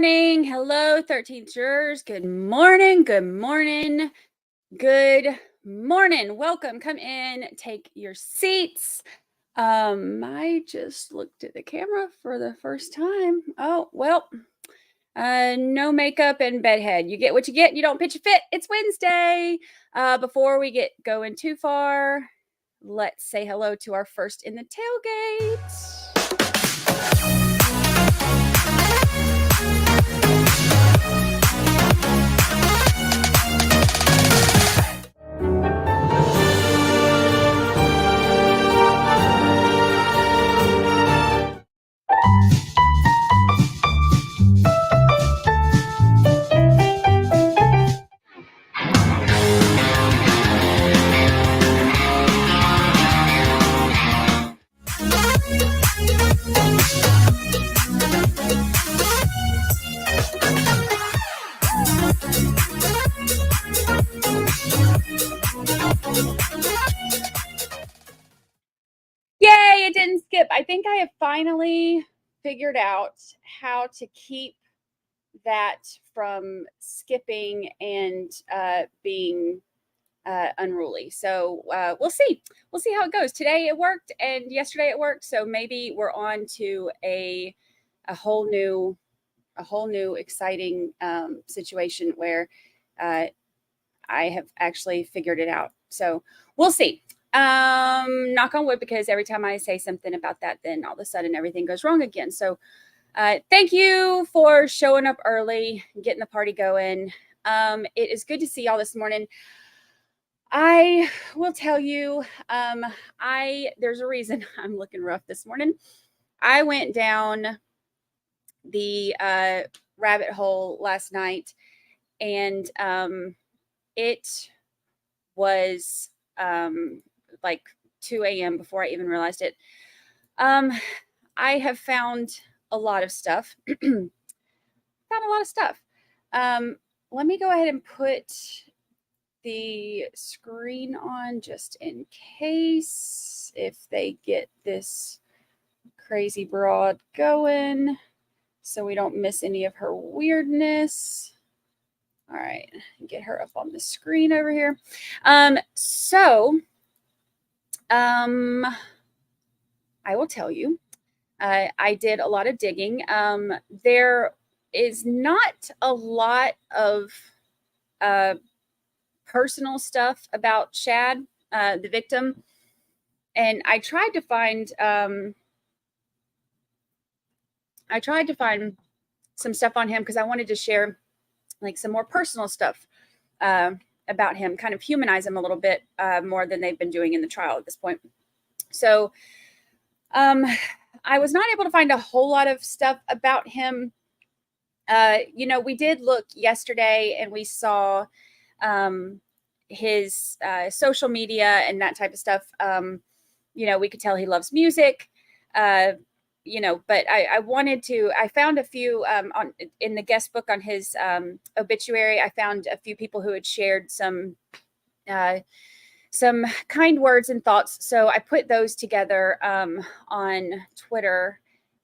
morning. Hello, 13th jurors. Good morning. Good morning. Good morning. Welcome. Come in. Take your seats. I just looked at the camera for the first time. Oh, well, no makeup and bedhead. You get what you get. You don't pitch a fit. It's Wednesday. Before we get going too far, let's say hello to our first in the tailgate. Yay, it didn't skip. I think I have finally figured out how to keep that from skipping and being unruly. So we'll see. We'll see how it goes. Today it worked and yesterday it worked. So maybe we're on to a whole new exciting situation where I have actually figured it out. So we'll see. Knock on wood, because every time I say something about that, then all of a sudden everything goes wrong again. So thank you for showing up early, getting the party going. It is good to see y'all this morning. I will tell you, there's a reason I'm looking rough this morning. I went down the rabbit hole last night, and it was like 2 a.m. before I even realized it. I have found a lot of stuff. Let me go ahead and put the screen on just in case if they get this crazy broad going, so we don't miss any of her weirdness. All right, get her up on the screen over here. I will tell you, I did a lot of digging. There is not a lot of personal stuff about Shad, the victim, and I tried to find some stuff on him because I wanted to share like some more personal stuff about him, kind of humanize him a little bit more than they've been doing in the trial at this point. So I was not able to find a whole lot of stuff about him. We did look yesterday and we saw his social media and that type of stuff. We could tell he loves music. But I found a few in the guest book on his obituary. I found a few people who had shared some kind words and thoughts. So I put those together on Twitter,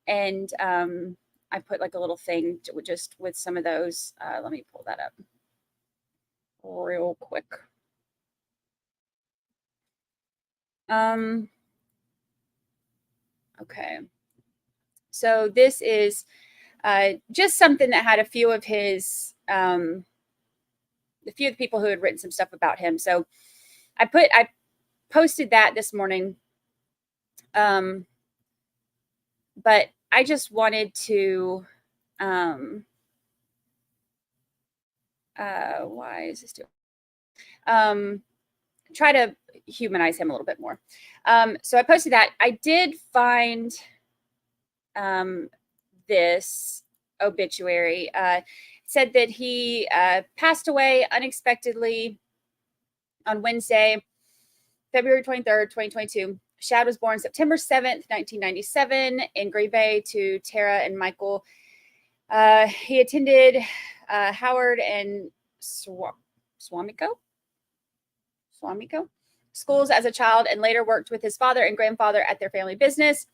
and I put like a little thing just with some of those. Let me pull that up real quick. Okay. So this is just something that had a few of his, the people who had written some stuff about him. So I posted that this morning. But I just wanted to, why is this doing? Try to humanize him a little bit more. So I posted that. I did find this obituary. Said that he passed away unexpectedly on Wednesday, February 23rd, 2022. Shad was born September 7th, 1997 in Green Bay to Tara and Michael. He attended Howard and Swamico schools as a child and later worked with his father and grandfather at their family business.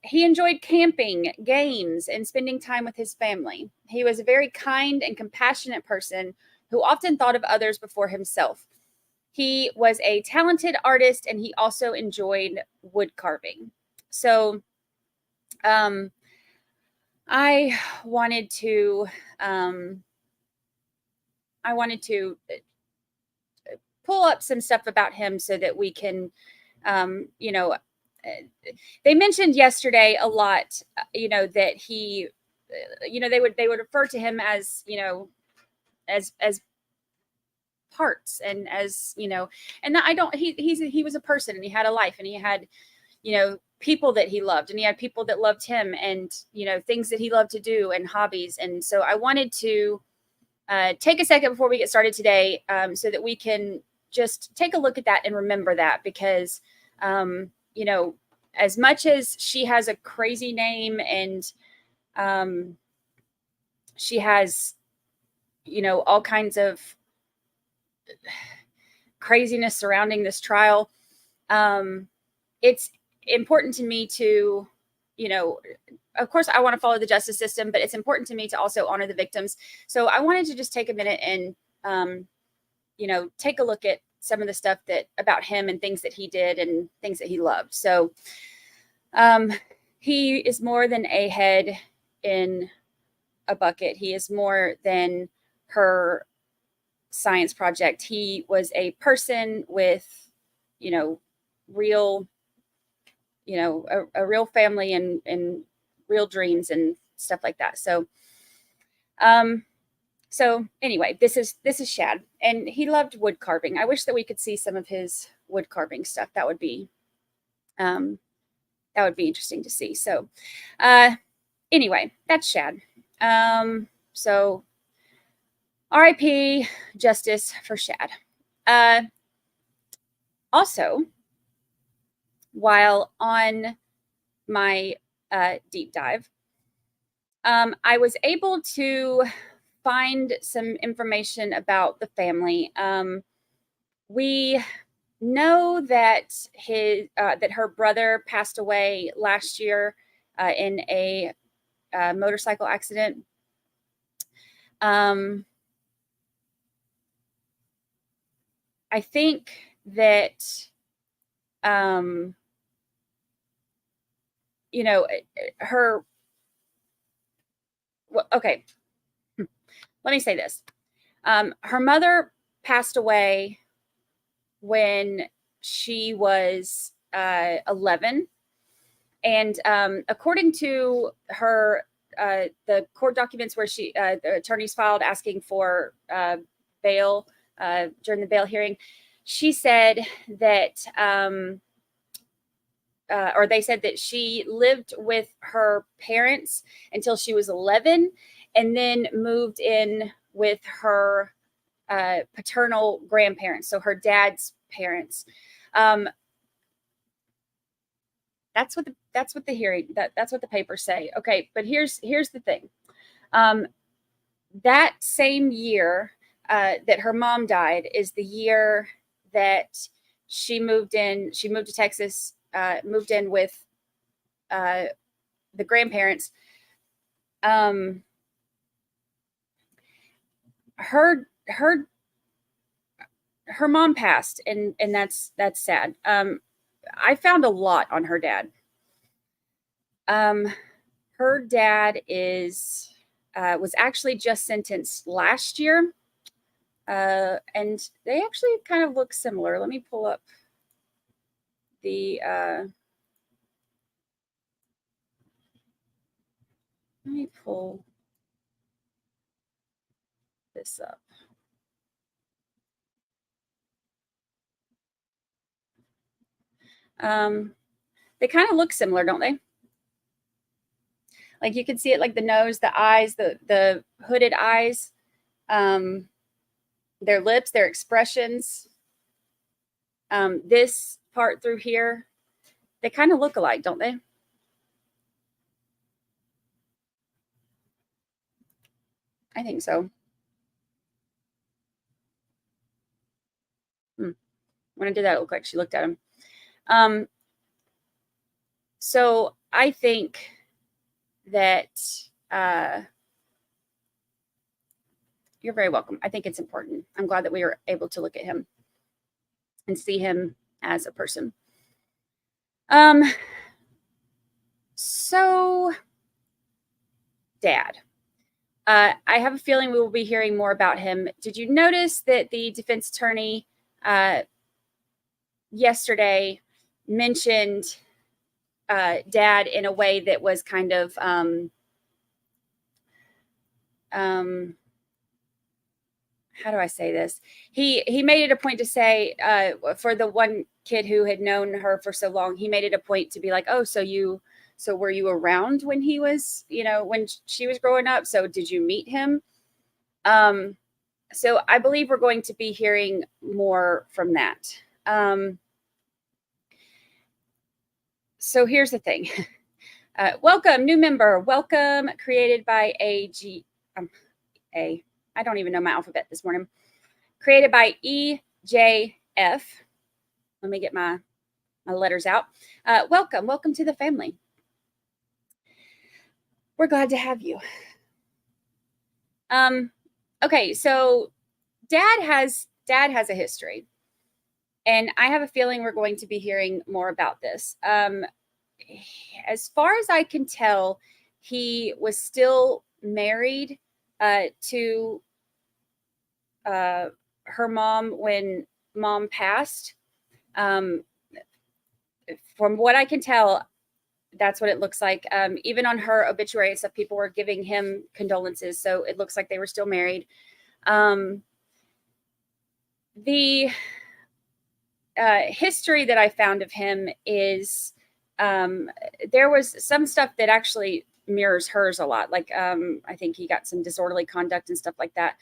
He enjoyed camping, games, and spending time with his family. He was a very kind and compassionate person who often thought of others before himself. He was a talented artist, and he also enjoyed wood carving. So, I wanted to, um, I wanted to pull up some stuff about him so that we can, you know, they mentioned yesterday a lot, that he, they would refer to him as, as parts, and as, and I don't, he was a person, and he had a life, and he had, people that he loved, and he had people that loved him, and, things that he loved to do, and hobbies. And so I wanted to take a second before we get started today, so that we can just take a look at that and remember that, because, as much as she has a crazy name, and she has, all kinds of craziness surrounding this trial, it's important to me to, of course, I want to follow the justice system, but it's important to me to also honor the victims. So I wanted to just take a minute and, take a look at some of the stuff that about him, and things that he did, and things that he loved. So he is more than a head in a bucket. He is more than her science project. He was a person with, real, a real family, and real dreams, and stuff like that. So, so anyway, this is Shad, and he loved wood carving. I wish that we could see some of his wood carving stuff. That would be interesting to see. So, anyway, that's Shad. So R.I.P. Justice for Shad. Also, while on my deep dive, I was able to find some information about the family. We know that that her brother passed away last year in a motorcycle accident. I think that her. Well, okay, let me say this. Her mother passed away when she was 11. And according to her, the court documents where the attorneys filed asking for bail during the bail hearing, she said that, or they said that she lived with her parents until she was 11, and then moved in with her paternal grandparents, so her dad's parents. That's what the hearing, that's what the papers say. Okay, but here's the thing. That same year that her mom died is the year that she moved to Texas, moved in with the grandparents. Her mom passed, and that's sad. I found a lot on her dad. Her dad was actually just sentenced last year, and they actually kind of look similar. Let me pull up the. Let me pull this up. They kind of look similar, don't they? Like, you can see it, like the nose, the eyes, the hooded eyes, their lips, their expressions. This part through here, they kind of look alike, don't they? I think so. When I did that, it looked like she looked at him. So I think that you're very welcome. I think it's important. I'm glad that we were able to look at him and see him as a person. So, Dad. I have a feeling we will be hearing more about him. Did you notice that the defense attorney yesterday mentioned Dad in a way that was kind of how do I say this? He made it a point to say for the one kid who had known her for so long, he made it a point to be like, oh, so were you around when he was, when she was growing up? So did you meet him? So I believe we're going to be hearing more from that. So here's the thing. Welcome, new member. Welcome, created by I don't even know my alphabet this morning. Created by EJF. Let me get my letters out. Welcome to the family. We're glad to have you. Okay, so Dad has a history, and I have a feeling we're going to be hearing more about this. As far as I can tell, he was still married to her mom when Mom passed. From what I can tell, that's what it looks like. Even on her obituary and stuff, people were giving him condolences. So it looks like they were still married. The history that I found of him is there was some stuff that actually mirrors hers a lot. Like I think he got some disorderly conduct and stuff like that.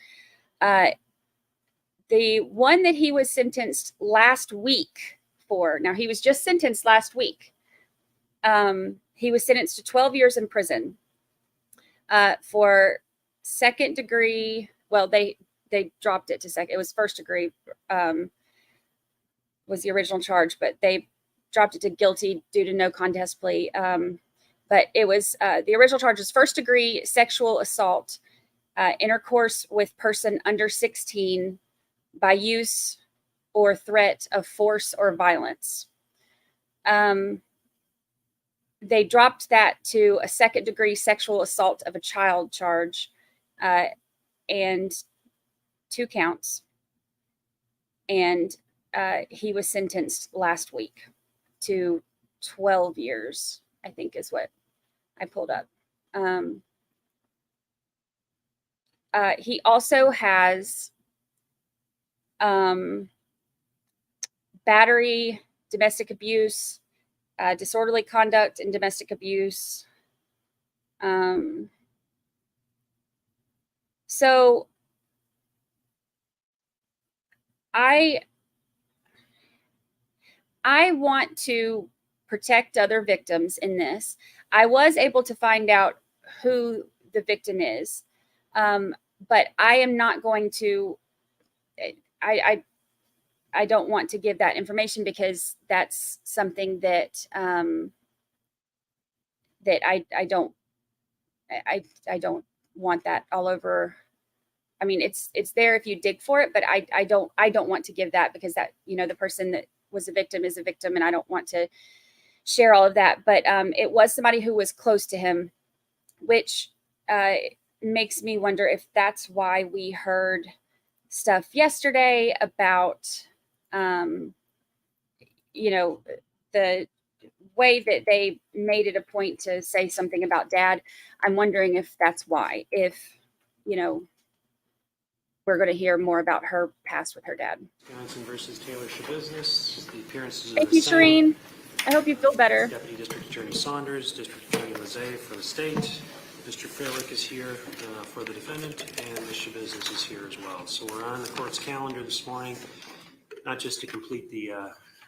The one that he was sentenced last week for, now he was just sentenced last week. He was sentenced to 12 years in prison for second degree. Well, they dropped it to second. It was first degree was the original charge, but they dropped it to guilty due to no contest plea. But it was the original charge was first degree sexual assault, intercourse with person under 16 by use or threat of force or violence. They dropped that to a second degree sexual assault of a child charge and 2 counts. And he was sentenced last week to 12 years, I think is what I pulled up. He also has battery, domestic abuse, disorderly conduct, and domestic abuse. So I want to protect other victims in this. I was able to find out who the victim is, but I am not going to. I don't want to give that information because that's something that that I don't want that all over. I mean, it's there if you dig for it, but I don't want to give that because that, the person that was a victim is a victim, and I don't want to share all of that. But it was somebody who was close to him, which makes me wonder if that's why we heard stuff yesterday about the way that they made it a point to say something about Dad. I'm wondering if that's why, if we're going to hear more about her past with her dad. Johnson versus Taylor Schabusiness. The appearances are Thank the you, same. Shireen. I hope you feel better. Deputy District Attorney Saunders, District Attorney Lizzie for the state. Mr. Freilich is here for the defendant, and Ms. Schabusiness is here as well. So we're on the court's calendar this morning, not just to complete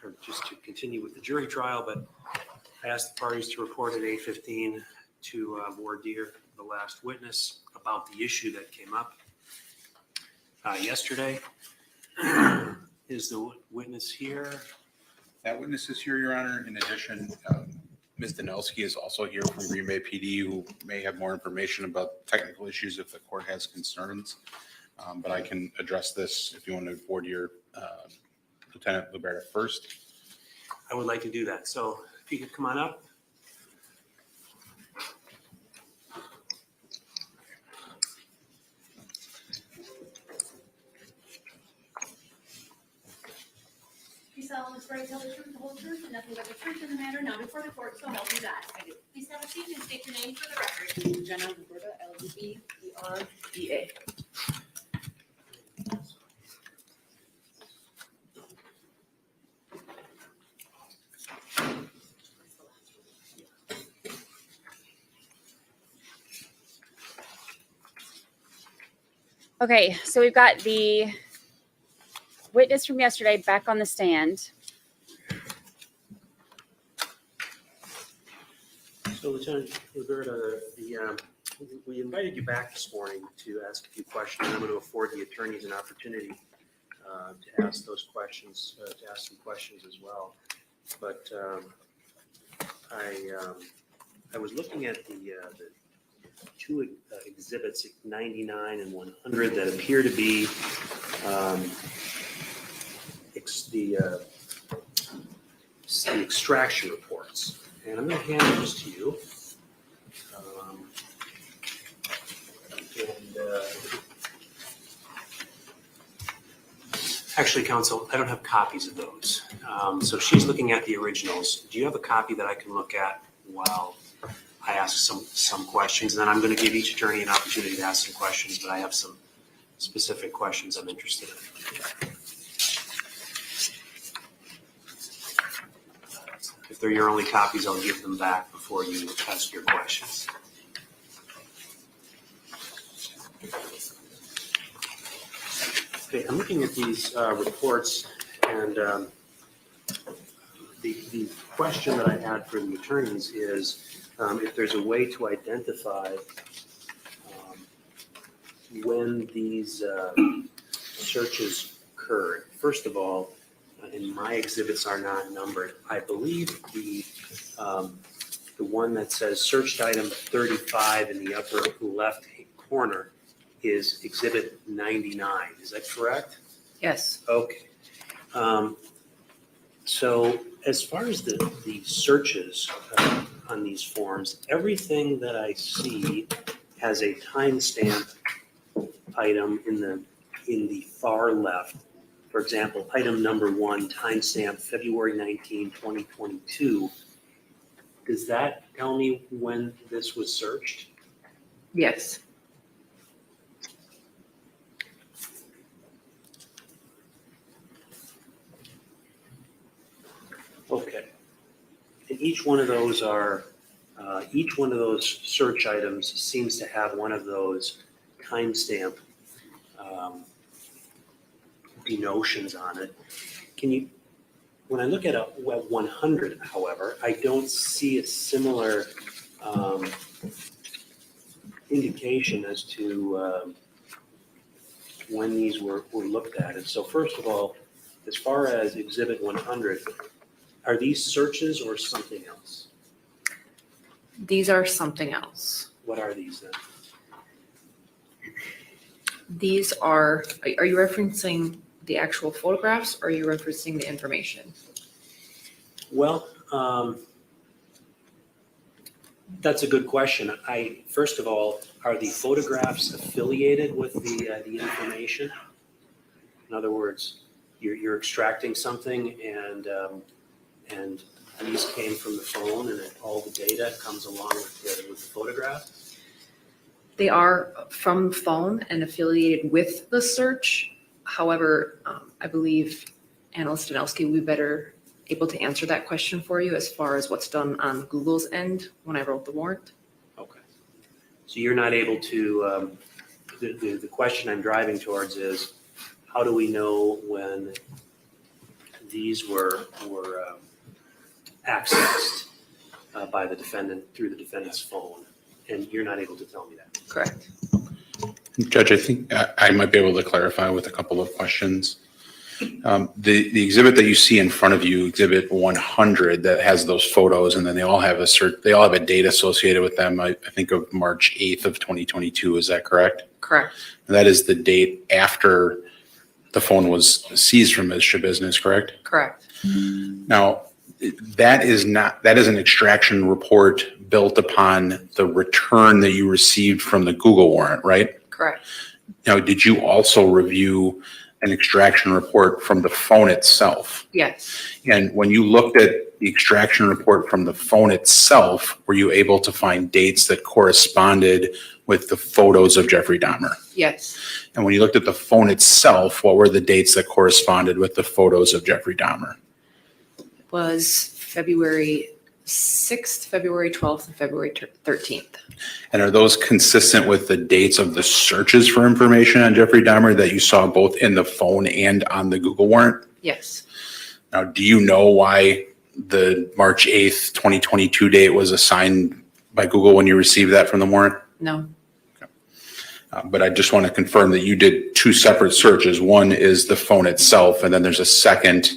or just to continue with the jury trial, but I asked the parties to report at 8:15 to voir dire the last witness about the issue that came up yesterday. Is the witness here? That witness is here, Your Honor. In addition, Ms. Danelski is also here from Green Bay PD, who may have more information about technical issues if the court has concerns. But I can address this if you want to board your Lieutenant Daubert first. I would like to do that. So if you could come on up. You solemnly swear to tell the truth, the whole truth, and nothing but the truth in the matter now before the court, so help you God. I do. Please have a seat and state your name for the record. Jenna Roberta, LDBERDA. Okay, so we've got the witness from yesterday back on the stand. So Lieutenant Roberta, we invited you back this morning to ask a few questions. I'm going to afford the attorneys an opportunity to ask those questions, to ask some questions as well. But I was looking at the two exhibits, 99 and 100, that appear to be the extraction reports. And I'm going to hand those to you. Actually, counsel, I don't have copies of those. So she's looking at the originals. Do you have a copy that I can look at while I ask some questions? And then I'm going to give each attorney an opportunity to ask some questions, but I have some specific questions I'm interested in. If they're your only copies, I'll give them back before you ask your questions. Okay, I'm looking at these reports, and the question that I had for the attorneys is if there's a way to identify when these searches occurred. First of all, and my exhibits are not numbered, I believe the one that says searched item 35 in the upper left corner is exhibit 99. Is that correct? Yes. Okay. So as far as the searches on these forms, everything that I see has a timestamp item in the far left. For example, item number 1, timestamp February 19, 2022. Does that tell me when this was searched? Yes. Okay. And each one of those search items seems to have one of those timestamp denotions on it. When I look at 100, however, I don't see a similar indication as to when these were looked at. And so first of all, as far as exhibit 100, are these searches or something else? These are something else. What are these then? These are you referencing the actual photographs or are you referencing the information? Well, that's a good question. First of all, are the photographs affiliated with the information? In other words, you're extracting something and these came from the phone and all the data comes along with the photograph? They are from the phone and affiliated with the search. However, I believe Analyst Danelski will be better able to answer that question for you as far as what's done on Google's end when I wrote the warrant. Okay. So you're not able to, the question I'm driving towards is, how do we know when these were accessed by the defendant through the defendant's phone? And you're not able to tell me that. Correct. Judge, I think I might be able to clarify with a couple of questions. The exhibit that you see in front of you, Exhibit 100, that has those photos, and then they all have a date associated with them. I think of March 8th of 2022. Is that correct? Correct. And that is the date after the phone was seized from Ms. Schabusiness, correct? Correct. Now, that is an extraction report built upon the return that you received from the Google warrant, right? Correct. Now, did you also review an extraction report from the phone itself? Yes. And when you looked at the extraction report from the phone itself, were you able to find dates that corresponded with the photos of Jeffrey Dahmer? Yes. And when you looked at the phone itself, what were the dates that corresponded with the photos of Jeffrey Dahmer? It was February 6th, February 12th, and February 13th. And are those consistent with the dates of the searches for information on Jeffrey Dahmer that you saw both in the phone and on the Google warrant? Yes. Now, do you know why the March 8th, 2022 date was assigned by Google when you received that from the warrant? No. But I just want to confirm that you did two separate searches. One is the phone itself, and then there's a second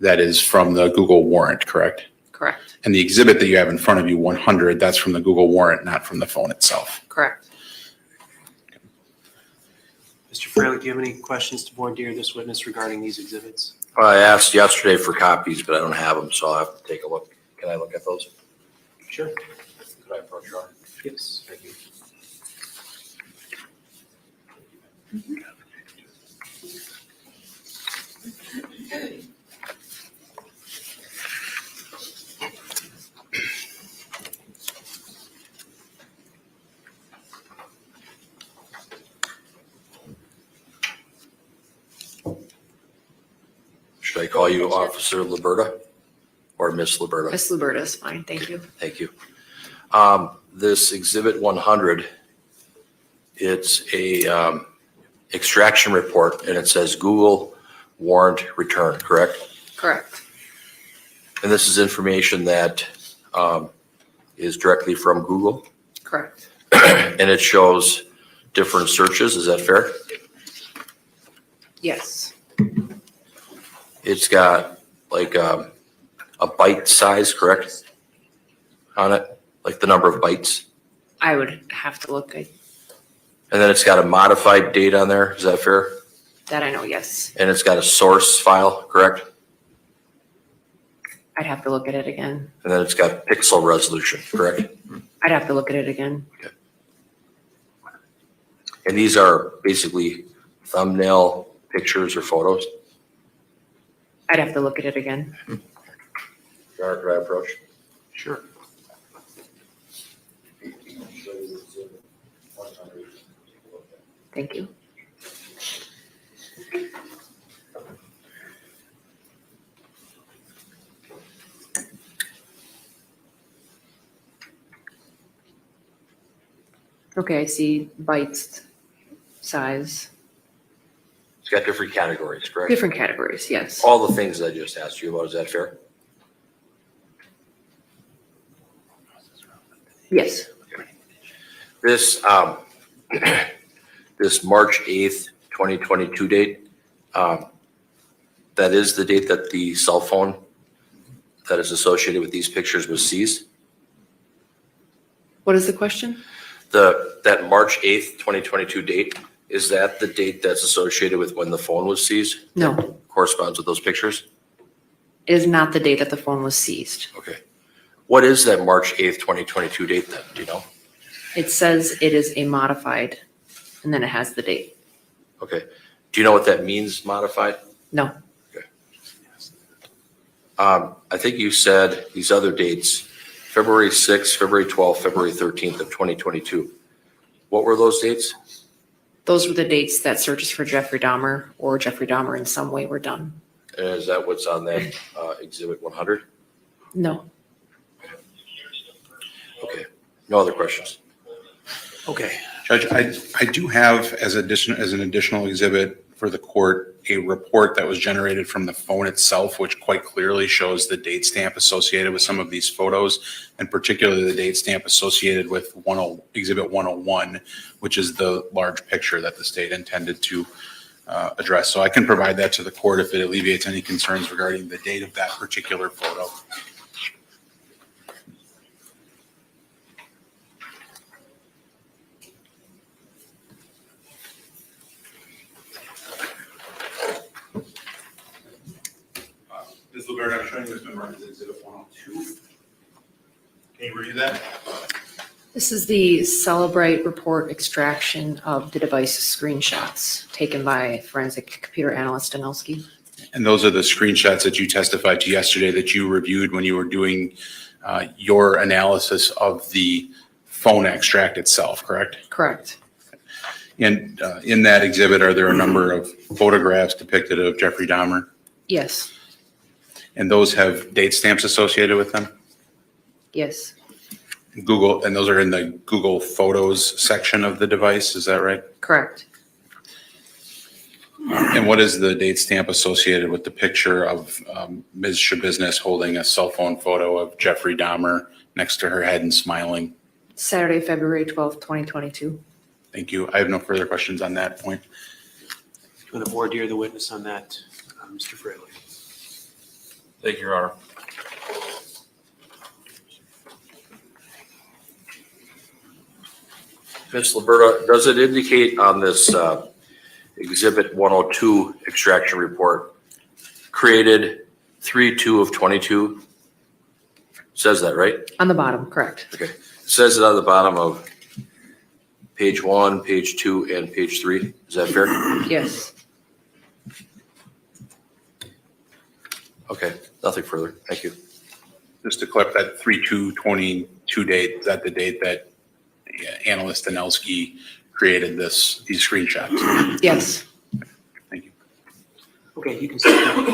that is from the Google warrant, correct? Correct. And the exhibit that you have in front of you, 100, that's from the Google warrant, not from the phone itself. Correct. Mr. Fraley, do you have any questions to voir dire this witness regarding these exhibits? I asked yesterday for copies, but I don't have them, so I'll have to take a look. Can I look at those? Sure. Could I approach your? Yes, thank you. Should I call you Officer Liberta or Miss Liberta? Miss Luberta is fine. Thank you. Thank you. This Exhibit 100, it's a extraction report, and it says Google warrant return, correct? Correct. And this is information that is directly from Google, Correct. and it shows different searches. Is that fair? Yes. It's got like a byte size, correct? On it, like the number of bytes. I would have to look at And then it's got a modified date on there. Is that fair? that. I know. Yes. And it's got a source file, correct? I'd have to look at it again. And then it's got pixel resolution, correct? I'd have to look at it again. And these are basically thumbnail pictures or photos. I'd have to look at it again. Could I approach? Sure. Thank you. Okay, I see bytes, size, It's got different categories, correct? different categories. Yes. All the things I just asked you about, is that fair? Yes. This, this March 8th, 2022 date, that is the date that the cell phone that is associated with these pictures was seized? What is the question? That March 8th, 2022 date, is that the date that's associated with when the phone was seized? No, Corresponds with those pictures? it is not the date that the phone was seized. Okay. What is that March 8th, 2022 date then? Do you know? It says it is a modified, and then it has the date. Okay. Do you know what that means, modified? No, I think you said these other dates, February 6th, February 12th, February 13th of 2022. What were those dates? those were the dates that searches for Jeffrey Dahmer or Jeffrey Dahmer in some way were done. Is that what's on that Exhibit 100? No. Okay. No other questions? Okay. Judge, I do have as an additional exhibit for the court, a report that was generated from the phone itself, which quite clearly shows the date stamp associated with some of these photos, and particularly the date stamp associated with Exhibit 101, which is the large picture that the state intended to addressed. So I can provide that to the court if it alleviates any concerns regarding the date of that particular photo. Ms. Daubert, I'm showing you this memorandum as Exhibit 102. Can you review that? This is the Celebrate report extraction of the device screenshots taken by forensic computer analyst Danelski. And those are the screenshots that you testified to yesterday that you reviewed when you were doing your analysis of the phone extract itself, correct? Correct. And in that exhibit, are there a number of photographs depicted of Jeffrey Dahmer? Yes. And those have date stamps associated with them? Yes. Google, and those are in the Google Photos section of the device, is that right? Correct. And what is the date stamp associated with the picture of Ms. Schabusiness holding a cell phone photo of Jeffrey Dahmer next to her head and smiling? Saturday, February 12th, 2022. Thank you. I have no further questions on that point. Can the board hear the witness on that, Mr. Fraley? Thank you, Your Honor. Ms. Liberta, does it indicate on this Exhibit 102 extraction report, created 3/2 of 22? Says that, right? On the bottom, correct. Okay. It says it on the bottom of page 1, page 2, and page 3. Is that fair? Yes. Okay, nothing further. Thank you. Just to clarify, that 3/2/22 date, is that the date that Analyst Danelski created these screenshots? Yes. Thank you. Okay, you can sit down.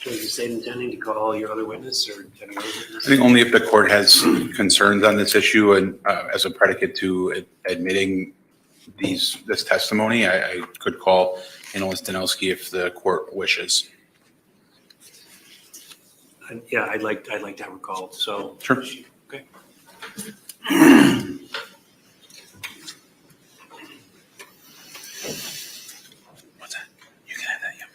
So is the state intending to call your other witness or have you other witness? I think only if the court has concerns on this issue and as a predicate to admitting this testimony, I could call Analyst Danelski if the court wishes. Yeah, I'd like to have her called, so. Sure. Okay. What's that? You can have that, yeah.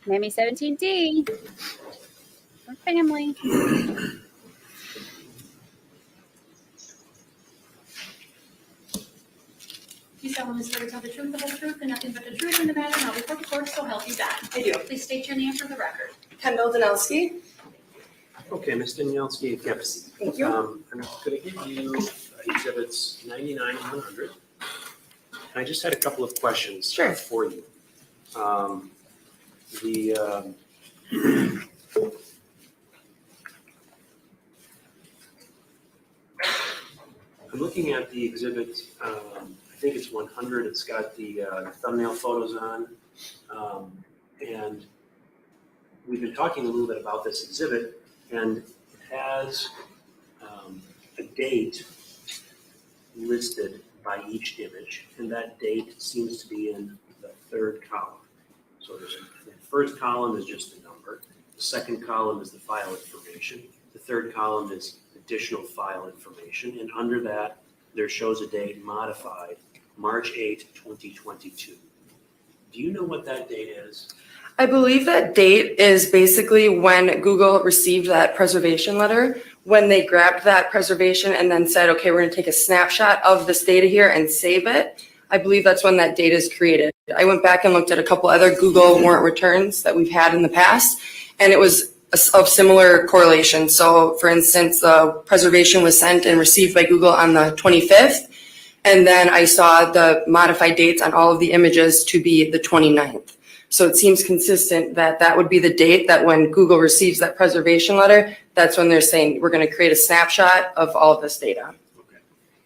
Mammy 17D. Our family. You solemnly swear to tell the truth, the whole truth, and nothing but the truth in the matter, now before the court, so help you God. I do. Please state your name for the record. Kendall Danelski. Okay, Ms. Danielski, if you have a seat. Thank you. I'm going to give you exhibits 99 and 100. And I just had a couple of questions Sure. for you. I'm looking at the exhibit, I think it's 100. It's got the thumbnail photos on. And we've been talking a little bit about this exhibit, and it has a date listed by each image, and that date seems to be in the third column. So the first column is just the number. The second column is the file information. The third column is additional file information, and under that, there shows a date modified, March 8, 2022. Do you know what that date is? I believe that date is basically when Google received that preservation letter, when they grabbed that preservation and then said, okay, we're going to take a snapshot of this data here and save it. I believe that's when that data is created. I went back and looked at a couple other Google warrant returns that we've had in the past, and it was of similar correlation. So for instance, the preservation was sent and received by Google on the 25th. And then I saw the modified dates on all of the images to be the 29th. So it seems consistent that that would be the date that when Google receives that preservation letter, that's when they're saying, we're going to create a snapshot of all of this data. Okay.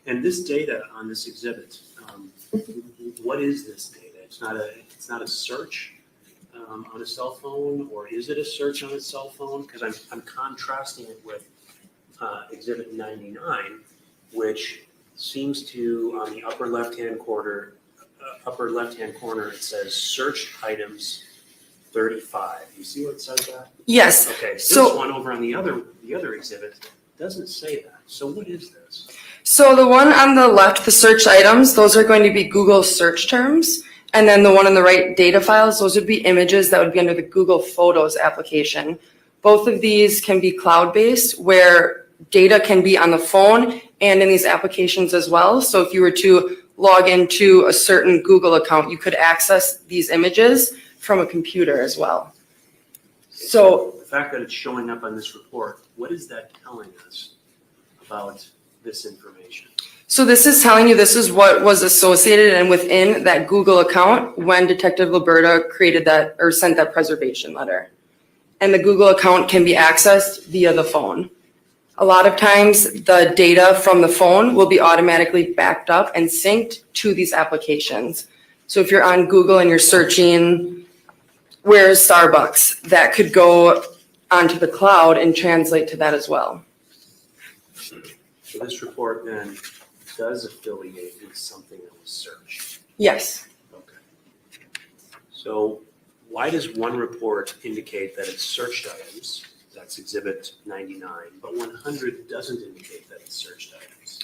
And this data on this exhibit, what is this data? It's not a search on a cell phone, or is it a search on a cell phone? Because I'm contrasting it with exhibit 99, which seems to, on the upper left-hand corner, it says search items 35. You see where it says that? Yes. Okay, this So- one over on the other exhibit doesn't say that. So what is this? So the one on the left, the search items, those are going to be Google search terms. And then the one on the right, data files, those would be images that would be under the Google Photos application. Both of these can be cloud-based, where data can be on the phone and in these applications as well. So if you were to log into a certain Google account, you could access these images from a computer as well. So The fact that it's showing up on this report, what is that telling us about this information? So this is telling you this is what was associated and within that Google account when Detective Liberta created that or sent that preservation letter. And the Google account can be accessed via the phone. A lot of times the data from the phone will be automatically backed up and synced to these applications. So if you're on Google and you're searching, where's Starbucks, that could go onto the cloud and translate to that as well. So this report then does affiliate with something that was searched. Yes. Okay. So why does one report indicate that it's searched items? That's exhibit 99, but 100 doesn't indicate that it's searched items.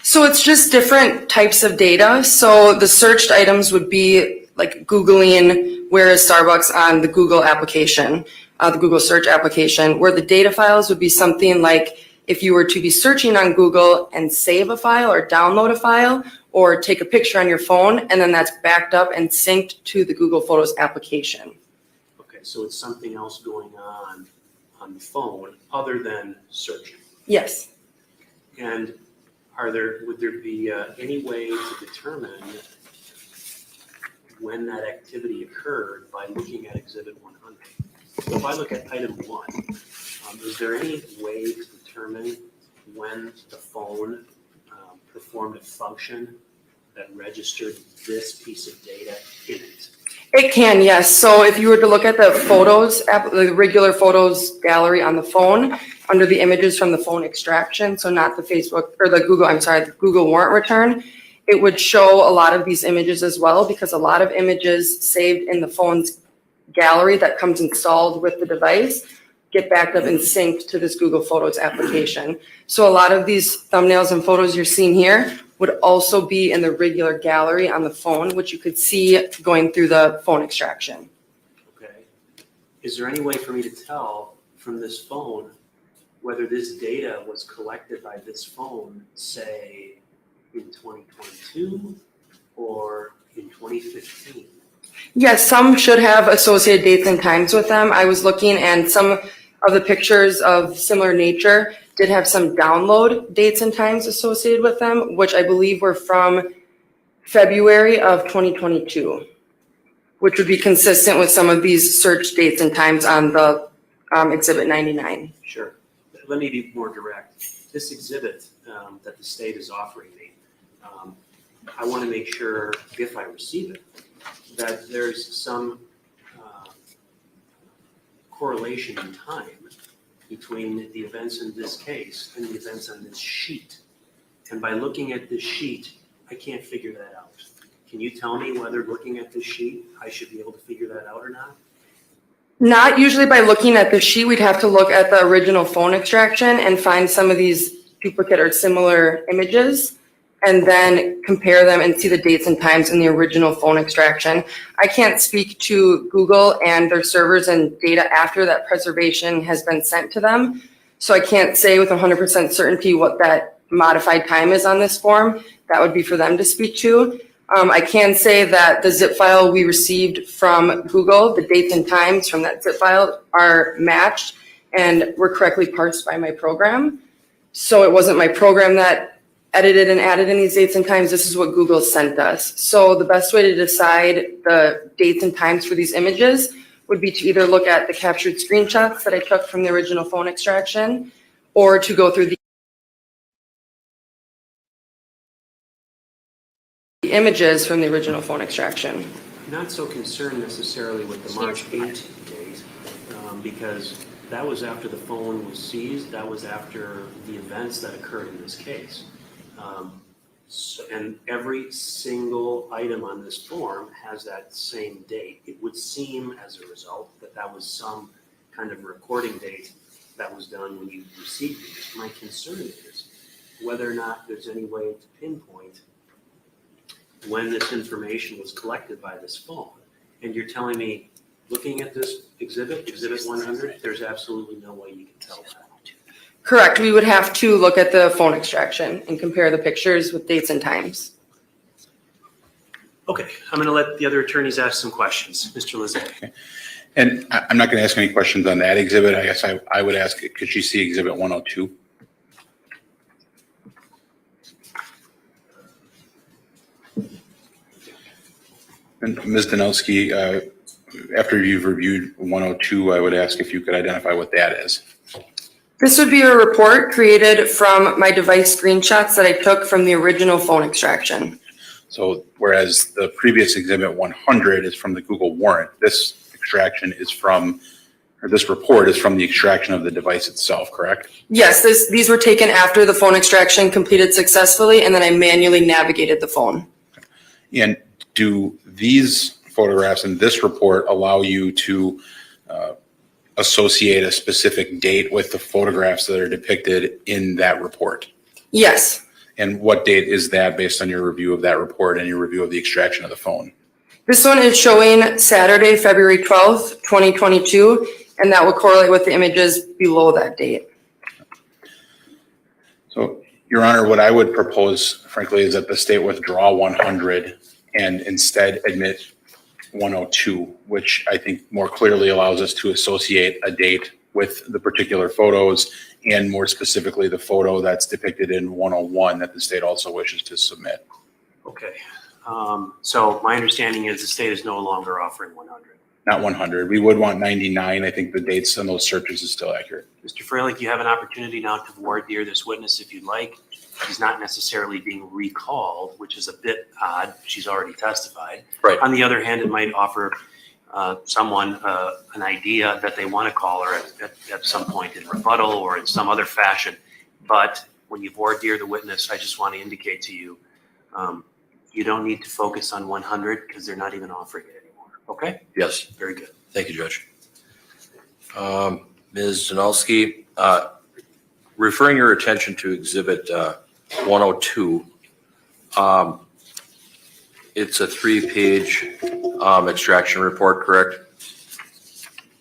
So it's just different types of data. So the searched items would be like Googling where is Starbucks on the Google application, the Google search application, where the data files would be something like if you were to be searching on Google and save a file or download a file or take a picture on your phone, and then that's backed up and synced to the Google Photos application. Okay, so it's something else going on the phone other than searching. Yes. And would there be any way to determine when that activity occurred by looking at exhibit 100? So if I look at item 1, is there any way to determine when the phone performed a function that registered this piece of data in it? It can, yes. So if you were to look at the photos, the regular photos gallery on the phone, under the images from the phone extraction, so not the Facebook or the Google warrant return, it would show a lot of these images as well, because a lot of images saved in the phone's gallery that comes installed with the device get backed up and synced to this Google Photos application. So a lot of these thumbnails and photos you're seeing here would also be in the regular gallery on the phone, which you could see going through the phone extraction. Okay. Is there any way for me to tell from this phone whether this data was collected by this phone, say, in 2022 or in 2015? Yes, some should have associated dates and times with them. I was looking, and some of the pictures of similar nature did have some download dates and times associated with them, which I believe were from February of 2022, which would be consistent with some of these search dates and times on the exhibit 99. Sure. Let me be more direct. This exhibit that the state is offering me, I want to make sure, if I receive it, that there's some correlation in time between the events in this case and the events on this sheet. And by looking at this sheet, I can't figure that out. Can you tell me whether looking at this sheet, I should be able to figure that out or not? Not usually by looking at the sheet. We'd have to look at the original phone extraction and find some of these duplicate or similar images, and then compare them and see the dates and times in the original phone extraction. I can't speak to Google and their servers and data after that preservation has been sent to them. So I can't say with 100% certainty what that modified time is on this form. That would be for them to speak to. I can say that the zip file we received from Google, the dates and times from that zip file are matched and were correctly parsed by my program. So it wasn't my program that edited and added in these dates and times. This is what Google sent us. So the best way to decide the dates and times for these images would be to either look at the captured screenshots that I took from the original phone extraction, or to go through the images from the original phone extraction. Not so concerned necessarily with the March 8 date, because that was after the phone was seized. That was after the events that occurred in this case. and every single item on this form has that same date. It would seem as a result that that was some kind of recording date that was done when you received these. My concern is whether or not there's any way to pinpoint when this information was collected by this phone. And you're telling me, looking at this exhibit 100, there's absolutely no way you can tell that. Correct. We would have to look at the phone extraction and compare the pictures with dates and times. Okay, I'm going to let the other attorneys ask some questions. Mr. Lizette. And I'm not going to ask any questions on that exhibit. I guess I would ask, could she see exhibit 102? And Ms. Danowski, after you've reviewed 102, I would ask if you could identify what that is. This would be a report created from my device screenshots that I took from the original phone extraction. So whereas the previous exhibit 100 is from the Google warrant, this extraction is from, or this report is from the extraction of the device itself, correct? Yes, these were taken after the phone extraction completed successfully, and then I manually navigated the phone. And do these photographs in this report allow you to associate a specific date with the photographs that are depicted in that report? Yes. And what date is that based on your review of that report and your review of the extraction of the phone? This one is showing Saturday, February 12th, 2022, and that will correlate with the images below that date. So, Your Honor, what I would propose, frankly, is that the state withdraw 100 and instead admit 102, which I think more clearly allows us to associate a date with the particular photos and more specifically the photo that's depicted in 101 that the state also wishes to submit. Okay. So my understanding is the state is no longer offering 100. Not 100. We would want 99. I think the dates on those searches is still accurate. Mr. Freilich, you have an opportunity now to voir dire this witness if you'd like. She's not necessarily being recalled, which is a bit odd. She's already testified. Right. On the other hand, it might offer someone an idea that they want to call her at some point in rebuttal or in some other fashion. But when you voir dire the witness, I just want to indicate to you, you don't need to focus on 100 because they're not even offering it anymore. Okay? Yes. Very good. Thank you, Judge. Ms. Danowski, referring your attention to Exhibit 102, it's a 3-page extraction report, correct?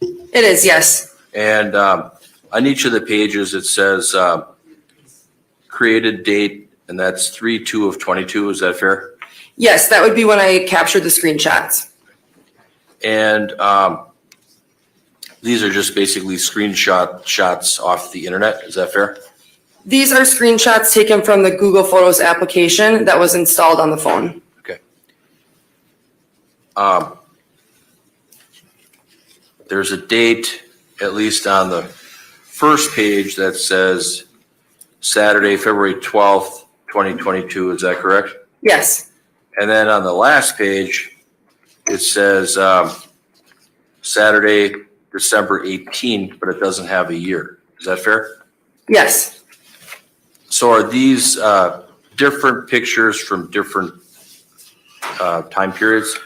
It is, yes. And on each of the pages, it says created date, and that's 3/2 of 22. Is that fair? Yes, that would be when I captured the screenshots. And these are just basically shots off the internet. Is that fair? These are screenshots taken from the Google Photos application that was installed on the phone. Okay. There's a date, at least on the first page, that says Saturday, February 12th, 2022. Is that correct? Yes. And then on the last page, it says Saturday, December 18th, but it doesn't have a year. Is that fair? Yes. So are these different pictures from different time periods?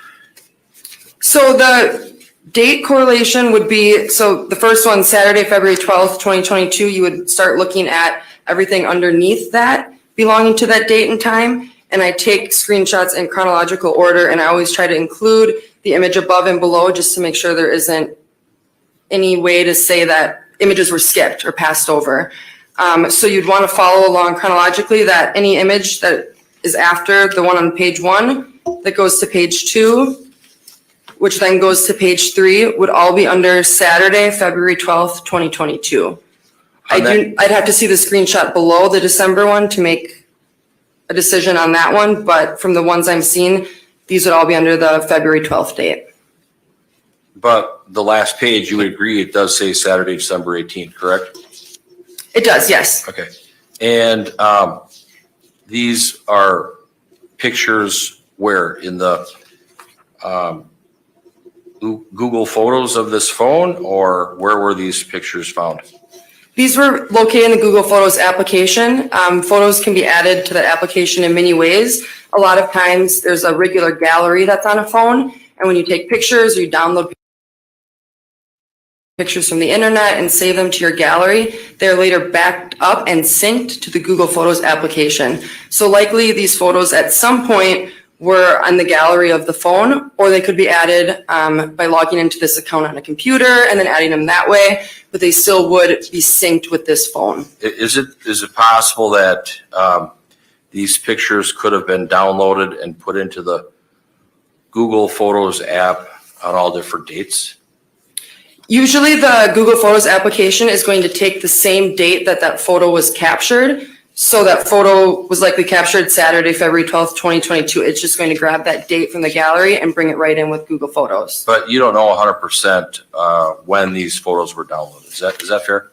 So the date correlation would be, so the first one, Saturday, February 12th, 2022, you would start looking at everything underneath that belonging to that date and time. And I take screenshots in chronological order, and I always try to include the image above and below just to make sure there isn't any way to say that images were skipped or passed over. So you'd want to follow along chronologically, that any image that is after the one on page 1 that goes to page 2, which then goes to page 3, would all be under Saturday, February 12th, 2022. I'd have to see the screenshot below the December one to make a decision on that one, but from the ones I'm seeing, these would all be under the February 12th date. But the last page, you would agree, it does say Saturday, December 18th, correct? It does, yes. Okay. And these are pictures where? In the Google Photos of this phone, or where were these pictures found? These were located in the Google Photos application. Photos can be added to that application in many ways. A lot of times there's a regular gallery that's on a phone, and when you take pictures or you download pictures from the internet and save them to your gallery, they're later backed up and synced to the Google Photos application. So likely these photos at some point were on the gallery of the phone, or they could be added by logging into this account on a computer and then adding them that way, but they still would be synced with this phone. Is it possible that these pictures could have been downloaded and put into the Google Photos app on all different dates? Usually the Google Photos application is going to take the same date that that photo was captured. So that photo was likely captured Saturday, February 12th, 2022. It's just going to grab that date from the gallery and bring it right in with Google Photos. But you don't know 100% when these photos were downloaded. Is that fair?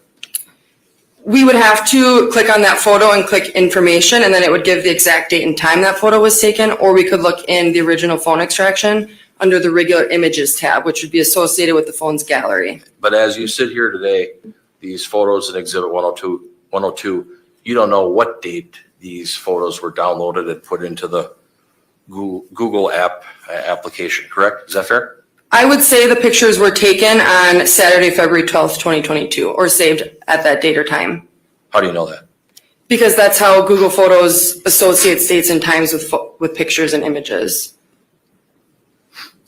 We would have to click on that photo and click information, and then it would give the exact date and time that photo was taken, or we could look in the original phone extraction under the regular images tab, which would be associated with the phone's gallery. But as you sit here today, these photos in Exhibit 102, you don't know what date these photos were downloaded and put into the Google app application, correct? Is that fair? I would say the pictures were taken on Saturday, February 12th, 2022, or saved at that date or time. How do you know that? Because that's how Google Photos associates dates and times with pictures and images.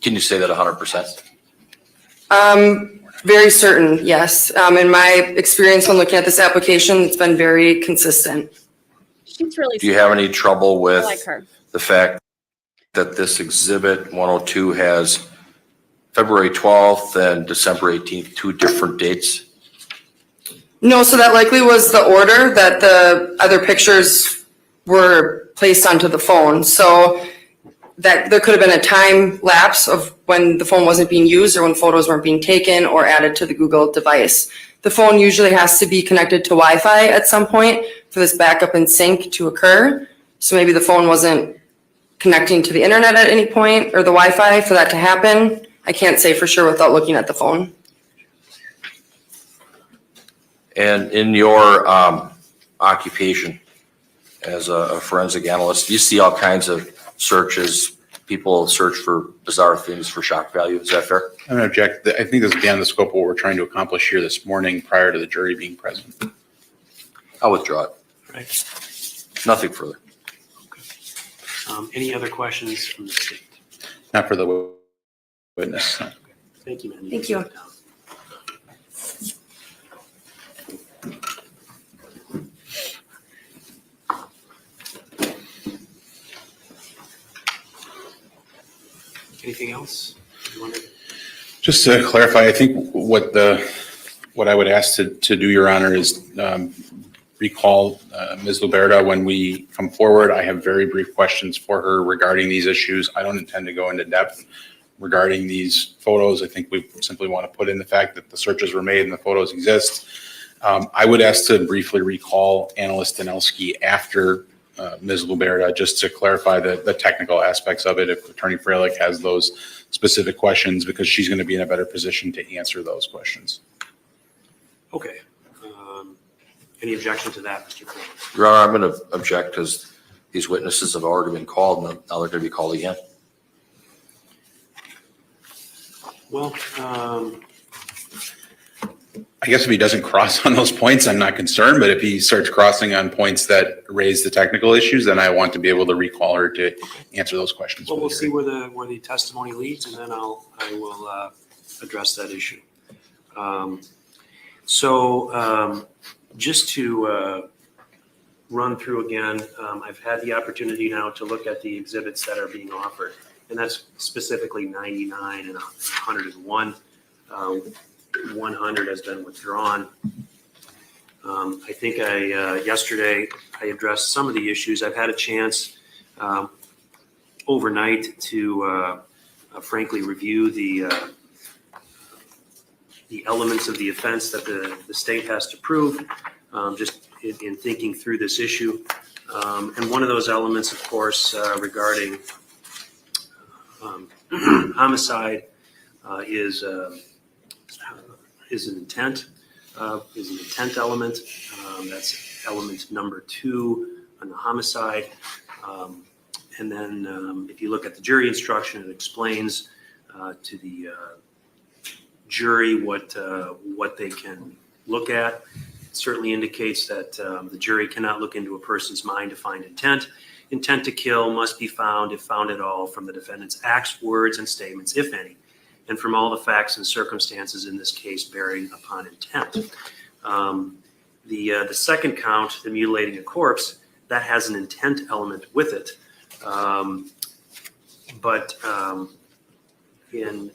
Can you say that 100%? Very certain, yes. In my experience when looking at this application, it's been very consistent. She's really Do you have any trouble I with like her. the fact that this Exhibit 102 has February 12th and December 18th, two different dates? No, so that likely was the order that the other pictures were placed onto the phone. So that there could have been a time lapse of when the phone wasn't being used or when photos weren't being taken or added to the Google device. The phone usually has to be connected to Wi-Fi at some point for this backup and sync to occur. So maybe the phone wasn't connecting to the internet at any point or the Wi-Fi for that to happen. I can't say for sure without looking at the phone. And in your occupation as a forensic analyst, you see all kinds of searches. People search for bizarre things for shock value. Is that fair? I'm going to object. I think this is beyond the scope of what we're trying to accomplish here this morning prior to the jury being present. I'll withdraw it. Right. Nothing further. Any other questions from the state? Not for the witness. No. Thank you, ma'am. Thank can you. sit down. Anything else you wanted? Just to clarify, I think what I would ask to do, Your Honor, is recall Ms. Luberta when we come forward. I have very brief questions for her regarding these issues. I don't intend to go into depth regarding these photos. I think we simply want to put in the fact that the searches were made and the photos exist. I would ask to briefly recall Analyst Danelski after Ms. Luberta, just to clarify the technical aspects of it, if Attorney Freilich has those specific questions, because she's going to be in a better position to answer those questions. Okay. Any objection to that, Mr. Graf? Your Honor, I'm going to object because these witnesses have already been called and now they're going to be called again. Well, I guess if he doesn't cross on those points, I'm not concerned, but if he starts crossing on points that raise the technical issues, then I want to be able to recall her to answer those questions. well, for we'll the see jury. where the testimony leads, and then I will address that issue. Just to run through again, I've had the opportunity now to look at the exhibits that are being offered, and that's specifically 99 and 101. 100 has been withdrawn. I think yesterday I addressed some of the issues. I've had a chance overnight to frankly review the elements of the offense that the state has to prove, just in thinking through this issue. And one of those elements, of course, regarding homicide is an intent. is an intent element. That's element number 2 on the homicide. And then if you look at the jury instruction, it explains to the jury what they can look at. It certainly indicates that the jury cannot look into a person's mind to find intent. Intent to kill must be found, if found at all, from the defendant's acts, words, and statements, if any, and from all the facts and circumstances in this case bearing upon intent. The second count, the mutilating a corpse, that has an intent element with it. But in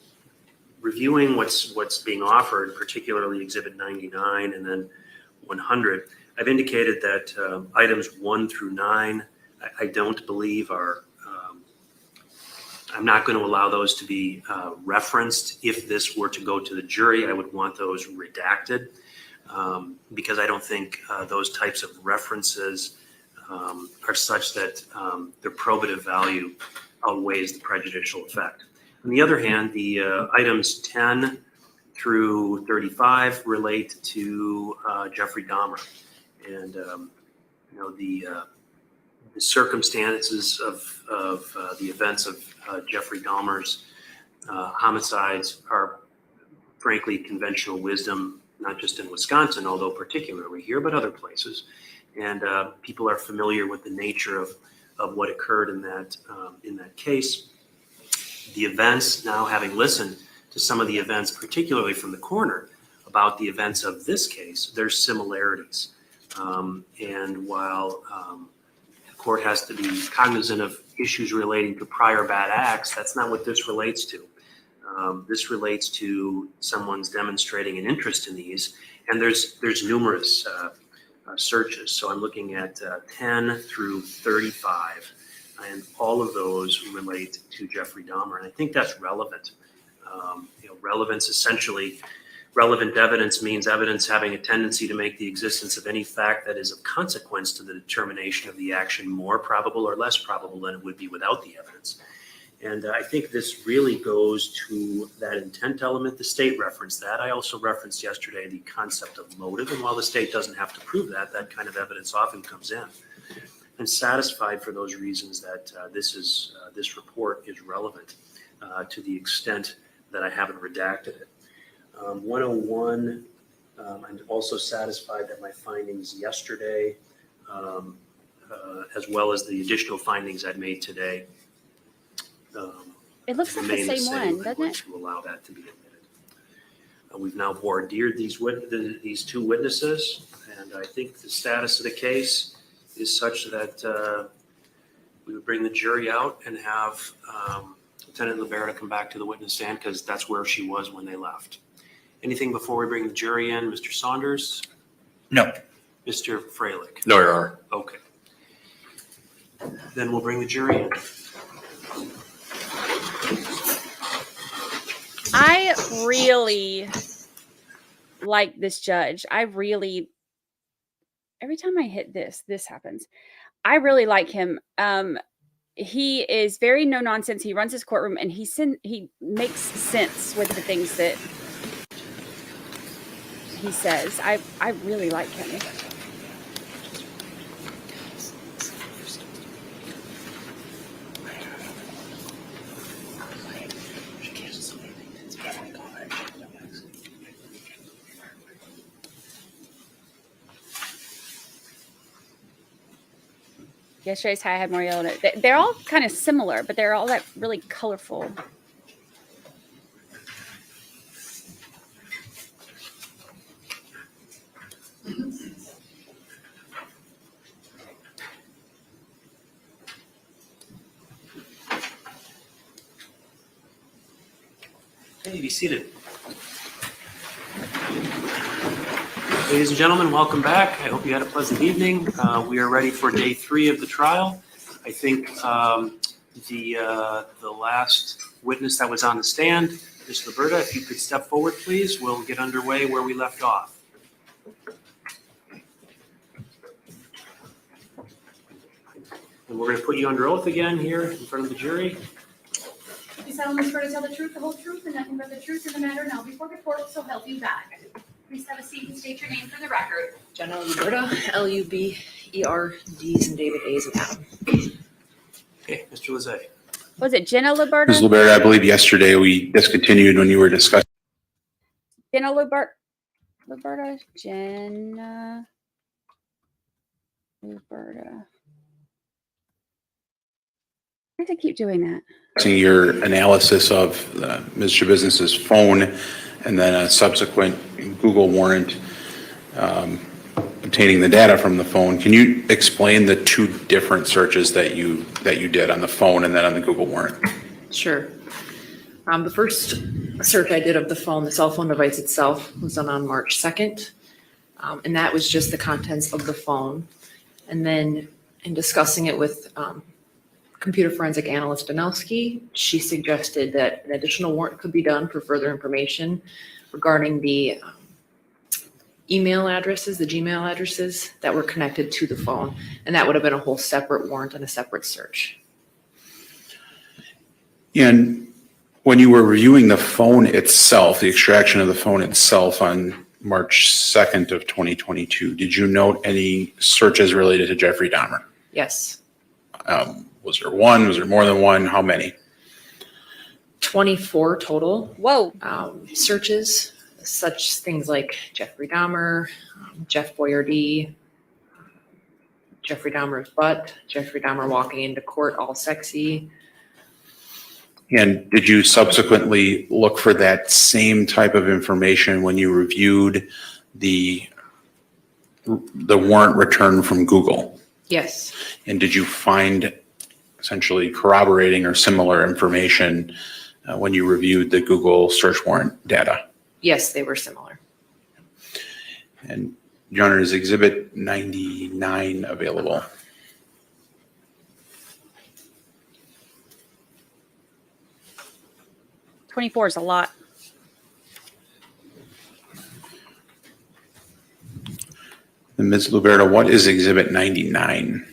reviewing what's being offered, particularly Exhibit 99 and then 100, I've indicated that items 1 through 9, I don't believe are, I'm not going to allow those to be referenced. If this were to go to the jury, I would want those redacted because I don't think those types of references are such that their probative value outweighs the prejudicial effect. On the other hand, the items 10 through 35 relate to Jeffrey Dahmer, and the circumstances of the events of Jeffrey Dahmer's homicides are frankly conventional wisdom, not just in Wisconsin, although particularly here, but other places. And people are familiar with the nature of what occurred in that case. The events, now having listened to some of the events, particularly from the coroner, about the events of this case, there's similarities. And while the court has to be cognizant of issues relating to prior bad acts, that's not what this relates to. This relates to someone's demonstrating an interest in these, and there's numerous searches. So I'm looking at 10 through 35, and all of those relate to Jeffrey Dahmer, and I think that's relevant. Relevance, essentially, relevant evidence means evidence having a tendency to make the existence of any fact that is of consequence to the determination of the action more probable or less probable than it would be without the evidence. And I think this really goes to that intent element. The state referenced that. I also referenced yesterday the concept of motive. And while the state doesn't have to prove that, that kind of evidence often comes in. I'm satisfied for those reasons that this report is relevant to the extent that I haven't redacted it. 101, I'm also satisfied that my findings yesterday, as well as the additional findings I've made today, It looks like the remain same one, I'm doesn't going it? to allow that to be admitted. We've now voir dired these two witnesses, and I think the status of the case is such that we would bring the jury out and have Lieutenant Daubert come back to the witness stand because that's where she was when they left. Anything before we bring the jury in? Mr. Saunders? No. Mr. Freilich? No, Your Honor. Okay. Then we'll bring the jury in. I really like this judge. Every time I hit this happens. I really like him. He is very no nonsense. He runs his courtroom and he makes sense with the things that he says. I really like him. Yesterday's high had more yellow in it. They're all kind of similar, but they're all that really colorful. Okay, be seated. Ladies and gentlemen, welcome back. I hope you had a pleasant evening. We are ready for day 3 of the trial. I think the last witness that was on the stand, Ms. Liberta, if you could step forward, please. We'll get underway where we left off. And we're going to put you under oath again here in front of the jury. You solemnly swear to tell the truth, the whole truth, and nothing but the truth in the matter now before the court, so help you God. Please have a seat and state your name for the record. Jenna Luberta, L-U-B-E-R-D's and David A's and Adam. Okay, Mr. Lezay. Was it Jenna Ms. Luberta? Liberta, I believe yesterday we discontinued when you were discussing. Jenna Luberta? Jenna Luberta. Why do I keep doing that? Your analysis of Ms. Schabusiness's phone and then a subsequent Google warrant obtaining the data from the phone. Can you explain the two different searches that you did on the phone and then on the Google warrant? Sure. The first search I did of the phone, the cell phone device itself, was done on March 2nd. And that was just the contents of the phone. And then in discussing it with computer forensic analyst Danowski, she suggested that an additional warrant could be done for further information regarding the email addresses, the Gmail addresses that were connected to the phone. And that would have been a whole separate warrant and a separate search. And when you were reviewing the phone itself, the extraction of the phone itself on March 2nd of 2022, did you note any searches related to Jeffrey Dahmer? Yes. Was there one? Was there more than one? How many? 24 total. Whoa. Searches, such things like Jeffrey Dahmer, Jeff Boyardee, Jeffrey Dahmer's butt, Jeffrey Dahmer walking into court all sexy. And did you subsequently look for that same type of information when you reviewed the warrant return from Google? Yes. And did you find essentially corroborating or similar information when you reviewed the Google search warrant data? Yes, they were similar. And Your Honor, is Exhibit 99 available? $24 is a lot. And Ms. Luberta, what is Exhibit 99?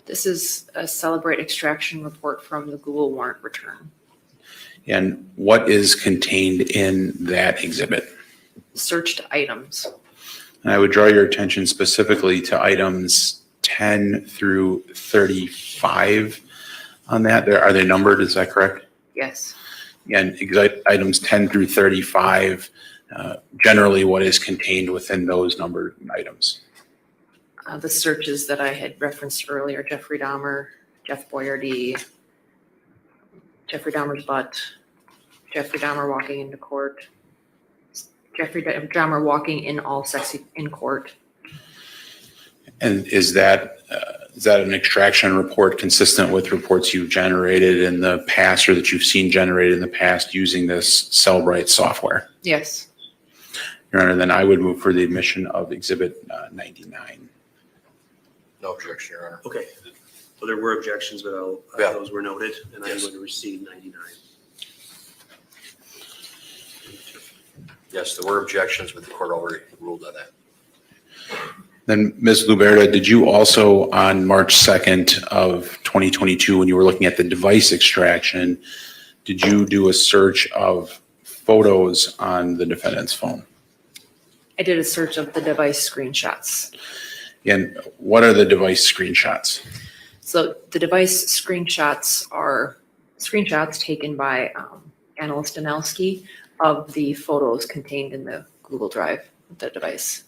This is a Celebrate extraction report from the Google warrant return. And what is contained in that exhibit? Searched items. And I would draw your attention specifically to items 10 through 35 on that. Are they numbered? Is that correct? Yes. And items 10 through 35, generally what is contained within those numbered items? The searches that I had referenced earlier, Jeffrey Dahmer, Jeff Boyardee, Jeffrey Dahmer's butt, Jeffrey Dahmer walking into court, Jeffrey Dahmer walking in all sexy in court. And is that an extraction report consistent with reports you've generated in the past or that you've seen generated in the past using this Cellbrite software? Yes. Your Honor, then I would move for the admission of Exhibit 99. No objection, Your Honor. Okay. Well, there were objections, but Yeah. those were noted, and I'm Yes. going to receive 99. Yes, there were objections, but the court already ruled on that. Then, Ms. Luberta, did you also, on March 2nd of 2022, when you were looking at the device extraction, did you do a search of photos on the defendant's phone? I did a search of the device screenshots. And what are the device screenshots? So the device screenshots are screenshots taken by Analyst Danowski of the photos contained in the Google Drive of the device.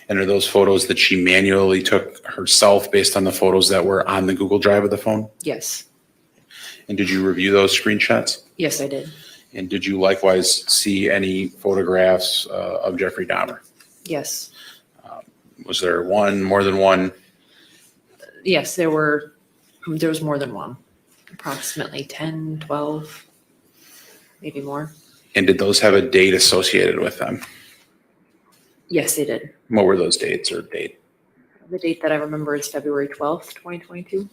And are those photos that she manually took herself based on the photos that were on the Google Drive of the phone? Yes. And did you review those screenshots? Yes, I did. And did you likewise see any photographs of Jeffrey Dahmer? Yes. Was there one, more than one? Yes, there was more than one, approximately 10, 12, maybe more. And did those have a date associated with them? Yes, they did. What were those dates or date? The date that I remember is February 12th, 2022.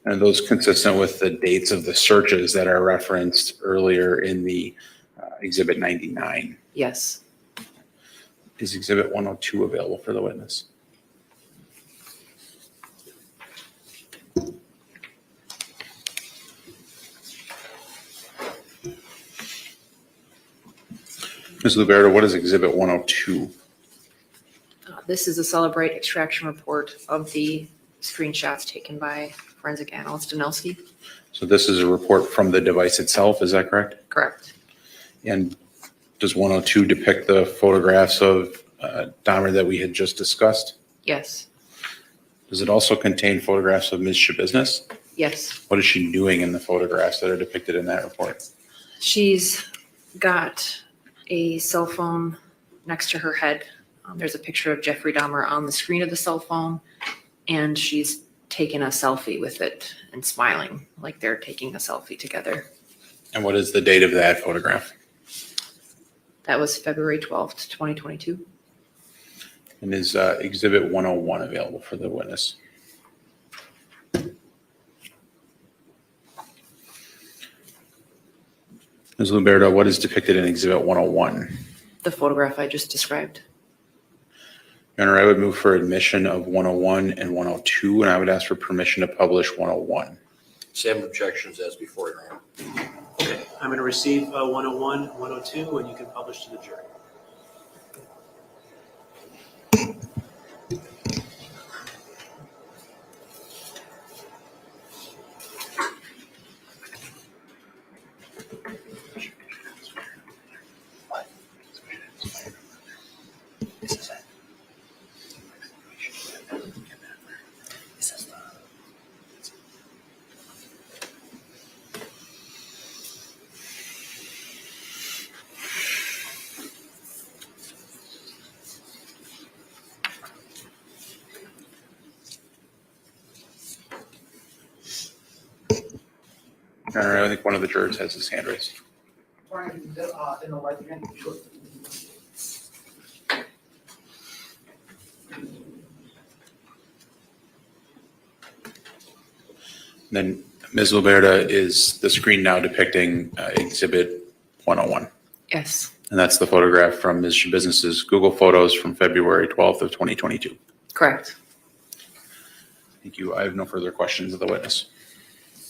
And are those consistent with the dates of the searches that are referenced earlier in the Exhibit 99? Yes. Is Exhibit 102 available for the witness? Ms. Luberta, what is Exhibit 102? This is a Celebrate extraction report of the screenshots taken by forensic analyst Danelski. So this is a report from the device itself, is that correct? Correct. And does 102 depict the photographs of Dahmer that we had just discussed? Yes. Does it also contain photographs of Ms. Schabusiness? Yes. What is she doing in the photographs that are depicted in that report? She's got a cell phone next to her head. There's a picture of Jeffrey Dahmer on the screen of the cell phone, and she's taken a selfie with it and smiling like they're taking a selfie together. And what is the date of that photograph? That was February 12th, 2022. And is Exhibit 101 available for the witness? Ms. Luberta, what is depicted in Exhibit 101? The photograph I just described. Your Honor, I would move for admission of 101 and 102, and I would ask for permission to publish 101. Same objections as before, Your Honor. Okay, I'm going to receive 101, 102, and you can publish to the jury. Your Honor, I think one of the jurors has his hand raised. Then, Ms. Luberta, is the screen now depicting Exhibit 101? Yes. And that's the photograph from Ms. Schabusiness's Google Photos from February 12th of 2022. Correct. Thank you. I have no further questions of the witness.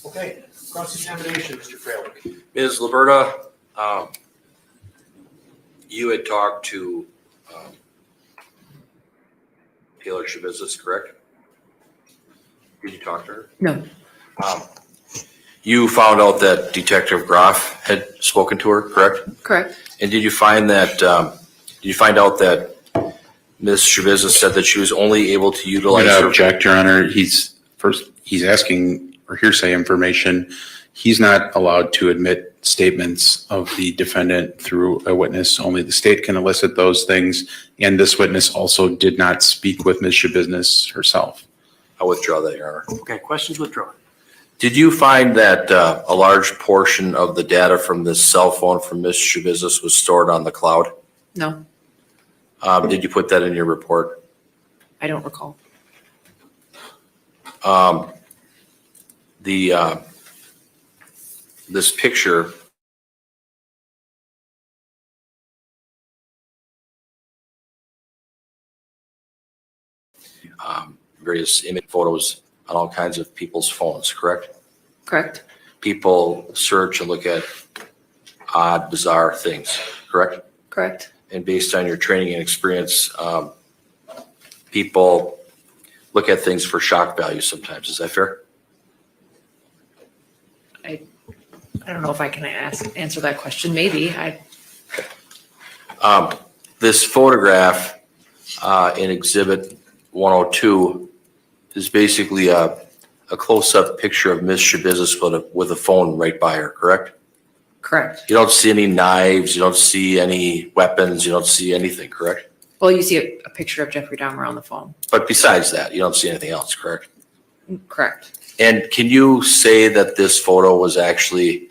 Okay, cross-examination, Mr. Freilich. Ms. Luberta, you had talked to Taylor Schabusiness, correct? Did you talk to her? No. You found out that Detective Graf had spoken to her, correct? Correct. And did you find that, did you find out that Ms. Schabusiness said that she was only able to I'm utilize going to her? object, Your Honor. He's asking for hearsay information. He's not allowed to admit statements of the defendant through a witness. Only the state can elicit those things. And this witness also did not speak with Ms. Schabusiness herself. I'll withdraw that, Your Honor. Okay, questions withdrawn. Did you find that a large portion of the data from this cell phone from Ms. Schabusiness was stored on the cloud? No. Did you put that in your report? I don't recall. This picture various image photos on all kinds of people's phones, correct? Correct. People search and look at odd, bizarre things, correct? Correct. And based on your training and experience, people look at things for shock value sometimes. Is that fair? I don't know if I can answer that question. Maybe. This photograph in Exhibit 102 is basically a close-up picture of Ms. Schabusiness with a phone right by her, correct? Correct. You don't see any knives, you don't see any weapons, you don't see anything, correct? Well, you see a picture of Jeffrey Dahmer on the phone. But besides that, you don't see anything else, correct? Correct. And can you say that this photo was actually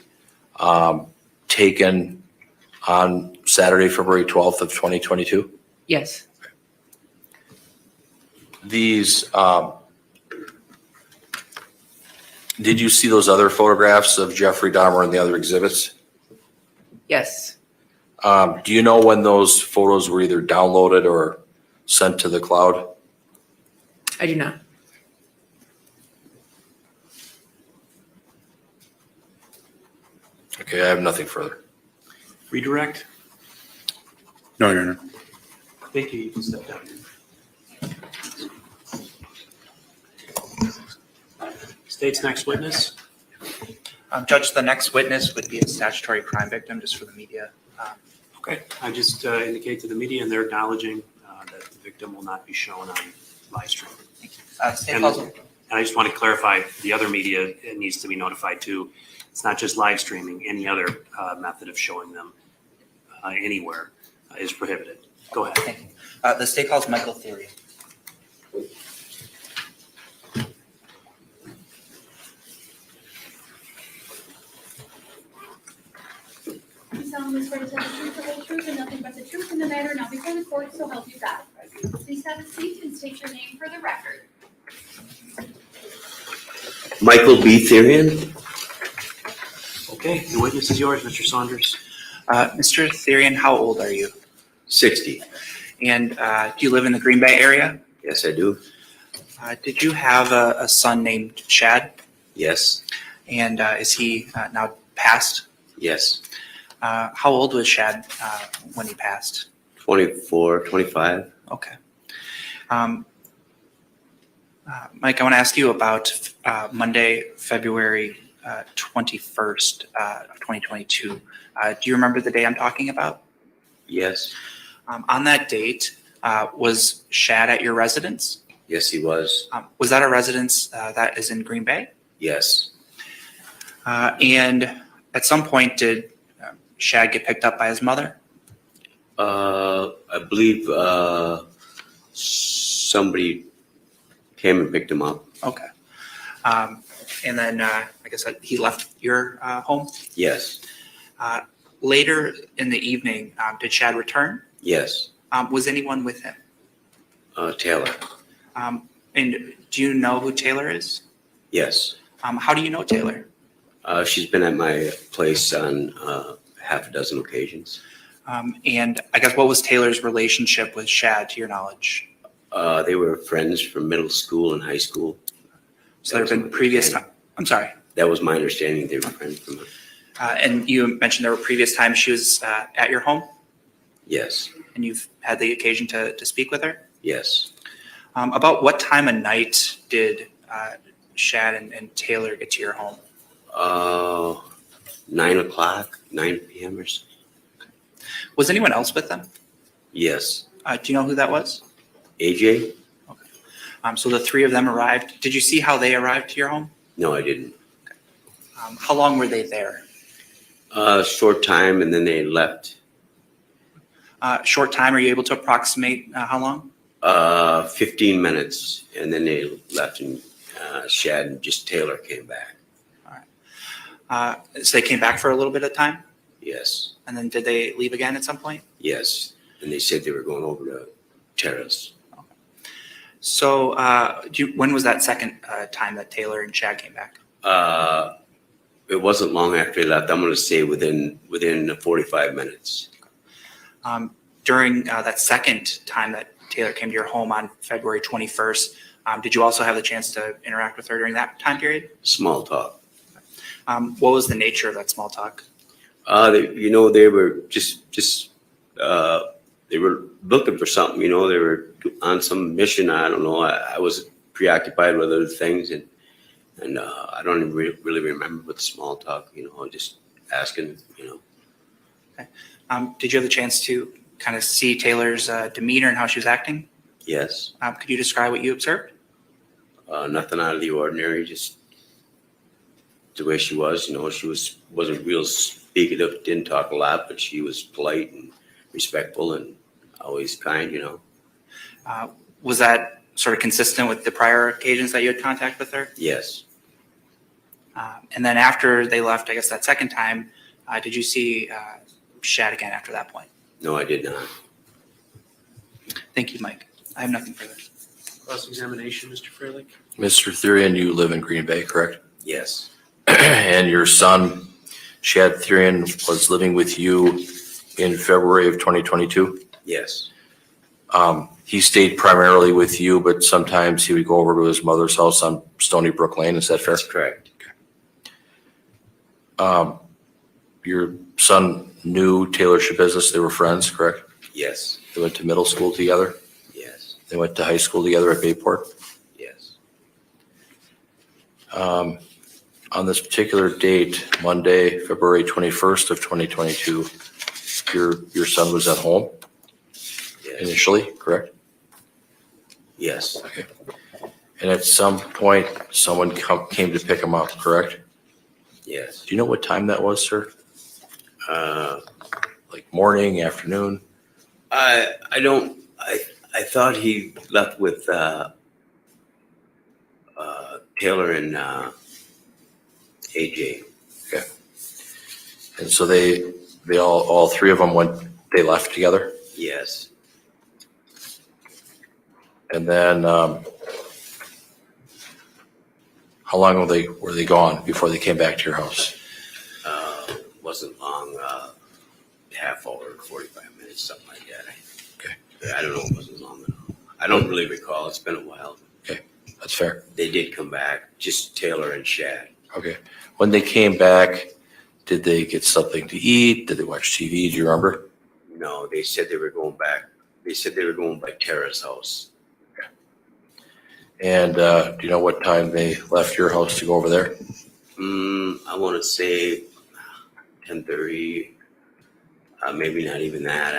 taken on Saturday, February 12th of 2022? Yes. These, did you see those other photographs of Jeffrey Dahmer and the other exhibits? Yes. Do you know when those photos were either downloaded or sent to the cloud? I do not. Okay, I have nothing further. Redirect. No. Thank you. You can step down. State's next witness. Judge, the next witness would be a statutory crime victim, just for the media. Okay, I just indicate to the media, and they're acknowledging that the victim will not be shown on live stream. State And calls, and I just want to clarify, the other media needs to be notified too. It's not just live streaming, any other method of showing them anywhere is prohibited. Go ahead. thank you. The state calls Michael Thyrion. You solemnly swear to tell the truth, the whole truth, and nothing but the truth in the matter, not before the court, so help you God. Please have a seat and state your name for the record. Michael B. Thyrion, Okay, the witness is yours, Mr. Saunders. Mr. Thyrion, how old are you? 60. And do you live in the Green Bay area? Yes, I do. Did you have a son named Shad? Yes, And is he now passed? yes. How old was Shad when he passed? 24, 25. Okay. Mike, I want to ask you about Monday, February 21st of 2022. Do you remember the day I'm talking about? Yes, On that date, was Shad at your residence? yes, he was. Was that a residence that is in Green Bay? Yes, And at some point, did Shad get picked up by his mother? I believe somebody came and picked him up. Okay. And then I guess he left your home. Yes, Later in the evening, did Shad return? yes. Was anyone with him? Taylor, And do you know who Taylor is? yes. How do you know Taylor? She's been at my place on half a dozen occasions. And I guess what was Taylor's relationship with Shad, to your knowledge? They were friends from middle school and high school. So there have been previous, I'm sorry. That was my understanding. They were friends from. And you mentioned there were previous times she was at your home, Yes, and you've had the occasion to speak with her? yes. About what time of night did Shad and Taylor get to your home? 9 o'clock, 9 p.m. or so. Was anyone else with them? Yes. Do you know who that was? AJ? So the three of them arrived. Did you see how they arrived to your home? No, I didn't. How long were they there? Short time, and then they left. Short time. Are you able to approximate how long? 15 minutes, and then they left, and Shad and just Taylor came back. So they came back for a little bit of time, Yes, and then did they leave again at some point? yes. And they said they were going over to Terrace. So when was that second time that Taylor and Shad came back? It wasn't long after they left. I'm going to say within 45 minutes. During that second time that Taylor came to your home on February 21st, did you also have the chance to interact with her during that time period? Small talk. What was the nature of that small talk? They were just they were looking for something. They were on some mission. I don't know. I was preoccupied with other things, and I don't even really remember with the small talk. Just asking. Did you have the chance to kind of see Taylor's demeanor and how she was acting? Yes. Could you describe what you observed? Nothing out of the ordinary. Just the way she was. She wasn't real speakative. Didn't talk a lot, but she was polite and respectful and always kind. Was that sort of consistent with the prior occasions that you had contact with her? Yes. And then after they left, I guess that second time, did you see Shad again after that point? No, I did not. Thank you, Mike. I have nothing further. Cross-examination, Mr. Freilich. Mr. Thyrion, you live in Green Bay, correct? Yes. And your son, Shad Thyrion, was living with you in February of 2022? Yes. He stayed primarily with you, but sometimes he would go over to his mother's house on Stony Brook Lane. Is that fair? That's correct. Your son knew Taylor Schabusiness. They were friends, correct? Yes, They went to middle school together. yes, They went to high school together at Bayport. yes. On this particular date, Monday, February 21st of 2022, your son was at home Yes, initially, correct? yes, Okay. And at some point, someone came to pick him up, correct? yes. Do you know what time that was, sir? Like morning, afternoon? I don't, I thought he left with, Taylor and, AJ. And so they all three of them they left together? Yes. And then, how long were they gone before they came back to your house? Wasn't long, half hour, 45 minutes, something like that. Okay. I don't know, it wasn't long enough. I don't really recall, it's been a while. Okay, that's fair. They did come back, just Taylor and Shad. Okay. When they came back, did they get something to eat? Did they watch TV? Do you remember? No, they said they were going back. They said they were going by Tara's house. And do you know what time they left your house to go over there? I want to say 10:30, maybe not even that.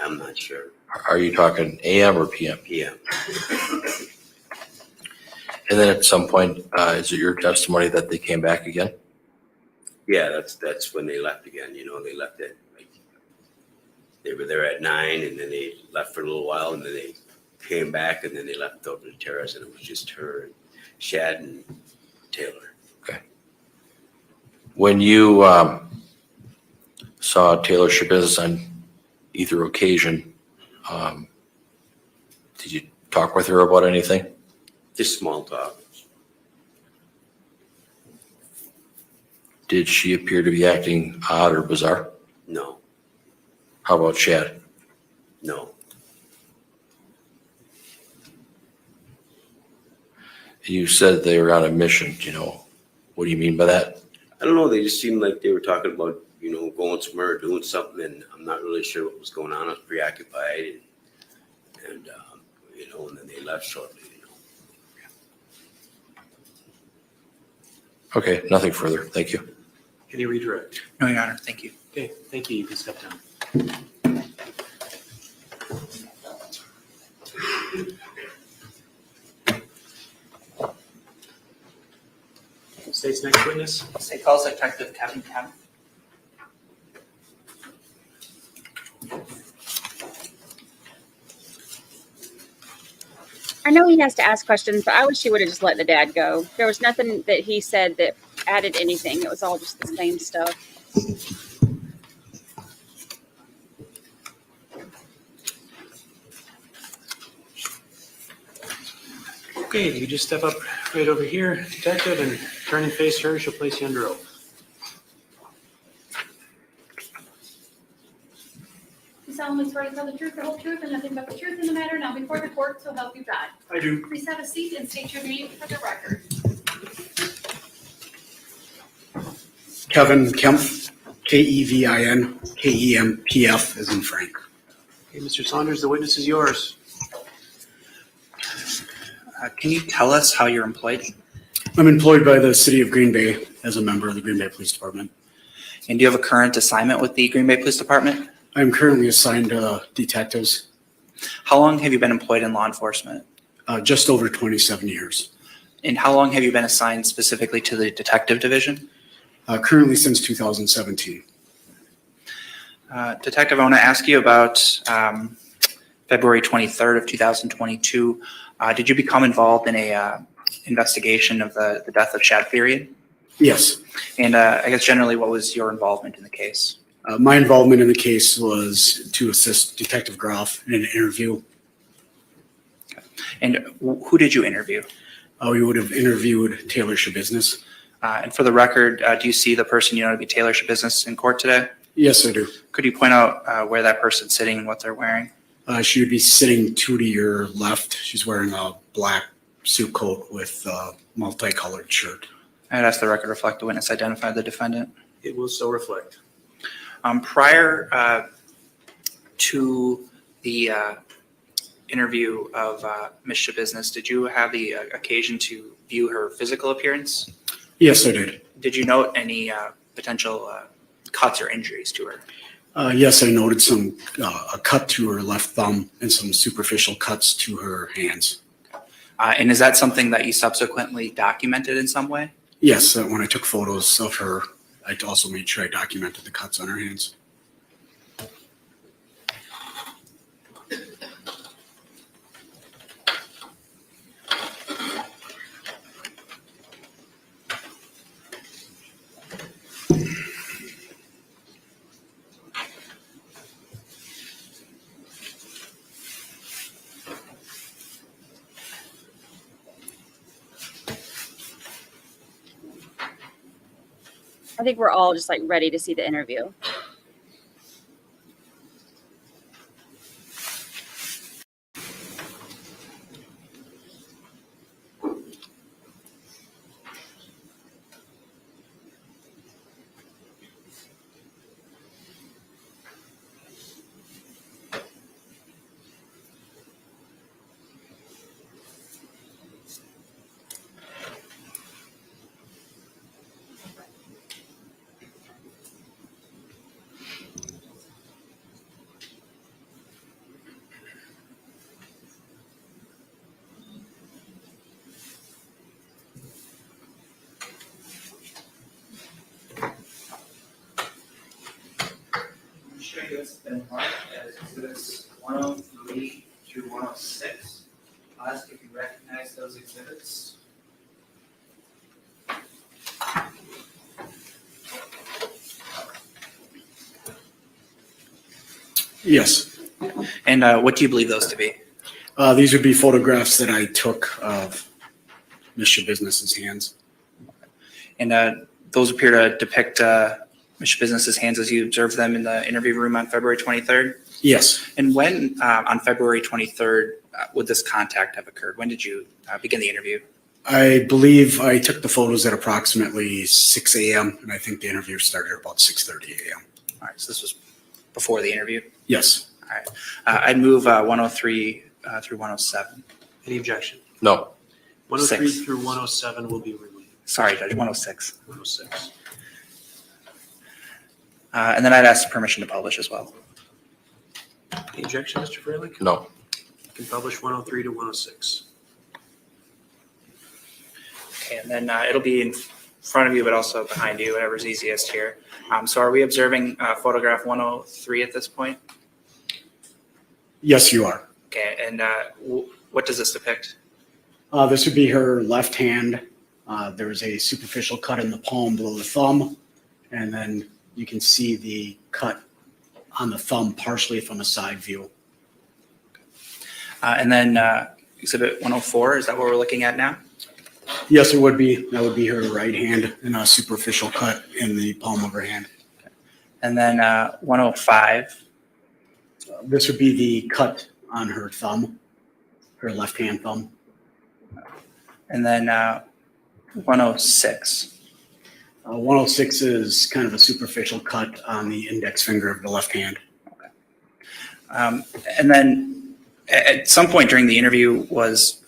I'm not sure. Are you talking AM or PM? PM. And then at some point, is it your testimony that they came back again? Yeah, that's when they left again. You know, they left at they were there at 9, and then they left for a little while, and then they came back, and then they left over to Tara's, and it was just her, and Shad, and Taylor. Okay. When you saw Taylor Schabusiness on either occasion, did you talk with her about anything? Just small talk. Did she appear to be acting odd or bizarre? No, How about Shad? no. You said they were on a mission. Do you know, what do you mean by that? I don't know. They just seemed like they were talking about, you know, going somewhere or doing something, and I'm not really sure what was going on. I was preoccupied, and you know, and then they left shortly. You know. Okay, nothing further. Thank you. Any redirect? No, Your Honor, thank you. Okay, thank you. You can step down. State's next witness. State calls Detective Kevin Kemp. I know he has to ask questions, but I wish he would have just let the dad go. There was nothing that he said that added anything. It was all just the same stuff. Okay, if you just step up right over here, detective, and turn and face her. She'll place you under oath. You solemnly swear to tell the truth, the whole truth, and nothing but the truth in the matter now before the court, so help you God. I do. Please have a seat and state your name for the record. Kevin Kempf, Kevin, Kempf as in Frank. Okay, Mr. Saunders, the witness is yours. Can you tell us how you're employed? I'm employed by the city of Green Bay as a member of the Green Bay Police Department. And do you have a current assignment with the Green Bay Police Department? I'm currently assigned to detectives, How long have you been employed in law enforcement? just over 27 years. And how long have you been assigned specifically to the detective division? Currently since 2017. Detective, I want to ask you about February 23rd of 2022. Did you become involved in a investigation of the death of Shad Thyrion? Yes. And I guess generally, what was your involvement in the case? My involvement in the case was to assist Detective Graf in an interview. And who did you interview? We would have interviewed Taylor Schabusiness. And for the record, do you see the person you know to be Taylor Schabusiness in court today? Yes, I do. Could you point out where that person's sitting and what they're wearing? She would be sitting 2 to your left. She's wearing a black suit coat with a multicolored shirt. I'd ask the record reflect the witness identify the defendant. It will so reflect. Prior to the interview of Ms. Schabusiness, did you have the occasion to view her physical appearance? Yes, I did. Did you note any potential cuts or injuries to her? Yes, I noted a cut to her left thumb and some superficial cuts to her hands. And is that something that you subsequently documented in some way? Yes, when I took photos of her, I also made sure I documented the cuts on her hands. I think we're all just like ready to see the interview. Show you it's been marked as exhibits 103 through 106. I'll ask if you recognize those exhibits. Yes. And what do you believe those to be? These would be photographs that I took of Ms. Schabusiness's hands. And those appear to depict Ms. Schabusiness's hands as you observed them in the interview room on February 23rd? Yes. And when, on February 23rd, would this contact have occurred? When did you begin the interview? I believe I took the photos at approximately 6 a.m. and I think the interview started about 6:30 a.m. All right, so this was before the interview? Yes. All right. I'd move 103 through 107. Any objection? No. 103 Six. through 107 will be removed. Sorry, Judge, 106. 106. And then I'd ask permission to publish as well. Any objection, Mr. Freilich? No. You can publish 103 to 106. Okay, and then it'll be in front of you, but also behind you, whatever's easiest here. So are we observing photograph 103 at this point? Yes, you are. Okay, and what does this depict? This would be her left hand. There's a superficial cut in the palm below the thumb. And then you can see the cut on the thumb partially from a side view. And then exhibit 104, is that what we're looking at now? Yes, it would be. That would be her right hand and a superficial cut in the palm of her hand. And then 105. This would be the cut on her thumb, her left hand thumb. And then 106. 106 is kind of a superficial cut on the index finger of the left hand. And then at some point during the interview, was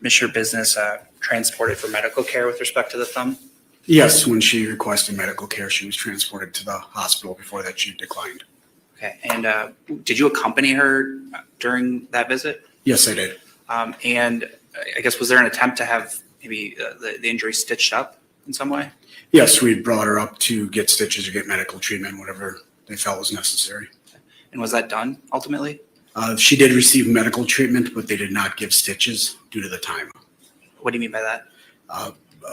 Ms. Schabusiness transported for medical care with respect to the thumb? Yes, when she requested medical care, she was transported to the hospital. Before that, she declined. Okay, and did you accompany her during that visit? Yes, I did. And I guess, was there an attempt to have maybe the injury stitched up in some way? Yes, we brought her up to get stitches or get medical treatment, whatever they felt was necessary. And was that done ultimately? She did receive medical treatment, but they did not give stitches due to the time. What do you mean by that?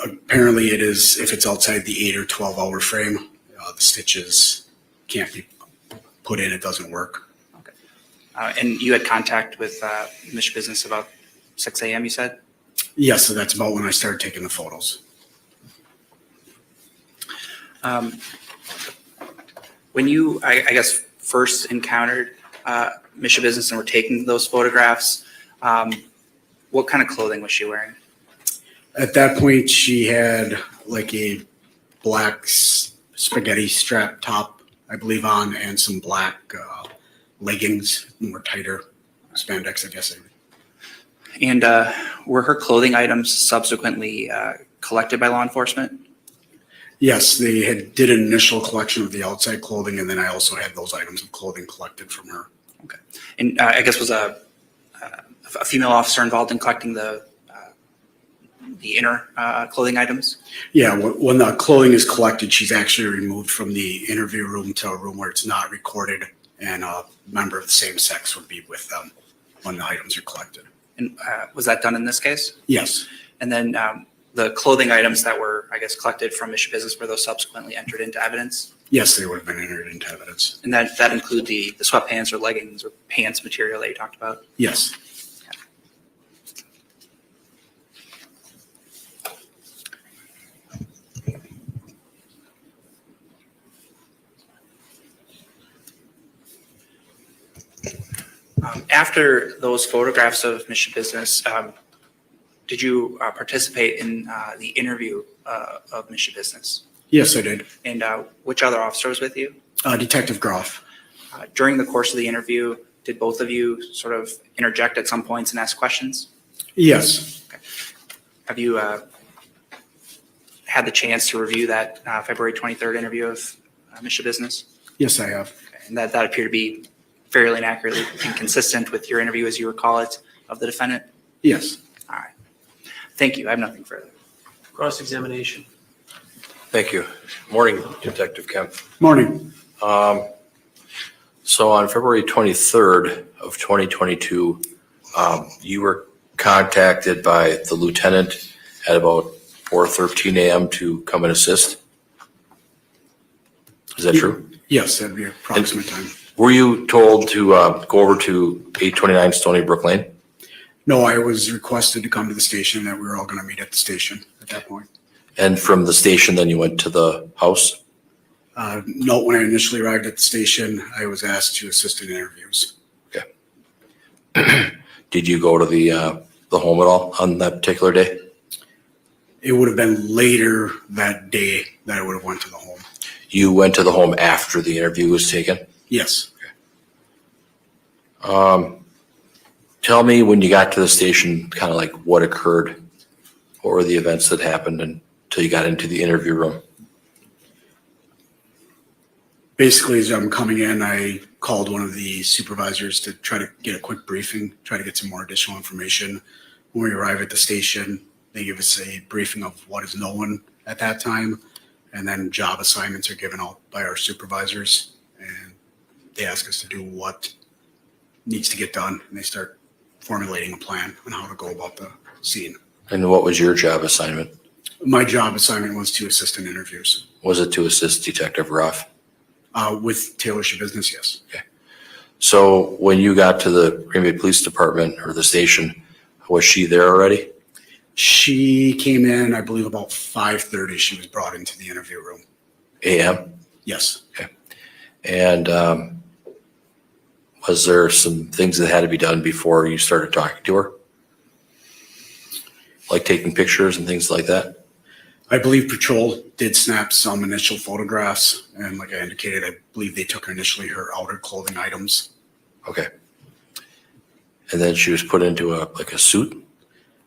Apparently it is, if it's outside the 8 or 12 hour frame, the stitches can't be put in, it doesn't work. Okay. And you had contact with Ms. Schabusiness about 6 a.m., you said? Yes, so that's about when I started taking the photos. When you, I guess, first encountered Ms. Schabusiness and were taking those photographs, what kind of clothing was she wearing? At that point, she had like a black spaghetti strap top, I believe, on, and some black leggings, more tighter spandex, I guess. And were her clothing items subsequently collected by law enforcement? Yes, they did an initial collection of the outside clothing, and then I also had those items of clothing collected from her. Okay. And I guess was a female officer involved in collecting the inner clothing items? Yeah, when the clothing is collected, she's actually removed from the interview room to a room where it's not recorded, and a member of the same sex would be with them when the items are collected. And was that done in this case? Yes, And then the clothing items that were, I guess, collected from Mission Business, were those subsequently entered into evidence? yes, they would have been entered into evidence. And that include the sweatpants or leggings or pants material that you talked about? Yes. After those photographs of Mission Business, did you participate in the interview of Mission Business? Yes, I did. And which other officer was with you? Detective Graf. During the course of the interview, did both of you sort of interject at some points and ask questions? Yes. Have you had the chance to review that February 23rd interview of Mission Business? Yes, I have. Okay. And that appeared to be fairly and accurately and consistent with your interview, as you recall it, of the defendant? Yes. All right. Thank you. I have nothing further. Cross-examination. Thank you. Morning, Detective Kemp. Morning. So on February 23rd of 2022, you were contacted by the lieutenant at about 4:13 a.m. to come and assist. Is that true? Yes, that'd be approximate time. Were you told to go over to 829 Stony Brook Lane? No, I was requested to come to the station, that we were all going to meet at the station at that point. And from the station, then you went to the house? No, when I initially arrived at the station, I was asked to assist in interviews. Did you go to the home at all on that particular day? It would have been later that day that I would have went to the home. You went to the home after the interview was taken? Yes. Tell me when you got to the station, kind of like what occurred. What were the events that happened until you got into the interview room? Basically, as I'm coming in, I called one of the supervisors to try to get a quick briefing, try to get some more additional information. When we arrive at the station, they give us a briefing of what is known at that time, and then job assignments are given out by our supervisors, and they ask us to do what needs to get done, and they start formulating a plan on how to go about the scene. And what was your job assignment? My job assignment was to assist in interviews. Was it to assist Detective Graf? With Taylor Schabusiness, yes. So when you got to the Green Bay Police Department or the station, was she there already? She came in, I believe, about 5:30. She was brought into the interview room. AM? Yes. And was there some things that had to be done before you started talking to her? Like taking pictures and things like that? I believe patrol did snap some initial photographs, and like I indicated, I believe they took initially her outer clothing items. Okay. And then she was put into a suit?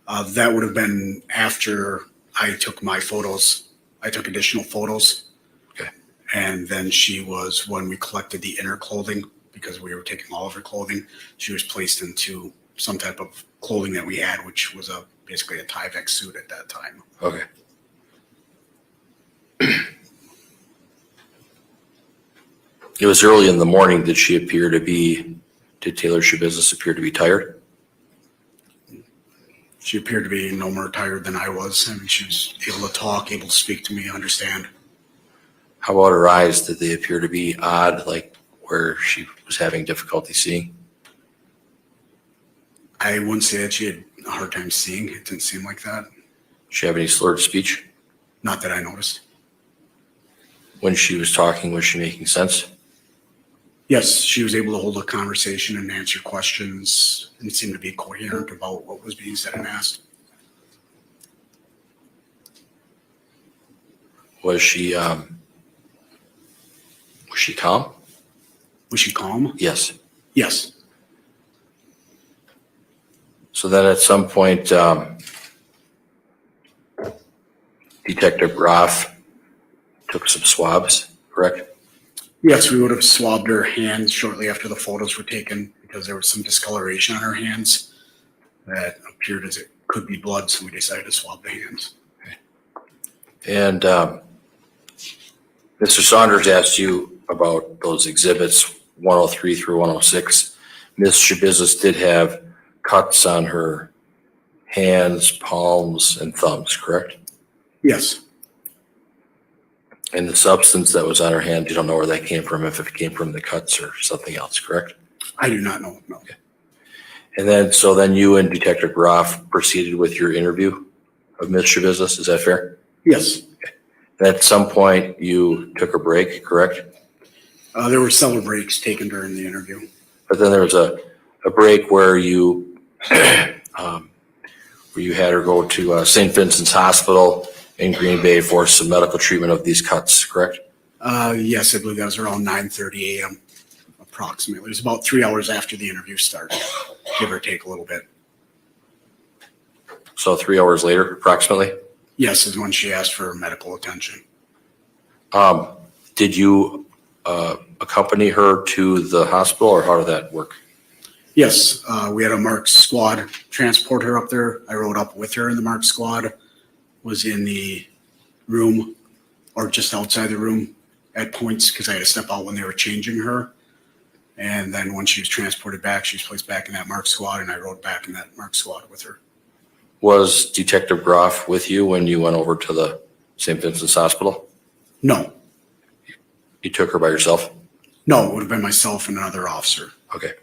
That would have been after I took my photos. I took additional photos. Okay. And then she was, when we collected the inner clothing, because we were taking all of her clothing, she was placed into some type of clothing that we had, which was basically a Tyvek suit at that time. Okay. It was early in the morning. Did Taylor Schabusiness appear to be tired? She appeared to be no more tired than I was. I mean, she was able to talk, able to speak to me, understand. How about her eyes? Did they appear to be odd, like where she was having difficulty seeing? I wouldn't say that she had a hard time seeing. It didn't seem like that. Did she have any slurred speech? Not that I noticed. When she was talking, was she making sense? Yes, she was able to hold a conversation and answer questions and seemed to be coherent about what was being said and asked. Was she calm? Was she calm? Yes. Yes, So then at some point, Detective Graf took some swabs, correct? yes, we would have swabbed her hands shortly after the photos were taken because there was some discoloration on her hands that appeared as it could be blood, so we decided to swab the hands. And Mr. Saunders asked you about those exhibits 103 through 106. Ms. Schabusiness did have cuts on her hands, palms, and thumbs, correct? Yes, And the substance that was on her hand, you don't know where that came from, if it came from the cuts or something else, correct? I do not know, no. And then you and Detective Graf proceeded with your interview of Ms. Schabusiness, is that fair? Yes, At some point, you took a break, correct? there were several breaks taken during the interview. But then there was a break where you where you had her go to St. Vincent's Hospital in Green Bay for some medical treatment of these cuts, correct? Yes, I believe that was around 9:30 a.m. approximately. It was about 3 hours after the interview started, give or take a little bit. So 3 hours later, approximately? Yes, is when she asked for medical attention. Did you accompany her to the hospital, or how did that work? Yes, we had a MARC squad transport her up there. I rode up with her in the MARC squad, was in the room or just outside the room at points because I had to step out when they were changing her. And then when she was transported back, she was placed back in that MARC squad, and I rode back in that MARC squad with her. Was Detective Graf with you when you went over to the St. Vincent's Hospital? No, You took her by yourself? no, it would have been myself and another officer. Okay.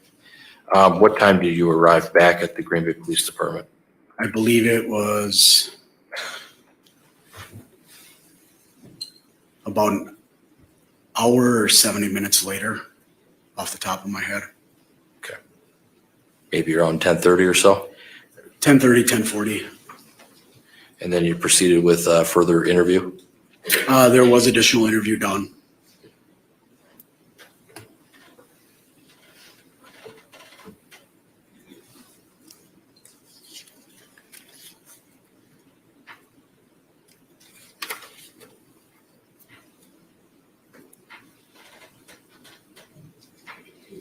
What time did you arrive back at the Green Bay Police Department? I believe it was about an hour or 70 minutes later, off the top of my head. Maybe around 10:30 or so? 10:30, 10:40. And then you proceeded with further interview? There was additional interview done.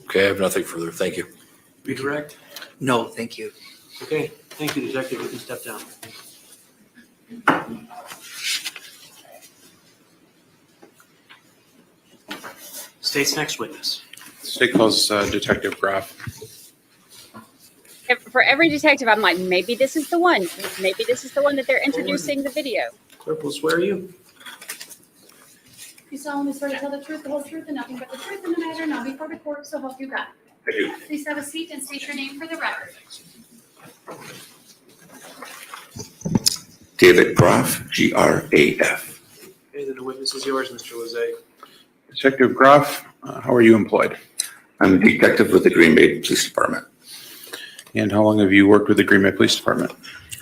Okay, I have nothing further. Thank you. Redirect? No, thank you. Okay, thank you, Detective. You can step down. State's next witness. State calls Detective Graf. For every detective, I'm like, maybe this is the one. Maybe this is the one that they're introducing the video. Clerk will swear you. You solemnly swear to tell the truth, the whole truth, and nothing but the truth in the matter, now before the court, so help you God. I do. Please have a seat and state your name for the record. David Graf, Graf. Okay, then the witness is yours, Mr. Lezay. Detective Graf, how are you employed? I'm a detective with the Green Bay Police Department. And how long have you worked with the Green Bay Police Department?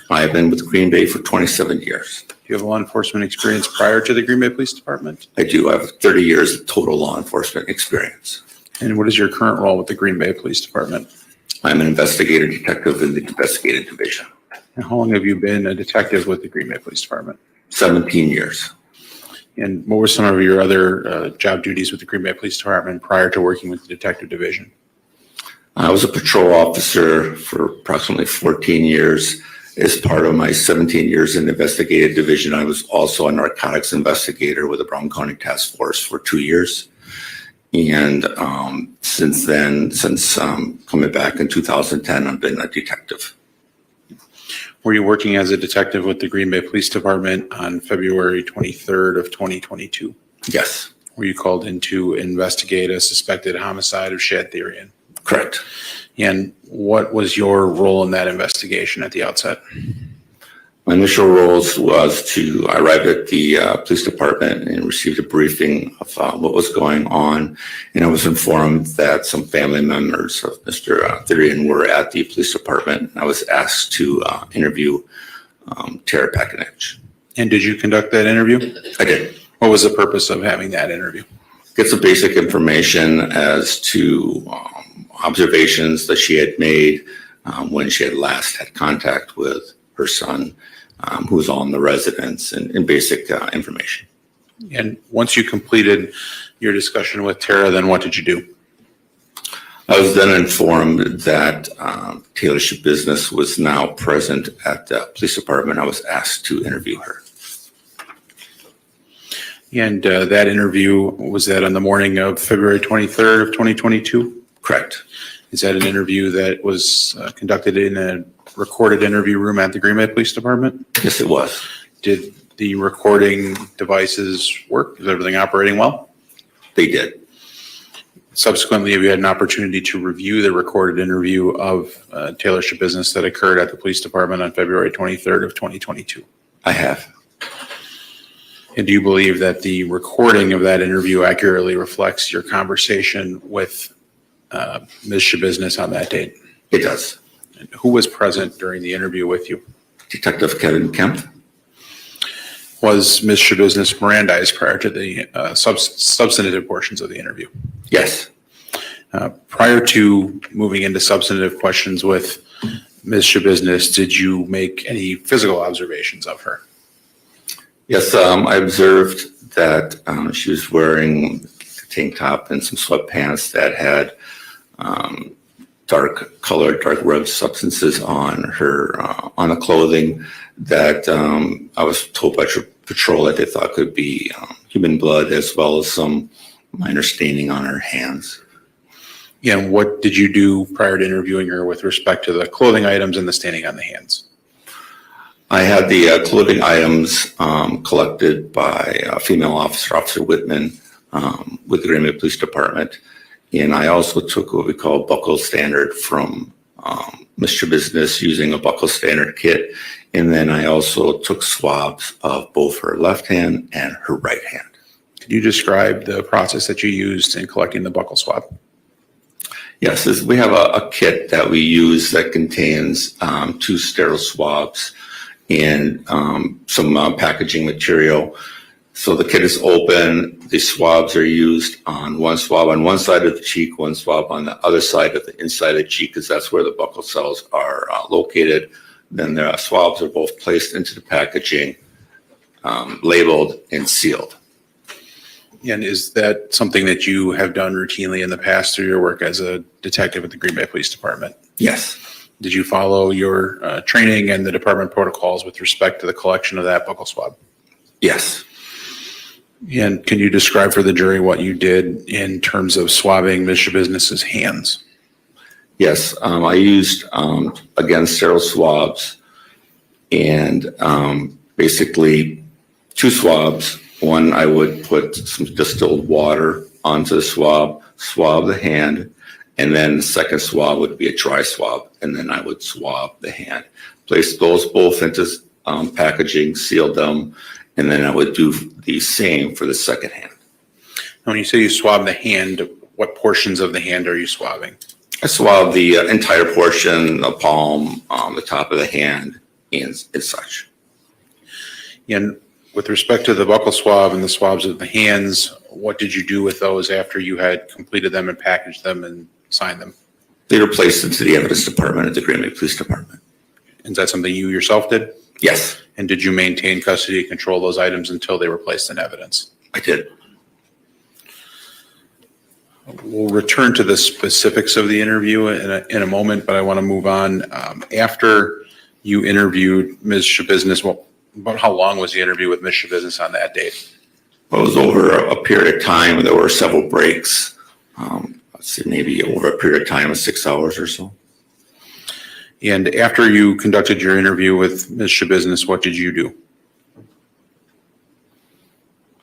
I have been with Green Bay for 27 years. Do you have law enforcement experience prior to the Green Bay Police Department? I do. I have 30 years of total law enforcement experience. And what is your current role with the Green Bay Police Department? I'm an investigator detective in the investigative division. And how long have you been a detective with the Green Bay Police Department? 17 years. And what were some of your other job duties with the Green Bay Police Department prior to working with the detective division? I was a patrol officer for approximately 14 years. As part of my 17 years in the investigative division, I was also a narcotics investigator with the Brown County Task Force for 2 years. And since then, coming back in 2010, I've been a detective. Were you working as a detective with the Green Bay Police Department on February 23rd of 2022? Yes, Were you called in to investigate a suspected homicide of Shad Thyrion? correct. And what was your role in that investigation at the outset? My initial roles was to arrive at the police department and received a briefing of what was going on. And I was informed that some family members of Mr. Thyrion were at the police department. I was asked to interview Tara Pakinich. And did you conduct that interview? I did. What was the purpose of having that interview? Get some basic information as to observations that she had made when she had last had contact with her son, who was all in the residence, and basic information. And once you completed your discussion with Tara, then what did you do? I was then informed that Taylor Schabusiness was now present at the police department. I was asked to interview her. And that interview, was that on the morning of February 23rd of 2022? Correct. Is that an interview that was conducted in a recorded interview room at the Green Bay Police Department? Yes, it was. Did the recording devices work? Is everything operating well? They did. Subsequently, have you had an opportunity to review the recorded interview of Taylor Schabusiness that occurred at the police department on February 23rd of 2022? I have. And do you believe that the recording of that interview accurately reflects your conversation with Ms. Schabusiness on that date? It does. And who was present during the interview with you? Detective Kemp. Was Ms. Schabusiness Mirandized prior to the substantive portions of the interview? Yes. Prior to moving into substantive questions with Ms. Schabusiness, did you make any physical observations of her? Yes, I observed that she was wearing a tank top and some sweatpants that had dark colored, dark rubbed substances on her, on the clothing that I was told by patrol that they thought could be human blood, as well as some minor staining on her hands. Yeah, and what did you do prior to interviewing her with respect to the clothing items and the staining on the hands? I had the clothing items collected by female officer, Officer Whitman, with the Green Bay Police Department. And I also took what we call buckle standard from Ms. Schabusiness using a buckle standard kit. And then I also took swabs of both her left hand and her right hand. Could you describe the process that you used in collecting the buckle swab? Yes, we have a kit that we use that contains 2 sterile swabs and some packaging material. So the kit is open. The swabs are used on one swab on one side of the cheek, one swab on the other side of the inside of the cheek, because that's where the buccal cells are located. Then the swabs are both placed into the packaging, labeled and sealed. And is that something that you have done routinely in the past through your work as a detective at the Green Bay Police Department? Yes. Did you follow your training and the department protocols with respect to the collection of that buccal swab? Yes. And can you describe for the jury what you did in terms of swabbing Ms. Schabusiness's hands? Yes, I used, again, sterile swabs and basically 2 swabs. One, I would put some distilled water onto the swab the hand, and then the second swab would be a dry swab, and then I would swab the hand. Place those both into packaging, seal them, and then I would do the same for the second hand. When you say you swab the hand, what portions of the hand are you swabbing? I swab the entire portion, the palm, the top of the hand, and such. And with respect to the buccal swab and the swabs of the hands, what did you do with those after you had completed them and packaged them and signed them? They were placed into the evidence department at the Green Bay Police Department. Is that something you yourself did? Yes, And did you maintain custody and control those items until they were placed in evidence? I did. We'll return to the specifics of the interview in a moment, but I want to move on. After you interviewed Ms. Schabusiness, about how long was the interview with Ms. Schabusiness on that date? Well, it was over a period of time. There were several breaks. I'd say maybe over a period of time of 6 hours or so. And after you conducted your interview with Ms. Schabusiness, what did you do?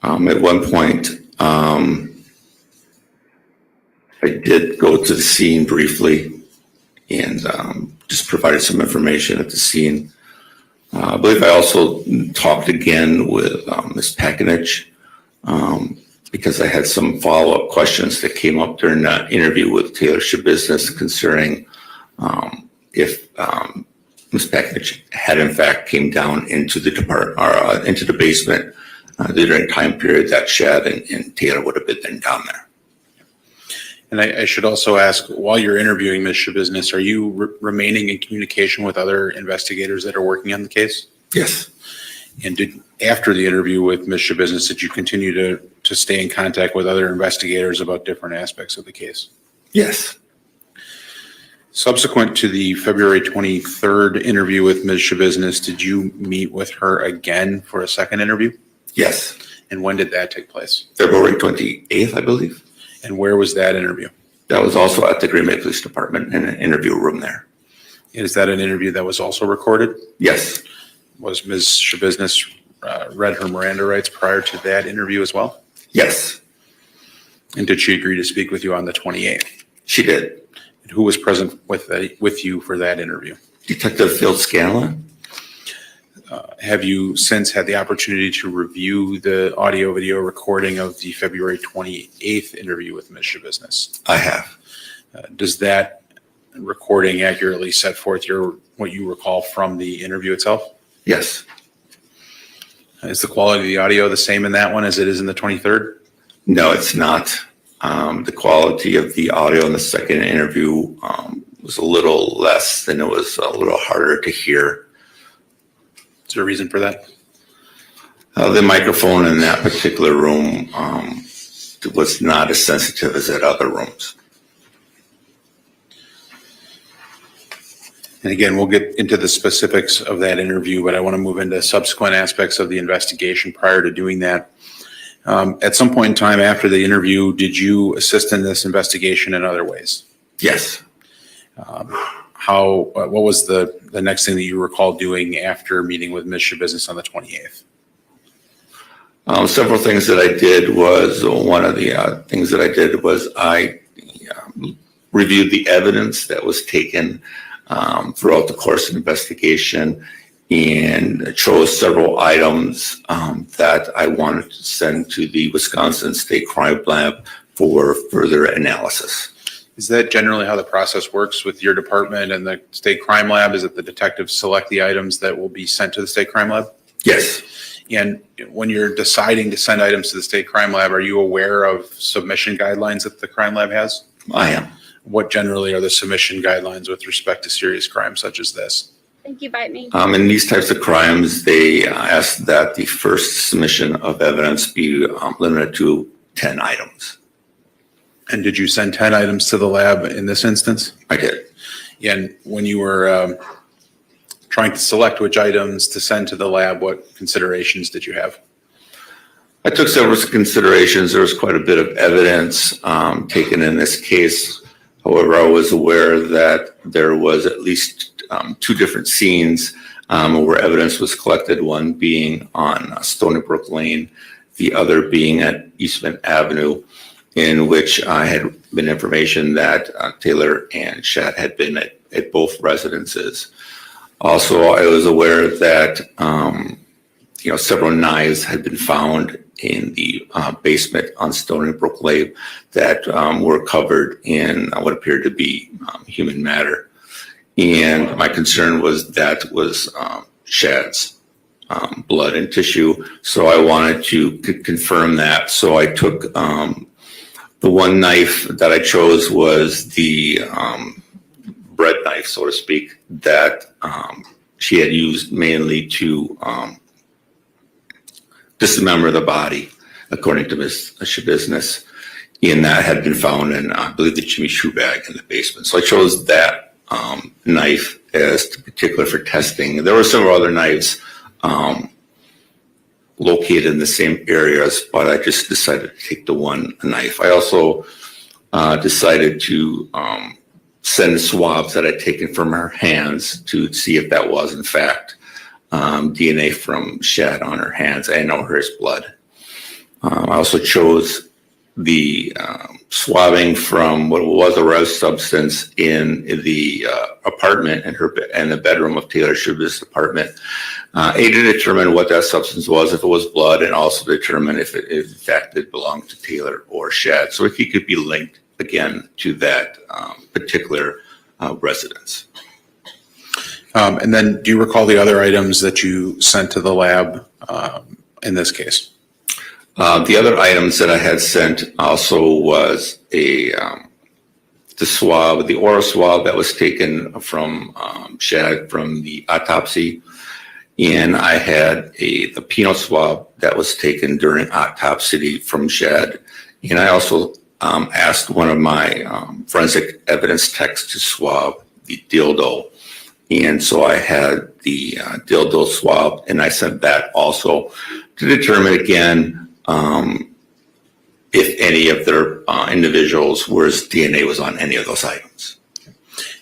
At one point, I did go to the scene briefly and just provided some information at the scene. I believe I also talked again with Ms. Pakinich because I had some follow-up questions that came up during that interview with Taylor Schabusiness concerning if Ms. Pakinich had in fact came down into the department or into the basement during a time period that Shad and Taylor would have been down there. And I should also ask, while you're interviewing Ms. Schabusiness, are you remaining in communication with other investigators that are working on the case? Yes. And after the interview with Ms. Schabusiness, did you continue to stay in contact with other investigators about different aspects of the case? Yes. Subsequent to the February 23rd interview with Ms. Schabusiness, did you meet with her again for a second interview? Yes. And when did that take place? February 28th, I believe. And where was that interview? That was also at the Green Bay Police Department in an interview room there. Is that an interview that was also recorded? Yes. Was Ms. Schabusiness read her Miranda rights prior to that interview as well? Yes. And did she agree to speak with you on the 28th? She did. And who was present with you for that interview? Detective Phil Scanlon. Have you since had the opportunity to review the audio video recording of the February 28th interview with Ms. Schabusiness? I have. Does that recording accurately set forth what you recall from the interview itself? Yes. Is the quality of the audio the same in that one as it is in the 23rd? No, it's not. The quality of the audio in the second interview was a little less, and it was a little harder to hear. Is there a reason for that? The microphone in that particular room was not as sensitive as at other rooms. And again, we'll get into the specifics of that interview, but I want to move into subsequent aspects of the investigation prior to doing that. At some point in time after the interview, did you assist in this investigation in other ways? Yes. What was the next thing that you recall doing after meeting with Ms. Schabusiness on the 28th? Several things that I did was, one of the things that I did was I reviewed the evidence that was taken throughout the course of the investigation and chose several items that I wanted to send to the Wisconsin State Crime Lab for further analysis. Is that generally how the process works with your department and the State Crime Lab? Is it the detectives select the items that will be sent to the State Crime Lab? Yes. And when you're deciding to send items to the State Crime Lab, are you aware of submission guidelines that the Crime Lab has? I am. What generally are the submission guidelines with respect to serious crimes such as this? Thank you, Bite Me. In these types of crimes, they ask that the first submission of evidence be limited to 10 items. And did you send 10 items to the lab in this instance? I did. And when you were trying to select which items to send to the lab, what considerations did you have? I took several considerations. There was quite a bit of evidence taken in this case. However, I was aware that there was at least 2 different scenes where evidence was collected, one being on Stony Brook Lane, the other being at Eastman Avenue, in which I had been information that Taylor and Shad had been at both residences. Also, I was aware that several knives had been found in the basement on Stony Brook Lane that were covered in what appeared to be human matter. And my concern was that was Shad's blood and tissue. So I wanted to confirm that. So I took the one knife that I chose was the bread knife, so to speak, that she had used mainly to dismember the body, according to Ms. Schabusiness, and that had been found in, I believe, the Jimmy Choo bag in the basement. So I chose that knife as particular for testing. There were several other knives located in the same areas, but I just decided to take the one knife. I also decided to send swabs that I'd taken from her hands to see if that was, in fact, DNA from Shad on her hands and on hers blood. I also chose the swabbing from what was a res substance in the apartment and the bedroom of Taylor Schabusiness' apartment, to determine what that substance was, if it was blood, and also determine if it in fact did belong to Taylor or Shad, so if he could be linked again to that particular residence. And then do you recall the other items that you sent to the lab in this case? The other items that I had sent also was a the swab, the oral swab that was taken from Shad from the autopsy. And I had the penile swab that was taken during autopsy from Shad. And I also asked one of my forensic evidence techs to swab the dildo. And so I had the dildo swab, and I sent that also to determine again if any of their individuals whose DNA was on any of those items.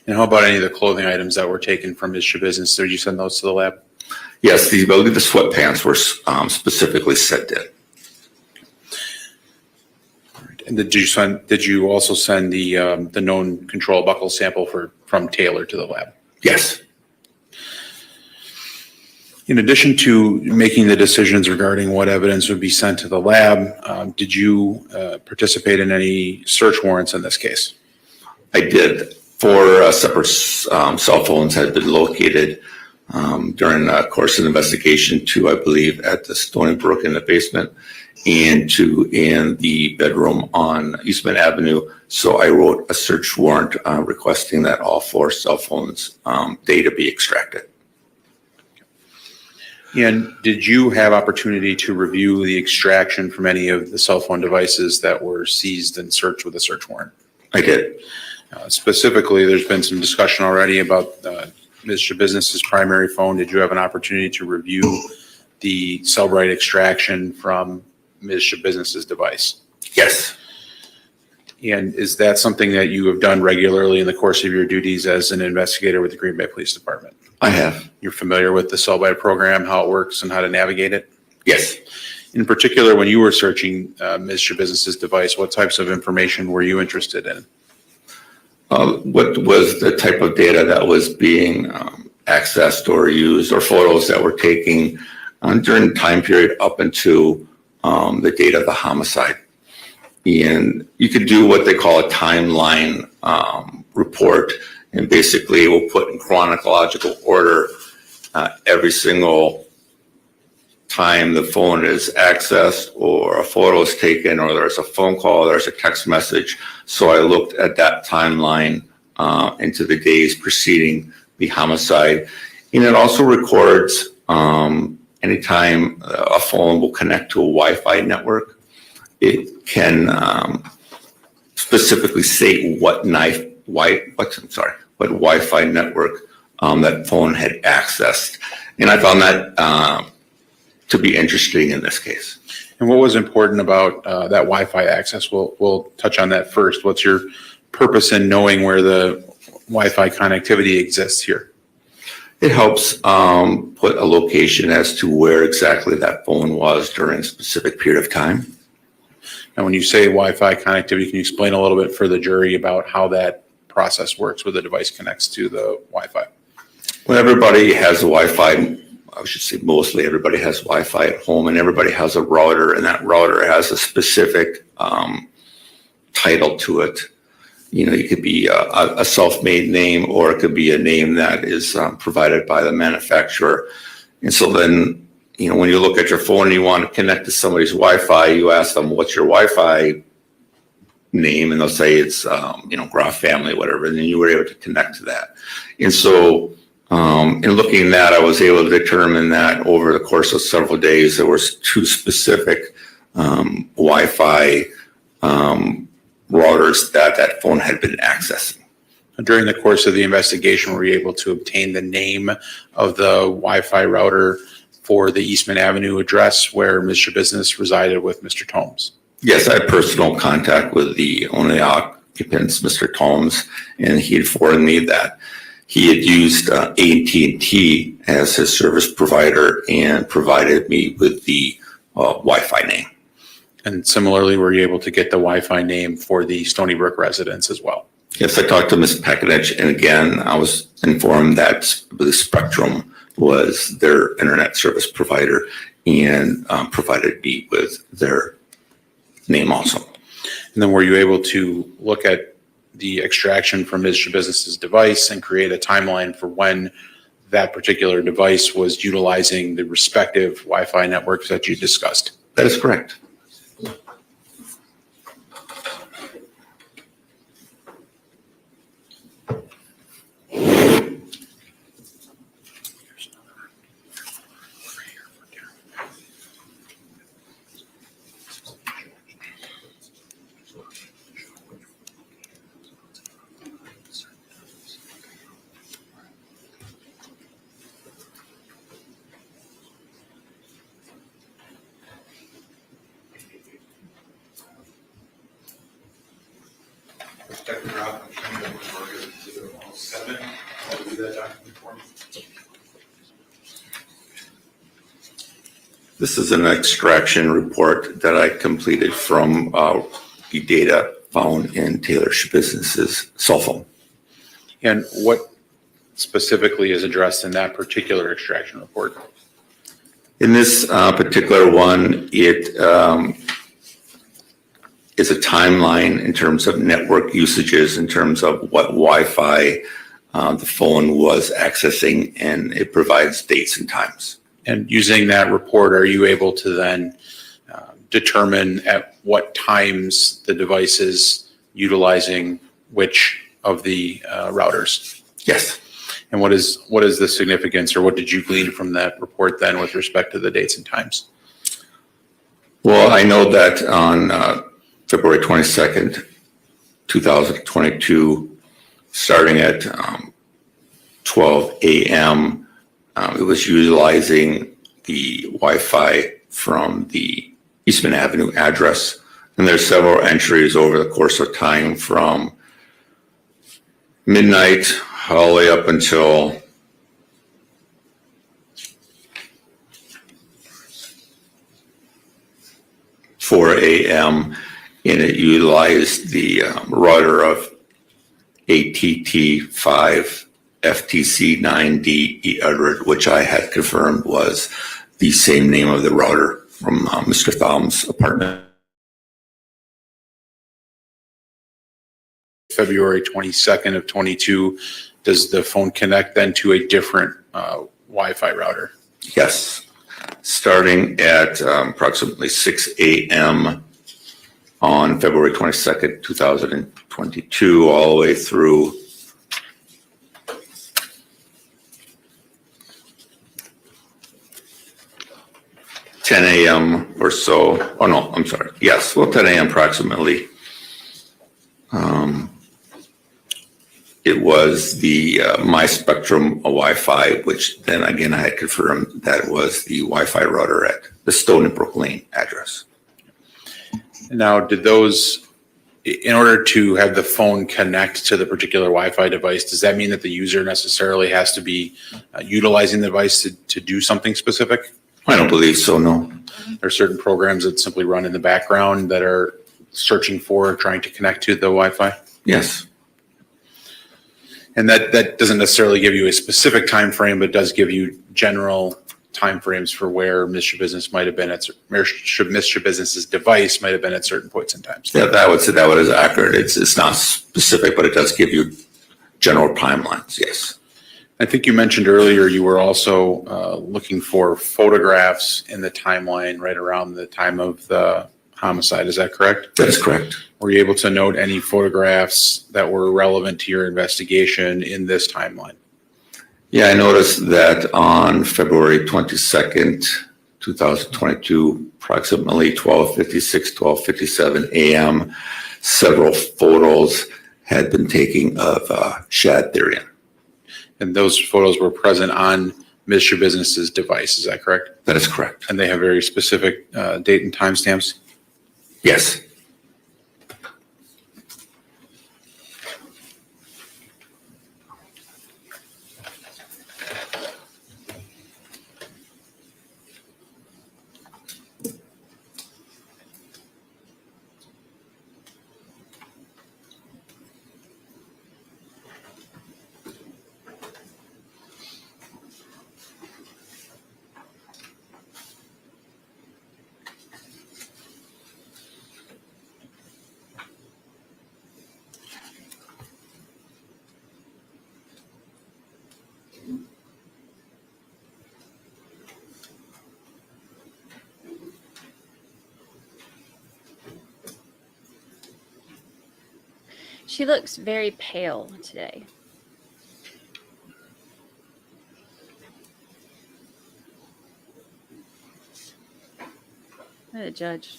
And how about any of the clothing items that were taken from Ms. Schabusiness? Did you send those to the lab? Yes, I believe the sweatpants were specifically sent in. And did you also send the known control buckle sample from Taylor to the lab? Yes. In addition to making the decisions regarding what evidence would be sent to the lab, did you participate in any search warrants in this case? I did. 4 separate cell phones had been located during the course of the investigation, 2, I believe, at the Stony Brook in the basement, and 2 in the bedroom on Eastman Avenue. So I wrote a search warrant requesting that all 4 cell phones data be extracted. And did you have opportunity to review the extraction from any of the cell phone devices that were seized and searched with a search warrant? I did. Specifically, there's been some discussion already about Ms. Schabusiness's primary phone. Did you have an opportunity to review the Cellbrite extraction from Ms. Schabusiness's device? Yes. And is that something that you have done regularly in the course of your duties as an investigator with the Green Bay Police Department? I have. You're familiar with the Cellbrite program, how it works, and how to navigate it? Yes. In particular, when you were searching Ms. Schabusiness's device, what types of information were you interested in? What was the type of data that was being accessed or used, or photos that were taken during the time period up into the date of the homicide? And you could do what they call a timeline report, and basically we'll put in chronological order every single time the phone is accessed or a photo is taken or there's a phone call, there's a text message. So I looked at that timeline into the days preceding the homicide. And it also records anytime a phone will connect to a Wi-Fi network. It can specifically say what Wi-Fi network that phone had accessed. And I found that to be interesting in this case. And what was important about that Wi-Fi access? We'll touch on that first. What's your purpose in knowing where the Wi-Fi connectivity exists here? It helps put a location as to where exactly that phone was during a specific period of time. And when you say Wi-Fi connectivity, can you explain a little bit for the jury about how that process works where the device connects to the Wi-Fi? When everybody has a Wi-Fi, I should say mostly everybody has Wi-Fi at home, and everybody has a router, and that router has a specific title to it. You know, it could be a self-made name, or it could be a name that is provided by the manufacturer. And so then, you know, when you look at your phone and you want to connect to somebody's Wi-Fi, you ask them, what's your Wi-Fi name? And they'll say it's, Graf family, whatever. And then you were able to connect to that. And so in looking at that, I was able to determine that over the course of several days, there was 2 specific Wi-Fi routers that phone had been accessing. During the course of the investigation, were you able to obtain the name of the Wi-Fi router for the Eastman Avenue address where Ms. Schabusiness resided with Mr. Tomes? Yes, I had personal contact with the owner of the occupants, Mr. Tomes, and he informed me that he had used AT&T as his service provider and provided me with the Wi-Fi name. And similarly, were you able to get the Wi-Fi name for the Stony Brook residence as well? Yes, I talked to Ms. Pekinich, and again, I was informed that the Spectrum was their internet service provider and provided me with their name also. And then were you able to look at the extraction from Ms. Schabusiness's device and create a timeline for when that particular device was utilizing the respective Wi-Fi networks that you discussed? That is correct. Detective Graf, I'm trying to work at Exhibit 107. I'll do that document for me. This is an extraction report that I completed from the data found in Taylor Schabusiness's cell phone. And what specifically is addressed in that particular extraction report? In this particular one, it is a timeline in terms of network usages, in terms of what Wi-Fi the phone was accessing, and it provides dates and times. And using that report, are you able to then determine at what times the device is utilizing which of the routers? Yes. And what is the significance, or what did you glean from that report then with respect to the dates and times? Well, I know that on February 22nd, 2022, starting at 12 a.m., it was utilizing the Wi-Fi from the Eastman Avenue address. And there's several entries over the course of time from midnight all the way up until $4 a.m. and it utilized the router of ATT5 FTC9D E800, which I had confirmed was the same name of the router from Mr. Thalm's apartment. February 22nd of 22, does the phone connect then to a different Wi-Fi router? Yes, starting at approximately 6 a.m. on February 22nd, 2022, all the way through 10 a.m. or so. Oh, no, I'm sorry. Yes, well, 10 a.m. approximately. It was the My Spectrum Wi-Fi, which then again I had confirmed that was the Wi-Fi router at the Stone and Brook Lane address. Now, did those, in order to have the phone connect to the particular Wi-Fi device, does that mean that the user necessarily has to be utilizing the device to do something specific? I don't believe so, no. There are certain programs that simply run in the background that are searching for, trying to connect to the Wi-Fi? Yes. And that doesn't necessarily give you a specific time frame, but does give you general time frames for where Ms. Schabusiness might have been at, Ms. Schabusiness's device might have been at certain points in time. Yeah, I would say that is accurate. It's not specific, but it does give you general timelines, yes. I think you mentioned earlier you were also looking for photographs in the timeline right around the time of the homicide. Is that correct? That is correct. Were you able to note any photographs that were relevant to your investigation in this timeline? Yeah, I noticed that on February 22nd, 2022, approximately 12:56, 12:57 a.m., several photos had been taken of Shad Thyrion. And those photos were present on Ms. Schabusiness's device, is that correct? That is correct. And they have very specific date and timestamps? Yes. She looks very pale today. The judge.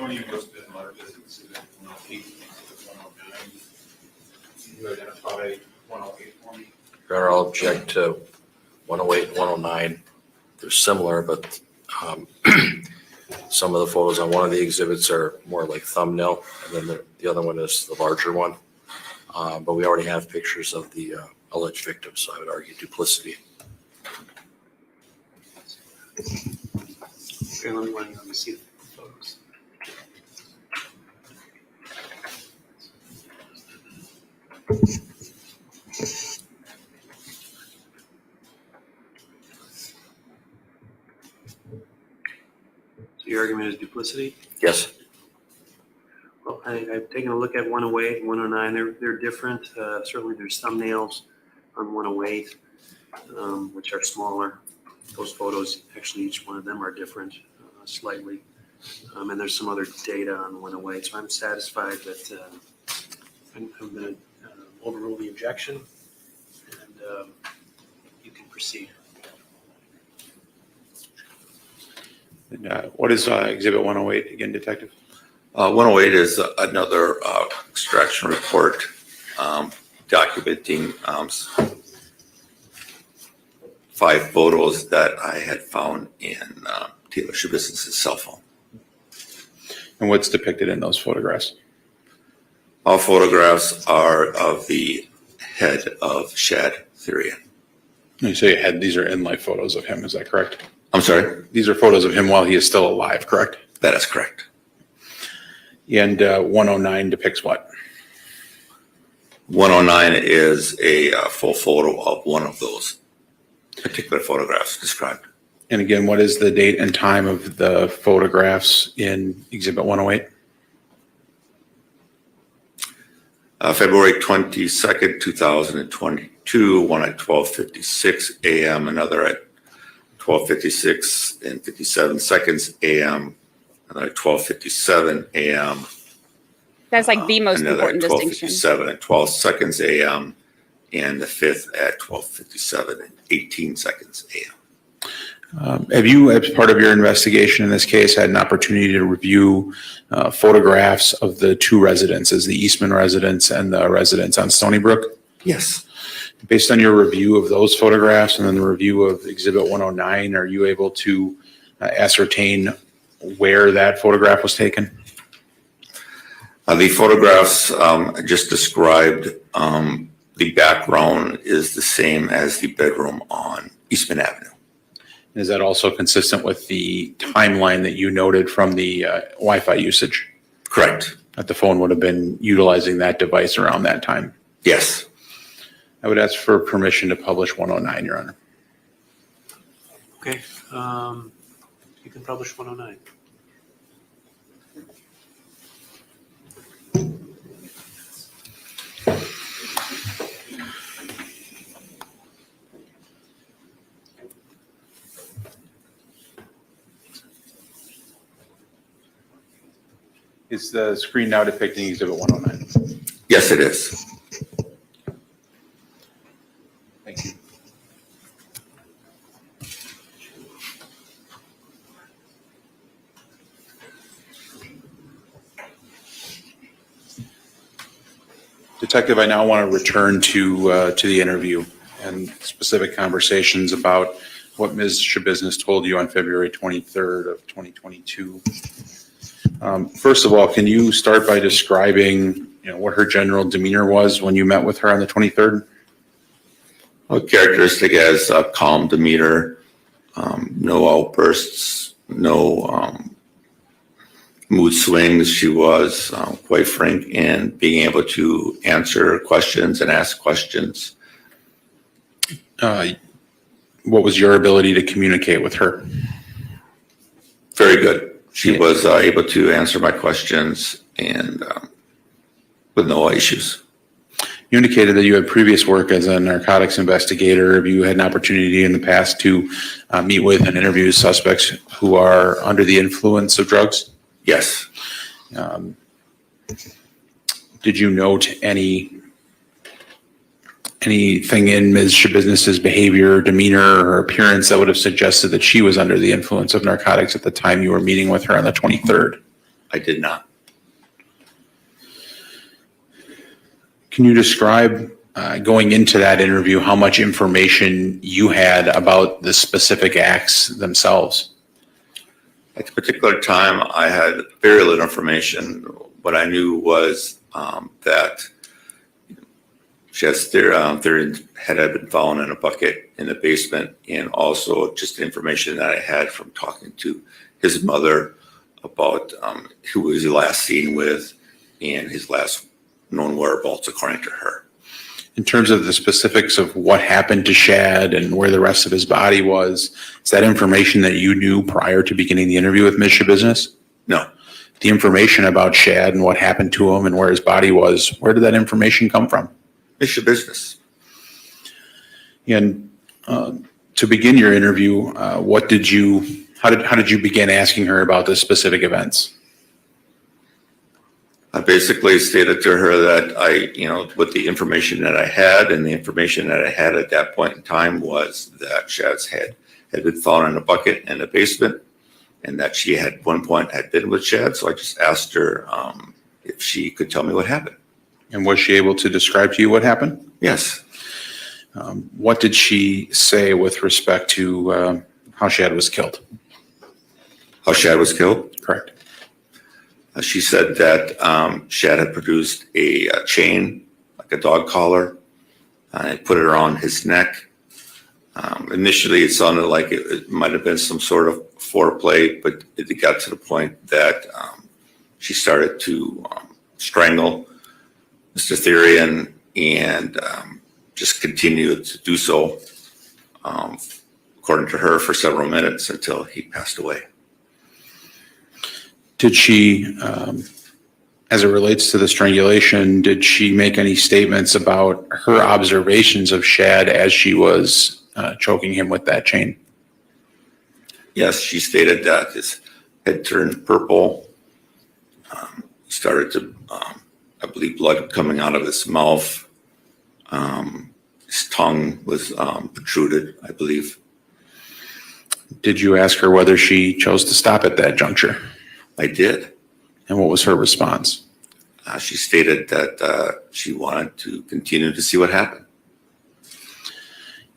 20 was been marked as exhibit 108, 109. You identify 108 for me? Your Honor, I'll object to 108, 109. They're similar, but some of the photos on one of the exhibits are more like thumbnail, and then the other one is the larger one. But we already have pictures of the alleged victims, so I would argue duplicity. Okay, let me see the photos. So your argument is duplicity? Yes. Well, I've taken a look at 108 and 109. They're different. Certainly there's thumbnails on 108, which are smaller. Those photos, actually each one of them are different slightly. And there's some other data on 108. So I'm satisfied that I'm going to overrule the objection, and you can proceed. And, what is exhibit 108 again, Detective? 108 is another extraction report documenting 5 photos that I had found in Taylor Schabusiness' cell phone. And what's depicted in those photographs? All photographs are of the head of Shad Thyrion. You say these are in-life photos of him, is that correct? I'm sorry? These are photos of him while he is still alive, correct? That is correct. And 109 depicts what? 109 is a full photo of one of those particular photographs described. And again, what is the date and time of the photographs in exhibit 108? February 22nd, 2022, one at 12:56 a.m., another at 12:56 and 57 seconds a.m., another at 12:57 a.m. That's like the most another important at distinction. 12:57 and 12 seconds a.m., and the fifth at 12:57 and 18 seconds a.m. Have you, as part of your investigation in this case, had an opportunity to review photographs of the 2 residences, the Eastman residence and the residence on Stony Brook? Yes. Based on your review of those photographs and then the review of exhibit 109, are you able to ascertain where that photograph was taken? The photographs just described, the background is the same as the bedroom on Eastman Avenue. Is that also consistent with the timeline that you noted from the Wi-Fi usage? Correct. That the phone would have been utilizing that device around that time? Yes. I would ask for permission to publish 109, Your Honor. Okay, you can publish 109. Is the screen now depicting exhibit 109? Yes, it is. Thank you. Detective, I now want to return to the interview and specific conversations about what Ms. Schabusiness told you on February 23rd of 2022. First of all, can you start by describing, what her general demeanor was when you met with her on the 23rd? A characteristic as a calm demeanor, no outbursts, no mood swings. She was quite frank in being able to answer questions and ask questions. What was your ability to communicate with her? Very good. She was able to answer my questions and with no issues. You indicated that you had previous work as a narcotics investigator. Have you had an opportunity in the past to meet with and interview suspects who are under the influence of drugs? Yes. Did you note anything in Ms. Schabusiness's behavior, demeanor, or appearance that would have suggested that she was under the influence of narcotics at the time you were meeting with her on the 23rd? I did not. Can you describe, going into that interview, how much information you had about the specific acts themselves? At the particular time, I had very little information. What I knew was that Shad Thyrion had been found in a bucket in the basement, and also just information that I had from talking to his mother about who was he last seen with and his last known whereabouts, according to her. In terms of the specifics of what happened to Shad and where the rest of his body was, is that information that you knew prior to beginning the interview with Ms. Schabusiness? No. The information about Shad and what happened to him and where his body was, where did that information come from? Ms. Schabusiness. And to begin your interview, how did you begin asking her about the specific events? I basically stated to her that with the information that I had, and the information that I had at that point in time was that Shad's head had been found in a bucket in the basement, and that she had at one point had been with Shad. So I just asked her if she could tell me what happened. And was she able to describe to you what happened? Yes. What did she say with respect to how Shad was killed? How Shad was killed? Correct. She said that Shad had produced a chain, like a dog collar, and put it around his neck. Initially, it sounded like it might have been some sort of foreplay, but it got to the point that she started to strangle Mr. Thyrion and just continued to do so, according to her, for several minutes until he passed away. Did she, as it relates to the strangulation, did she make any statements about her observations of Shad as she was choking him with that chain? Yes, she stated that his head turned purple. He started to, I believe, blood coming out of his mouth. His tongue was protruded, I believe. Did you ask her whether she chose to stop at that juncture? I did. And what was her response? She stated that she wanted to continue to see what happened.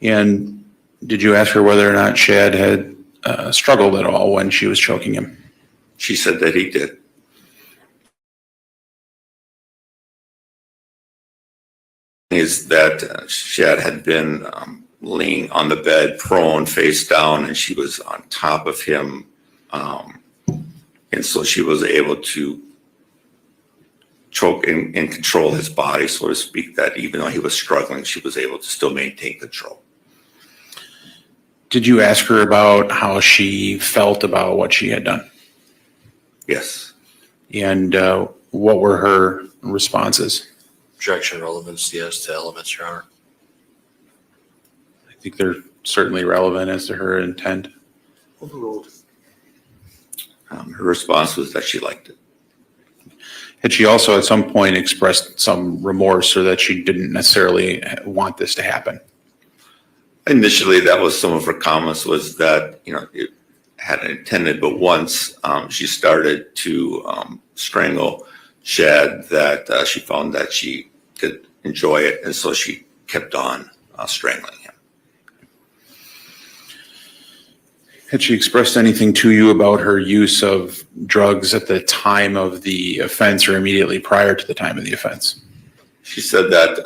And did you ask her whether or not Shad had struggled at all when she was choking him? She said that he did. Is that Shad had been laying on the bed, prone, face down, and she was on top of him. And so she was able to choke and control his body, so to speak, that even though he was struggling, she was able to still maintain control. Did you ask her about how she felt about what she had done? Yes. And what were her responses? Objection relevance, yes, to elements, Your Honor. I think they're certainly relevant as to her intent. Overruled. Her response was that she liked it. Had she also at some point expressed some remorse or that she didn't necessarily want this to happen? Initially, that was some of her comments, was that, it had intended, but once she started to strangle Shad, that she found that she could enjoy it, and so she kept on strangling him. Had she expressed anything to you about her use of drugs at the time of the offense or immediately prior to the time of the offense? She said that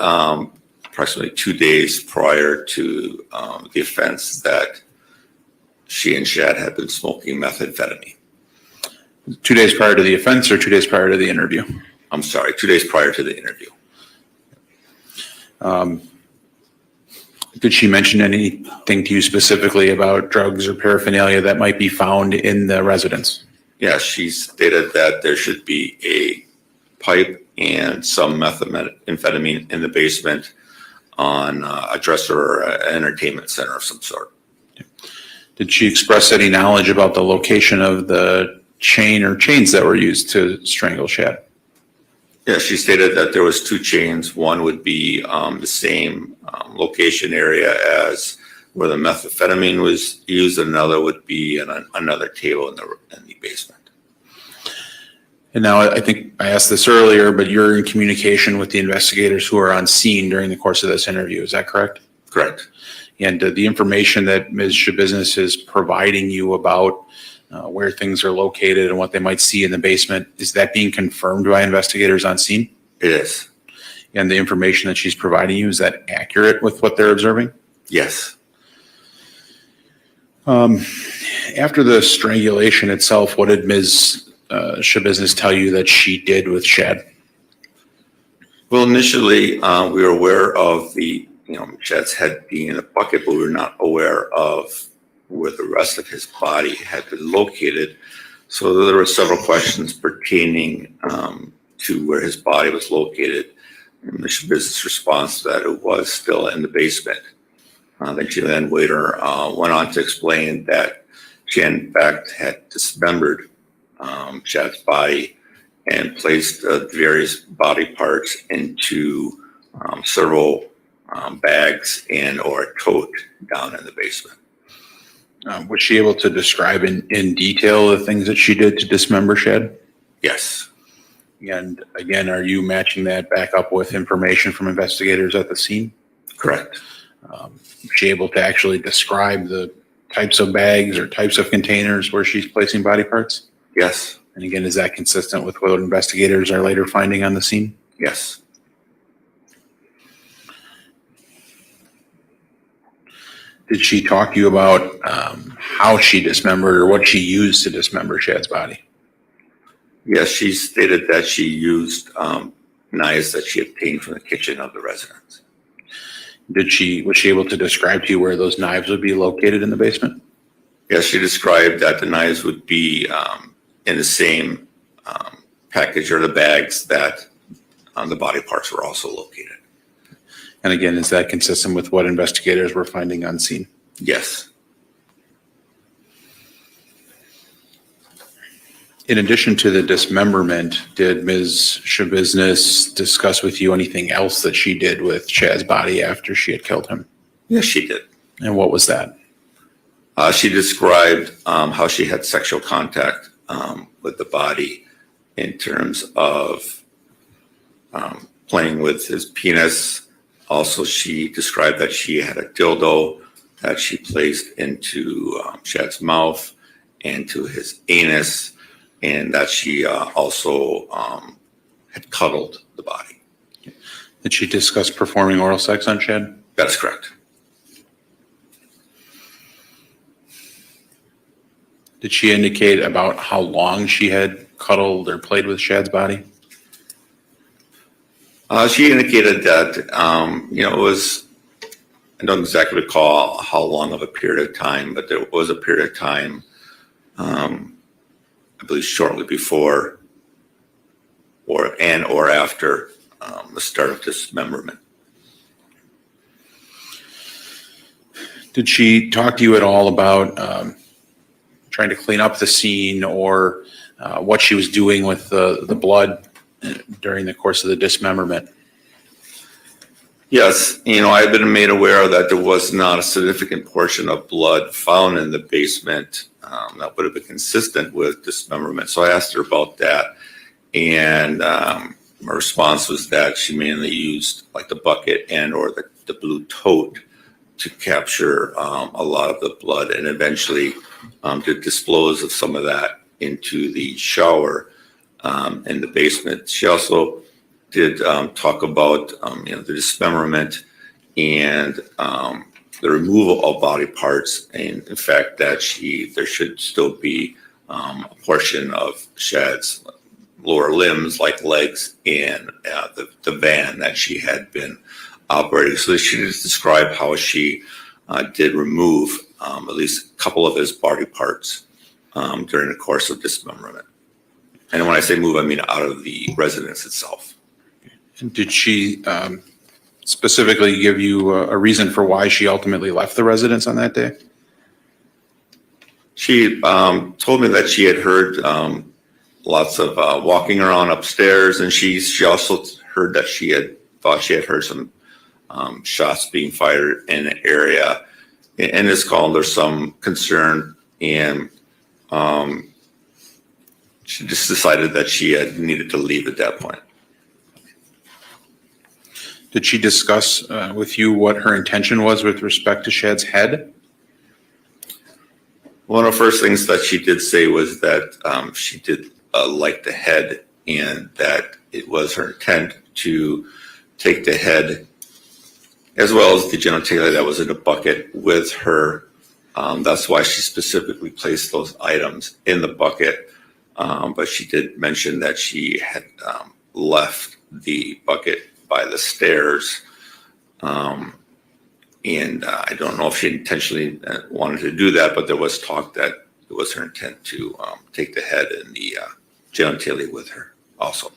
approximately 2 days prior to the offense that she and Shad had been smoking methamphetamine. 2 days prior to the offense or 2 days prior to the interview? I'm sorry, 2 days prior to the interview. Did she mention anything to you specifically about drugs or paraphernalia that might be found in the residence? Yeah, she stated that there should be a pipe and some methamphetamine in the basement on a dresser or an entertainment center of some sort. Did she express any knowledge about the location of the chain or chains that were used to strangle Shad? Yeah, she stated that there was 2 chains. One would be the same location area as where the methamphetamine was used. Another would be in another table in the basement. And now I think I asked this earlier, but you're in communication with the investigators who are on scene during the course of this interview. Is that correct? Correct. And the information that Ms. Schabusiness is providing you about where things are located and what they might see in the basement, is that being confirmed by investigators on scene? It is. And the information that she's providing you, is that accurate with what they're observing? Yes. After the strangulation itself, what did Ms. Schabusiness tell you that she did with Shad? Well, initially, we were aware of Shad's head being in a bucket, but we were not aware of where the rest of his body had been located. So there were several questions pertaining to where his body was located. And Ms. Schabusiness' response to that, it was still in the basement. Then she later went on to explain that she, in fact, had dismembered Shad's body and placed various body parts into several bags and or a tote down in the basement. Was she able to describe in detail the things that she did to dismember Shad? Yes. And again, are you matching that back up with information from investigators at the scene? Correct. Was she able to actually describe the types of bags or types of containers where she's placing body parts? Yes. And again, is that consistent with what investigators are later finding on the scene? Yes. Did she talk to you about how she dismembered or what she used to dismember Shad's body? Yes, she stated that she used knives that she obtained from the kitchen of the residence. Was she able to describe to you where those knives would be located in the basement? Yes, she described that the knives would be in the same package or the bags that the body parts were also located. And again, is that consistent with what investigators were finding on scene? Yes. In addition to the dismemberment, did Ms. Schabusiness discuss with you anything else that she did with Shad's body after she had killed him? Yes, she did. And what was that? She described how she had sexual contact with the body in terms of playing with his penis. Also, she described that she had a dildo that she placed into Shad's mouth and to his anus, and that she also had cuddled the body. Did she discuss performing oral sex on Shad? That's correct. Did she indicate about how long she had cuddled or played with Shad's body? She indicated that, it was, I don't exactly recall how long of a period of time, but there was a period of time, I believe shortly before or after the start of dismemberment. Did she talk to you at all about trying to clean up the scene or what she was doing with the blood during the course of the dismemberment? Yes, I've been made aware that there was not a significant portion of blood found in the basement that would have been consistent with dismemberment. So I asked her about that, and my response was that she mainly used like the bucket and or the blue tote to capture a lot of the blood, and eventually to dispose of some of that into the shower in the basement. She also did talk about the dismemberment and the removal of body parts, and in fact that there should still be a portion of Shad's lower limbs like legs and the van that she had been operating. So she just described how she did remove at least a couple of his body parts during the course of dismemberment. And when I say move, I mean out of the residence itself. And did she specifically give you a reason for why she ultimately left the residence on that day? She told me that she had heard lots of walking around upstairs, and she also heard that she had thought she had heard some shots being fired in the area. In this call, there's some concern, and she just decided that she had needed to leave at that point. Did she discuss with you what her intention was with respect to Shad's head? One of the first things that she did say was that she did like the head, and that it was her intent to take the head as well as the genitalia that was in a bucket with her. That's why she specifically placed those items in the bucket. But she did mention that she had left the bucket by the stairs. And I don't know if she intentionally wanted to do that, but there was talk that it was her intent to take the head and the genitalia with her also.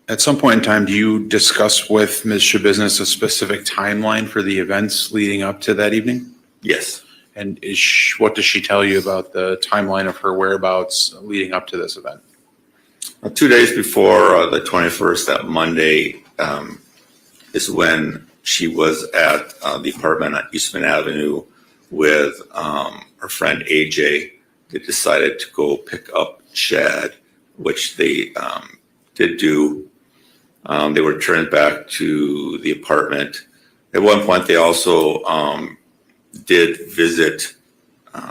At some point in time, do you discuss with Ms. Schabusiness a specific timeline for the events leading up to that evening? Yes. And what does she tell you about the timeline of her whereabouts leading up to this event? 2 days before the 21st, that Monday, is when she was at the apartment on Eastman Avenue with her friend AJ. They decided to go pick up Shad, which they did do. They were turned back to the apartment. At one point, they also did visit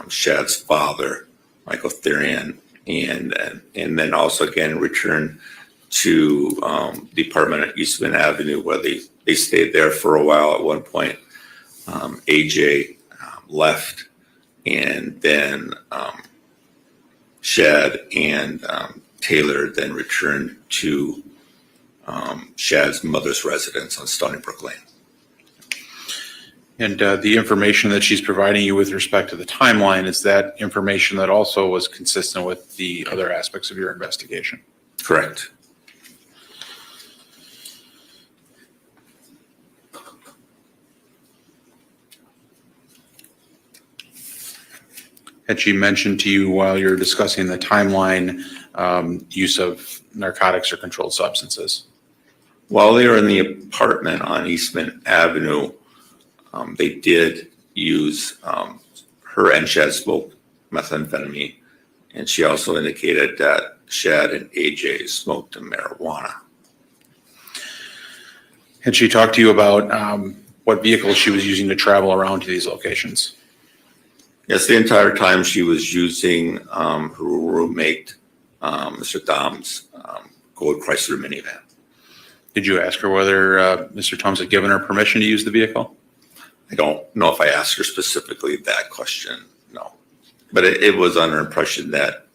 Shad's father, Michael Thyrion, and then also again returned to the apartment at Eastman Avenue, where they stayed there for a while. At one point, AJ left, and then Shad and Taylor then returned to Shad's mother's residence on Stony Brook Lane. And the information that she's providing you with respect to the timeline, is that information that also was consistent with the other aspects of your investigation? Correct. Had she mentioned to you while you're discussing the timeline use of narcotics or controlled substances? While they were in the apartment on Eastman Avenue, they did use her and Shad smoked methamphetamine, and she also indicated that Shad and AJ smoked marijuana. Had she talked to you about what vehicles she was using to travel around to these locations? Yes, the entire time she was using her roommate, Mr. Dom's gold Chrysler minivan. Did you ask her whether Mr. Thomas had given her permission to use the vehicle? I don't know if I asked her specifically that question, no. But it was under impression that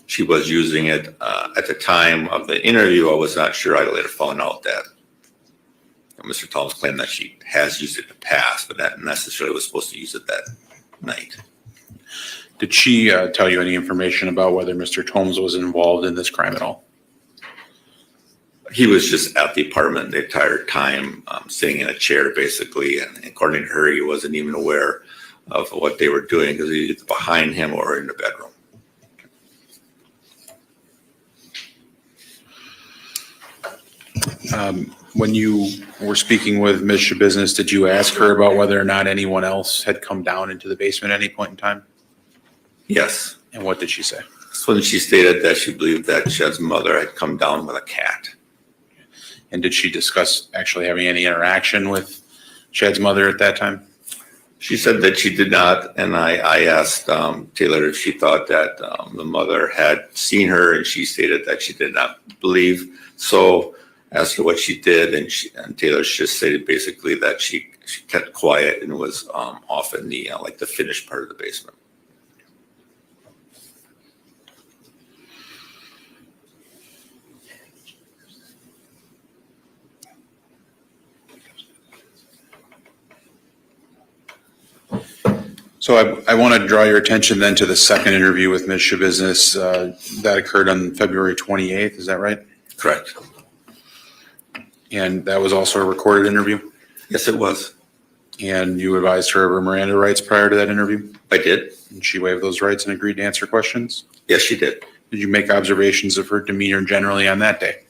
she was using it. At the time of the interview, I was not sure. I later found out that Mr. Thomas claimed that she has used it in the past, but not necessarily was supposed to use it that night. Did she tell you any information about whether Mr. Thomas was involved in this crime at all? He was just at the apartment the entire time, sitting in a chair basically, and according to her, he wasn't even aware of what they were doing because he was behind him or in the bedroom. When you were speaking with Ms. Schabusiness, did you ask her about whether or not anyone else had come down into the basement at any point in time? Yes. And what did she say? So then she stated that she believed that Shad's mother had come down with a cat. And did she discuss actually having any interaction with Shad's mother at that time? She said that she did not, and I asked Taylor if she thought that the mother had seen her, and she stated that she did not believe so. Asked her what she did, and Taylor just stated basically that she kept quiet and was off in the like the finished part of the basement. So I want to draw your attention then to the second interview with Ms. Schabusiness that occurred on February 28th. Is that right? Correct. And that was also a recorded interview? Yes, it was. And you advised her of her Miranda rights prior to that interview? I did. And she waived those rights and agreed to answer questions? Yes, she did. Did you make observations of her demeanor generally on that day?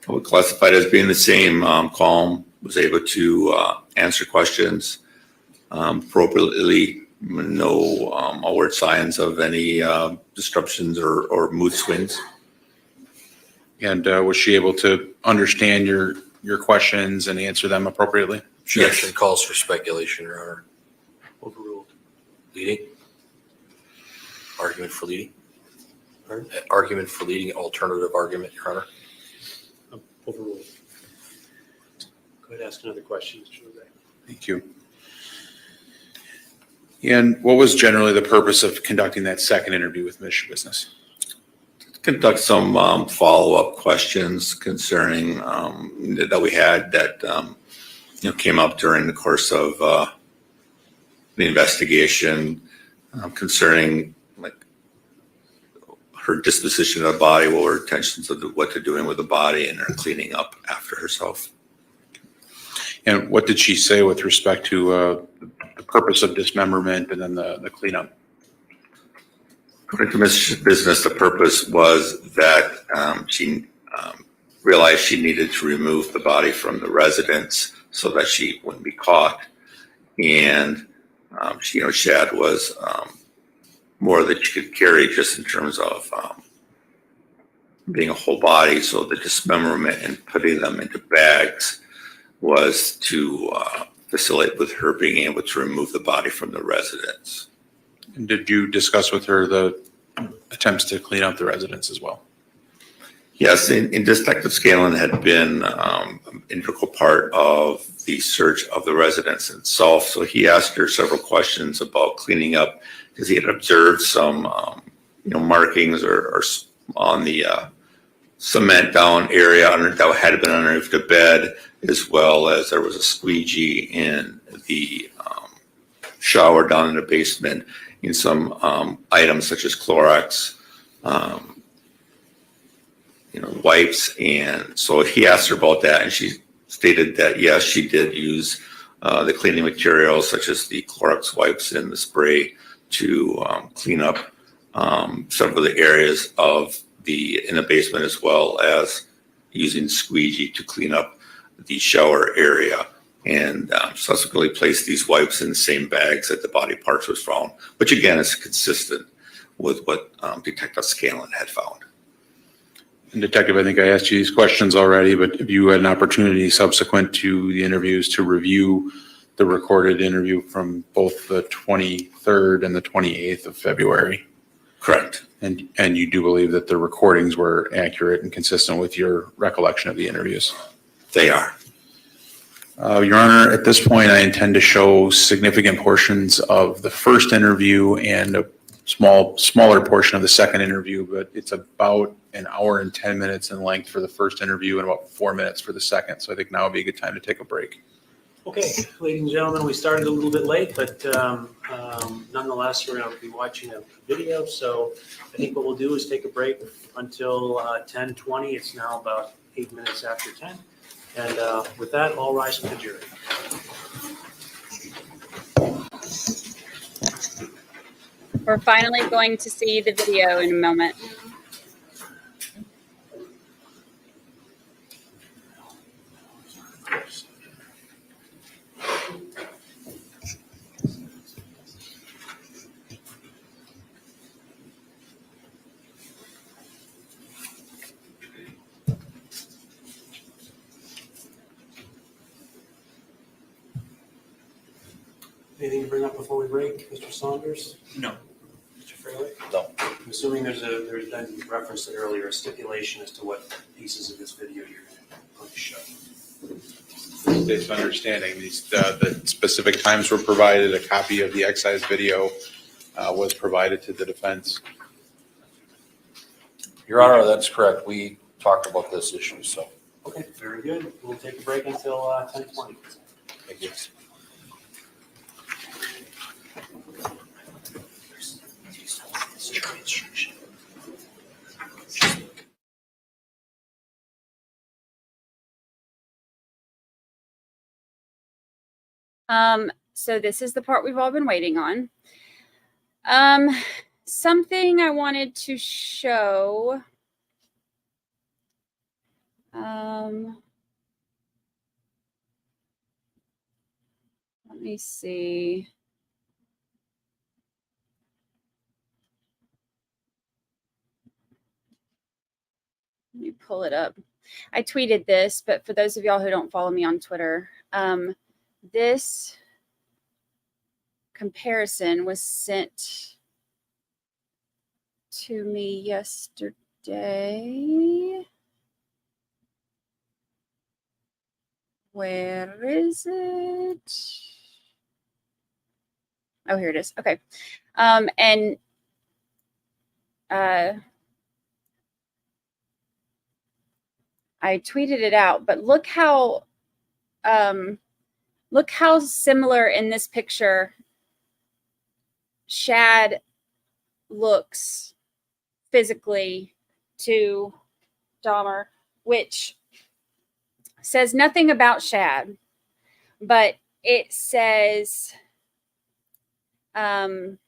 I would classify it as being the same, calm, was able to answer questions appropriately, No outward signs of any disruptions or mood swings. And was she able to understand your questions and answer them appropriately? She actually calls for speculation, Your Honor. Overruled. Leading? Argument for leading? Argument for leading, alternative argument, Your Honor. Overruled. Go ahead, ask another question, Mr. Lezay. Thank you. And what was generally the purpose of conducting that second interview with Ms. Schabusiness? Conduct some follow-up questions concerning that we had that came up during the course of the investigation concerning like her disposition of the body, what were intentions of what they're doing with the body, and her cleaning up after herself. And what did she say with respect to the purpose of dismemberment and then the cleanup? According to Ms. Business, the purpose was that she realized she needed to remove the body from the residence so that she wouldn't be caught. And Shad was more that she could carry just in terms of being a whole body. So the dismemberment and putting them into bags was to facilitate with her being able to remove the body from the residence. And did you discuss with her the attempts to clean up the residence as well? Yes, and Detective Scanlon had been an integral part of the search of the residence itself. So he asked her several questions about cleaning up because he had observed some, markings or on the cement down area that had been underneath the bed, as well as there was a squeegee in the shower down in the basement, and some items such as Clorox, wipes. And so he asked her about that, and she stated that, yes, she did use the cleaning materials such as the Clorox wipes and the spray to clean up several of the areas in the basement, as well as using squeegee to clean up the shower area, and subsequently placed these wipes in the same bags that the body parts was found, which again is consistent with what Detective Scanlon had found. And Detective, I think I asked you these questions already, but if you had an opportunity subsequent to the interviews to review the recorded interview from both the 23rd and the 28th of February. Correct. And you do believe that the recordings were accurate and consistent with your recollection of the interviews? They are. Your Honor, at this point, I intend to show significant portions of the first interview and a smaller portion of the second interview, but it's about an hour and 10 minutes in length for the first interview and about 4 minutes for the second. So I think now would be a good time to take a break. Okay, ladies and gentlemen, we started a little bit late, but nonetheless, we're going to be watching a video. So I think what we'll do is take a break until 10:20. It's now about 8 minutes after 10. And with that, all rise for the jury. We're finally going to see the video in a moment. Anything to bring up before we break, Mr. Saunders? No. Mr. Fraley? No. I'm assuming there's been referenced it earlier, a stipulation as to what pieces of this video you're going to show. State's understanding, the specific times were provided, a copy of the excise video was provided to the defense. Your Honor, that's correct. We talked about this issue, so. Okay, very good. We'll take a break until 10:20. Thank you. So this is the part we've all been waiting on. Something I wanted to show. Let me see. pull it up. I tweeted this, but for those of y'all who don't follow me on Twitter, this comparison was sent to me yesterday. Where is it? Oh, here it is. Okay. And I tweeted it out, but look how similar in this picture Shad looks physically to Dahmer, which says nothing about Shad, but it says, I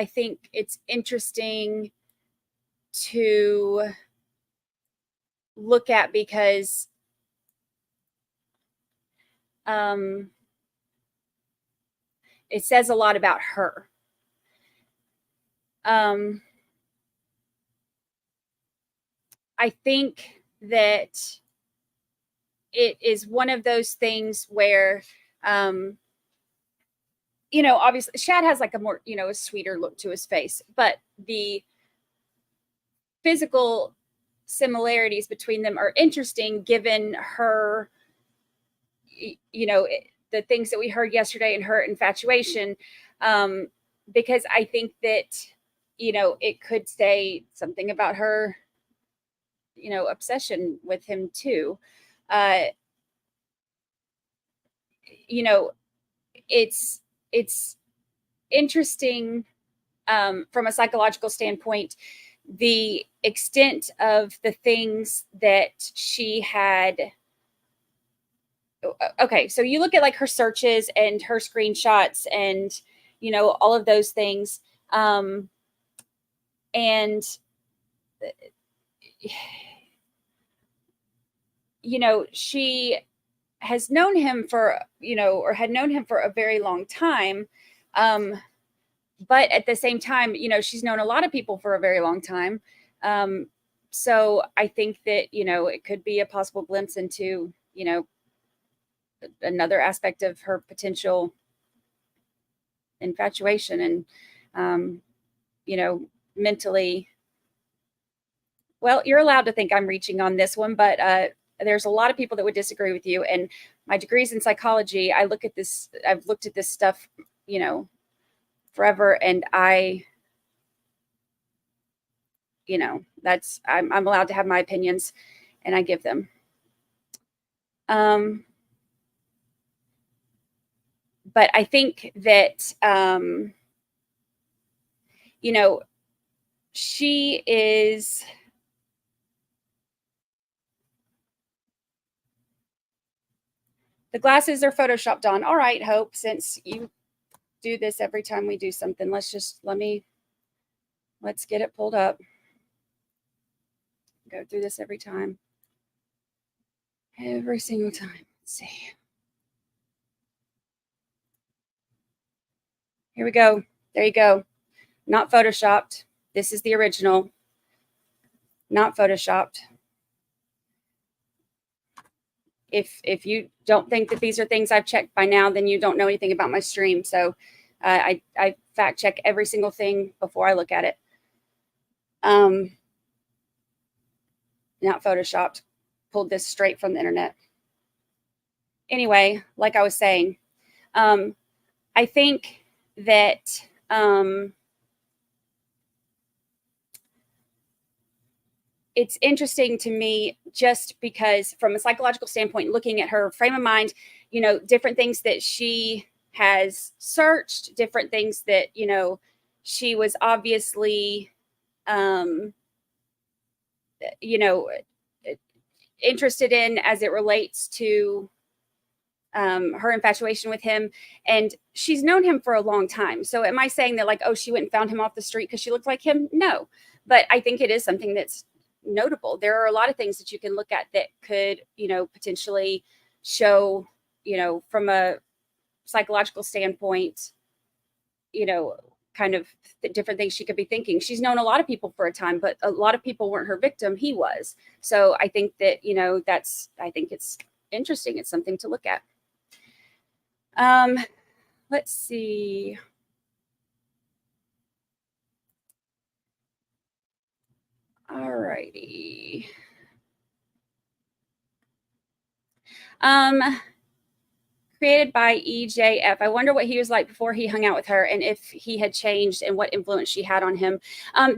think it's interesting to look at because it says a lot about her. I think that it is one of those things where, obviously Shad has like a more, a sweeter look to his face, but the physical similarities between them are interesting given her, the things that we heard yesterday and her infatuation, because I think that, it could say something about her, obsession with him too. It's interesting from a psychological standpoint, the extent of the things that she had. Okay, so you look at like her searches and her screenshots and, all of those things. And, she has known him for, or had known him for a very long time. But at the same time, she's known a lot of people for a very long time. So I think that, it could be a possible glimpse into, another aspect of her potential infatuation and, mentally. Well, you're allowed to think I'm reaching on this one, but there's a lot of people that would disagree with you. And my degree's in psychology. I've looked at this stuff, forever. And I'm allowed to have my opinions and I give them. But I think that, she is, the glasses are photoshopped on. All right, Hope, since you do this every time we do something, let's get it pulled up. Go through this every time. Every single time. Let's see. Here we go. There you go. Not photoshopped. This is the original. Not photoshopped. If you don't think that these are things I've checked by now, then you don't know anything about my stream. So I fact check every single thing before I look at it. Not photoshopped. Pulled this straight from the internet. Anyway, like I was saying, I think that it's interesting to me just because from a psychological standpoint, looking at her frame of mind, different things that she has searched, different things that, she was obviously, interested in as it relates to her infatuation with him. And she's known him for a long time. So am I saying that like, oh, she went and found him off the street because she looked like him? No. But I think it is something that's notable. There are a lot of things that you can look at that could, potentially show, from a psychological standpoint, kind of different things she could be thinking. She's known a lot of people for a time, but a lot of people weren't her victim. He was. So I think that, I think it's interesting. It's something to look at. Let's see. All righty. Created by EJF. I wonder what he was like before he hung out with her and if he had changed and what influence she had on him.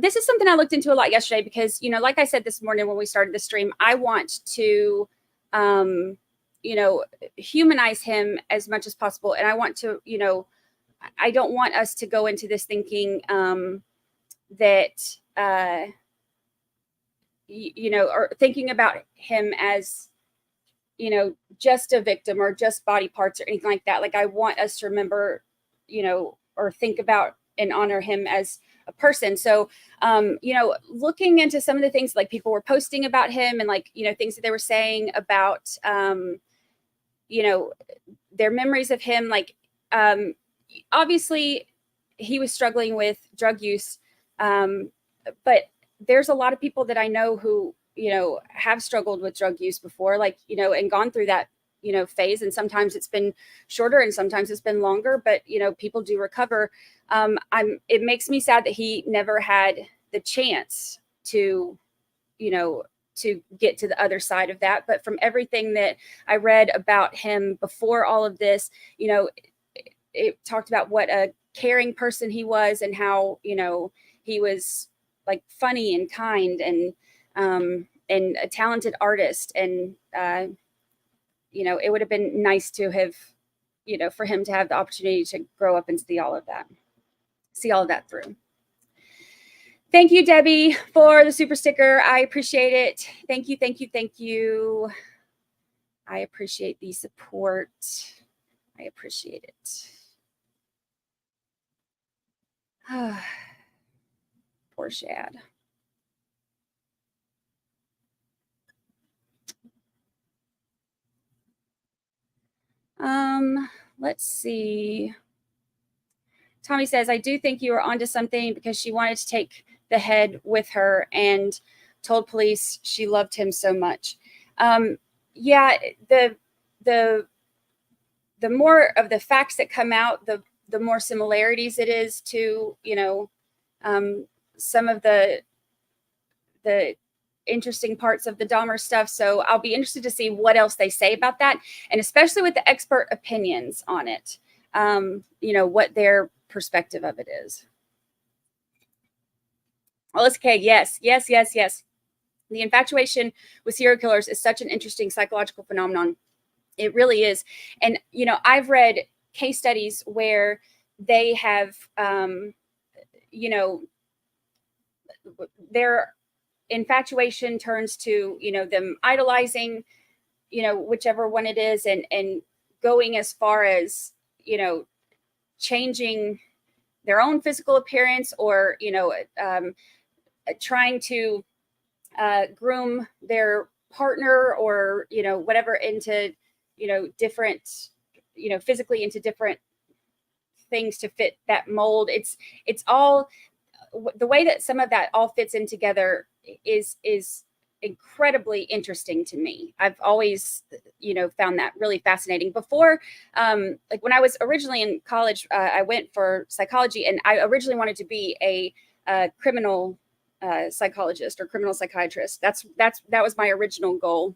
This is something I looked into a lot yesterday because, like I said this morning when we started the stream, I want to, humanize him as much as possible. And I want to, I don't want us to go into this thinking that, or thinking about him as, just a victim or just body parts or anything like that. Like, I want us to remember, or think about and honor him as a person. So, looking into some of the things like people were posting about him and like, things that they were saying about, their memories of him, like, obviously he was struggling with drug use. But there's a lot of people that I know who, have struggled with drug use before, like, and gone through that, phase. And sometimes it's been shorter and sometimes it's been longer, but, people do recover. It makes me sad that he never had the chance to, to get to the other side of that. But from everything that I read about him before all of this, it talked about what a caring person he was and how, he was like funny and kind and a talented artist. And, it would have been nice to have, for him to have the opportunity to grow up and see all of that through. Thank you, Debbie, for the super sticker. I appreciate it. Thank you, thank you, thank you. I appreciate the support. I appreciate it. Poor Shad. Let's see. Tommy says, I do think you were onto something because she wanted to take the head with her and told police she loved him so much. Yeah, the more of the facts that come out, the more similarities it is to, some of the interesting parts of the Dahmer stuff. So I'll be interested to see what else they say about that. And especially with the expert opinions on it, what their perspective of it is. Well, it's okay. Yes. The infatuation with serial killers is such an interesting psychological phenomenon. It really is. And, I've read case studies where they have, their infatuation turns to, them idolizing, whichever one it is, and going as far as, changing their own physical appearance or, trying to groom their partner or, whatever into, different, physically into different things to fit that mold. It's all the way that some of that all fits in together is incredibly interesting to me. I've always, found that really fascinating. Before, like when I was originally in college, I went for psychology, and I originally wanted to be a criminal psychologist or criminal psychiatrist. That was my original goal,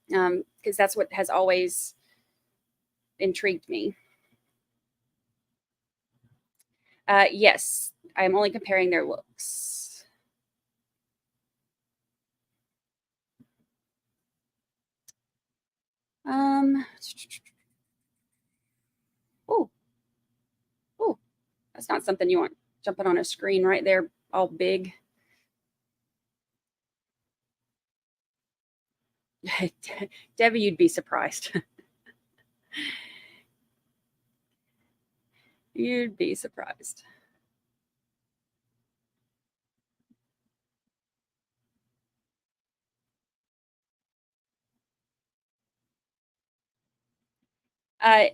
because that's what has always intrigued me. Yes, I'm only comparing their looks. Oh, that's not something you want jumping on a screen right there, all big. Debbie, you'd be surprised. You'd be surprised.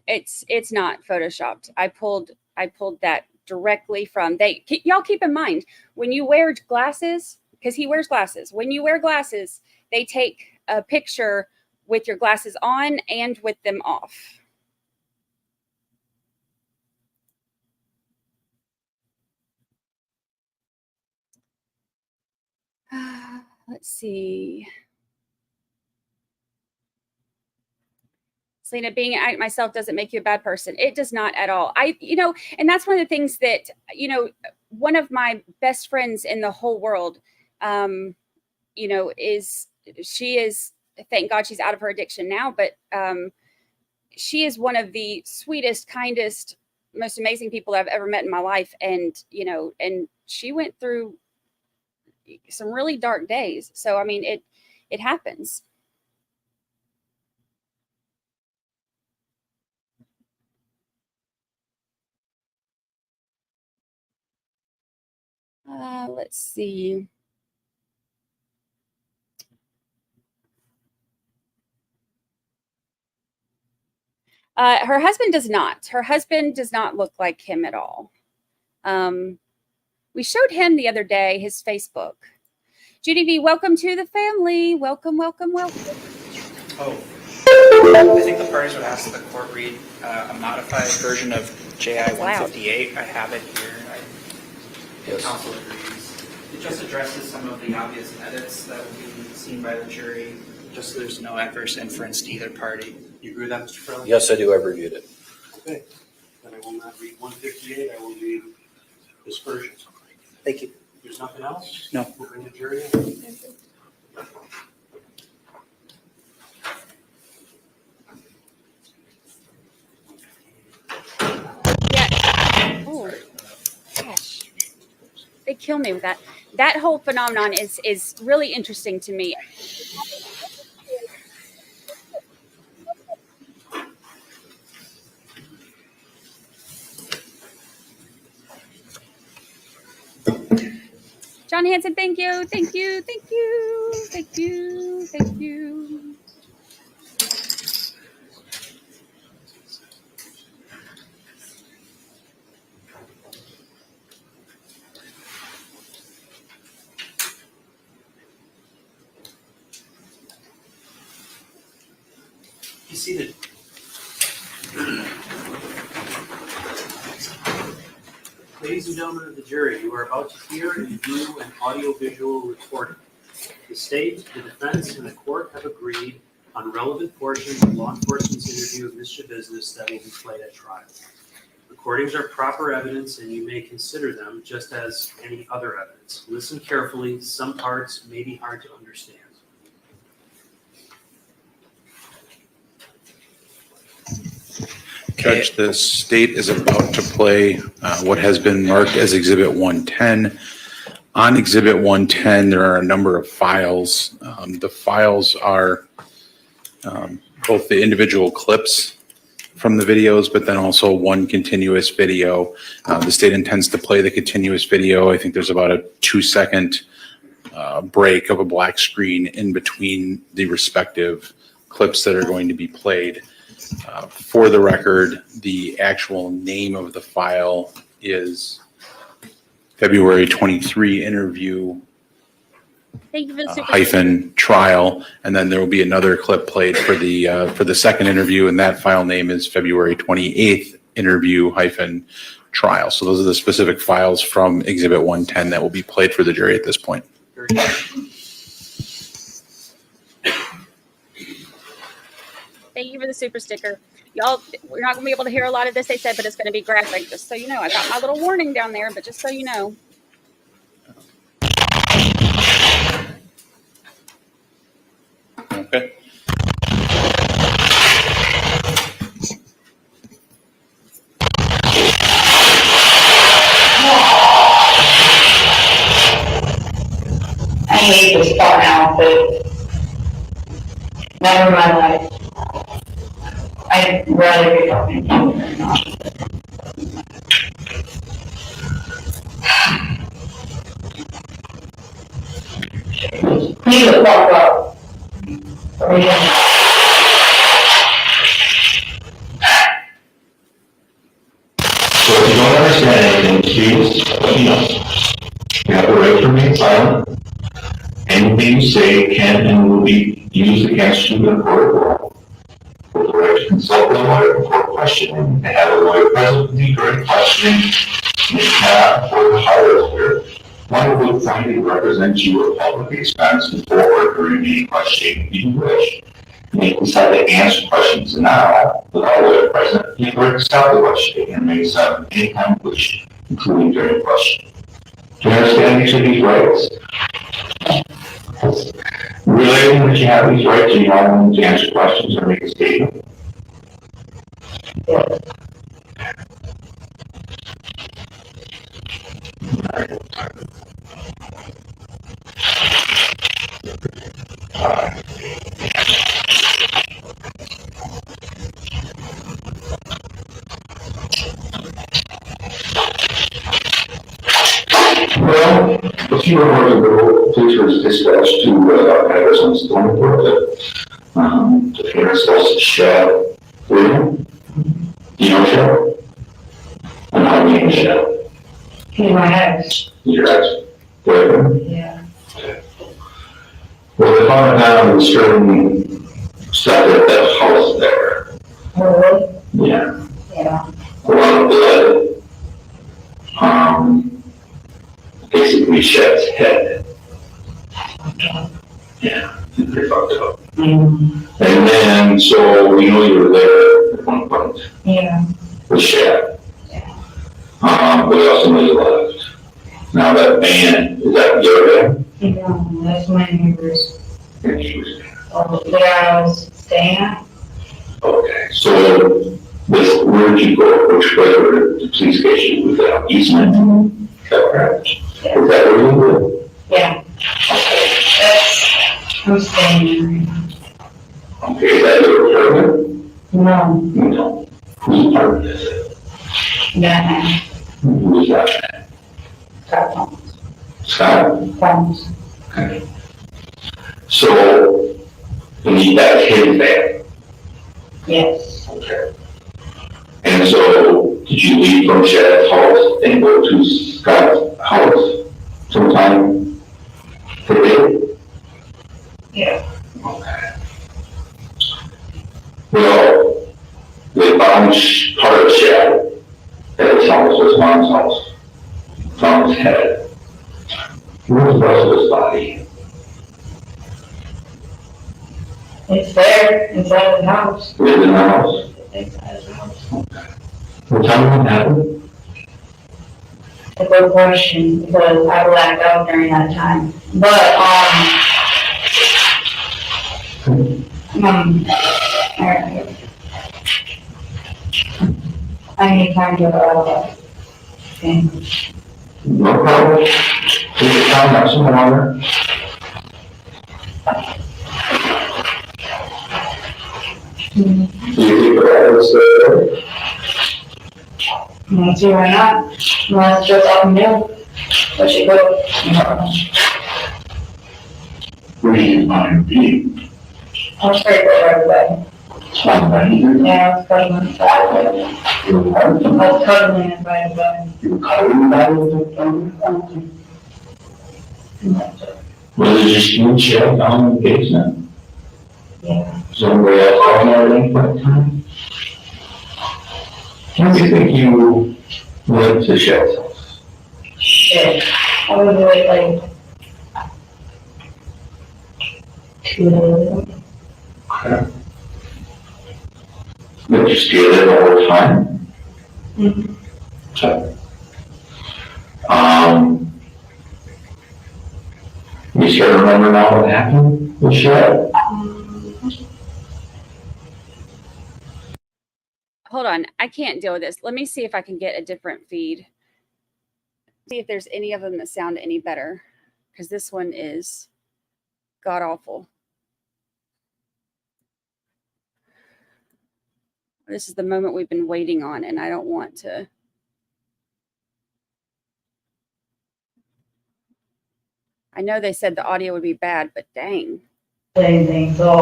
It's not photoshopped. I pulled that directly from. Y'all keep in mind, when you wear glasses, because he wears glasses, when you wear glasses, they take a picture with your glasses on and with them off. Let's see. Selena, being I myself doesn't make you a bad person. It does not at all. And that's one of the things that, one of my best friends in the whole world, she is, thank God she's out of her addiction now, but she is one of the sweetest, kindest, most amazing people I've ever met in my life. And, and she went through some really dark days. So, I mean, it happens. Let's see. Her husband does not. Her husband does not look like him at all. We showed him the other day, his Facebook. Judy V, welcome to the family. Welcome, welcome, welcome. Oh, I think the parties would ask the court read a modified version of JI 158. I have it here. Yes. Counsel agrees. It just addresses some of the obvious edits that will be seen by the jury, just so there's no adverse inference to either party. You agree with that, Mr. Fairley? Yes, I do. I reviewed it. Okay. Then I will not read 158. I will read this version. Thank you. There's nothing else? No. We'll bring the jury in. Yeah. Oh, gosh. They kill me with that. That whole phenomenon is really interesting to me. John Hanson, thank you, thank you, thank you, thank you, thank you. You see the Ladies and gentlemen of the jury, you are about to hear and view an audiovisual recording. The state, the defense, and the court have agreed on relevant portions of law enforcement's interview of Ms. Schabusiness that will be played at trial. Recordings are proper evidence, and you may consider them just as any other evidence. Listen carefully. Some parts may be hard to understand. Judge, the state is about to play what has been marked as Exhibit 110. On Exhibit 110, there are a number of files. The files are both the individual clips from the videos, but then also one continuous video. The state intends to play the continuous video. I think there's about a 2-second break of a black screen in between the respective clips that are going to be played. For the record, the actual name of the file is February 23 interview Thank you for the super hyphen trial, and then there will be another clip played for the second interview, and that file name is February 28th interview hyphen trial. So those are the specific files from Exhibit 110 that will be played for the jury at this point. Very good. Thank you for the super sticker. Y'all, we're not going to be able to hear a lot of this, they said, but it's going to be graphic, just so you know. I got my little warning down there, but just so you know. Okay. I hate this part now, but never in my life. I'd rather be talking to you than not. Please the fuck up. Or we don't. So if you don't understand anything, Please, you have the right to remain silent. Anything you say can and will be used against you in the court of law. With the right to consult a lawyer before questioning, to have a lawyer present with you during questioning, and cannot afford to hire a lawyer. One will appoint to represent you at public expense before or during any questioning you wish. You may decide to answer questions now without a lawyer present. You can stop the questioning and may decide at any time you wish, including during the question. Do you understand each of these rights? Realizing that you have these rights, you don't want to answer questions or make a statement. Well, a few hours ago, police was dispatched to address on Stone Report that the parents lost Shad Thyrion. Do you know Shad? And how do you know Shad? In my house. Your ex boyfriend? Yeah. Well, they found out on the string stuff at that house there. Really? Yeah. Yeah. A lot of blood. Basically Shad's head. Yeah, pretty fucked up. And then, so we know you were there at one point Yeah. with Shad. Yeah. But we also know you left. Now that man, is that your dad? No, that's my neighbors. And he was there. Where I was staying at. Okay, so where did you go? Which way were the police station? Was that Eastman? Is that correct? Yeah. Is that where you live? Yeah. I'm staying there. Okay, is that your apartment? No. No. Whose apartment is it? Yeah. Who is that? Got Scott? phones. Okay. So, that's his bag? Yes. Okay. And so, did you leave from Shad's house and go to Scott's house sometime today? Yeah. Okay. Well, they found part of Shad at his house, his mom's house. Found his head. Where's the rest of his body? It's there inside the house. Is it in the house? Inside the house. Well, tell me what happened. It's a good question because I blacked out during that time. But alright. I need time to think. No problem. Take your time, have some water. Do you think that was, Let's see, why not? Let's just up and down. Let you go. where do you find me? I was afraid right away. Yeah, I was cuddling inside. I was cuddling it right away. You cuddling that with Was it just you and Shad down in the basement? Yeah. Somebody else down there at any point in time? When do you think you went to Shad's house? Shit. I was like 2 days ago. Okay. Did you stay there the whole time? Mhm. Okay. You sure remember now what happened with Shad? Hold on, I can't deal with this. Let me see if I can get a different feed. See if there's any of them that sound any better, because this one is god awful. This is the moment we've been waiting on, and I don't want to. I know they said the audio would be bad, but dang. Same thing. So,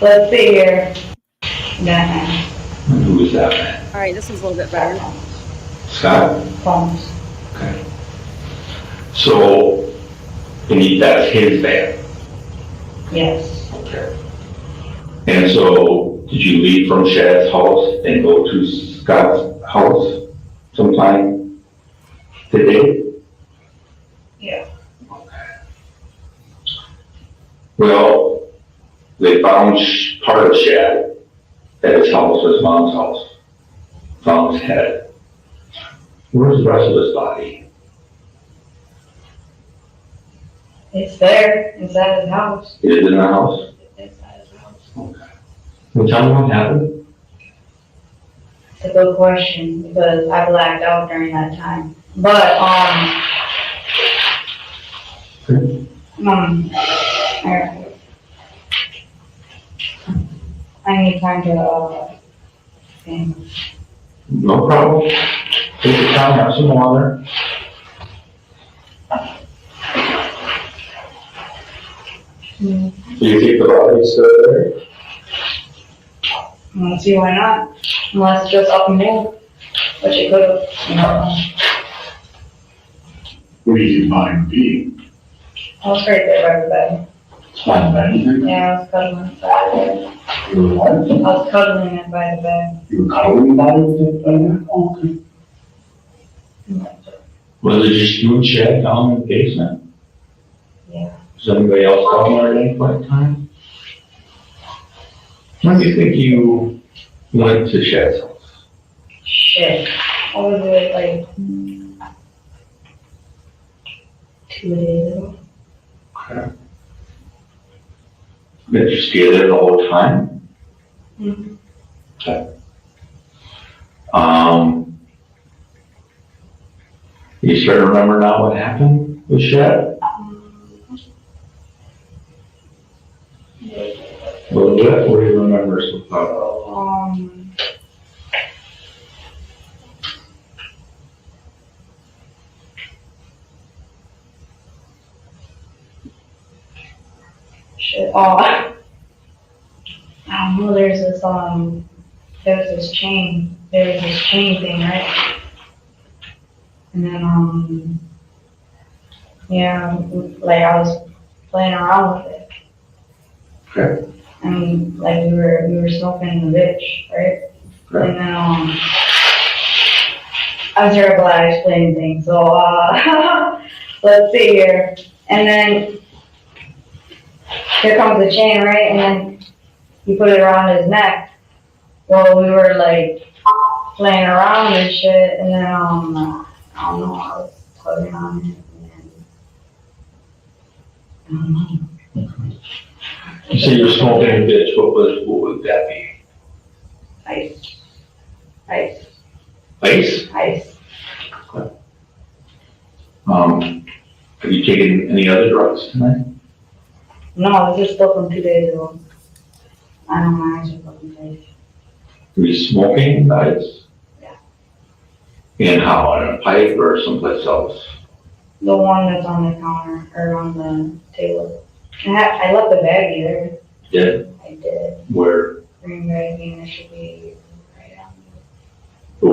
let's see here. Yeah. Who was that man? All right, this one's a little bit better. Scott? Phones. Okay. So, that's his bag? Yes. Okay. And so, did you leave from Shad's house and go to Scott's house sometime today? Yeah. Well, they found part of Shad at his house, his mom's house. Found his head. Where's the rest of his body? It's there, inside his house. Is it in the house? It's inside his house. Okay. Well, tell me what happened. It's a good question, because I blacked out during that time. But, I need time to, think. No problem. Take your time, have some water. Do you think the body is still there? I don't see why not, unless it's just up and move, which it could have, you know. Where do you think mine would be? I was right there by the bed. By the bed, you think? Yeah, I was cuddling it by the bed. You were what? I was cuddling it by the bed. You were cuddling the body with it by then? Oh, okay. Was it just you and Shad down in the basement? Yeah. Was anybody else down there at any point in time? When do you think you went to Shad's house? Shit. What was it, like, 2 days ago? Okay. Did you stay there the whole time? Mhm. Okay. You start to remember now what happened with Shad? A little bit, what do you remember so far? Shit, I don't know, there's this chain thing, right? And then, yeah, like I was playing around with it. Okay. And like we were smoking the bitch, right? Okay. And then, I'm terrible at explaining things, so, let's see here. And then, here comes the chain, right? And then he put it around his neck. Well, we were like playing around and shit, and then, I don't know, I was tugging on it, and then, I don't know. You say you're smoking a bitch, what would that be? Ice. Ice? Ice. Have you taken any other drugs tonight? No, this is still from 2 days ago. I know my eyes are fucking crazy. Were you smoking the ice? Yeah. And how, on a pipe or someplace else? The one that's on the counter, or on the table. I left the baggie there. Yeah. I did. Where? Green baggie, and it should be right on.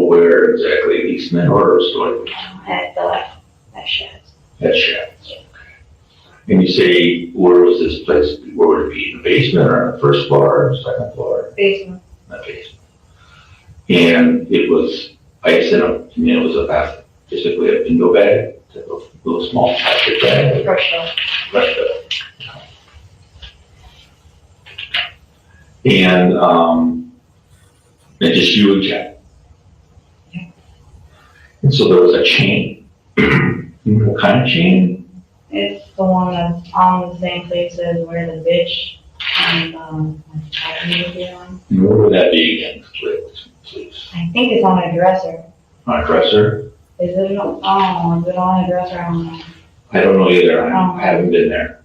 Where exactly, Eastman or Story? At the left, that shed. At Shad's. And you say, where was this place? Where would it be? In the basement or on the first floor or second floor? Basement. The basement. And it was ice in it was a bath, basically a window bag, a little small plastic bag. Crushed up. Crushed up. And just you and Jack. Yeah. And so there was a chain. What kind of chain? It's the one that's on the same place as where the bitch and, would be on. And where would that be again, please? I think it's on a dresser. On a dresser? Is it, is it on a dresser? I don't know. I don't know either. I haven't been there.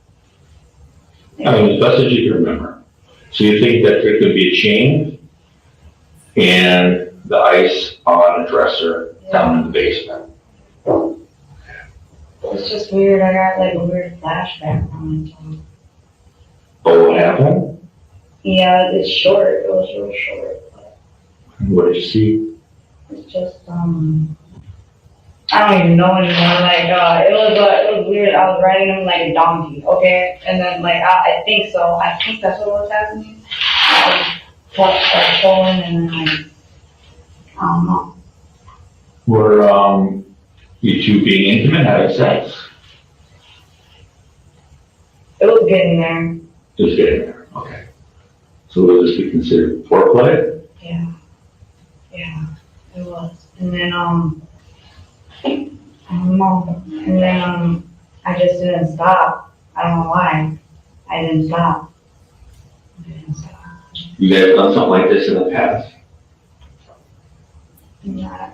I mean, as best as you can remember. So you think that there could be a chain and the ice on a dresser down in the basement? It's just weird. I got like a weird flashback from it. Oh, what happened? Yeah, it's short. It was real short. But What did you see? it's just, I don't even know anymore. Like, it was weird. I was riding him like a donkey, okay? And then, like, I think so. I think that's what was happening. I was pulling and then, like, I don't know. Were, you two being intimate, having sex? It was getting there. Just getting there, okay. So would this be considered foreplay? Yeah. Yeah, it was. And then, I don't know. And then, I just didn't stop. I don't know why. I didn't stop. You guys have done something like this in the past? Not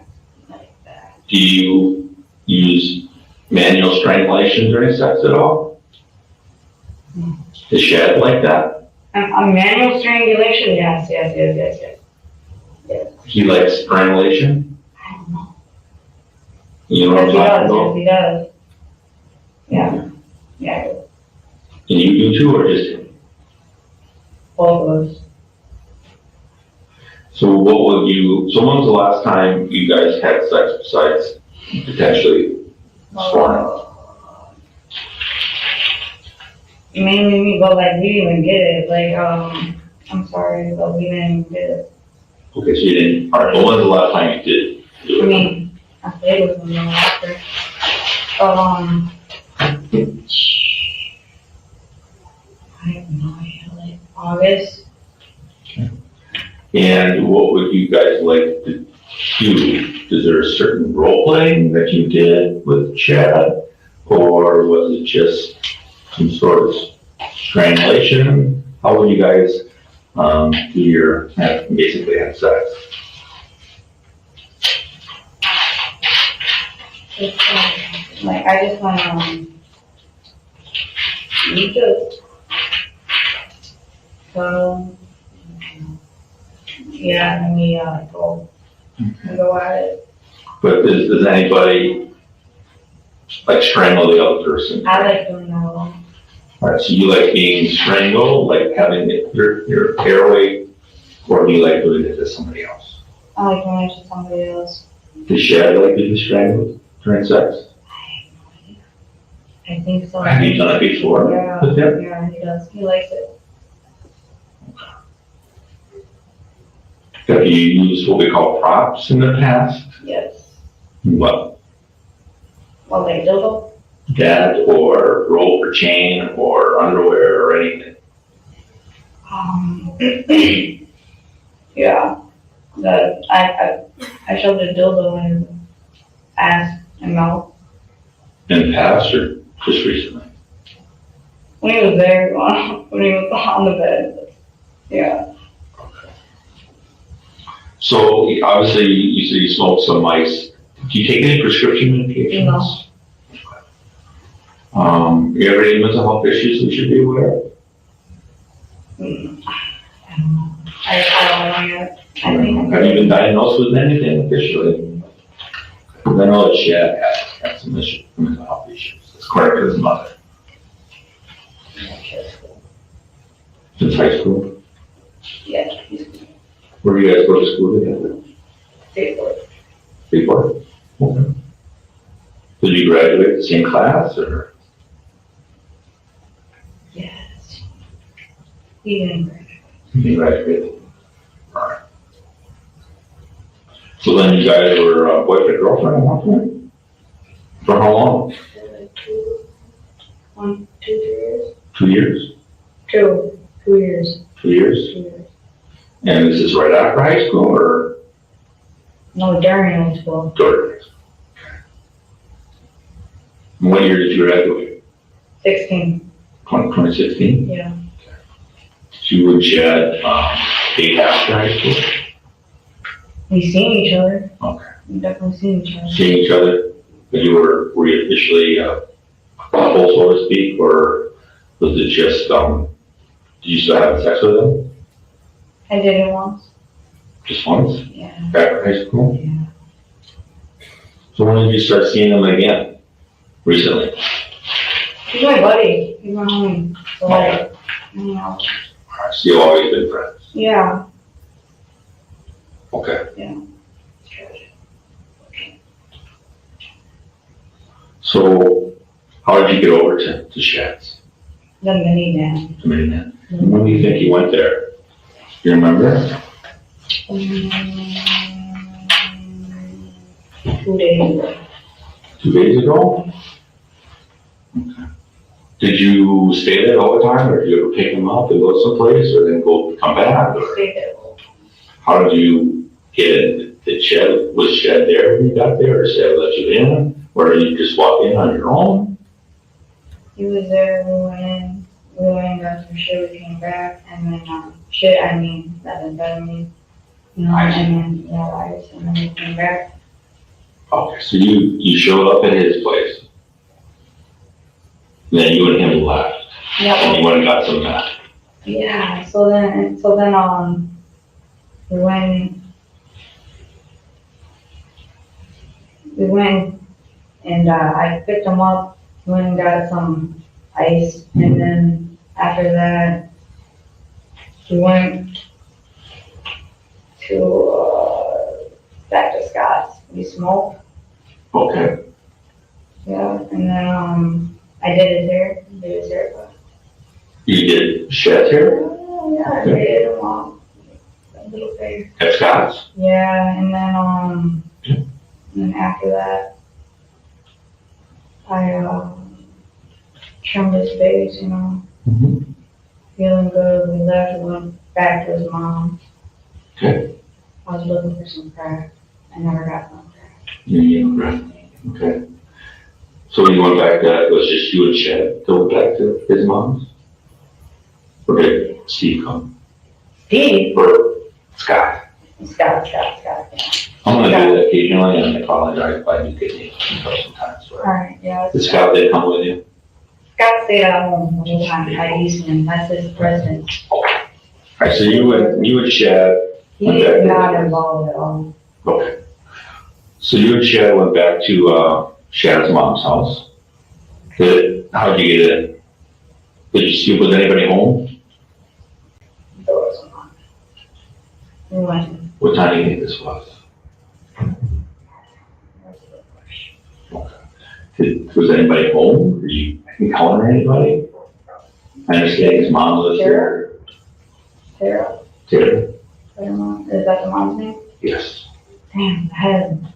like that. Do you use manual strangulation during sex at all? Is Shad like that? A manual strangulation? Yes. He likes strangulation? I don't know. You know what I'm talking about? Yes, he does. Yeah. Yeah, And you do too, or just him? both of us. So what will you, so when's the last time you guys had sex besides potentially sworn? Mainly me, but like we didn't even get it. Like, I'm sorry, but we didn't even get it. Okay, so you didn't, all right, well, when's the last time you did? I mean, I played with him after. I have no idea, like August. And what would you guys like to do? Is there a certain role playing that you did with Shad? Or was it just some sort of strangulation? How would you guys do your, basically have sex? It's like I just want you just yeah, and we go at it. But does anybody like strangle the other person? I like doing that alone. All right, so you like being strangled, like having your airway, or do you like doing it to somebody else? I like doing it to somebody else. Does Shad like to be strangled during sex? I think so. Have you done it before? Yeah, with him? yeah, he does. He likes it. Have you used what we call props in the past? Yes. What? Well, like dildo? That or rope or chain or underwear or anything? Yeah. I shoved a dildo in his ass and mouth. In the past or just recently? When he was there, when he was on the bed. Yeah. So obviously you said you smoked some ice. Do you take any prescription medications? No. You have any mental health issues we should be aware of? I don't know. I don't know yet. I think Have you been diagnosed with anything officially? Because I know that Shad has some mental health issues. It's correct with his mother. Since high school? Yeah. Where do you guys go to school together? Before? Okay. Did you graduate the same class or? Yes. He didn't graduate. You graduated. Alright. So then you guys were boyfriend, girlfriend at one point? For how long? 1, 2, 3 years? 2 years? 2 years. 2 years? 2 years. And this is right after high school or No, during high school. during high school? And what year did you graduate? 16. 2016? Yeah. So you and Shad date after high school? We seen each other. Okay. We definitely seen each other. Seeing each other, but were you officially a couple, so to speak, or was it just, did you still have sex with him? I did it once. Just once, Yeah. after high school? Yeah. So when did you start seeing him again? Recently? He's my buddy. He's my homie. So like, you know. So you've always been friends? Yeah. Okay. Yeah. So how did you get over to Shad's? The minivan. The minivan? When do you think you went there? You remember? 2 days ago. 2 days ago? Okay. Did you stay there all the time, or did you ever pick him up and go someplace, or then come back? Or Stay there. how did you get in? Was Shad there when you got there, or Shad let you in? Or did you just walk in on your own? He was there, we went in, got some shit, we came back, and then, methamphetamine. Ice. And then, ice, and then we came back. Okay, so you showed up at his place. Then you and him left, and you went and got some back. Yeah, so then, we went and, I picked him up, went and got some ice, and then after that, we went to, back to Scott's, we smoked, Okay, yeah, and then, I did his hair, but. you did Shad's hair Yeah, I did, a little bit. at Scott's? Yeah, and then after that, I, trimmed his face, Mhm. feeling good. We left, we went back to his mom. Okay. I was looking for some crack. I never got no crack. Yeah, right. Okay. So when you went back, it was just you and Shad going back to his mom's? Or did Steve come? Steve? Or Scott? Scott, yeah. I'm gonna do that occasionally, and I apologize if I do get names sometimes. All right, yeah. Did Scott, did come with you? Scott stayed at home the whole time at Eastman. That's his residence. Alright, so you and Shad, He is not involved at all. okay. So you and Shad went back to, Shad's mom's house. How'd you get in? Did you see, was anybody home? There wasn't one. We went. What time do you think this was? Was anybody home? Were you encountering anybody? I understand his mom lives there. Sarah? Sarah? I don't know. Is that the mom's name? Yes. Damn, the head.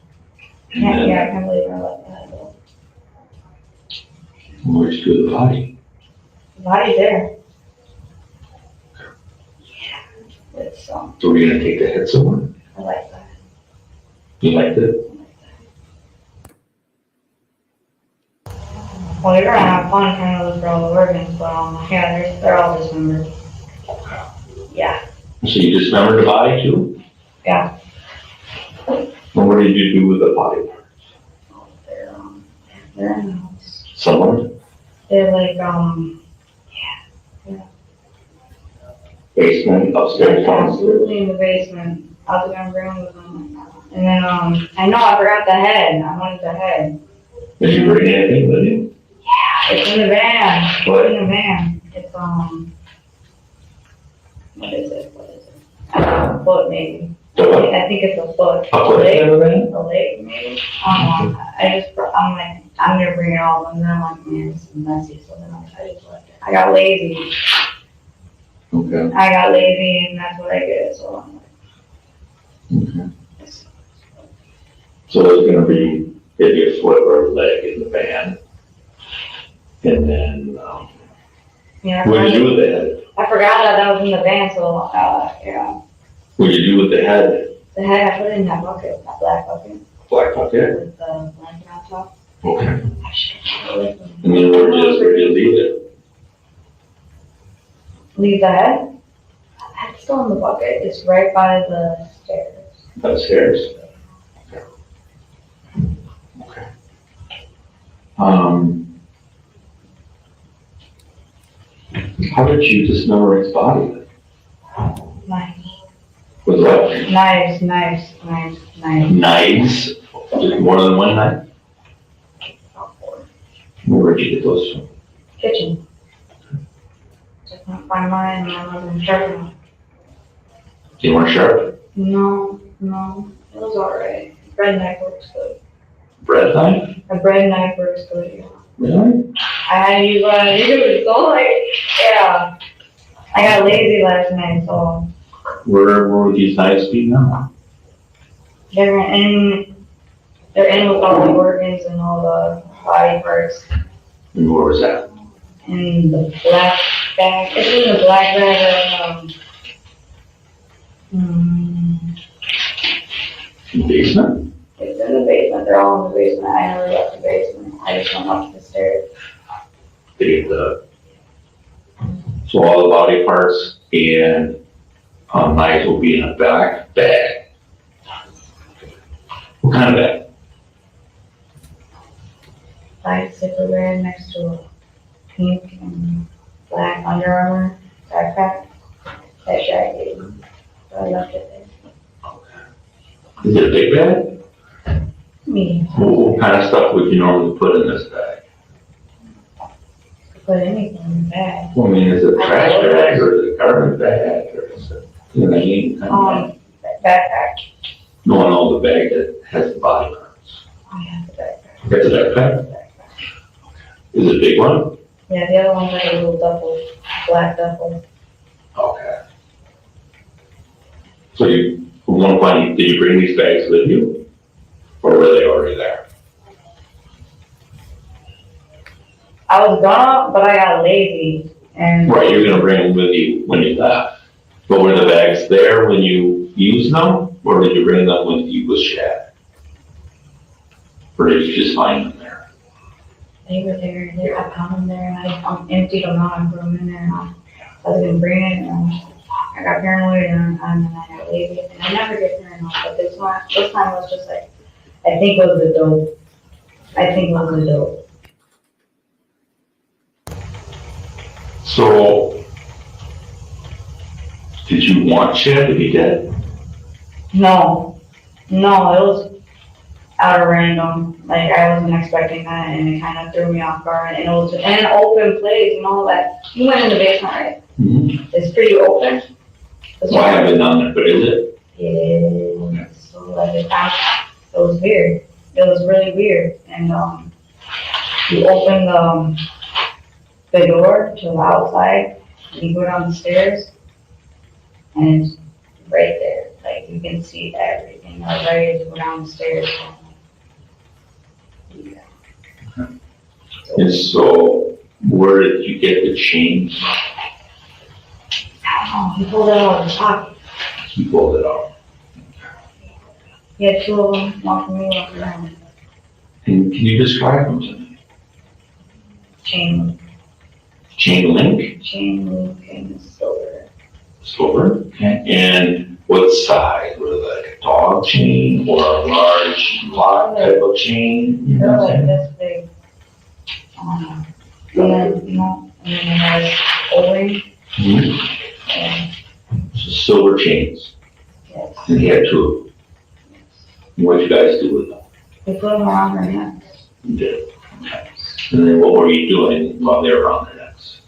And then, Yeah, I can't believe I let the head go. where'd you do the body? The body's there. Yeah. It's, So we're gonna take the head somewhere? I like that. You liked it? Well, you're gonna have fun trying to look for all the organs, but, yeah, they're all dismembered. Yeah. So you dismembered the body too? Yeah. And what did you do with the body parts? They're in the house. Somewhere? They're like, Basement, upstairs, downstairs? absolutely in the basement. I was gonna bring them with them. And then, I know, I forgot the head. I wanted the head. Did you bring anything with you? Yeah, it's in the van. What? It's in the van. It's, what is it? A foot maybe. The what? I think it's a foot. A foot in the van? A leg maybe. I'm like, I'm gonna bring it all, and then I'm like, man, this is messy, so then I just left it. I got lazy, Okay. and that's what I did, so I'm like. Okay. So there's gonna be maybe a foot or a leg in the van. And then, Yeah, what did you do with the head? I forgot that was in the van, so, yeah. What did you do with the head? The head, I put it in that bucket, that black bucket, Black bucket? with the blanket on top. Okay. I should have it with me. And then where did you leave it? Leave the head? It's still in the bucket, it's right by the stairs. Upstairs? Okay. How did you dismember his body? Knives, With what? knives. Knives? Just more than one knife? Where'd you get those from? Kitchen. Just not find mine, and I wasn't sharp enough. You weren't sharp? No, it was alright. Bread knife works good. bread knife? A bread knife works good, yeah. Really? I had to use one of these, so like, yeah. I got lazy last night, so Where would these knives be now? they're in with all the organs and all the body parts. And where was that? In the black bag, it's in the black bag of, In the basement? it's in the basement, they're all in the basement, I never left the basement, I just went up the stairs. They get so all the body parts and knives will be in a black bag. What kind of bag? Black zipper bag next to a pink and black Under Armour backpack, that Shad gave me, so I left it there. Is it a big bag? Me, What kind of stuff would you normally put in this bag? put anything in the bag. Well, I mean, is it a trash bag or is it a garbage bag or is it, you know, any kind of bag? Backpack, No, the bag that has the body parts. I have the backpack. That's a backpack? Is it a big one? Yeah, the other one's like a little duffel, black duffel. Okay. So you, at one point, did you bring these bags with you? Or were they already there? I was gonna, but I got lazy and. Right, you were gonna bring them with you when you left. But were the bags there when you used them? Or did you bring them when you was Shad? Or did you just find them there? They were there, I found them there, and I emptied them out and put them in there, and I was gonna bring it, and I got paranoid, and then I got lazy, and I never get paranoid, but this time was just like, I think it was the dope. I think it was the dope. So, did you want Shad to be dead? No, it was out of random, like, I wasn't expecting that, and it kind of threw me off guard, and it was in an open place, you know, that, you went in the basement, right? Mm-hmm. It's pretty open. Well, I haven't done it, but is it? Yeah, so like it was weird. It was really weird. And you open the door to the outside, and you go down the stairs, and it's right there. Like you can see everything. I was ready to go down the stairs. Yeah. And so, where did you get the chain? Oh, he pulled it out of his pocket. He pulled it out. He had two of them, one for me, one for him. And can you describe them to me? Chain Chain link, and silver. silver, okay. And what size? Was it like a dog chain or a large lock type of chain? You know They're what I'm like saying? this big. And then, you know, and then it has O-ring. Mhm. And So silver chains, yes, and he had two of them. And what'd you guys do with them? we put them around their necks. You did. Okay. And then what were you doing while they were around their necks?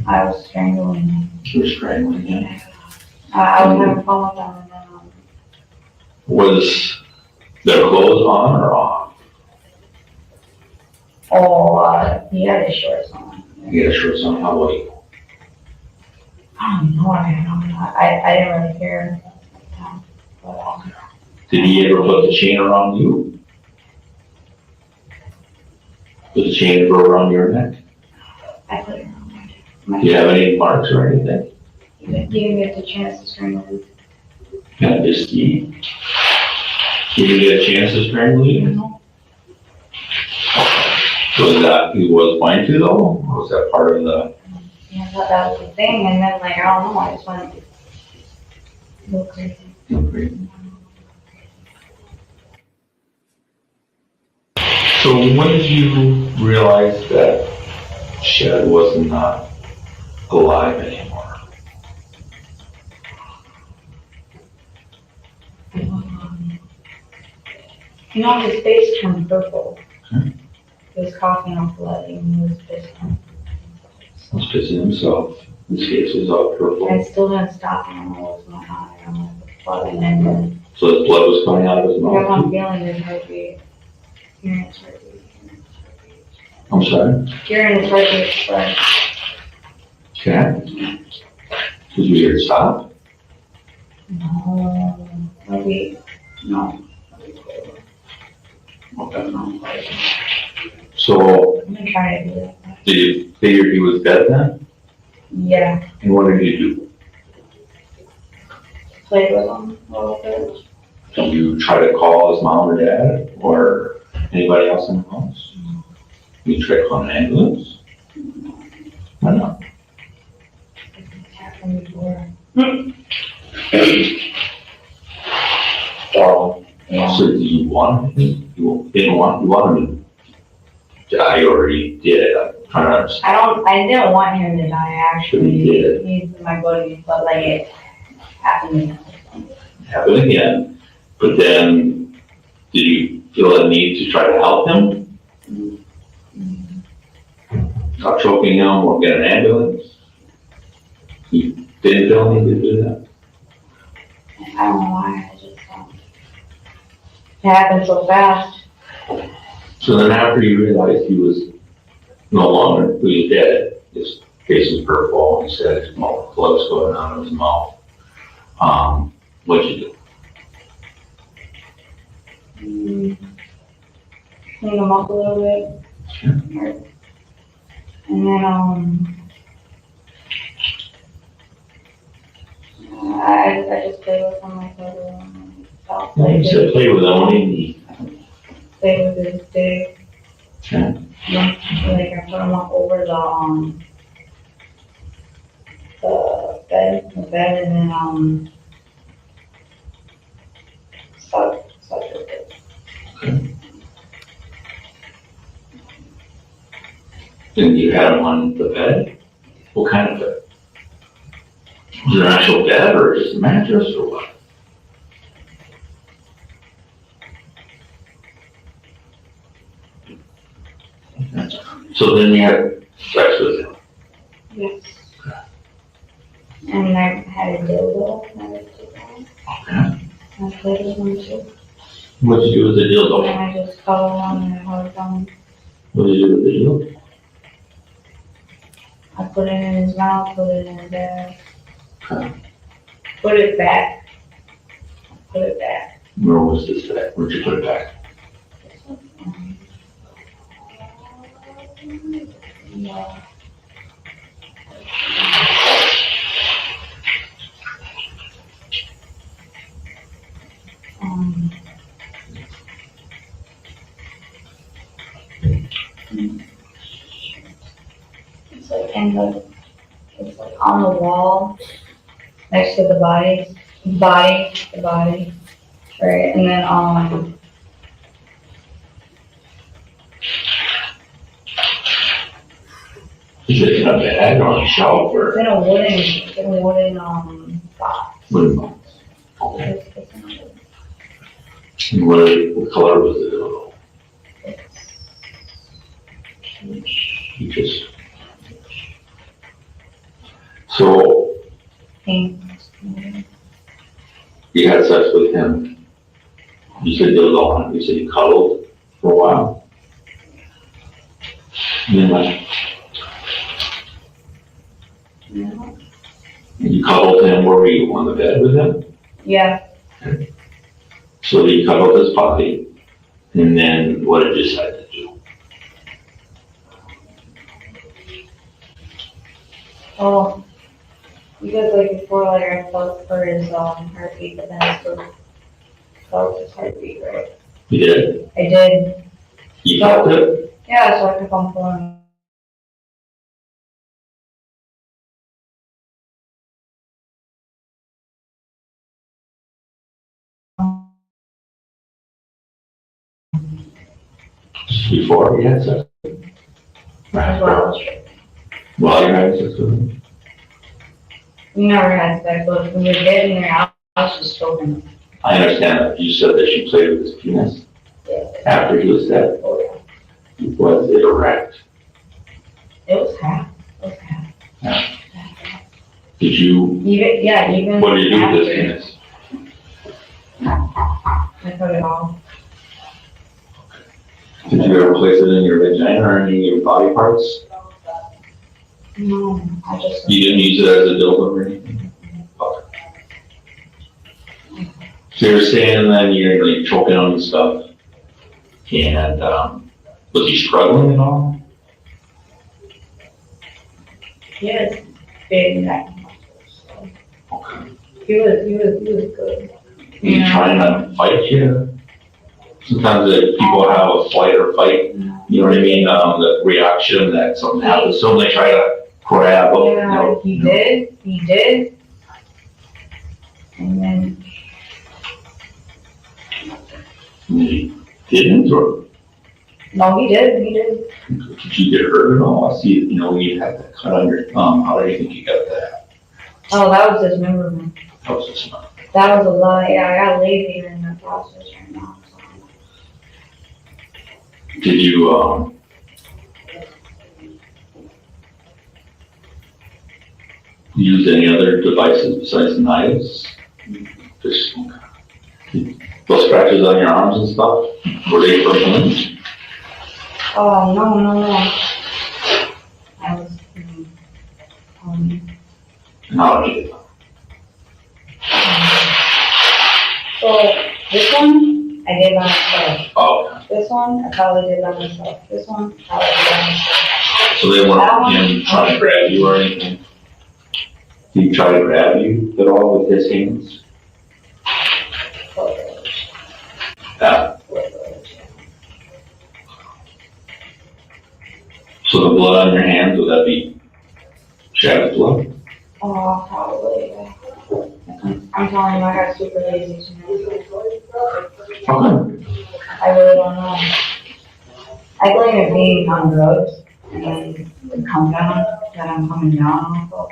I was strangling them. You were strangling them. I was having fun with them, and then, Was their clothes on or off? he had his shorts on. He had a shirt on. How about you? I don't know, I didn't really care at the time, but, Did he ever put the chain around you? Put the chain ever around your neck? I put it on my. Do you have any marks or anything? He didn't get the chance to strangle him. Can I just see? You didn't get a chance to strangle you? Was that, he was going to though? Or was that part of the? Yeah, I thought that was the thing, and then like, I don't know, I just went a little crazy. So when did you realize that Shad was not alive anymore? You know, his face turned purple. He was coughing up blood, and he was pissing. He was pissing himself. His face was all purple. I still didn't stop him, I was not on it, I'm like, what the fuck, and then So the blood was coming out of his Because I'm mouth? feeling his heartbeat. Hearing his heartbeat. I'm sorry? Hearing his heartbeat, but Okay. Did you hear it stop? no, maybe, no. Okay. So I've been trying to do that. did you figure he was dead then? Yeah, And what did you do? play with him a little bit. Did you try to call his mom or dad or anybody else in the house? You tried to call an ambulance? Why not? It's happened before. So, yeah. So did you want him? You want him to die or you did? I'm trying to understand. I didn't want him to die, actually. You did. He's my buddy, but like it happened. Happen again, but then did you feel a need to try to help him? Not choking him or get an ambulance? You didn't feel a need to do that? I don't know why, I just, it happened so fast. So then after you realized he was no longer, he was dead, his face was purple, he said his blood was going out of his mouth. What'd you do? Clean him up a little bit. And then, I just play with him like everyone. You said play with him, what do you need? Play with his dick. Okay. Like I put him up over the bed, and then, suck with it. And you had him on the bed? What kind of bed? Was it an actual bed or just a mattress or what? So then you had sex with him? Yes. And I had a dildo, and I took it off. Okay. I played with him too. What'd you do with the And dildo? then I just cuddled him and I hugged him. What did you do with the dildo? I put it in his mouth, put it in his ass. Okay. Put it back. Put it back. Where was this at? Where'd you put it back? Yeah. It's like it's like on the wall next to the body, right? And then, Is it in a bag or on a shelf or? it's in a wooden box. Wooden box? Okay. It's in a wooden- And what color was the dildo? You just. So Pink. you had sex with him. You said dildo on it. You said you cuddled for a while. And then what? Yeah. You cuddled him. Where were you, on the bed with him? Yeah. So you cuddled his body. And then what did you decide to do? Oh, because like before, like I felt for his heartbeat, but then I still felt his heartbeat, right? You did? I did. You felt it? Yeah, so I kept on pulling. Before you had sex? As well. While you had sex with him? We never had sex, but when we were getting there, I was just choking him. I understand that. You said that you played with his penis Yeah. after he was dead. Oh, yeah. Was it erect? It was half. It was half. Did you, Even what did you do with his after. penis? I put it all. Did you ever place it in your vagina or any of your body parts? No, I just. You didn't use it as a dildo or anything? Okay. So you're saying then you're like choking on stuff, and was he struggling at all? He has big neck muscles, so. He was good. Were you trying to fight you? Sometimes people have a flight or fight, you know what I mean? The reaction that something happens, so they try to grab. Yeah, he did. And then, He didn't, or no, he did. did you get hurt at all? I see, you know, you had that cut on your thumb. How do you think you got that? Oh, that was dismemberment. That was just not. That was a lot, yeah, I got lazy in that process right now, so. Did you, use any other devices besides knives? Just, those scratches on your arms and stuff, were they from him? Oh, no. I was, And how did you get them? so this one, I did by myself. Oh, This one, I probably did by myself. This one, I probably did by myself. so they weren't him trying to grab you or anything? Did he try to grab you at all with his hands? Yeah. So the blood on your hands, would that be Shad's blood? Oh, probably, yeah. I'm telling you, I got super lazy tonight. Okay. I really don't know. I blame it being on drugs and the come down that I'm coming down off of.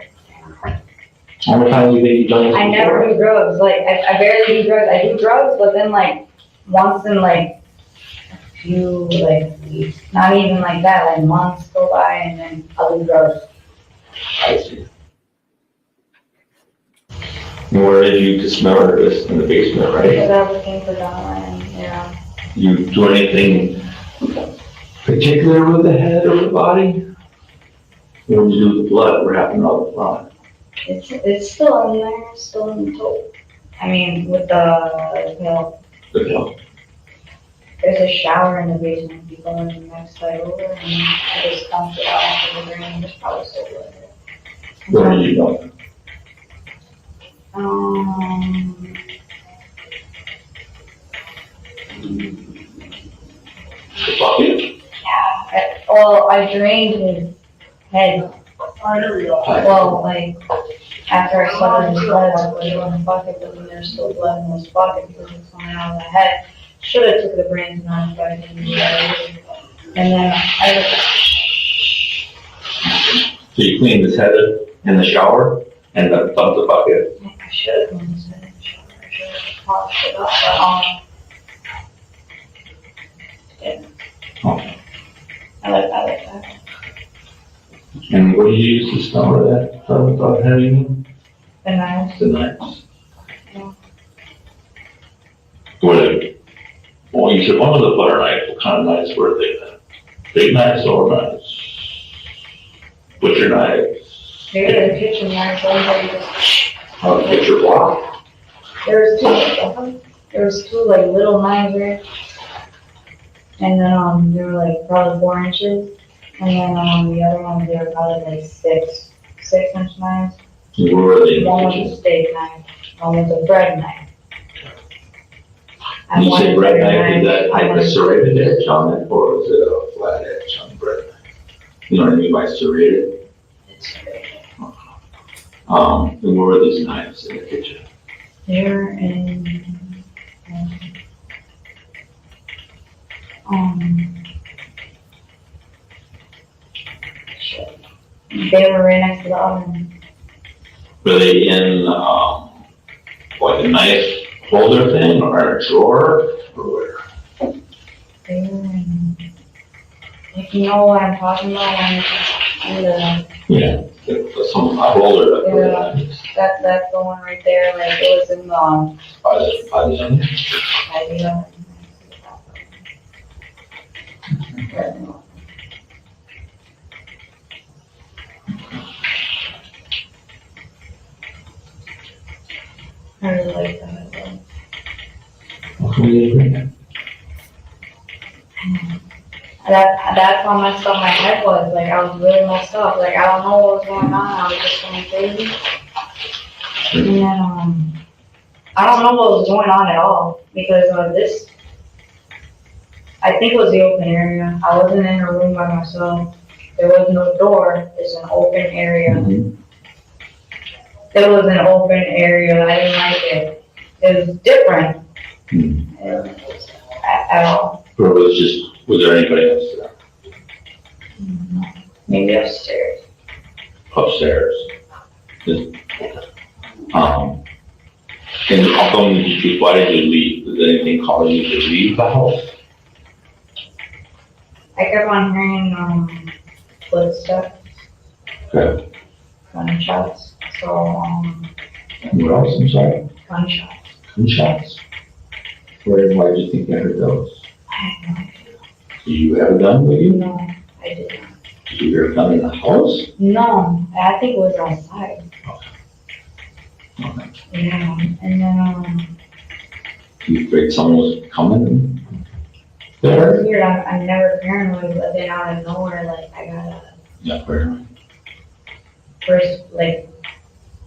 How many times do you think you've done this I never before? do drugs, like, I barely do drugs, I do drugs, but then like, once in like, a few, like, weeks, not even like that, like months go by and then I'll do drugs. I see. And where did you dismember this? In the basement, right? Because I was looking for Donna and, yeah. You do anything particular with the head or the body? What did you do with the blood? What happened to all the blood? It's still in there, it's still in the tote. I mean, with the, you know, The blood. there's a shower in the basement, you go in the next side over and I just dumped it out into the drain, it's probably still in there. Where did you go? The bucket? Well, I drained his head. Well, like, after I sweated his blood, I put it in the bucket, but then there's still blood in this bucket because it's coming out of the head. Should've took the brains out, but I didn't do that. And then So you cleaned his head in the shower and then dumped the bucket? I should've cleaned his head in the shower, I should've polished it up, but, yeah. Okay. I like that. And what do you use to smell that? About having The knives. the knives? Yeah. Well, you said one was a butter knife. What kind of knives were they then? Big knives or knives? Butcher knives? They were the kitchen knives, everybody just. Butcher block? There was two like little knives there. And then, they were like probably 4 inches. And then, the other ones, they were probably like 6-inch knives. Where were they in the One was kitchen? a steak knife, one was a bread knife. When you say bread knife, is that I like a serrated edge on it, or is it a flat edge on the bread knife? You know what I mean by serrated? And where were these knives in the kitchen? They're in, shit. They were right next to the oven. Were they in, like a knife holder thing, or a drawer, or where? They were in, like, you know what I'm talking about, when the, Yeah, some holder. Yeah. that's the one right there, like, it was in the, by the owner? I do know. I really like that as well. What can we agree on? That's how messed up my head was. Like, I was really messed up. Like, I don't know what was going on. I was just going crazy. And then, I don't know what was going on at all because this, I think it was the open area. I wasn't in a room by myself. There was no door. It's an open area. It was an open area. I didn't like it. It was different. At all. Or was there anybody else there? Maybe upstairs. Upstairs? And how come why did you leave? Did anything cause you to leave the house? I kept on hearing, footsteps. Okay. Gunshots. So, What else? I'm sorry. gunshots. Gunshots? Why did you think you heard those? I had no idea. Do you have a gun with you? No, I did not. Did you hear a gun in the house? No, I think it was outside. Okay. Yeah, and then, You afraid someone was coming it there? was weird. I'm never paranoid, but then out of nowhere, like, I got a Yeah, where? first, like,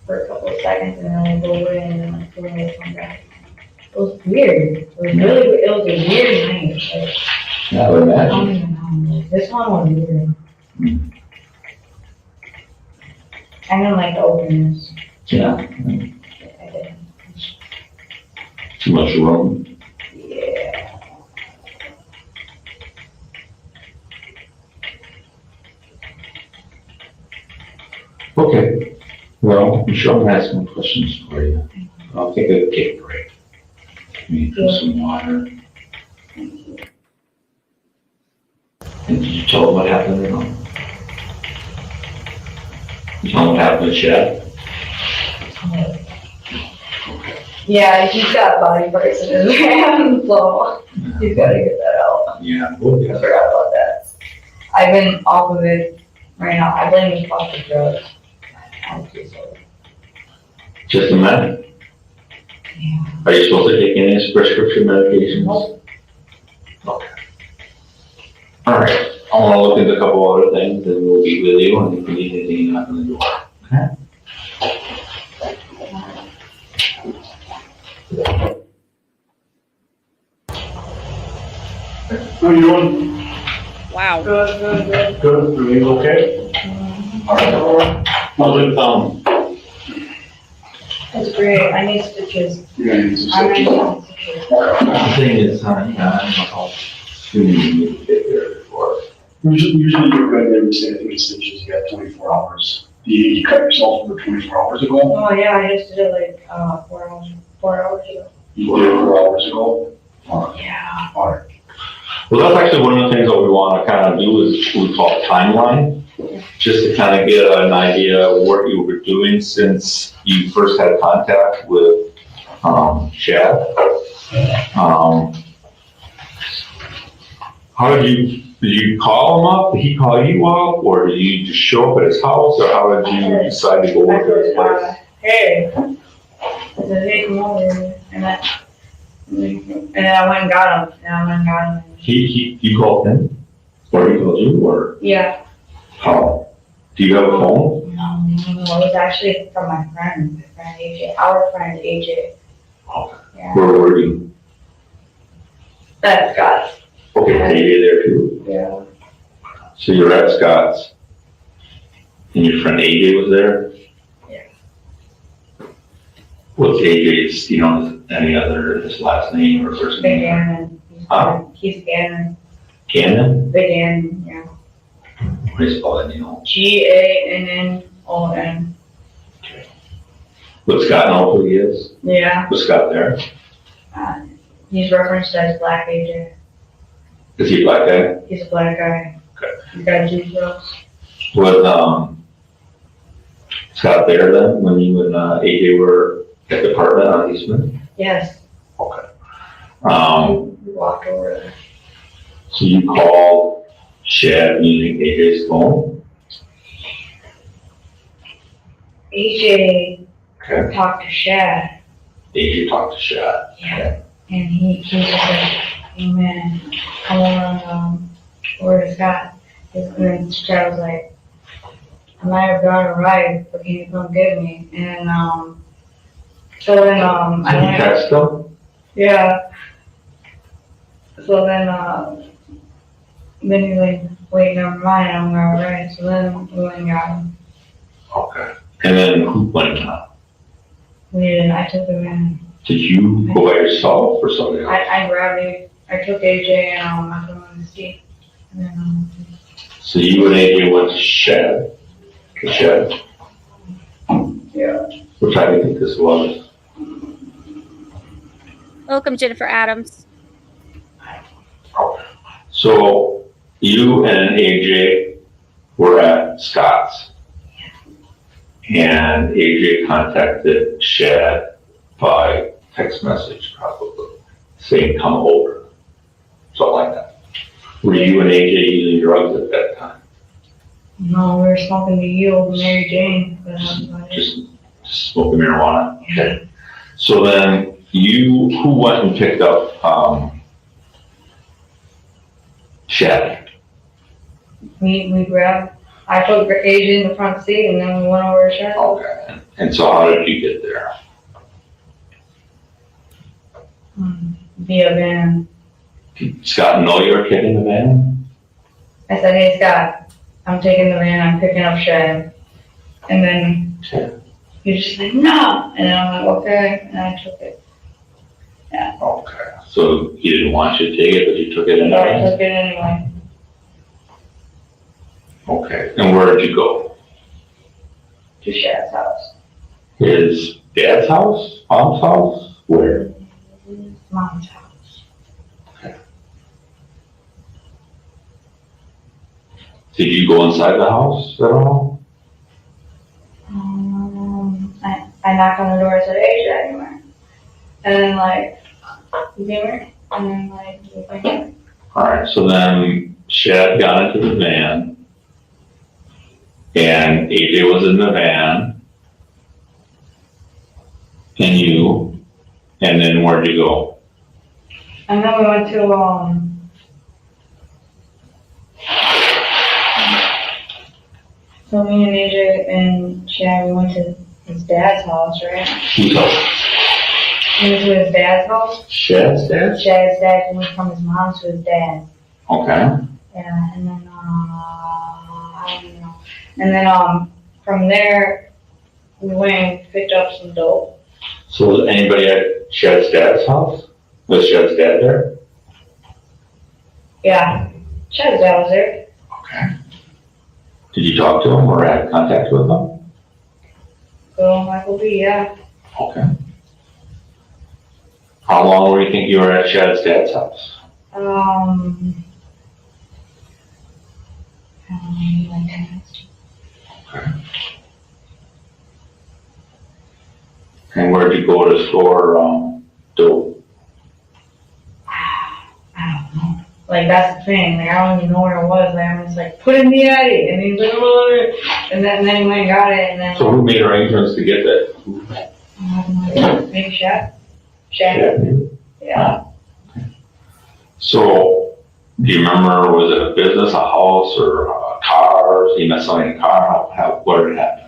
for a couple of seconds, and then I go away, and then like, boom, I come back. It was weird. It was really, it was a weird night. Like, Yeah, I would I don't imagine. even know. Like, this one was weird. I didn't like the openness. Yeah. I didn't. Too much room. Yeah. Okay. Well, I'm sure I'm gonna have some questions for you. I'll take a quick break. Maybe drink some water. And did you tell them what happened or not? You tell them what happened to Shad? Yeah, he's got body parts in his hand, so he's gotta get that out. Yeah. Well, I yeah. forgot about that. I've been off of it right now. I blame the off the drugs. I'm too sorry. Just a minute. Yeah. Are you supposed to take any prescription medications? Nope. Okay. All right. I want to look into a couple other things and we'll be with you and if you need anything, knock on the door. Okay? How you doing? Wow. Good. Everything okay? All right. How's it, That's great. I need stitches. you gonna need some I'm stitches? gonna need stitches. The thing is, yeah, I don't know how soon you need to get there before. Usually you're good, they would say, I think it's stitches, you got 24 hours. You cut yourself over 24 hours ago? Oh, yeah, I just did it like, 4 hours ago. You did it 4 hours ago? All right. Yeah. All right. Well, that's actually one of the things that we want to kind of do is what we call a timeline, just to kind of get an idea of what you were doing since you first had contact with Shad. How did you call him up? Did he call you up, or did you just show up at his house, or how did you decide to go I over to his said, place? hey. I said, hey, come over here. And then I went and got him. You called him, or he called you, or Yeah. how? Do you have a phone? No, it was actually from my friend AJ, our friend AJ. Okay. Yeah. Where were you? That's Scott's. Okay, AJ there too. Yeah. So you're at Scott's, and your friend AJ was there? Yeah. What's AJ's, any other, his last name or first Big name? Gannon. Huh? He's Gannon. Cannon? Big Gannon, yeah. What do you spell that, GANNON. Would Scott know who he is? Yeah. Was Scott there? He's referenced as Black AJ. Is he a black guy? He's a black guy. Okay. He's got two throats. Was, Scott there then, when you and AJ were at the apartment on Eastman? Yes. Okay. We walked over there. So you called Shad using AJ's phone? AJ Okay. talked to Shad. AJ talked to Shad. Yeah. And he just like, hey man, come over over to Scott. And then Shad was like, I might have gone a ride, but can you come get me? And so then Did you text him? yeah. So then he's like, wait, never mind, I'm gonna ride. So then we went and got him. Okay. And then who went on? We didn't, I took him in. Did you go by yourself or somebody else? I grabbed him, I took AJ and I put him in the seat. And then So you and AJ went to Shad? To Shad? yeah. What time do you think this was? Welcome, Jennifer Adams. So you and AJ were at Scott's. And AJ contacted Shad by text message probably, saying come over. Something like that. Were you and AJ using drugs at that time? No, we were smoking the yield Mary Jane. But Just smoking marijuana? Okay. So then who went and picked up Shad? we grabbed, I put AJ in the front seat and then we went over to Shad. Okay. And so how did you get there? Via van. Did Scott know you were taking the van? I said, hey Scott, I'm taking the van, I'm picking up Shad. And then he's just like, no. And then I'm like, okay, and I took it. Yeah. Okay. So he didn't want you to take it, but you took it So I anyway? took it anyway. Okay. And where did you go? To Shad's house. His dad's house? Mom's house? Where? Mom's house. Did you go inside the house at all? I knocked on the door, I said, hey Shad, come here. And then like, he came here, and then like, he came here. Alright, so then Shad got into the van. And AJ was in the van. And you. And then where'd you go? And then we went to, so me and AJ and Shad, we went to his dad's house, right? Who's house? We went to his dad's house. Shad's dad? Shad's dad went from his mom to his dad. Okay. Yeah, and then, I don't know. And then, from there, we went and picked up some dope. So was anybody at Shad's dad's house? Was Shad's dad there? Yeah, Shad's dad was there. Okay. Did you talk to him or have contact with him? So Michael B, yeah. Okay. How long do you think you were at Shad's dad's house? Maybe like 10 minutes. Okay. And where'd you go to store, dope? I don't know. Like, that's the thing. Like, I don't even know where it was. Like, I'm just like, put in the Eddie. And he's like, oh, and then he went and got it. And then, So who made arrangements to get that? maybe Shad. Shad. Shad. Yeah. So, do you remember, was it a business, a house, or a car? He met somebody in a car? What did it happen?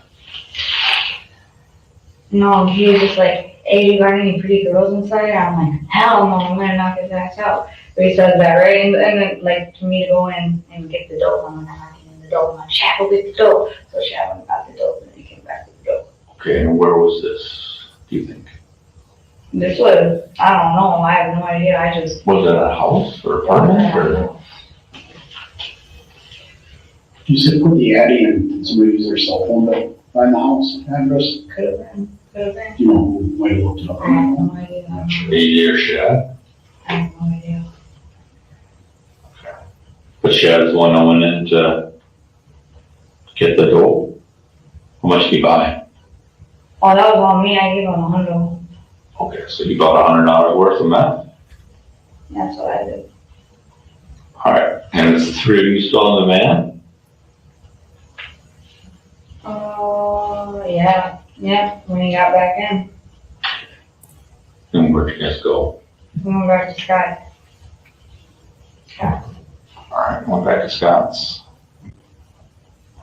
No, he was just like, hey, you got any pretty girls inside? I'm like, hell no, I'm gonna knock his ass out. But he says that, right? And then, like, for me to go in and get the dope, I'm like, I'm not getting the dope. I'm like, Shad, go get the dope. So Shad went and got the dope, and he came back with the dope. Okay, and where was this, do you think? This was, I don't know, I have no idea. I just. Was it a house or apartment or? You said put the Addy and somebody used their cell phone to find the house address. Could have been, could have been. You know, who might have looked it up. I have no idea. AJ or Shad? I have no idea. But Shad's the one that went in to get the dope. How much did he buy? Oh, that was on me. I gave him $100. Okay, so you bought $100 worth of meth? That's what I did. All right, and it's the three of you still in the van? Oh, yeah, when he got back in, And where'd you guys go? we went back to Scott. All right, went back to Scott's.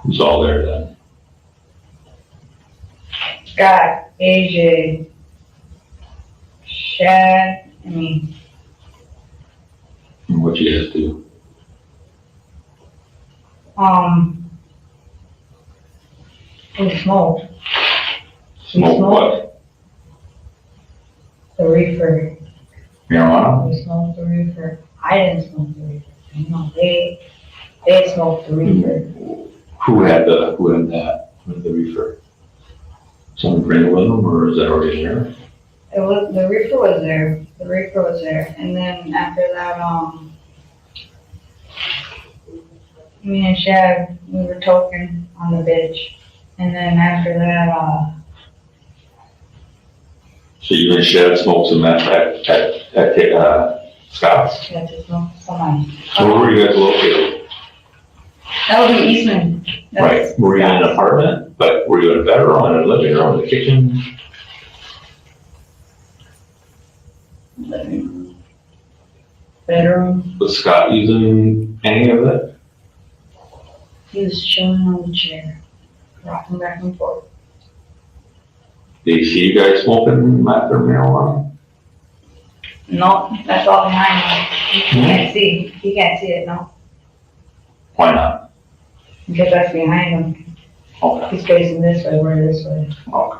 Who's all there then? Scott, AJ, Shad, and me. And what'd you guys do? We smoked. Smoke what? The reefer. Marijuana? We smoked the reefer. I didn't smoke the reefer. You know, they smoked the reefer. Who had that, with the reefer? Someone bring it with them, or is that already there? The reefer was there. The reefer was there. And then after that, me and Shad, we were talking on the bench. And then after that, So you and Shad smoked some meth at Scott's? had to smoke some. So where were you guys located? That would be Eastman. Right, were you in an apartment, but were you in a bedroom, in a living room, in the kitchen? Bedroom. Was Scott using any of it? He was chilling on the chair, rocking back and forth. Did you see you guys smoking meth or marijuana? No, that's all behind him. He can't see. He can't see it, no. Why not? Because that's behind him. Okay. He's facing this way, we're this way. Okay.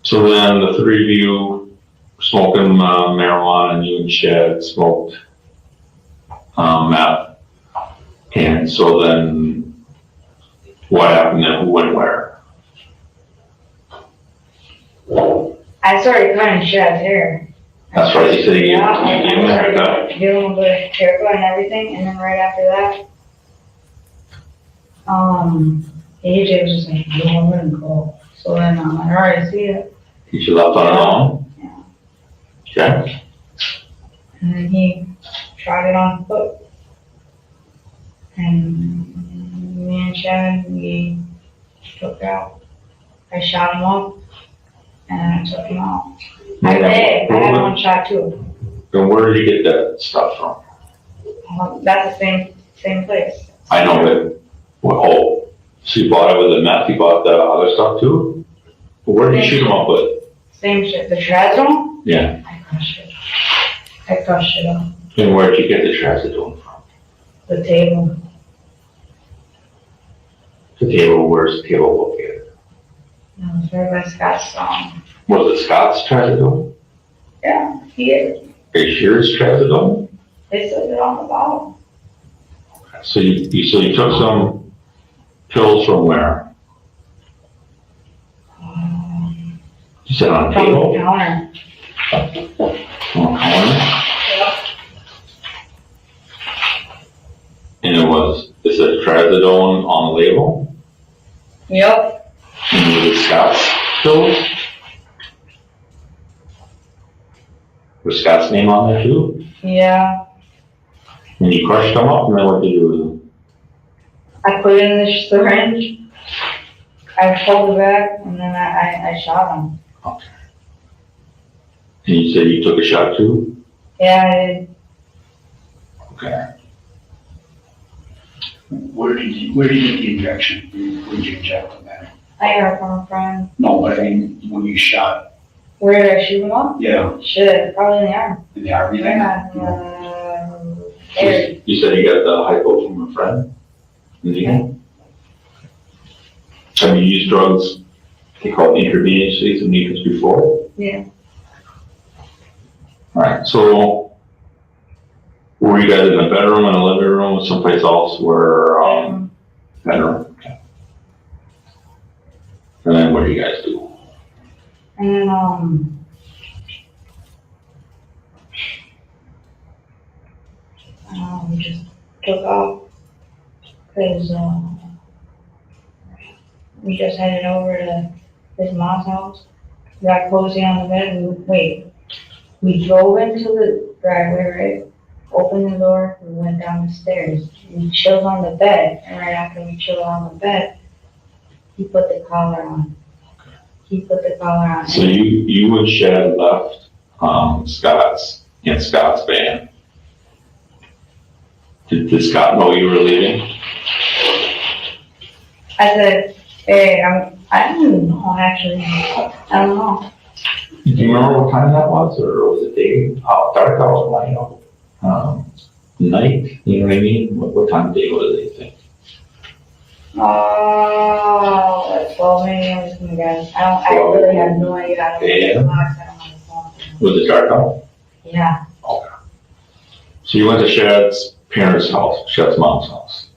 So then the three of you were smoking marijuana, and you and Shad smoked meth. And so then what happened then? Who went where? I started cutting Shad's hair. That's right, you said you gave him a haircut. Give him a good haircut and everything, and then right after that, AJ was just like, no, I'm gonna go. So then I'm like, all right, see ya. You should left on his own? Yeah. Okay. And then he tried it on foot. And me and Shad, we took out. I shot him up, and I took him out. I did. I had one shot too. Then where did you get that stuff from? That's the same place. I know that, well, so you bought it with the meth, you bought the other stuff too? Where did you shoot them up with? Same shit. The trazodone? Yeah. I crushed it. I crushed it up. And where did you get the trazodone from? The table. The table, where's the table located? It was right by Scott's Was it Scott's trazodone? Yeah, he is. Are you sure it's trazodone? They said it on the bottle. So you took some pills from where? You said on a From the table? counter. On a counter? And it said trazodone on the label? Yep. And was it Scott's pills? Was Scott's name on there too? Yeah. And you crushed them up, and then what did you do with them? I put it in the syringe. I pulled it back, and then I shot him. Okay. And you said you took a shot too? Yeah, I did. Okay. Where did you get the injection? Where did you inject the man? I got it from a friend. No, but I mean, when you shot, Where did I shoot him up? yeah, Shit, probably in the arm. in the army then? Yeah. There. You said you got the hypo from a friend? Yeah. Have you used drugs, they call it intravenously, some needles before? Yeah. Alright, so were you guys in a bedroom, in a living room, or someplace else where, bedroom? Okay. And then what do you guys do? And then, we just took off, cause, we just headed over to his mom's house, got cozy on the bed and we drove into the driveway, right? Opened the door, we went down the stairs, we chilled on the bed, and right after we chilled on the bed, he put the collar on. So you and Shad left, Scott's van. Did Scott know you were leaving? I said, hey, I don't know, actually, I don't know. Do you remember what time that was, or was it day, dark out, light out? Night, you know what I mean? What time of day was it, you think? Like 12 a.m. or something, guys. I really have no idea. I don't know the clocks, I don't know the phone. Was it dark out? Yeah. Okay. So you went to Shad's parents' house, Shad's mom's house.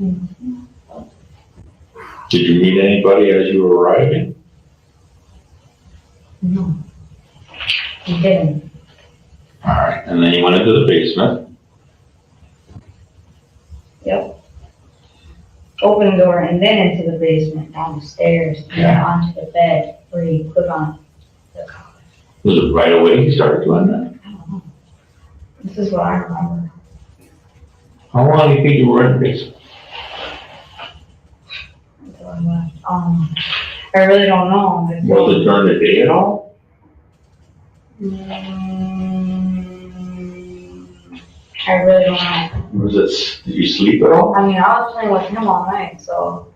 Mhm. Did you meet anybody as you were arriving? No. He didn't. All right, and then you went into the basement. Yep. Open the door and then into the basement, down the stairs, and then onto the bed where he put on the collar. Was it right away you started doing that? I don't know. This is what I remember. How long do you think you were in the basement? Until I left. I really don't know. Was it during the day at all? I really don't know. Did you sleep at all? I mean, I was playing with him all night, so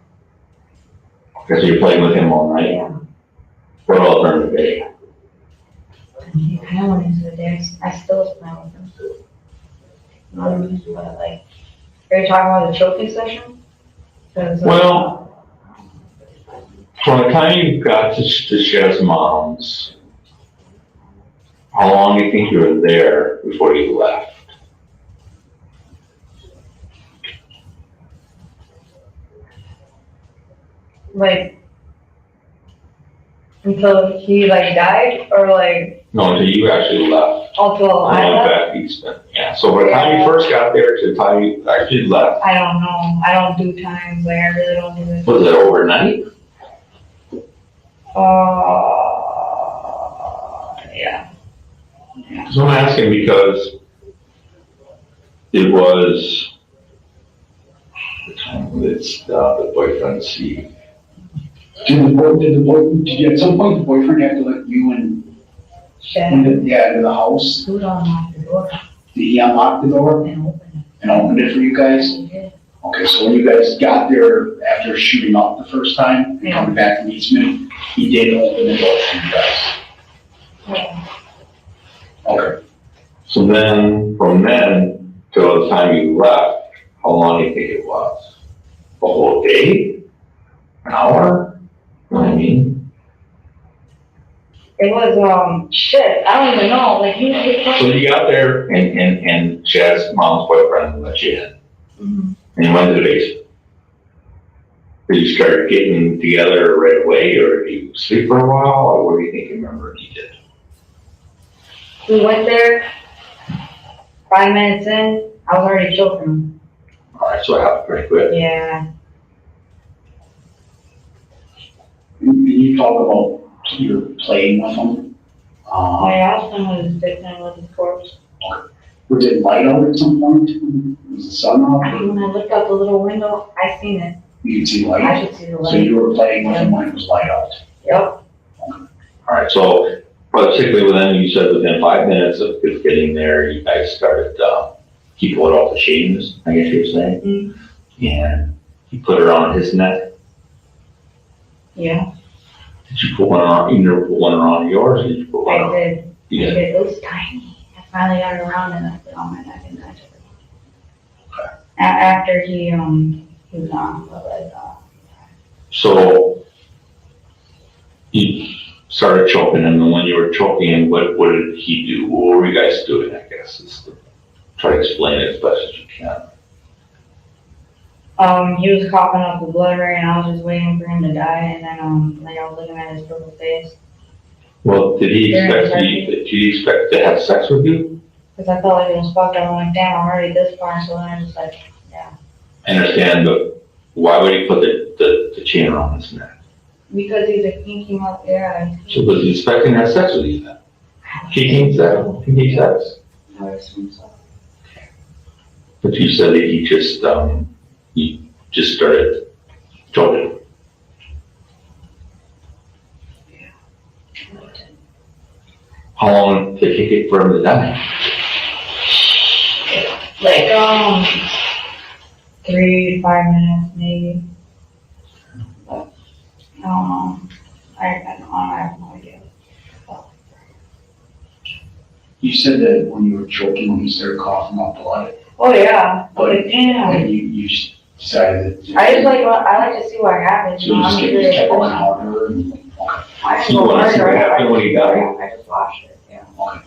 Because you're playing with him all night? yeah. What about during the day? He kind of went into the day. I still was playing with him. But like, are you talking about the choking session? 'Cause, Well, from the time you got to Shad's mom's, how long do you think you were there before you left? like, until he like died, or like No, until you actually left. until I And went left? back east then. Yeah, so by the time you first got there to the time you actually left, I don't know. I don't do times. Like, I really don't do it. was it overnight? Yeah. So I'm asking because it was the time that the boyfriend see. Did at some point the boyfriend have to let you and, Shad, into the house? who don't lock the door Did he unlock the door and open it? and opened it for you guys? He did. Okay, so when you guys got there after shooting up the first time and coming back from Eastman, he did open the door for you guys? Yeah. Okay. So then, from then till the time you left, how long do you think it was? A whole day? An hour? You know what I mean? It was shit. I don't even know. Like, he was So you got there and Shad's mom's boyfriend let you in. Mhm. And you went to the basement. Did you start getting together right away, or did you sleep for a while, or what do you think you remember he did? We went there. 5 minutes in, I was already choking him. All right, so it happened pretty quick. Yeah. You talk about you're playing with him. My husband was victim with his corpse. Was it light out at some point? Was the sun out? When I looked out the little window, I seen it. You could see I light? could see the So light. you were playing with him when it was light out? Yep. All right, so particularly within, you said within 5 minutes of getting there, you guys started, he pulled off the chains, I guess you were saying? And he put it on his neck. Yeah, Did you put one on, you never put one around yours, or did you put one I on? did. You I did. did. It was tiny. I finally got it around and I put it on my neck and I took it off. After he was on, but like, So you started choking him, and when you were choking him, what did he do? What were you guys doing, I guess, is to try to explain it as best as you can. he was coughing up the blood, right, and I was just waiting for him to die, and then, like, I was looking at his purple face, Well, did he expect to have sex with you? because I felt like it was fucked up. I'm like, damn, I'm already this far, so then I just like, yeah. I understand, but why would he put the chain around his neck? Because he's a kinky mother, yeah. So was he expecting to have sex with you then? Kinky sex? I would assume so. But you said that he just started joking. How long did it take for him to die? Like, 3 to 5 minutes, maybe. But, I don't know. I have no idea. You said that when you were choking, you started coughing up blood. Oh, yeah. I was like, damn. And you just decided that. I like to see what happens. So you just kept going harder and. I So you wanna see what happened when he died? I just watched it, yeah. Okay.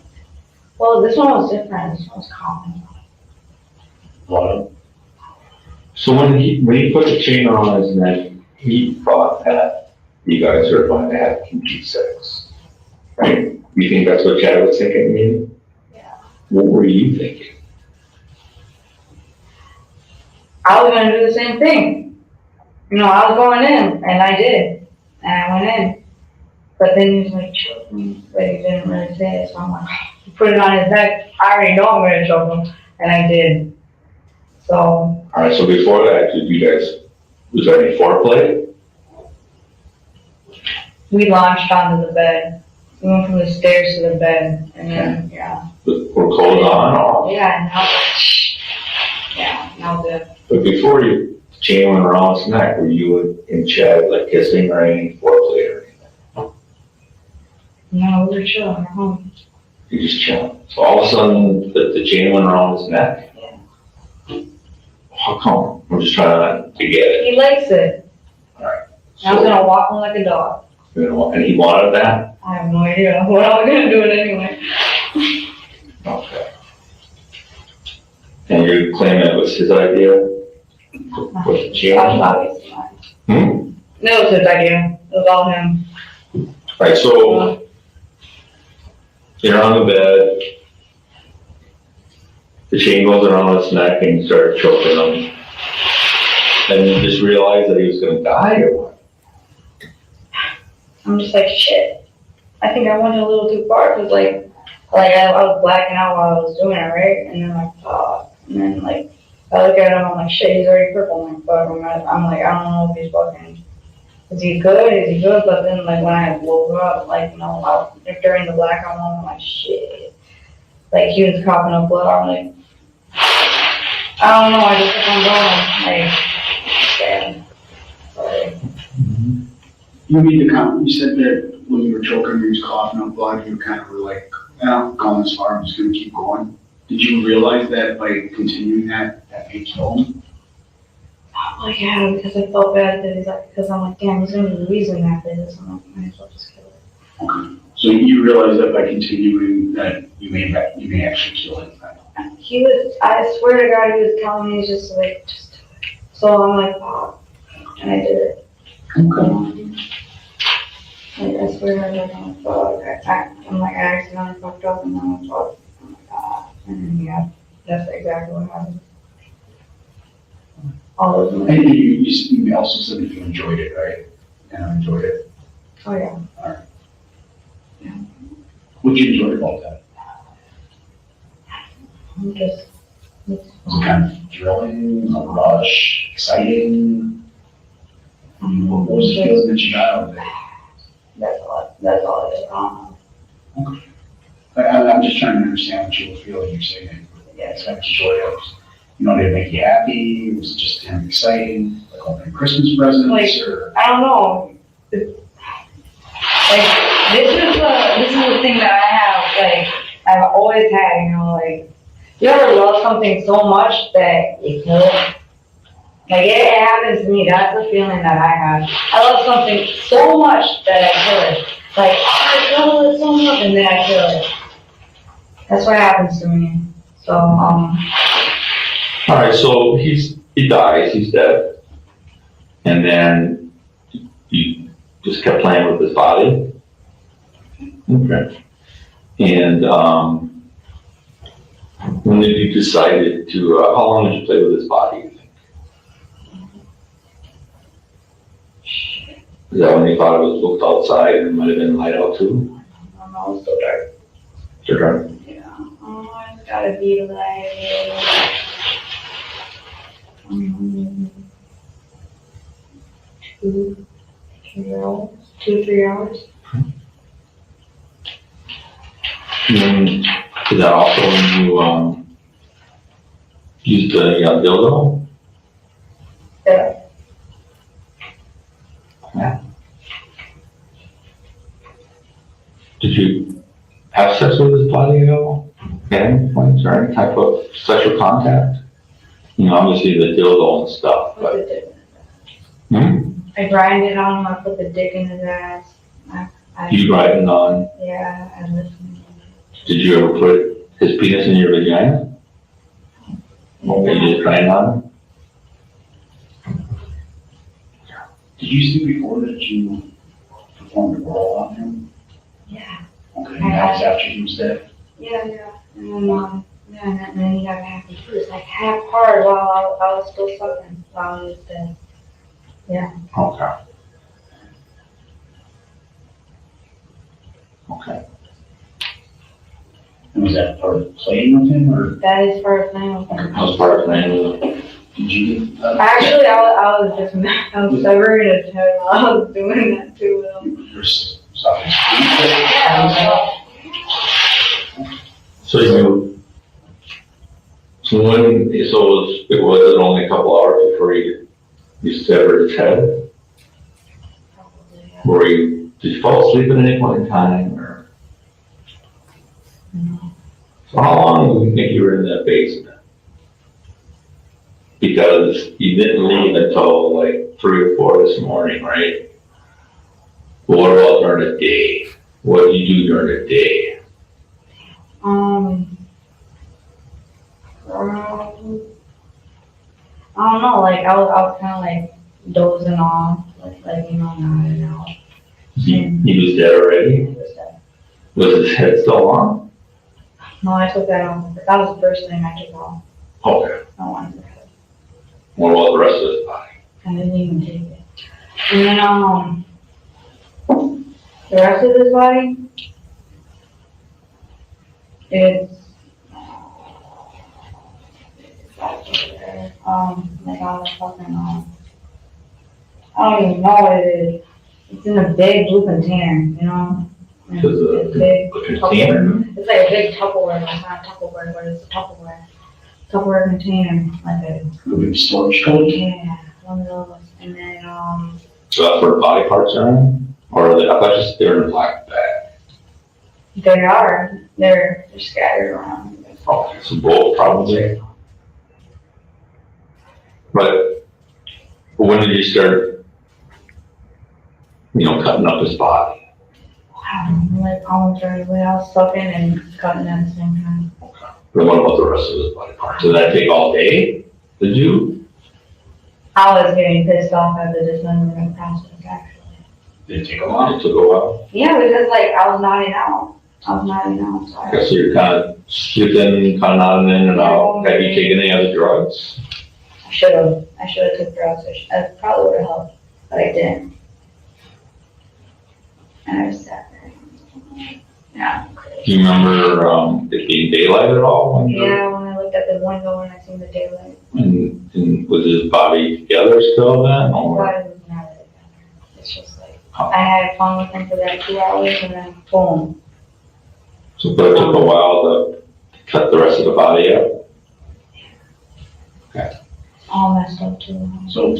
Well, this one was different. This one was common. Blood. So when he put the chain on his neck, he thought that you guys are going to have kinky sex, right? You think that's what Chad was thinking, maybe? Yeah. What were you thinking? I was gonna do the same thing. You know, I was going in, and I did. And I went in. But then he was like, choke me. But he didn't really say it, so I'm like, he put it on his neck. I already know I'm gonna choke him. And I did. So. All right, so before that, was there any foreplay? We launched onto the bed. We went from the stairs to the bed, and then, yeah. Were clothes on or off? Yeah, now good. But before you chain went around his neck, were you and Chad like kissing or any foreplay or anything? No, we were chilling at home. You just chilling. So all of a sudden, the chain went around his neck? Yeah. How come? I'm just trying to get it. He likes it. Alright. I was gonna walk him like a dog. And he wanted that? I have no idea. What am I gonna do it anyway? Okay. And you claim it was his idea? Put the chain on? Obviously not. Hmm? No, it was his idea. It was all him. Right, so you're on the bed, the chain goes around his neck and you start choking him. And you just realized that he was gonna die or what? I'm just like, shit. I think I went a little too far, cause like I was blacking out while I was doing it, right? And then and then like, I look at him, I'm like, shit, he's already purple. I'm like, fuck, I'm like, I don't know if he's fucking, is he good? But then like when I woke up, like, you know, during the blackout moment, I'm like, shit. Like he was coughing up blood, I'm like, I don't know, I just kept on going, like, damn. Sorry. You made the comment, you said that when you were choking, you was coughing up blood, you kind of were like, yeah, going this far, I'm just gonna keep going. Did you realize that by continuing that may kill him? I'm like, yeah, because I felt bad that he's like, because I'm like, damn, he's gonna be wheezing after this. I'm like, might as well just kill it. Okay. So you realize that by continuing that you may actually kill him? He was, I swear to God, he was telling me just like, just do it. So I'm like, wow. And I did it. Okay. Like, I swear to God, I'm like, fuck. I'm like, I accidentally fucked up and then I'm like, fuck. I'm like, ah. And then, yeah, that's exactly what happened. All those And movies. you also said that you enjoyed it, right? And I enjoyed it. Oh, yeah. All right. Yeah. What'd you enjoy about that? I'm just, Was it kind of thrilling, a rush, exciting? What was the feeling that you got out of it? that's all it is. Okay. I'm just trying to understand what you were feeling. You're saying that it's kind of joy. You know, did it make you happy? Was it just kind of exciting? Like opening Christmas presents Like, or? I don't know. Like, this is the thing that I have, like, I've always had, you know, like, you ever love something so much that you kill it? Like, it happens to me. That's the feeling that I have. I love something so much that I kill it. Like, I love it so much, and then I kill it. That's what happens to me. So, All right, so he dies, he's dead. And then you just kept playing with his body? Okay. And, when did you decide to, how long did you play with his body, you think? Is that when you thought it was looked outside and it might have been light out too? I don't know, it's so dark. Still dark? Yeah. Oh, it's gotta be like, 3 hours. And is that also when you, used the dildo? Yeah. Did you have sex with his body at all? At any point, or any type of sexual contact? You know, obviously the dildo and stuff, Put but. the dick. Hmm? I grinded on him, I put the dick in his ass. You grinding on, Yeah, I listened. did you ever put his penis in your vagina? Or you just grind on him? Did you see before that you performed a roll on him? Yeah. Okay, and that was after he was dead? Yeah. And then he got happy too. It's like half hard while I was still sucking while he was dead. Yeah. Okay. Okay. And was that part of playing with him, or That is first thing. That was part of the did you? Actually, I was just, I was severing his head while I was doing that too. There's something. So it was only a couple hours before you severed his head? Did you fall asleep at any point in time, or? So how long do you think you were in that basement? Because you didn't leave until like 3 or 4 this morning, right? But what about during the day? What do you do during the day? I don't know, like I was kind of like dozing off, like nodding out. He was dead already? Was his head still on? No, I took that off. That was the first thing I took off. Okay. I wanted to cut. What about the rest of his body? I didn't even take it. And then the rest of his body, it's like on the fucking I don't even know what it is. It's in a big blue container, you know? And it's big. Container? It's like a big Tupperware, it's not Tupperware, but it's a Tupperware container, like a Big storage code? yeah, one of those. And then So that's where body parts are in? Or are they, I thought just they're in a black bag. they're scattered around. Okay, so both probably. But when did you start, cutting up his body? Like almost right away, I was sucking and cutting at the same time. Then what about the rest of his body parts? Did that take all day? Did you? I was getting pissed off at the dismemberment process, actually. Did it take a while? It took a while. Yeah, because like I was nodding out. So Okay, so you're kind of sleeping, kind of nodding in and out. Have you taken any other drugs? I should have took drugs. I probably would have helped, but I didn't. And I just sat there. Yeah. Do you remember it being daylight at all? Yeah, when I looked at the window and I seen the daylight. And was his body together still then? Or? Body was never together. It's just like, I had fun with him for that 2 hours and then boom. So but it took a while to cut the rest of the body up? Okay. All messed up too. So,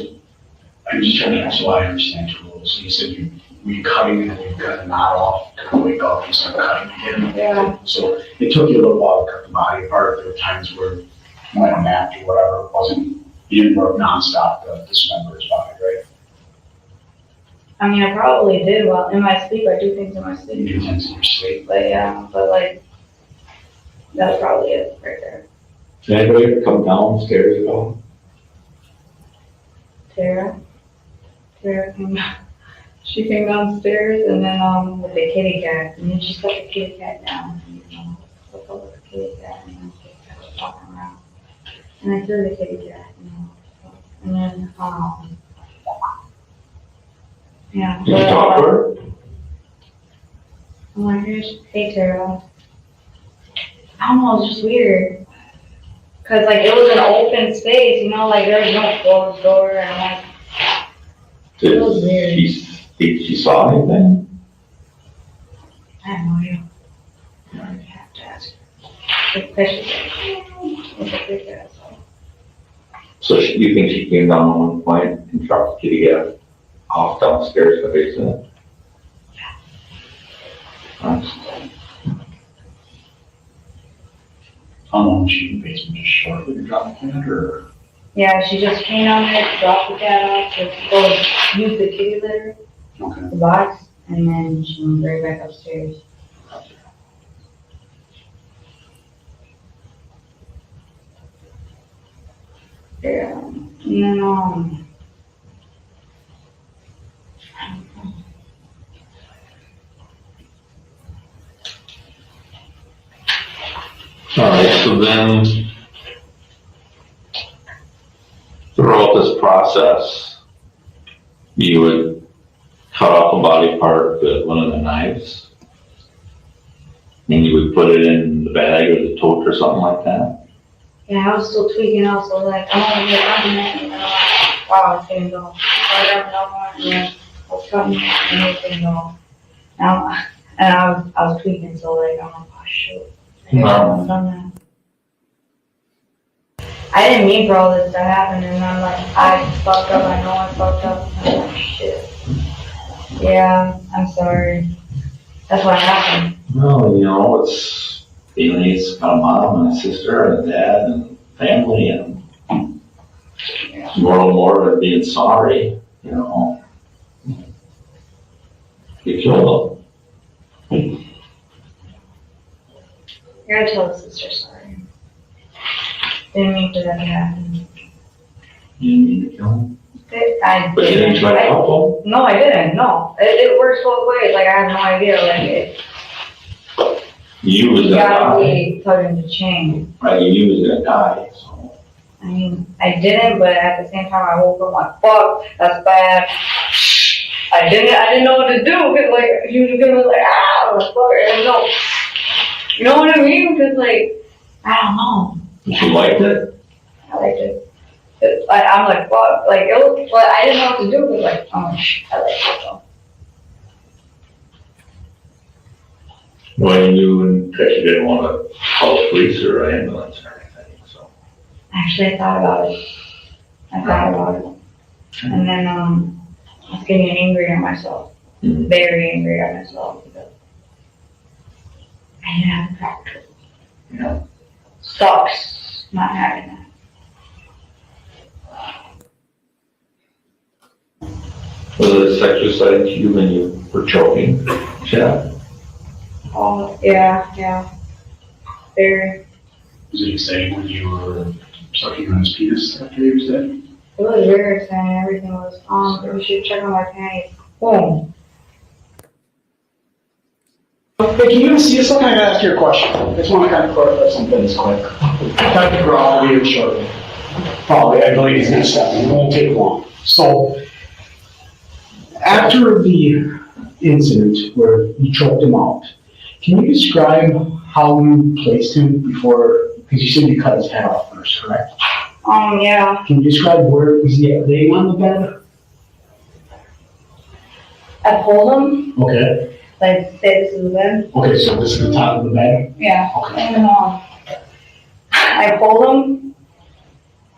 I'm just trying to, so I understand too. So you said were you cutting and then you cut a knot off to wake up and start cutting again? Yeah. So it took you a little while to cut the body apart. There were times where you went on that or whatever, it wasn't, you didn't work nonstop to dismember his body, right? I mean, I probably did. Well, in my sleep, I do things in my sleep. You do things in your sleep. But yeah, but like, that's probably it right there. Did anybody ever come downstairs at all? Tara she came downstairs and then with the kitty cat, and then she set the kitty cat down, flip over the kitty cat, and then she kept walking around. And I threw the kitty cat, and then Yeah. Did you talk to her? I'm like, here's hey Tara. I don't know, it's just weird. Cause like it was an open space, you know, like there was no closed door and I'm like, it was weird. Did she saw anything? I have no idea. I have to ask. Especially. So you think she came down at one point and tried to get off downstairs in the basement? How long was she in the basement, just shortly to drop the cat, or? Yeah, she just came down there, dropped the cat off, to go use the kitty litter, Okay. the box, and then she went right back upstairs. Yeah, and then, All right, so then throughout this process, you would cut off a body part with one of the knives, and you would put it in the bag or the tote or something like that. yeah, I was still tweaking out, so like, I'm gonna get on it, and then I'm like, wow, it's gonna go. So I got another one, and then I was cutting it, and it was gonna go. And I was tweaking, so like, I'm like, oh shoot. I should have done that. I didn't mean for all this to happen, and I'm like, I fucked up, I know I fucked up, and I'm like, shit. Yeah, I'm sorry. That's what happened. Well, you know, it's feelings, got a mom and a sister and a dad and family and more than being sorry, you know. You killed them. You gotta tell the sister sorry. Didn't mean for that to happen. You didn't mean to kill them? I But you didn't try to help them? No, I didn't, no. It works both ways, like, I have no idea, like, You was it gonna gotta die, be put into change. right? You was gonna die, so. I mean, I didn't, but at the same time, I woke up like, fuck, that's bad. I didn't know what to do, cause like, you was gonna like, like, fuck, I don't know. You know what I mean? Cause like, I don't know. You liked it? I liked it. I'm like, fuck, like, it was, but I didn't know what to do, but like, I liked it though. Well, you knew that you didn't want to call the police or ambulance or anything, so. Actually, I thought about it. And then, I was getting angry at myself. Mhm. Very angry at myself because I didn't have the practice. Yeah. Sucks not having that. Was it sexual side to you when you were choking, Shad? Oh, yeah. Very. Was it exciting when you were sucking on his penis after he was dead? It was very exciting. Everything was we should check on my panties. Boom. Hey, can you see us? I'm gonna ask you a question. I just want to kind of clarify something this quick. Dr. Graf will be here shortly. Probably, I believe he's gonna step in. It won't take long. So, after the incident where you choked him out, can you describe how you placed him before, because you said you cut his head off first, correct? Yeah. Can you describe where was he laying on the bed? I pulled him. Okay. Like, say this is the bed. Okay, so this is the top of the bed? Yeah. Okay. And I pulled him,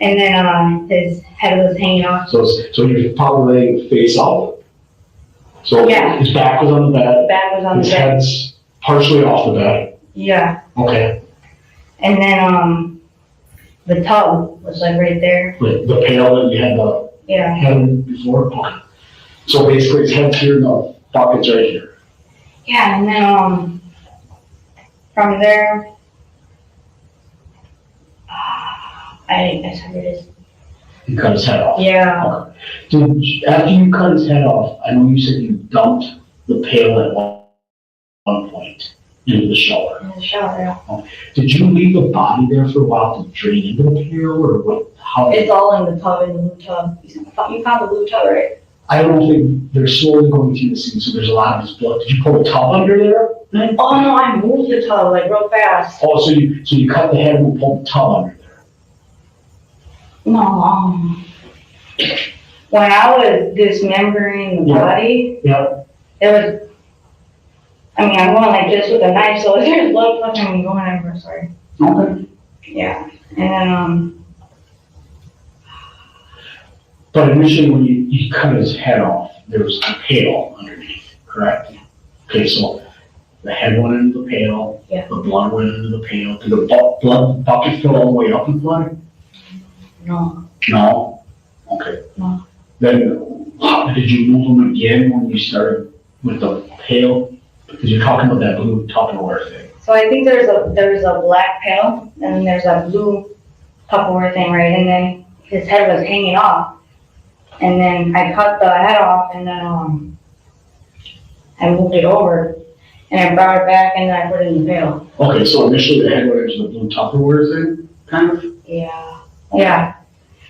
and then his head was hanging off. So you're probably laying face out? So Yeah. his back was on the bed? Back was on the His bed. head's partially off the bed? Yeah. Okay. And then the tub was like right there. The pail that you had the Yeah. head in before? Okay. So basically his head's here and the bucket's right here? Yeah, and then from there, I started his. You cut his head off? Yeah. Okay. After you cut his head off, I know you said you dumped the pail at one point into the shower. In the shower, yeah. Did you leave the body there for a while to drain into the pail or what? How? It's all in the tub, in the blue tub. You found the blue tub, right? I don't think they're slowly going through the scene, so there's a lot of this blood. Did you pull a tub under there? Oh, no, I moved the tub like real fast. Oh, so you cut the head and pulled the tub under there? No, when I was dismembering the body, Yeah. it was, I mean, I'm going like this with a knife, so there's blood fucking going everywhere, sorry. Okay. Yeah, and then, But initially, when you cut his head off, there was a pail underneath, correct? Okay, so the head went into the pail. Yeah. The blood went into the pail. Did the blood bucket fill all the way up with blood? no, No? Okay. No. Then, did you move them again when you started with the pail? Because you're talking about that blue Tupperware thing. so I think there's a black pail, and then there's a blue Tupperware thing, right, and then his head was hanging off. And then I cut the head off, and then, I moved it over, and I brought it back, and then I put it in the pail. Okay, so initially the head went into the blue Tupperware thing, kind of? Yeah, yeah.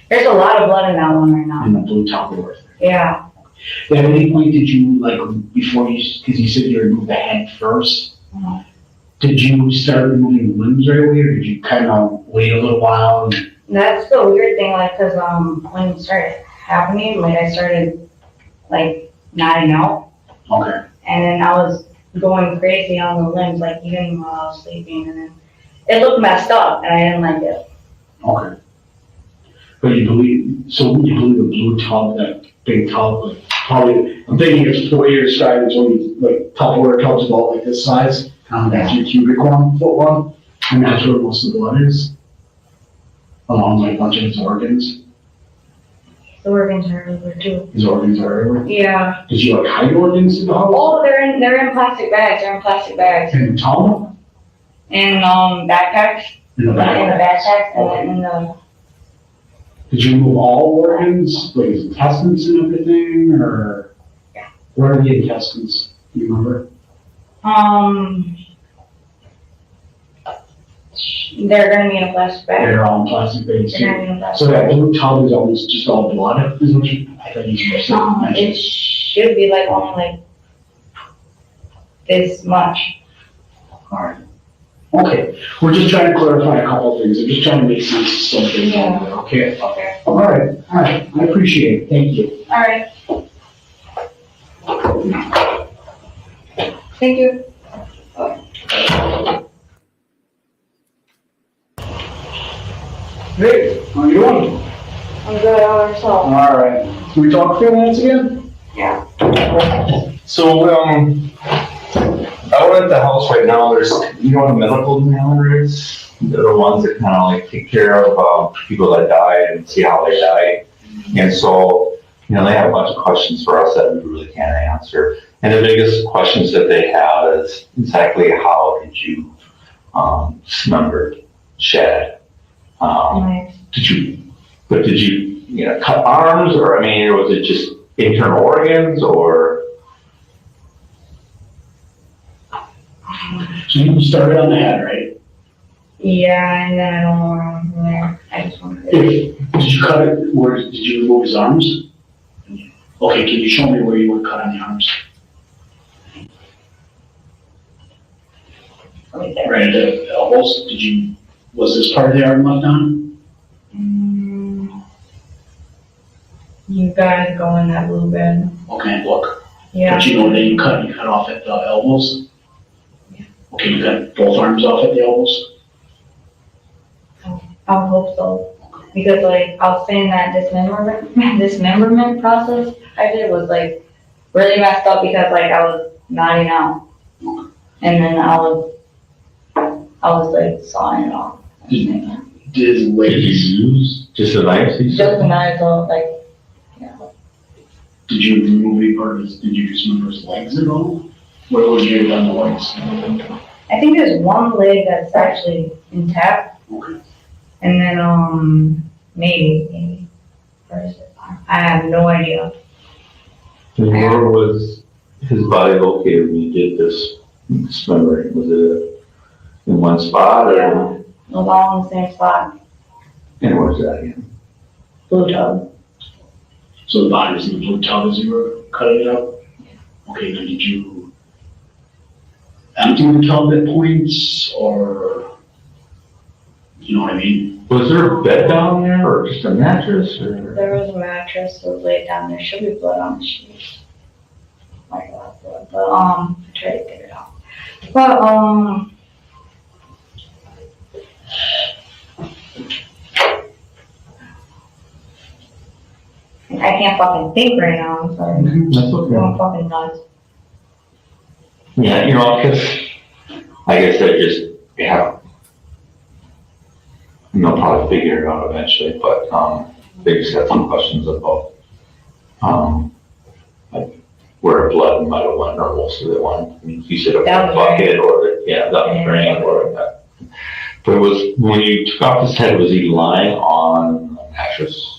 There's a lot of blood in that one right now. In the blue Tupperware thing. Yeah. At any point did you, like, before you, because you said you removed the head first, Mhm. did you start removing limbs right away, or did you kind of wait a little while? And, That's the weird thing, like, cause, when it started happening, like, I started, like, nodding out, okay, and then I was going crazy on the limbs, like, even while I was sleeping, and then it looked messed up, and I didn't like it. okay. But you believe the blue tub, that big tub, like, probably, I'm thinking it's 4 years size, it's only, like, Tupperware tub's about like this size, kind of that 3 cubic foot one, and that's where most of the blood is. Along like a bunch of his organs. The organs are everywhere too. His organs are everywhere. Yeah. Did you like hide organs in the house? Oh, they're in plastic bags, In the tub? In, backpacks, In the in the back? backpacks, and then in the, Did you remove all organs, like his intestines and everything, or? Yeah. Where are the intestines? Do you remember? they're gonna be in a plastic bag. They're all in plastic bags. They're gonna be in a plastic So that bag. blue tub is almost just all blood, is what you, I thought you were saying. It should be like only like this much. Alright. Okay, we're just trying to clarify a couple of things, I'm just trying to make sense of something, Yeah. okay? Okay. Alright, I appreciate it, thank you. Alright. Thank you. Hey, how you doing? I'm good, how about yourself? Alright, can we talk a few minutes again? Yeah. So, I went at the house right now, there's, you know what a medical examiner is? They're the ones that kind of like take care of, people that die and see how they die. And so, you know, they have a bunch of questions for us that we really can't answer. And the biggest questions that they have is exactly how did you, dismember Shad? Did you know, cut arms, or, I mean, was it just internal organs, or? So you started on the head, right? Yeah, and then I don't know where I'm from there. I just wanted to. Did you cut it, where, did you remove his arms? Okay, can you show me where you would cut on the arms? Right there. Right at the elbows, was this part of the arm left on? You gotta go in that blue bed. Okay, look, Yeah. but you know that you cut off at the elbows? Okay, you cut both arms off at the elbows? I would hope so. Because like, I was saying that dismemberment process I did was like really messed up because like I was nodding out. And then I was like sawing it off. Did his legs use? Just a knife? Just the knife, so like, yeah. Did you remove any part of his, did you dismember his legs at all? Where would you have done the legs? I think there's one leg that's actually intact. Okay. And then, maybe. Where is it? I have no idea. And where was his body located when you did this dismembering? Was it in one spot, or? Yeah. It was all in the same spot. And where's that again? Blue tub. So the body was in the blue tub as you were cutting it up? Okay, then did you empty the tub at points, or, you know what I mean? Was there a bed down there or just a mattress or? There was a mattress that was laid down, there should be blood on the sheets. Like a lot of blood, but, I tried to get it out. But, I can't fucking think right now, I'm sorry. That's okay. I'm fucking nuts. Yeah, you know, because like I said, just, yeah. And they'll probably figure it out eventually, but, they just had some questions about, like where blood might have went or most of it went. I mean, you said a That was bucket or, yeah, that was drained or that. But it was, when you took off his head, was he lying on a mattress?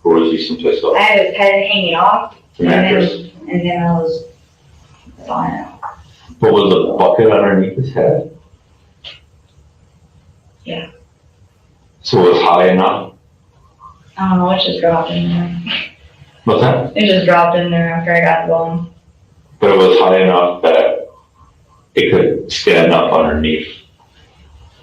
Or was he someplace else? I had his head hanging off, The mattress? and then I was lying. But was a bucket underneath his head? Yeah. So it was high enough? I don't know, it just dropped in there. What's that? It just dropped in there after I got going. But it was high enough that it could stand up underneath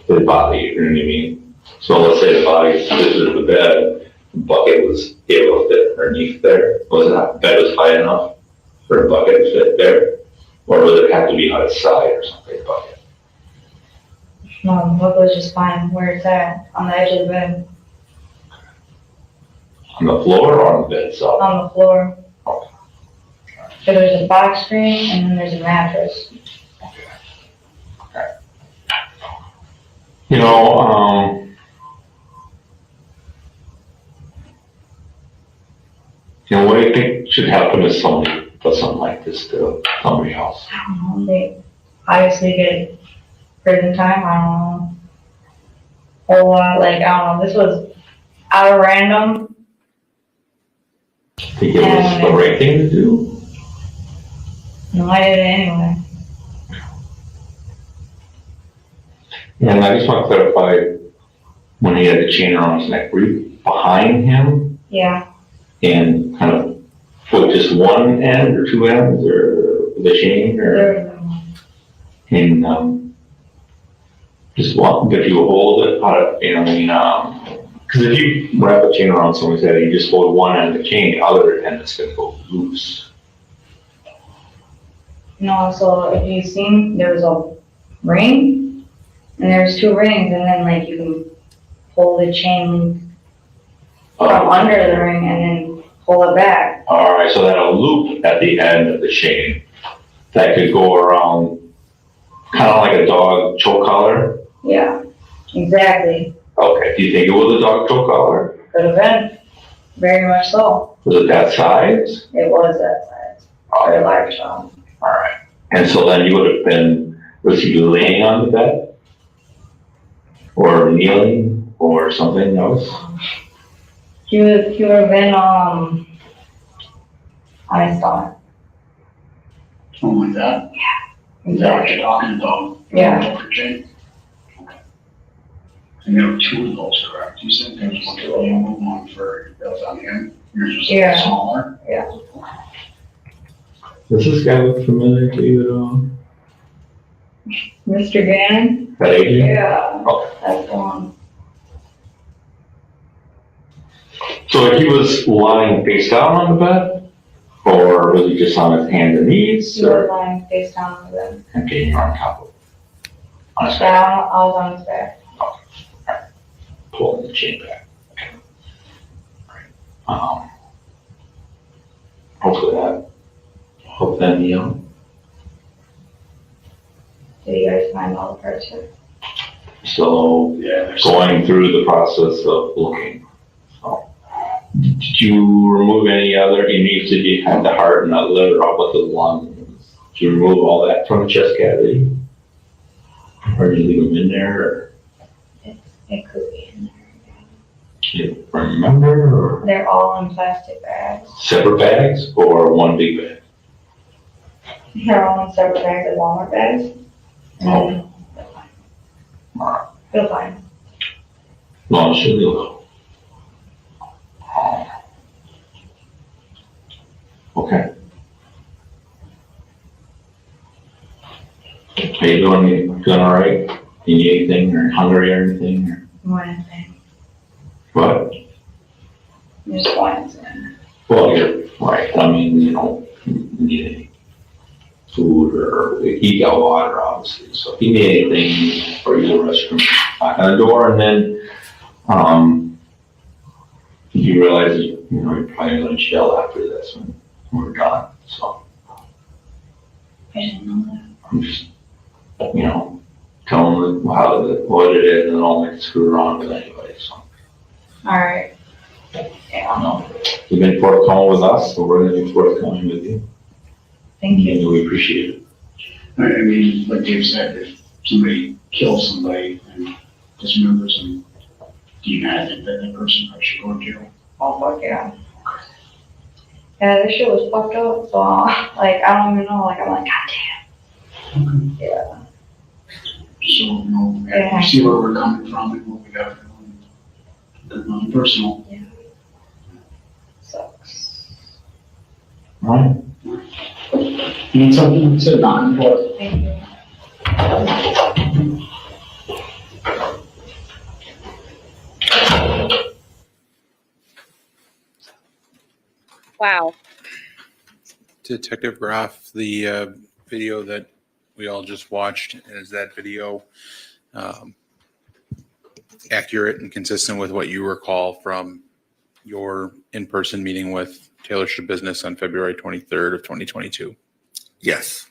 the body, you know what I mean? So let's say the body sits in the bed, the bucket was able to fit underneath there. Was that bed was high enough for a bucket to fit there? Or would it have to be on its side or something, bucket? No, the book was just fine where it's at, on the edge of the bed, On the floor or on the bed itself? on the floor. So there's a box screen and then there's a mattress. You know, what do you think should happen if somebody does something like this to somebody else? I don't know, they obviously get prison time, I don't know. Whole lot, like, I don't know, this was out of random. Think it was the right thing to do? No, I did it anyway. And I just want to clarify, when he had the chain around his neck, were you behind him Yeah, and kind of with just one end or two ends or the chain or? there, And, just want, if you hold it, how to, you know, I mean, because if you wrap a chain around someone's head, you just hold one end of the chain, the other end is gonna go loose. no, so if you've seen, there was a ring, and there's two rings, and then like you can pull the chain from under the ring and then pull it back. All right, so then a loop at the end of the chain that could go around, kind of like a dog choke collar. Yeah, exactly. Okay, do you think it was a dog choke collar? Could have been, very much so. Was it that size? It was that size, very large dog. All right, and so then you would have been, was he laying on the bed? Or kneeling or something else? He would have been, on his stomach. Something like that? Yeah. Is that what you're talking about? Yeah. For Jane? Okay. And there were two of those, correct? You said there was one for you, one for, that was on him? Yours was Yeah. smaller? Yeah. Does this guy look familiar to you at all? Mr. Gannon? That agent? Yeah, Okay. that's the one. So he was lying face down on the bed? Or was he just on his hands and knees? He was Or, lying face down on the bed. okay, you're on top of him. On his back, Down, I was on his back. pulling the chain back. Okay. Alright. Hopefully that, hope that, you know, Did you guys find all the parts here? so Yeah. going through the process of looking. So, did you remove any other, you said you had the heart and the liver, how about the lungs? Did you remove all that from the chest cavity? Or did you leave them in there, or It could be in there. do you remember, or They're all in plastic bags. separate bags, or one big bag? They're all in separate bags of Walmart bags. Oh. Feel fine. Long, should be low. Okay. How you doing? You doing all right? You need anything or hungry or anything? Or One thing, what? just one thing. Well, you're right. I mean, you don't need any food or you got water, obviously. So if you need anything or use the restroom, knock on the door, and then you realize you're probably going to jail after this when we're done. So I didn't know that. I'm just, tell them what it is, and don't like to screw around with anybody. So Alright. Yeah, you've been forthcoming with us, so we're going to be forthcoming with you. thank you. And we appreciate it. I mean, like Dave said, if somebody kills somebody and dismembers them, do you not think that person probably should go to jail? Oh, fuck yeah. Yeah, this shit was fucked up, so, like, I don't even know, like, I'm like, goddamn. Yeah. So, Yeah. see where we're coming from and what we got going. Nothing personal. Yeah. Sucks. All right. You need something to not important. Thank you. Wow. Detective Graf, the video that we all just watched, is that video accurate and consistent with what you recall from your in-person meeting with Taylor Schabusiness on February 23rd of 2022? Yes.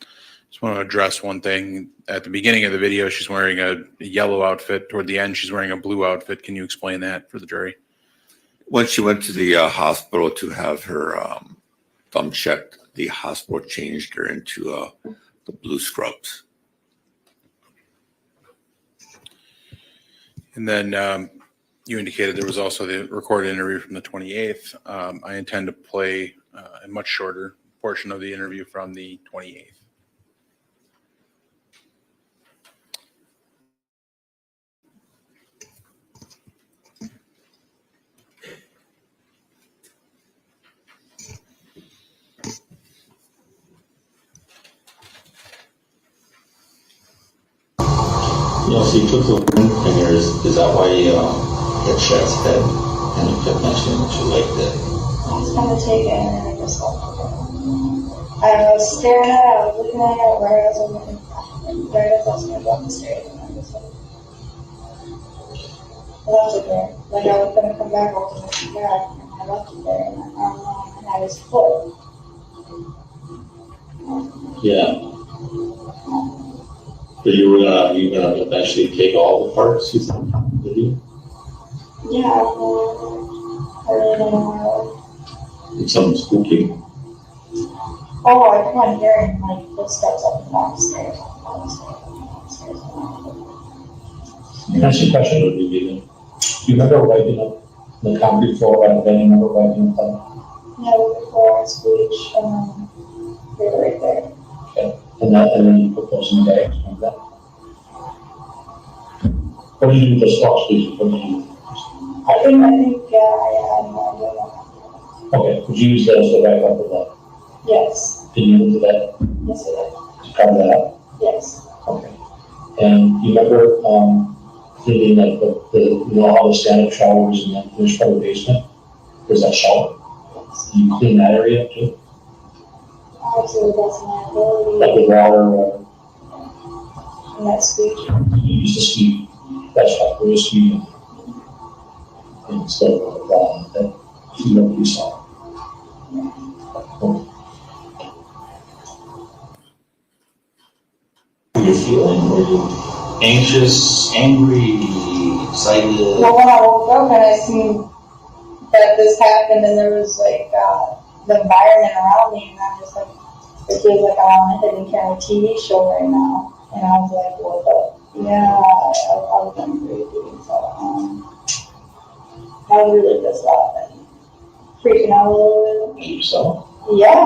Just want to address one thing. At the beginning of the video, she's wearing a yellow outfit. Toward the end, she's wearing a blue outfit. Can you explain that for the jury? When she went to the hospital to have her thumb checked, the hospital changed her into the blue scrubs. And then you indicated there was also the recorded interview from the 28th. I intend to play a much shorter portion of the interview from the 28th. So you took the ring finger, is that why you hit Shad's head? And you kept mentioning that you liked it. I was gonna take it and then I just left it. I was staring at it, I was looking at it right as I was gonna go up the stairs and I just left it there. Like I was gonna come back, I was gonna come back and I left it there and I don't know, I had his foot. Yeah. But you were gonna eventually take all the parts, you think, did you? Yeah, I really don't know. Did something spooky? Oh, I kept on hearing like footsteps up and down the stairs, Can I ask you a question? What did you do? Do you remember wiping up the concrete floor and then you remember wiping up the? No, before I squeaked, they were right there. Okay. And then you put those in the bags, remember that? What did you do with those swaps? Did you put them in? I think, yeah, I had no idea. Okay, would you use those to wipe up the blood? Yes, Did you do that? yes, I did. To cover that up? Yes. Okay. And you remember, thinking like all the stand-up showers and then there's part of the basement? There's that shower. Do you clean that area up too? Obviously, that's my ability. Like with water or And that squeak. you used to speak, that's right, we're just speaking. And stuff like that, you know, you saw. Were you feeling? Were you anxious, angry, excited? Well, when I woke up and I seen that this happened and there was like the environment around me and I was like, it feels like I'm on a hidden camera TV show right now. And I was like, what the? Yeah, I was going crazy. So, I was really pissed off and freaking out a little bit. So, Yeah,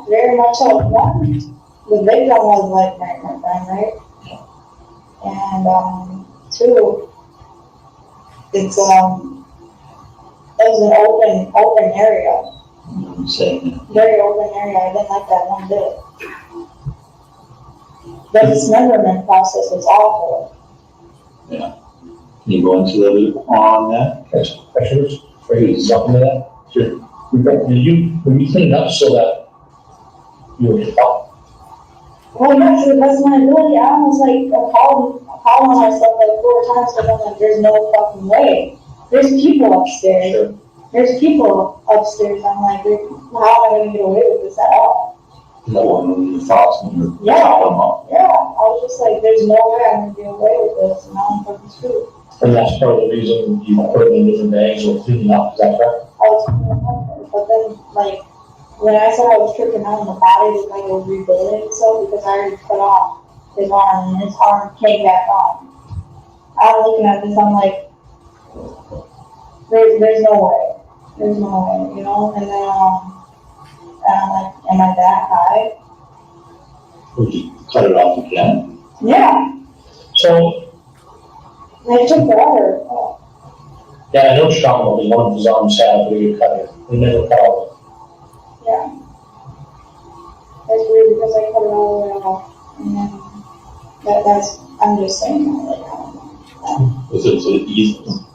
very much so. One, the victim was like my friend, right? And two, it was an open area. I'm saying? Very open area, I didn't like that one bit. The dismemberment process was awful. Yeah. Can you go into a little bit on that? I should have phrased something to that. Sure. When you cleaned up so that you were out. Well, yeah, to the best of my ability, I almost called on myself like 4 times because I'm like, there's no fucking way. There's people upstairs. Sure. There's people upstairs. I'm like, how am I gonna get away with this at all? No one in your thoughts when you're Yeah. talking about. Yeah, I was just like, there's no way I'm gonna get away with this, and now I'm fucking screwed. And that's part of the reason you put it in different bags or cleaning up, is that correct? I was cleaning up, but then when I said I was tripping out, the body looked like it was rebuilding itself because I already cut off his arm and his arm came back on. I'm looking at this, I'm like, there's no way. There's no way, you know? And then and I'm like, am I that high? Would you cut it off again? Yeah. So, It took forever. Oh. yeah, I know what you're talking about, because one of his arms had where you cut it. We never cut it. Yeah. That's weird because I cut it all the way off. And then that's, I'm just saying that, like, I don't know. Is it so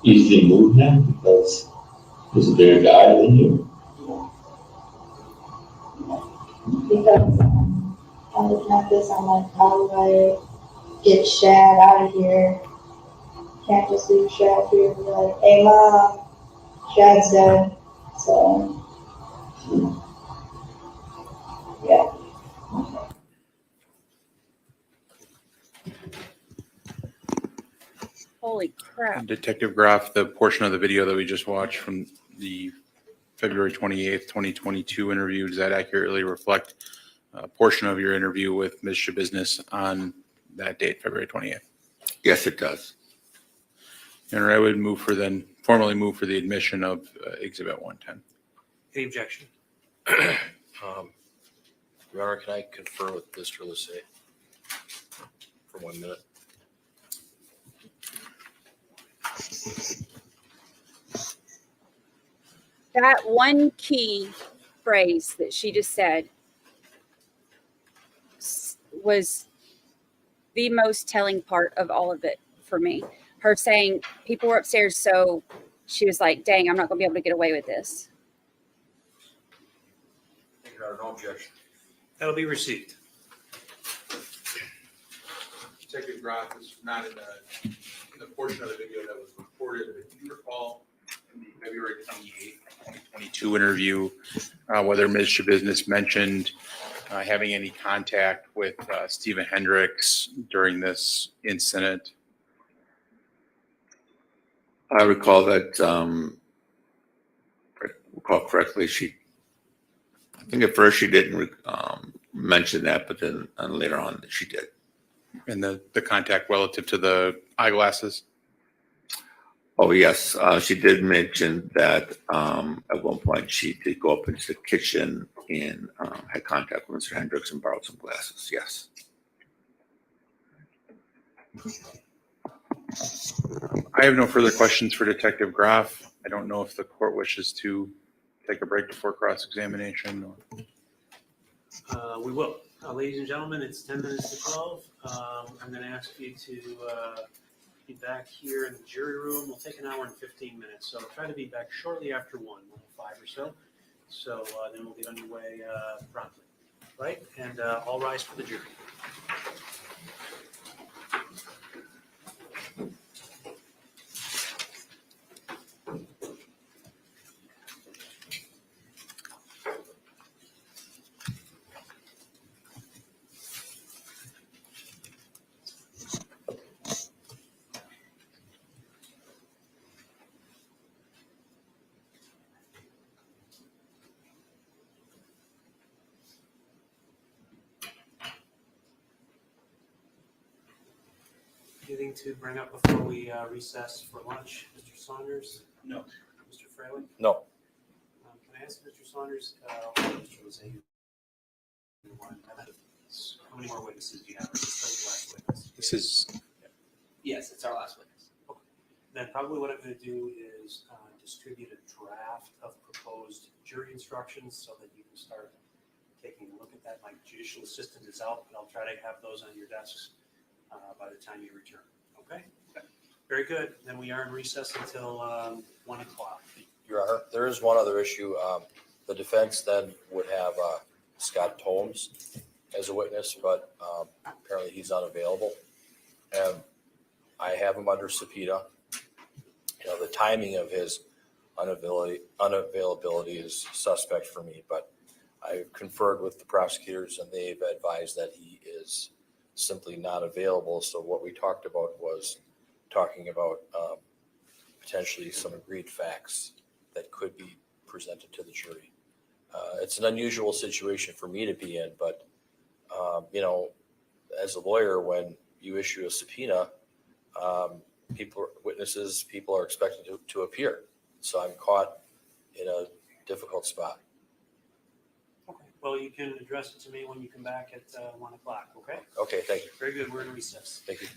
easily moved now because he's a bigger guy than you? Because I'm looking at this, I'm like, how do I get Shad out of here? Can't just leave Shad here and be like, hey mom, Shad's dead. So, yeah. Holy crap. Detective Graf, the portion of the video that we just watched from the February 28th, 2022 interview, does that accurately reflect a portion of your interview with Ms. Schabusiness on that date, February 28th? Yes, it does. And I would formally move for the admission of Exhibit 110. Any objection? Your Honor, can I confer with Mr. Lisset for 1 minute? That one key phrase that she just said was the most telling part of all of it for me. Her saying people were upstairs, so she was like, dang, I'm not going to be able to get away with this. Your Honor, no objection. That'll be received. Detective Graf is not in the portion of the video that was recorded, but do you recall in the February 28th, 2022 interview, whether Ms. Schabusiness mentioned having any contact with Stephen Hendricks during this incident? I recall that, if I recall correctly, I think at first she didn't mention that, but then later on she did. And the contact relative to the eyeglasses? Oh, yes. She did mention that at one point she did go up into the kitchen and had contact with Mr. Hendricks and borrowed some glasses. Yes. I have no further questions for Detective Graf. I don't know if the court wishes to take a break before cross-examination. We will. Ladies and gentlemen, it's 10 minutes to 12. I'm going to ask you to be back here in the jury room. We'll take an hour and 15 minutes. So try to be back shortly after 1:05 or so. So then we'll get underway promptly. Right? And all rise for the jury. Anything to bring up before we recess for lunch, Mr. Saunders? No. Mr. Fraley? No. Can I ask Mr. Saunders, Mr. Lisset, how many more witnesses do you have? Or is this the last witness? This is Yes, it's our last witness. Okay. Then probably what I'm going to do is distribute a draft of proposed jury instructions so that you can start taking a look at that. My judicial assistant is out, but I'll try to have those on your desks by the time you return. Okay? Very good. Then we are in recess until 1 o'clock. Your Honor, there is one other issue. The defense then would have Scott Tomes as a witness, but apparently he's unavailable. And I have him under subpoena. You know, the timing of his unavailability is suspect for me, but I've conferred with the prosecutors and they've advised that he is simply not available. So what we talked about was talking about potentially some agreed facts that could be presented to the jury. It's an unusual situation for me to be in, but you know, as a lawyer, when you issue a subpoena, people are expected to appear. So I'm caught in a difficult spot. Okay. Well, you can address it to me when you come back at 1 o'clock, okay? Okay, thank you. Very good. We're in recess. Thank you.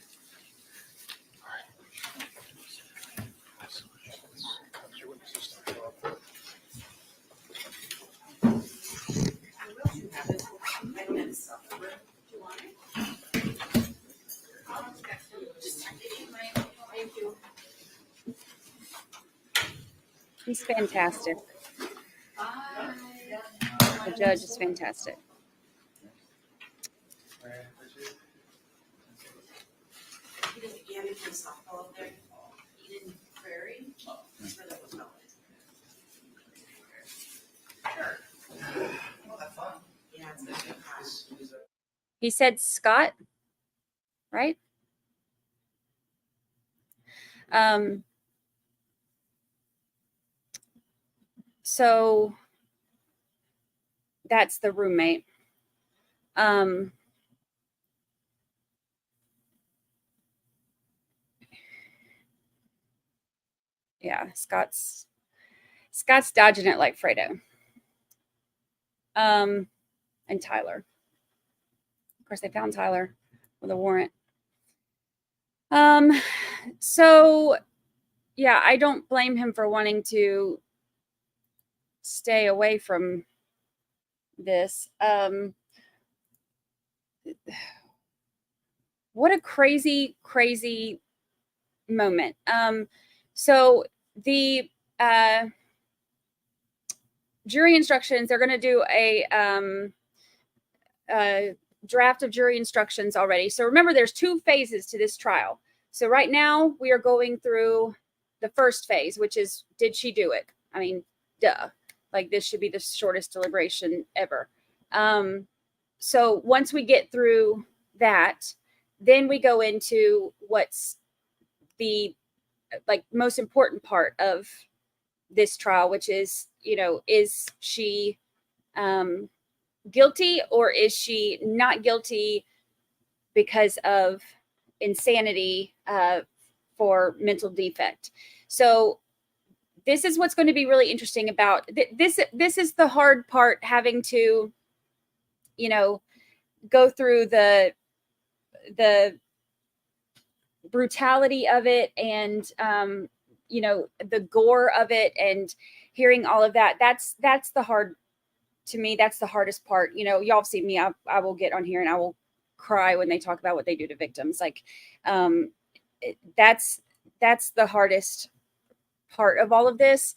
He's fantastic. The judge is fantastic. He didn't get it from softball up there. Eden Prairie. That's where that was going. Sure. Well, have fun. Yeah, it's gonna be fun. He said Scott, right? So that's the roommate. Yeah, Scott's dodging it like Fredo. And Tyler. Of course, they found Tyler with a warrant. So yeah, I don't blame him for wanting to stay away from this. What a crazy moment. So the jury instructions, they're going to do a draft of jury instructions already. So remember, there's 2 phases to this trial. So right now we are going through the first phase, which is, did she do it? I mean, duh. Like, this should be the shortest deliberation ever. So once we get through that, then we go into what's the most important part of this trial, which is, you know, is she guilty or is she not guilty because of insanity for mental defect? So this is what's going to be really interesting about this. This is the hard part, having to, you know, go through the brutality of it and, you know, the gore of it and hearing all of that. That's the hard, to me, that's the hardest part. You know, y'all see me, I will get on here and I will cry when they talk about what they do to victims. Like, that's the hardest part of all of this.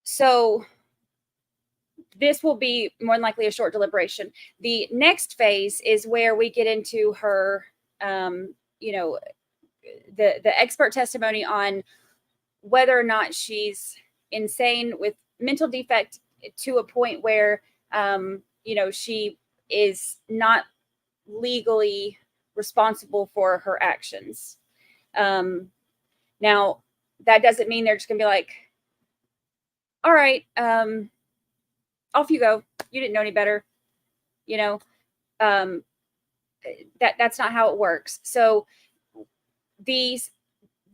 So this will be more than likely a short deliberation. The next phase is where we get into her, you know, the expert testimony on whether or not she's insane with mental defect to a point where, you know, she is not legally responsible for her actions. Now, that doesn't mean they're just going to be like, all right, off you go. You didn't know any better. You know, that's not how it works. So these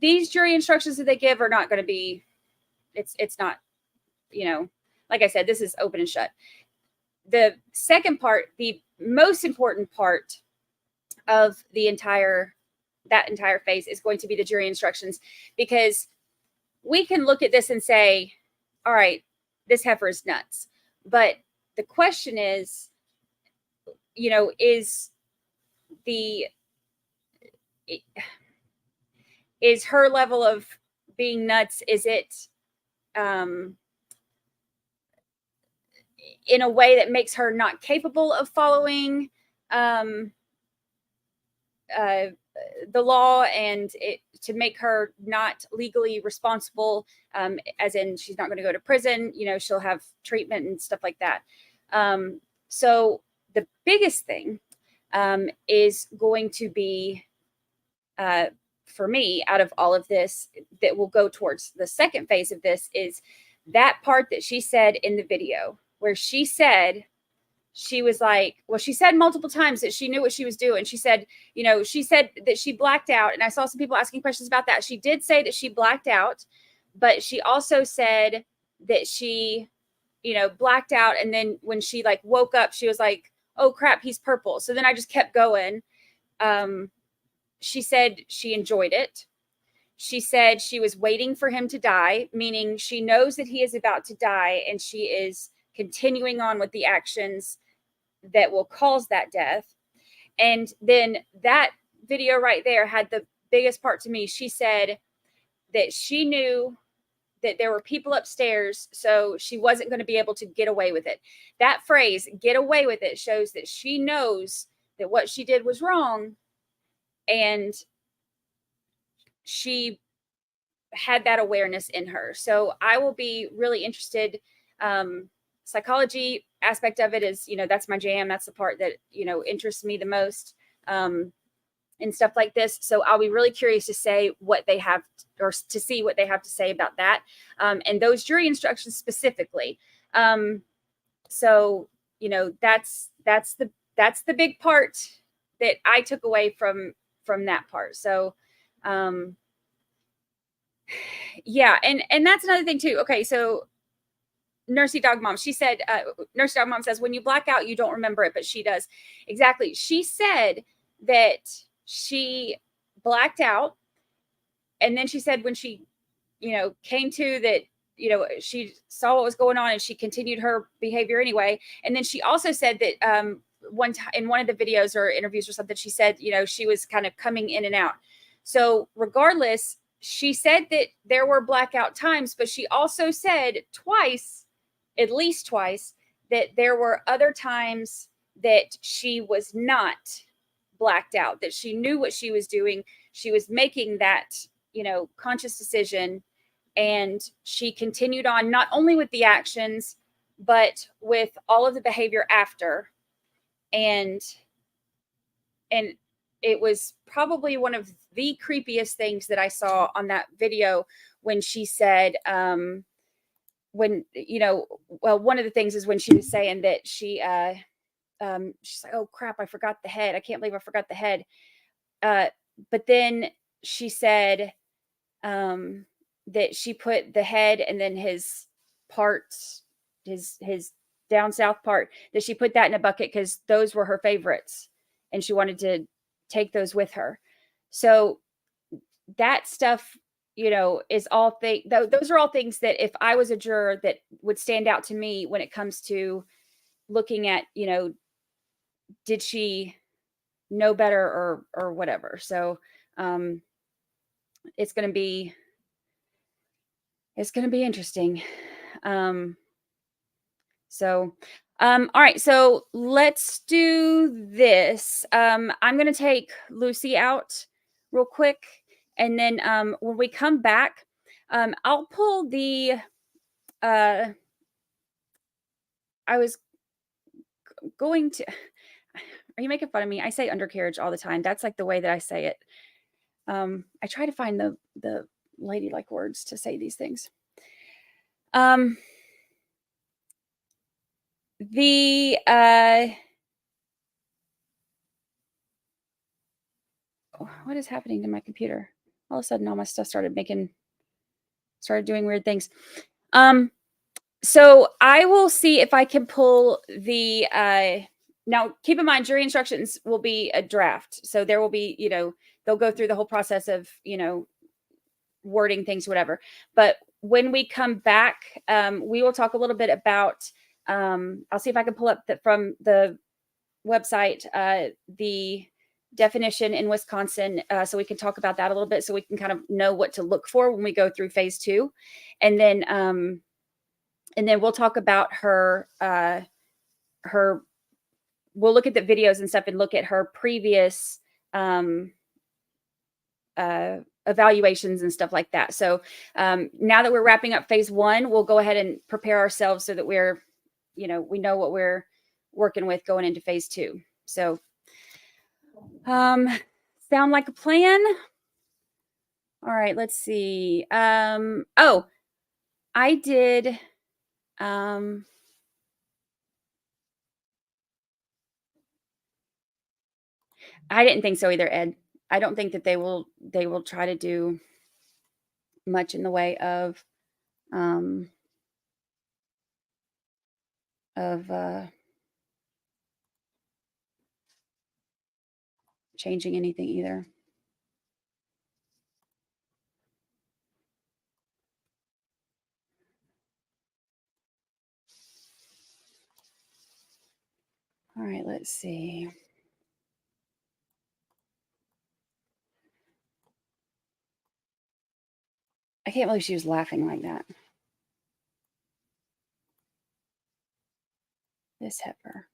jury instructions that they give are not going to be, it's not, you know, like I said, this is open and shut. The second part, the most important part of that entire phase is going to be the jury instructions, because we can look at this and say, all right, this heifer is nuts. But the question is, you know, is her level of being nuts, is it in a way that makes her not capable of following the law, and to make her not legally responsible, as in she's not going to go to prison, you know, she'll have treatment and stuff like that. So the biggest thing is going to be, for me, out of all of this, that will go towards the second phase of this, is that part that she said in the video where she said, she was like, well, she said multiple times that she knew what she was doing. She said, you know, she said that she blacked out. And I saw some people asking questions about that. She did say that she blacked out, but she also said that she, you know, blacked out. And then when she like woke up, she was like, oh crap, he's purple. So then I just kept going. She said she enjoyed it. She said she was waiting for him to die, meaning she knows that he is about to die, and she is continuing on with the actions that will cause that death. And then that video right there had the biggest part to me. She said that she knew that there were people upstairs, so she wasn't going to be able to get away with it. That phrase, get away with it, shows that she knows that what she did was wrong, and she had that awareness in her. So I will be really interested. Psychology aspect of it is, you know, that's my jam. That's the part that, you know, interests me the most, and stuff like this. So I'll be really curious to say what they have, or to see what they have to say about that, and those jury instructions specifically. So, you know, that's the big part that I took away from that part. So, yeah. And that's another thing too. Okay. So Nursey Dog Mom, she said, Nursey Dog Mom says, when you black out, you don't remember it, but she does. Exactly. She said that she blacked out. And then she said when she, you know, came to that, you know, she saw what was going on and she continued her behavior anyway. And then she also said that one time in one of the videos or interviews or something, she said, you know, she was kind of coming in and out. So regardless, she said that there were blackout times, but she also said twice, at least twice, that there were other times that she was not blacked out, that she knew what she was doing. She was making that, you know, conscious decision, and she continued on not only with the actions, but with all of the behavior after. And it was probably one of the creepiest things that I saw on that video when she said, when, you know, well, one of the things is when she was saying that she, she's like, oh crap, I forgot the head. I can't believe I forgot the head. But then she said, that she put the head and then his parts, his down south part, that she put that in a bucket because those were her favorites and she wanted to take those with her. So that stuff, you know, is all those are all things that if I was a juror, that would stand out to me when it comes to looking at, you know, did she know better or whatever. So it's going to be interesting. All right, so let's do this. I'm going to take Lucy out real quick. And then when we come back, I'll pull the, I was going to, are you making fun of me? I say undercarriage all the time. That's like the way that I say it. I try to find the ladylike words to say these things. What is happening to my computer? All of a sudden, all my stuff started doing weird things. So I will see if I can pull the, now keep in mind, jury instructions will be a draft. So there will be, you know, they'll go through the whole process of, you know, wording things, whatever. But when we come back, we will talk a little bit about, I'll see if I can pull up from the website, the definition in Wisconsin, so we can talk about that a little bit, so we can kind of know what to look for when we go through phase 2. And then we'll talk about her, we'll look at the videos and stuff and look at her previous evaluations and stuff like that. So now that we're wrapping up phase 1, we'll go ahead and prepare ourselves so that we're, we know what we're working with going into phase 2. So sound like a plan? All right, let's see. Oh, I did, I didn't think so either, Ed. I don't think that they will try to do much in the way of changing anything either. All right, let's see. I can't believe she was laughing like that. This heifer.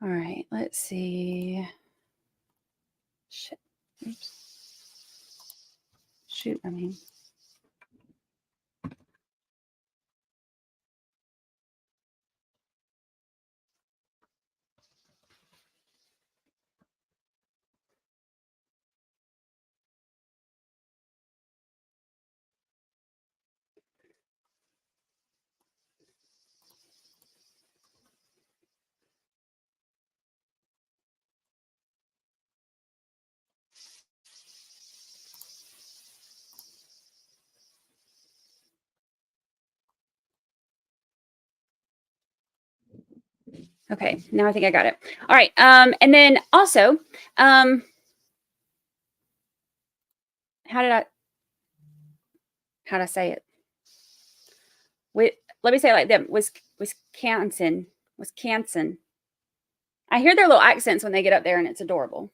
All right, let's see. Shit. Oops. Shoot, I mean. Okay, now I think I got it. All right, and then also, how did I say it? Let me say it like them. Wisconsin. I hear their little accents when they get up there, and it's adorable.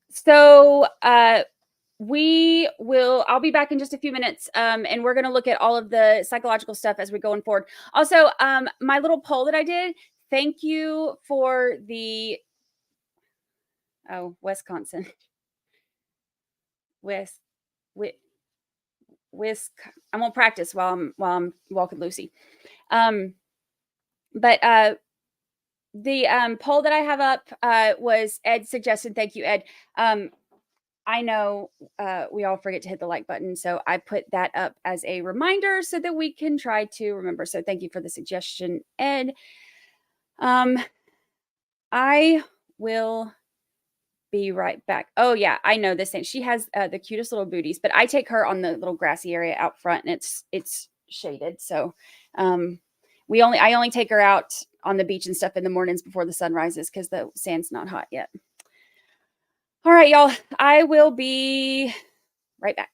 So I'll be back in just a few minutes, and we're going to look at all of the psychological stuff as we're going forward. Also, my little poll that I did, thank you for the, Wisconsin. I'm gonna practice while I'm walking Lucy. But the poll that I have up was Ed's suggestion. Thank you, Ed. I know we all forget to hit the like button, so I put that up as a reminder so that we can try to remember. So thank you for the suggestion, Ed. I will be right back. Oh yeah, I know this thing. She has the cutest little booties, but I take her on the little grassy area out front, and it's shaded. So I only take her out on the beach and stuff in the mornings before the sun rises because the sand's not hot yet. All right, y'all. I will be right back.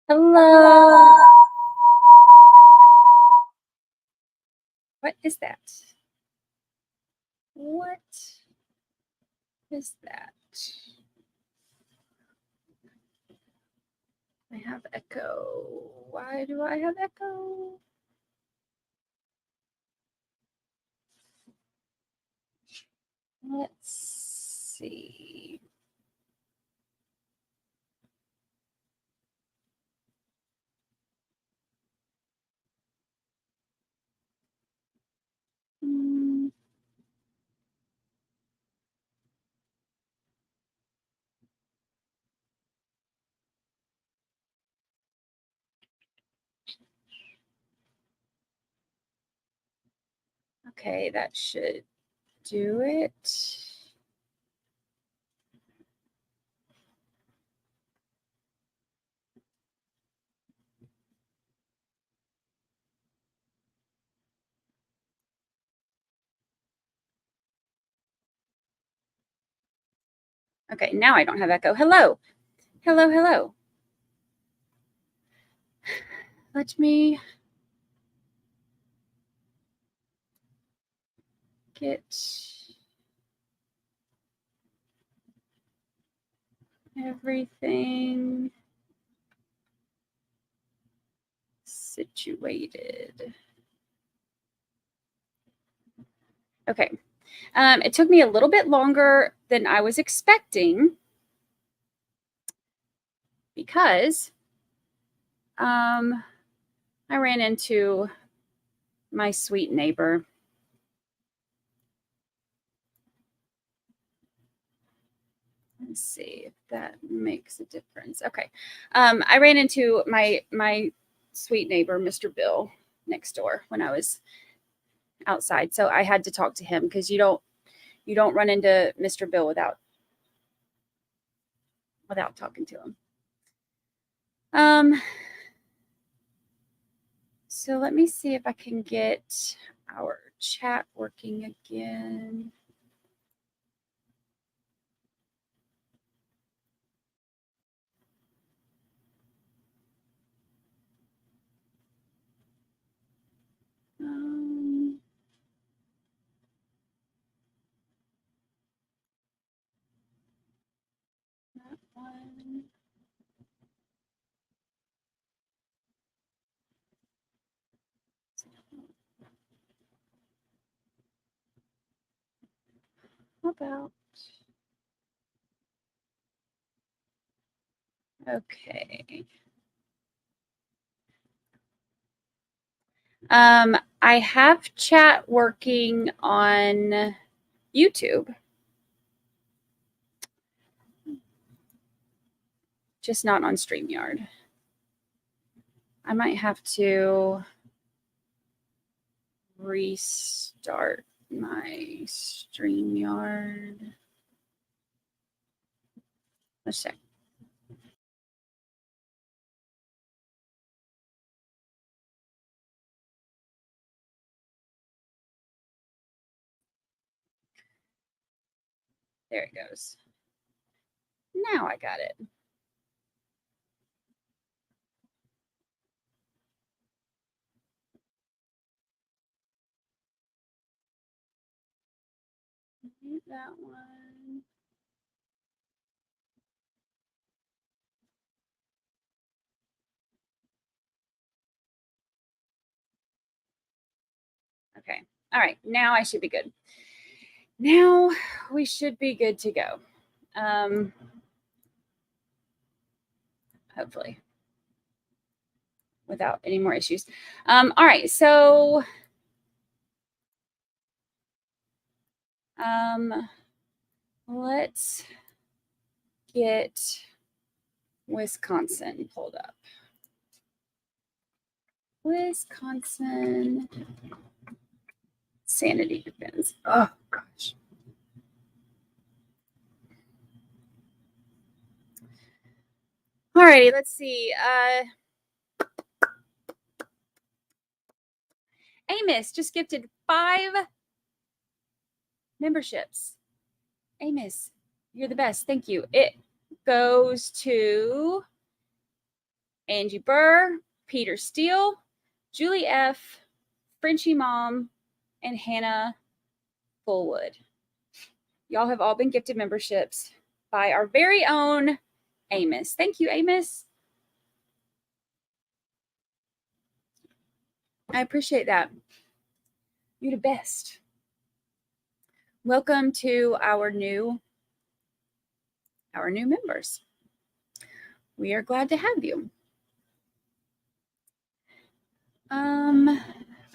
Hello. What is that? What is that? I have echo. Why do I have echo? Let's see. Hmm. Okay, that should do it. Okay, now I don't have echo. Hello. Hello, hello. Let me get everything situated. Okay. It took me a little bit longer than I was expecting because I ran into my sweet neighbor. Let's see if that makes a difference. Okay. I ran into my sweet neighbor, Mr. Bill, next door when I was outside. So I had to talk to him because you don't run into Mr. Bill without talking to him. So let me see if I can get our chat working again. That one. How about? Okay. I have chat working on YouTube, just not on StreamYard. I might have to restart my StreamYard. Let's check. There it goes. Now I got it. That one. Okay. All right. Now I should be good. Now we should be good to go. Hopefully. Without any more issues. All right. So let's get Wisconsin pulled up. Wisconsin sanity defense. Oh, gosh. All righty, let's see. Amos just gifted 5 memberships. Amos, you're the best. Thank you. It goes to Angie Burr, Peter Steele, Julie F., Frenchie Mom, and Hannah Fullwood. Y'all have all been gifted memberships by our very own Amos. Thank you, Amos. I appreciate that. You're the best. Welcome to our new members. We are glad to have you.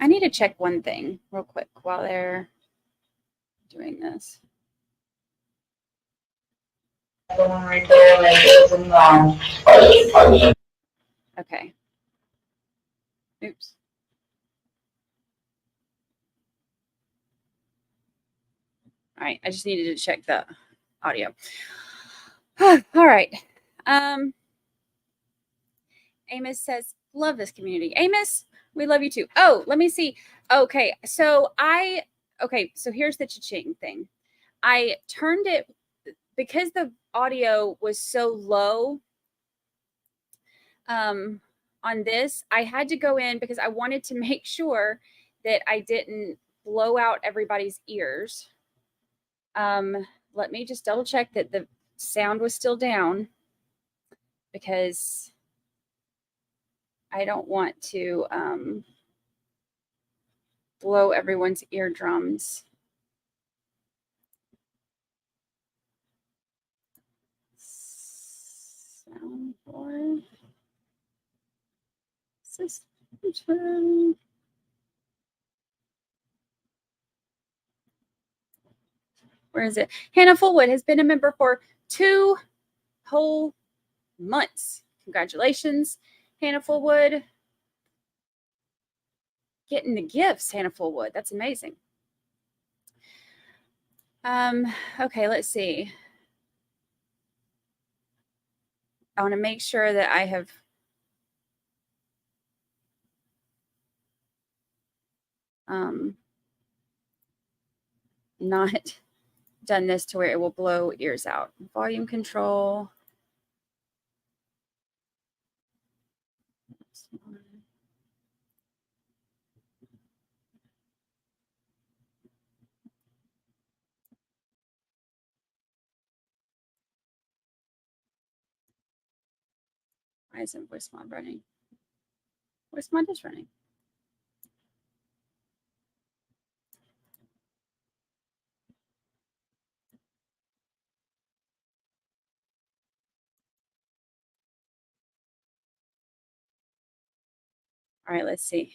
I need to check one thing real quick while they're doing this. The one right there, like it was in the Okay. Oops. All right, I just needed to check the audio. All right. Amos says, love this community. Amos, we love you too. Oh, let me see. Okay, so here's the cha-ching thing. I turned it, because the audio was so low on this, I had to go in because I wanted to make sure that I didn't blow out everybody's ears. Let me just double check that the sound was still down, because I don't want to blow everyone's eardrums. Soundboard system. Where is it? Hannah Fullwood has been a member for 2 whole months. Congratulations, Hannah Fullwood. Getting the gifts, Hannah Fullwood. That's amazing. Okay, let's see. I want to make sure that I have not done this to where it will blow ears out. Volume control. Why isn't voice mod running? Voice mod is running. All right, let's see.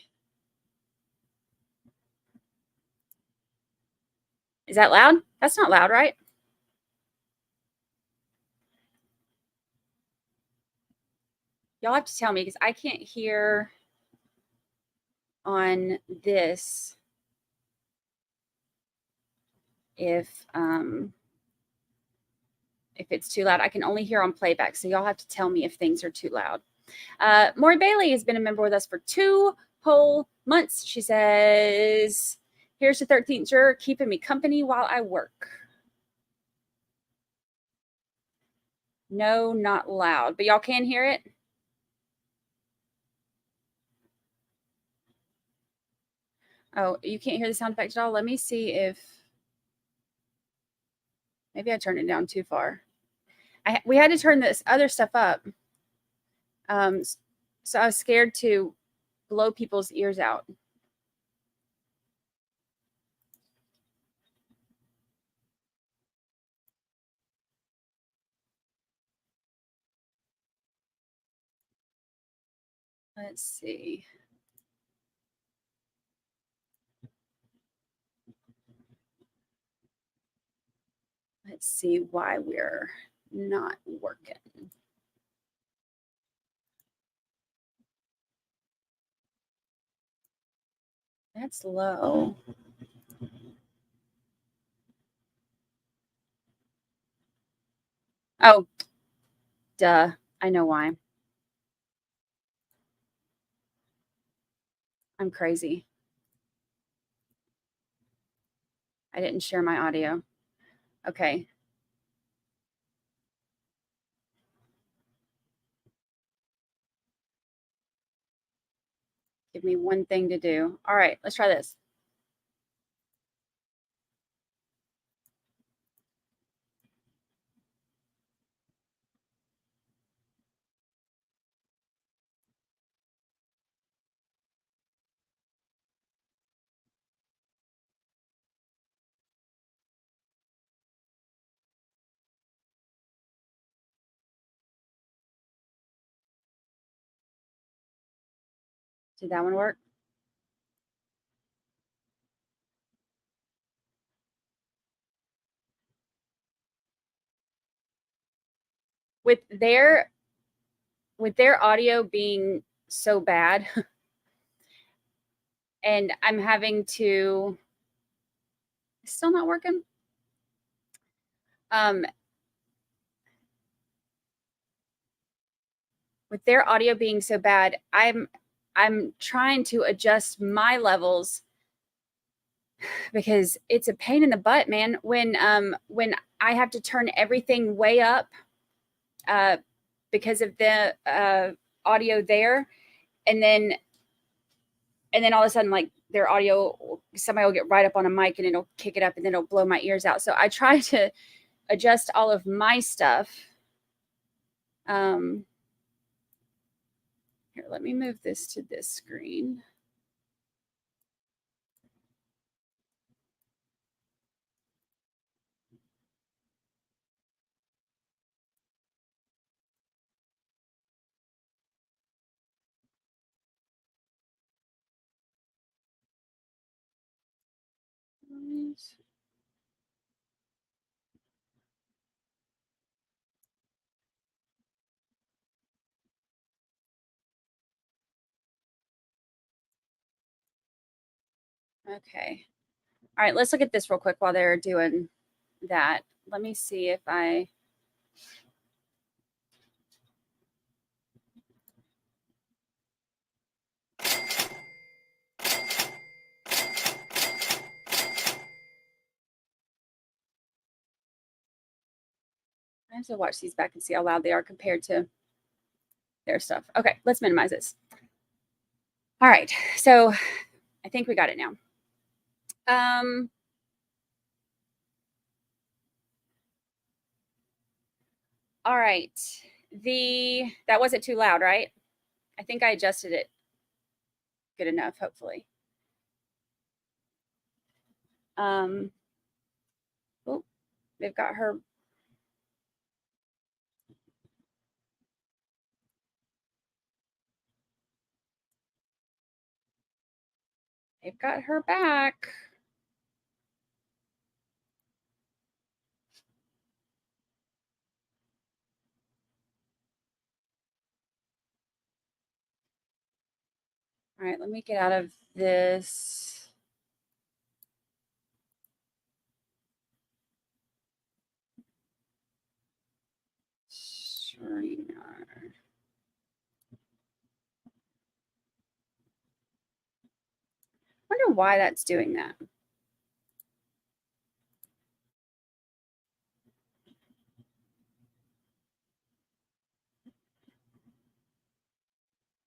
Is that loud? That's not loud, right? Y'all have to tell me, because I can't hear on this if it's too loud. I can only hear on playback, so y'all have to tell me if things are too loud. Maury Bailey has been a member with us for 2 whole months. She says, here's the 13th juror keeping me company while I work. No, not loud, but y'all can hear it. Oh, you can't hear the sound effect at all? Let me see if maybe I turned it down too far. We had to turn this other stuff up. So I was scared to blow people's ears out. Let's see. Let's see why we're not working. That's low. Oh, duh. I know why. I'm crazy. I didn't share my audio. Okay. Give me one thing to do. All right, let's try this. Did that one work? With their audio being so bad, and I'm having to, it's still not working. With their audio being so bad, I'm trying to adjust my levels because it's a pain in the butt, man. When I have to turn everything way up because of the audio there, and then all of a sudden, like, their audio, somebody will get right up on a mic and it'll kick it up and then it'll blow my ears out. So I try to adjust all of my stuff. Here, let me move this to this screen. Okay. All right, let's look at this real quick while they're doing that. Let me see if I... I have to watch these back and see how loud they are compared to their stuff. Okay, let's minimize this. All right, so I think we got it now. All right, that wasn't too loud, right? I think I adjusted it good enough, hopefully. Oh, they've got her. They've got her back. All right, let me get out of this. Wonder why that's doing that.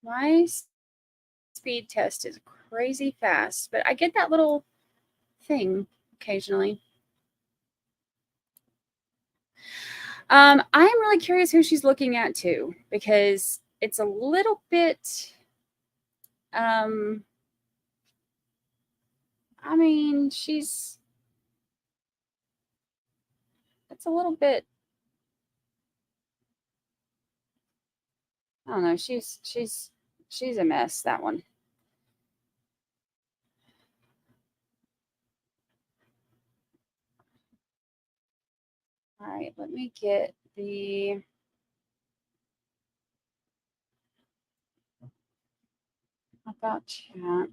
My speed test is crazy fast, but I get that little thing occasionally. I am really curious who she's looking at too, because it's a little bit, I mean, it's a little bit, I don't know, she's a mess, that one. All right, let me get the, about chat.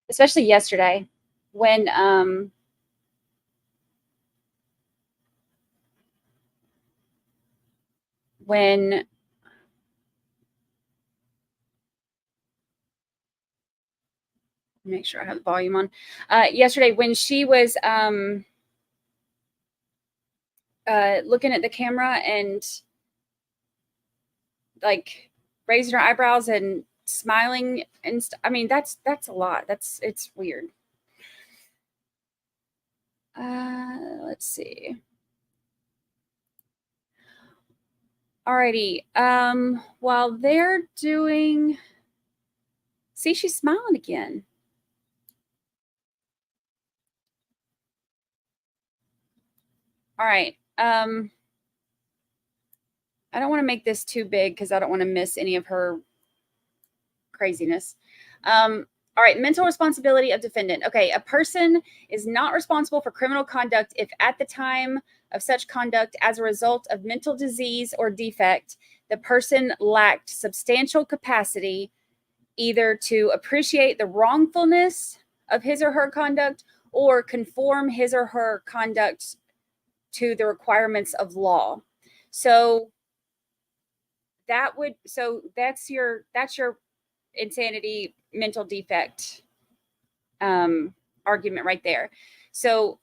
Especially yesterday when when make sure I have the volume on. Yesterday, when she was looking at the camera and like raising her eyebrows and smiling and I mean, that's a lot. It's weird. Let's see. Alrighty. While they're doing, see, she's smiling again. All right. I don't want to make this too big because I don't want to miss any of her craziness. All right. Mental responsibility of defendant. Okay. A person is not responsible for criminal conduct if at the time of such conduct, as a result of mental disease or defect, the person lacked substantial capacity either to appreciate the wrongfulness of his or her conduct or conform his or her conduct to the requirements of law. So that's your insanity mental defect argument right there. So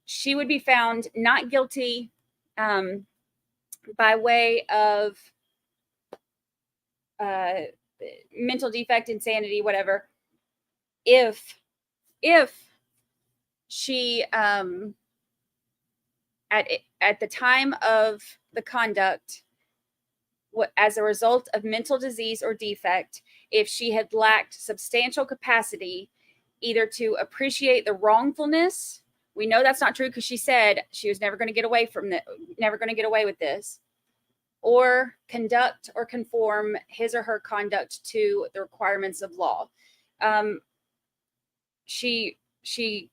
she would be found not guilty by way of mental defect, insanity, whatever, if she at the time of the conduct, as a result of mental disease or defect, if she had lacked substantial capacity either to appreciate the wrongfulness. We know that's not true because she said she was never going to get away from that, never going to get away with this, or conduct or conform his or her conduct to the requirements of law. She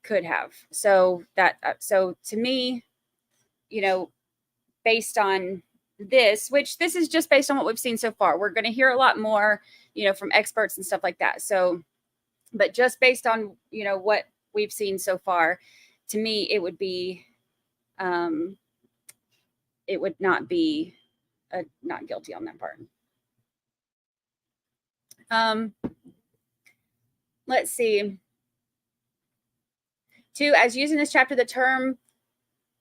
could have. So to me, based on this, which this is just based on what we've seen so far, we're going to hear a lot more, from experts and stuff like that. So, but just based on, what we've seen so far, to me, it would be, it would not be not guilty on that part. Let's see. 2, as used in this chapter, the term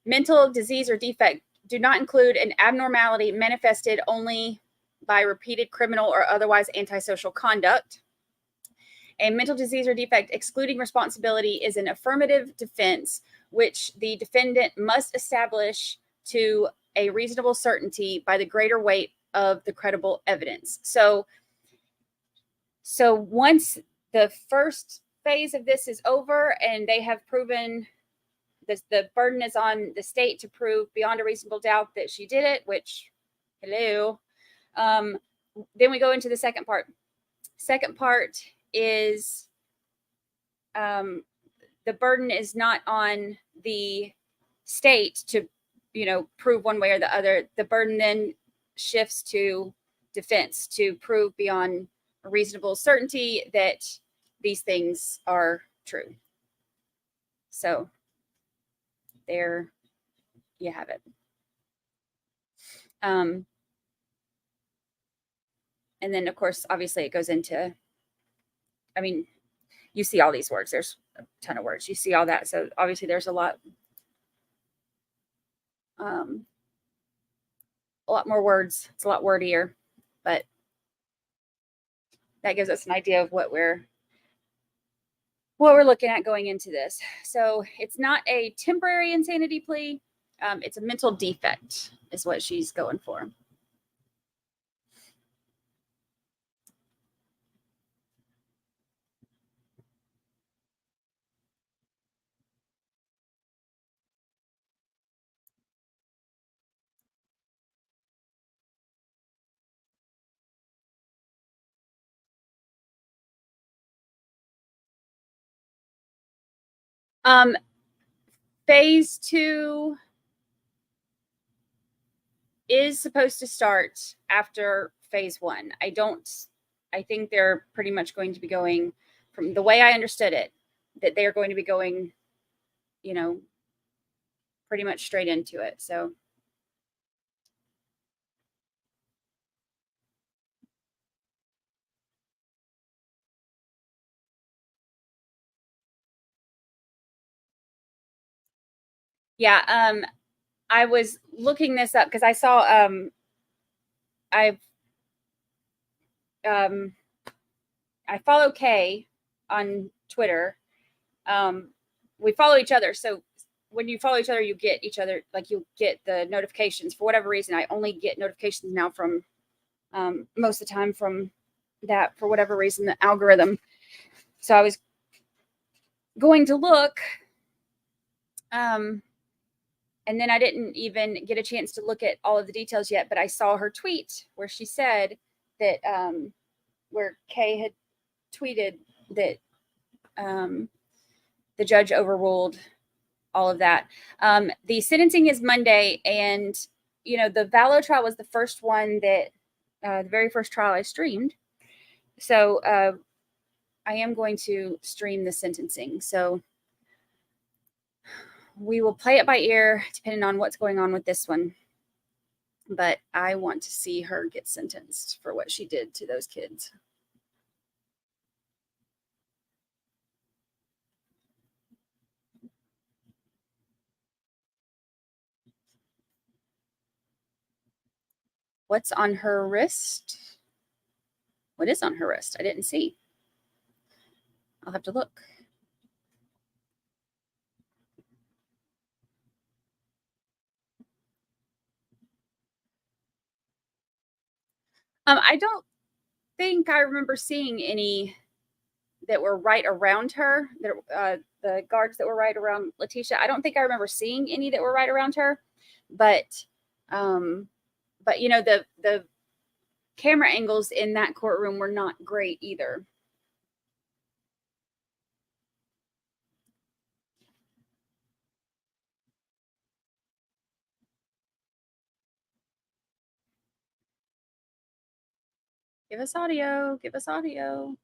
mental disease or defect do not include an abnormality manifested only by repeated criminal or otherwise antisocial conduct. A mental disease or defect excluding responsibility is an affirmative defense, which the defendant must establish to a reasonable certainty by the greater weight of the credible evidence. So once the first phase of this is over and they have proven this, the burden is on the state to prove beyond a reasonable doubt that she did it, which, hello. Then we go into the second part. Second part is the burden is not on the state to, prove one way or the other. The burden then shifts to defense to prove beyond a reasonable certainty that these things are true. So there you have it. And then, of course, obviously it goes into, you see all these words. There's a ton of words. You see all that. So obviously there's a lot more words. It's a lot wordier, but that gives us an idea of what we're looking at going into this. So it's not a temporary insanity plea. It's a mental defect is what she's going for. Phase 2 is supposed to start after phase 1. I think they're pretty much going to be going, from the way I understood it, that they're going to be going, pretty much straight into it. So Yeah, I was looking this up because I saw I follow Kay on Twitter. We follow each other, so when you follow each other, you get each other, like you get the notifications. For whatever reason, I only get notifications now from most of the time from that, for whatever reason, the algorithm. So I was going to look, and then I didn't even get a chance to look at all of the details yet, but I saw her tweet where she said that where Kay had tweeted that the judge overruled all of that. The sentencing is Monday, and the Vallow trial was the first one that the very first trial I streamed. So I am going to stream the sentencing. So we will play it by ear depending on what's going on with this one. But I want to see her get sentenced for what she did to those kids. What's on her wrist? What is on her wrist? I didn't see. I'll have to look. I don't think I remember seeing any that were right around her. The guards that were right around Letitia. I don't think I remember seeing any that were right around her, but the camera angles in that courtroom were not great either. Give us audio. Give us audio.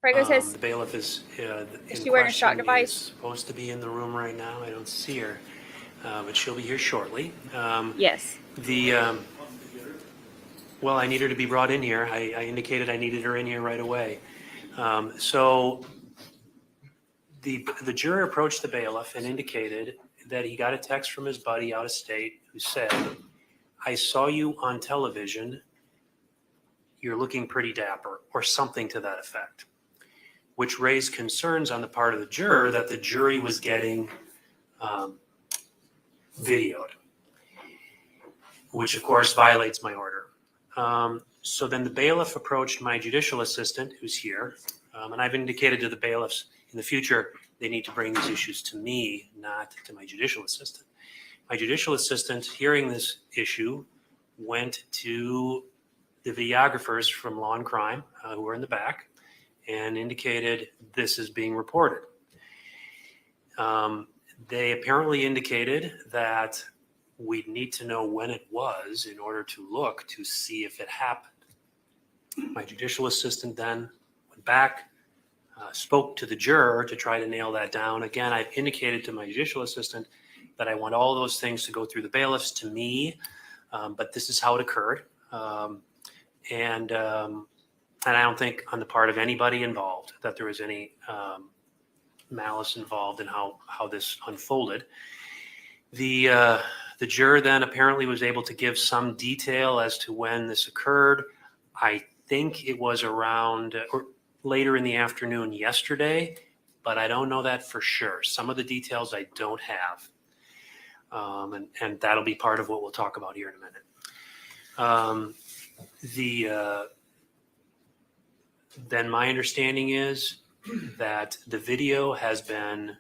Prego says, The bailiff is she wearing a shock device? Supposed to be in the room right now. I don't see her, but she'll be here shortly. Yes. Well, I need her to be brought in here. I indicated I needed her in here right away. So the juror approached the bailiff and indicated that he got a text from his buddy out of state who said, "I saw you on television. You're looking pretty dapper," or something to that effect, which raised concerns on the part of the juror that the jury was getting videoed, which of course violates my order. So then the bailiff approached my judicial assistant, who's here, and I've indicated to the bailiffs in the future they need to bring these issues to me, not to my judicial assistant. My judicial assistant, hearing this issue, went to the videographers from Law and Crime, who were in the back, and indicated this is being reported. They apparently indicated that we'd need to know when it was in order to look to see if it happened. My judicial assistant then went back, spoke to the juror to try to nail that down. Again, I've indicated to my judicial assistant that I want all those things to go through the bailiffs to me, but this is how it occurred. And I don't think on the part of anybody involved that there was any malice involved in how this unfolded. The juror then apparently was able to give some detail as to when this occurred. I think it was around or later in the afternoon yesterday, but I don't know that for sure. Some of the details I don't have. And that'll be part of what we'll talk about here in a minute. Then my understanding is that the video has been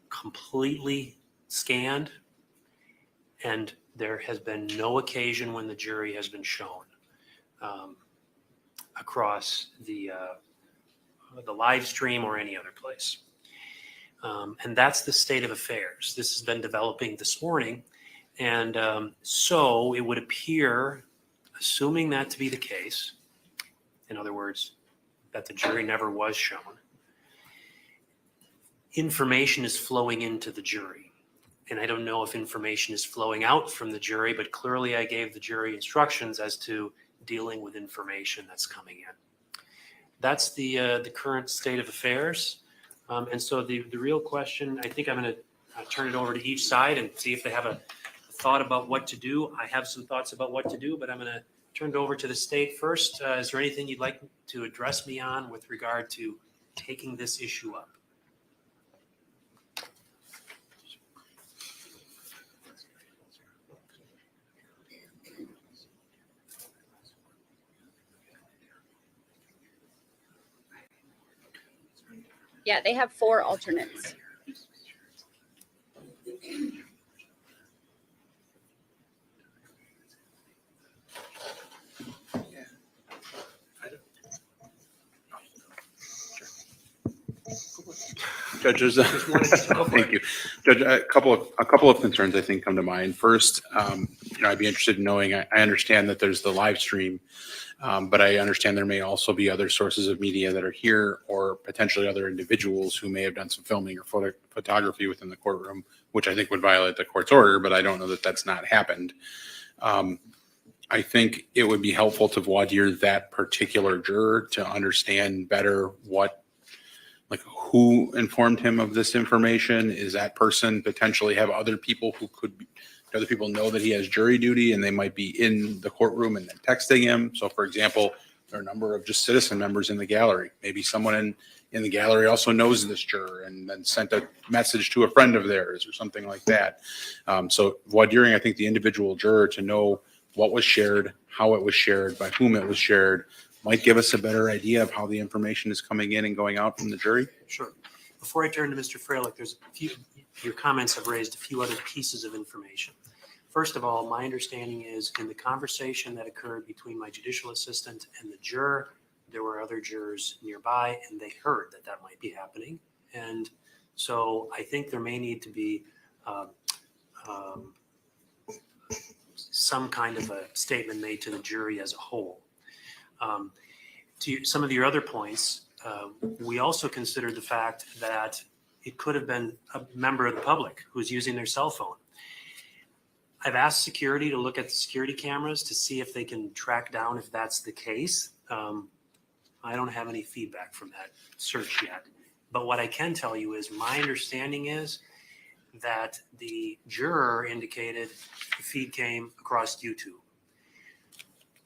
completely scanned, and there has been no occasion when the jury has been shown across the live stream or any other place. And that's the state of affairs. This has been developing this morning. And so it would appear, assuming that to be the case, in other words, that the jury never was shown, information is flowing into the jury. And I don't know if information is flowing out from the jury, but clearly I gave the jury instructions as to dealing with information that's coming in. That's the current state of affairs. And so the real question, I think I'm going to turn it over to each side and see if they have a thought about what to do. I have some thoughts about what to do, but I'm going to turn it over to the state first. Is there anything you'd like to address me on with regard to taking this issue up? Yeah, they have 4 alternates. Judges, thank you. Judge, a couple of concerns I think come to mind. First, I'd be interested in knowing, I understand that there's the live stream, but I understand there may also be other sources of media that are here or potentially other individuals who may have done some filming or photography within the courtroom, which I think would violate the court's order, but I don't know that that's not happened. I think it would be helpful to voir dire that particular juror to understand better who informed him of this information. Is that person potentially have other people who could be, other people know that he has jury duty and they might be in the courtroom and then texting him? So for example, there are a number of just citizen members in the gallery. Maybe someone in the gallery also knows this juror and then sent a message to a friend of theirs or something like that. So voir diring, I think, the individual juror to know what was shared, how it was shared, by whom it was shared, might give us a better idea of how the information is coming in and going out from the jury. Sure. Before I turn to Mr. Freilich, there's a few, your comments have raised a few other pieces of information. First of all, my understanding is in the conversation that occurred between my judicial assistant and the juror, there were other jurors nearby and they heard that that might be happening. And so I think there may need to be some kind of a statement made to the jury as a whole. To some of your other points, we also considered the fact that it could have been a member of the public who's using their cell phone. I've asked security to look at the security cameras to see if they can track down if that's the case. I don't have any feedback from that search yet. But what I can tell you is my understanding is that the juror indicated the feed came across YouTube.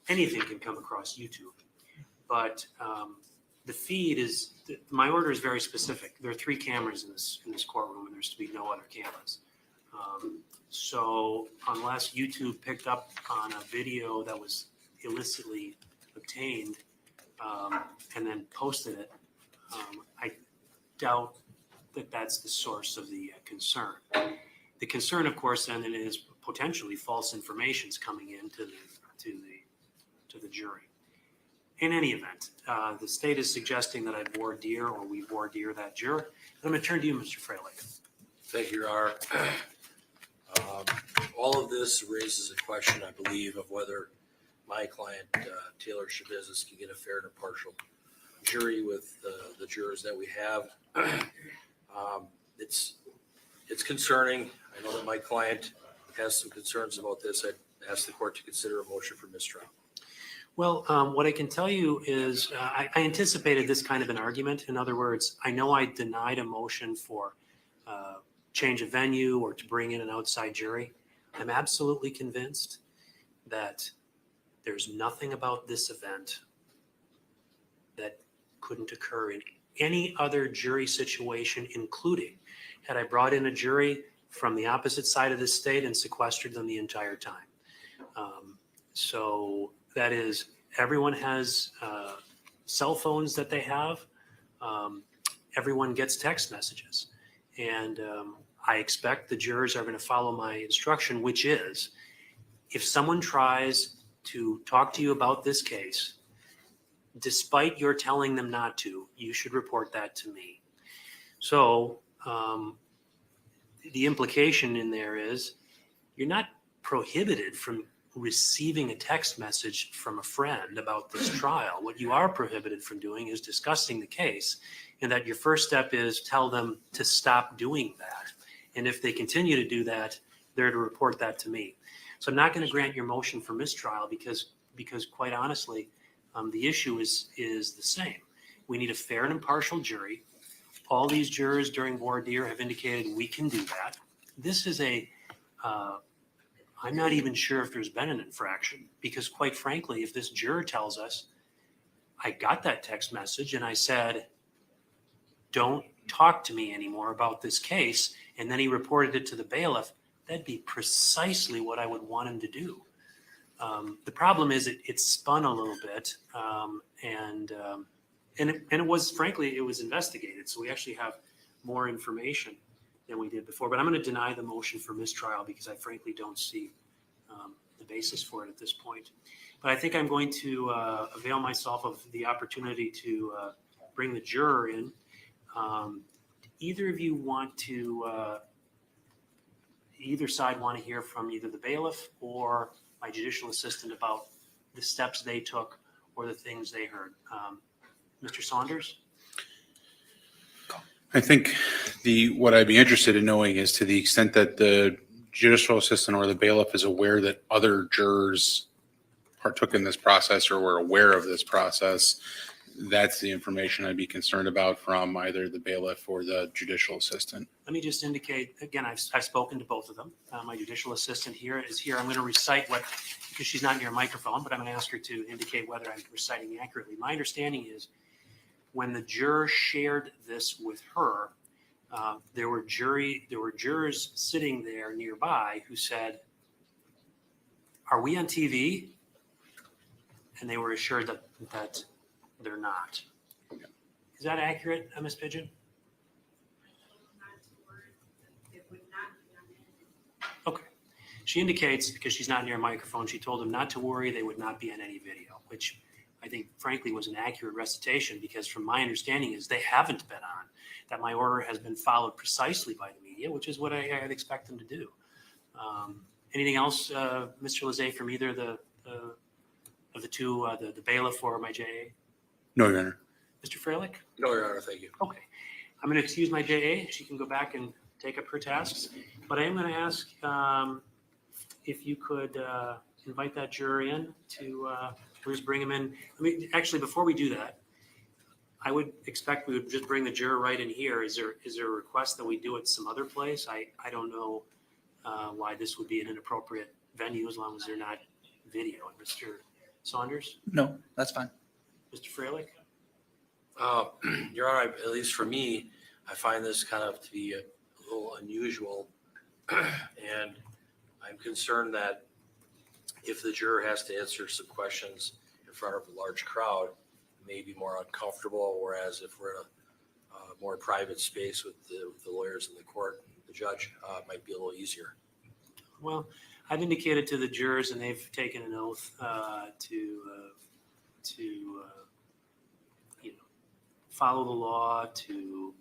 Anything can come across YouTube, but the feed is, my order is very specific. There are 3 cameras in this courtroom and there's to be no other cameras. So unless YouTube picked up on a video that was illicitly obtained and then posted it, I doubt that that's the source of the concern. The concern, of course, then is potentially false information coming into the jury. In any event, the state is suggesting that I voir dire or we voir dire that juror. I'm going to turn to you, Mr. Freilich. Thank you, Your Honor. All of this raises a question, I believe, of whether my client, Taylor Schabusiness, can get a fair and impartial jury with the jurors that we have. It's concerning. I know that my client has some concerns about this. I'd ask the court to consider a motion for mistrial. Well, what I can tell you is I anticipated this kind of an argument. In other words, I know I denied a motion for change of venue or to bring in an outside jury. I'm absolutely convinced that there's nothing about this event that couldn't occur in any other jury situation, including had I brought in a jury from the opposite side of the state and sequestered them the entire time. So that is, everyone has cell phones that they have. Everyone gets text messages. And I expect the jurors are going to follow my instruction, which is if someone tries to talk to you about this case, despite your telling them not to, you should report that to me. So the implication in there is you're not prohibited from receiving a text message from a friend about this trial. What you are prohibited from doing is discussing the case, and that your first step is tell them to stop doing that. And if they continue to do that, they're to report that to me. So I'm not going to grant your motion for mistrial because quite honestly, the issue is the same. We need a fair and impartial jury. All these jurors during voir dire have indicated we can do that. This is I'm not even sure if there's been an infraction, because quite frankly, if this juror tells us, I got that text message and I said, don't talk to me anymore about this case, and then he reported it to the bailiff, that'd be precisely what I would want him to do. The problem is it spun a little bit, and it was, frankly, it was investigated. So we actually have more information than we did before. But I'm going to deny the motion for mistrial because I frankly don't see the basis for it at this point. But I think I'm going to avail myself of the opportunity to bring the juror in. Either of you want to, either side want to hear from either the bailiff or my judicial assistant about the steps they took or the things they heard. Mr. Saunders? I think what I'd be interested in knowing is to the extent that the judicial assistant or the bailiff is aware that other jurors partook in this process or were aware of this process. That's the information I'd be concerned about from either the bailiff or the judicial assistant. Let me just indicate, again, I've spoken to both of them. My judicial assistant is here. I'm going to recite because she's not near a microphone, but I'm going to ask her to indicate whether I'm reciting accurately. My understanding is when the juror shared this with her, there were jurors sitting there nearby who said, "Are we on TV?" And they were assured that they're not. Is that accurate, Ms. Pigeon? Okay. She indicates, because she's not near a microphone, she told them not to worry, they would not be on any video, which I think, frankly, was an accurate recitation, because from my understanding is they haven't been on, that my order has been followed precisely by the media, which is what I'd expect them to do. Anything else, Mr. Lizet, from either of the two, the bailiff or my JA? No, Your Honor. Mr. Freilich? No, Your Honor, thank you. Okay. I'm going to excuse my JA. She can go back and take up her tasks. But I am going to ask if you could invite that juror in to please bring him in. I mean, actually, before we do that, I would expect we would just bring the juror right in here. Is there a request that we do it some other place? I don't know why this would be an inappropriate venue as long as they're not video. Mr. Saunders? No, that's fine. Mr. Freilich? Your Honor, at least for me, I find this kind of to be a little unusual. And I'm concerned that if the juror has to answer some questions in front of a large crowd, it may be more uncomfortable, whereas if we're in a more private space with the lawyers in the court, the judge, might be a little easier. Well, I've indicated to the jurors, and they've taken an oath to follow the law, to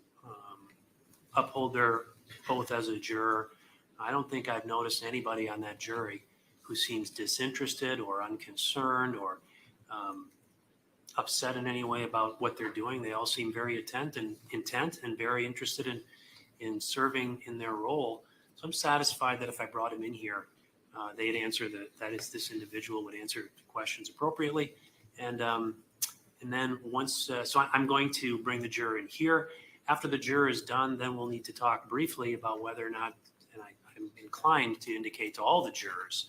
uphold their oath as a juror. I don't think I've noticed anybody on that jury who seems disinterested or unconcerned or upset in any way about what they're doing. They all seem very intent and very interested in serving in their role. So I'm satisfied that if I brought him in here, they'd answer this individual would answer questions appropriately. And then once, so I'm going to bring the juror in here. After the juror is done, then we'll need to talk briefly about whether or not, and I'm inclined to indicate to all the jurors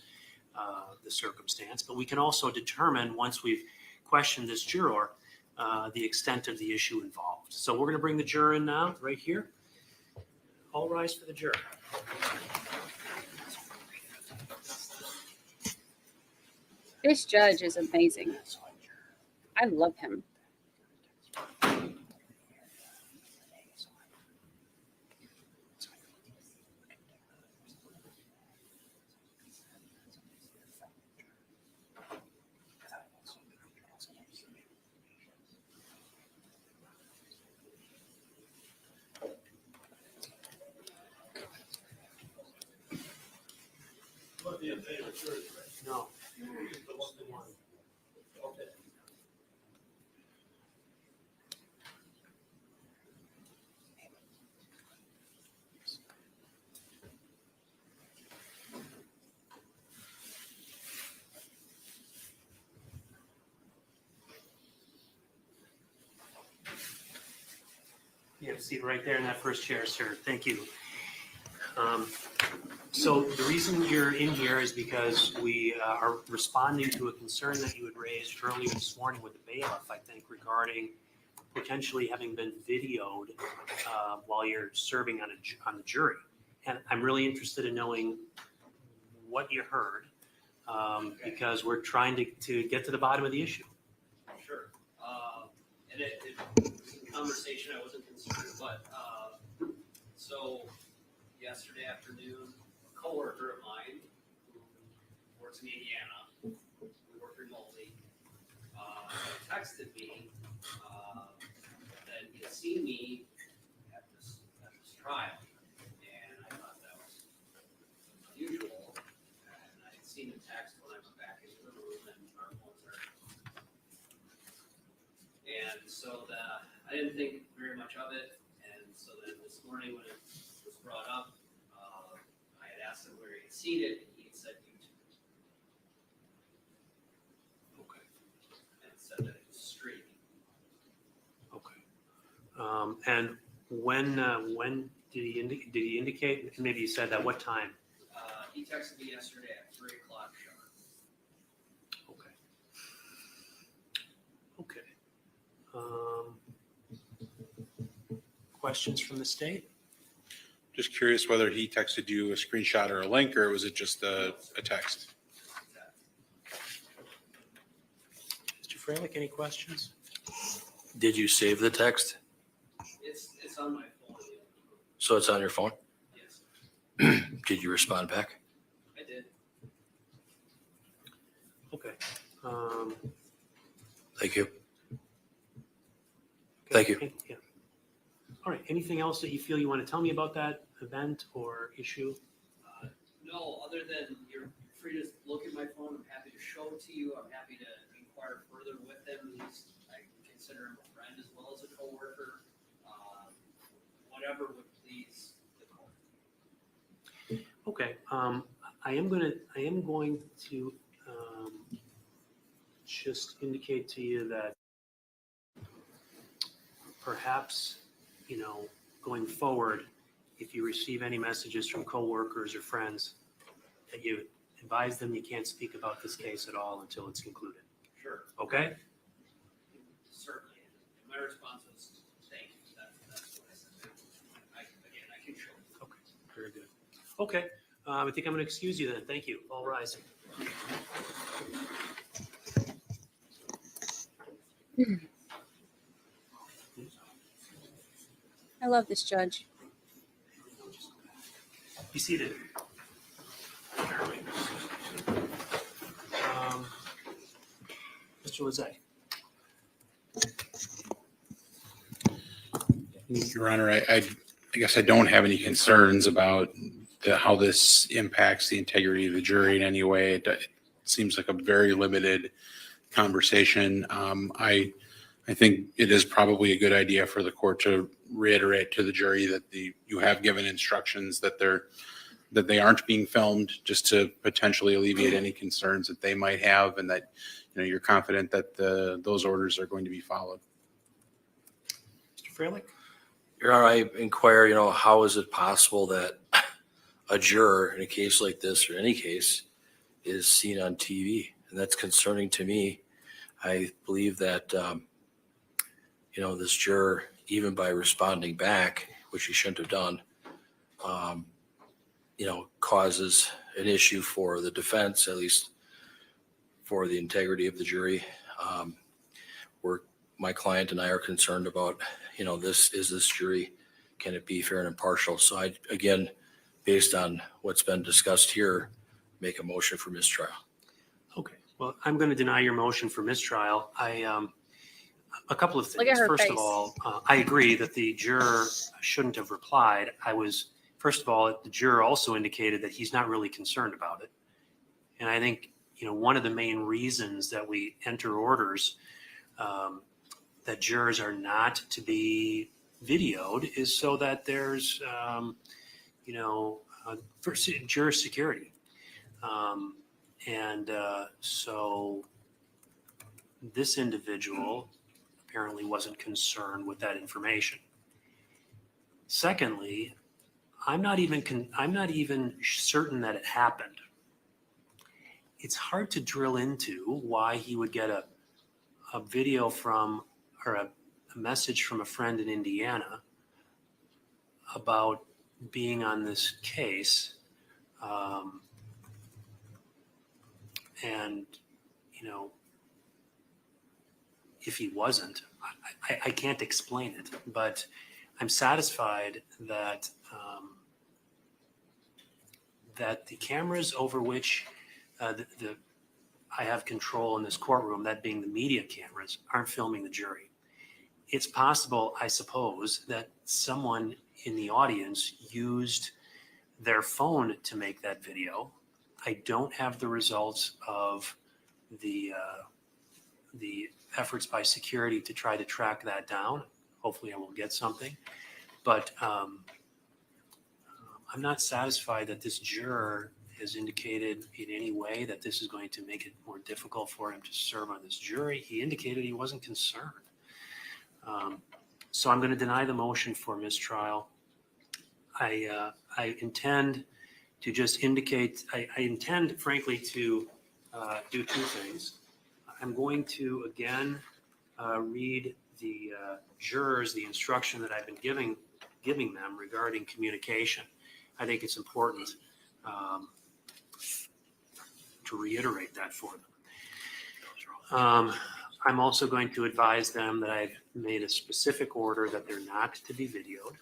the circumstance, but we can also determine once we've questioned this juror, the extent of the issue involved. So we're going to bring the juror in now, right here. All rise for the juror. This judge is amazing. I love him. No. You have a seat right there in that first chair, sir. Thank you. So the reason you're in here is because we are responding to a concern that you had raised earlier this morning with the bailiff, I think, regarding potentially having been videoed while you're serving on the jury. And I'm really interested in knowing what you heard because we're trying to get to the bottom of the issue. Sure. And it was a conversation I wasn't concerned, but so yesterday afternoon, a coworker of mine who works in Indiana, we work remotely, texted me that he had seen me at this trial, and I thought that was unusual. And I had seen the text when I went back into the room, and our phones are. And so I didn't think very much of it, and so then this morning when it was brought up, I had asked him where he had seen it, and he had said YouTube. Okay. And said that it was streaming. Okay. And when did he indicate? Maybe you said that. What time? He texted me yesterday at 3 o'clock sharp. Okay. Questions from the state? Just curious whether he texted you a screenshot or a link, or was it just a text? Mr. Freilich, any questions? Did you save the text? It's on my phone. So it's on your phone? Yes. Did you respond back? I did. Okay. Thank you. Thank you. Yeah. All right. Anything else that you feel you want to tell me about that event or issue? No, other than you're free to look at my phone. I'm happy to show it to you. I'm happy to inquire further with him. I consider him a friend as well as a coworker. Whatever would please the court. Okay. I am going to just indicate to you that perhaps, going forward, if you receive any messages from coworkers or friends, that you advise them you can't speak about this case at all until it's concluded. Sure. Okay? Certainly. My response was, thank you. That's what I said. I can show you. Okay. Very good. Okay. I think I'm going to excuse you then. Thank you. All rise. I love this judge. Be seated. Mr. Lizette. Your Honor, I guess I don't have any concerns about how this impacts the integrity of the jury in any way. It seems like a very limited conversation. I think it is probably a good idea for the court to reiterate to the jury that you have given instructions that they aren't being filmed, just to potentially alleviate any concerns that they might have, and that you're confident that those orders are going to be followed. Mr. Freilich? Your Honor, I inquire, how is it possible that a juror in a case like this or any case is seen on TV? And that's concerning to me. I believe that, this juror, even by responding back, which he shouldn't have done, causes an issue for the defense, at least for the integrity of the jury. My client and I are concerned about, this jury, can it be fair and impartial? So I, again, based on what's been discussed here, make a motion for mistrial. Okay. Well, I'm going to deny your motion for mistrial. A couple of things. Look at her First face. of all, I agree that the juror shouldn't have replied. First of all, the juror also indicated that he's not really concerned about it. And I think one of the main reasons that we enter orders that jurors are not to be videoed is so that there's, for juror security. So this individual apparently wasn't concerned with that information. Secondly, I'm not even certain that it happened. It's hard to drill into why he would get a video from, or a message from a friend in Indiana about being on this case. And, if he wasn't, I can't explain it, but I'm satisfied that that the cameras over which I have control in this courtroom, that being the media cameras, aren't filming the jury. It's possible, I suppose, that someone in the audience used their phone to make that video. I don't have the results of the efforts by security to try to track that down. Hopefully I will get something. But I'm not satisfied that this juror has indicated in any way that this is going to make it more difficult for him to serve on this jury. He indicated he wasn't concerned. So I'm going to deny the motion for mistrial. I intend to just indicate, I intend, frankly, to do two things. I'm going to, again, read the jurors the instruction that I've been giving them regarding communication. I think it's important to reiterate that for them. I'm also going to advise them that I've made a specific order that they're not to be videoed,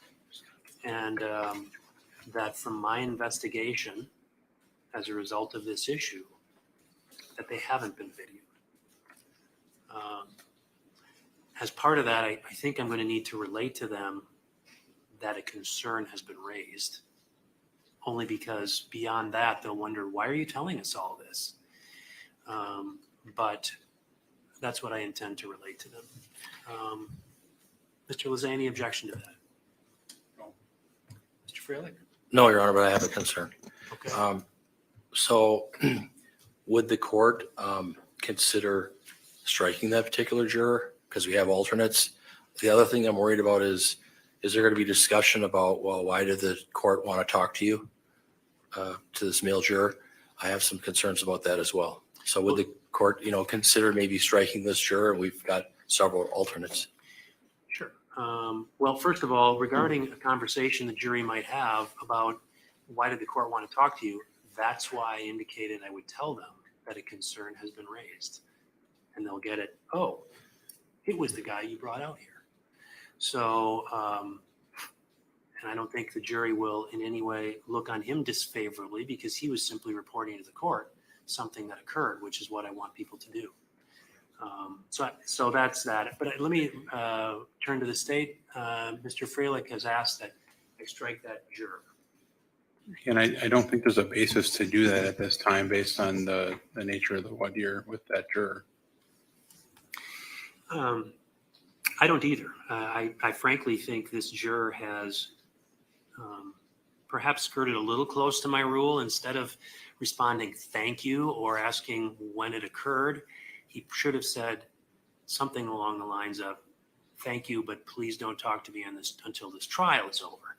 and that from my investigation as a result of this issue, that they haven't been videoed. As part of that, I think I'm going to need to relate to them that a concern has been raised, only because beyond that, they'll wonder, why are you telling us all this? But that's what I intend to relate to them. Mr. Lezay, any objection to that? No. Mr. Freilich? No, Your Honor, but I have a concern. Okay. So would the court consider striking that particular juror? Because we have alternates. The other thing I'm worried about is there going to be discussion about, well, why did the court want to talk to you, to this male juror? I have some concerns about that as well. So would the court, consider maybe striking this juror? We've got several alternates. Sure. Well, first of all, regarding a conversation the jury might have about why did the court want to talk to you, that's why I indicated I would tell them that a concern has been raised. And they'll get it, oh, it was the guy you brought out here. So, and I don't think the jury will in any way look on him disfavorably, because he was simply reporting to the court something that occurred, which is what I want people to do. So that's that. But let me turn to the state. Mr. Freilich has asked that I strike that juror. And I don't think there's a basis to do that at this time based on the nature of the voir dire with that juror. I don't either. I frankly think this juror has perhaps skirted a little close to my rule. Instead of responding thank you or asking when it occurred, he should have said something along the lines of, thank you, but please don't talk to me on this until this trial is over.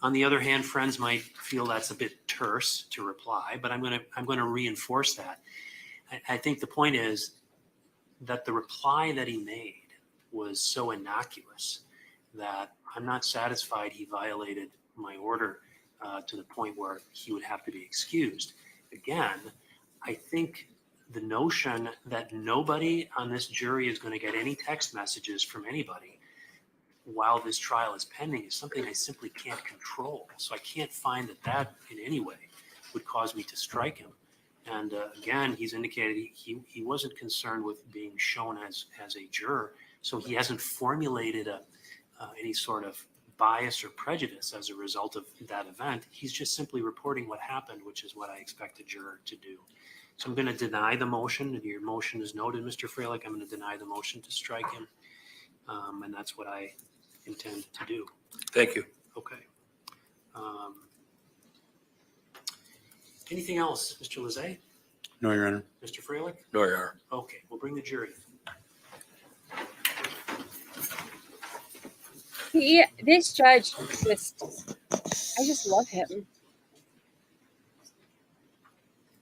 On the other hand, friends might feel that's a bit terse to reply, but I'm going to reinforce that. I think the point is that the reply that he made was so innocuous that I'm not satisfied he violated my order to the point where he would have to be excused. Again, I think the notion that nobody on this jury is going to get any text messages from anybody while this trial is pending is something I simply can't control. So I can't find that in any way would cause me to strike him. And again, he's indicated he wasn't concerned with being shown as a juror, so he hasn't formulated any sort of bias or prejudice as a result of that event. He's just simply reporting what happened, which is what I expect a juror to do. So I'm going to deny the motion. If your motion is noted, Mr. Freilich, I'm going to deny the motion to strike him. And that's what I intend to do. Thank you. Okay. Anything else, Mr. Lizay? No, Your Honor. Mr. Freilich? No, you are. Okay, we'll bring the jury. This judge I just love him.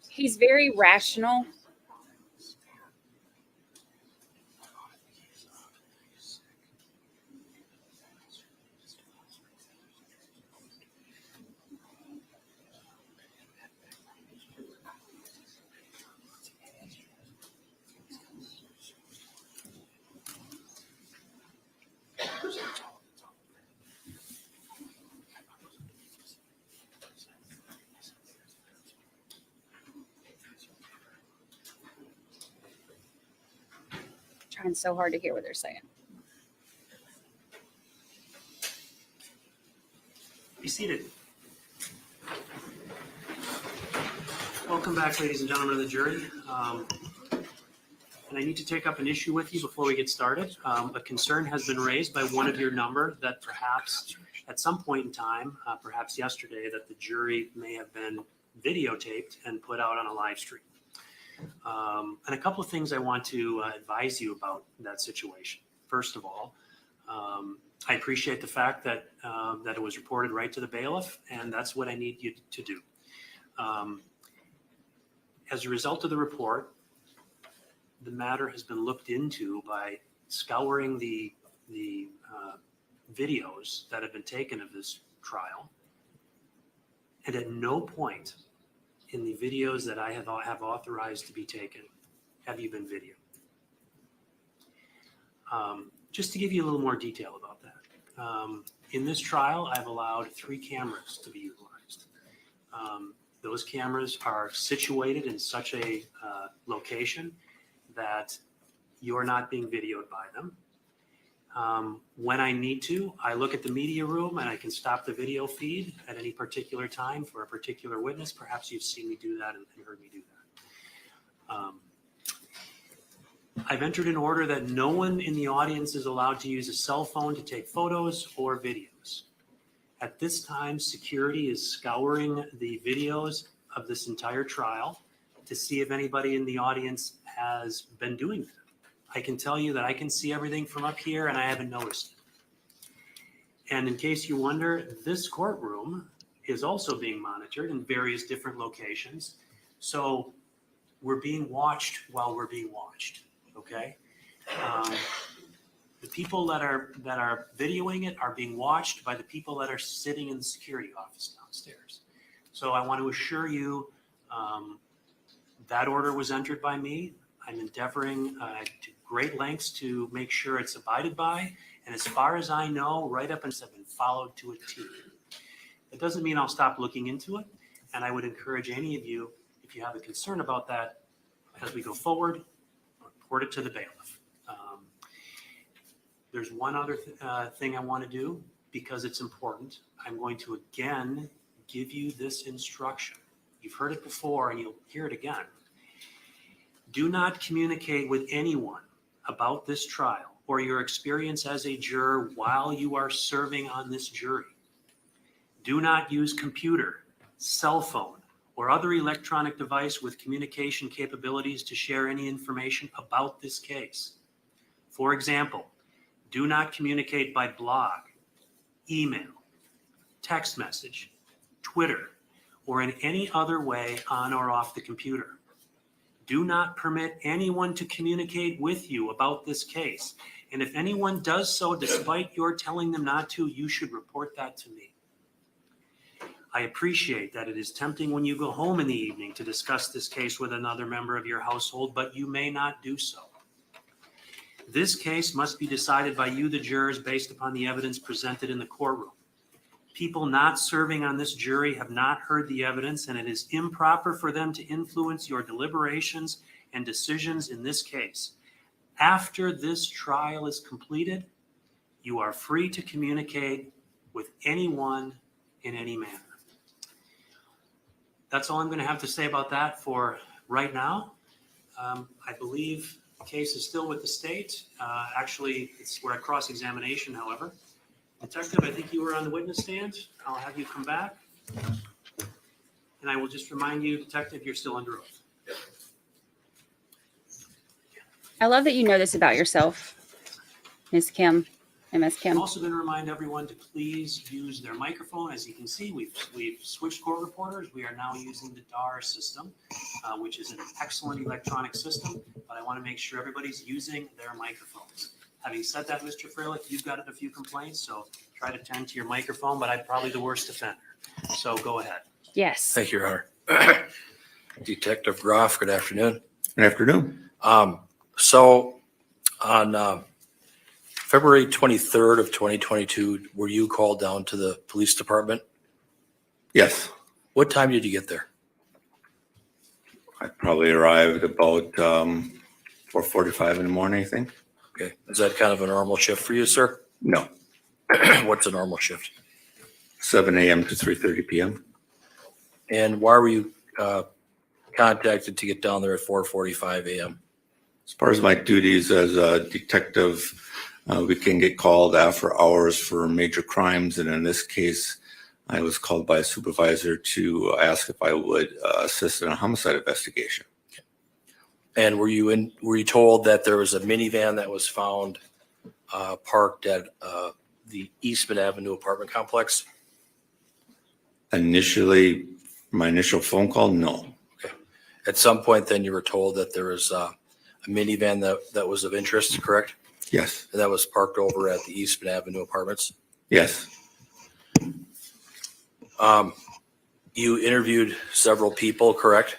He's very rational. Trying so hard to hear what they're saying. Be seated. Welcome back, ladies and gentlemen of the jury. And I need to take up an issue with you before we get started. A concern has been raised by one of your number that perhaps at some point in time, perhaps yesterday, that the jury may have been videotaped and put out on a live stream. And a couple of things I want to advise you about that situation. First of all, I appreciate the fact that that it was reported right to the bailiff, and that's what I need you to do. As a result of the report, the matter has been looked into by scouring the videos that have been taken of this trial, and at no point in the videos that I have authorized to be taken have you been videoed. Just to give you a little more detail about that. In this trial, I've allowed 3 cameras to be utilized. Those cameras are situated in such a location that you're not being videoed by them. When I need to, I look at the media room and I can stop the video feed at any particular time for a particular witness. Perhaps you've seen me do that and heard me do that. I've entered an order that no one in the audience is allowed to use a cell phone to take photos or videos. At this time, security is scouring the videos of this entire trial to see if anybody in the audience has been doing that. I can tell you that I can see everything from up here and I haven't noticed it. And in case you wonder, this courtroom is also being monitored in various different locations. So we're being watched while we're being watched, okay? The people that are videoing it are being watched by the people that are sitting in the security office downstairs. So I want to assure you that order was entered by me. I'm endeavoring to great lengths to make sure it's abided by. And as far as I know, right up until have been followed to a T. It doesn't mean I'll stop looking into it. And I would encourage any of you, if you have a concern about that, as we go forward, report it to the bailiff. There's one other thing I want to do because it's important. I'm going to again give you this instruction. You've heard it before and you'll hear it again. Do not communicate with anyone about this trial or your experience as a juror while you are serving on this jury. Do not use computer, cell phone, or other electronic device with communication capabilities to share any information about this case. For example, do not communicate by blog, email, text message, Twitter, or in any other way on or off the computer. Do not permit anyone to communicate with you about this case. And if anyone does so despite your telling them not to, you should report that to me. I appreciate that it is tempting when you go home in the evening to discuss this case with another member of your household, but you may not do so. This case must be decided by you, the jurors, based upon the evidence presented in the courtroom. People not serving on this jury have not heard the evidence, and it is improper for them to influence your deliberations and decisions in this case. After this trial is completed, you are free to communicate with anyone in any manner. That's all I'm going to have to say about that for right now. I believe the case is still with the state. Actually, we're at cross-examination, however. Detective, I think you were on the witness stand. I'll have you come back. And I will just remind you, Detective, you're still under oath. I love that you know this about yourself, Ms. Kim, MS I'm Kim. also going to remind everyone to please use their microphone. As you can see, we've switched court reporters. We are now using the Daubert system, which is an excellent electronic system, but I want to make sure everybody's using their microphones. Having said that, Mr. Freilich, you've gotten a few complaints, so try to tend to your microphone, but I'm probably the worst offender. So go ahead. Yes. Thank you, Your Honor. Detective Graf, good afternoon. Good afternoon. So on February 23rd of 2022, were you called down to the police department? Yes. What time did you get there? I probably arrived about 4:45 in the morning, I think. Okay. Is that kind of a normal shift for you, sir? No, What's a normal shift? 7 a.m. to 3:30 p.m. And why were you contacted to get down there at 4:45 a.m.? As far as my duties as a detective, we can get called after hours for major crimes. And in this case, I was called by a supervisor to ask if I would assist in a homicide investigation. And were you told that there was a minivan that was found parked at the Eastman Avenue apartment complex? Initially, my initial phone call, no. Okay. At some point then you were told that there was a minivan that was of interest, correct? Yes. And that was parked over at the Eastman Avenue apartments? Yes. You interviewed several people, correct?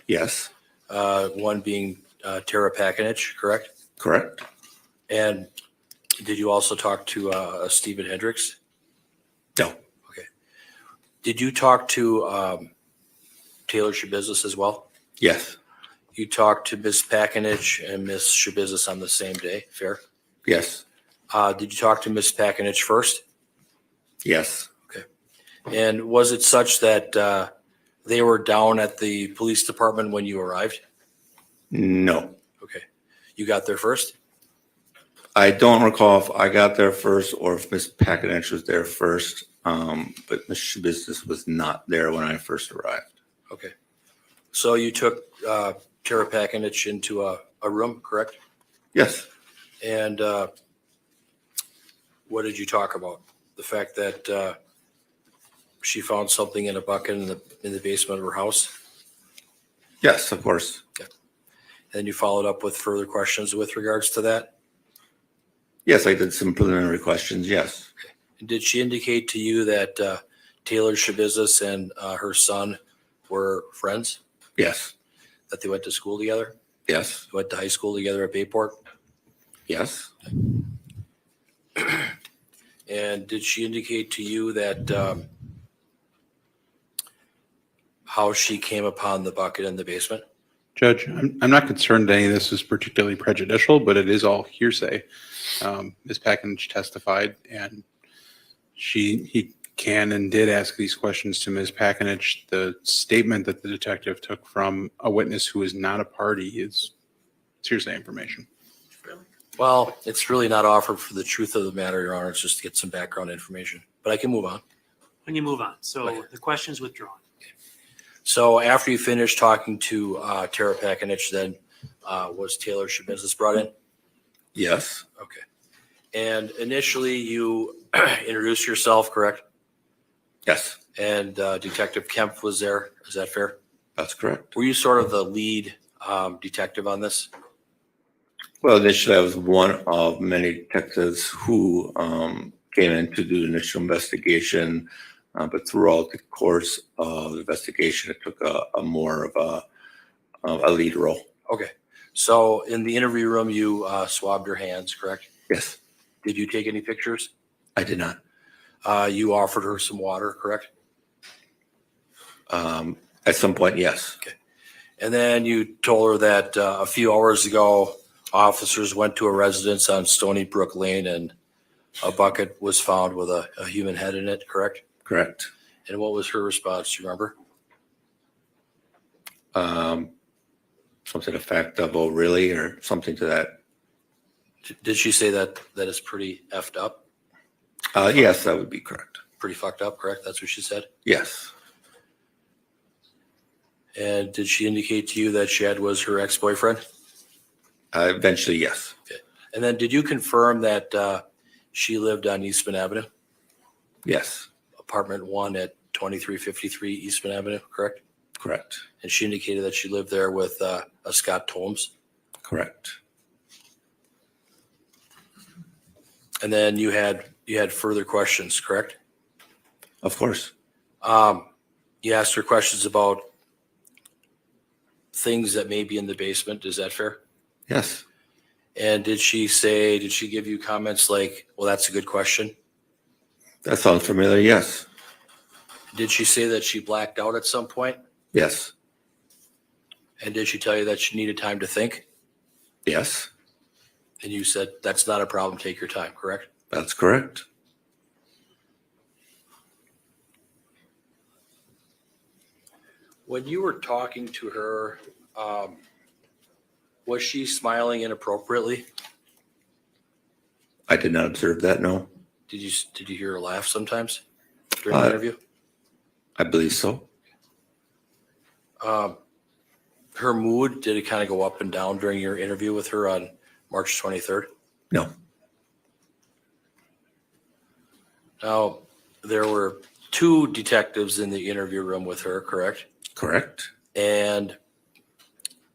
Yes. One being Tara Pakinich, correct? Correct. And did you also talk to Stephen Hendricks? No. Okay. Did you talk to Taylor Schabusiness as well? Yes. You talked to Ms. Pakinich and Ms. Schabusiness on the same day, fair? Yes. Did you talk to Ms. Pakinich first? Yes. Okay. And was it such that they were down at the police department when you arrived? No. Okay. You got there first? I don't recall if I got there first or if Ms. Pakinich was there first, but Ms. Schabusiness was not there when I first arrived. Okay. So you took Tara Pakinich into a room, correct? Yes. And what did you talk about? The fact that she found something in a bucket in the basement of her house? Yes, of course. Okay. And you followed up with further questions with regards to that? Yes, I did some preliminary questions, yes. Okay. And did she indicate to you that Taylor Schabusiness and her son were friends? Yes. That they went to school together? Yes. Went to high school together at Bayport? Yes. And did she indicate to you that how she came upon the bucket in the basement? Judge, I'm not concerned any of this is particularly prejudicial, but it is all hearsay. Ms. Pakinich testified, and he can and did ask these questions to Ms. Pakinich. The statement that the detective took from a witness who is not a party is hearsay information. Well, it's really not offered for the truth of the matter, Your Honor. It's just to get some background information. But I can move on. When you move on. So Okay. the question's withdrawn. So after you finished talking to Tara Pakinich, then was Taylor Schabusiness brought in? Yes. Okay. And initially you introduced yourself, correct? Yes. And Detective Kemp was there. Is that fair? That's correct. Were you sort of the lead detective on this? Well, initially, I was one of many detectives who came in to do the initial investigation, but throughout the course of the investigation, it took a more of a lead role. Okay. So in the interview room, you swabbed your hands, correct? Yes. Did you take any pictures? I did not. You offered her some water, correct? At some point, yes. Okay. And then you told her that a few hours ago, officers went to a residence on Stony Brook Lane and a bucket was found with a human head in it, correct? Correct. And what was her response? Do you remember? something effective, oh, really, or something to that. Did she say that is pretty effed up? Yes, that would be correct. Pretty fucked up, correct? That's what she said? Yes. And did she indicate to you that Shad was her ex-boyfriend? Eventually, yes. Okay. And then did you confirm that she lived on Eastman Avenue? Yes. Apartment 1 at 2353 Eastman Avenue, correct? Correct. And she indicated that she lived there with a Scott Tomes? Correct. And then you had further questions, correct? Of course. You asked her questions about things that may be in the basement. Is that fair? Yes. And did she give you comments like, well, that's a good question? That sounds familiar. Yes. Did she say that she blacked out at some point? Yes. And did she tell you that she needed time to think? Yes. And you said, that's not a problem. Take your time, correct? That's correct. When you were talking to her, was she smiling inappropriately? I did not observe that, no. Did you hear her laugh sometimes during the interview? I believe so. Her mood, did it kind of go up and down during your interview with her on March 23rd? No. Now, there were 2 detectives in the interview room with her, correct? Correct. And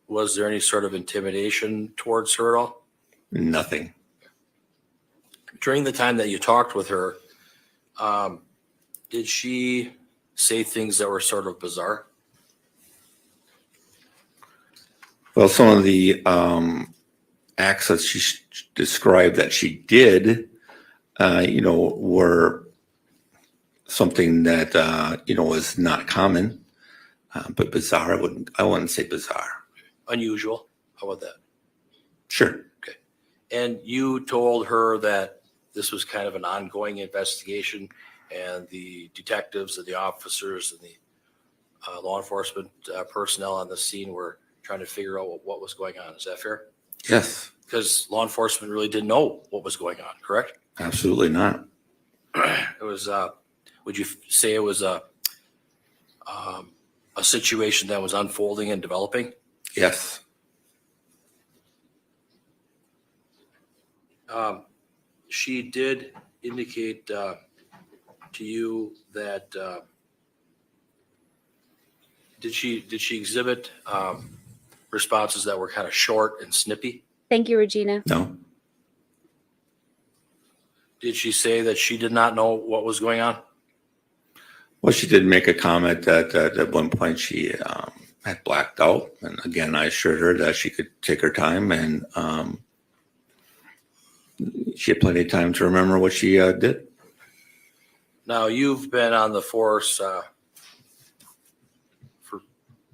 was there any sort of intimidation towards her at all? Nothing. During the time that you talked with her, did she say things that were sort of bizarre? Well, some of the acts that she described that she did, were something that, was not common, but bizarre. I wouldn't say bizarre. Unusual? How about that? Sure. Okay. And you told her that this was kind of an ongoing investigation and the detectives and the officers and the law enforcement personnel on the scene were trying to figure out what was going on. Is that fair? Yes. Because law enforcement really didn't know what was going on, correct? Absolutely not. It was, would you say it was a situation that was unfolding and developing? Yes. She did indicate to you that did she exhibit responses that were kind of short and snippy? Thank you, Regina. No. Did she say that she did not know what was going on? Well, she did make a comment that at one point she had blacked out. And again, I assured her that she could take her time and she had plenty of time to remember what she did. Now, you've been on the force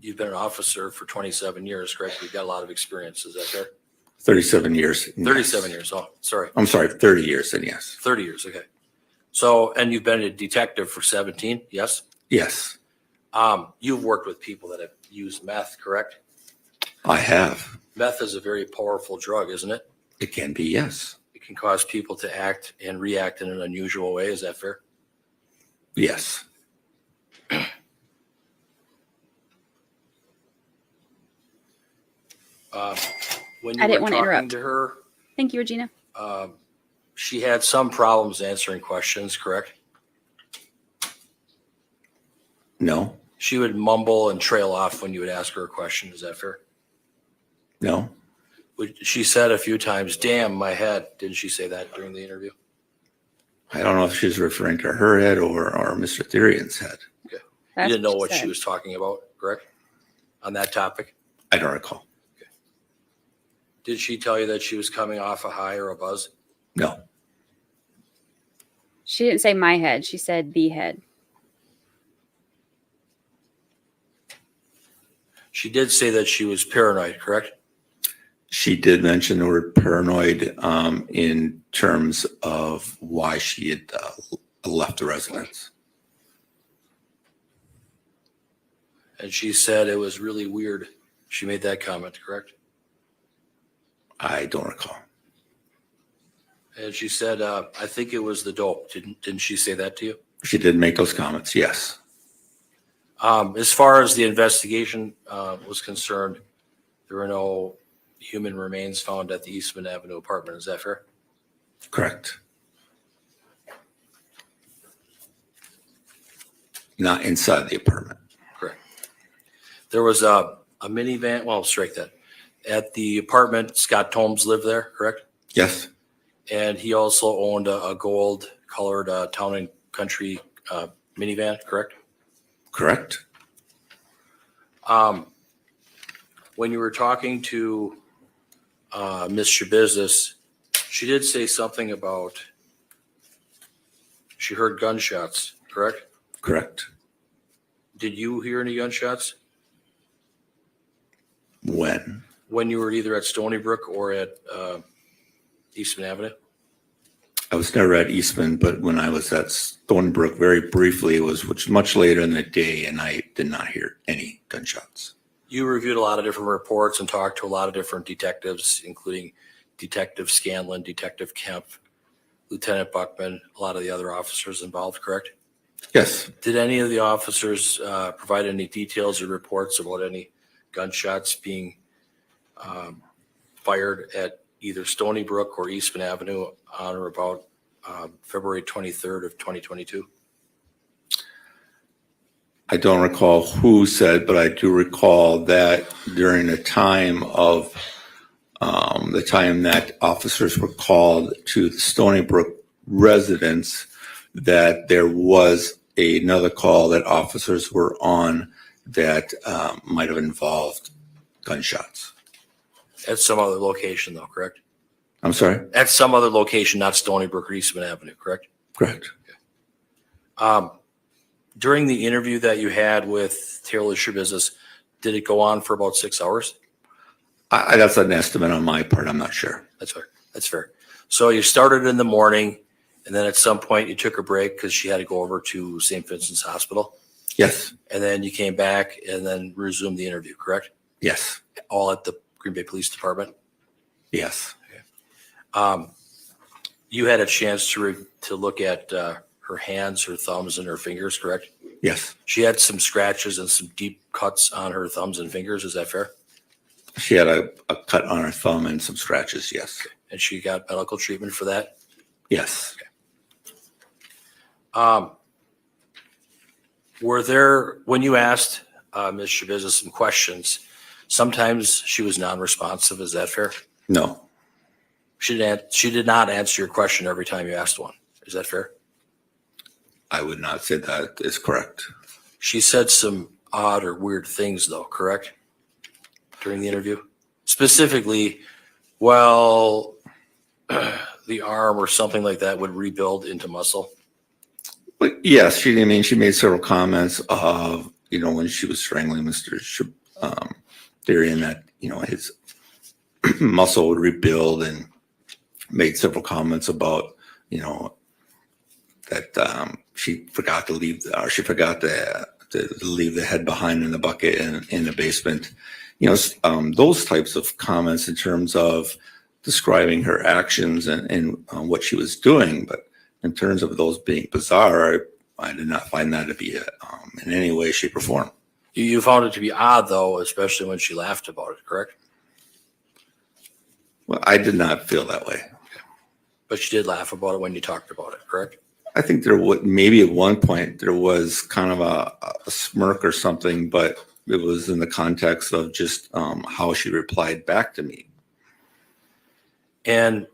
you've been an officer for 27 years, correct? You've got a lot of experience. Is that fair? 37 years. 37 years. Oh, sorry. I'm sorry, 30 years, then yes. 30 years. Okay. So, and you've been a detective for 17, yes? Yes, You've worked with people that have used meth, correct? I have. Meth is a very powerful drug, isn't it? It can be, yes. It can cause people to act and react in an unusual way. Is that fair? Yes. When you I didn't were want to talking interrupt. to her, Thank you, Regina. she had some problems answering questions, correct? No. She would mumble and trail off when you would ask her a question. Is that fair? No. She said a few times, damn, my head. Didn't she say that during the interview? I don't know if she's referring to her head or Mr. Thyrion's head. Okay. That's You didn't know what what she she said. was talking about, correct? On that topic? I don't recall. Did she tell you that she was coming off a high or a buzz? No. She didn't say my head. She said the head. She did say that she was paranoid, correct? She did mention the word paranoid in terms of why she had left the residence. And she said it was really weird She made that comment, correct? I don't recall. And she said, I think it was the dope. Didn't she say that to you? She did make those comments, yes. As far as the investigation was concerned, there were no human remains found at the Eastman Avenue apartment. Is that fair? Correct. Not inside the apartment. Correct. There was a minivan, well, strike that. At the apartment, Scott Tomes lived there, correct? Yes. And he also owned a gold colored Town and Country minivan, correct? Correct. When you were talking to Ms. Schabusiness, she did say something about she heard gunshots, correct? Correct. Did you hear any gunshots? When? When you were either at Stony Brook or at Eastman Avenue? I was never at Eastman, but when I was at Stony Brook very briefly, which was much later in the day, and I did not hear any gunshots. You reviewed a lot of different reports and talked to a lot of different detectives, including Detective Scanlon, Detective Kemp, Lieutenant Buckman, a lot of the other officers involved, correct? Yes. Did any of the officers provide any details or reports about any gunshots being fired at either Stony Brook or Eastman Avenue on or about February 23rd of 2022? I don't recall who said, but I do recall that during the time that officers were called to the Stony Brook residence, that there was another call that officers were on that might have involved gunshots. At some other location though, correct? I'm sorry? At some other location, not Stony Brook or Eastman Avenue, correct? Correct. During the interview that you had with Taylor Schabusiness, did it go on for about 6 hours? That's an estimate on my part. I'm not sure. That's fair. That's fair. So you started in the morning, and then at some point you took a break because she had to go over to St. Vincent's Hospital. Yes. And then you came back and then resumed the interview, correct? Yes. All at the Green Bay Police Department? Yes. You had a chance to look at her hands, her thumbs, and her fingers, correct? Yes. She had some scratches and some deep cuts on her thumbs and fingers. Is that fair? She had a cut on her thumb and some scratches, yes. And she got medical treatment for that? Yes. Were there, when you asked Ms. Schabusiness some questions, sometimes she was non-responsive. Is that fair? No. She did not answer your question every time you asked one. Is that fair? I would not say that is correct. She said some odd or weird things though, correct? During the interview? Specifically, well, the arm or something like that would rebuild into muscle. But yes, she made several comments of, when she was strangling Mr. Thyrion that, his muscle would rebuild, and made several comments about, that she forgot to leave, she forgot to leave the head behind in the bucket in the basement. Those types of comments in terms of describing her actions and what she was doing. But in terms of those being bizarre, I did not find that to be in any way, shape, or form. You found it to be odd, though, especially when she laughed about it, correct? Well, I did not feel that way. Okay. But she did laugh about it when you talked about it, correct? I think there would maybe at one point there was kind of a smirk or something, but it was in the context of just how she replied back to me. And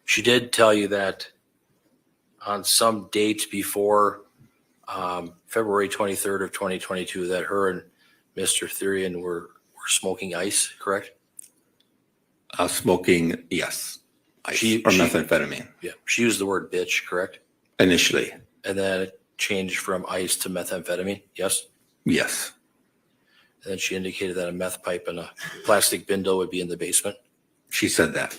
she did tell you that on some date before February 23rd of 2022 that her and Mr. Thyrion were smoking ice, correct? Smoking, yes. Ice or methamphetamine. Yeah. She used the word bitch, correct? Initially. And then it changed from ice to methamphetamine, yes? Yes. And then she indicated that a meth pipe and a plastic bindle would be in the basement. She said that.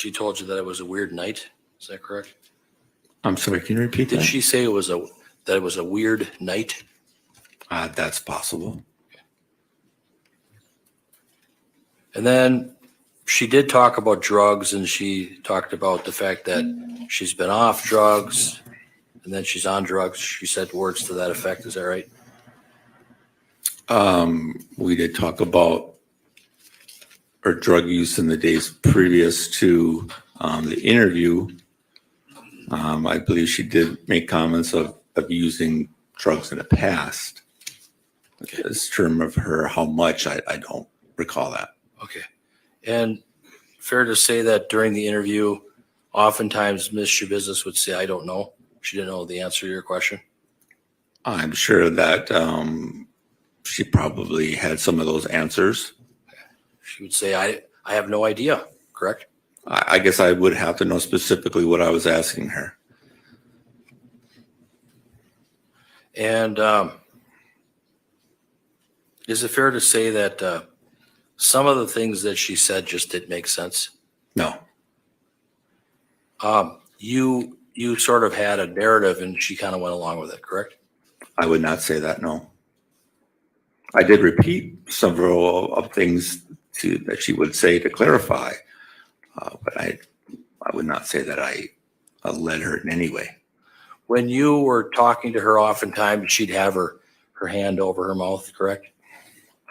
She told you that it was a weird night. Is that correct? I'm sorry, can you repeat that? Did she say that it was a weird night? That's possible. And then she did talk about drugs, and she talked about the fact that she's been off drugs and then she's on drugs. She said words to that effect. Is that right? We did talk about her drug use in the days previous to the interview. I believe she did make comments of using drugs in the past. As term of her, how much, I don't recall that. Okay. And fair to say that during the interview, oftentimes Ms. Schabusiness would say, I don't know. She didn't know the answer to your question. I'm sure that she probably had some of those answers. She would say, I have no idea, correct? I guess I would have to know specifically what I was asking her. And is it fair to say that some of the things that she said just didn't make sense? No. You sort of had a narrative and she kind of went along with it, correct? I would not say that, no. I did repeat several of things that she would say to clarify, but I would not say that I led her in any way. When you were talking to her oftentimes, she'd have her hand over her mouth, correct?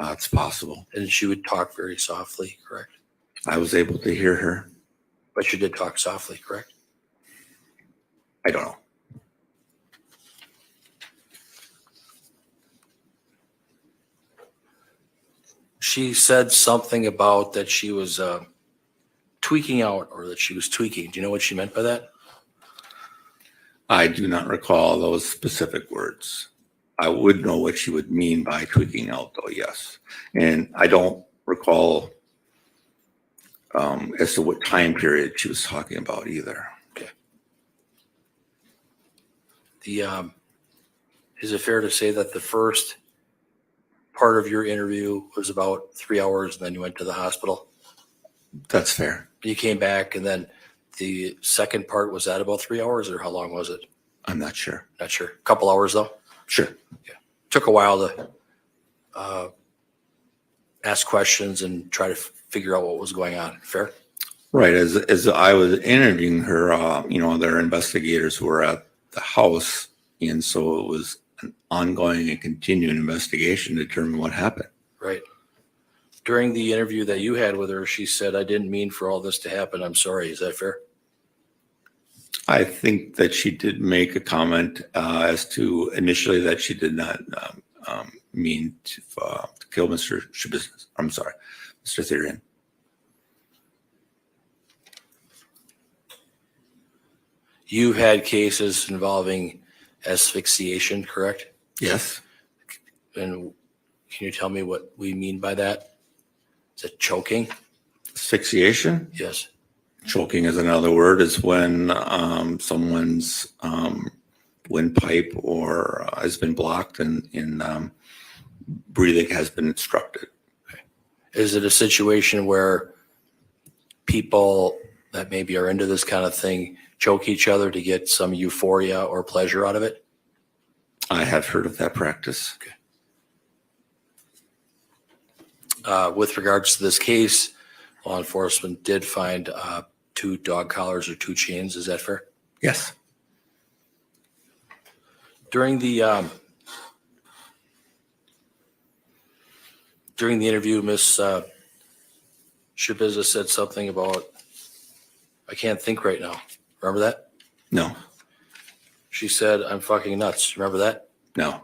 It's possible. And she would talk very softly, correct? I was able to hear her. But she did talk softly, correct? I don't know. She said something about that she was tweaking out or that she was tweaking. Do you know what she meant by that? I do not recall those specific words. I would know what she would mean by tweaking out, though, yes. And I don't recall as to what time period she was talking about either. Okay. Is it fair to say that the first part of your interview was about 3 hours and then you went to the hospital? That's fair. You came back and then the second part, was that about 3 hours or how long was it? I'm not sure. Not sure. A couple hours though? Sure. Yeah. Took a while to ask questions and try to figure out what was going on. Fair? Right. As I was interviewing her, there are investigators who were at the house. And so it was an ongoing and continuing investigation to determine what happened. Right. During the interview that you had with her, she said, I didn't mean for all this to happen. I'm sorry. Is that fair? I think that she did make a comment as to initially that she did not mean to kill Mr. Schabusiness. I'm sorry, Mr. Thyrion. You've had cases involving asphyxiation, correct? Yes. And can you tell me what we mean by that? Is it choking? Asphyxiation? Yes. Choking is another word. Is when someone's windpipe or has been blocked and breathing has been obstructed. Okay. Is it a situation where people that maybe are into this kind of thing choke each other to get some euphoria or pleasure out of it? I have heard of that practice. Okay. With regards to this case, law enforcement did find 2 dog collars or 2 chains. Is that fair? Yes. During the interview, Ms. Schabusiness said something about, I can't think right now. Remember that? No. She said, I'm fucking nuts. Remember that? No.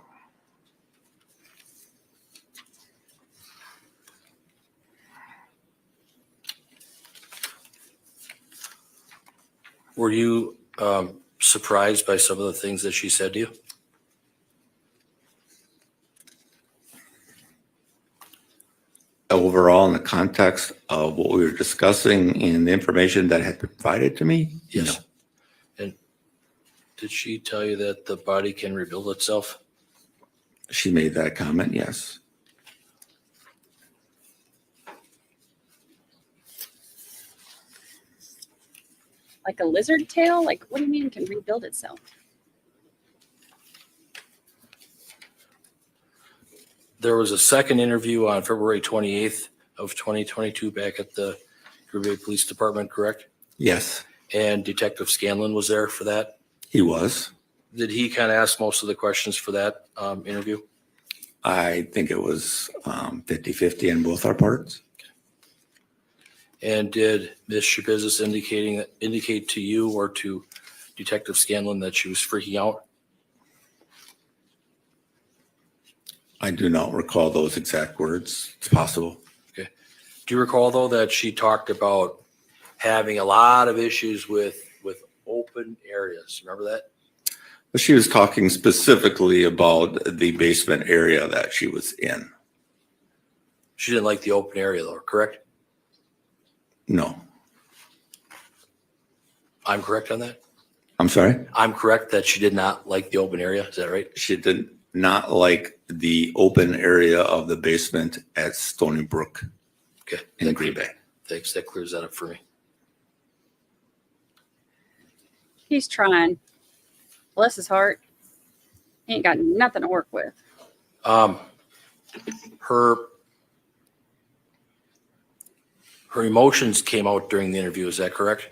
Were you surprised by some of the things that she said to you? Overall, in the context of what we were discussing and the information that had been provided to me? Yes. No. And did she tell you that the body can rebuild itself? She made that comment, yes. like a lizard tail? Like, what do you mean it can rebuild itself? There was a second interview on February 28th of 2022 back at the Green Bay Police Department, correct? Yes, And Detective Scanlon was there for that. he was. Did he kind of ask most of the questions for that interview? I think it was 50-50 in both our parts. And did Ms. Schabusiness indicate to you or to Detective Scanlon that she was freaking out? I do not recall those exact words. It's possible. Okay. Do you recall though that she talked about having a lot of issues with open areas? Remember that? But she was talking specifically about the basement area that she was in. She didn't like the open area though, correct? No. I'm correct on that? I'm sorry? I'm correct that she did not like the open area. Is that right? She did not like the open area of the basement at Stony Brook Okay. in Green Bay. Thanks. That clears that up for me. He's trying. Bless his heart. He ain't got nothing to work with. Her emotions came out during the interview. Is that correct?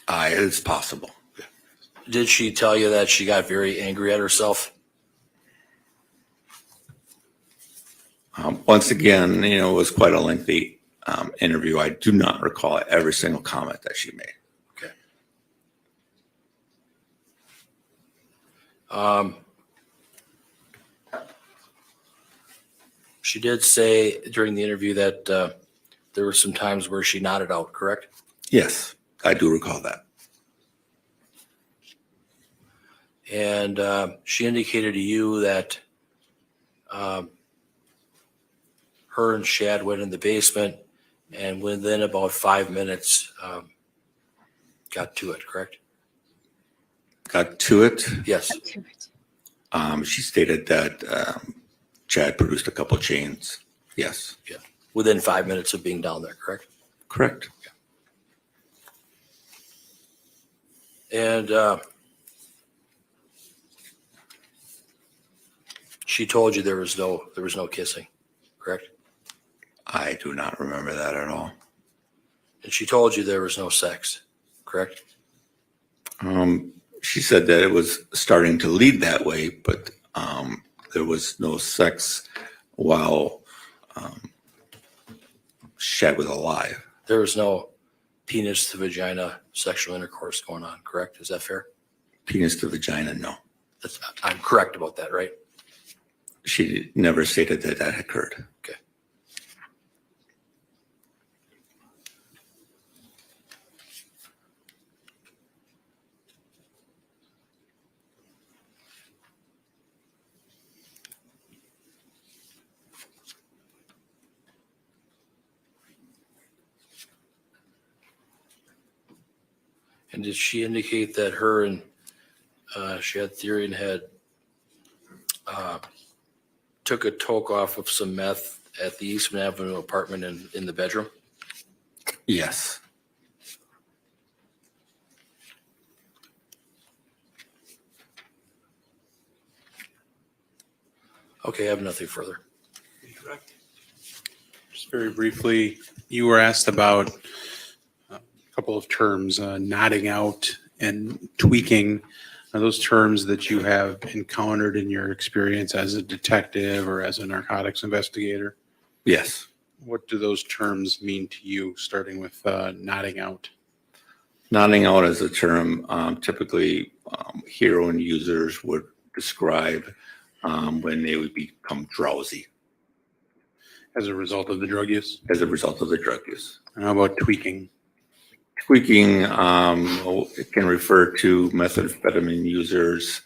It's possible. Did she tell you that she got very angry at herself? Once again, it was quite a lengthy interview. I do not recall every single comment that she made. Okay. She did say during the interview that there were some times where she nodded out, correct? Yes, I do recall that. And she indicated to you that her and Shad went in the basement and within about 5 minutes got to it, correct? Got to it. Yes. She stated that Chad produced a couple chains. Yes. Yeah. Within 5 minutes of being down there, correct? Correct. And she told you there was no kissing, correct? I do not remember that at all. And she told you there was no sex, correct? She said that it was starting to lead that way, but there was no sex while Shad was alive. There was no penis to vagina sexual intercourse going on, correct? Is that fair? Penis to vagina, no. I'm correct about that, right? She never stated that that occurred. Okay. And did she indicate that her and Shad Thyrion had took a toke off of some meth at the Eastman Avenue apartment in the bedroom? Yes. Okay, I have nothing further. Just very briefly, you were asked about a couple of terms, nodding out and tweaking. Are those terms that you have encountered in your experience as a detective or as a narcotics investigator? Yes. What do those terms mean to you, starting with nodding out? Nodding out is a term typically heroin users would describe when they would become drowsy. As a result of the drug use? As a result of the drug use. And how about tweaking? Tweaking, it can refer to methamphetamine users.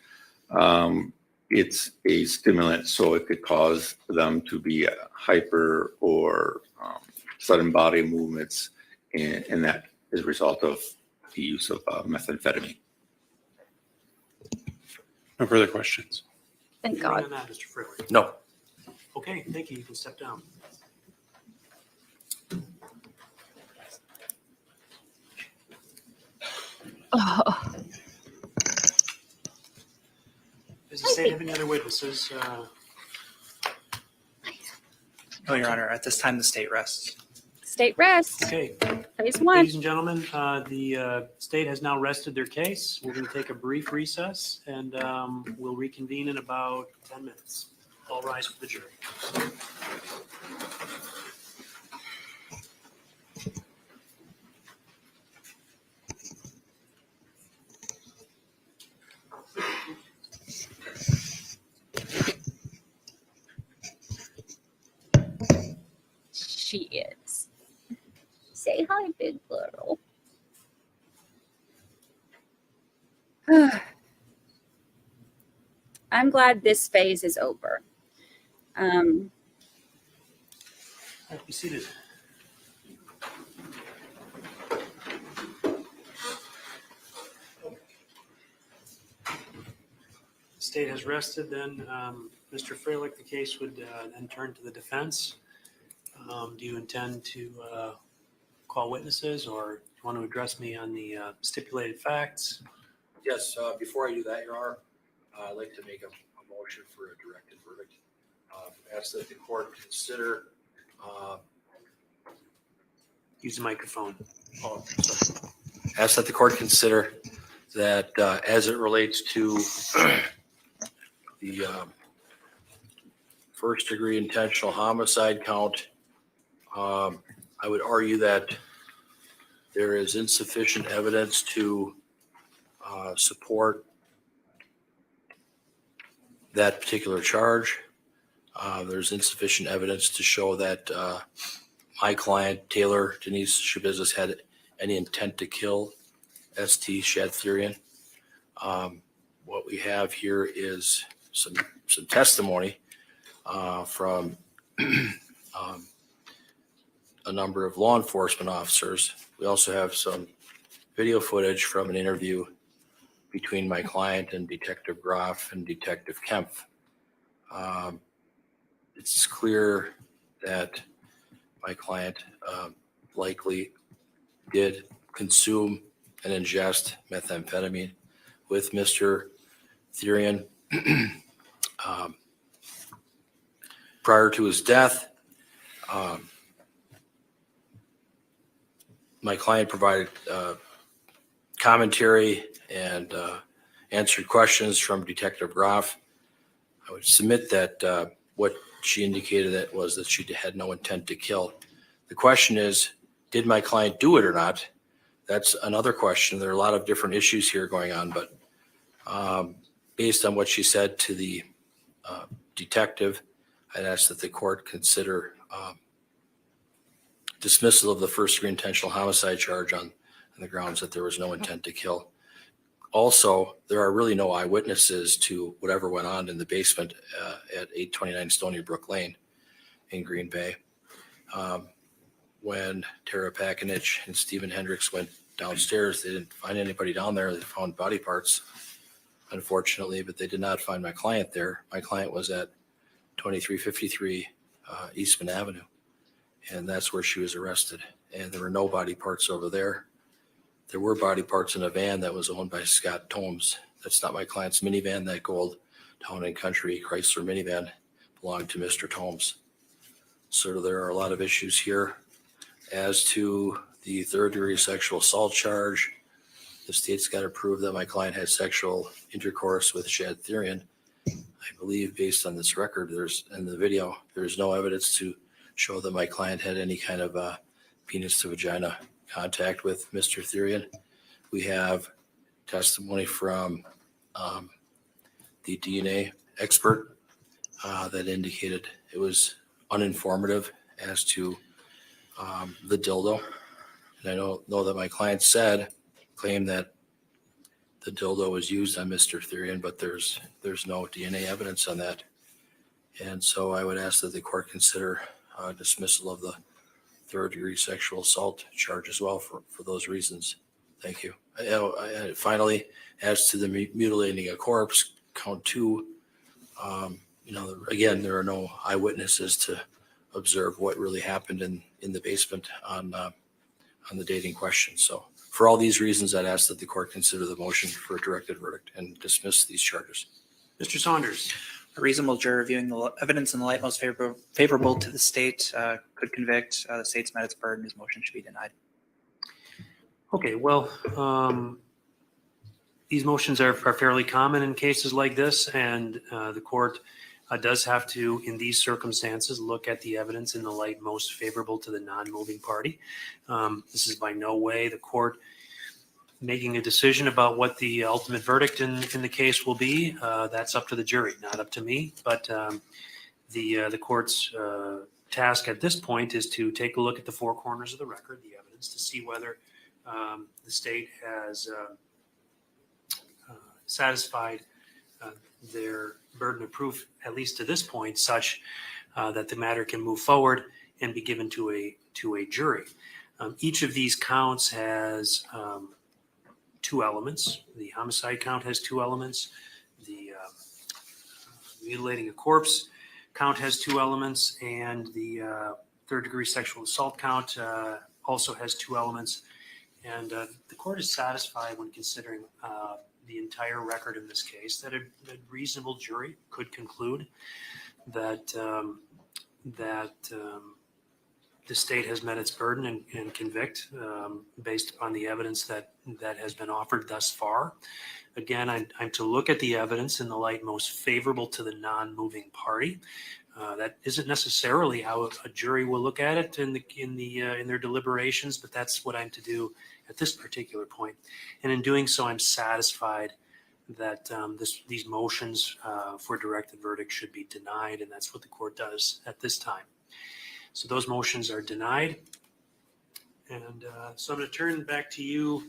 It's a stimulant, so it could cause them to be hyper or sudden body movements, and that is a result of the use of methamphetamine. No further questions. Thank God. On that, Mr. Fraley? No. Okay, thank you. You can step down. Oh, Does the state have any other witnesses? No, Your Honor, at this time, the state rests. state rest. Okay, Phase one. ladies and gentlemen, the state has now rested their case. We're going to take a brief recess and we'll reconvene in about 10 minutes. All rise for the jury. She is. Say hi, big girl. I'm glad this phase is over. All right, be seated. The state has rested, then Mr. Freilich, the case would then turn to the defense. Do you intend to call witnesses or do you want to address me on the stipulated facts? Yes, before I do that, Your Honor, I'd like to make a motion for a directed verdict. Ask that the court consider. Use the microphone. Oh, sorry. Ask that the court consider that as it relates to the first degree intentional homicide count, I would argue that there is insufficient evidence to support that particular charge. There's insufficient evidence to show that my client, Taylor Denise Schabusiness, had any intent to kill St. Shad Thyrion. What we have here is some testimony from a number of law enforcement officers. We also have some video footage from an interview between my client and Detective Graf and Detective Kempf. It's clear that my client likely did consume and ingest methamphetamine with Mr. Thyrion prior to his death. My client provided commentary and answered questions from Detective Graf. I would submit that what she indicated that was that she had no intent to kill. The question is, did my client do it or not? That's another question. There are a lot of different issues here going on, but based on what she said to the detective, I'd ask that the court consider dismissal of the first degree intentional homicide charge on the grounds that there was no intent to kill. Also, there are really no eyewitnesses to whatever went on in the basement at 829 Stony Brook Lane in Green Bay. When Tara Pakinich and Stephen Hendricks went downstairs, they didn't find anybody down there. They found body parts, unfortunately, but they did not find my client there. My client was at 2353 Eastman Avenue, and that's where she was arrested. And there were no body parts over there. There were body parts in a van that was owned by Scott Tomes. That's not my client's minivan. That gold Town and Country Chrysler minivan belonged to Mr. Tomes. So there are a lot of issues here. As to the third degree sexual assault charge, the state's got to prove that my client had sexual intercourse with Shad Thyrion. I believe based on this record, in the video, there's no evidence to show that my client had any kind of penis to vagina contact with Mr. Thyrion. We have testimony from the DNA expert that indicated it was uninformative as to the dildo. And I know that my client claimed that the dildo was used on Mr. Thyrion, but there's no DNA evidence on that. And so I would ask that the court consider dismissal of the third degree sexual assault charge as well for those reasons. Thank you. Finally, as to the mutilating a corpse, count 2, again, there are no eyewitnesses to observe what really happened in the basement on the dating question. So For all these reasons, I'd ask that the court consider the motion for a directed verdict and dismiss these charges. Mr. Saunders. A reasonable juror viewing the evidence in the light most favorable to the state could convict. The state's met its burden. His motion should be denied. Okay, well, these motions are fairly common in cases like this, and the court does have to, in these circumstances, look at the evidence in the light most favorable to the non-moving party. This is by no way the court making a decision about what the ultimate verdict in the case will be. That's up to the jury, not up to me. But the court's task at this point is to take a look at the four corners of the record, the evidence, to see whether the state has satisfied their burden of proof, at least to this point, such that the matter can move forward and be given to a jury. Each of these counts has two elements. The homicide count has two elements. The mutilating a corpse count has two elements, and the third-degree sexual assault count also has two elements. And the court is satisfied when considering the entire record in this case that a reasonable jury could conclude that the state has met its burden and convict based upon the evidence that has been offered thus far. Again, I'm to look at the evidence in the light most favorable to the non-moving party. That isn't necessarily how a jury will look at it in their deliberations, but that's what I'm to do at this particular point. And in doing so, I'm satisfied that these motions for directed verdict should be denied, and that's what the court does at this time. So those motions are denied. And so I'm going to turn back to you,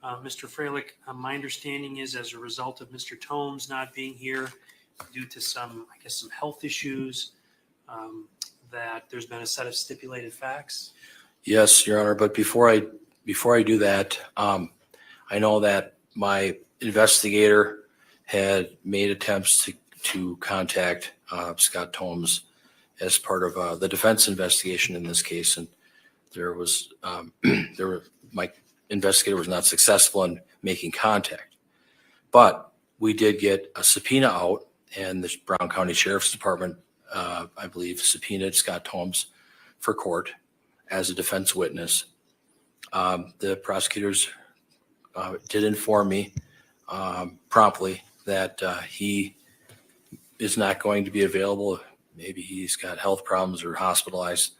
Mr. Freilich. My understanding is, as a result of Mr. Tomes not being here due to some health issues, that there's been a set of stipulated facts. Yes, Your Honor. But before I do that, I know that my investigator had made attempts to contact Scott Tomes as part of the defense investigation in this case, and my investigator was not successful in making contact. But we did get a subpoena out, and the Brown County Sheriff's Department, I believe, subpoenaed Scott Tomes for court as a defense witness. The prosecutors did inform me promptly that he is not going to be available. Maybe he's got health problems or hospitalized,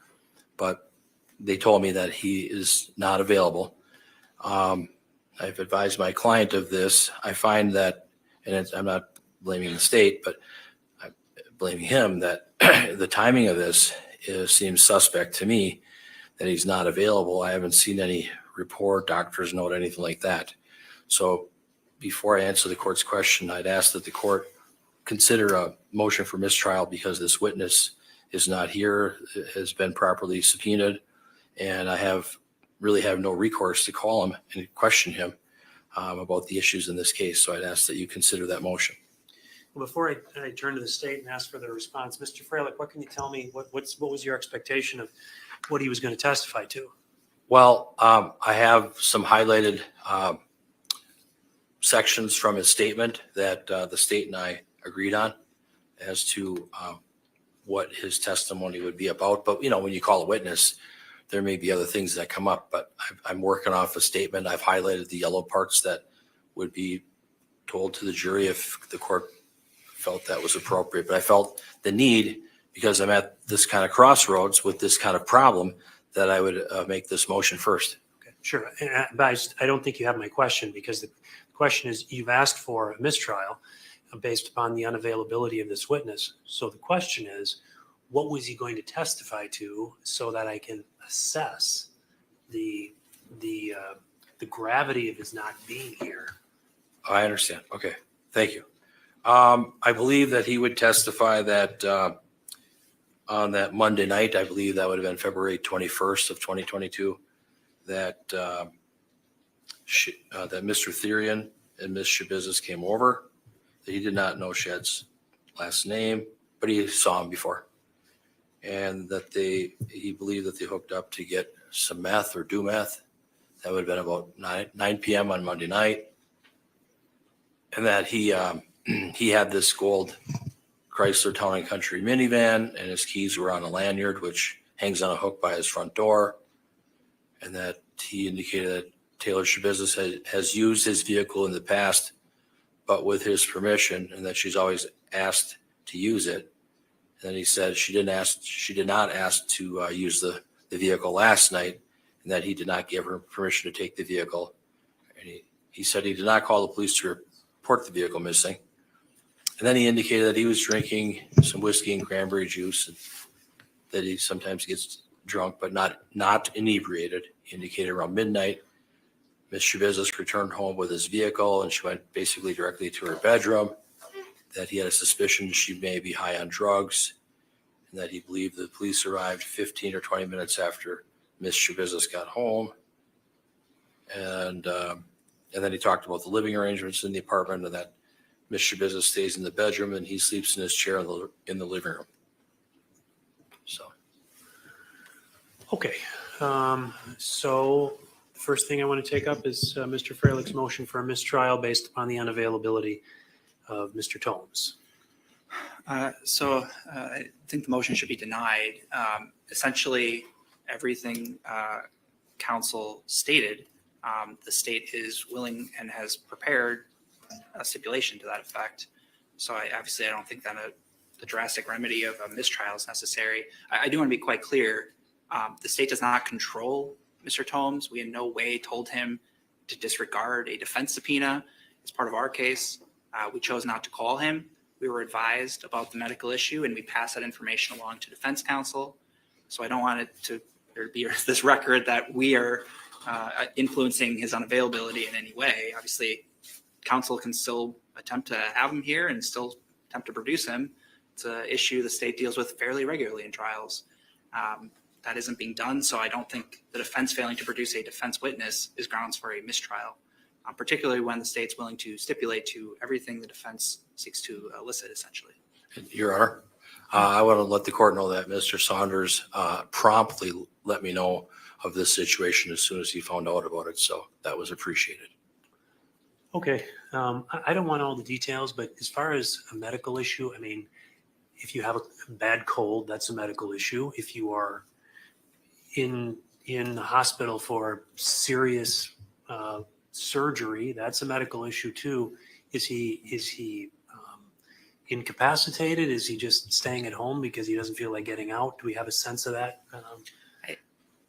but they told me that he is not available. I've advised my client of this. I find that, and I'm not blaming the state, but I'm blaming him, that the timing of this seems suspect to me, that he's not available. I haven't seen any report, doctor's note, anything like that. So before I answer the court's question, I'd ask that the court consider a motion for mistrial because this witness is not here, has been properly subpoenaed, and I really have no recourse to call him and question him about the issues in this case. So I'd ask that you consider that motion. Well, before I turn to the state and ask for their response, Mr. Freilich, what can you tell me? What was your expectation of what he was going to testify to? Well, I have some highlighted sections from his statement that the state and I agreed on as to what his testimony would be about. But, when you call a witness, there may be other things that come up, but I'm working off a statement. I've highlighted the yellow parts that would be told to the jury if the court felt that was appropriate. But I felt the need, because I'm at this kind of crossroads with this kind of problem, that I would make this motion first. Okay, sure. But I don't think you have my question, because the question is, you've asked for a mistrial based upon the unavailability of this witness. So the question is, what was he going to testify to so that I can assess the gravity of his not being here? I understand. Okay. Thank you. I believe that he would testify that on that Monday night, I believe that would have been February 21st of 2022, that that Mr. Thyrion and Ms. Schabusiness came over, that he did not know Shad's last name, but he saw him before, and that he believed that they hooked up to get some meth or do meth. That would have been about 9 p.m. on Monday night. And that he had this gold Chrysler Town and Country minivan, and his keys were on a lanyard, which hangs on a hook by his front door. And that he indicated that Taylor Schabusiness has used his vehicle in the past, but with his permission, and that she's always asked to use it. And then he said she did not ask to use the vehicle last night, and that he did not give her permission to take the vehicle. And he said he did not call the police to report the vehicle missing. And then he indicated that he was drinking some whiskey and cranberry juice, and that he sometimes gets drunk, but not inebriated. He indicated around midnight, Ms. Schabusiness returned home with his vehicle, and she went basically directly to her bedroom, that he had a suspicion she may be high on drugs, and that he believed the police arrived 15 or 20 minutes after Ms. Schabusiness got home. And then he talked about the living arrangements in the apartment, and that Ms. Schabusiness stays in the bedroom and he sleeps in his chair in the living room. So. Okay, so the first thing I want to take up is Mr. Freilich's motion for a mistrial based upon the unavailability of Mr. Tomes. I think the motion should be denied. Essentially, everything counsel stated, the state is willing and has prepared a stipulation to that effect. So I don't think that the drastic remedy of a mistrial is necessary. I do want to be quite clear. The state does not control Mr. Tomes. We in no way told him to disregard a defense subpoena as part of our case. We chose not to call him. We were advised about the medical issue, and we passed that information along to defense counsel. So I don't want it to be this record that we are influencing his unavailability in any way. Obviously, counsel can still attempt to have him here and still attempt to produce him. It's an issue the state deals with fairly regularly in trials. That isn't being done, so I don't think the defense failing to produce a defense witness is grounds for a mistrial, particularly when the state's willing to stipulate to everything the defense seeks to elicit, essentially. Your Honor, I want to let the court know that Mr. Saunders promptly let me know of this situation as soon as he found out about it, so that was appreciated. Okay, I don't want all the details, but as far as a medical issue, I mean, if you have a bad cold, that's a medical issue. If you are in the hospital for serious surgery, that's a medical issue too. Is he incapacitated? Is he just staying at home because he doesn't feel like getting out? Do we have a sense of that?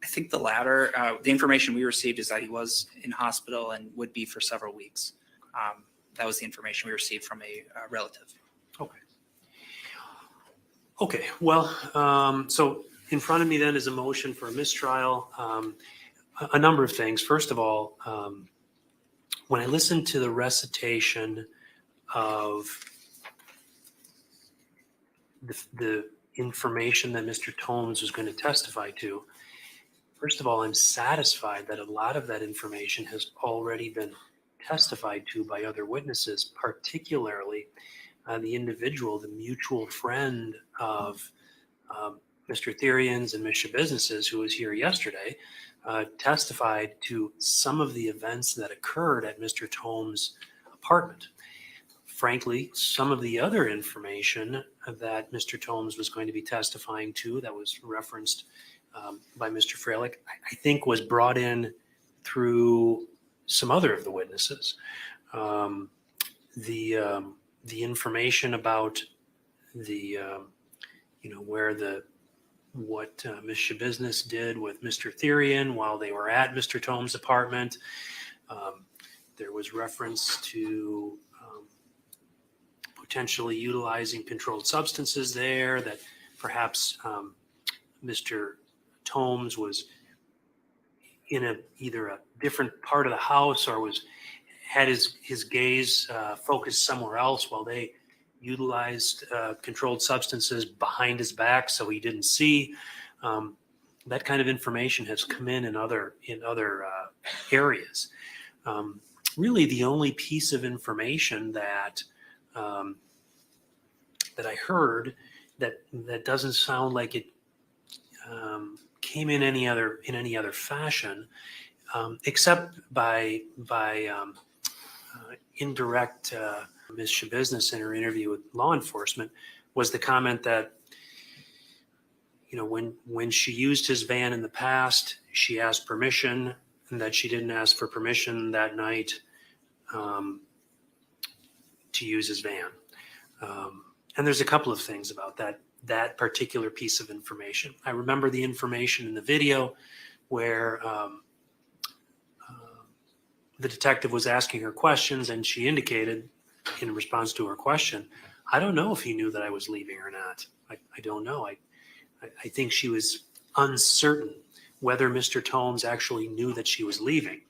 I think the latter. The information we received is that he was in hospital and would be for several weeks. That was the information we received from a relative. Okay. Well, so in front of me then is a motion for a mistrial. A number of things. First of all, when I listened to the recitation of the information that Mr. Tomes was going to testify to, first of all, I'm satisfied that a lot of that information has already been testified to by other witnesses, particularly the individual, the mutual friend of Mr. Thyrion's and Ms. Schabusiness's, who was here yesterday, testified to some of the events that occurred at Mr. Tomes' apartment. Frankly, some of the other information that Mr. Tomes was going to be testifying to that was referenced by Mr. Freilich, I think was brought in through some other of the witnesses. The information about what Ms. Schabusiness did with Mr. Thyrion while they were at Mr. Tomes' apartment. There was reference to potentially utilizing controlled substances there, that perhaps Mr. Tomes was in either a different part of the house or had his gaze focused somewhere else while they utilized controlled substances behind his back so he didn't see. That kind of information has come in other areas. Really, the only piece of information that I heard that doesn't sound like it came in any other fashion except by indirect Ms. Schabusiness in her interview with law enforcement, was the comment that, you know, when she used his van in the past, she asked permission, and that she didn't ask for permission that night to use his van. And there's a couple of things about that particular piece of information. I remember the information in the video where the detective was asking her questions, and she indicated in response to her question, I don't know if he knew that I was leaving or not. I don't know. I think she was uncertain whether Mr. Tomes actually knew that she was leaving.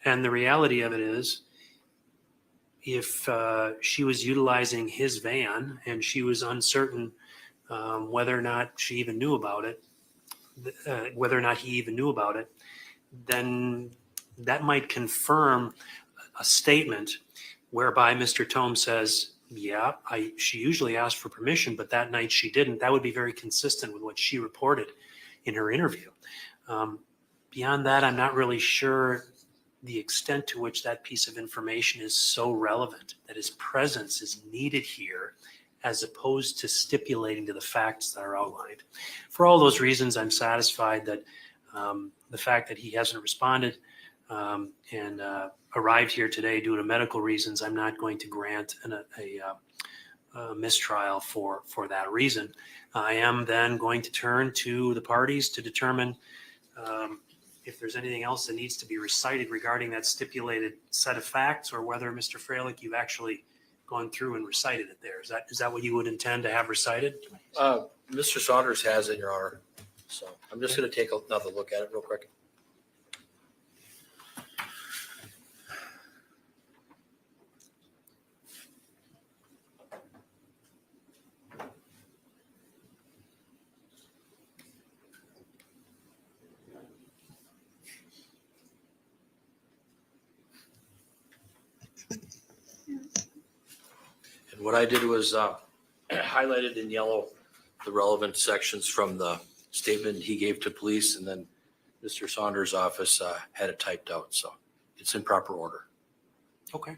And the reality of it is, if she was utilizing his van and she was uncertain whether or not she even knew about it, whether or not he even knew about it, then that might confirm a statement whereby Mr. Tomes says, yeah, she usually asked for permission, but that night she didn't. That would be very consistent with what she reported in her interview. Beyond that, I'm not really sure the extent to which that piece of information is so relevant that his presence is needed here, as opposed to stipulating to the facts that are outlined. For all those reasons, I'm satisfied that the fact that he hasn't responded and arrived here today due to medical reasons, I'm not going to grant a mistrial for that reason. I am then going to turn to the parties to determine if there's anything else that needs to be recited regarding that stipulated set of facts, or whether, Mr. Freilich, you've actually gone through and recited it there. Is that what you would intend to have recited? Mr. Saunders has it, Your Honor. So I'm just going to take another look at it real quick. And what I did was highlighted in yellow the relevant sections from the statement he gave to police, and then Mr. Saunders' office had it typed out, so it's in proper order. Okay.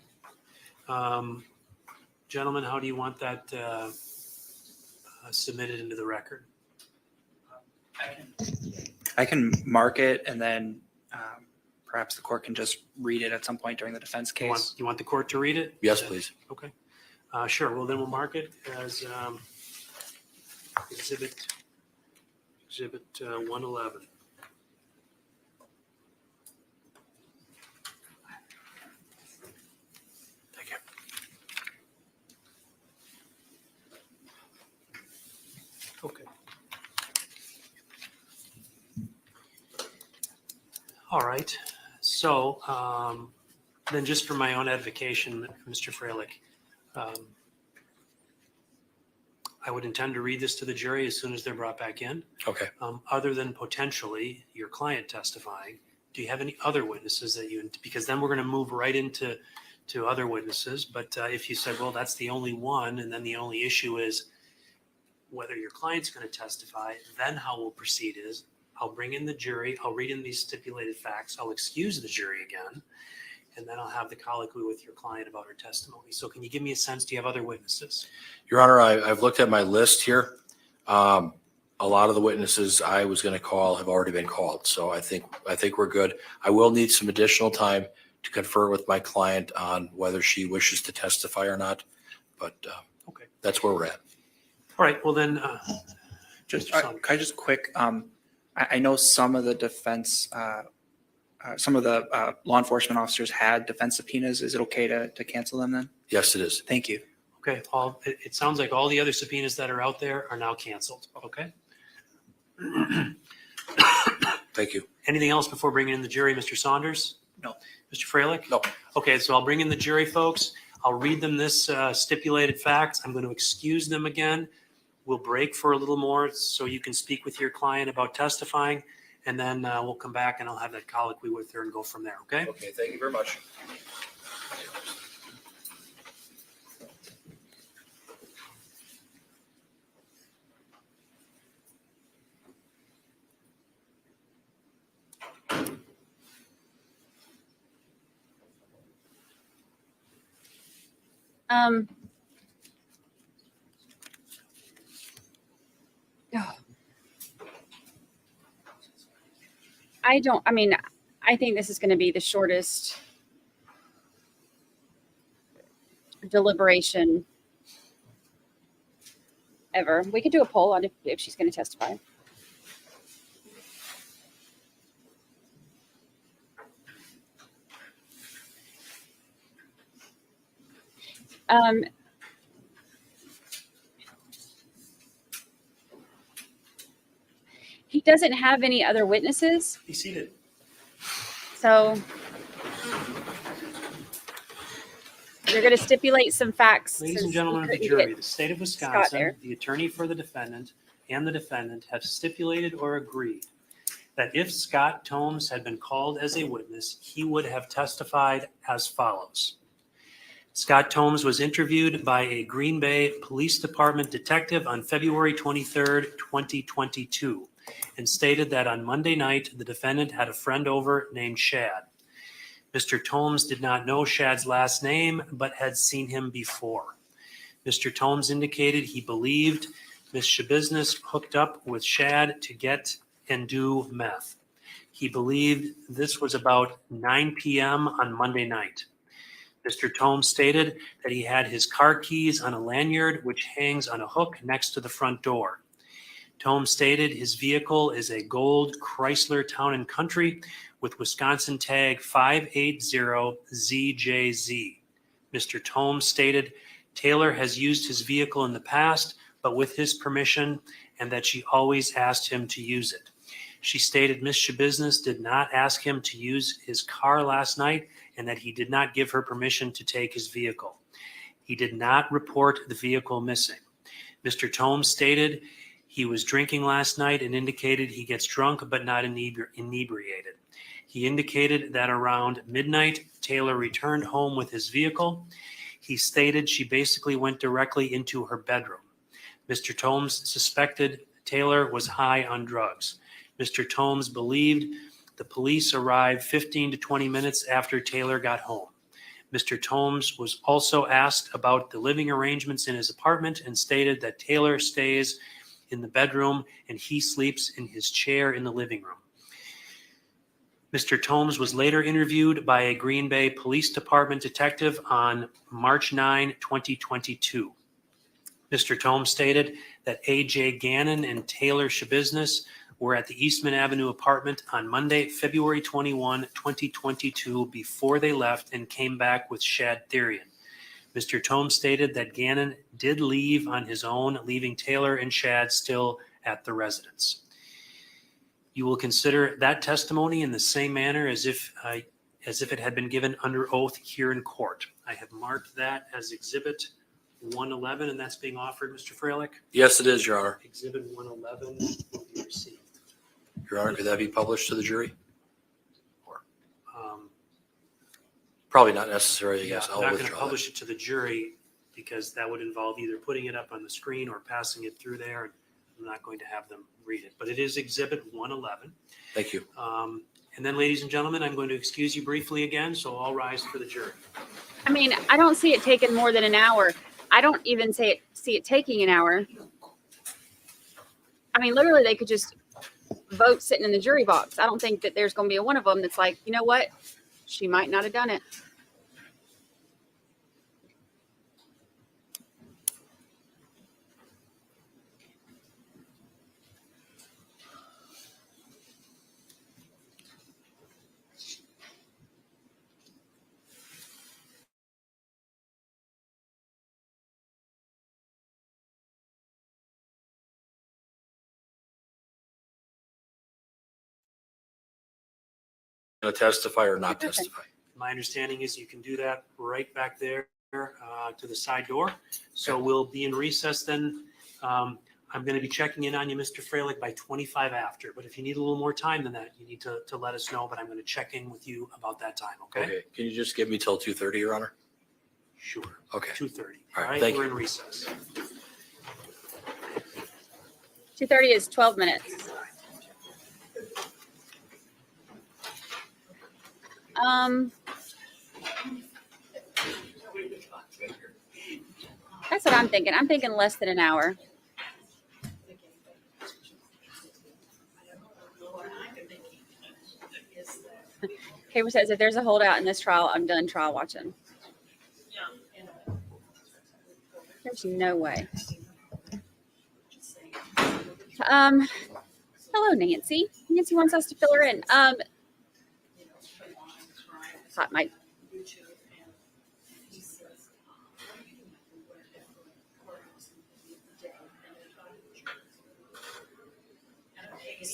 Gentlemen, how do you want that submitted into the record? I can mark it, and then perhaps the court can just read it at some point during the defense case. You want the court to read it? Yes, please. Okay. Sure. Well, then we'll mark it as exhibit 111. Thank you. Okay. All right. So then, just for my own edification, Mr. Freilich, I would intend to read this to the jury as soon as they're brought back in. Okay. Other than potentially your client testifying, do you have any other witnesses that you, because then we're going to move right into other witnesses. But if you said, well, that's the only one, and then the only issue is whether your client's going to testify, then how we'll proceed is I'll bring in the jury, I'll read in these stipulated facts, I'll excuse the jury again, and then I'll have the colloquy with your client about her testimony. So can you give me a sense, do you have other witnesses? Your Honor, I've looked at my list here. A lot of the witnesses I was going to call have already been called, so I think we're good. I will need some additional time to confer with my client on whether she wishes to testify or not, but okay, that's where we're at. All right, well then, Just can I just quick? I know some of the defense, some of the law enforcement officers had defense subpoenas. Is it okay to cancel them then? Yes, it is. Thank you. okay, it sounds like all the other subpoenas that are out there are now canceled. Okay. Thank you. Anything else before bringing in the jury, Mr. Saunders? No. Mr. Freilich? No. Okay, so I'll bring in the jury, folks. I'll read them this stipulated facts. I'm going to excuse them again. We'll break for a little more so you can speak with your client about testifying, and then we'll come back and I'll have that colloquy with her and go from there, okay? Okay, thank you very much. Oh. I think this is going to be the shortest deliberation ever. We could do a poll on if she's going to testify. He doesn't have any other witnesses, Be seated. so they're going to stipulate some facts. Ladies and since gentlemen we of the couldn't jury, get the state of Scott Wisconsin, there. the attorney for the defendant, and the defendant have stipulated or agreed that if Scott Tomes had been called as a witness, he would have testified as follows. Scott Tomes was interviewed by a Green Bay Police Department detective on February 23rd, 2022, and stated that on Monday night, the defendant had a friend over named Shad. Mr. Tomes did not know Shad's last name, but had seen him before. Mr. Tomes indicated he believed Ms. Schabusiness hooked up with Shad to get and do meth. He believed this was about 9 p.m. on Monday night. Mr. Tomes stated that he had his car keys on a lanyard which hangs on a hook next to the front door. Tomes stated his vehicle is a gold Chrysler Town & Country with Wisconsin tag 580ZJZ. Mr. Tomes stated Taylor has used his vehicle in the past, but with his permission, and that she always asked him to use it. She stated Ms. Schabusiness did not ask him to use his car last night and that he did not give her permission to take his vehicle. He did not report the vehicle missing. Mr. Tomes stated he was drinking last night and indicated he gets drunk but not inebriated. He indicated that around midnight, Taylor returned home with his vehicle. He stated she basically went directly into her bedroom. Mr. Tomes suspected Taylor was high on drugs. Mr. Tomes believed the police arrived 15 to 20 minutes after Taylor got home. Mr. Tomes was also asked about the living arrangements in his apartment and stated that Taylor stays in the bedroom and he sleeps in his chair in the living room. Mr. Tomes was later interviewed by a Green Bay Police Department detective on March 9, 2022. Mr. Tomes stated that A.J. Gannon and Taylor Schabusiness were at the Eastman Avenue apartment on Monday, February 21, 2022, before they left and came back with Shad Thyrion. Mr. Tomes stated that Gannon did leave on his own, leaving Taylor and Shad still at the residence. You will consider that testimony in the same manner as if it had been given under oath here in court. I have marked that as Exhibit 111, and that's being offered, Mr. Freilich. Yes, it is, Your Honor. Exhibit 111 will be received. Your Honor, could that be published to the jury? Probably not necessary, I guess. I'm I'll not going to withdraw that. publish it to the jury because that would involve either putting it up on the screen or passing it through there. And I'm not going to have them read it, but it is Exhibit 111. Thank you. And then, ladies and gentlemen, I'm going to excuse you briefly again, so I'll rise for the jury. I mean, I don't see it taking more than an hour. I don't even see it taking an hour. I mean, literally, they could just vote sitting in the jury box. I don't think that there's going to be one of them that's like, you know what? She might not have done it. Going to testify or not Okay. testify? My understanding is you can do that right back there to the side door. So we'll be in recess then. I'm going to be checking in on you, Mr. Freilich, by 25 after. But if you need a little more time than that, you need to let us know. But I'm going to check in with you about that time, okay? Okay. Can you just give me till 2:30, Your Honor? Sure. Okay. 2:30. All All right, right, thank we're you. in recess. 2:30 is 12 minutes. what I'm thinking. I'm thinking less than an hour. Kaber says, if there's a holdout in this trial, I'm done trial watching. There's no way. Hello, Nancy. Nancy wants us to fill her in. Hot mic.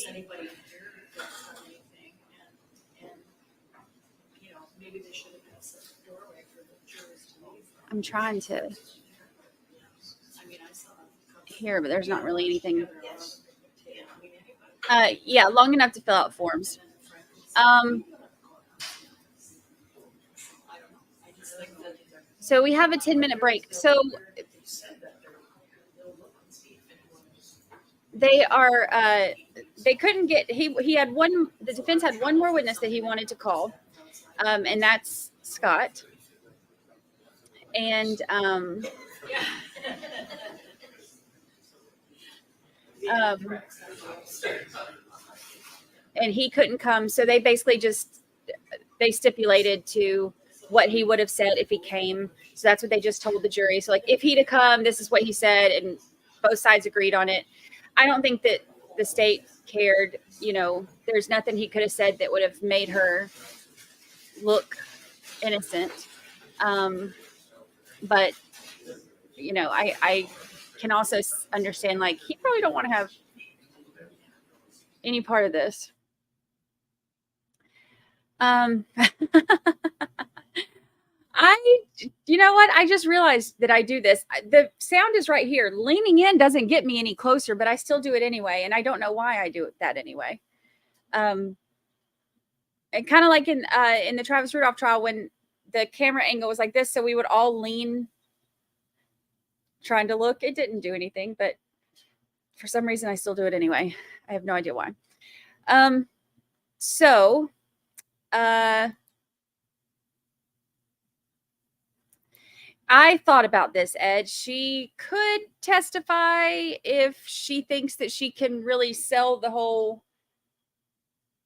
Anybody here on anything, and maybe they should have had some doorway for the jurors to leave. I'm trying to I mean, I saw hear, but there's not really anything. Yeah, long enough to fill out forms. So we have a 10-minute break. So they are, they couldn't get, he had one, the defense had one more witness that he wanted to call, and that's Scott. And and he couldn't come. So they basically they stipulated to what he would have said if he came. So that's what they just told the jury. So like, if he'd have come, this is what he said. And both sides agreed on it. I don't think that the state cared. There's nothing he could have said that would have made her look innocent. But, I can also understand, like, he probably don't want to have any part of this. You know what? I just realized that I do this. The sound is right here. Leaning in doesn't get me any closer, but I still do it anyway. And I don't know why I do that anyway. And kind of like in the Travis Rudolph trial, when the camera angle was like this, so we would all lean trying to look. It didn't do anything, but for some reason I still do it anyway. I have no idea why. I thought about this, Ed. She could testify if she thinks that she can really sell the whole,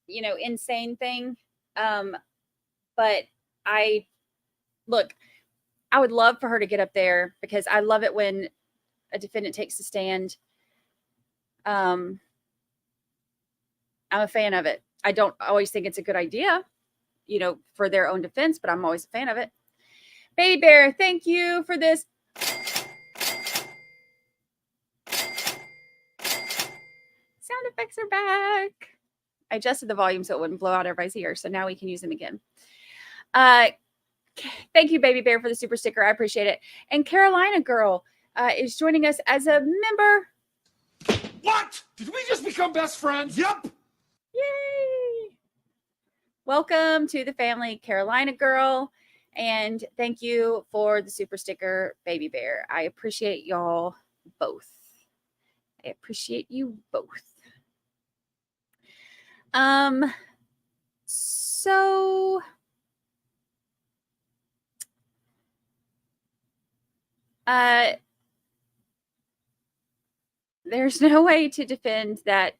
insane thing. But I would love for her to get up there because I love it when a defendant takes a stand. I'm a fan of it. I don't always think it's a good idea, for their own defense, but I'm always a fan of it. Baby Bear, thank you for this. Sound effects are back. I adjusted the volume so it wouldn't blow out everybody's ears, so now we can use them again. Thank you, Baby Bear, for the super sticker. I appreciate it. And Carolina Girl is joining us as a member. What? Did we just become best friends? Yep. Yay. Welcome to the family, Carolina Girl. And thank you for the super sticker, Baby Bear. I appreciate y'all both. I appreciate you both. So there's no way to defend that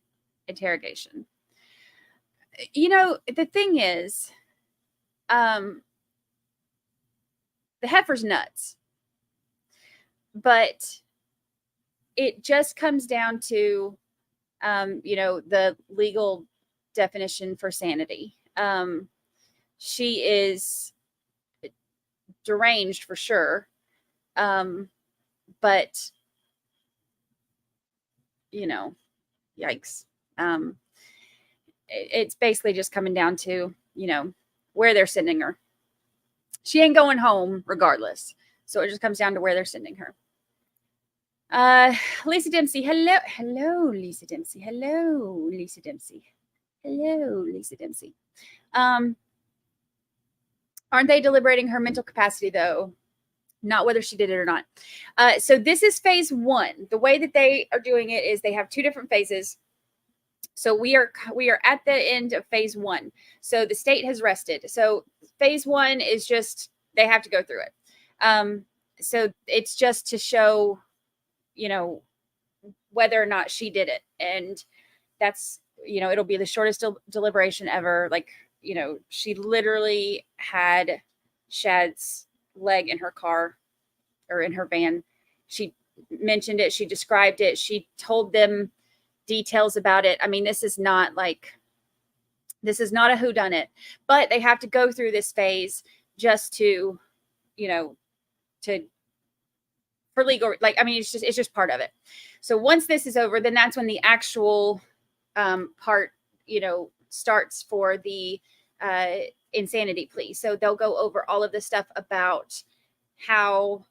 interrogation. The thing is, the heifer's nuts, but it just comes down to, the legal definition for sanity. She is deranged for sure. But, yikes. It's basically just coming down to, where they're sending her. She ain't going home regardless. So it just comes down to where they're sending her. Lisa Dempsey. Hello, Lisa Dempsey. Hello, Lisa Dempsey. Hello, Lisa Dempsey. Aren't they deliberating her mental capacity though? Not whether she did it or not. So this is phase 1. The way that they are doing it is they have 2 different phases. So we are at the end of phase 1. So the state has rested. So phase 1 is just, they have to go through it. So it's just to show, you know, whether or not she did it. And that's, you know, it'll be the shortest deliberation ever. Like, you know, she literally had Shad's leg in her car or in her van. She mentioned it. She described it. She told them details about it. I mean, this is not a whodunit, but they have to go through this phase just to, you know, for legal, like, I mean, it's just part of it. So once this is over, then that's when the actual part, you know, starts for the insanity plea. So they'll go over all of the stuff about how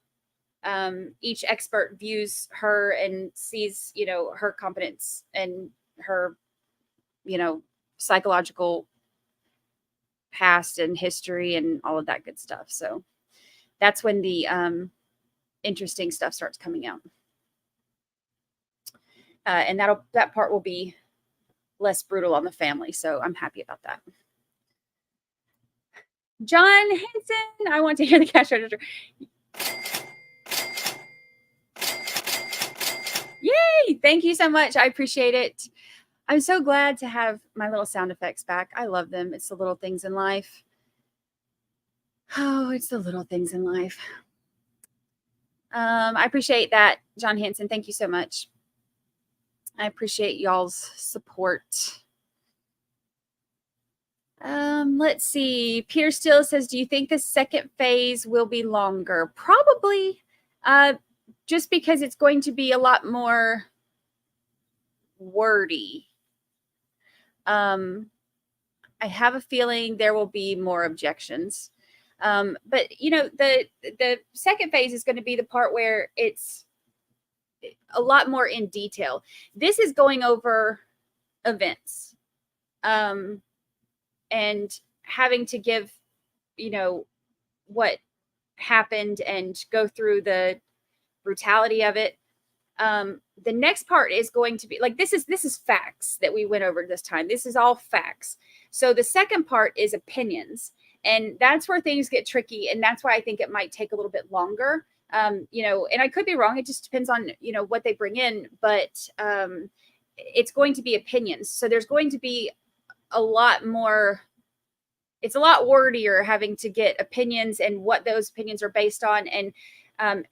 each expert views her and sees, you know, her competence and her, you know, psychological past and history and all of that good stuff. So that's when the interesting stuff starts coming out. And that part will be less brutal on the family. So I'm happy about that. John Henson, I want to hear the cash register. Yay! Thank you so much. I appreciate it. I'm so glad to have my little sound effects back. I love them. It's the little things in life. Oh, it's the little things in life. I appreciate that, John Hanson. Thank you so much. I appreciate y'all's support. Let's see. Peter Steele says, do you think the second phase will be longer? Probably, just because it's going to be a lot more wordy. I have a feeling there will be more objections. But you know, the second phase is going to be the part where it's a lot more in detail. This is going over events, and having to give, you know, what happened and go through the brutality of it. The next part is going to be like, this is facts that we went over this time. This is all facts. So the second part is opinions. And that's where things get tricky. And that's why I think it might take a little bit longer. You know, and I could be wrong. It just depends on, you know, what they bring in, but it's going to be opinions. So there's going to be a lot more, it's a lot wordier having to get opinions and what those opinions are based on, and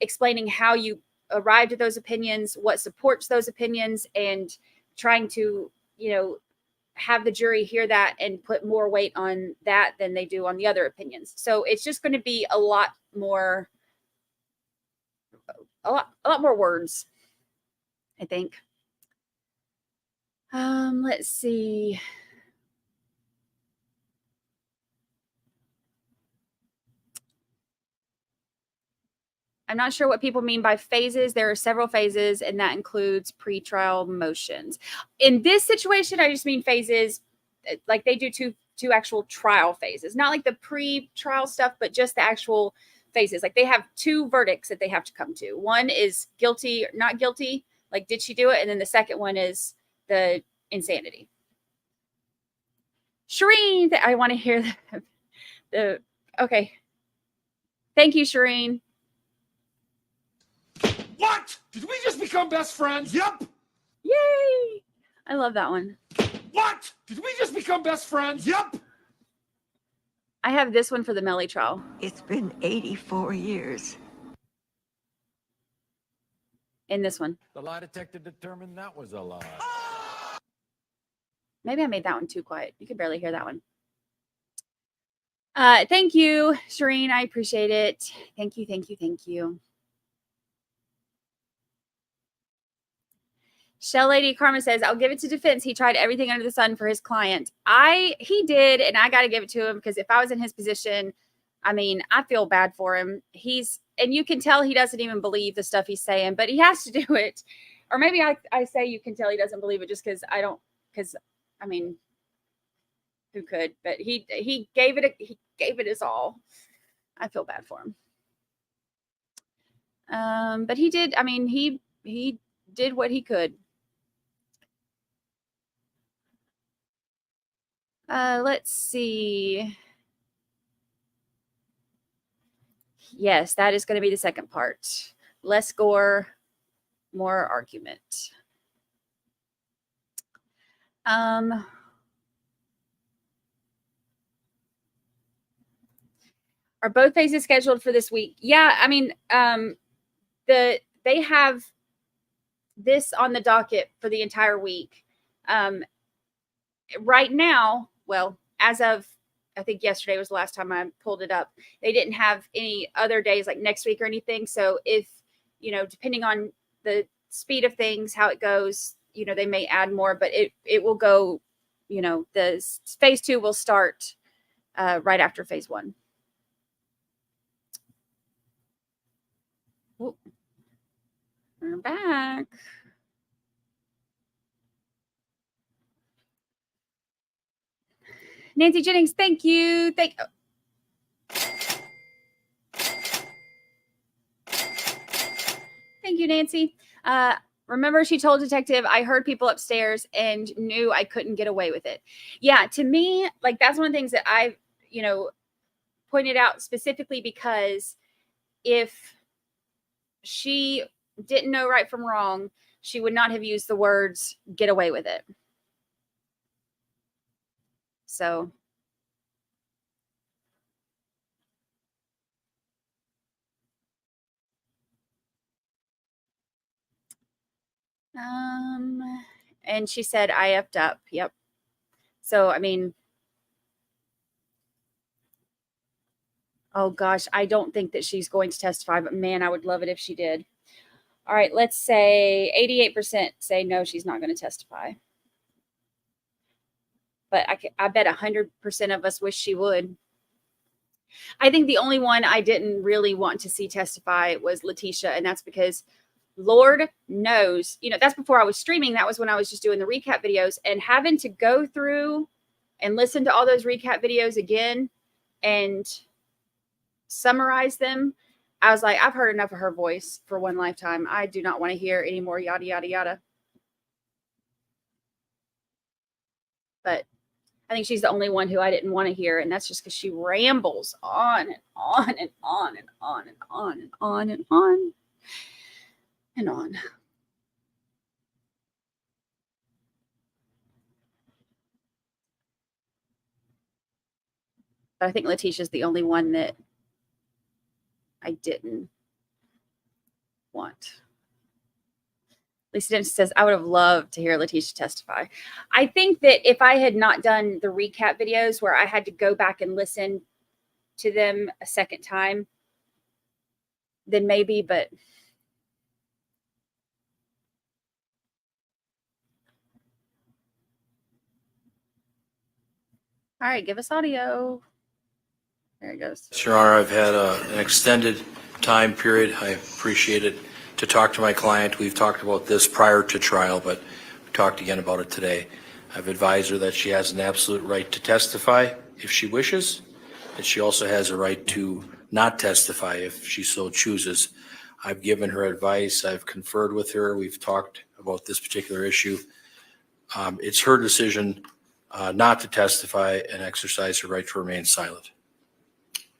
explaining how you arrived at those opinions, what supports those opinions, and trying to, you know, have the jury hear that and put more weight on that than they do on the other opinions. So it's just going to be a lot more words, I think. Let's see. I'm not sure what people mean by phases. There are several phases, and that includes pretrial motions. In this situation, I just mean phases, like they do two actual trial phases, not like the pre-trial stuff, but just the actual phases. Like they have two verdicts that they have to come to. One is guilty or not guilty, like did she do it? And then the second one is the insanity. Shireen, I want to hear the okay. Thank you, Shireen. What? Did we just become best friends? Yep. Yay! I love that one. What? Did we just become best friends? Yep. I have this one for the Melly trial. It's been 84 years. In this one. The lie detector determined that was a lie. Maybe I made that one too quiet. You could barely hear that one. Thank you, Shireen. I appreciate it. Thank you, thank you, thank you. Shell Lady Karma says, I'll give it to defense. He tried everything under the sun for his client. He did, and I got to give it to him, because if I was in his position, I mean, I feel bad for him. And you can tell he doesn't even believe the stuff he's saying, but he has to do it. Or maybe I say you can tell he doesn't believe it just because I mean, who could? But he gave it his all. I feel bad for him. But he did, I mean, he did what he could. Let's see. Yes, that is going to be the second part. Less gore, more argument. Are both phases scheduled for this week? Yeah, I mean, they have this on the docket for the entire week. Right now, well, as of I think yesterday was the last time I pulled it up. They didn't have any other days like next week or anything. So if, depending on the speed of things, how it goes, they may add more, but it will go, the phase 2 will start right after phase 1. Ooh. We're back. Nancy Jennings, thank you. Thank you, Nancy. Remember, she told detective, I heard people upstairs and knew I couldn't get away with it. Yeah, to me, like that's one of the things that I, pointed out specifically because if she didn't know right from wrong, she would not have used the words get away with it. So and she said I effed up. Yep. So I mean, oh gosh, I don't think that she's going to testify, but man, I would love it if she did. All right, let's say 88% say no, she's not going to testify. But I bet 100% of us wish she would. I think the only one I didn't really want to see testify was Letitia, and that's because Lord knows, that's before I was streaming. That was when I was just doing the recap videos, and having to go through and listen to all those recap videos again and summarize them. I was like, I've heard enough of her voice for one lifetime. I do not want to hear any more yada, yada, yada. But I think she's the only one who I didn't want to hear. And that's just because she rambles on and on and on and on and on and on and on and on. But I think Letitia's the only one that I didn't want. Lisa Dempsey says, I would have loved to hear Letitia testify. I think that if I had not done the recap videos where I had to go back and listen to them a second time, then maybe, but all right, give us audio. There it goes. Your Honor, I've had an extended time period. I appreciate it to talk to my client. We've talked about this prior to trial, but we talked again about it today. I've advised her that she has an absolute right to testify if she wishes, and she also has a right to not testify if she so chooses. I've given her advice. I've conferred with her. We've talked about this particular issue. It's her decision not to testify and exercise her right to remain silent.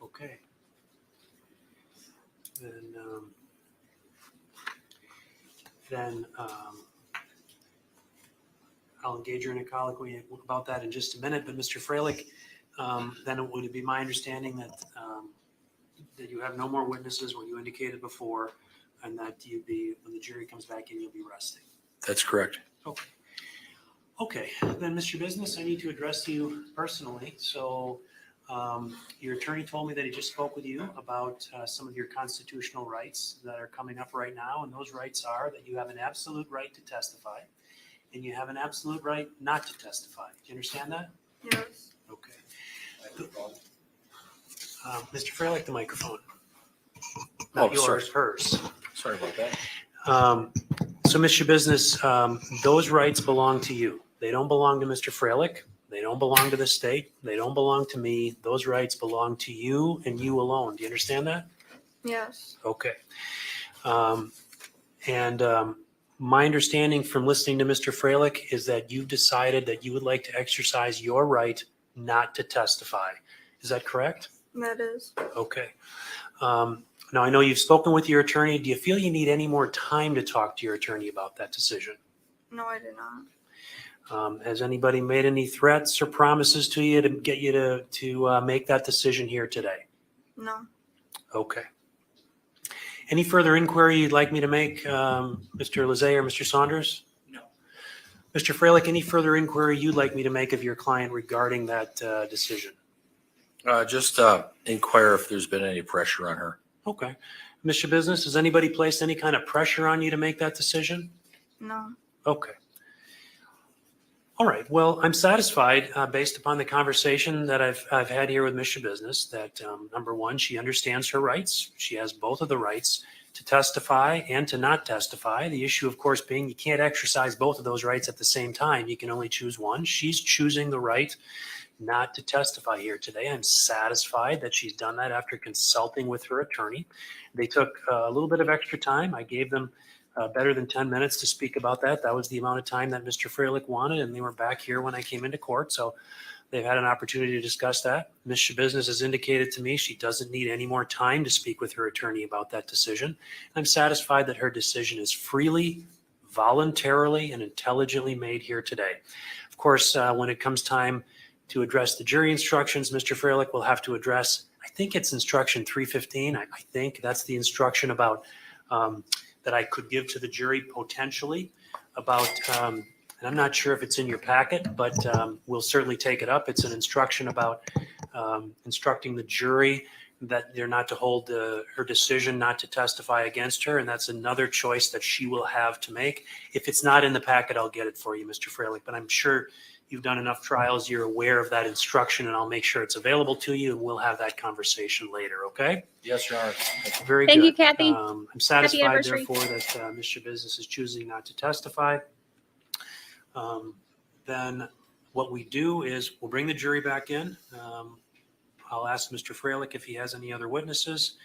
Okay. Then I'll engage her in a colloquy about that in just a minute. But Mr. Freilich, then would it be my understanding that that you have no more witnesses, what you indicated before, and that you'd be, when the jury comes back in, you'll be resting? That's correct. Okay. Okay, then Mr. Business, I need to address you personally. So your attorney told me that he just spoke with you about some of your constitutional rights that are coming up right now. And those rights are that you have an absolute right to testify and you have an absolute right not to testify. Do you understand that? Yes. Okay. Mr. Freilich, the microphone. Not yours, hers. Sorry about that. So, Mr. Business, those rights belong to you. They don't belong to Mr. Freilich. They don't belong to the state. They don't belong to me. Those rights belong to you and you alone. Do you understand that? Yes. Okay. My understanding from listening to Mr. Freilich is that you've decided that you would like to exercise your right not to testify. Is that correct? That is. Okay. Now, I know you've spoken with your attorney. Do you feel you need any more time to talk to your attorney about that decision? No, I do not. Has anybody made any threats or promises to you to get you to make that decision here today? No. Okay. Any further inquiry you'd like me to make, Mr. Lizet or Mr. Saunders? No. Mr. Freilich, any further inquiry you'd like me to make of your client regarding that decision? Just inquire if there's been any pressure on her. Okay. Mr. Business, has anybody placed any kind of pressure on you to make that decision? No. Okay. All right. Well, I'm satisfied based upon the conversation that I've had here with Mr. Business that number one, she understands her rights. She has both of the rights to testify and to not testify. The issue, of course, being you can't exercise both of those rights at the same time. You can only choose one. She's choosing the right not to testify here today. I'm satisfied that she's done that after consulting with her attorney. They took a little bit of extra time. I gave them better than 10 minutes to speak about that. That was the amount of time that Mr. Freilich wanted, and they were back here when I came into court. So they've had an opportunity to discuss that. Ms. Schabusiness has indicated to me she doesn't need any more time to speak with her attorney about that decision. I'm satisfied that her decision is freely, voluntarily, and intelligently made here today. Of course, when it comes time to address the jury instructions, Mr. Freilich will have to address, I think it's instruction 315. I think that's the instruction about that I could give to the jury potentially about, and I'm not sure if it's in your packet, but we'll certainly take it up. It's an instruction about instructing the jury that they're not to hold her decision not to testify against her, and that's another choice that she will have to make. If it's not in the packet, I'll get it for you, Mr. Freilich, but I'm sure you've done enough trials, you're aware of that instruction, and I'll make sure it's available to you, and we'll have that conversation later, okay? Yes, Your Honor. Very Thank good. you, Kathy. I'm satisfied, anniversary. therefore, that Ms. Schabusiness is choosing not to testify. Then what we do is we'll bring the jury back in. I'll ask Mr. Freilich if he has any other witnesses.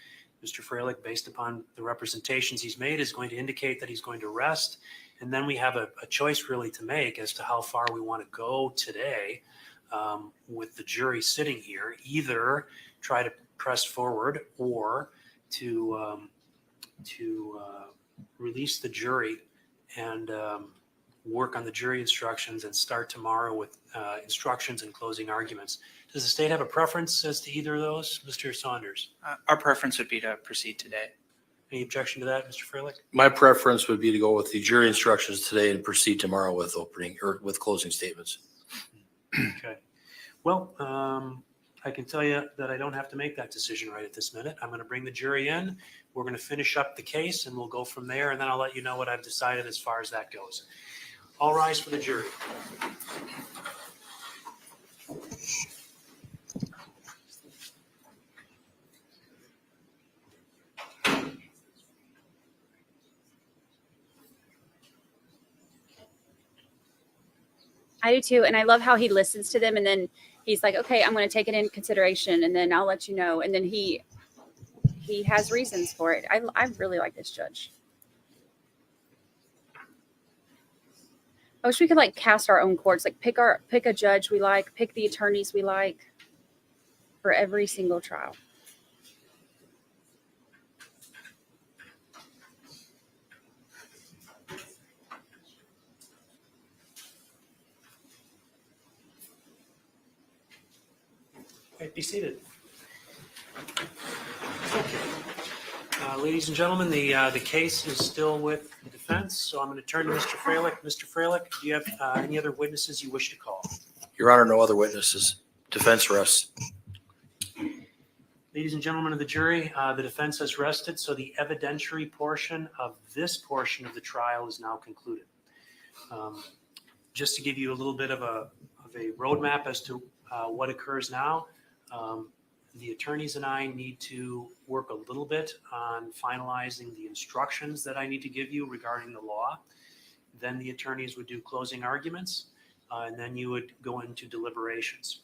Mr. Freilich, based upon the representations he's made, is going to indicate that he's going to rest. And then we have a choice really to make as to how far we want to go today with the jury sitting here, either try to press forward or to release the jury and work on the jury instructions and start tomorrow with instructions and closing arguments. Does the state have a preference as to either of those, Mr. Saunders? Our preference would be to proceed today. Any objection to that, Mr. Freilich? My preference would be to go with the jury instructions today and proceed tomorrow with opening or with closing statements. Okay. Well, I can tell you that I don't have to make that decision right at this minute. I'm going to bring the jury in. We're going to finish up the case and we'll go from there. And then I'll let you know what I've decided as far as that goes. All rise for the jury. I do too. And I love how he listens to them and then he's like, okay, I'm going to take it in consideration and then I'll let you know. And then he has reasons for it. I really like this judge. I wish we could like cast our own courts, like pick a judge we like, pick the attorneys we like for every single trial. Okay, be seated. Okay. Ladies and gentlemen, the case is still with the defense, so I'm going to turn to Mr. Freilich. Mr. Freilich, do you have any other witnesses you wish to call? Your Honor, no other witnesses. Defense rests. Ladies and gentlemen of the jury, the defense has rested, so the evidentiary portion of this portion of the trial is now concluded. Just to give you a little bit of a roadmap as to what occurs now, the attorneys and I need to work a little bit on finalizing the instructions that I need to give you regarding the law. Then the attorneys would do closing arguments, and then you would go into deliberations.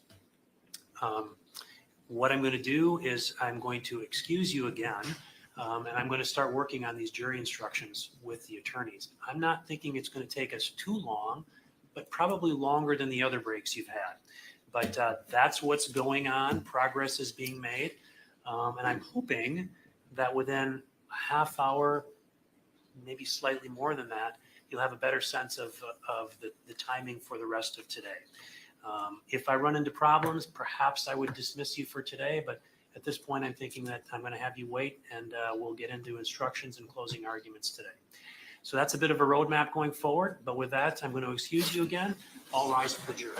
What I'm going to do is I'm going to excuse you again, and I'm going to start working on these jury instructions with the attorneys. I'm not thinking it's going to take us too long, but probably longer than the other breaks you've had. But that's what's going on. Progress is being made. And I'm hoping that within a half hour, maybe slightly more than that, you'll have a better sense of the timing for the rest of today. If I run into problems, perhaps I would dismiss you for today, but at this point, I'm thinking that I'm going to have you wait, and we'll get into instructions and closing arguments today. So that's a bit of a roadmap going forward, but with that, I'm going to excuse you again. All rise for the jury.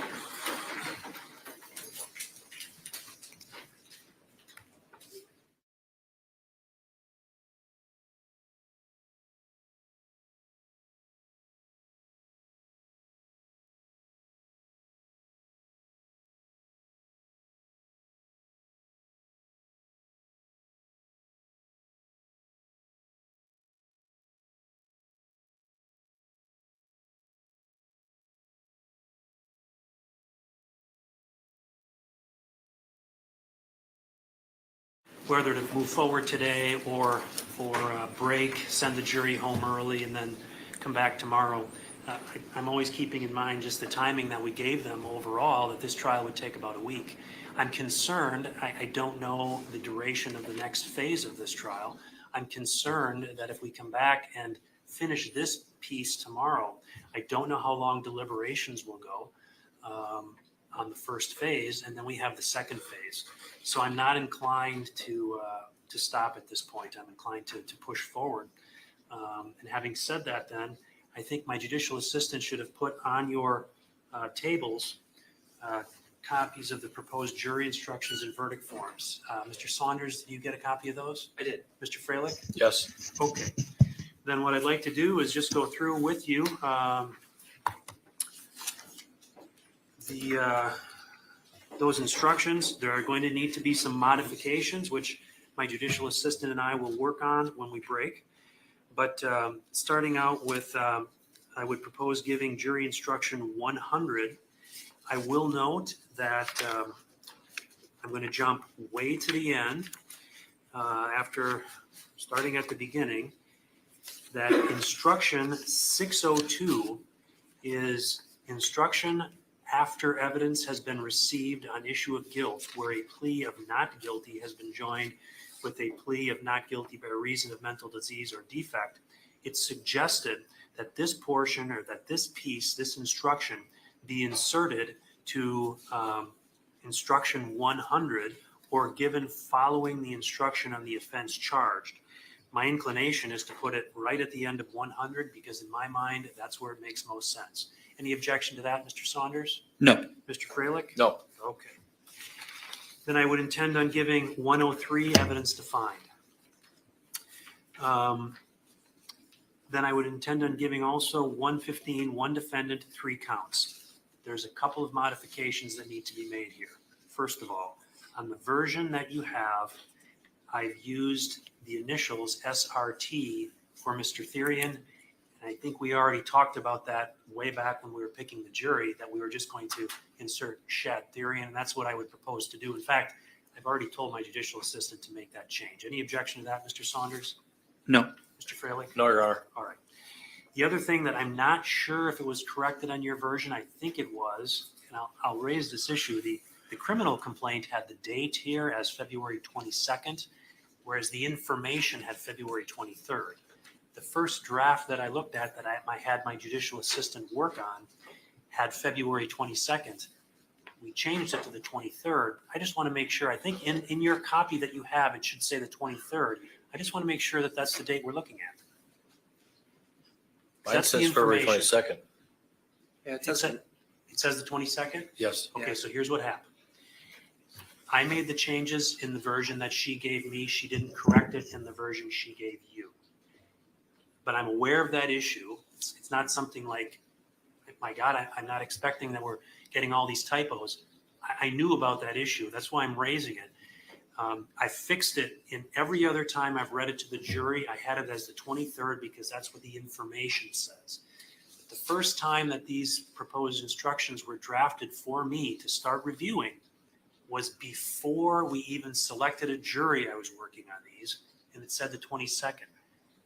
Whether to move forward today or break, send the jury home early, and then come back tomorrow. I'm always keeping in mind just the timing that we gave them overall, that this trial would take about a week. I'm concerned, I don't know the duration of the next phase of this trial. I'm concerned that if we come back and finish this piece tomorrow, I don't know how long deliberations will go on the first phase, and then we have the second phase. So I'm not inclined to stop at this point. I'm inclined to push forward. And having said that, then, I think my judicial assistant should have put on your tables copies of the proposed jury instructions and verdict forms. Mr. Saunders, did you get a copy of those? I did. Mr. Freilich? Yes. Okay. Then what I'd like to do is just go through with you those instructions. There are going to need to be some modifications, which my judicial assistant and I will work on when we break. But starting out with, I would propose giving jury instruction 100. I will note that I'm going to jump way to the end after starting at the beginning, that instruction 602 is instruction after evidence has been received on issue of guilt, where a plea of not guilty has been joined with a plea of not guilty by reason of mental disease or defect. It's suggested that this portion, or that this piece, this instruction, be inserted to instruction 100 or given following the instruction on the offense charged. My inclination is to put it right at the end of 100 because in my mind, that's where it makes most sense. Any objection to that, Mr. Saunders? No. Mr. Freilich? No. Okay. Then I would intend on giving 103 evidence to find. Then I would intend on giving also 115, one defendant, 3 counts. There's a couple of modifications that need to be made here. First of all, on the version that you have, I've used the initials SRT for Mr. Thyrion. And I think we already talked about that way back when we were picking the jury, that we were just going to insert Shad Thyrion, and that's what I would propose to do. In fact, I've already told my judicial assistant to make that change. Any objection to that, Mr. Saunders? No. Mr. Freilich? No, Your Honor. All right. The other thing that I'm not sure if it was corrected on your version, I think it was, and I'll raise this issue. The criminal complaint had the date here as February 22nd, whereas the information had February 23rd. The first draft that I looked at that I had my judicial assistant work on had February 22nd. We changed it to the 23rd. I just want to make sure, I think in your copy that you have, it should say the 23rd. I just want to make sure that that's the date we're looking at. Mine That's the says February information. 22nd. Yeah, It says the 22nd? Yes. Okay, so here's what happened. I made the changes in the version that she gave me. She didn't correct it in the version she gave you. But I'm aware of that issue. It's not something like, my God, I'm not expecting that we're getting all these typos. I knew about that issue. That's why I'm raising it. I fixed it in every other time I've read it to the jury. I had it as the 23rd because that's what the information says. But the first time that these proposed instructions were drafted for me to start reviewing was before we even selected a jury. I was working on these, and it said the 22nd.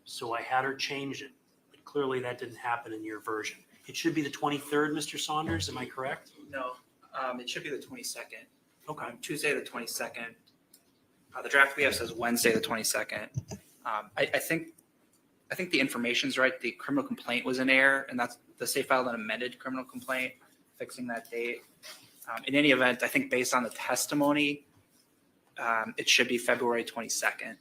So I had her change it, but clearly that didn't happen in your version. It should be the 23rd, Mr. Saunders, am I correct? No. It should be the 22nd. Okay. Tuesday the 22nd. The draft we have says Wednesday, the 22nd. I think the information's right. The criminal complaint was in error, and that's the state filed an amended criminal complaint fixing that date. In any event, I think based on the testimony, it should be February 22nd.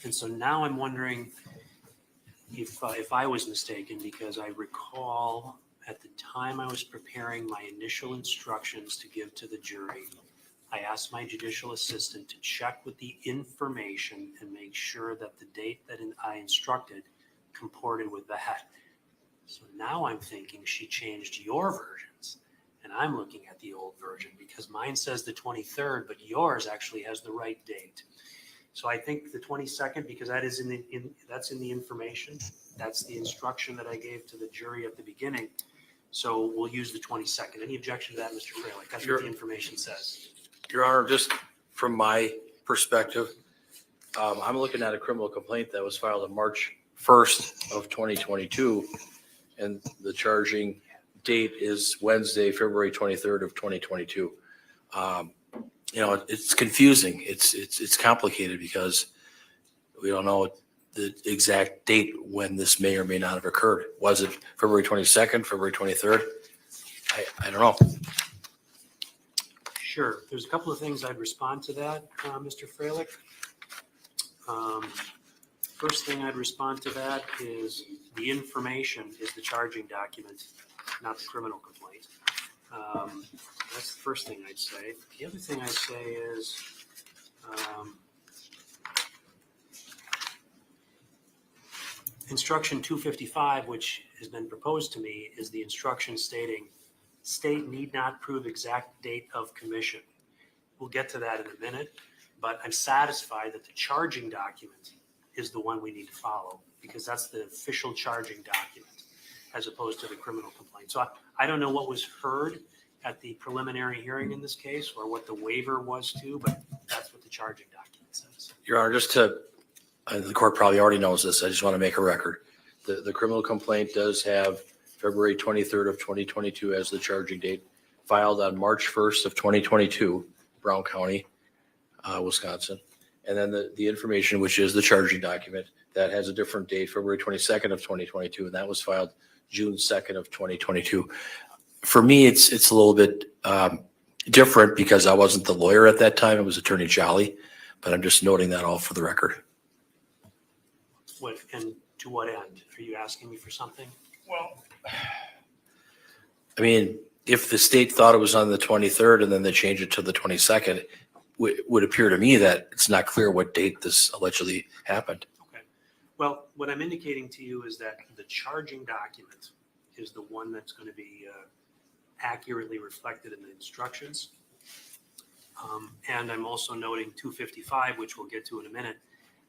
And so now I'm wondering if I was mistaken, because I recall at the time I was preparing my initial instructions to give to the jury, I asked my judicial assistant to check with the information and make sure that the date that I instructed comported with that. So now I'm thinking she changed your versions, and I'm looking at the old version because mine says the 23rd, but yours actually has the right date. So I think the 22nd, because that is that's in the information. That's the instruction that I gave to the jury at the beginning. So we'll use the 22nd. Any objection to that, Mr. Freilich? That's what the information says. Your Honor, just from my perspective, I'm looking at a criminal complaint that was filed on March 1st of 2022, and the charging date is Wednesday, February 23rd of 2022. It's confusing. It's complicated because we don't know the exact date when this may or may not have occurred. Was it February 22nd, February 23rd? I don't know. Sure. There's a couple of things I'd respond to that, Mr. Freilich. First thing I'd respond to that is the information is the charging document, not the criminal complaint. That's the first thing I'd say. The other thing I'd say is instruction 255, which has been proposed to me, is the instruction stating state need not prove exact date of commission. We'll get to that in a minute, but I'm satisfied that the charging document is the one we need to follow because that's the official charging document as opposed to the criminal complaint. So I don't know what was heard at the preliminary hearing in this case or what the waiver was to, but that's what the charging document says. Your Honor, the court probably already knows this. I just want to make a record. The criminal complaint does have February 23rd of 2022 as the charging date, filed on March 1st of 2022, Brown County, Wisconsin. And then the information, which is the charging document, that has a different date, February 22nd of 2022, and that was filed June 2nd of 2022. For me, it's a little bit different because I wasn't the lawyer at that time. It was Attorney Jolly, but I'm just noting that all for the record. What, and to what end? Are you asking me for something? Well, I mean, if the state thought it was on the 23rd and then they changed it to the 22nd, would appear to me that it's not clear what date this allegedly happened. Okay. Well, what I'm indicating to you is that the charging document is the one that's going to be accurately reflected in the instructions. And I'm also noting 255, which we'll get to in a minute,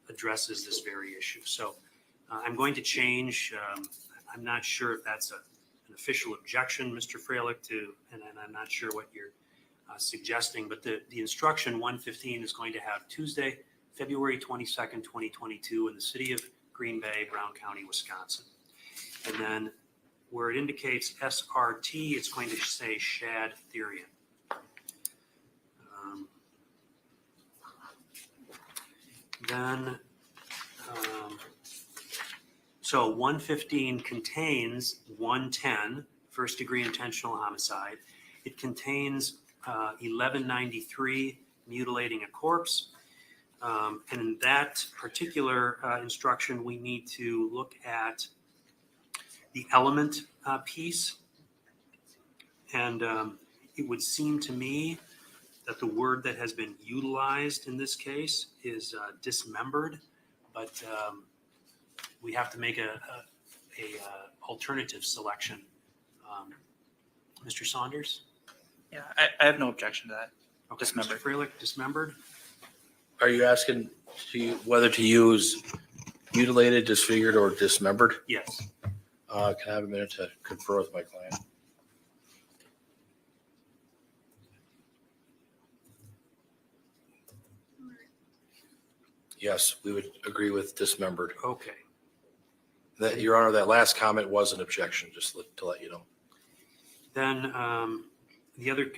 addresses this very issue. So I'm going to change. I'm not sure if that's an official objection, Mr. Freilich, and I'm not sure what you're suggesting, but the instruction 115 is going to have Tuesday, February 22nd, 2022 in the city of Green Bay, Brown County, Wisconsin. And then where it indicates SRT, it's going to say Shad Thyrion. So 115 contains 110, first degree intentional homicide. It contains 1193, mutilating a corpse. And in that particular instruction, we need to look at the element piece. And it would seem to me that the word that has been utilized in this case is dismembered, but we have to make a alternative selection. Mr. Saunders? Yeah, I have no objection to that. Okay, Dismembered. Mr. Freilich, dismembered? Are you asking whether to use mutilated, disfigured, or dismembered? Yes. Can I have a minute to confer with my client? Yes, we would agree with dismembered. Okay. That, Your Honor, that last comment was an objection, just to let you know. Then the other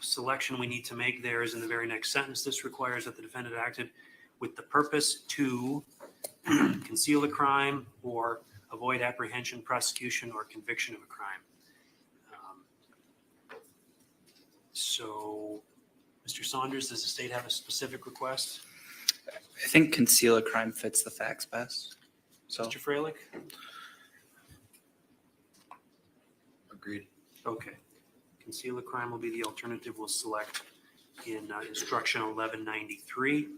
selection we need to make there is in the very next sentence. This requires that the defendant acted with the purpose to conceal a crime or avoid apprehension, prosecution, or conviction of a crime. So, Mr. Saunders, does the state have a specific request? I think conceal a crime fits the facts best. So, Mr. Freilich? Agreed. Okay. Conceal a crime will be the alternative we'll select in instruction 1193.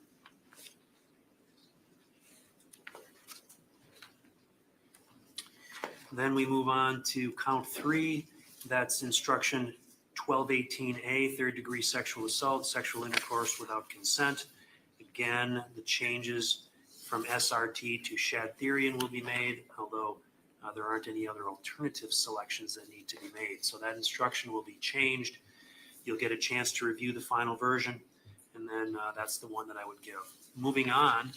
Then we move on to count 3. That's instruction 1218A, third degree sexual assault, sexual intercourse without consent. Again, the changes from SRT to Shad Thyrion will be made, although there aren't any other alternative selections that need to be made. So that instruction will be changed. You'll get a chance to review the final version, and then that's the one that I would give. Moving on,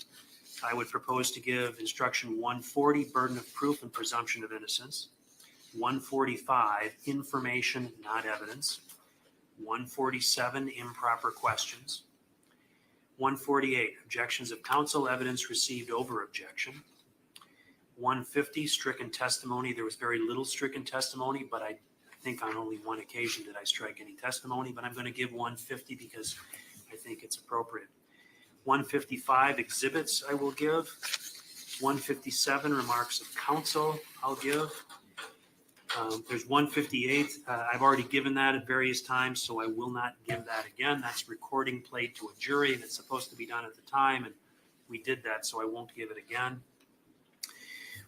I would propose to give instruction 140, burden of proof and presumption of innocence. 145, information, not evidence. 147, improper questions. 148, objections of counsel, evidence received over objection. 150, stricken testimony. There was very little stricken testimony, but I think on only one occasion did I strike any testimony, but I'm going to give 150 because I think it's appropriate. 155, exhibits I will give. 157, remarks of counsel I'll give. There's 158. I've already given that at various times, so I will not give that again. That's recording played to a jury that's supposed to be done at the time, and we did that, so I won't give it again.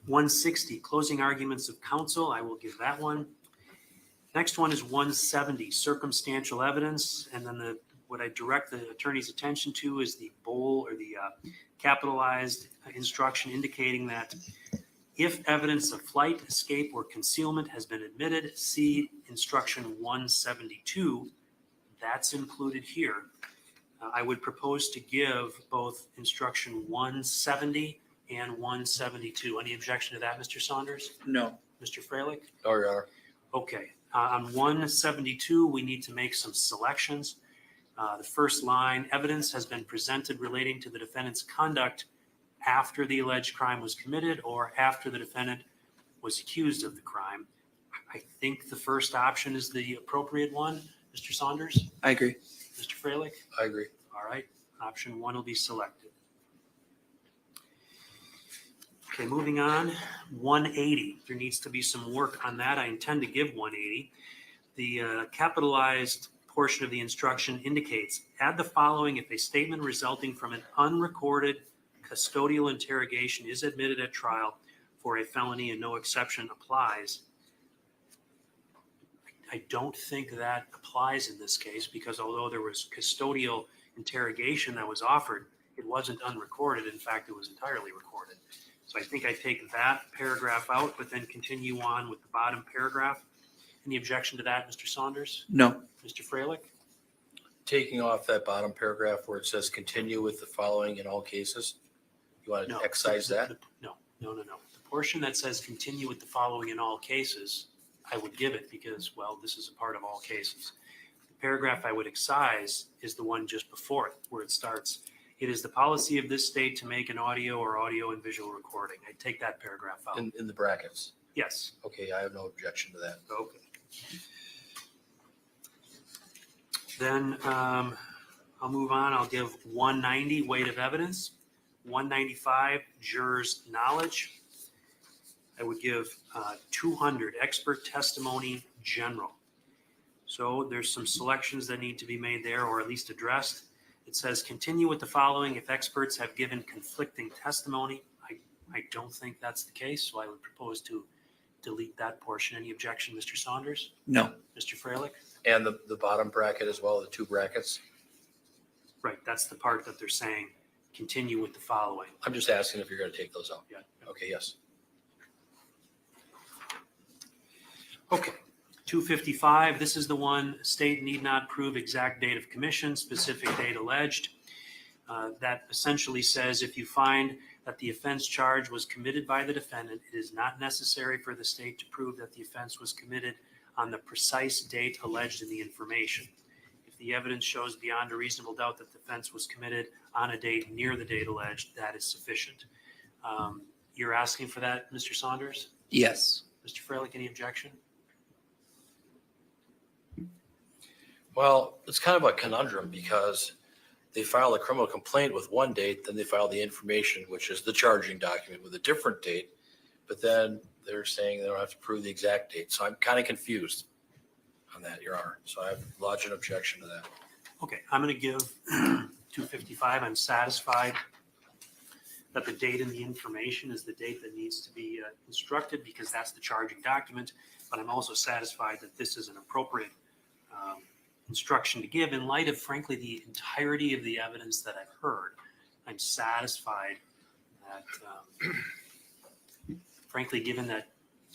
160, closing arguments of counsel. I will give that one. Next one is 170, circumstantial evidence, and then what I direct the attorney's attention to is the bold or the capitalized instruction indicating that if evidence of flight, escape, or concealment has been admitted, see instruction 172. That's included here. I would propose to give both instruction 170 and 172. Any objection to that, Mr. Saunders? no. Mr. Freilich? No, Your Honor. Okay. On 172, we need to make some selections. The first line, evidence has been presented relating to the defendant's conduct after the alleged crime was committed or after the defendant was accused of the crime. I think the first option is the appropriate one. Mr. Saunders? I agree. Mr. Freilich? I agree. All right. Option 1 will be selected. Okay, moving on. 180. There needs to be some work on that. I intend to give 180. The capitalized portion of the instruction indicates, add the following if a statement resulting from an unrecorded custodial interrogation is admitted at trial for a felony and no exception applies. I don't think that applies in this case because although there was custodial interrogation that was offered, it wasn't unrecorded. In fact, it was entirely recorded. So I think I take that paragraph out, but then continue on with the bottom paragraph. Any objection to that, Mr. Saunders? No. Mr. Freilich? Taking off that bottom paragraph where it says continue with the following in all cases. You want to excise that? No. The portion that says continue with the following in all cases, I would give it because, well, this is a part of all cases. The paragraph I would excise is the one just before it, where it starts, it is the policy of this state to make an audio or audio and visual recording. I take that paragraph out. In the brackets? Yes. Okay, I have no objection to that. Okay. Then I'll move on. I'll give 190, weight of evidence. 195, jurors' knowledge. I would give 200, expert testimony, general. So there's some selections that need to be made there, or at least addressed. It says continue with the following if experts have given conflicting testimony. I don't think that's the case, so I would propose to delete that portion. Any objection, Mr. Saunders? No. Mr. Freilich? And the bottom bracket as well, the two brackets. Right, that's the part that they're saying, continue with the following. I'm just asking if you're going to take those out. Yeah. Okay, yes. Okay, 255, this is the one, state need not prove exact date of commission, specific date alleged. That essentially says if you find that the offense charge was committed by the defendant, it is not necessary for the state to prove that the offense was committed on the precise date alleged in the information. If the evidence shows beyond a reasonable doubt that the offense was committed on a date near the date alleged, that is sufficient. You're asking for that, Mr. Saunders? Yes. Mr. Freilich, any objection? Well, it's kind of a conundrum because they file a criminal complaint with one date, then they file the information, which is the charging document with a different date, but then they're saying they don't have to prove the exact date. So I'm kind of confused on that, Your Honor. So I have lodged an objection to that. Okay, I'm going to give 255. I'm satisfied that the date in the information is the date that needs to be instructed because that's the charging document. But I'm also satisfied that this is an appropriate instruction to give in light of, frankly, the entirety of the evidence that I've heard. I'm satisfied that, frankly, given that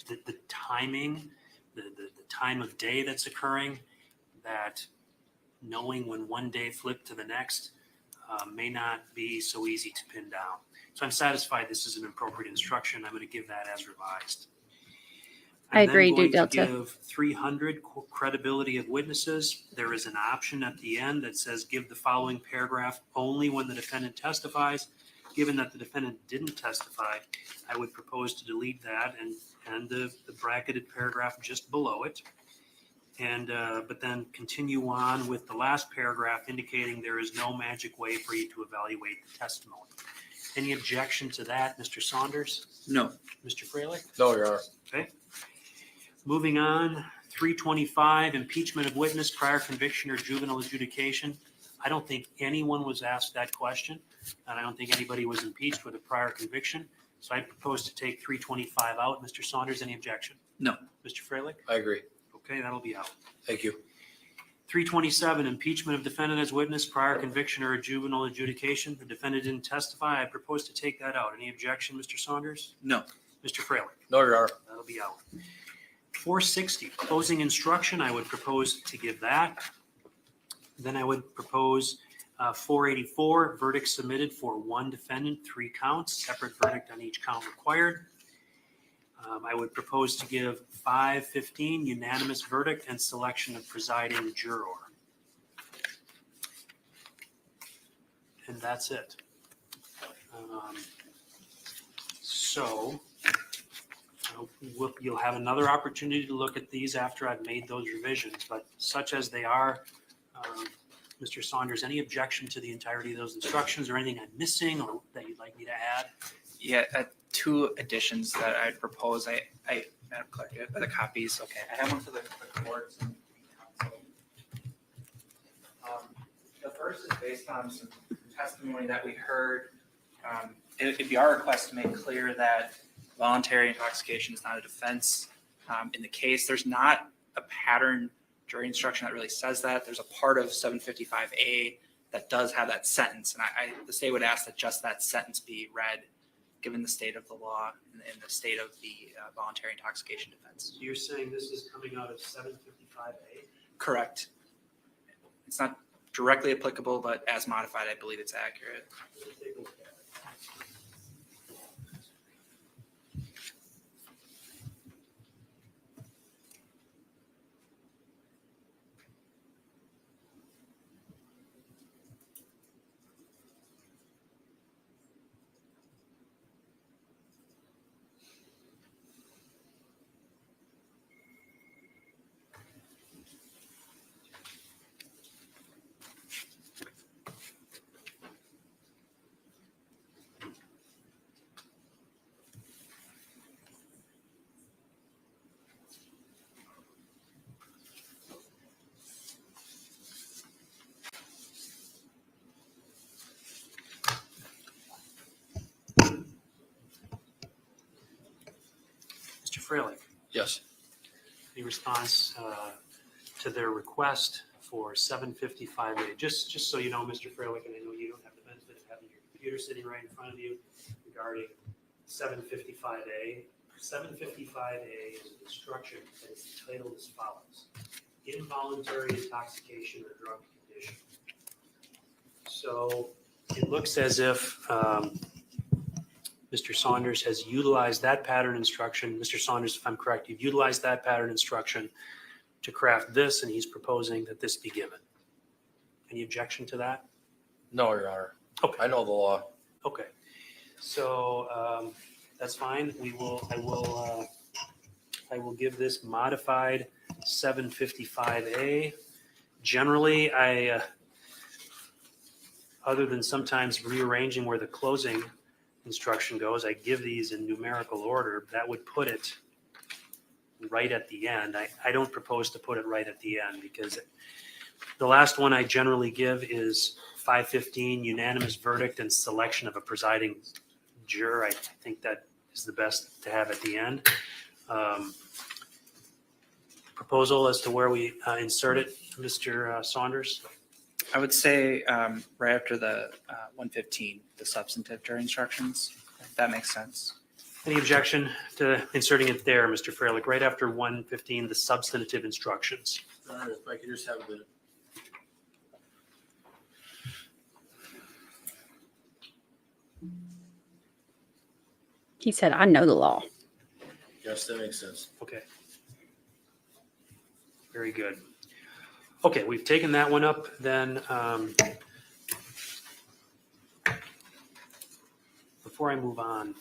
the timing, the time of day that's occurring, that knowing when one day flipped to the next may not be so easy to pin down. So I'm satisfied this is an appropriate instruction. I'm going to give that as revised. I agree, do Delta. I'm going to give 300 credibility of witnesses. There is an option at the end that says give the following paragraph only when the defendant testifies. Given that the defendant didn't testify, I would propose to delete that and the bracketed paragraph just below it. And but then continue on with the last paragraph indicating there is no magic way for you to evaluate the testimony. Any objection to that, Mr. Saunders? No. Mr. Freilich? No, Your Honor. Okay. Moving on, 325, impeachment of witness, prior conviction or juvenile adjudication. I don't think anyone was asked that question, and I don't think anybody was impeached with a prior conviction. So I propose to take 325 out. Mr. Saunders, any objection? No. Mr. Freilich? I agree. Okay, that'll be out. Thank you. 327, impeachment of defendant as witness, prior conviction or a juvenile adjudication. The defendant didn't testify. I propose to take that out. Any objection, Mr. Saunders? No. Mr. Freilich? No, Your Honor. That'll be out. 460, closing instruction. I would propose to give that. Then I would propose 484, verdict submitted for one defendant, 3 counts, separate verdict on each count required. I would propose to give 515, unanimous verdict and selection of presiding juror. And that's it. You'll have another opportunity to look at these after I've made those revisions, but such as they are, Mr. Saunders, any objection to the entirety of those instructions or anything I'm missing or that you'd like me to add? Yeah, 2 additions that I'd propose. Madam Clerk, you have the copies. Okay, I have one for the courts and council. The first is based on some testimony that we heard. It'd be our request to make clear that voluntary intoxication is not a defense in the case. There's not a pattern jury instruction that really says that. There's a part of 755A that does have that sentence, and the state would ask that just that sentence be read, given the state of the law and the state of the voluntary intoxication defense. So you're saying this is coming out of 755A? Correct. It's not directly applicable, but as modified, I believe it's accurate. Let's take a look at it. Mr. Freilich? Yes. Any response to their request for 755A. Just so you know, Mr. Freilich, and I know you don't have the benefit of having your computer sitting right in front of you regarding 755A. 755A is an instruction that is titled as follows: involuntary intoxication or drug condition. So it looks as if Mr. Saunders has utilized that pattern instruction. Mr. Saunders, if I'm correct, you've utilized that pattern instruction to craft this, and he's proposing that this be given. Any objection to that? No, Your Honor. Okay. I know the law. Okay. So that's fine. I will give this modified 755A. Generally, other than sometimes rearranging where the closing instruction goes, I give these in numerical order. That would put it right at the end. I don't propose to put it right at the end because the last one I generally give is 515, unanimous verdict and selection of a presiding juror. I think that is the best to have at the end. Proposal as to where we insert it, Mr. Saunders? I would say right after the 115, the substantive jury instructions, if that makes sense. Any objection to inserting it there, Mr. Freilich, right after 115, the substantive instructions? If I could just have the. He said, I know the law. Yes, that makes sense. Okay. Very good. Okay, we've taken that one up. Then before I move on,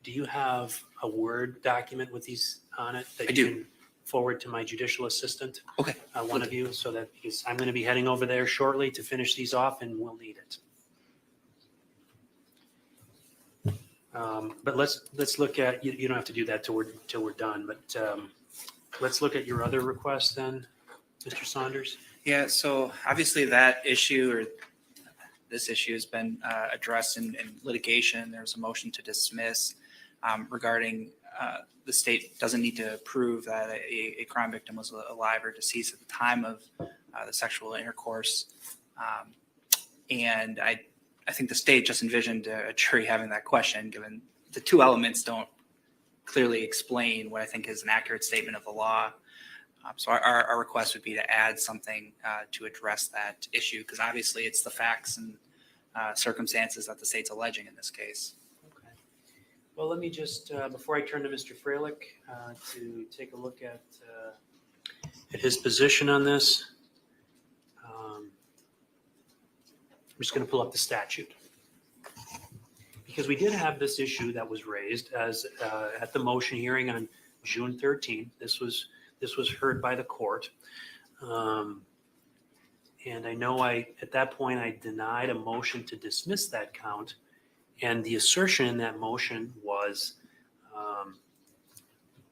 do you have a Word document with these on it that I you do. can forward to my judicial assistant? Okay. One of you, so that because I'm going to be heading over there shortly to finish these off, and we'll need it. But let's look at, you don't have to do that till we're done, but let's look at your other request then, Mr. Saunders. Yeah, so obviously that issue or this issue has been addressed in litigation. There's a motion to dismiss regarding the state doesn't need to prove that a crime victim was alive or deceased at the time of the sexual intercourse. And I think the state just envisioned a jury having that question, given the two elements don't clearly explain what I think is an accurate statement of the law. So our request would be to add something to address that issue, because obviously it's the facts and circumstances that the state's alleging in this case. Okay. Well, let me just, before I turn to Mr. Freilich to take a look at his position on this, I'm just going to pull up the statute. Because we did have this issue that was raised as at the motion hearing on June 13th. This was heard by the court. And I know at that point I denied a motion to dismiss that count. And the assertion in that motion was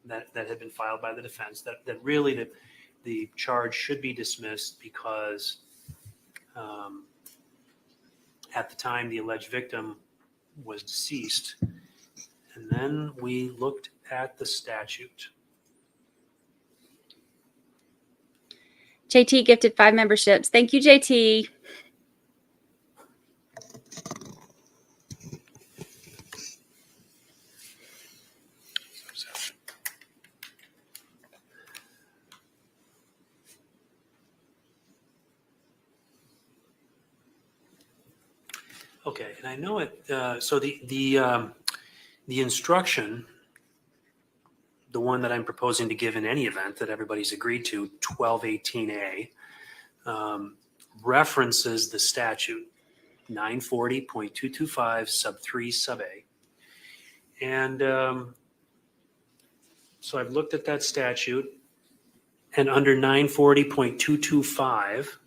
that had been filed by the defense, that really the charge should be dismissed because at the time the alleged victim was deceased. And then we looked at the statute. JT gifted 5 memberships. Thank you, JT. Okay, and I know it. So the instruction, the one that I'm proposing to give in any event that everybody's agreed to, 1218A, references the statute 940.225 sub 3 sub A. And so I've looked at that statute, and under 940.225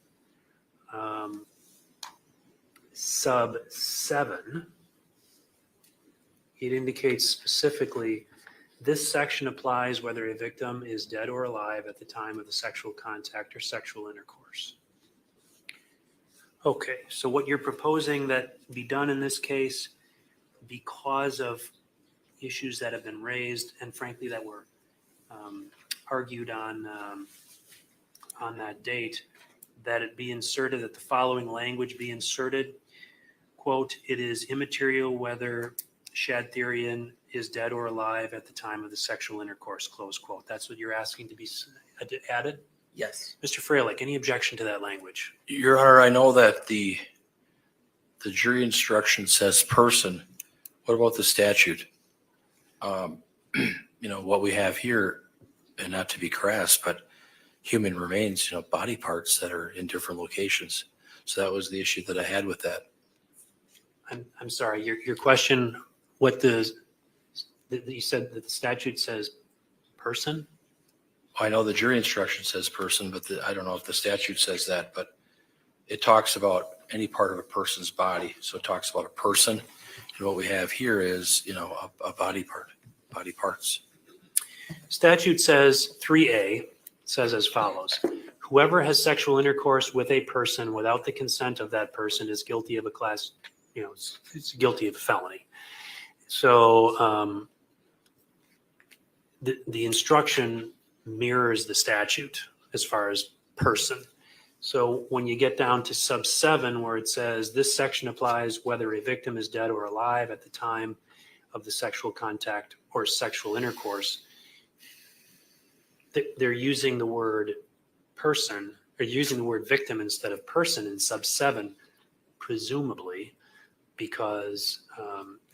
sub 7, it indicates specifically this section applies whether a victim is dead or alive at the time of the sexual contact or sexual intercourse. Okay, so what you're proposing that be done in this case, because of issues that have been raised and frankly that were argued on that date that it be inserted, that the following language be inserted. Quote, "It is immaterial whether Shad Thyrion is dead or alive at the time of the sexual intercourse," close quote. That's what you're asking to be added? Yes. Mr. Freilich, any objection to that language? Your Honor, I know that the jury instruction says person. What about the statute? What we have here, and not to be crass, but human remains, body parts that are in different locations. So that was the issue that I had with that. I'm sorry, your question, you said that the statute says person? I know the jury instruction says person, but I don't know if the statute says that, but it talks about any part of a person's body. So it talks about a person. And what we have here is, a body part, body parts. Statute says 3A says as follows: whoever has sexual intercourse with a person without the consent of that person is guilty of a class, it's guilty of a felony. So the instruction mirrors the statute as far as person. So when you get down to sub 7, where it says this section applies whether a victim is dead or alive at the time of the sexual contact or sexual intercourse, they're using the word person, or using the word victim instead of person in sub 7, presumably because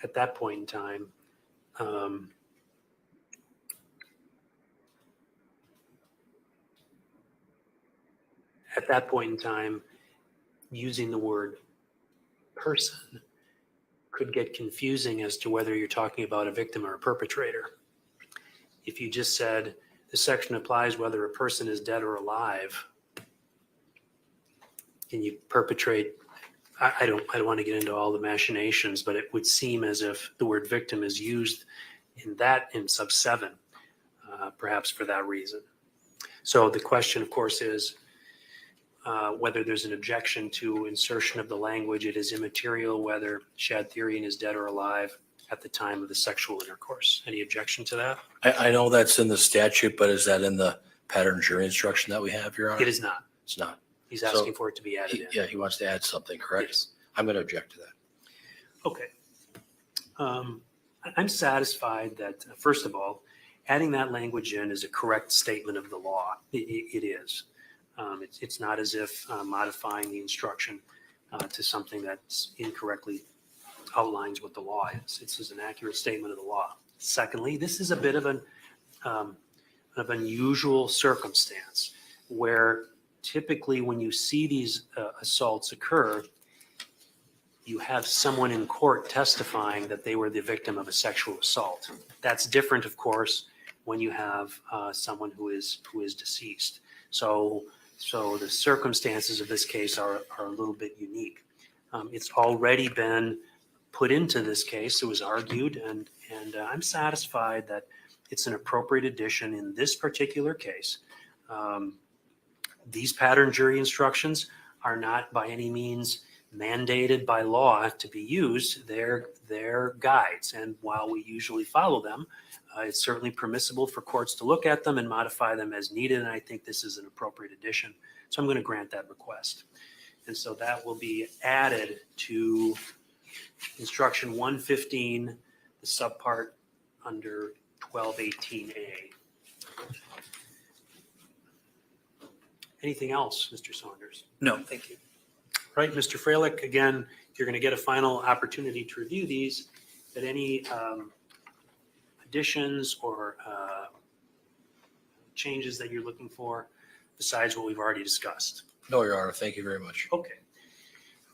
at that point in time, using the word person could get confusing as to whether you're talking about a victim or a perpetrator. If you just said the section applies whether a person is dead or alive, can you perpetrate? I don't want to get into all the machinations, but it would seem as if the word victim is used in sub 7, perhaps for that reason. So the question, of course, is whether there's an objection to insertion of the language, it is immaterial whether Shad Thyrion is dead or alive at the time of the sexual intercourse. Any objection to that? I know that's in the statute, but is that in the pattern jury instruction that we have, Your Honor? It is not. It's not. He's asking for it to be added in. Yeah, he wants to add something, correct? Yes. I'm going to object to that. Okay. I'm satisfied that, first of all, adding that language in is a correct statement of the law. It is. It's not as if modifying the instruction to something that's incorrectly outlines what the law is. It's an accurate statement of the law. Secondly, this is a bit of an unusual circumstance where typically when you see these assaults occur, you have someone in court testifying that they were the victim of a sexual assault. That's different, of course, when you have someone who is deceased. So the circumstances of this case are a little bit unique. It's already been put into this case. It was argued, and I'm satisfied that it's an appropriate addition in this particular case. These pattern jury instructions are not by any means mandated by law to be used. They're guides, and while we usually follow them, it's certainly permissible for courts to look at them and modify them as needed, and I think this is an appropriate addition. So I'm going to grant that request. And so that will be added to instruction 115, the subpart under 1218A. Anything else, Mr. Saunders? No, thank you. Right, Mr. Freilich, again, you're going to get a final opportunity to review these, but any additions or changes that you're looking for besides what we've already discussed? No, Your Honor. Thank you very much. Okay.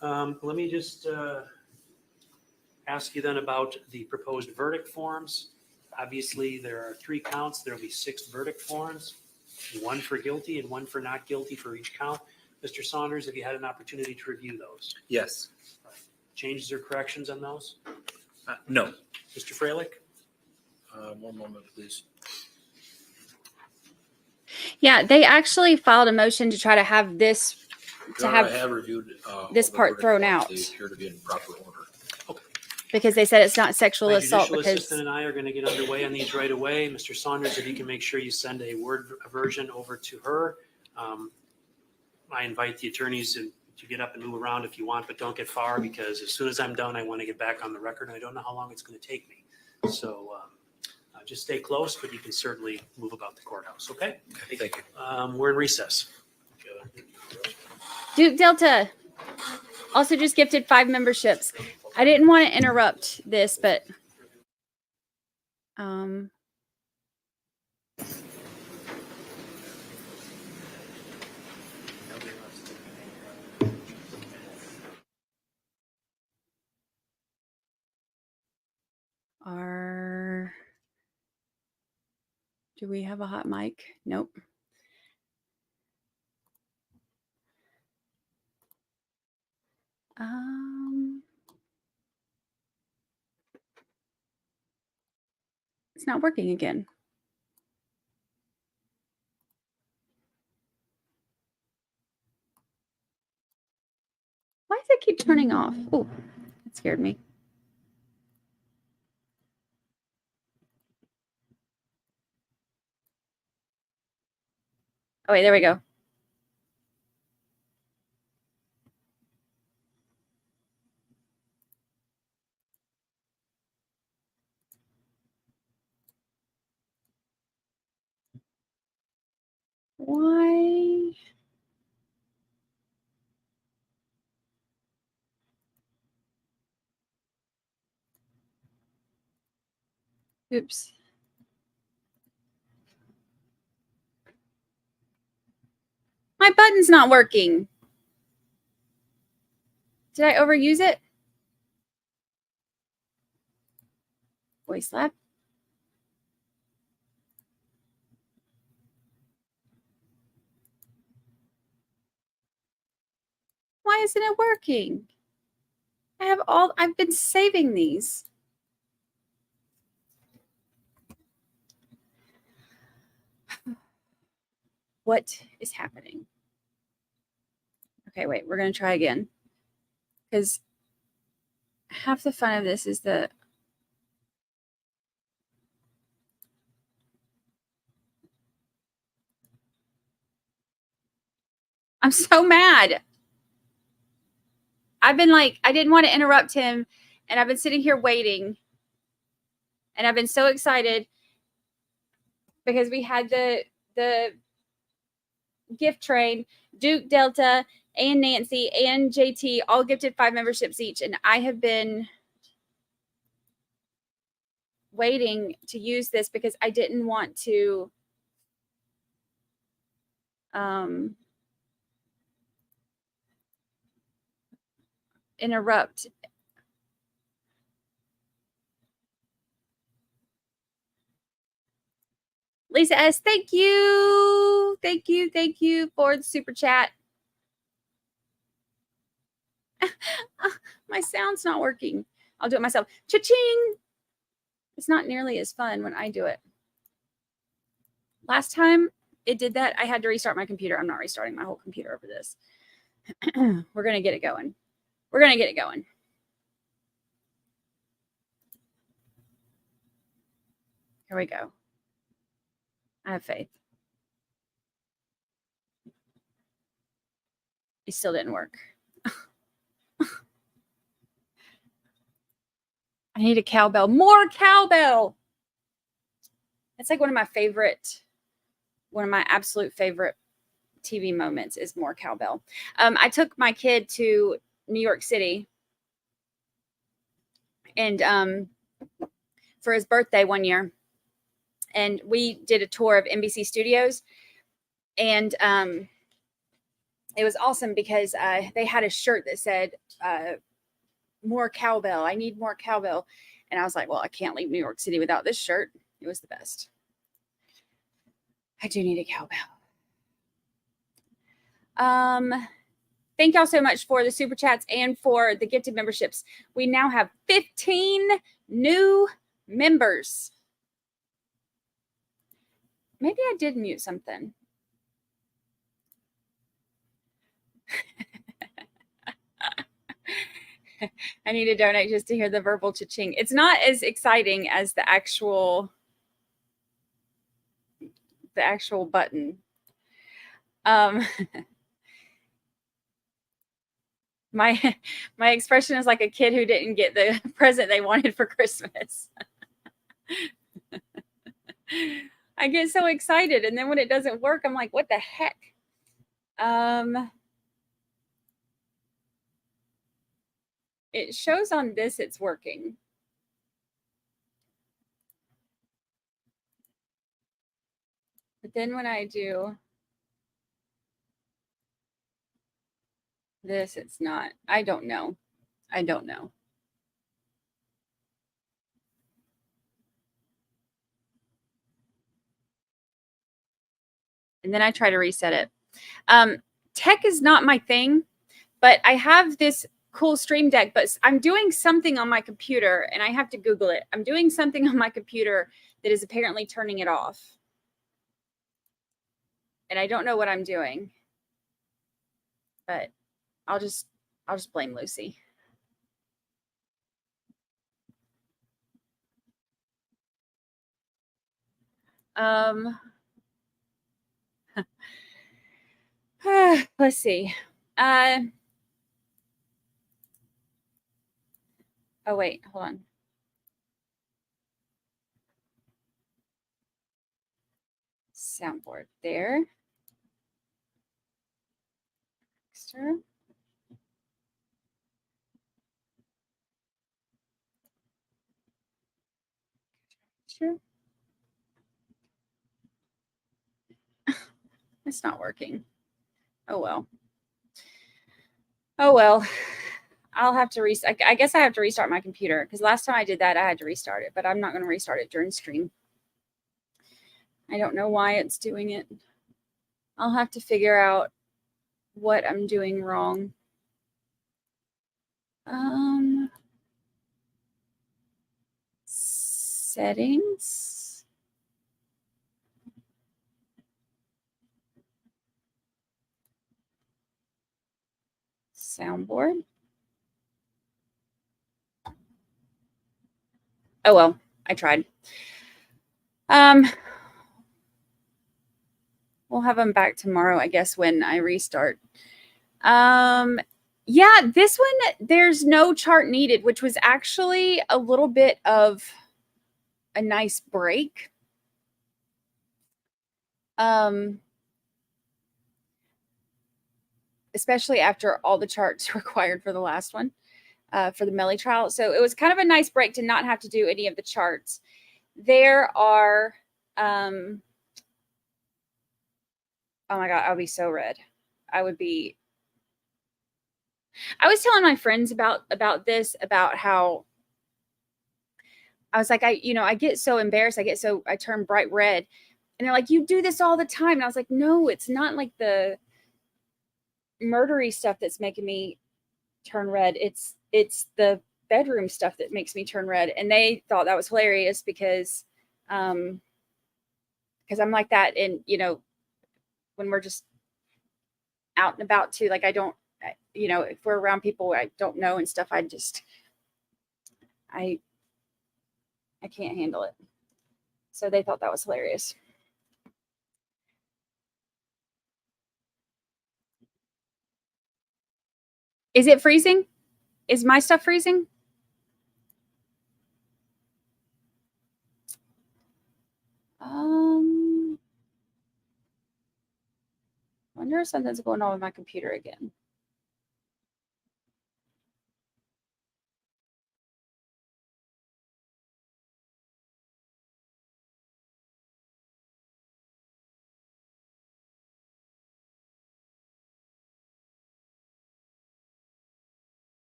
Let me just ask you then about the proposed verdict forms. Obviously, there are 3 counts. There will be 6 verdict forms, 1 for guilty and 1 for not guilty for each count. Mr. Saunders, have you had an opportunity to review those? Yes. Changes or corrections on those? No. Mr. Freilich? One moment, please. Yeah, they actually filed a motion to try to have this, Your Honor, I have reviewed this all the part verdict thrown forms. out. They appear to be in proper order. because they said it's not sexual My assault judicial because assistant and I are going to get underway on these right away. Mr. Saunders, if you can make sure you send a Word version over to her. I invite the attorneys to get up and move around if you want, but don't get far, because as soon as I'm done, I want to get back on the record, and I don't know how long it's going to take me. So just stay close, but you can certainly move about the courthouse, okay? Thank you. We're in recess. Duke Delta also just gifted 5 memberships. I didn't want to interrupt this, but do we have a hot mic? Nope. It's not working again. Why does it keep turning off? Oh, that scared me. Oh, wait, there we go. Why? Oops. My button's not working. Did I overuse it? Voice lab. Why isn't it working? I've been saving these. What is happening? Okay, wait, we're going to try again. Because half the fun of this is I'm so mad. I've been like, I didn't want to interrupt him, and I've been sitting here waiting, and I've been so excited because we had the gift train, Duke, Delta, and Nancy, and JT all gifted 5 memberships each, and I have been waiting to use this because I didn't want to interrupt. Lisa S., thank you. Thank you for the super chat. My sound's not working. I'll do it myself. Cha-ching. It's not nearly as fun when I do it. Last time it did that, I had to restart my computer. I'm not restarting my whole computer over this. We're going to get it going. We're going to get it going. Here we go. I have faith. It still didn't work. I need a cowbell. More cowbell. It's like one of my absolute favorite TV moments is more cowbell. I took my kid to New York City and for his birthday one year. And we did a tour of NBC Studios. And it was awesome because they had a shirt that said, more cowbell. I need more cowbell. And I was like, well, I can't leave New York City without this shirt. It was the best. I do need a cowbell. Thank y'all so much for the super chats and for the gifted memberships. We now have 15 new members. Maybe I did mute something. I need to donate just to hear the verbal cha-ching. It's not as exciting as the actual button. My expression is like a kid who didn't get the present they wanted for Christmas. I get so excited, and then when it doesn't work, I'm like, what the heck? It shows on this it's working. But then when I do this, it's not. I don't know. I don't know. And then I try to reset it. Tech is not my thing, but I have this cool Stream Deck, but I'm doing something on my computer, and I have to Google it. I'm doing something on my computer that is apparently turning it off. And I don't know what I'm doing, but I'll just blame Lucy. Let's see. Oh wait, hold on. Soundboard there. Extra. Sure. It's not working. Oh well. Oh well. I'll have to restart. I guess I have to restart my computer because last time I did that, I had to restart it, but I'm not going to restart it during stream. I don't know why it's doing it. I'll have to figure out what I'm doing wrong. Settings. Soundboard. Oh well, I tried. We'll have them back tomorrow, I guess, when I restart. Yeah, this one, there's no chart needed, which was actually a little bit of a nice break. Especially after all the charts required for the last one, for the Melly trial. So it was kind of a nice break to not have to do any of the charts. There are, oh my God, I'll be so red. I would be, I was telling my friends about this, about how I was like, I get so embarrassed. I turn bright red. And they're like, you do this all the time. And I was like, no, it's not like the murdery stuff that's making me turn red. It's the bedroom stuff that makes me turn red. And they thought that was hilarious because I'm like that. And, when we're just out and about too, like I don't, if we're around people I don't know and stuff, I can't handle it. So they thought that was hilarious. Is it freezing? Is my stuff freezing? Wonder if something's going on with my computer again.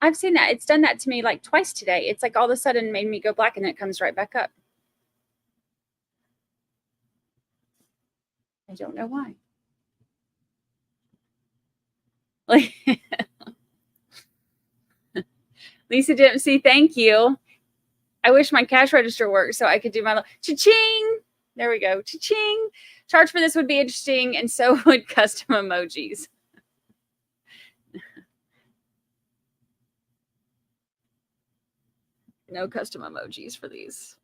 I've seen that. It's done that to me like twice today. It's like all of a sudden made me go black and then it comes right back up. I don't know why. Like Lisa didn't see, thank you. I wish my cash register worked so I could do my cha-ching. There we go. Cha-ching. Charge for this would be interesting, and so would custom emojis. No custom emojis for these.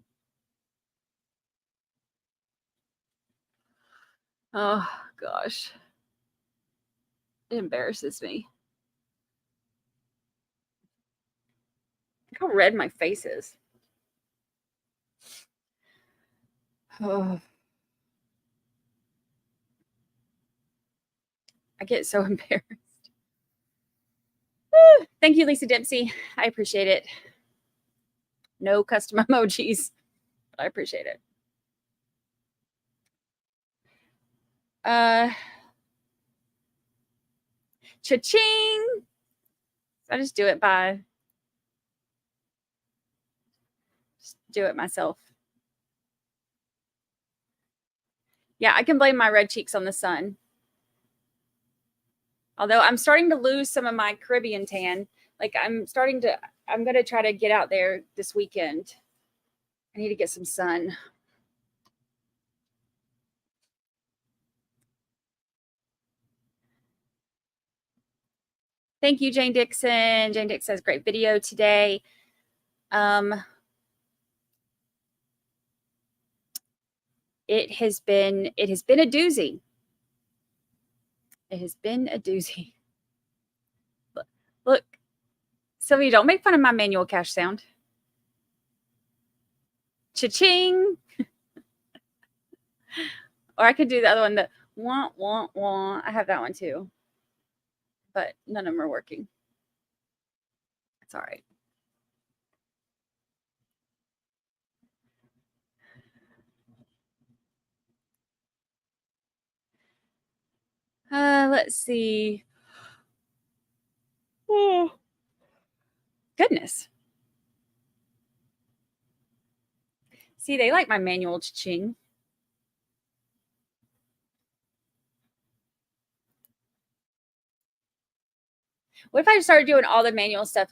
Oh, gosh. It embarrasses me. Look how red my face is. Oh. I get so embarrassed. Thank you, Lisa Dempsey. I appreciate it. No custom emojis, but I appreciate it. Cha-ching. I just do it myself. Yeah, I can blame my red cheeks on the sun. Although I'm starting to lose some of my Caribbean tan. Like I'm going to try to get out there this weekend. I need to get some sun. Thank you, Jane Dixon. Jane Dixon says great video today. It has been a doozy. It has been a doozy. Look, Sylvia, don't make fun of my manual cash sound. Cha-ching. Or I could do the other one, the wah, wah, wah. I have that one too. But none of them are working. It's all right. Let's see. Oh, goodness. See, they like my manual cha-ching. What if I just started doing all the manual stuff,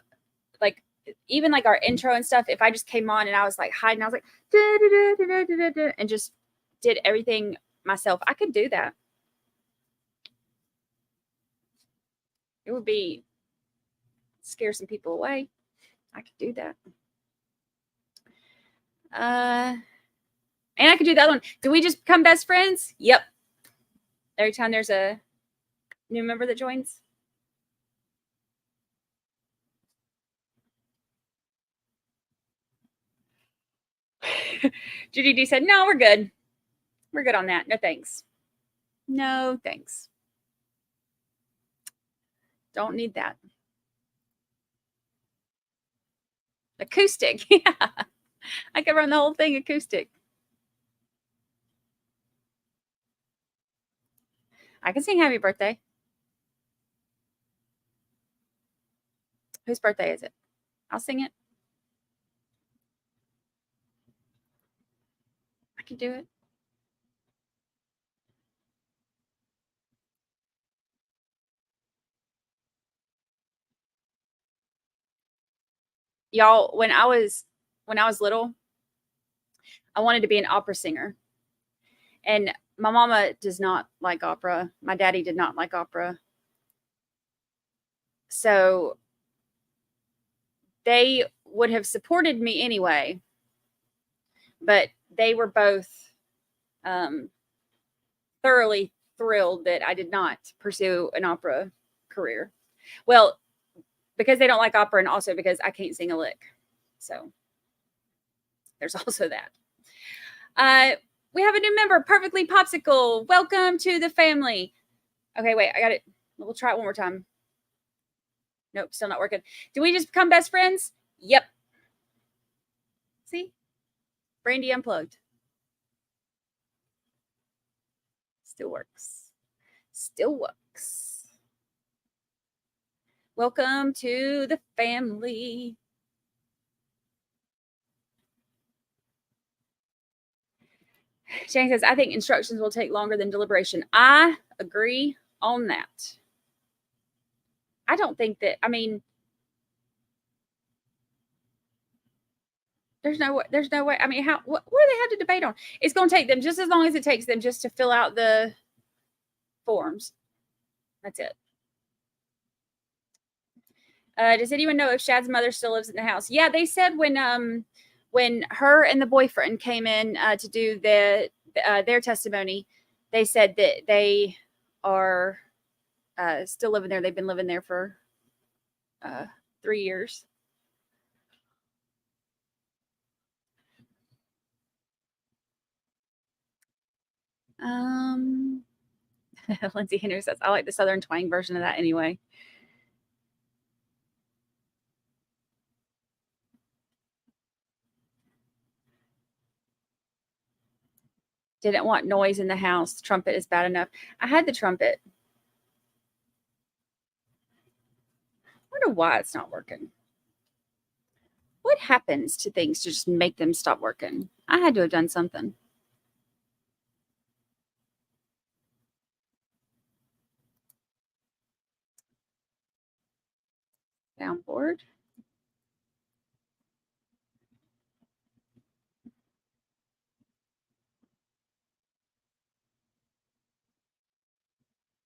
like even like our intro and stuff? If I just came on and I was like hiding, I was like and just did everything myself, I could do that. It would be scare some people away. I could do that. And I could do the other one. Do we just become best friends? Yep. Every time there's a new member that joins. Judy D said, no, we're good. We're good on that. No, thanks. No, thanks. Don't need that. Acoustic. Yeah. I could run the whole thing acoustic. I can sing happy birthday. Whose birthday is it? I'll sing it. I can do it. Y'all, when I was little, I wanted to be an opera singer. And my mama does not like opera. My daddy did not like opera. So they would have supported me anyway, but they were both thoroughly thrilled that I did not pursue an opera career. Well, because they don't like opera and also because I can't sing a lick. So there's also that. We have a new member, Perfectly Popsicle. Welcome to the family. Okay, wait, I got it. We'll try it one more time. Nope, still not working. Do we just become best friends? Yep. See? Brandi unplugged. Still works. Still works. Welcome to the family. Shane says, I think instructions will take longer than deliberation. I agree on that. I don't think that, I mean, There's no way. There's no way. I mean, what do they have to debate on? It's going to take them just as long as it takes them just to fill out the forms. That's it. Does anyone know if Shad's mother still lives in the house? Yeah, they said when her and the boyfriend came in to do their testimony, they said that they are still living there. They've been living there for 3 years. Lindsay Henry says, I like the Southern twang version of that anyway. Didn't want noise in the house. Trumpet is bad enough. I had the trumpet. I wonder why it's not working. What happens to things to just make them stop working? I had to have done something. Soundboard.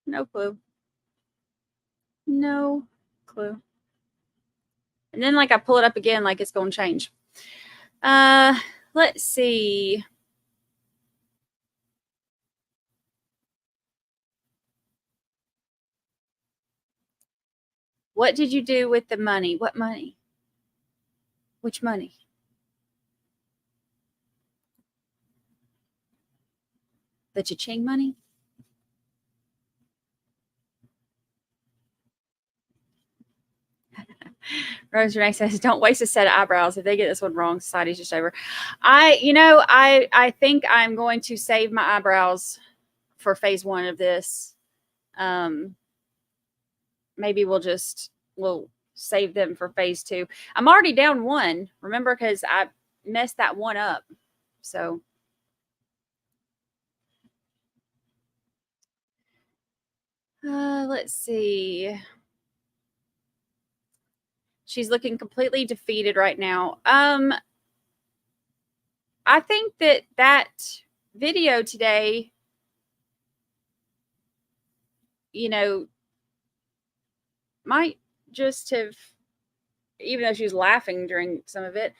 No clue. No clue. And then like I pull it up again, like it's going to change. Let's see. What did you do with the money? What money? Which money? The cha-ching money? Rose Renee says, don't waste a set of eyebrows. If they get this one wrong, society's just over. I think I'm going to save my eyebrows for phase 1 of this. Maybe we'll save them for phase 2. I'm already down 1, remember, because I messed that one up. So let's see. She's looking completely defeated right now. I think that video today, might just have, even though she was laughing during some of it,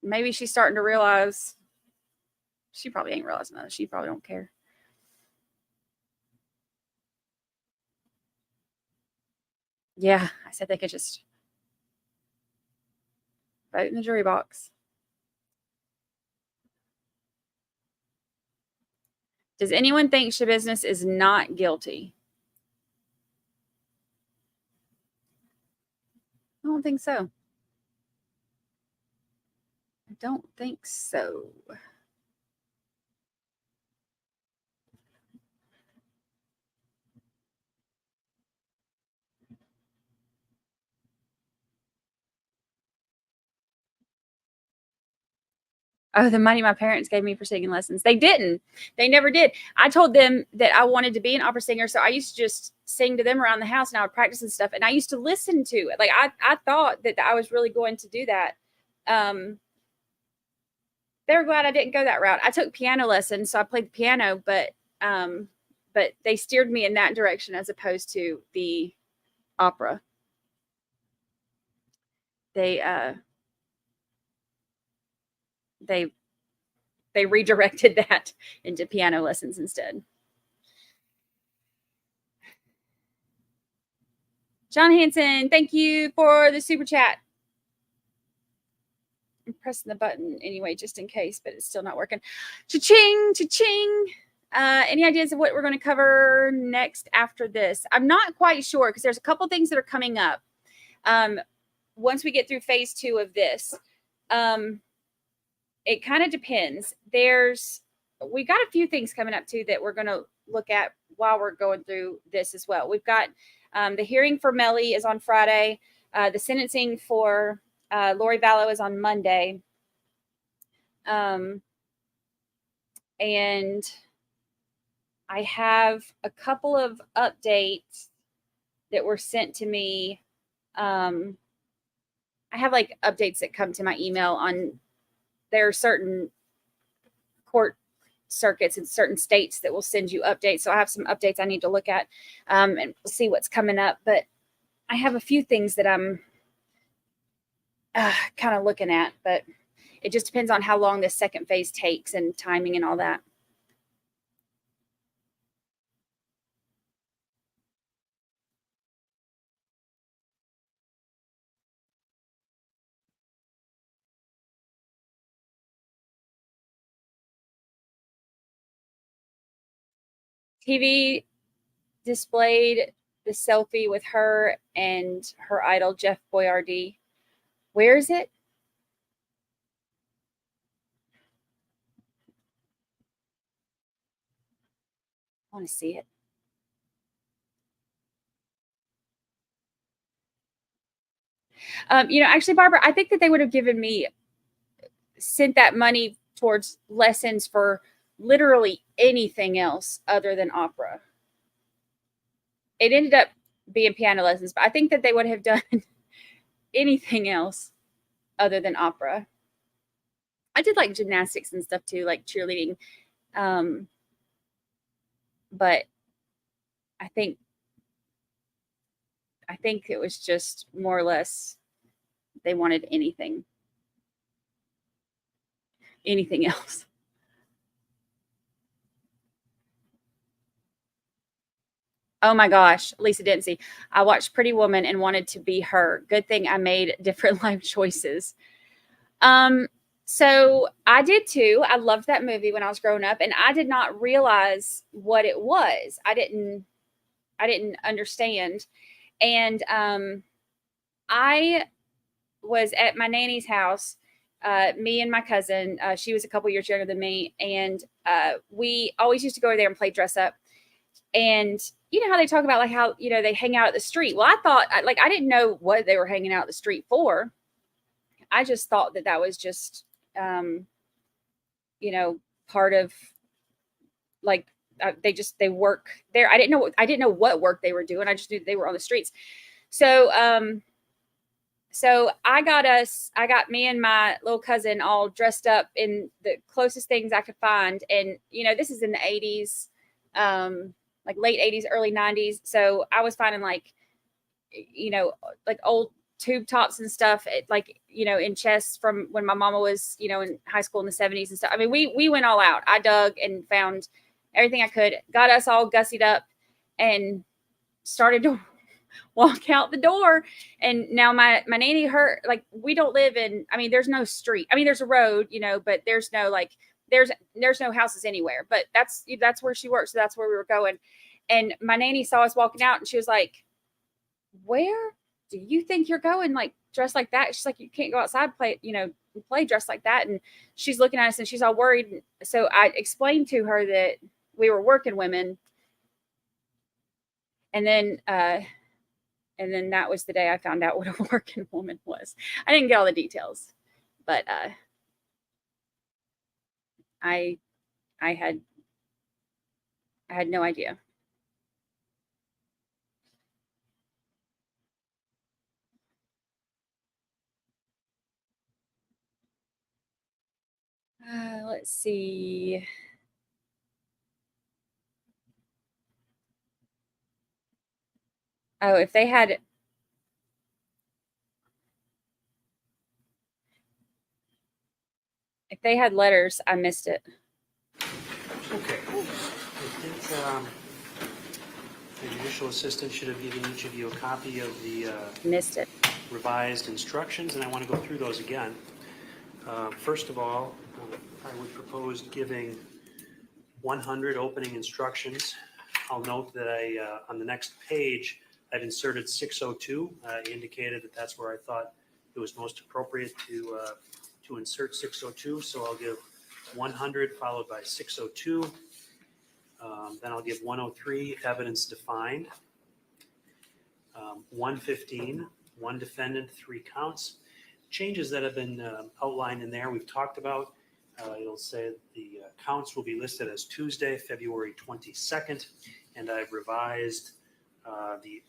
maybe she's starting to realize. She probably ain't realizing that. She probably don't care. Yeah, I said they could just vote in the jury box. Does anyone think Schabusiness is not guilty? I don't think so. I don't think so. Oh, the money my parents gave me for singing lessons. They didn't. They never did. I told them that I wanted to be an opera singer, so I used to just sing to them around the house, and I would practice and stuff. And I used to listen to it. Like I thought that I was really going to do that. They were glad I didn't go that route. I took piano lessons, so I played the piano, but they steered me in that direction as opposed to the opera. They redirected that into piano lessons instead. John Hansen, thank you for the super chat. I'm pressing the button anyway, just in case, but it's still not working. Cha-ching, cha-ching. Any ideas of what we're going to cover next after this? I'm not quite sure because there's a couple things that are coming up. Once we get through phase 2 of this, it kind of depends. We got a few things coming up too that we're going to look at while we're going through this as well. We've got the hearing for Melly is on Friday. The sentencing for Lori Vallow is on Monday. And I have a couple of updates that were sent to me I have like updates that come to my email on there are certain court circuits in certain states that will send you updates. So I have some updates I need to look at and see what's coming up. But I have a few things that I'm kind of looking at, but it just depends on how long this second phase takes and timing and all that. TV displayed the selfie with her and her idol, Jeff Boyardee. Where is it? I want to see it. Actually, Barbara, I think that they would have sent that money towards lessons for literally anything else other than opera. It ended up being piano lessons, but I think that they would have done anything else other than opera. I did like gymnastics and stuff too, like cheerleading. But I think it was just more or less they wanted anything else. Oh my gosh, Lisa Dempsey. I watched Pretty Woman and wanted to be her. Good thing I made different life choices. So I did too. I loved that movie when I was growing up, and I did not realize what it was. I didn't understand. And I was at my nanny's house, me and my cousin. She was a couple years younger than me, and we always used to go over there and play dress up. And you know how they talk about like how, they hang out at the street. Well, I thought I didn't know what they were hanging out at the street for. I just thought that was just, part of like, they work there. I didn't know what work they were doing. I just knew they were on the streets. So, I got me and my little cousin all dressed up in the closest things I could find. And, this is in the 80s, like late 80s, early 90s. So I was finding like old tube tops and stuff, in chests from when my mama was, in high school in the 70s and stuff. I mean, we went all out. I dug and found everything I could, got us all gussied up and started to walk out the door. And now my nanny, we don't live in, there's no street. There's a road, but there's no there's no houses anywhere, but that's where she works. So that's where we were going. And my nanny saw us walking out and she was like, where do you think you're going? Like dressed like that. She's like, you can't go outside, play dressed like that. And she's looking at us and she's all worried. So I explained to her that we were working women. And then that was the day I found out what a working woman was. I didn't get all the details, but I had no idea. Let's see. Oh, if they had letters, I missed it. Okay. I think the judicial assistant should have given each of you a copy of the missed it. Revised instructions, and I want to go through those again. First of all, I would propose giving 100 opening instructions. I'll note that on the next page, I've inserted 602. I indicated that that's where I thought it was most appropriate to insert 602. So I'll give 100 followed by 602. Then I'll give 103, evidence defined. 115, one defendant, 3 counts. Changes that have been outlined in there, we've talked about. It'll say the counts will be listed as Tuesday, February 22nd, and I've revised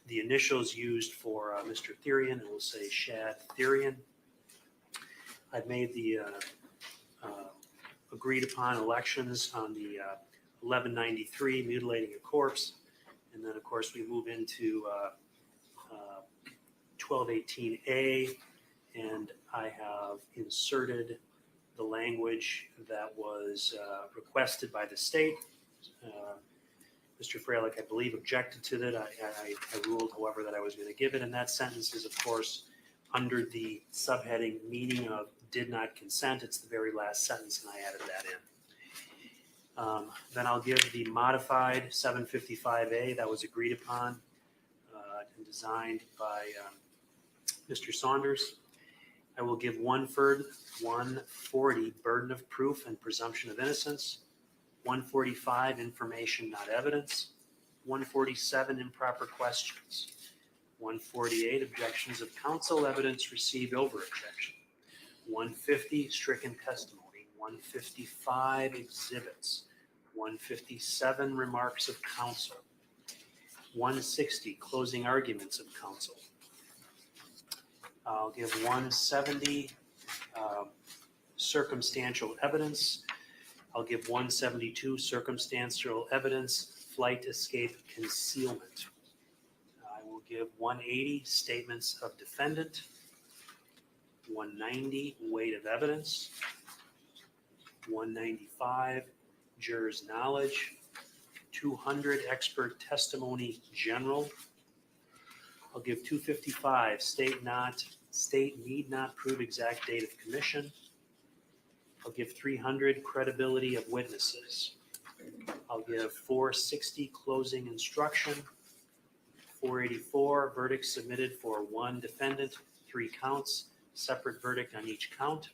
The initials used for Mr. Thyrion, it will say Shad Thyrion. I've made the agreed upon elections on the 1193, mutilating a corpse. And then, of course, we move into 1218A, and I have inserted the language that was requested by the state. Mr. Freilich, I believe, objected to that. I ruled, however, that I was going to give it, and that sentence is, of course, under the subheading meaning of did not consent. It's the very last sentence, and I added that in. Then I'll give the modified 755A that was agreed upon and designed by Mr. Saunders. I will give 140 burden of proof and presumption of innocence, 145 information not evidence, 147 improper questions, 148 objections of counsel, evidence received over objection, 150 stricken testimony, 155 exhibits, 157 remarks of counsel, 160 closing arguments of counsel. I'll give 170 circumstantial evidence. I'll give 172 circumstantial evidence, flight, escape, concealment. I will give 180 statements of defendant, 190 weight of evidence, 195 jurors' knowledge, 200 expert testimony general. I'll give 255 state need not prove exact date of commission. I'll give 300 credibility of witnesses. I'll give 460 closing instruction, 484 verdict submitted for one defendant, 3 counts, separate verdict on each count.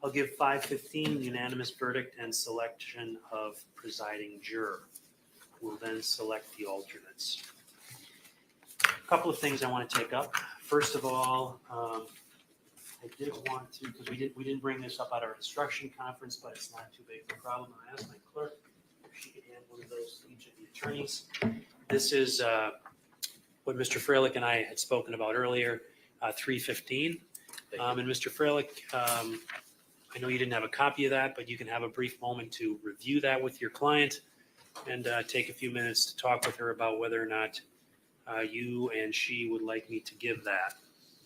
I'll give 515 unanimous verdict and selection of presiding juror. We'll then select the alternates. A couple of things I want to take up. First of all, I did want to, because we didn't bring this up at our instruction conference, but it's not too big of a problem. I asked my clerk if she could hand one of those to each of the attorneys. This is what Mr. Freilich and I had spoken about earlier, 315. And Mr. Freilich, I know you didn't have a copy of that, but you can have a brief moment to review that with your client and take a few minutes to talk with her about whether or not you and she would like me to give that.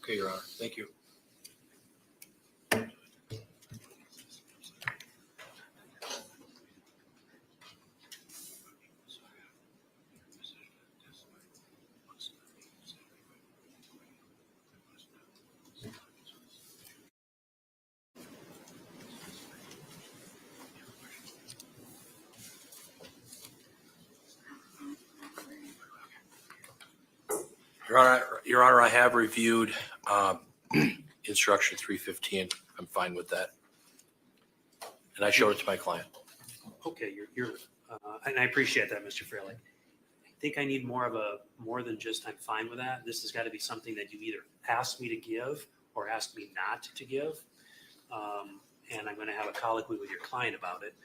Okay, Your Honor. Thank you. Your Honor, I have reviewed instruction 315. I'm fine with that. And I showed it to my client. Okay, and I appreciate that, Mr. Freilich. I think I need more than just I'm fine with that. This has got to be something that you either ask me to give or ask me not to give. And I'm going to have a colloquy with your client about it.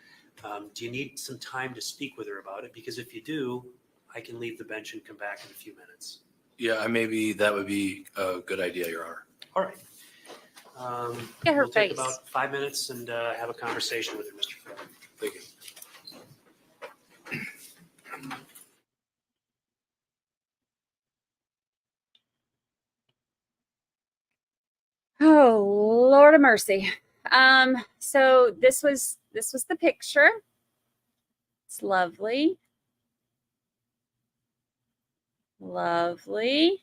Do you need some time to speak with her about it? Because if you do, I can leave the bench and come back in a few minutes. Yeah, maybe that would be a good idea, Your Honor. All right. Get her we'll take face. about 5 minutes and have a conversation with her, Mr. Freilich. Thank you. Oh, Lord of mercy. So this was the picture. It's lovely. Lovely.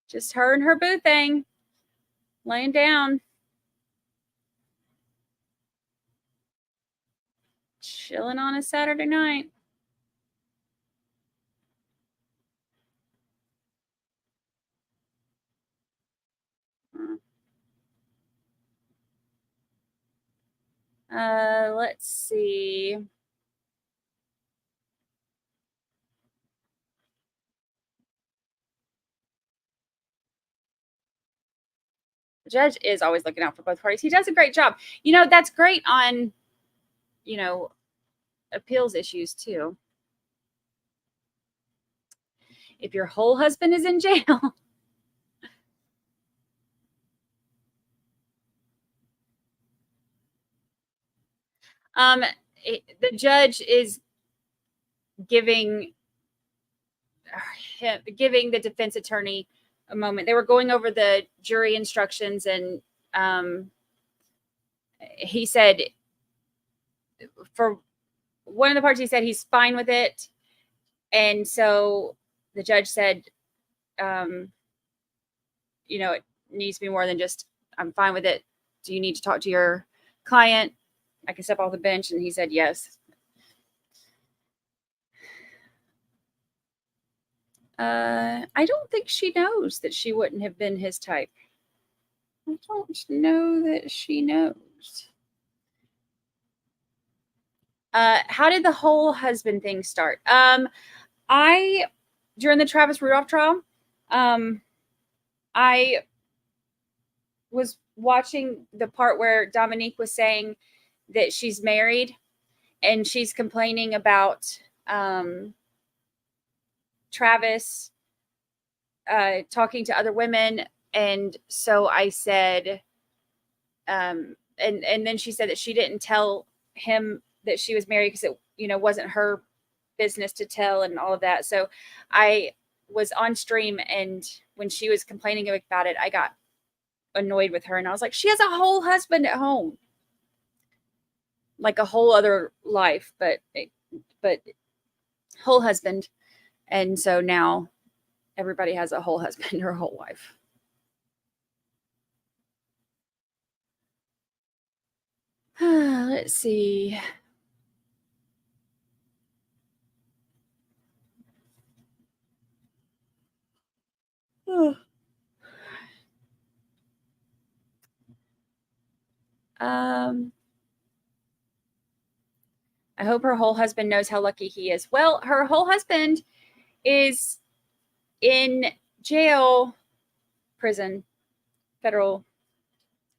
Just her and her boo thing. Laying down. Chilling on a Saturday night. Let's see. The judge is always looking out for both parties. He does a great job. You know, that's great on, you know, appeals issues too. If your whole husband is in jail, the judge is giving the defense attorney a moment. They were going over the jury instructions, and he said, for one of the parts, he said he's fine with it. And so the judge said, it needs to be more than just, I'm fine with it. Do you need to talk to your client? I can step off the bench. And he said, yes. I don't think she knows that she wouldn't have been his type. I don't know that she knows. How did the whole husband thing start? During the Travis Rudolph trial, I was watching the part where Dominique was saying that she's married and she's complaining about Travis talking to other women. And so I said, and then she said that she didn't tell him that she was married because it, wasn't her business to tell and all of that. So I was on stream, and when she was complaining about it, I got annoyed with her, and I was like, she has a whole husband at home, like a whole other life, but whole husband. And so now everybody has a whole husband or a whole wife. Let's see. I hope her whole husband knows how lucky he is. Well, her whole husband is in jail, prison, federal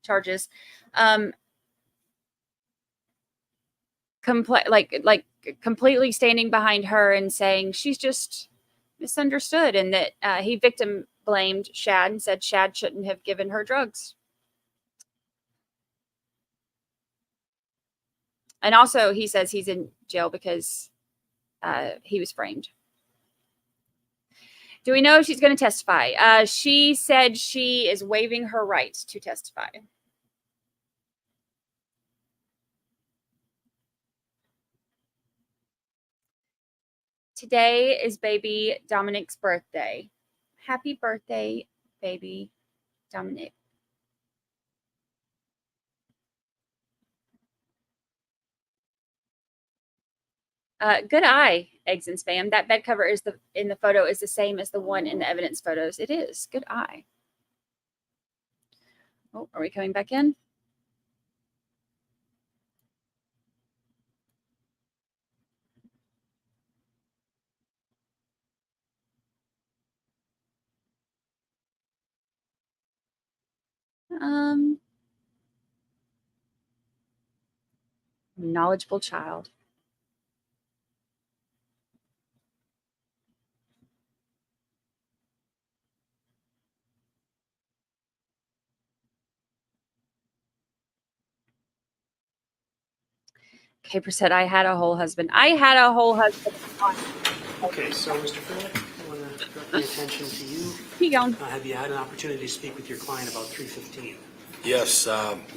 charges. Completely standing behind her and saying she's just misunderstood, and that he victim blamed Shad and said Shad shouldn't have given her drugs. And also he says he's in jail because he was framed. Do we know if she's going to testify? She said she is waiving her right to testify. Today is baby Dominique's birthday. Happy birthday, baby Dominique. Good eye, Eggs and Spam. That bed cover in the photo is the same as the one in the evidence photos. It is. Good eye. Oh, are we coming back in? Knowledgeable child. Caper said, I had a whole husband. I had a whole husband. Okay, so Mr. Phillip, I want to direct my attention to you. Keep going. Have you had an opportunity to speak with your client about 315? Yes.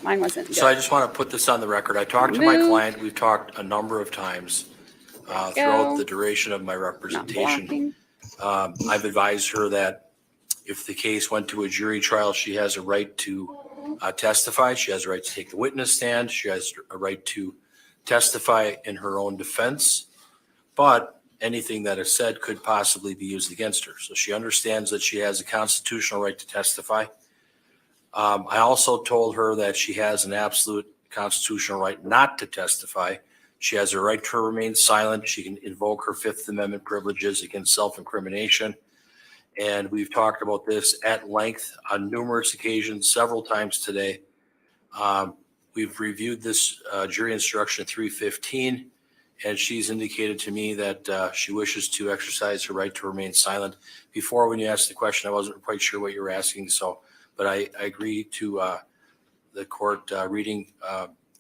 Mine wasn't good. So I just want to put this on the record. I talked to my client. We've talked a number of times throughout the duration of my representation. I've advised her that if the case went to a jury trial, she has a right to testify. She has a right to take the witness stand. She has a right to testify in her own defense. But anything that is said could possibly be used against her. So she understands that she has a constitutional right to testify. I also told her that she has an absolute constitutional right not to testify. She has a right to remain silent. She can invoke her Fifth Amendment privileges against self-incrimination. And we've talked about this at length on numerous occasions, several times today. We've reviewed this jury instruction 315, and she's indicated to me that she wishes to exercise her right to remain silent. Before, when you asked the question, I wasn't quite sure what you were asking, so, but I agree to the court reading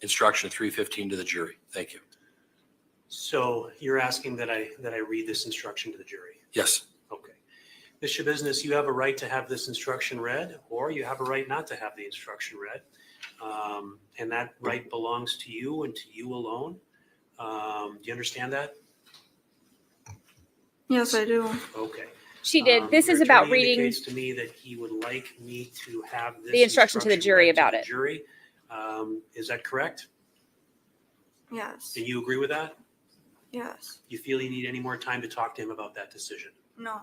instruction 315 to the jury. Thank you. So you're asking that I read this instruction to the jury? Yes. Okay. Ms. Schabusiness, you have a right to have this instruction read, or you have a right not to have the instruction read. And that right belongs to you and to you alone. Do you understand that? Yes, I do. Okay. She did. This Your is about attorney reading indicates to me that he would like me to have this the instruction to the jury read to about the it. Jury. Is that correct? Yes. Do you agree with that? Yes. You feel you need any more time to talk to him about that decision? No.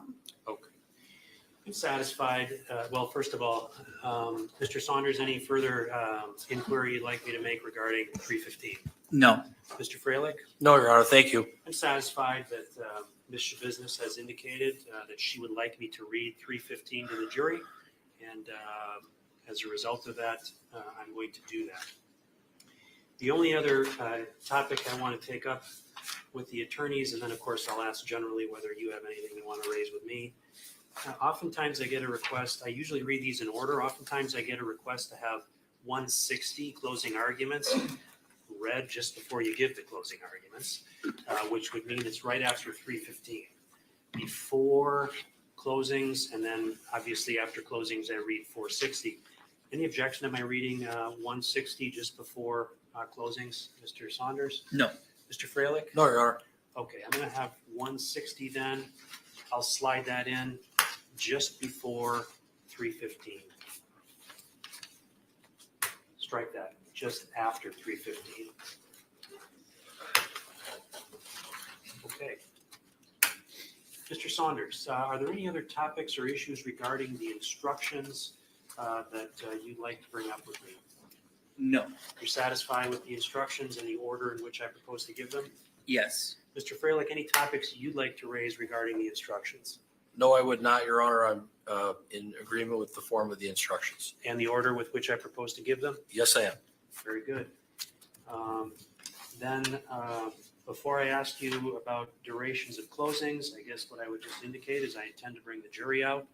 Okay. I'm satisfied. Well, first of all, Mr. Saunders, any further inquiry you'd like me to make regarding 315? No. Mr. Freilich? No, Your Honor. Thank you. I'm satisfied that Ms. Schabusiness has indicated that she would like me to read 315 to the jury. And as a result of that, I'm going to do that. The only other topic I want to take up with the attorneys, and then of course I'll ask generally whether you have anything you want to raise with me. Oftentimes I get a request, I usually read these in order. Oftentimes I get a request to have 160 closing arguments read just before you give the closing arguments, which would mean it's right after 315. Before closings, and then obviously after closings, I read 460. Any objection to my reading 160 just before closings, Mr. Saunders? No. Mr. Freilich? No, Your Honor. Okay, I'm going to have 160 then. I'll slide that in just before 315. Strike that, just after 315. Okay. Mr. Saunders, are there any other topics or issues regarding the instructions that you'd like to bring up with me? No. You're satisfied with the instructions and the order in which I propose to give them? Yes. Mr. Freilich, any topics you'd like to raise regarding the instructions? No, I would not, Your Honor. I'm in agreement with the form of the instructions. And the order with which I propose to give them? Yes, I am. Very good. Then, before I ask you about durations of closings, I guess what I would just indicate is I intend to bring the jury out.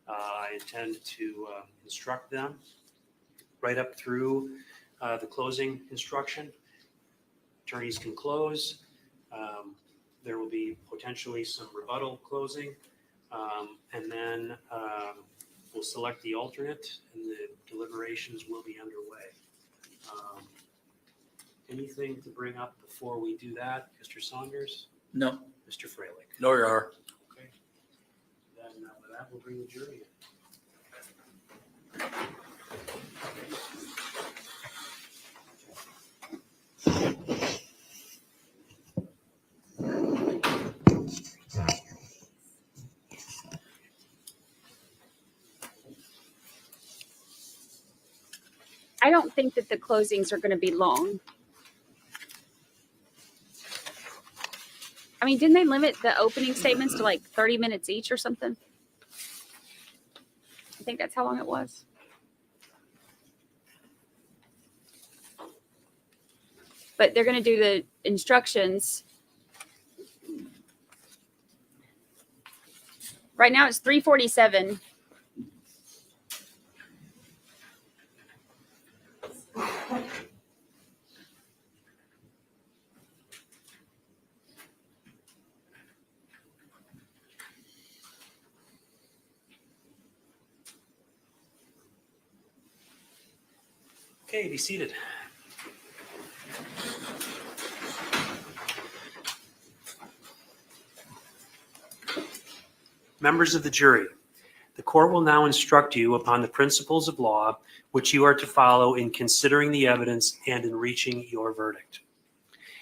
I intend to instruct them right up through the closing instruction. Attorneys can close. There will be potentially some rebuttal closing. And then we'll select the alternate and the deliberations will be underway. Anything to bring up before we do that, Mr. Saunders? No. Mr. Freilich? No, Your Honor. Okay. Then with that, we'll bring the jury in. I don't think that the closings are going to be long. I mean, didn't they limit the opening statements to like 30 minutes each or something? I think that's how long it was. But they're going to do the instructions. Right now it's 3:47. Okay, be seated. Members of the jury, the court will now instruct you upon the principles of law which you are to follow in considering the evidence and in reaching your verdict.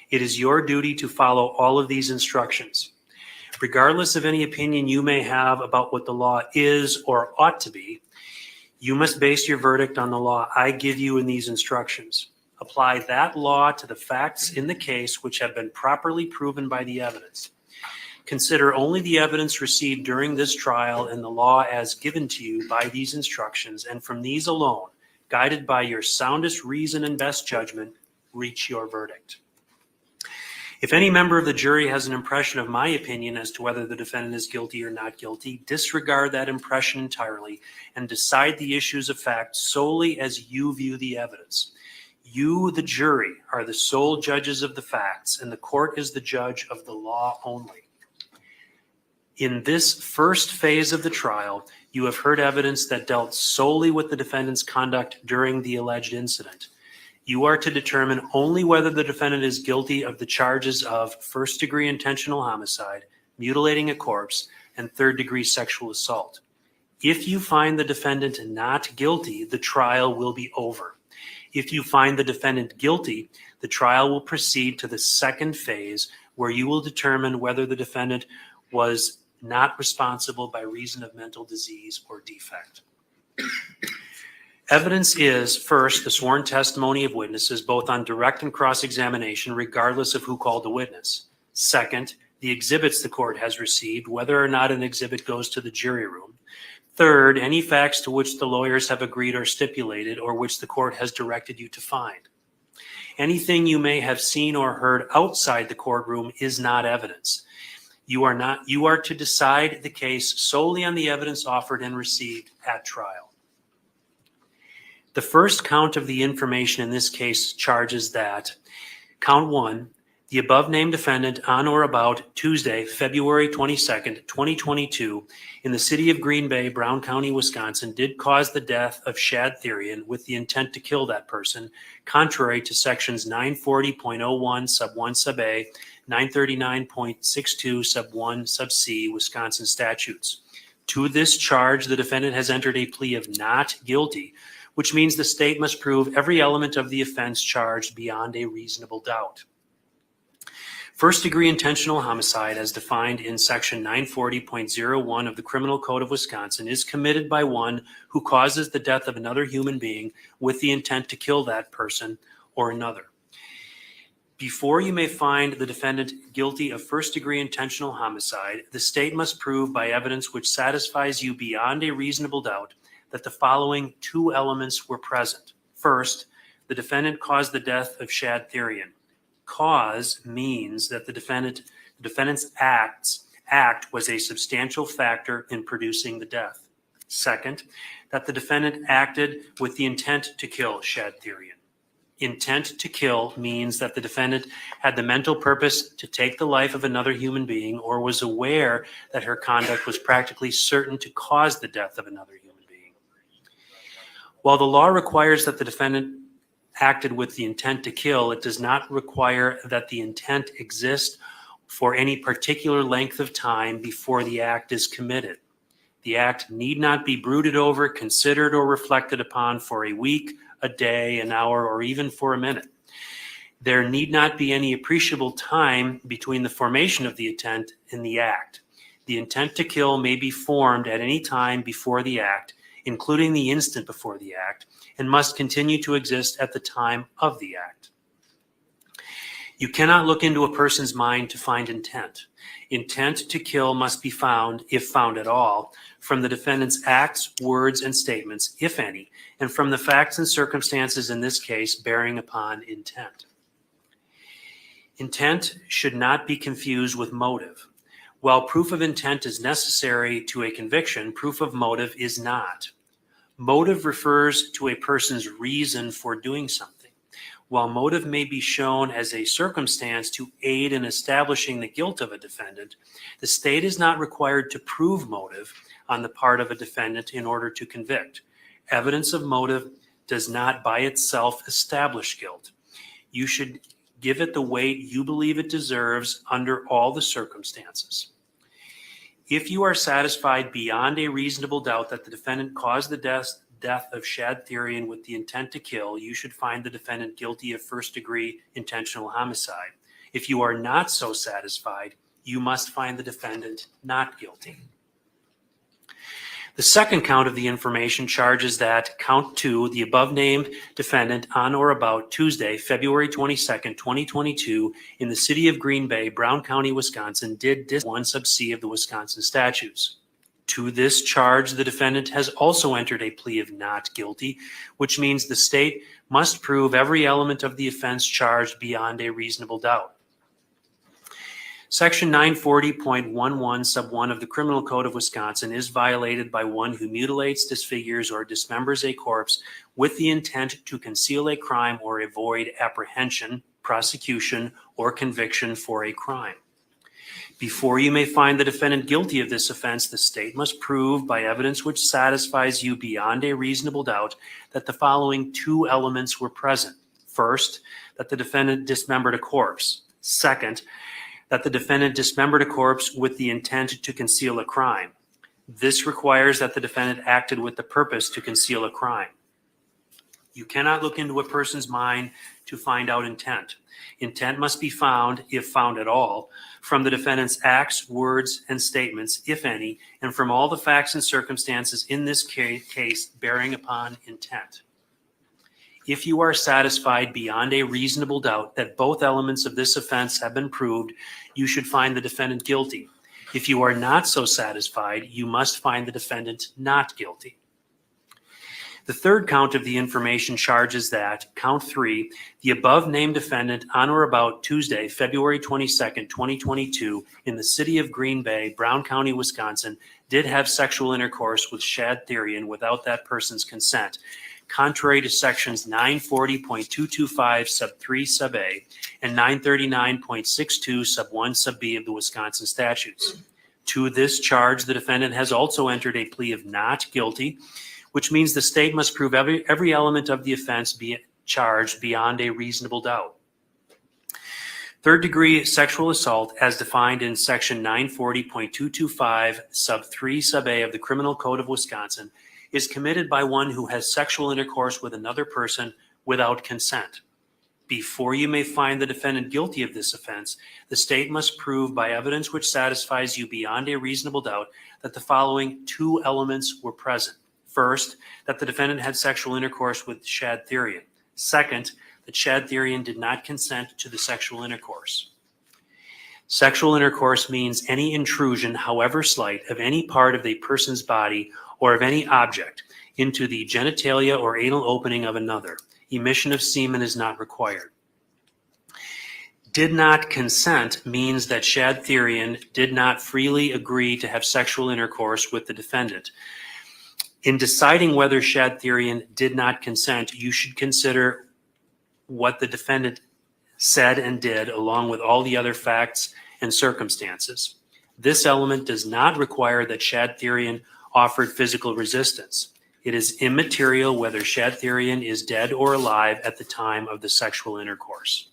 It is your duty to follow all of these instructions. Regardless of any opinion you may have about what the law is or ought to be, you must base your verdict on the law I give you in these instructions. Apply that law to the facts in the case which have been properly proven by the evidence. Consider only the evidence received during this trial and the law as given to you by these instructions, and from these alone, guided by your soundest reason and best judgment, reach your verdict. If any member of the jury has an impression of my opinion as to whether the defendant is guilty or not guilty, disregard that impression entirely and decide the issues of fact solely as you view the evidence. You, the jury, are the sole judges of the facts, and the court is the judge of the law only. In this first phase of the trial, you have heard evidence that dealt solely with the defendant's conduct during the alleged incident. You are to determine only whether the defendant is guilty of the charges of first-degree intentional homicide, mutilating a corpse, and third-degree sexual assault. If you find the defendant not guilty, the trial will be over. If you find the defendant guilty, the trial will proceed to the second phase, where you will determine whether the defendant was not responsible by reason of mental disease or defect. Evidence is, first, the sworn testimony of witnesses, both on direct and cross-examination, regardless of who called the witness. Second, the exhibits the court has received, whether or not an exhibit goes to the jury room. Third, any facts to which the lawyers have agreed or stipulated, or which the court has directed you to find. Anything you may have seen or heard outside the courtroom is not evidence. You are to decide the case solely on the evidence offered and received at trial. The first count of the information in this case charges that, count 1, the above-named defendant on or about Tuesday, February 22nd, 2022, in the city of Green Bay, Brown County, Wisconsin, did cause the death of Shad Thyrion with the intent to kill that person, contrary to sections 940.01 sub 1 sub A, 939.62 sub 1 sub C Wisconsin statutes. To this charge, the defendant has entered a plea of not guilty, which means the state must prove every element of the offense charged beyond a reasonable doubt. First-degree intentional homicide, as defined in section 940.01 of the Criminal Code of Wisconsin, is committed by one who causes the death of another human being with the intent to kill that person or another. Before you may find the defendant guilty of first-degree intentional homicide, the state must prove by evidence which satisfies you beyond a reasonable doubt that the following two elements were present. First, the defendant caused the death of Shad Thyrion. Cause means that the defendant's act was a substantial factor in producing the death. Second, that the defendant acted with the intent to kill Shad Thyrion. Intent to kill means that the defendant had the mental purpose to take the life of another human being or was aware that her conduct was practically certain to cause the death of another human being. While the law requires that the defendant acted with the intent to kill, it does not require that the intent exist for any particular length of time before the act is committed. The act need not be brooded over, considered, or reflected upon for a week, a day, an hour, or even for a minute. There need not be any appreciable time between the formation of the intent and the act. The intent to kill may be formed at any time before the act, including the instant before the act, and must continue to exist at the time of the act. You cannot look into a person's mind to find intent. Intent to kill must be found, if found at all, from the defendant's acts, words, and statements, if any, and from the facts and circumstances in this case bearing upon intent. Intent should not be confused with motive. While proof of intent is necessary to a conviction, proof of motive is not. Motive refers to a person's reason for doing something. While motive may be shown as a circumstance to aid in establishing the guilt of a defendant, the state is not required to prove motive on the part of a defendant in order to convict. Evidence of motive does not by itself establish guilt. You should give it the weight you believe it deserves under all the circumstances. If you are satisfied beyond a reasonable doubt that the defendant caused the death of Shad Thyrion with the intent to kill, you should find the defendant guilty of first-degree intentional homicide. If you are not so satisfied, you must find the defendant not guilty. The second count of the information charges that, count 2, the above-named defendant on or about Tuesday, February 22nd, 2022, in the city of Green Bay, Brown County, Wisconsin, did 1 sub C of the Wisconsin statutes. To this charge, the defendant has also entered a plea of not guilty, which means the state must prove every element of the offense charged beyond a reasonable doubt. Section 940.11 sub 1 of the Criminal Code of Wisconsin is violated by one who mutilates, disfigures, or dismembers a corpse with the intent to conceal a crime or avoid apprehension, prosecution, or conviction for a crime. Before you may find the defendant guilty of this offense, the state must prove by evidence which satisfies you beyond a reasonable doubt that the following two elements were present. First, that the defendant dismembered a corpse. Second, that the defendant dismembered a corpse with the intent to conceal a crime. This requires that the defendant acted with the purpose to conceal a crime. You cannot look into a person's mind to find out intent. Intent must be found, if found at all, from the defendant's acts, words, and statements, if any, and from all the facts and circumstances in this case bearing upon intent. If you are satisfied beyond a reasonable doubt that both elements of this offense have been proved, you should find the defendant guilty. If you are not so satisfied, you must find the defendant not guilty. The third count of the information charges that, count 3, the above named defendant on or about Tuesday, February 22nd, 2022, in the city of Green Bay, Brown County, Wisconsin, did have sexual intercourse with Shad Thyrion without that person's consent, contrary to sections 940.225 sub 3 sub A and 939.62 sub 1 sub B of the Wisconsin statutes. To this charge, the defendant has also entered a plea of not guilty, which means the state must prove every element of the offense be charged beyond a reasonable doubt. Third degree sexual assault, as defined in section 940.225 sub 3 sub A of the Criminal Code of Wisconsin, is committed by one who has sexual intercourse with another person without consent. Before you may find the defendant guilty of this offense, the state must prove by evidence which satisfies you beyond a reasonable doubt that the following two elements were present. First, that the defendant had sexual intercourse with Shad Thyrion. Second, that Shad Thyrion did not consent to the sexual intercourse. Sexual intercourse means any intrusion, however slight, of any part of a person's body or of any object into the genitalia or anal opening of another. Emission of semen is not required. Did not consent means that Shad Thyrion did not freely agree to have sexual intercourse with the defendant. In deciding whether Shad Thyrion did not consent, you should consider what the defendant said and did, along with all the other facts and circumstances. This element does not require that Shad Thyrion offered physical resistance. It is immaterial whether Shad Thyrion is dead or alive at the time of the sexual intercourse.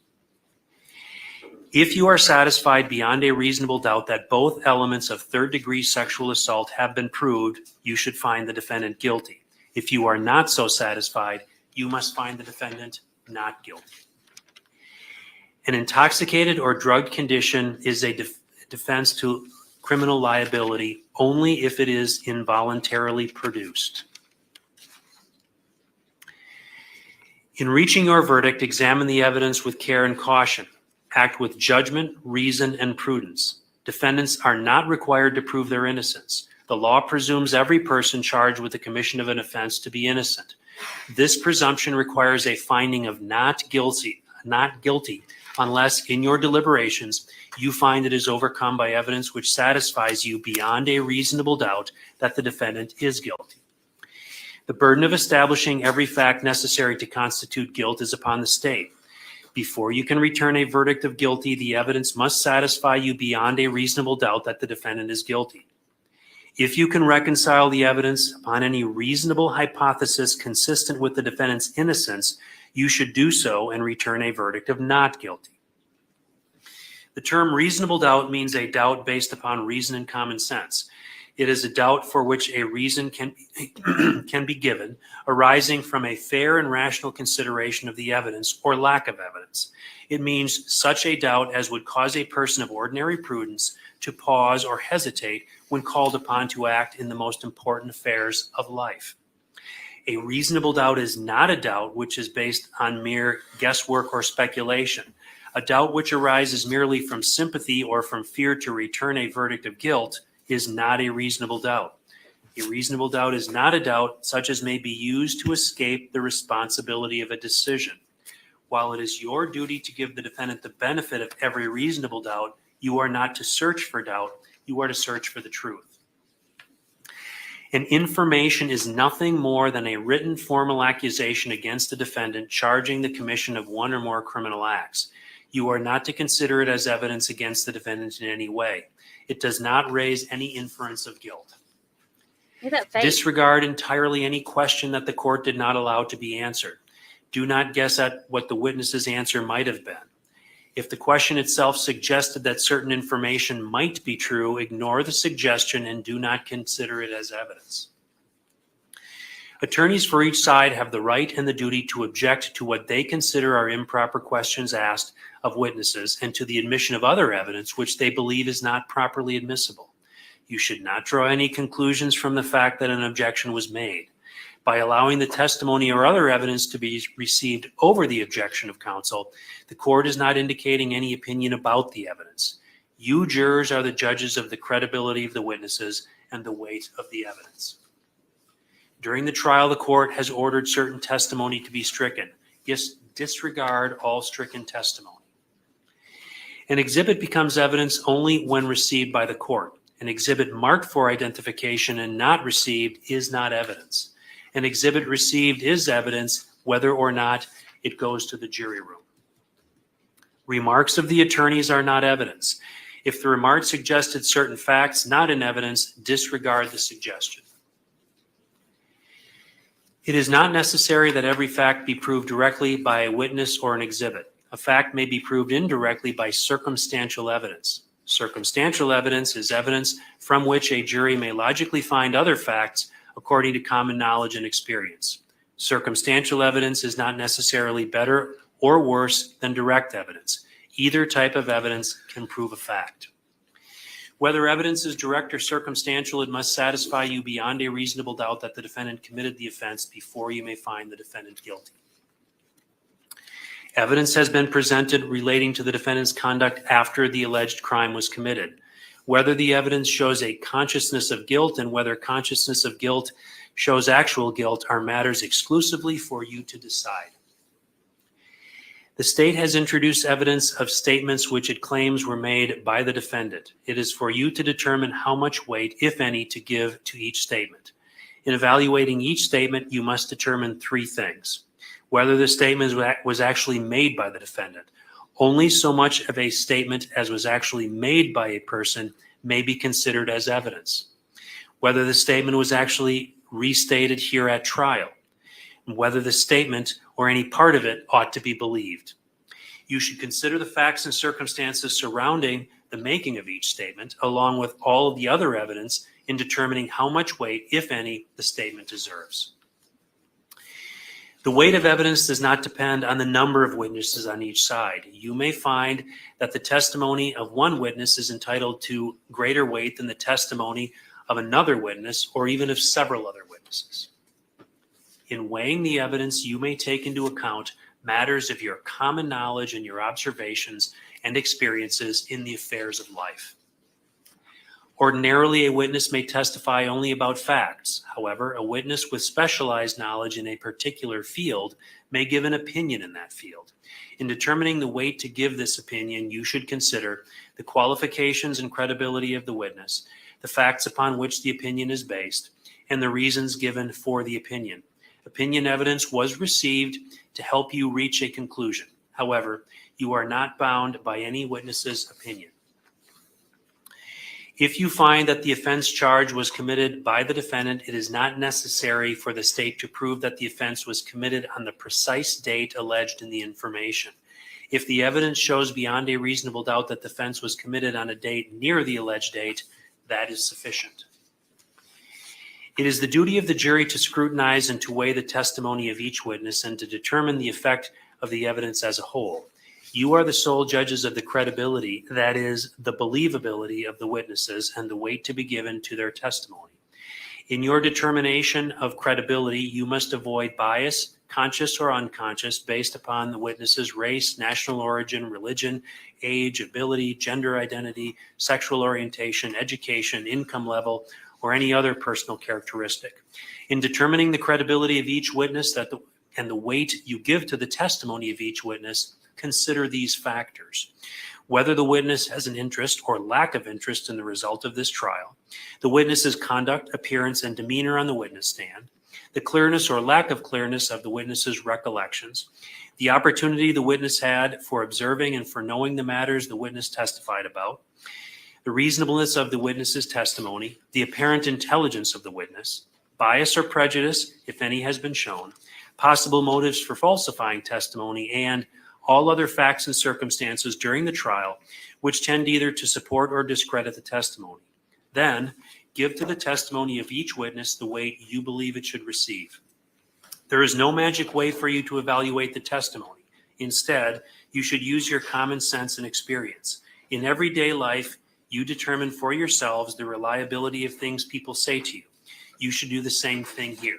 If you are satisfied beyond a reasonable doubt that both elements of third-degree sexual assault have been proved, you should find the defendant guilty. If you are not so satisfied, you must find the defendant not guilty. An intoxicated or drugged condition is a defense to criminal liability only if it is involuntarily produced. In reaching your verdict, examine the evidence with care and caution. Act with judgment, reason, and prudence. Defendants are not required to prove their innocence. The law presumes every person charged with the commission of an offense to be innocent. This presumption requires a finding of not guilty, unless in your deliberations you find it is overcome by evidence which satisfies you beyond a reasonable doubt that the defendant is guilty. The burden of establishing every fact necessary to constitute guilt is upon the state. Before you can return a verdict of guilty, the evidence must satisfy you beyond a reasonable doubt that the defendant is guilty. If you can reconcile the evidence upon any reasonable hypothesis consistent with the defendant's innocence, you should do so and return a verdict of not guilty. The term reasonable doubt means a doubt based upon reason and common sense. It is a doubt for which a reason can be given, arising from a fair and rational consideration of the evidence or lack of evidence. It means such a doubt as would cause a person of ordinary prudence to pause or hesitate when called upon to act in the most important affairs of life. A reasonable doubt is not a doubt which is based on mere guesswork or speculation. A doubt which arises merely from sympathy or from fear to return a verdict of guilt is not a reasonable doubt. A reasonable doubt is not a doubt such as may be used to escape the responsibility of a decision. While it is your duty to give the defendant the benefit of every reasonable doubt, You are not to search for doubt. You are to search for the truth. An information is nothing more than a written formal accusation against the defendant charging the commission of one or more criminal acts. You are not to consider it as evidence against the defendant in any way. It does not raise any inference of guilt. Disregard entirely any question that the court did not allow to be answered. Do not guess at what the witness's answer might have been. If the question itself suggested that certain information might be true, ignore the suggestion and do not consider it as evidence. Attorneys for each side have the right and the duty to object to what they consider are improper questions asked of witnesses and to the admission of other evidence which they believe is not properly admissible. You should not draw any conclusions from the fact that an objection was made. By allowing the testimony or other evidence to be received over the objection of counsel, the court is not indicating any opinion about the evidence. You jurors are the judges of the credibility of the witnesses and the weight of the evidence. During the trial, the court has ordered certain testimony to be stricken. Yes, disregard all stricken testimony. An exhibit becomes evidence only when received by the court. An exhibit marked for identification and not received is not evidence. An exhibit received is evidence whether or not it goes to the jury room. Remarks of the attorneys are not evidence. If the remark suggested certain facts not in evidence, disregard the suggestion. It is not necessary that every fact be proved directly by a witness or an exhibit. A fact may be proved indirectly by circumstantial evidence. Circumstantial evidence is evidence from which a jury may logically find other facts according to common knowledge and experience. Circumstantial evidence is not necessarily better or worse than direct evidence. Either type of evidence can prove a fact. Whether evidence is direct or circumstantial, it must satisfy you beyond a reasonable doubt that the defendant committed the offense before you may find the defendant guilty. Evidence has been presented relating to the defendant's conduct after the alleged crime was committed. Whether the evidence shows a consciousness of guilt and whether consciousness of guilt shows actual guilt are matters exclusively for you to decide. The state has introduced evidence of statements which it claims were made by the defendant. It is for you to determine how much weight, if any, to give to each statement. In evaluating each statement, you must determine three things. Whether the statement was actually made by the defendant. Only so much of a statement as was actually made by a person may be considered as evidence. Whether the statement was actually restated here at trial, and whether the statement or any part of it ought to be believed. You should consider the facts and circumstances surrounding the making of each statement, along with all of the other evidence in determining how much weight, if any, the statement deserves. The weight of evidence does not depend on the number of witnesses on each side. You may find that the testimony of one witness is entitled to greater weight than the testimony of another witness or even of several other witnesses. In weighing the evidence, you may take into account matters of your common knowledge and your observations and experiences in the affairs of life. Ordinarily, a witness may testify only about facts. However, a witness with specialized knowledge in a particular field may give an opinion in that field. In determining the weight to give this opinion, you should consider the qualifications and credibility of the witness, the facts upon which the opinion is based, and the reasons given for the opinion. Opinion evidence was received to help you reach a conclusion. However, you are not bound by any witness's opinion. If you find that the offense charge was committed by the defendant, it is not necessary for the state to prove that the offense was committed on the precise date alleged in the information. If the evidence shows beyond a reasonable doubt that the offense was committed on a date near the alleged date, that is sufficient. It is the duty of the jury to scrutinize and to weigh the testimony of each witness and to determine the effect of the evidence as a whole. You are the sole judges of the credibility, that is, the believability of the witnesses and the weight to be given to their testimony. In your determination of credibility, you must avoid bias, conscious or unconscious, based upon the witness's race, national origin, religion, age, ability, gender identity, sexual orientation, education, income level, or any other personal characteristic. In determining the credibility of each witness and the weight you give to the testimony of each witness, consider these factors. whether the witness has an interest or lack of interest in the result of this trial, the witness's conduct, appearance, and demeanor on the witness stand, the clearness or lack of clearness of the witness's recollections, the opportunity the witness had for observing and for knowing the matters the witness testified about, the reasonableness of the witness's testimony, the apparent intelligence of the witness, bias or prejudice, if any has been shown, possible motives for falsifying testimony, and all other facts and circumstances during the trial which tend either to support or discredit the testimony. Then, give to the testimony of each witness the weight you believe it should receive. There is no magic way for you to evaluate the testimony. Instead, you should use your common sense and experience. In everyday life, you determine for yourselves the reliability of things people say to you. You should do the same thing here.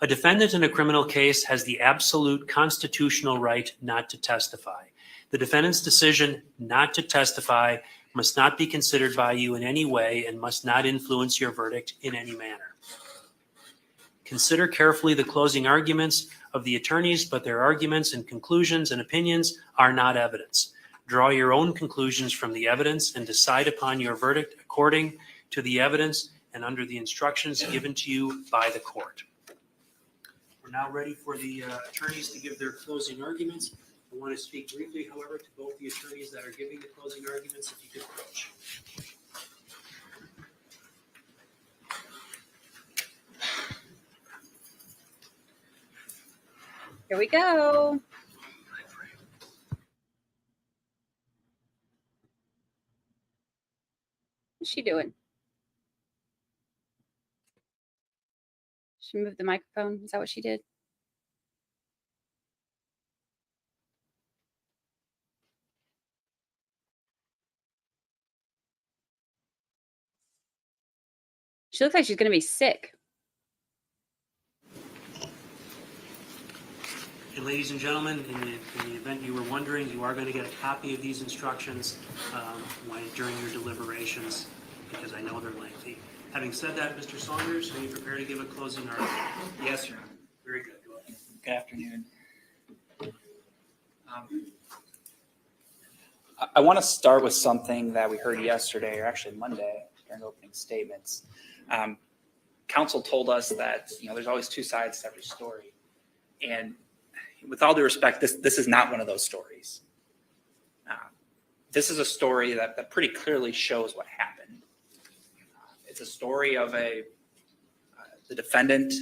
A defendant in a criminal case has the absolute constitutional right not to testify. The defendant's decision not to testify must not be considered by you in any way and must not influence your verdict in any manner. Consider carefully the closing arguments of the attorneys, but their arguments and conclusions and opinions are not evidence. Draw your own conclusions from the evidence and decide upon your verdict according to the evidence and under the instructions given to you by the court. We're now ready for the attorneys to give their closing arguments. I want to speak briefly, however, to both the attorneys that are giving the closing arguments, if you could approach. Here we go. What's she doing? She moved the microphone. Is that what she did? She looks like she's going to be sick. And ladies and gentlemen, in the event you were wondering, you are going to get a copy of these instructions during your deliberations, because I know they're lengthy. Having said that, Mr. Saunders, are you prepared to give a closing argument? Yes, Your Honor. Very good. Go ahead. Good afternoon. I want to start with something that we heard yesterday, or actually Monday, during opening statements. Counsel told us that there's always two sides to every story, and with all due respect, this is not one of those stories. This is a story that pretty clearly shows what happened. It's a story of the defendant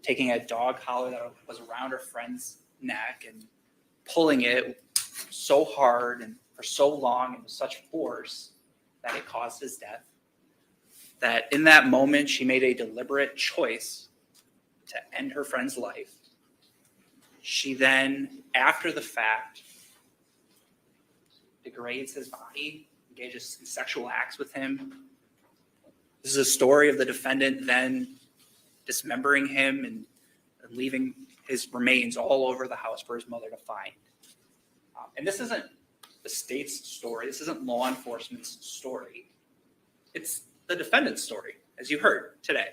taking a dog collar that was around her friend's neck and pulling it so hard and for so long and with such force that it caused his death. That in that moment, she made a deliberate choice to end her friend's life. She then, after the fact, degrades his body, engages in sexual acts with him. This is a story of the defendant then dismembering him and leaving his remains all over the house for his mother to find. And this isn't the state's story. This isn't law enforcement's story. It's the defendant's story, as you heard today,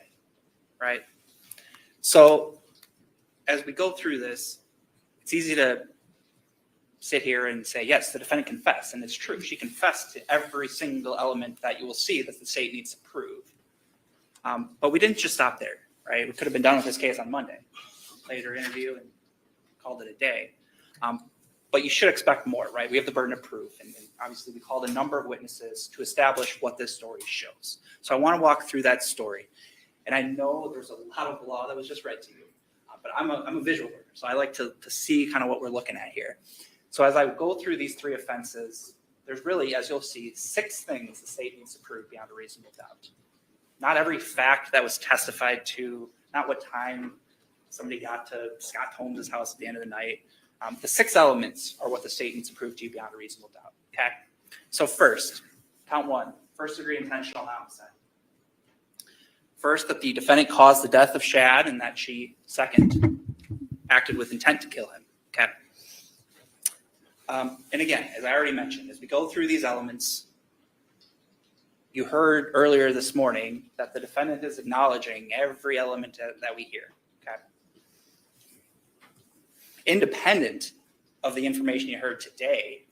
right? So as we go through this, it's easy to sit here and say, yes, the defendant confessed, and it's true. She confessed to every single element that you will see that the state needs to prove. But we didn't just stop there, right? We could have been done with this case on Monday, played her interview and called it a day. But you should expect more, right? We have the burden of proof, and obviously we called a number of witnesses to establish what this story shows. So I want to walk through that story. And I know there's a lot of law that was just read to you, but I'm a visual learner, so I like to see kind of what we're looking at here. So as I go through these three offenses, there's really, as you'll see, 6 things the state needs to prove beyond a reasonable doubt. Not every fact that was testified to, not what time somebody got to Scott Holmes' house at the end of the night. The 6 elements are what the state needs to prove to you beyond a reasonable doubt, okay? So first, count 1, first-degree intentional homicide. First, that the defendant caused the death of Shad, and that she, second, acted with intent to kill him, okay? And again, as I already mentioned, as we go through these elements, you heard earlier this morning that the defendant is acknowledging every element that we hear, okay? Independent of the information you heard today,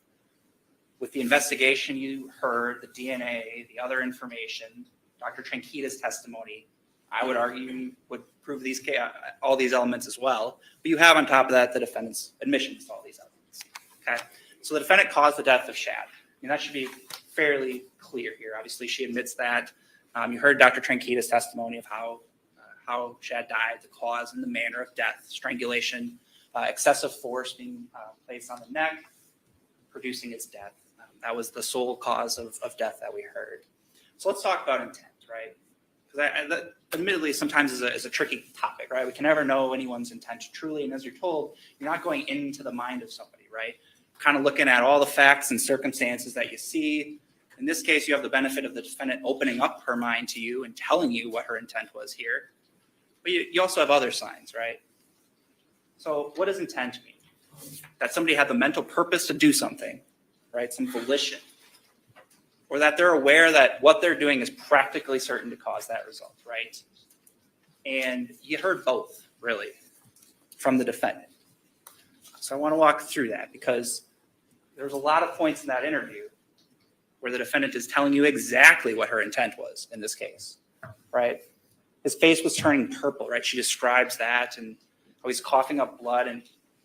With the investigation you heard, the DNA, the other information, Dr. Tranquita's testimony, I would argue would prove all these elements as well. But you have on top of that the defendant's admissions to all these elements. Okay, so the defendant caused the death of Shad. And that should be fairly clear here. Obviously, she admits that. You heard Dr. Tranquita's testimony of how Shad died, the cause and the manner of death, strangulation, excessive force being placed on the neck, producing his death. That was the sole cause of death that we heard. So let's talk about intent, right? Because that admittedly sometimes is a tricky topic, right? We can never know anyone's intent truly. And as you're told, you're not going into the mind of somebody, right? Kind of looking at all the facts and circumstances that you see. In this case, you have the benefit of the defendant opening up her mind to you and telling you what her intent was here. But you also have other signs, right? So what does intent mean? That somebody had the mental purpose to do something, right? Some volition. Or that they're aware that what they're doing is practically certain to cause that result, right? And you heard both, really, from the defendant. So I want to walk through that because there's a lot of points in that interview where the defendant is telling you exactly what her intent was in this case, right? His face was turning purple, right? She describes that and how he's coughing up blood. And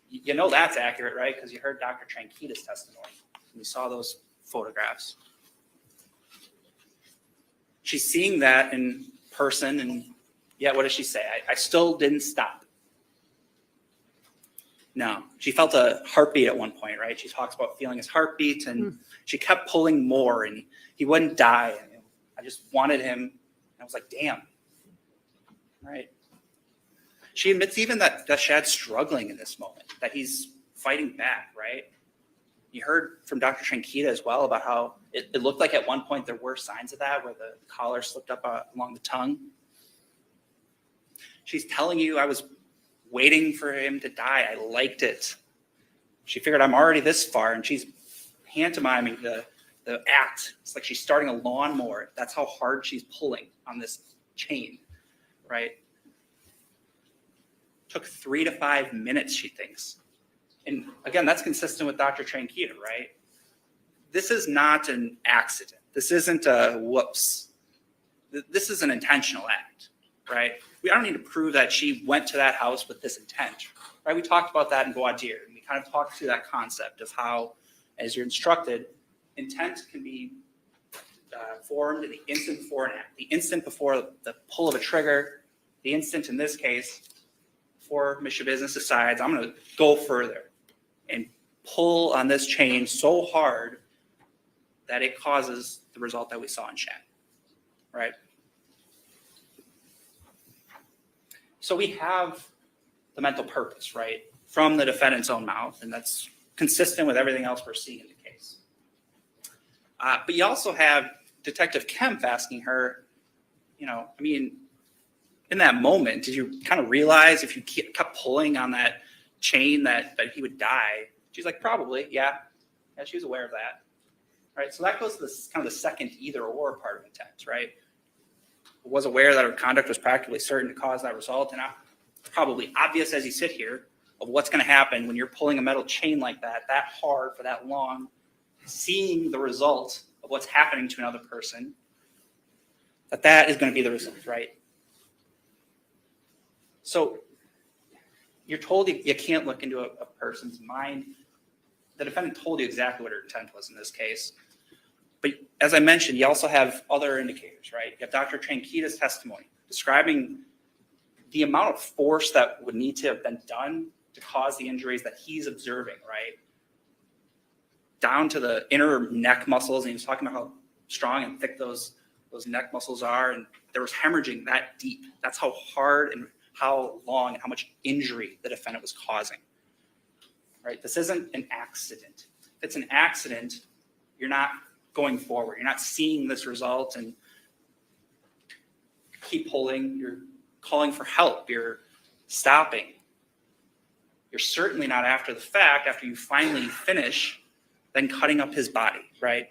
you know that's accurate, right? Because you heard Dr. Tranquita's testimony. And you saw those photographs. She's seeing that in person, and yet what does she say? I still didn't stop. No, she felt a heartbeat at one point, right? She talks about feeling his heartbeat, and she kept pulling more, and he wouldn't die. And I just wanted him. And I was like, damn, right? She admits even that Shad's struggling in this moment, that he's fighting back, right? You heard from Dr. Tranquita as well about how it looked like at one point there were signs of that where the collar slipped up along the tongue. She's telling you, I was waiting for him to die. I liked it. She figured I'm already this far, and she's pantomiming the act. It's like she's starting a lawnmower. That's how hard she's pulling on this chain, right? Took 3 to 5 minutes, she thinks. And again, that's consistent with Dr. Tranquita, right? This is not an accident. This isn't a whoops. This is an intentional act, right? I don't need to prove that she went to that house with this intent, right? We talked about that in voir dire. And we kind of talked through that concept of how, as you're instructed, intent can be formed in the instant before an act, the instant before the pull of a trigger, the instant in this case, before Ms. Schabusiness decides, I'm going to go further and pull on this chain so hard that it causes the result that we saw in Shad, right? So we have the mental purpose, right, from the defendant's own mouth, and that's consistent with everything else we're seeing in the case. But you also have Detective Kemp asking her, I mean, in that moment, did you kind of realize if you kept pulling on that chain that he would die? She's like, probably, yeah. Yeah, she was aware of that. Right, so that goes to this kind of the second either or part of intent, right? Was aware that her conduct was practically certain to cause that result, and probably obvious as you sit here of what's going to happen when you're pulling a metal chain like that hard for that long, seeing the result of what's happening to another person, that is going to be the result, right? So you're told you can't look into a person's mind. The defendant told you exactly what her intent was in this case. But as I mentioned, you also have other indicators, right? You have Dr. Tranquita's testimony describing the amount of force that would need to have been done to cause the injuries that he's observing, right? Down to the inner neck muscles, and he was talking about how strong and thick those neck muscles are, and there was hemorrhaging that deep. That's how hard and how long and how much injury the defendant was causing, right? This isn't an accident. If it's an accident, you're not going forward. You're not seeing this result and keep pulling. You're calling for help. You're stopping. You're certainly not after the fact, after you finally finish, then cutting up his body, right?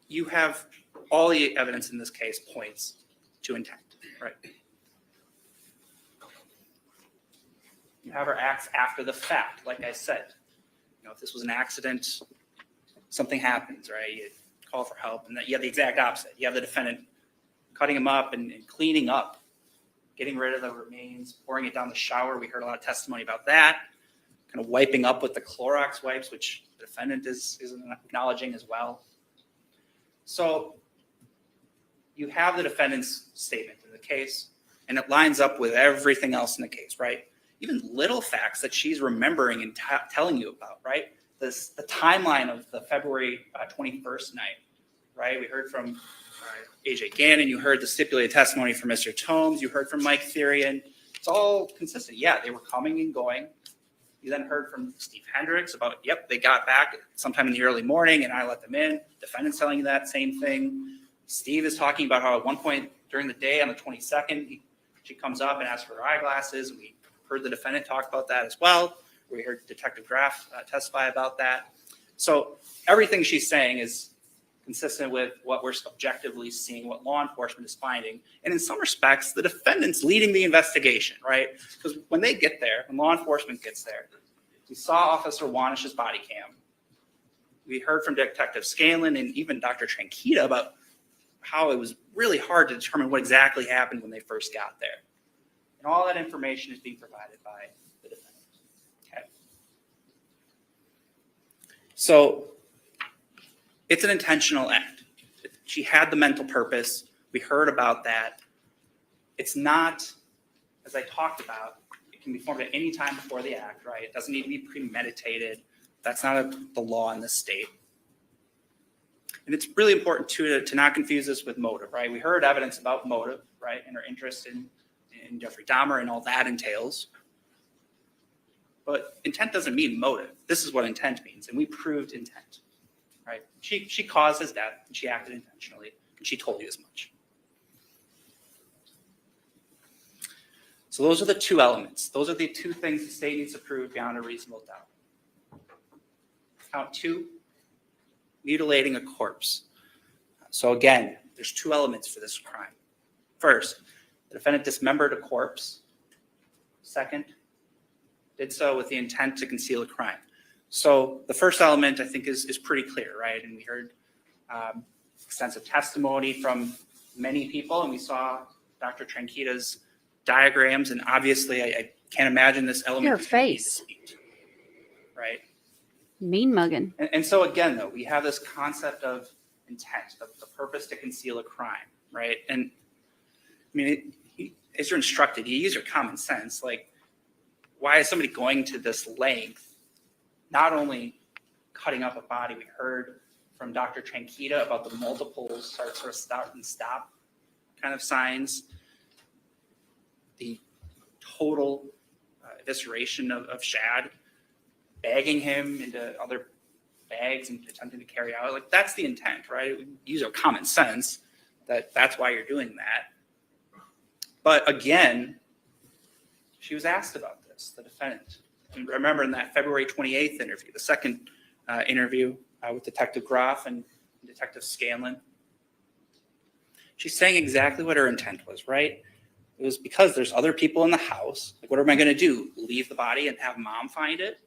You have all the evidence in this case points to intent, right? You have her acts after the fact, like I said. If this was an accident, something happens, right? You call for help, and you have the exact opposite. You have the defendant cutting him up and cleaning up, getting rid of the remains, pouring it down the shower. We heard a lot of testimony about that, kind of wiping up with the Clorox wipes, which the defendant is acknowledging as well. So you have the defendant's statement in the case, and it lines up with everything else in the case, right? Even little facts that she's remembering and telling you about, right? The timeline of the February 21st night, right? We heard from AJ Gannon, you heard the stipulated testimony from Mr. Tomes, you heard from Mike Thyrion. It's all consistent. Yeah, they were coming and going. You then heard from Steve Hendricks about, yep, they got back sometime in the early morning and I let them in. Defendant's telling you that same thing. Steve is talking about how at one point during the day on the 22nd, she comes up and asks for her eyeglasses. We heard the defendant talk about that as well. We heard Detective Graf testify about that. So everything she's saying is consistent with what we're objectively seeing, what law enforcement is finding. And in some respects, the defendant's leading the investigation, right? Because when they get there, when law enforcement gets there, we saw Officer Wanish's body cam. We heard from Detective Scanlon and even Dr. Tranquita about how it was really hard to determine what exactly happened when they first got there. And all that information is being provided by the defendant. Okay. So it's an intentional act. She had the mental purpose. We heard about that. It's not, as I talked about, it can be formed at any time before the act, right? It doesn't need to be premeditated. That's not the law in this state. And it's really important to not confuse this with motive, right? We heard evidence about motive, right? And her interest in Jeffrey Dahmer and all that entails. But intent doesn't mean motive. This is what intent means. And we proved intent, right? She caused his death and she acted intentionally. And she told you as much. So those are the two elements. Those are the two things the state needs to prove beyond a reasonable doubt. Count two, mutilating a corpse. So again, there's two elements for this crime. First, the defendant dismembered a corpse. Second, did so with the intent to conceal a crime. So the first element I think is pretty clear, right? And we heard extensive testimony from many people, and we saw Dr. Tranquita's diagrams, and obviously I can't imagine this element. Your face. Right? Mean mugging. And so again, though, we have this concept of intent, of the purpose to conceal a crime, right? And I mean, as you're instructed, you use your common sense. Like, why is somebody going to this length? Not only cutting up a body, we heard from Dr. Tranquita about the multiple sort of start and stop kind of signs, the total evisceration of Shad, bagging him into other bags and attempting to carry out. Like, that's the intent, right? We use our common sense that's why you're doing that. But again, she was asked about this, the defendant. And remember in that February 28th interview, the second interview with Detective Graf and Detective Scanlon, she's saying exactly what her intent was, right? It was because there's other people in the house. Like, what am I going to do? Leave the body and have mom find it?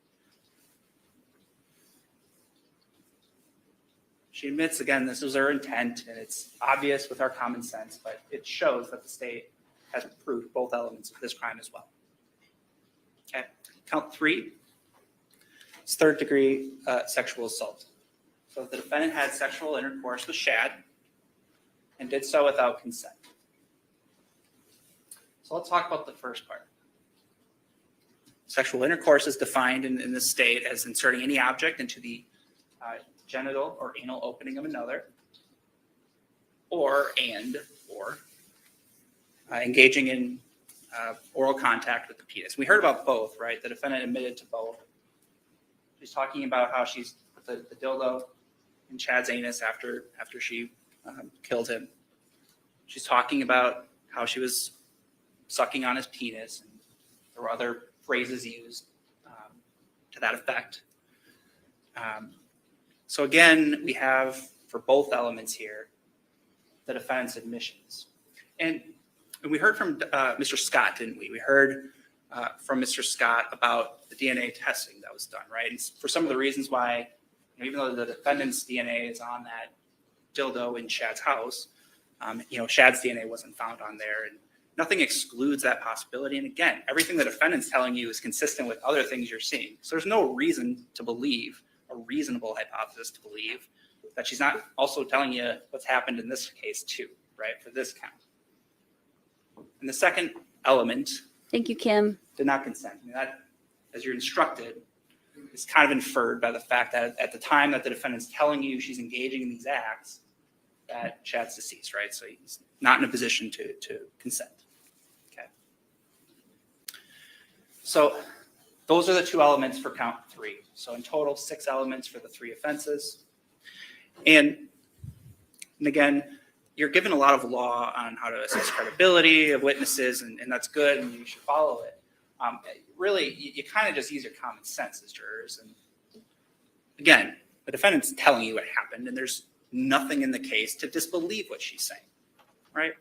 She admits, again, this was her intent, and it's obvious with our common sense, but it shows that the state has proved both elements of this crime as well. Okay, count three. It's third degree sexual assault. So the defendant had sexual intercourse with Shad and did so without consent. So let's talk about the first part. Sexual intercourse is defined in this state as inserting any object into the genital or anal opening of another, or engaging in oral contact with the penis. We heard about both, right? The defendant admitted to both. She's talking about how she's put the dildo in Chad's anus after she killed him. She's talking about how she was sucking on his penis, and there were other phrases used to that effect. So again, we have, for both elements here, the defendant's admissions. And we heard from Mr. Scott, didn't we? We heard from Mr. Scott about the DNA testing that was done, right? And for some of the reasons why even though the defendant's DNA is on that dildo in Shad's house, Shad's DNA wasn't found on there, and nothing excludes that possibility. And again, everything the defendant's telling you is consistent with other things you're seeing. So there's no reason to believe, a reasonable hypothesis to believe, that she's not also telling you what's happened in this case too, right, for this count. And the second element, Thank you, Kim. did not consent. I mean, that, as you're instructed, is kind of inferred by the fact that at the time that the defendant's telling you she's engaging in these acts, that Shad's deceased, right? So he's not in a position to consent. Okay. So those are the two elements for count 3. So in total, 6 elements for the 3 offenses. And again, you're given a lot of law on how to assess credibility of witnesses, and that's good, and you should follow it. Really, you kind of just use your common sense as jurors. And again, the defendant's telling you what happened, and there's nothing in the case to disbelieve what she's saying, right?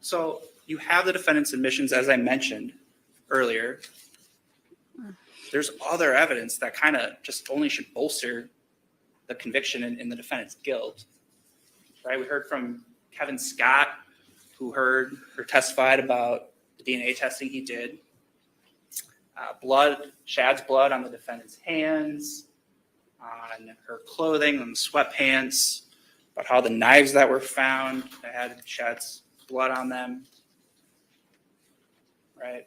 So you have the defendant's admissions, as I mentioned earlier. There's other evidence that kind of just only should bolster the conviction in the defendant's guilt, right? We heard from Kevin Scott, who heard or testified about the DNA testing he did. Shad's blood on the defendant's hands, on her clothing, on the sweatpants, about how the knives that were found that had Shad's blood on them, right?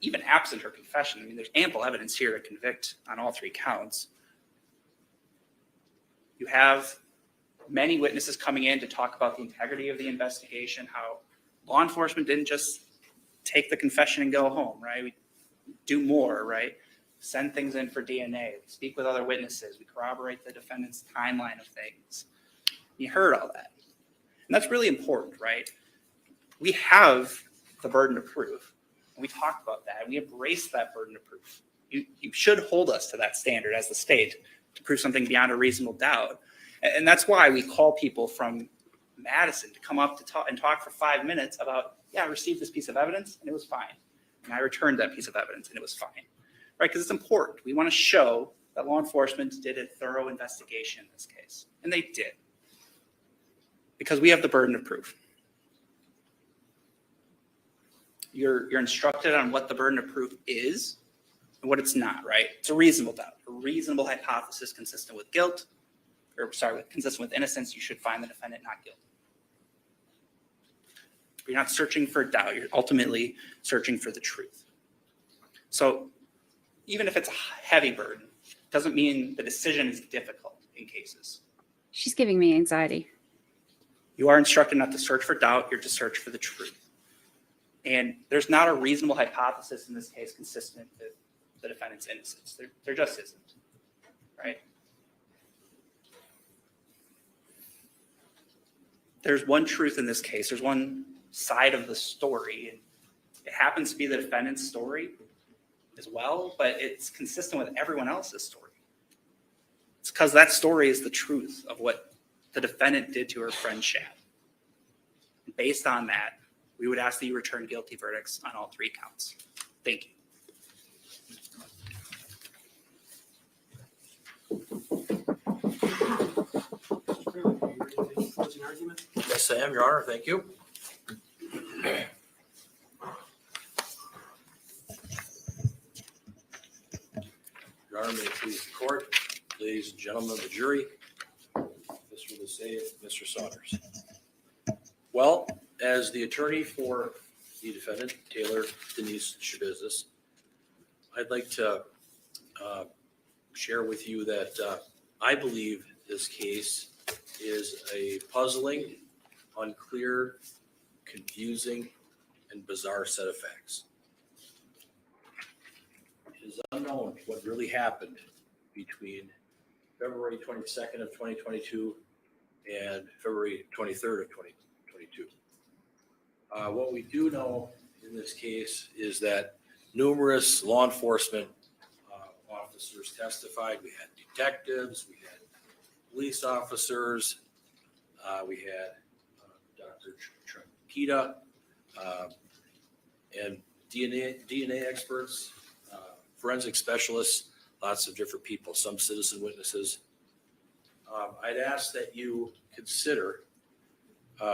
Even absent her confession, I mean, there's ample evidence here to convict on all 3 counts. You have many witnesses coming in to talk about the integrity of the investigation, how law enforcement didn't just take the confession and go home, right? We do more, right? Send things in for DNA, we speak with other witnesses, we corroborate the defendant's timeline of things. You heard all that. And that's really important, right? We have the burden of proof. And we talked about that, and we embrace that burden of proof. You should hold us to that standard as the state to prove something beyond a reasonable doubt. And that's why we call people from Madison to come up to talk for 5 minutes about, yeah, I received this piece of evidence and it was fine. And I returned that piece of evidence and it was fine, right? Because it's important. We want to show that law enforcement did a thorough investigation in this case. And they did. Because we have the burden of proof. You're instructed on what the burden of proof is and what it's not, right? It's a reasonable doubt, a reasonable hypothesis consistent with guilt, consistent with innocence. You should find the defendant not guilty. You're not searching for doubt. You're ultimately searching for the truth. So even if it's a heavy burden, it doesn't mean the decision is difficult in cases. She's giving me anxiety. You are instructed not to search for doubt. You're to search for the truth. And there's not a reasonable hypothesis in this case consistent with the defendant's innocence. There just isn't, right? There's one truth in this case. There's one side of the story. And it happens to be the defendant's story as well, but it's consistent with everyone else's story. It's because that story is the truth of what the defendant did to her friend Shad. And based on that, we would ask that you return guilty verdicts on all 3 counts. Thank you. Yes, I am, Your Honor. Thank you. Your Honor, may it please the court, ladies and gentlemen of the jury, Mr. Lisay, Mr. Saunders. Well, as the attorney for the defendant, Taylor Denise Schabusiness, I'd like to share with you that I believe this case is a puzzling, unclear, confusing, and bizarre set of facts. It is unknown what really happened between February 22nd of 2022 and February 23rd of 2022. What we do know in this case is that numerous law enforcement officers testified. We had detectives, we had police officers, we had Dr. Trankita, and DNA experts forensic specialists, lots of different people, some citizen witnesses. I'd ask that you consider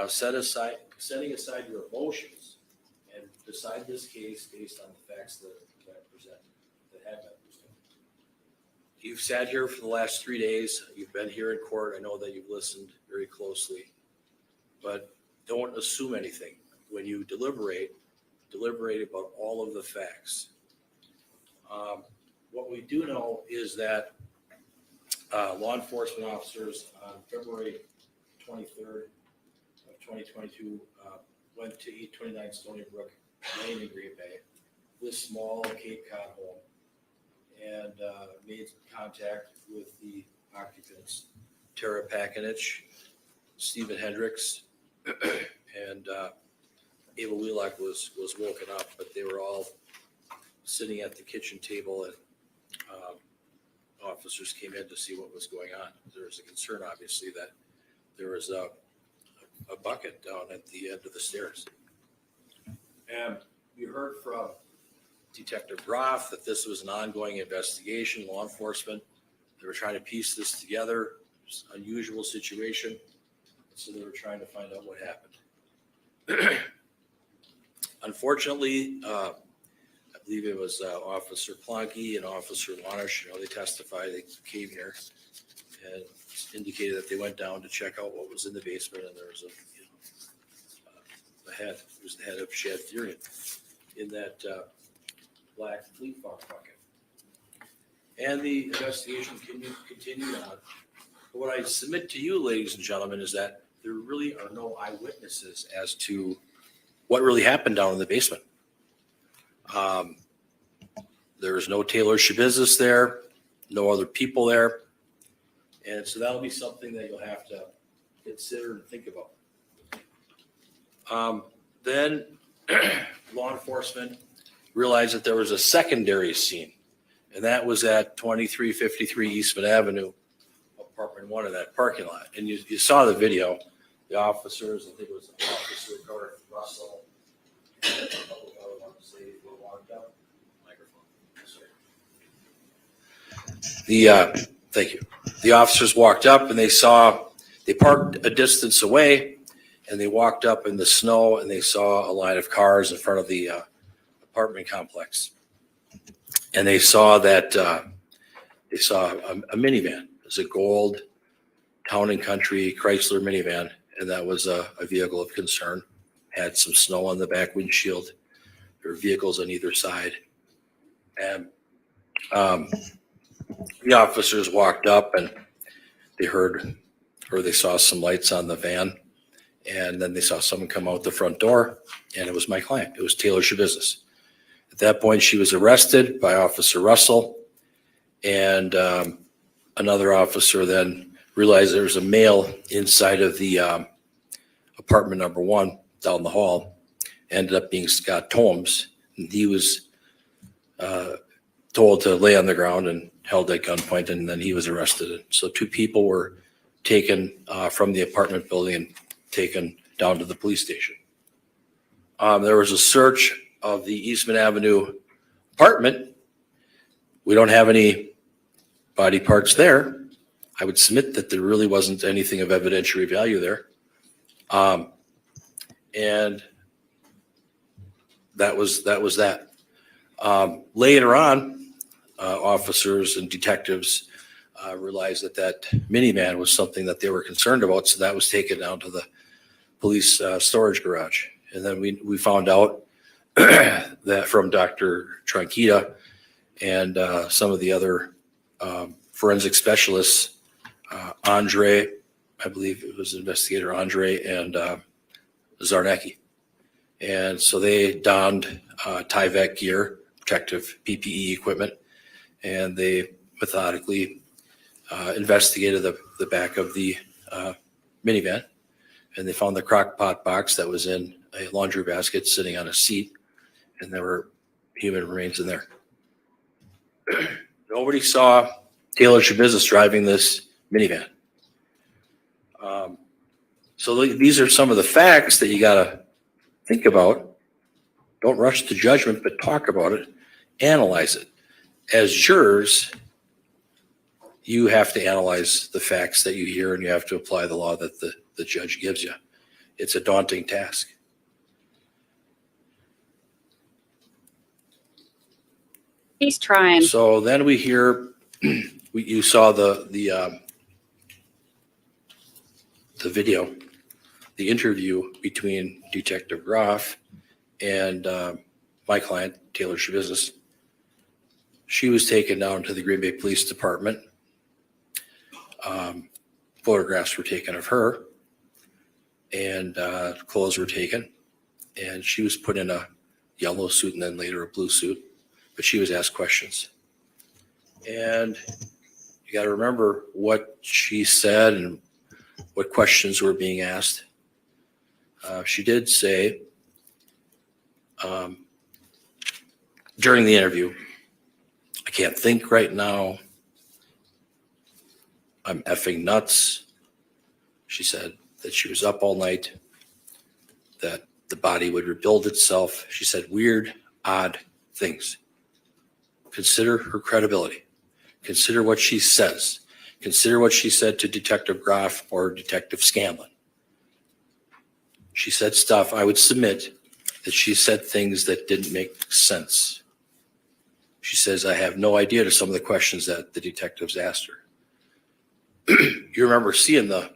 setting aside your emotions and decide this case based on the facts that have been presented. You've sat here for the last 3 days. You've been here in court. I know that you've listened very closely, but don't assume anything. When you deliberate about all of the facts. What we do know is that law enforcement officers on February 23rd of 2022 went to 829 Stony Brook Lane in Green Bay, this small Cape Cod home, and made contact with the occupants, Tara Pakinich, Stephen Hendricks, and Ava Wheelock was woken up, but they were all sitting at the kitchen table, and officers came in to see what was going on. There was a concern, obviously, that there was a bucket down at the end of the stairs. And we heard from Detective Graf that this was an ongoing investigation, law enforcement. They were trying to piece this together. It was an unusual situation. So they were trying to find out what happened. Unfortunately, I believe it was Officer Plonky and Officer Wanish, they testified, they came here and indicated that they went down to check out what was in the basement, and there was it was the head of Shad Thyrion in that black fleet farm bucket. And the investigation continued on. But what I submit to you, ladies and gentlemen, is that there really are no eyewitnesses as to what really happened down in the basement. There is no Taylor Schabusiness there, no other people there. And so that'll be something that you'll have to consider and think about. Then law enforcement realized that there was a secondary scene, and that was at 2353 Eastman Avenue, apartment 1 of that parking lot. And you saw the video. The officers, I think it was Officer Russell, and a couple of other ones, they were walked up. Thank you. The officers walked up and they parked a distance away, and they walked up in the snow, and they saw a line of cars in front of the apartment complex. And they saw that a minivan. It was a gold Town and Country Chrysler minivan, and that was a vehicle of concern. Had some snow on the back windshield. There were vehicles on either side. And the officers walked up, and they saw some lights on the van, and then they saw someone come out the front door, and it was my client. It was Taylor Schabusiness. At that point, she was arrested by Officer Russell, and another officer then realized there was a male inside of the apartment number 1 down the hall. Ended up being Scott Holmes, and he was told to lay on the ground and held at gunpoint, and then he was arrested. So 2 people were taken from the apartment building and taken down to the police station. There was a search of the Eastman Avenue apartment. We don't have any body parts there. I would submit that there really wasn't anything of evidentiary value there. And that was that. Later on, officers and detectives realized that minivan was something that they were concerned about, so that was taken down to the police storage garage. And then we found out that from Dr. Tranquita and some of the other forensic specialists, Andre, I believe it was investigator Andre, and Zarnecki. And so they donned Tyvek gear, protective PPE equipment, and they methodically investigated the back of the minivan, and they found the crock pot box that was in a laundry basket sitting on a seat, and there were human remains in there. Nobody saw Taylor Schabusiness driving this minivan. So these are some of the facts that you got to think about. Don't rush to judgment, but talk about it, analyze it. as jurors, you have to analyze the facts that you hear and you have to apply the law that the judge gives you. It's a daunting task. He's trying. So then we hear, you saw the video, the interview between Detective Graf and my client, Taylor Schabusiness. She was taken down to the Green Bay Police Department. Photographs were taken of her, and clothes were taken, and she was put in a yellow suit and then later a blue suit, but she was asked questions. And you got to remember what she said and what questions were being asked. She did say during the interview, I can't think right now. I'm effing nuts. She said that she was up all night, that the body would rebuild itself. She said weird, odd things. Consider her credibility. Consider what she says. Consider what she said to Detective Graf or Detective Scanlon. She said stuff, I would submit that she said things that didn't make sense. She says, I have no idea to some of the questions that the detectives asked her. You remember seeing the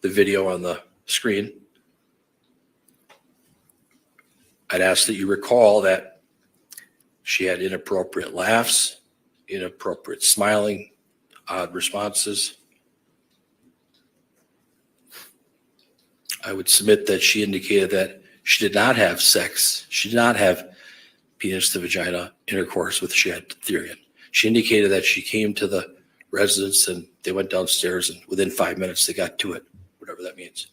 video on the screen. I'd ask that you recall that she had inappropriate laughs, inappropriate smiling, odd responses. I would submit that she indicated that she did not have sex. She did not have penis to vagina intercourse with Shad Thyrion. She indicated that she came to the residence and they went downstairs and within 5 minutes they got to it, whatever that means.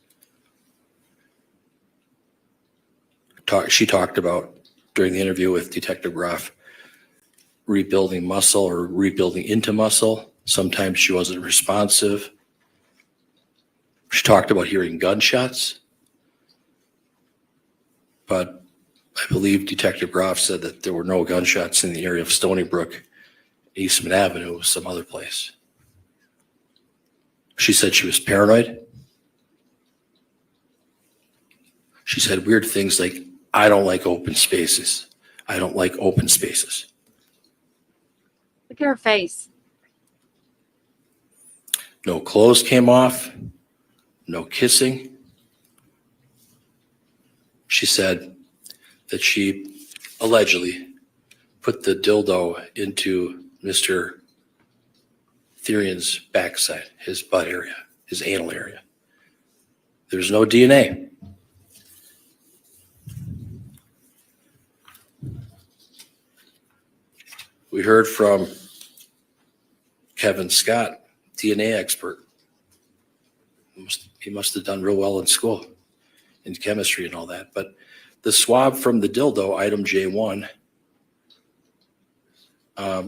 She talked about during the interview with Detective Graf rebuilding muscle or rebuilding into muscle. Sometimes she wasn't responsive. She talked about hearing gunshots, but I believe Detective Graf said that there were no gunshots in the area of Stony Brook, Eastman Avenue, or some other place. She said she was paranoid. She said weird things like, I don't like open spaces. I don't like open spaces. Look at her face. No clothes came off. No kissing. She said that she allegedly put the dildo into Mr. Thyrion's backside, his butt area, his anal area. There's no DNA. We heard from Kevin Scott, DNA expert. He must have done real well in school, in chemistry and all that. But the swab from the dildo, item J1,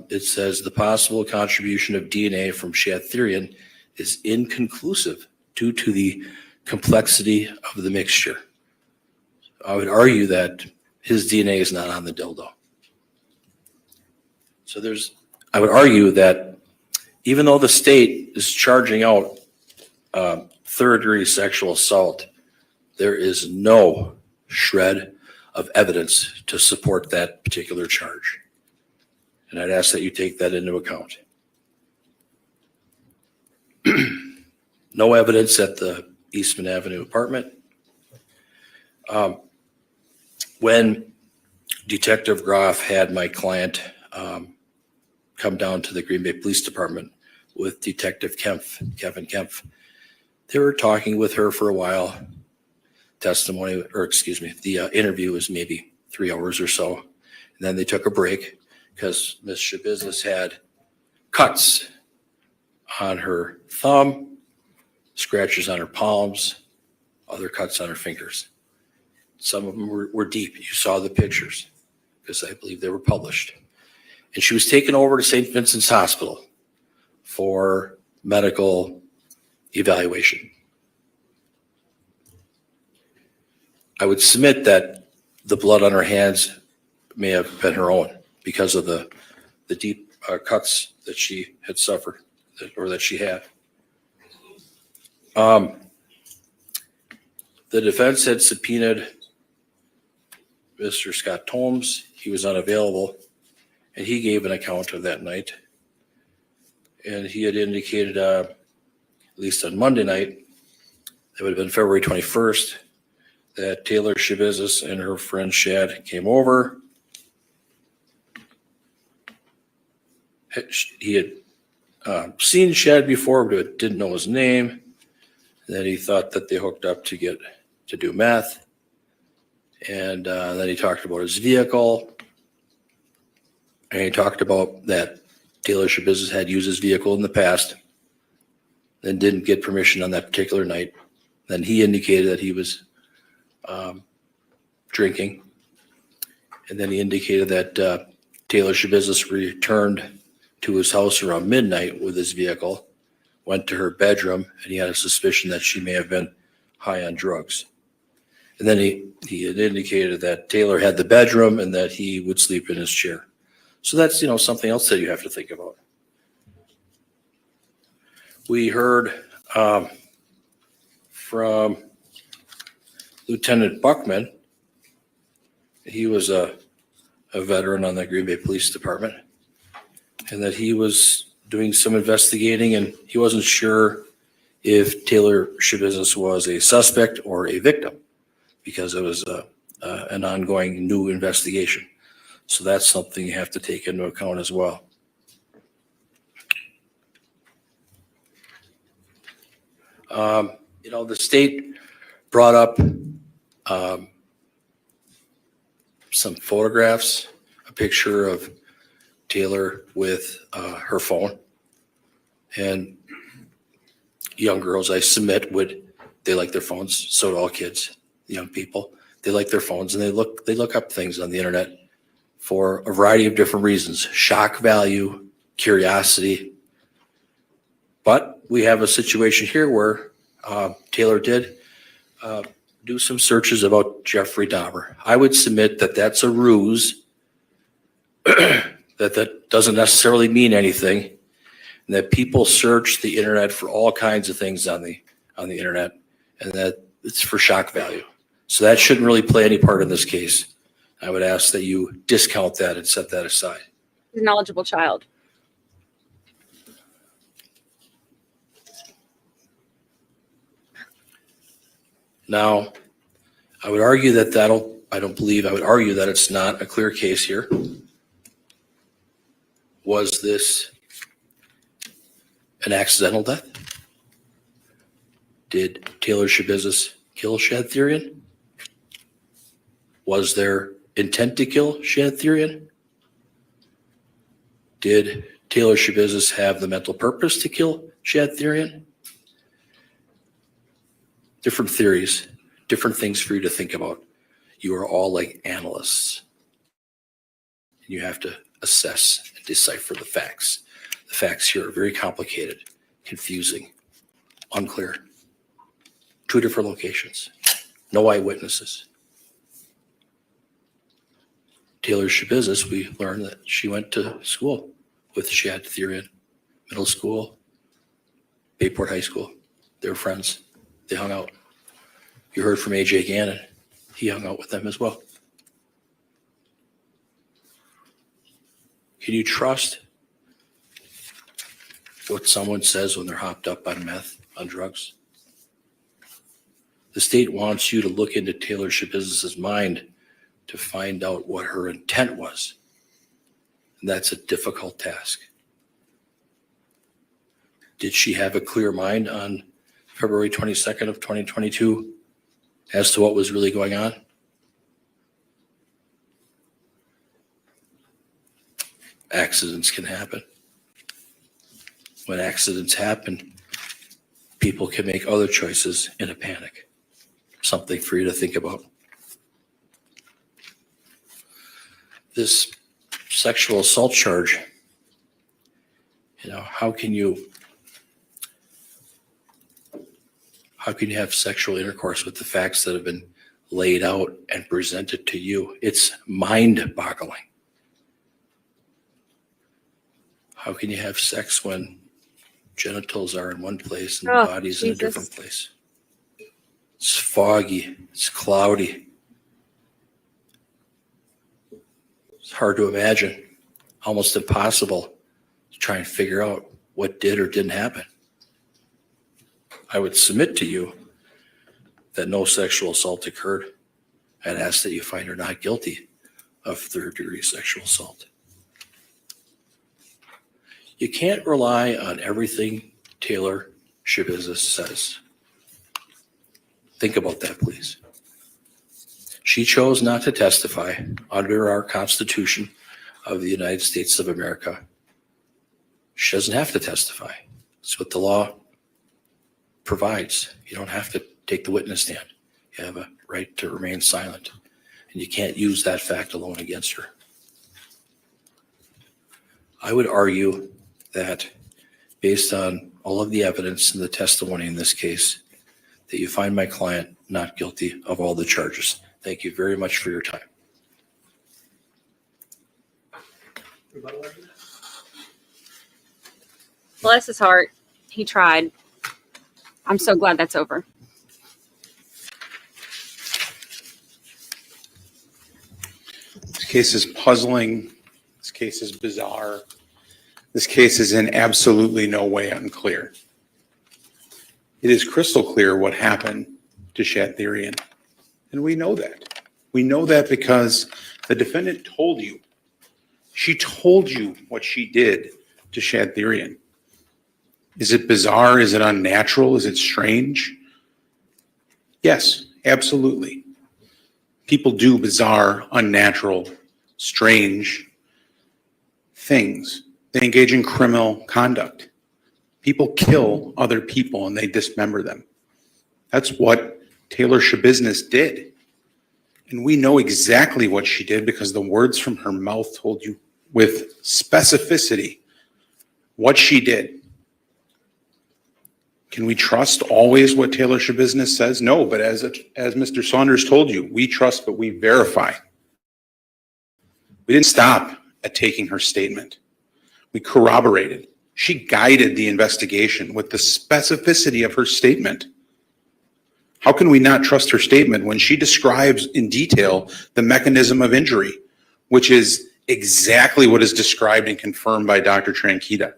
it says the possible contribution of DNA from Shad Thyrion is inconclusive due to the complexity of the mixture. I would argue that his DNA is not on the dildo. So I would argue that even though the state is charging out third-degree sexual assault, there is no shred of evidence to support that particular charge. And I'd ask that you take that into account. No evidence at the Eastman Avenue apartment. When Detective Graf had my client come down to the Green Bay Police Department with Detective Kempf, Kevin Kempf, they were talking with her for a while. The interview was maybe 3 hours or so. And then they took a break because Ms. Schabusiness had cuts on her thumb, scratches on her palms, other cuts on her fingers. Some of them were deep. You saw the pictures because I believe they were published. And she was taken over to St. Vincent's Hospital for medical evaluation. I would submit that the blood on her hands may have been her own because of the the deep cuts that she had suffered or that she had. The defense had subpoenaed Mr. Scott Tomes. He was unavailable, and he gave an account of that night. And he had indicated, at least on Monday night, that would have been February 21st, that Taylor Schabusiness and her friend Shad came over. He had seen Shad before, but didn't know his name. And then he thought that they hooked up to do meth. And then he talked about his vehicle. And he talked about that Taylor Schabusiness had used his vehicle in the past, then didn't get permission on that particular night. Then he indicated that he was drinking. And then he indicated that Taylor Schabusiness returned to his house around midnight with his vehicle, went to her bedroom, and he had a suspicion that she may have been high on drugs. And then he had indicated that Taylor had the bedroom and that he would sleep in his chair. So that's, something else that you have to think about. We heard from Lieutenant Buckman. He was a veteran on the Green Bay Police Department, and that he was doing some investigating, and he wasn't sure if Taylor Schabusiness was a suspect or a victim because it was an ongoing new investigation. So that's something you have to take into account as well. The state brought up some photographs, a picture of Taylor with her phone. And young girls, I submit, they like their phones. So do all kids, young people. They like their phones, and they look up things on the internet for a variety of different reasons: shock value, curiosity. But we have a situation here where Taylor did do some searches about Jeffrey Daubert. I would submit that that's a ruse, that doesn't necessarily mean anything, and that people search the internet for all kinds of things on the internet, and that it's for shock value. So that shouldn't really play any part in this case. I would ask that you discount that and set that aside. He's a knowledgeable child. Now, I would argue that I would argue that it's not a clear case here. Was this an accidental death? Did Taylor Schabusiness kill Shad Thyrion? Was there intent to kill Shad Thyrion? Did Taylor Schabusiness have the mental purpose to kill Shad Thyrion? Different theories, different things for you to think about. You are all like analysts. You have to assess and decipher the facts. The facts here are very complicated, confusing, unclear. 2 different locations, no eyewitnesses. Taylor Schabusiness, we learned that she went to school with Shad Thyrion, middle school, Bayport High School. They were friends. They hung out. You heard from AJ Gannon. He hung out with them as well. Can you trust what someone says when they're hopped up on meth, on drugs? The state wants you to look into Taylor Schabusiness's mind to find out what her intent was. And that's a difficult task. Did she have a clear mind on February 22nd of 2022 as to what was really going on? Accidents can happen. When accidents happen, people can make other choices in a panic. Something for you to think about. This sexual assault charge, how can you have sexual intercourse with the facts that have been laid out and presented to you? It's mind-boggling. How can you have sex when genitals are in one place and Oh, the body's in a Jesus. different place? It's foggy. It's cloudy. It's hard to imagine. Almost impossible to try and figure out what did or didn't happen. I would submit to you that no sexual assault occurred. I'd ask that you find her not guilty of third-degree sexual assault. You can't rely on everything Taylor Schabusiness says. Think about that, please. She chose not to testify under our Constitution of the United States of America. She doesn't have to testify. It's what the law provides. You don't have to take the witness stand. You have a right to remain silent, and you can't use that fact alone against her. I would argue that based on all of the evidence and the testimony in this case, that you find my client not guilty of all the charges. Thank you very much for your time. Bless his heart. He tried. I'm so glad that's over. This case is puzzling. This case is bizarre. This case is in absolutely no way unclear. It is crystal clear what happened to Shad Thyrion. And we know that. We know that because the defendant told you. She told you what she did to Shad Thyrion. Is it bizarre? Is it unnatural? Is it strange? Yes, absolutely. People do bizarre, unnatural, strange things. They engage in criminal conduct. People kill other people and they dismember them. That's what Taylor Schabusiness did. And we know exactly what she did because the words from her mouth told you with specificity what she did. Can we trust always what Taylor Schabusiness says? No, but as Mr. Saunders told you, we trust, but we verify. We didn't stop at taking her statement. We corroborated. She guided the investigation with the specificity of her statement. How can we not trust her statement when she describes in detail the mechanism of injury, which is exactly what is described and confirmed by Dr. Tranquita?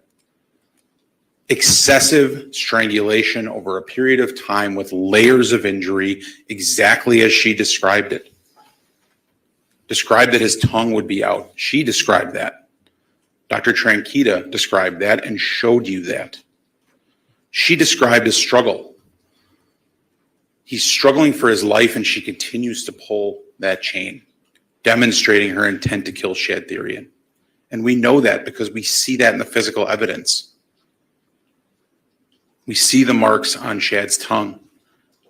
Excessive strangulation over a period of time with layers of injury, exactly as she described it. Described that his tongue would be out. She described that. Dr. Tranquita described that and showed you that. She described his struggle. He's struggling for his life and she continues to pull that chain, demonstrating her intent to kill Shad Thyrion. And we know that because we see that in the physical evidence. We see the marks on Shad's tongue.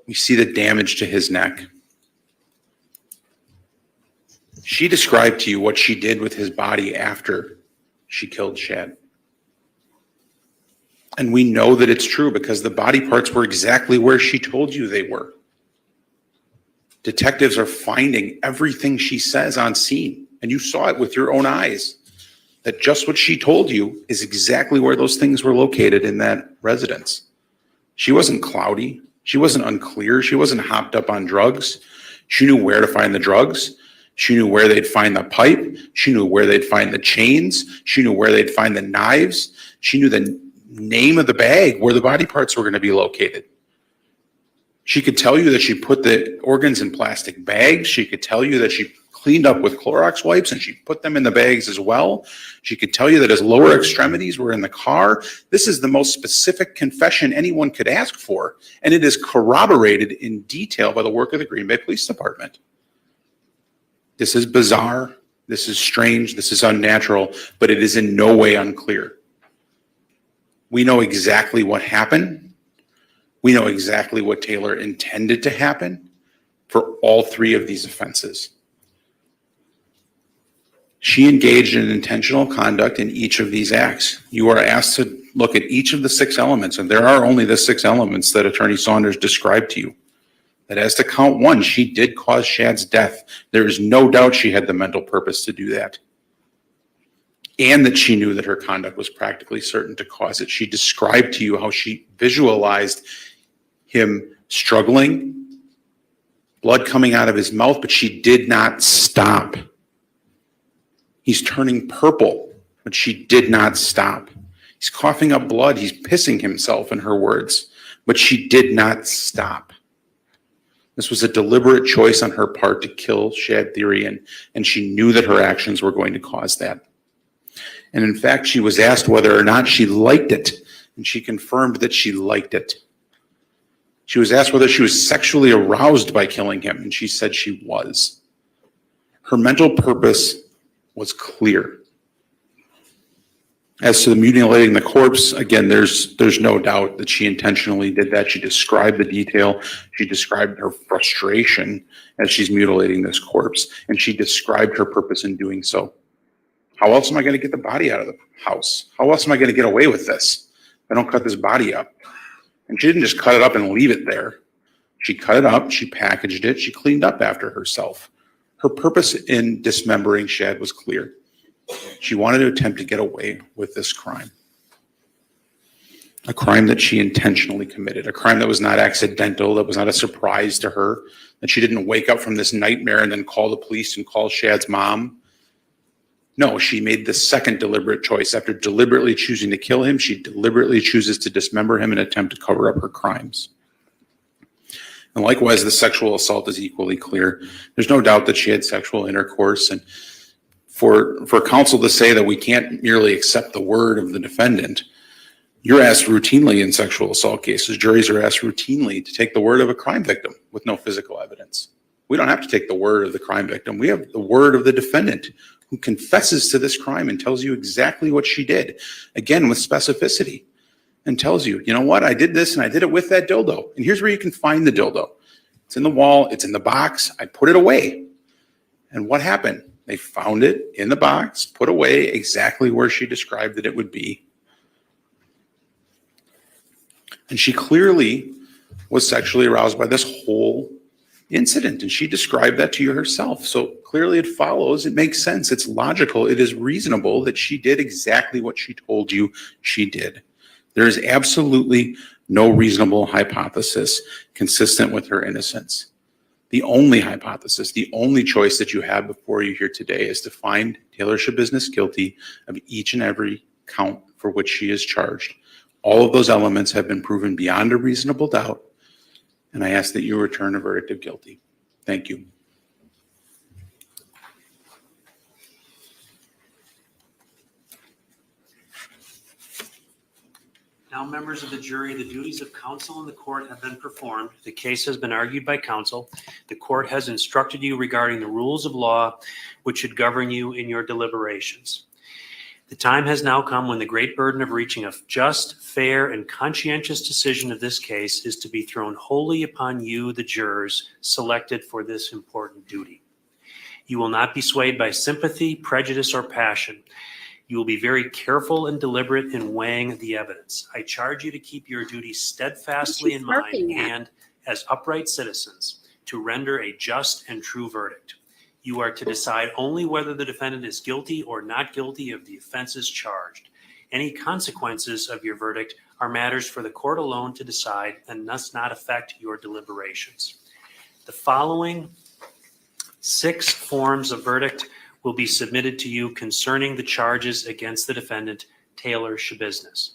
We see the damage to his neck. She described to you what she did with his body after she killed Shad. And we know that it's true because the body parts were exactly where she told you they were. Detectives are finding everything she says on scene, and you saw it with your own eyes, that just what she told you is exactly where those things were located in that residence. She wasn't cloudy. She wasn't unclear. She wasn't hopped up on drugs. She knew where to find the drugs. She knew where they'd find the pipe. She knew where they'd find the chains. She knew where they'd find the knives. She knew the name of the bag where the body parts were going to be located. She could tell you that she put the organs in plastic bags. She could tell you that she cleaned up with Clorox wipes and she put them in the bags as well. She could tell you that his lower extremities were in the car. This is the most specific confession anyone could ask for, and it is corroborated in detail by the work of the Green Bay Police Department. This is bizarre. This is strange. This is unnatural, but it is in no way unclear. We know exactly what happened. We know exactly what Taylor intended to happen for all three of these offenses. She engaged in intentional conduct in each of these acts. You are asked to look at each of the 6 elements, and there are only the 6 elements that Attorney Saunders described to you. That as to count 1, she did cause Shad's death. There is no doubt she had the mental purpose to do that. and that she knew that her conduct was practically certain to cause it. She described to you how she visualized him struggling, blood coming out of his mouth, but she did not stop. He's turning purple, but she did not stop. He's coughing up blood. He's pissing himself, in her words, but she did not stop. This was a deliberate choice on her part to kill Shad Thyrion, and she knew that her actions were going to cause that. And in fact, she was asked whether or not she liked it, and she confirmed that she liked it. She was asked whether she was sexually aroused by killing him, and she said she was. Her mental purpose was clear. As to the mutilating the corpse, again, there's no doubt that she intentionally did that. She described the detail. She described her frustration as she's mutilating this corpse, and she described her purpose in doing so. How else am I going to get the body out of the house? How else am I going to get away with this if I don't cut this body up? And she didn't just cut it up and leave it there. She cut it up, she packaged it, she cleaned up after herself. Her purpose in dismembering Shad was clear. She wanted to attempt to get away with this crime. A crime that she intentionally committed, a crime that was not accidental, that was not a surprise to her, that she didn't wake up from this nightmare and then call the police and call Shad's mom. No, she made the second deliberate choice. After deliberately choosing to kill him, she deliberately chooses to dismember him and attempt to cover up her crimes. And likewise, the sexual assault is equally clear. There's no doubt that she had sexual intercourse, and for counsel to say that we can't merely accept the word of the defendant, you're asked routinely in sexual assault cases, juries are asked routinely to take the word of a crime victim with no physical evidence. We don't have to take the word of the crime victim. We have the word of the defendant who confesses to this crime and tells you exactly what she did, again, with specificity, and tells you, you know what, I did this and I did it with that dildo. And here's where you can find the dildo. It's in the wall, it's in the box, I put it away. And what happened? They found it in the box, put away exactly where she described that it would be. And she clearly was sexually aroused by this whole incident, and she described that to you herself. So clearly it follows, it makes sense, it's logical, it is reasonable that she did exactly what she told you she did. There is absolutely no reasonable hypothesis consistent with her innocence. The only hypothesis, the only choice that you have before you here today is to find Taylor Schabusiness guilty of each and every count for which she is charged. All of those elements have been proven beyond a reasonable doubt, and I ask that you return a verdict of guilty. Thank you. Now, members of the jury, the duties of counsel in the court have been performed. The case has been argued by counsel. The court has instructed you regarding the rules of law which should govern you in your deliberations. The time has now come when the great burden of reaching a just, fair, and conscientious decision of this case is to be thrown wholly upon you, the jurors, selected for this important duty. You will not be swayed by sympathy, prejudice, or passion. You will be very careful and deliberate in weighing the evidence. I charge you to keep your duties steadfastly in mind and, as upright citizens, to render a just and true verdict. You are to decide only whether the defendant is guilty or not guilty of the offenses charged. Any consequences of your verdict are matters for the court alone to decide and must not affect your deliberations. The following 6 forms of verdict will be submitted to you concerning the charges against the defendant, Taylor Schabusiness.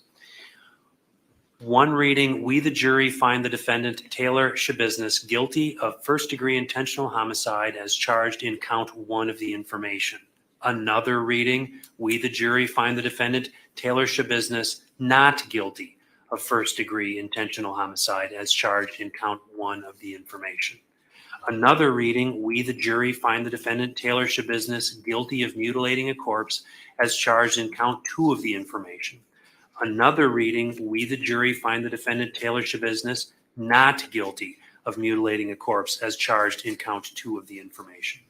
1 reading, we the jury find the defendant, Taylor Schabusiness, guilty of first-degree intentional homicide as charged in count 1 of the information. Another reading, we the jury find the defendant, Taylor Schabusiness, not guilty of first-degree intentional homicide as charged in count 1 of the information. Another reading, we the jury find the defendant, Taylor Schabusiness, guilty of mutilating a corpse as charged in count 2 of the information. Another reading, we the jury find the defendant, Taylor Schabusiness, not guilty of mutilating a corpse as charged in count 2 of the information.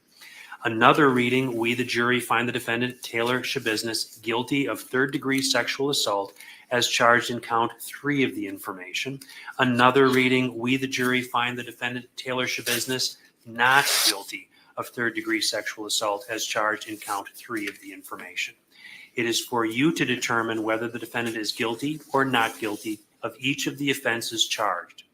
Another reading, we the jury find the defendant, Taylor Schabusiness, guilty of third-degree sexual assault as charged in count 3 of the information. Another reading, we the jury find the defendant, Taylor Schabusiness, not guilty of third-degree sexual assault as charged in count 3 of the information. It is for you to determine whether the defendant is guilty or not guilty of each of the offenses charged.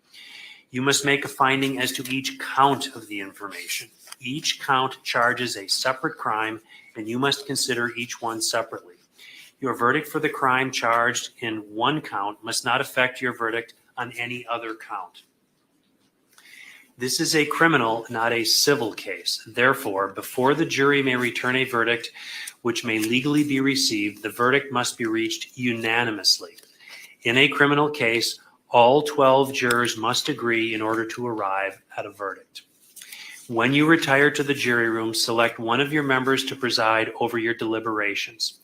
You must make a finding as to each count of the information. Each count charges a separate crime, and you must consider each one separately. Your verdict for the crime charged in one count must not affect your verdict on any other count. This is a criminal, not a civil case. Therefore, before the jury may return a verdict which may legally be received, the verdict must be reached unanimously. In a criminal case, all 12 jurors must agree in order to arrive at a verdict. When you retire to the jury room, select one of your members to preside over your deliberations.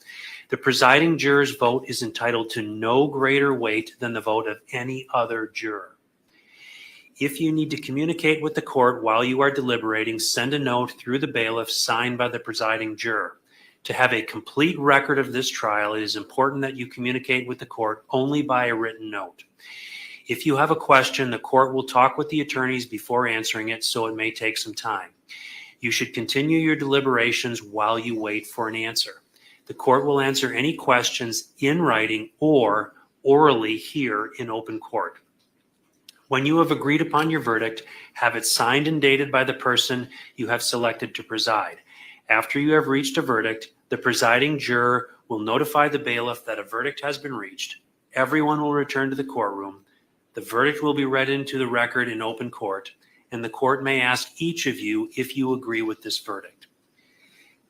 The presiding juror's vote is entitled to no greater weight than the vote of any other juror. If you need to communicate with the court while you are deliberating, send a note through the bailiff signed by the presiding juror. To have a complete record of this trial, it is important that you communicate with the court only by a written note. If you have a question, the court will talk with the attorneys before answering it, so it may take some time. You should continue your deliberations while you wait for an answer. The court will answer any questions in writing or orally here in open court. When you have agreed upon your verdict, have it signed and dated by the person you have selected to preside. After you have reached a verdict, the presiding juror will notify the bailiff that a verdict has been reached. Everyone will return to the courtroom. The verdict will be read into the record in open court, and the court may ask each of you if you agree with this verdict.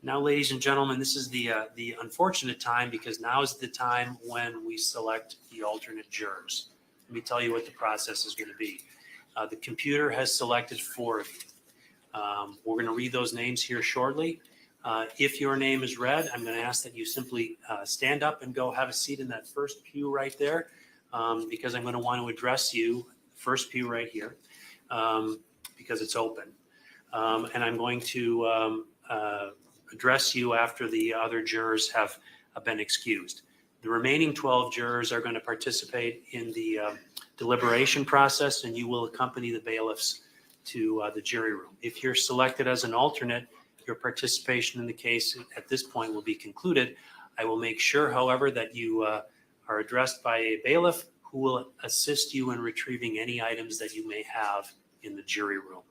Now, ladies and gentlemen, this is the unfortunate time, because now is the time when we select the alternate jurors. Let me tell you what the process is going to be. The computer has selected 4 of you. We're going to read those names here shortly. If your name is read, I'm going to ask that you simply stand up and go have a seat in that first pew right there, because I'm going to want to address you, first pew right here, because it's open. And I'm going to address you after the other jurors have been excused. The remaining 12 jurors are going to participate in the deliberation process, and you will accompany the bailiffs to the jury room. If you're selected as an alternate, your participation in the case at this point will be concluded. I will make sure, however, that you are addressed by a bailiff who will assist you in retrieving any items that you may have in the jury room.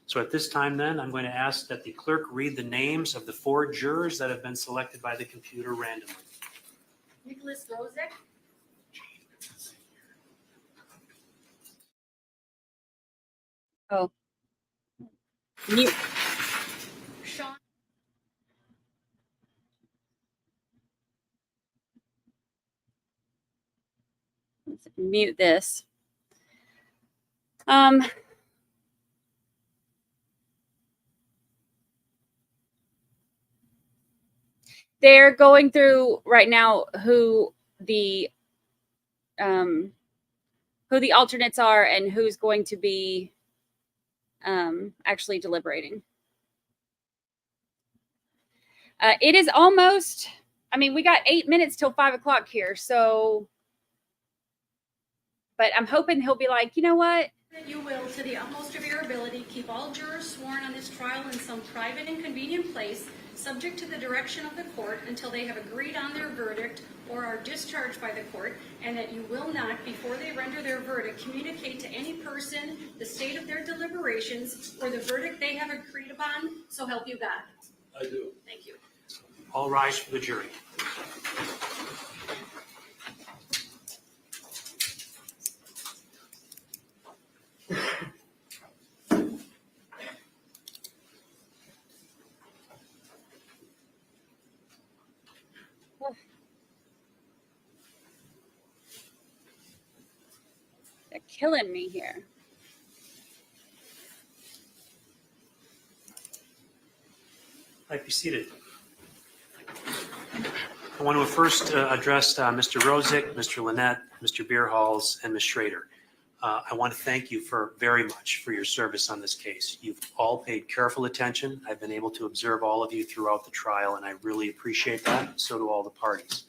So at this time then, I'm going to ask that the clerk read the names of the 4 jurors that have been selected by the computer randomly. Nicholas Rozek. Oh. Mute. Sean. Let's mute this. They're going through right now who the alternates are and who's going to be actually deliberating. It is almost, I mean, we got 8 minutes till 5 o'clock here, so, but I'm hoping he'll be like, you know what? That you will, to the utmost of your ability, keep all jurors sworn on this trial in some private and convenient place, subject to the direction of the court until they have agreed on their verdict or are discharged by the court, and that you will not, before they render their verdict, communicate to any person the state of their deliberations or the verdict they have agreed upon, so help you God. I do. Thank you. All rise for the jury. They're killing me here. Be seated. I want to first address Mr. Rozek, Mr. Lynette, Mr. Beerhalls, and Ms. Schrader. I want to thank you very much for your service on this case. You've all paid careful attention. I've been able to observe all of you throughout the trial, and I really appreciate that. So do all the parties.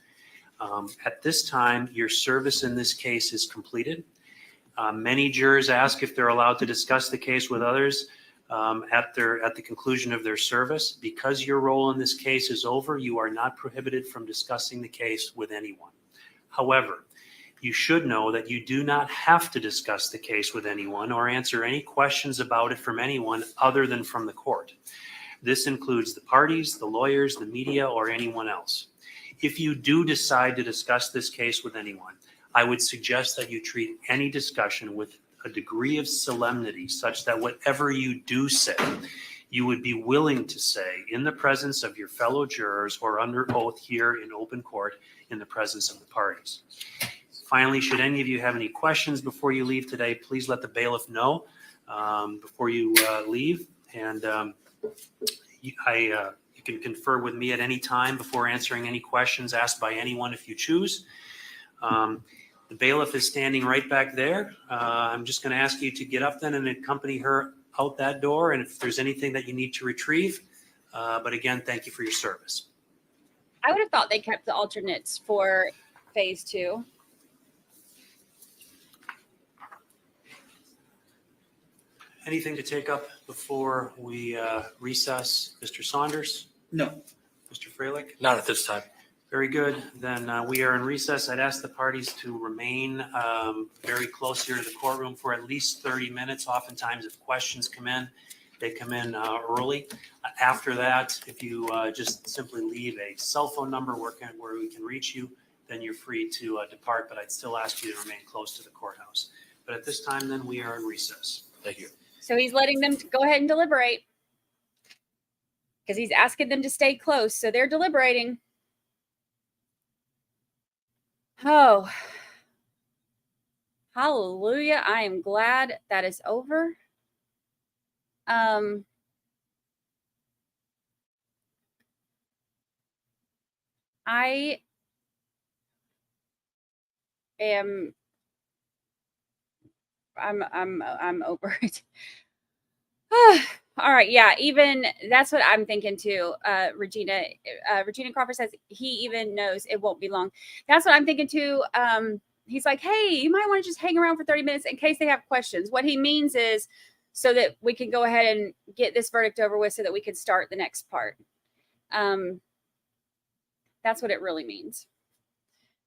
At this time, your service in this case is completed. Many jurors ask if they're allowed to discuss the case with others. at the conclusion of their service. Because your role in this case is over, you are not prohibited from discussing the case with anyone. However, you should know that you do not have to discuss the case with anyone or answer any questions about it from anyone other than from the court. This includes the parties, the lawyers, the media, or anyone else. If you do decide to discuss this case with anyone, I would suggest that you treat any discussion with a degree of solemnity such that whatever you do say, you would be willing to say in the presence of your fellow jurors or under oath here in open court in the presence of the parties. Finally, should any of you have any questions before you leave today, please let the bailiff know before you leave. And you can confer with me at any time before answering any questions asked by anyone if you choose. The bailiff is standing right back there. I'm just going to ask you to get up then and accompany her out that door. And if there's anything that you need to retrieve, but again, thank you for your service. I would have thought they kept the alternates for phase 2. Anything to take up before we recess? Mr. Saunders? No. Mr. Freilich? Not at this time. Very good. Then we are in recess. I'd ask the parties to remain very close here to the courtroom for at least 30 minutes. Oftentimes, if questions come in, they come in early. After that, if you just simply leave a cell phone number where we can reach you, then you're free to depart. But I'd still ask you to remain close to the courthouse. But at this time, then, we are in recess. Thank you. So he's letting them go ahead and deliberate because he's asking them to stay close. So they're deliberating. Oh, hallelujah. I am glad that is over. I am I'm over it. All right, yeah, even that's what I'm thinking too. Regina Crawford says he even knows it won't be long. That's what I'm thinking too. He's like, hey, you might want to just hang around for 30 minutes in case they have questions. What he means is so that we can go ahead and get this verdict over with so that we can start the next part. That's what it really means.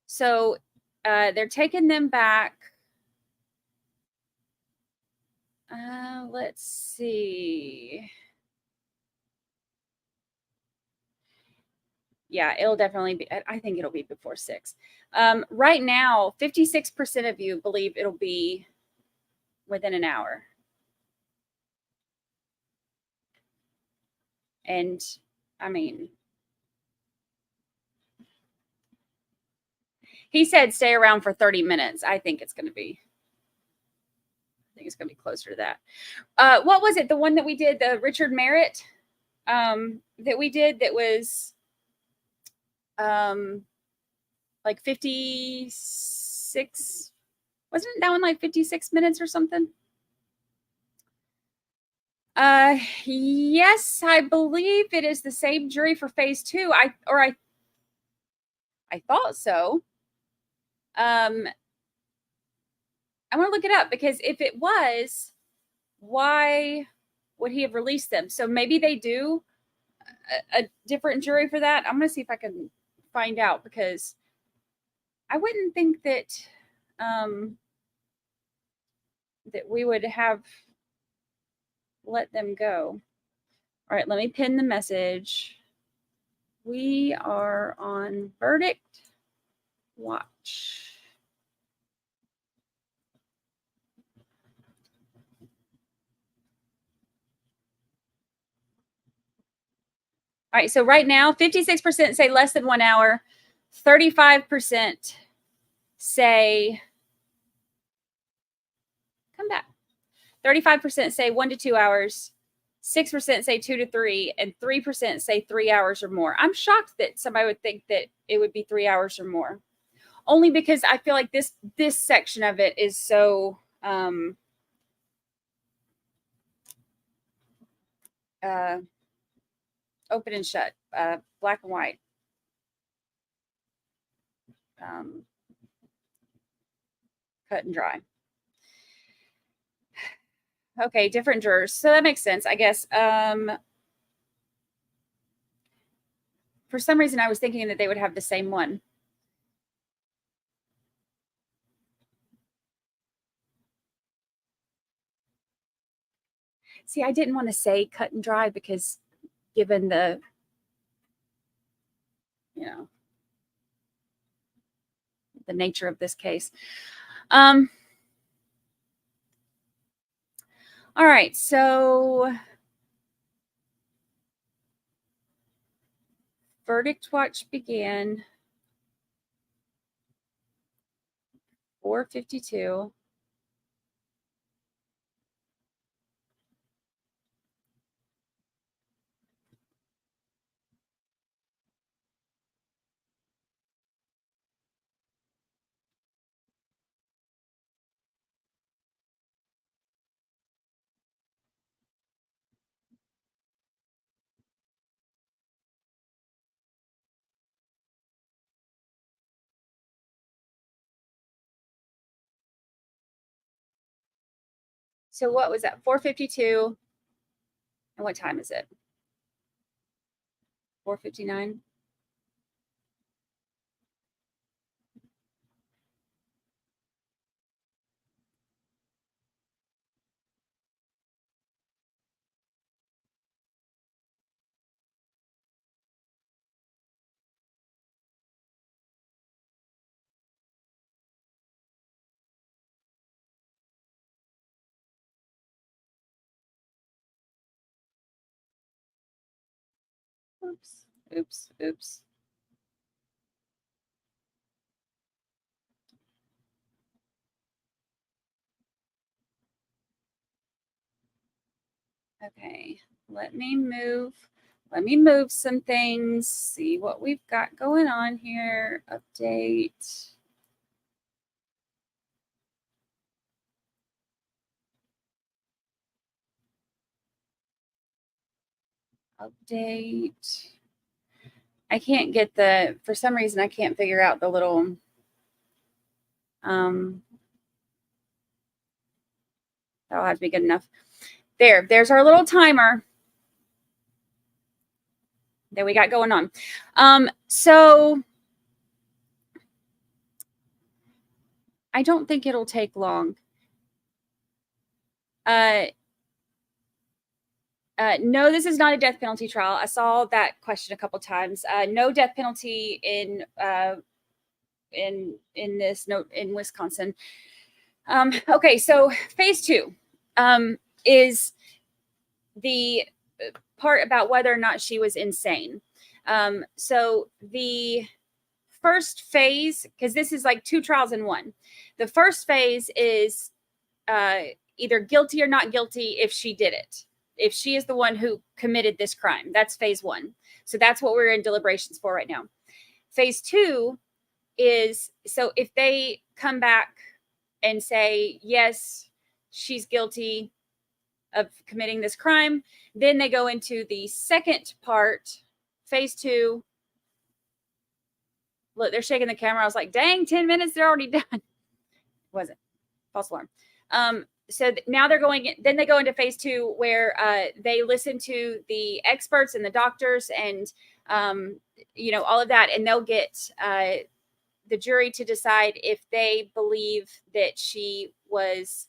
So they're taking them back. Let's see. Yeah, it'll definitely be, I think it'll be before 6. Right now, 56% of you believe it'll be within an hour. And I mean, he said stay around for 30 minutes. I think it's going to be closer to that. What was it? The one that we did, the Richard Merritt that we did that was like 56. Wasn't that one like 56 minutes or something? Yes, I believe it is the same jury for phase 2. I thought so. I want to look it up because if it was, why would he have released them? So maybe they do a different jury for that. I'm going to see if I can find out because I wouldn't think that that we would have let them go. All right, let me pin the message. We are on verdict watch. All right, so right now, 56% say less than 1 hour, 35% say, come back, 35% say 1 to 2 hours, 6% say 2 to 3, and 3% say 3 hours or more. I'm shocked that somebody would think that it would be 3 hours or more, only because I feel like this section of it is so open and shut, black and white. Cut and dry. Okay, different jurors. So that makes sense, I guess. For some reason, I was thinking that they would have the same one. See, I didn't want to say cut and dry because given the, the nature of this case. All right, so verdict watch began 4:52. So what was that? 4:52. And what time is it? 4:59. Oops, oops, oops. Okay, let me move some things, see what we've got going on here. Update. Update. I can't get for some reason, I can't figure out the little, that'll have to be good enough. There's our little timer that we got going on. So I don't think it'll take long. No, this is not a death penalty trial. I saw that question a couple times. No death penalty in this note in Wisconsin. Okay, so phase 2 is the part about whether or not she was insane. So the first phase, because this is like 2 trials in one. The first phase is either guilty or not guilty if she did it. If she is the one who committed this crime, that's phase 1. So that's what we're in deliberations for right now. Phase 2 is, so if they come back and say, yes, she's guilty of committing this crime, then they go into the second part, phase 2. Look, they're shaking the camera. I was like, dang, 10 minutes, they're already done. It wasn't. False alarm. So now they're going, then they go into phase 2 where they listen to the experts and the doctors and, all of that. And they'll get the jury to decide if they believe that she was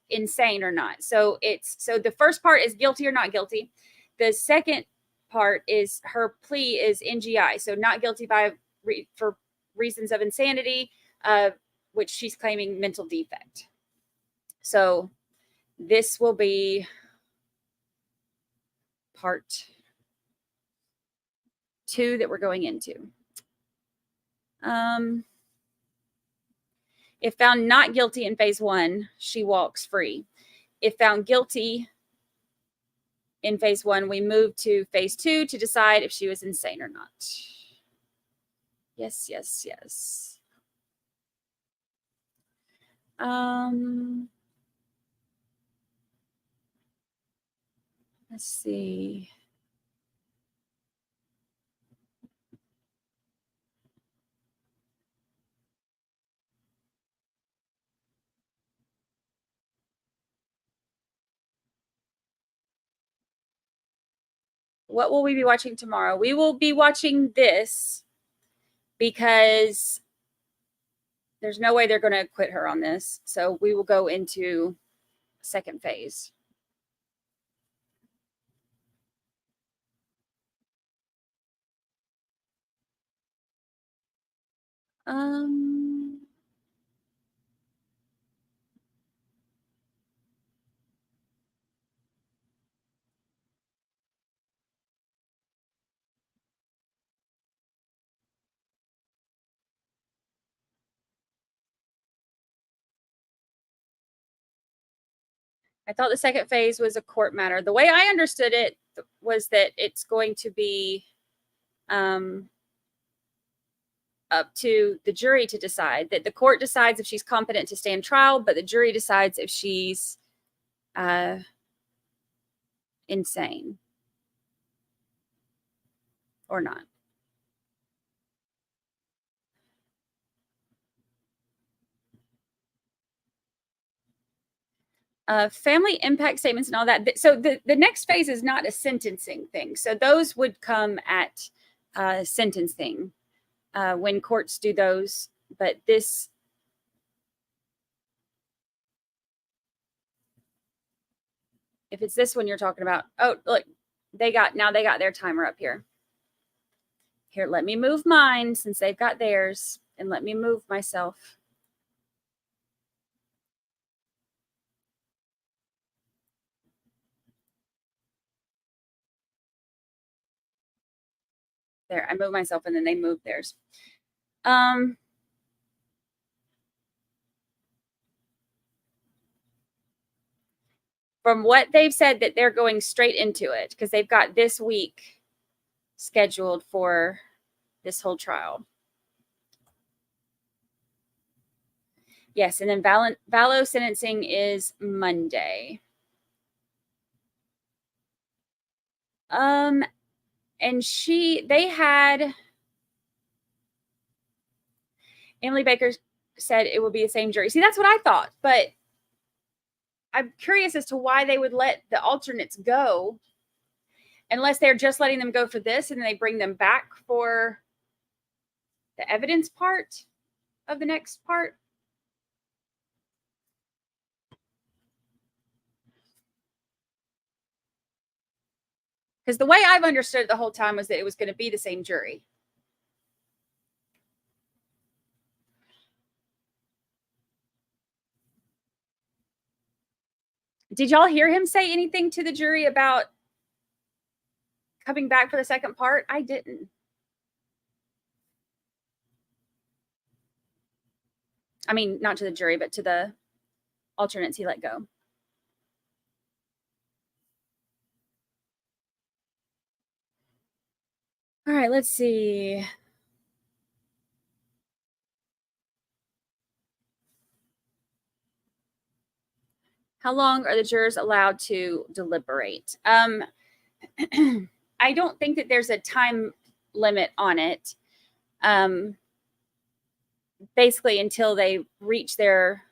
insane or not. So the first part is guilty or not guilty. The second part is her plea is NGI. So not guilty for reasons of insanity, which she's claiming mental defect. So this will be part 2 that we're going into. If found not guilty in phase 1, she walks free. If found guilty in phase 1, we move to phase 2 to decide if she was insane or not. Yes, yes, yes. Let's see. what will we be watching tomorrow? We will be watching this because there's no way they're going to acquit her on this. So we will go into second phase. I thought the second phase was a court matter. The way I understood it was that it's going to be up to the jury to decide, that the court decides if she's competent to stand trial, but the jury decides if she's insane or not. Family impact statements and all that. So the next phase is not a sentencing thing. So those would come at sentencing when courts do those. But this, if it's this one you're talking about, oh, look, they got their timer up here. Here, let me move mine since they've got theirs, and let me move myself. There, I moved myself and then they moved theirs. From what they've said, that they're going straight into it because they've got this week scheduled for this whole trial. Yes, and then Vallow sentencing is Monday. And they had, Emily Baker said it would be the same jury. See, that's what I thought, but I'm curious as to why they would let the alternates go unless they're just letting them go for this and then they bring them back for the evidence part of the next part. Because the way I've understood it the whole time was that it was going to be the same jury. Did y'all hear him say anything to the jury about coming back for the second part? I didn't. I mean, not to the jury, but to the alternates he let go. All right, let's see. How long are the jurors allowed to deliberate? I don't think that there's a time limit on it. Basically, until they reach their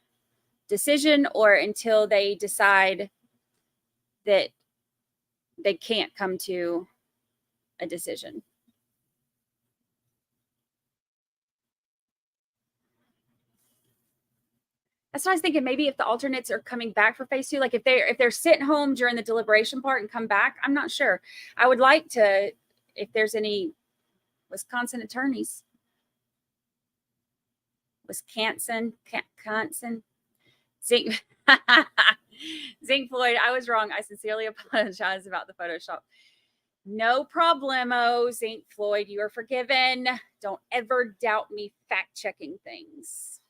decision or until they decide that they can't come to a decision. That's what I was thinking. Maybe if the alternates are coming back for phase 2, like if they're sitting home during the deliberation part and come back, I'm not sure. I would like to, if there's any Wisconsin attorneys. Wisconsin. Zink Floyd, I was wrong. I sincerely apologize about the Photoshop. No problemo, Zink Floyd. You are forgiven. Don't ever doubt me fact-checking things.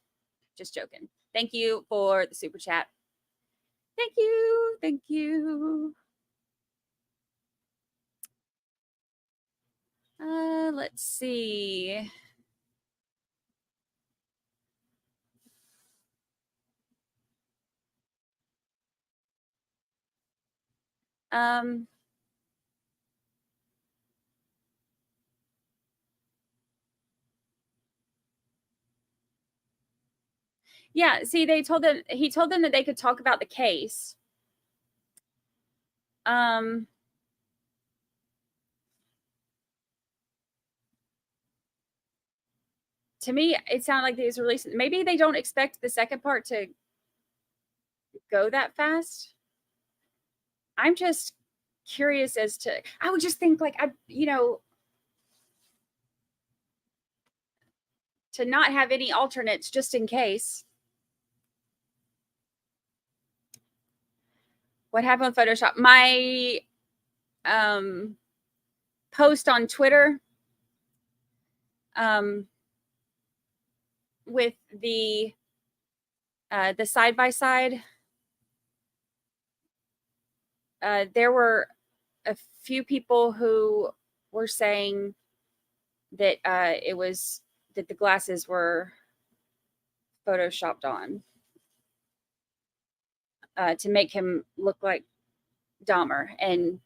Just joking. Thank you for the super chat. Thank you. Thank you. Let's see. Yeah, see, he told them that they could talk about the case. to me, it sounded like they was releasing. Maybe they don't expect the second part to go that fast. I'm just curious as to, I would just think like, to not have any alternates just in case. What happened with Photoshop? My post on Twitter with the side by side, there were a few people who were saying that that the glasses were photoshopped on to make him look like Dahmer. And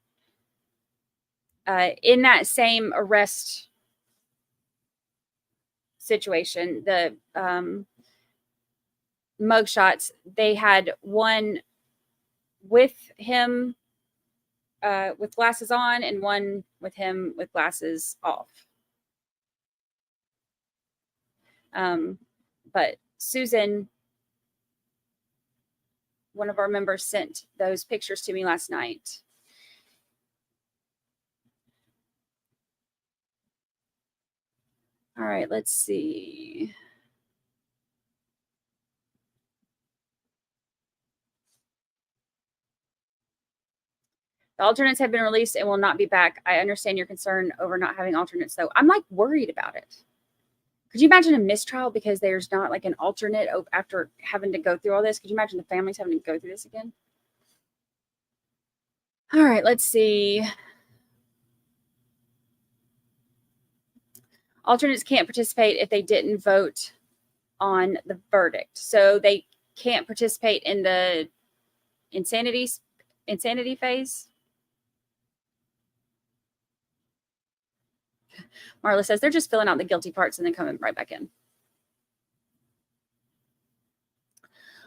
in that same arrest situation, the mugshots, they had one with him with glasses on and one with him with glasses off. But Susan, one of our members, sent those pictures to me last night. All right, let's see. The alternates have been released and will not be back. I understand your concern over not having alternates, though. I'm like worried about it. Could you imagine a mistrial because there's not like an alternate after having to go through all this? Could you imagine the families having to go through this again? All right, let's see. Alternates can't participate if they didn't vote on the verdict. So they can't participate in the insanity phase. Marla says they're just filling out the guilty parts and then coming right back in.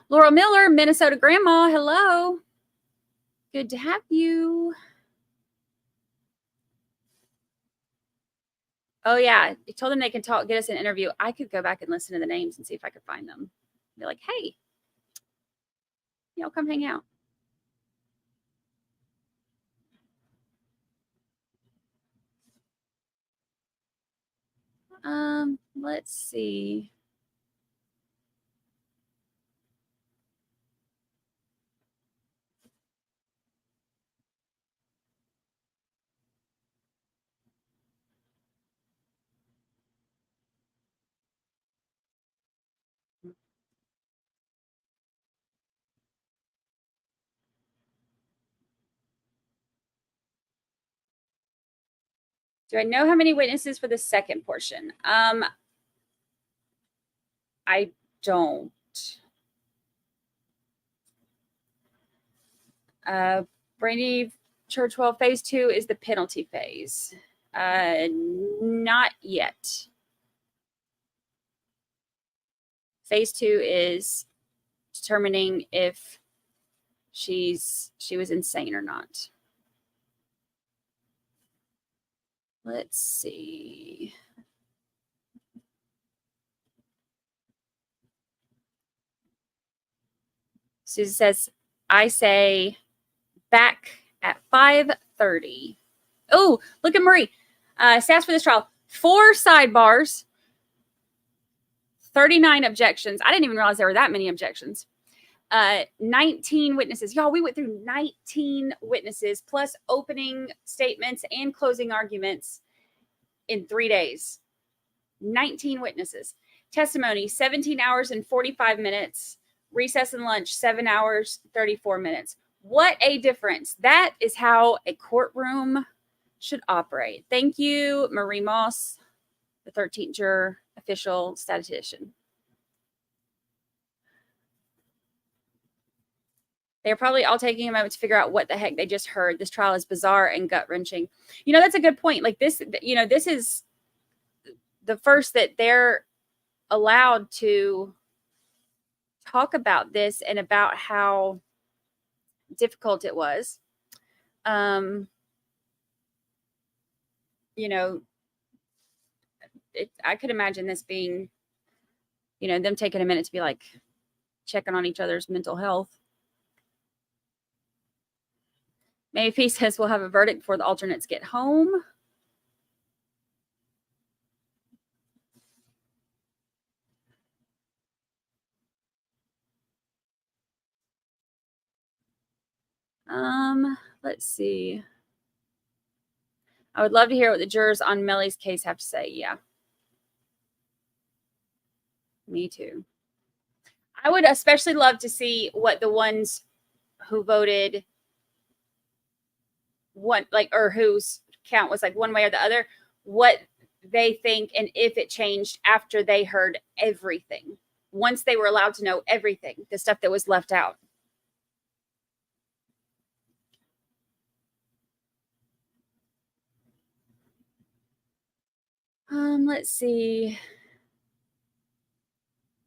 Laura Miller, Minnesota Grandma, hello. Good to have you. Oh, yeah. I told them they can get us an interview. I could go back and listen to the names and see if I could find them. Be like, hey, y'all come hang out. Let's see. Do I know how many witnesses for the second portion? I don't. Brandi Churchwell, phase 2 is the penalty phase. Not yet. Phase 2 is determining if she was insane or not. Let's see. Susan says, I say back at 5:30. Oh, look at Marie. Stats for this trial. 4 sidebars. 39 objections. I didn't even realize there were that many objections. 19 witnesses. Y'all, we went through 19 witnesses plus opening statements and closing arguments in 3 days. 19 witnesses. Testimony, 17 hours and 45 minutes. Recess and lunch, 7 hours, 34 minutes. What a difference. That is how a courtroom should operate. Thank you, Marie Moss, the 13th juror, official statistician. They're probably all taking a moment to figure out what the heck they just heard. This trial is bizarre and gut-wrenching. You know, that's a good point. Like this, you know, this is the first that they're allowed to talk about this and about how difficult it was. You know, I could imagine this being you know, them taking a minute to be like checking on each other's mental health. Maybe P says we'll have a verdict before the alternates get home. Let's see. I would love to hear what the jurors on Mellie's case have to say. Yeah. Me too. I would especially love to see what the ones who voted one, like, or whose count was like one way or the other, what they think and if it changed after they heard everything. Once they were allowed to know everything, the stuff that was left out. Let's see.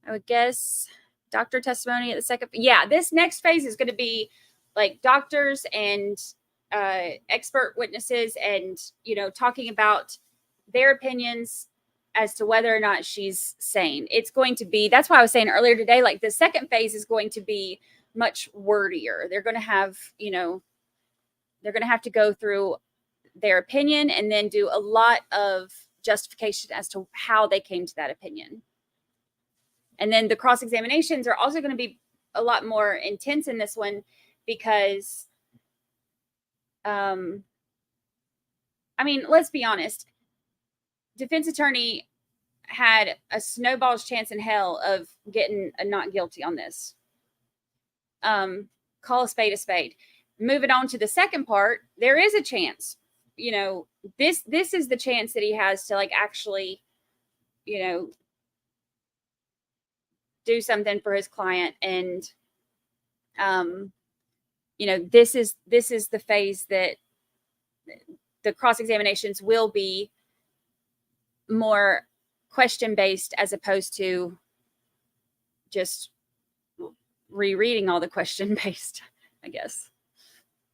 I would guess doctor testimony at the second. Yeah, this next phase is going to be like doctors and expert witnesses and, you know, talking about their opinions as to whether or not she's sane. It's going to be, that's why I was saying earlier today, like the second phase is going to be much wordier. They're going to have, you know, they're going to have to go through their opinion and then do a lot of justification as to how they came to that opinion. And then the cross-examinations are also going to be a lot more intense in this one because, I mean, let's be honest. Defense attorney had a snowball's chance in hell of getting a not guilty on this. Call a spade a spade. Moving on to the second part, there is a chance. You know, this is the chance that he has to like actually, you know, do something for his client. And, you know, this is the phase that the cross-examinations will be more question-based as opposed to just rereading all the question-based, I guess.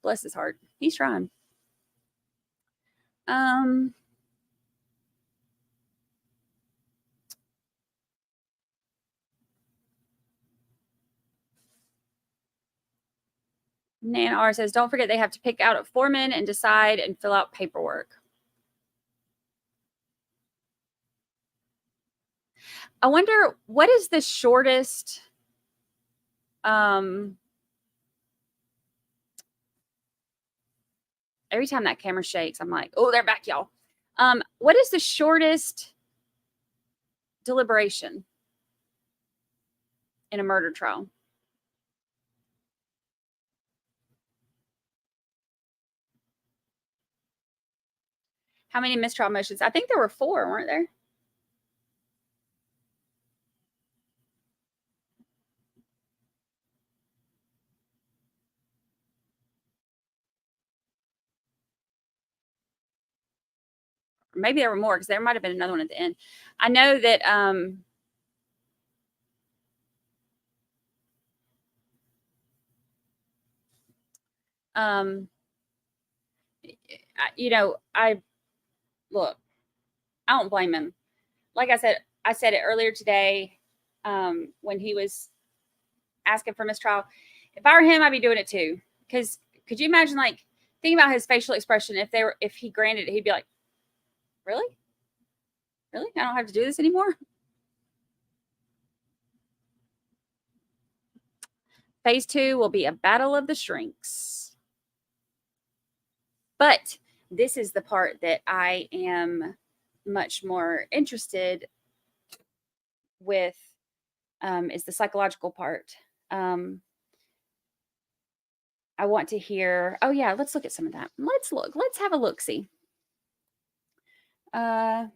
Bless his heart. He's trying. Nan R says, don't forget they have to pick out a foreman and decide and fill out paperwork. I wonder, what is the shortest every time that camera shakes, I'm like, oh, they're back, y'all. What is the shortest deliberation in a murder trial? How many mistrial motions? I think there were 4, weren't there? Maybe there were more because there might have been another one at the end. I know that you know, I don't blame him. Like I said it earlier today when he was asking for mistrial. If I were him, I'd be doing it too. Because could you imagine, like, think about his facial expression if he granted it, he'd be like, really? Really? I don't have to do this anymore? Phase 2 will be a battle of the shrinks. But this is the part that I am much more interested with, is the psychological part. I want to hear, oh yeah, let's look at some of that. Let's have a look-see. Oh,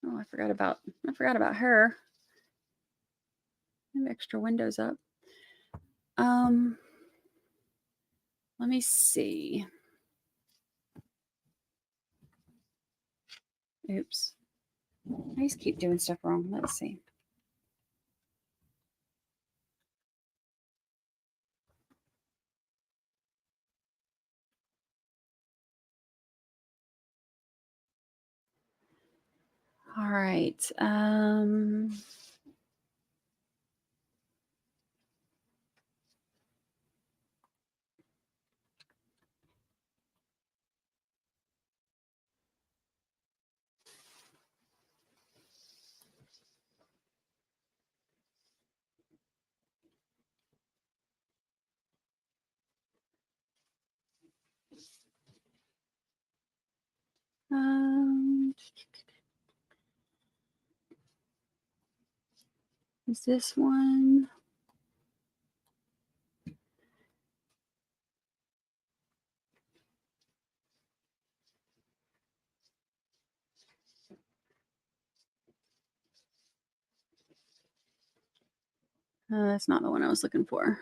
I forgot about her. I have extra windows up. Let me see. Oops. I just keep doing stuff wrong. Let's see. All right. Is this one? That's not the one I was looking for.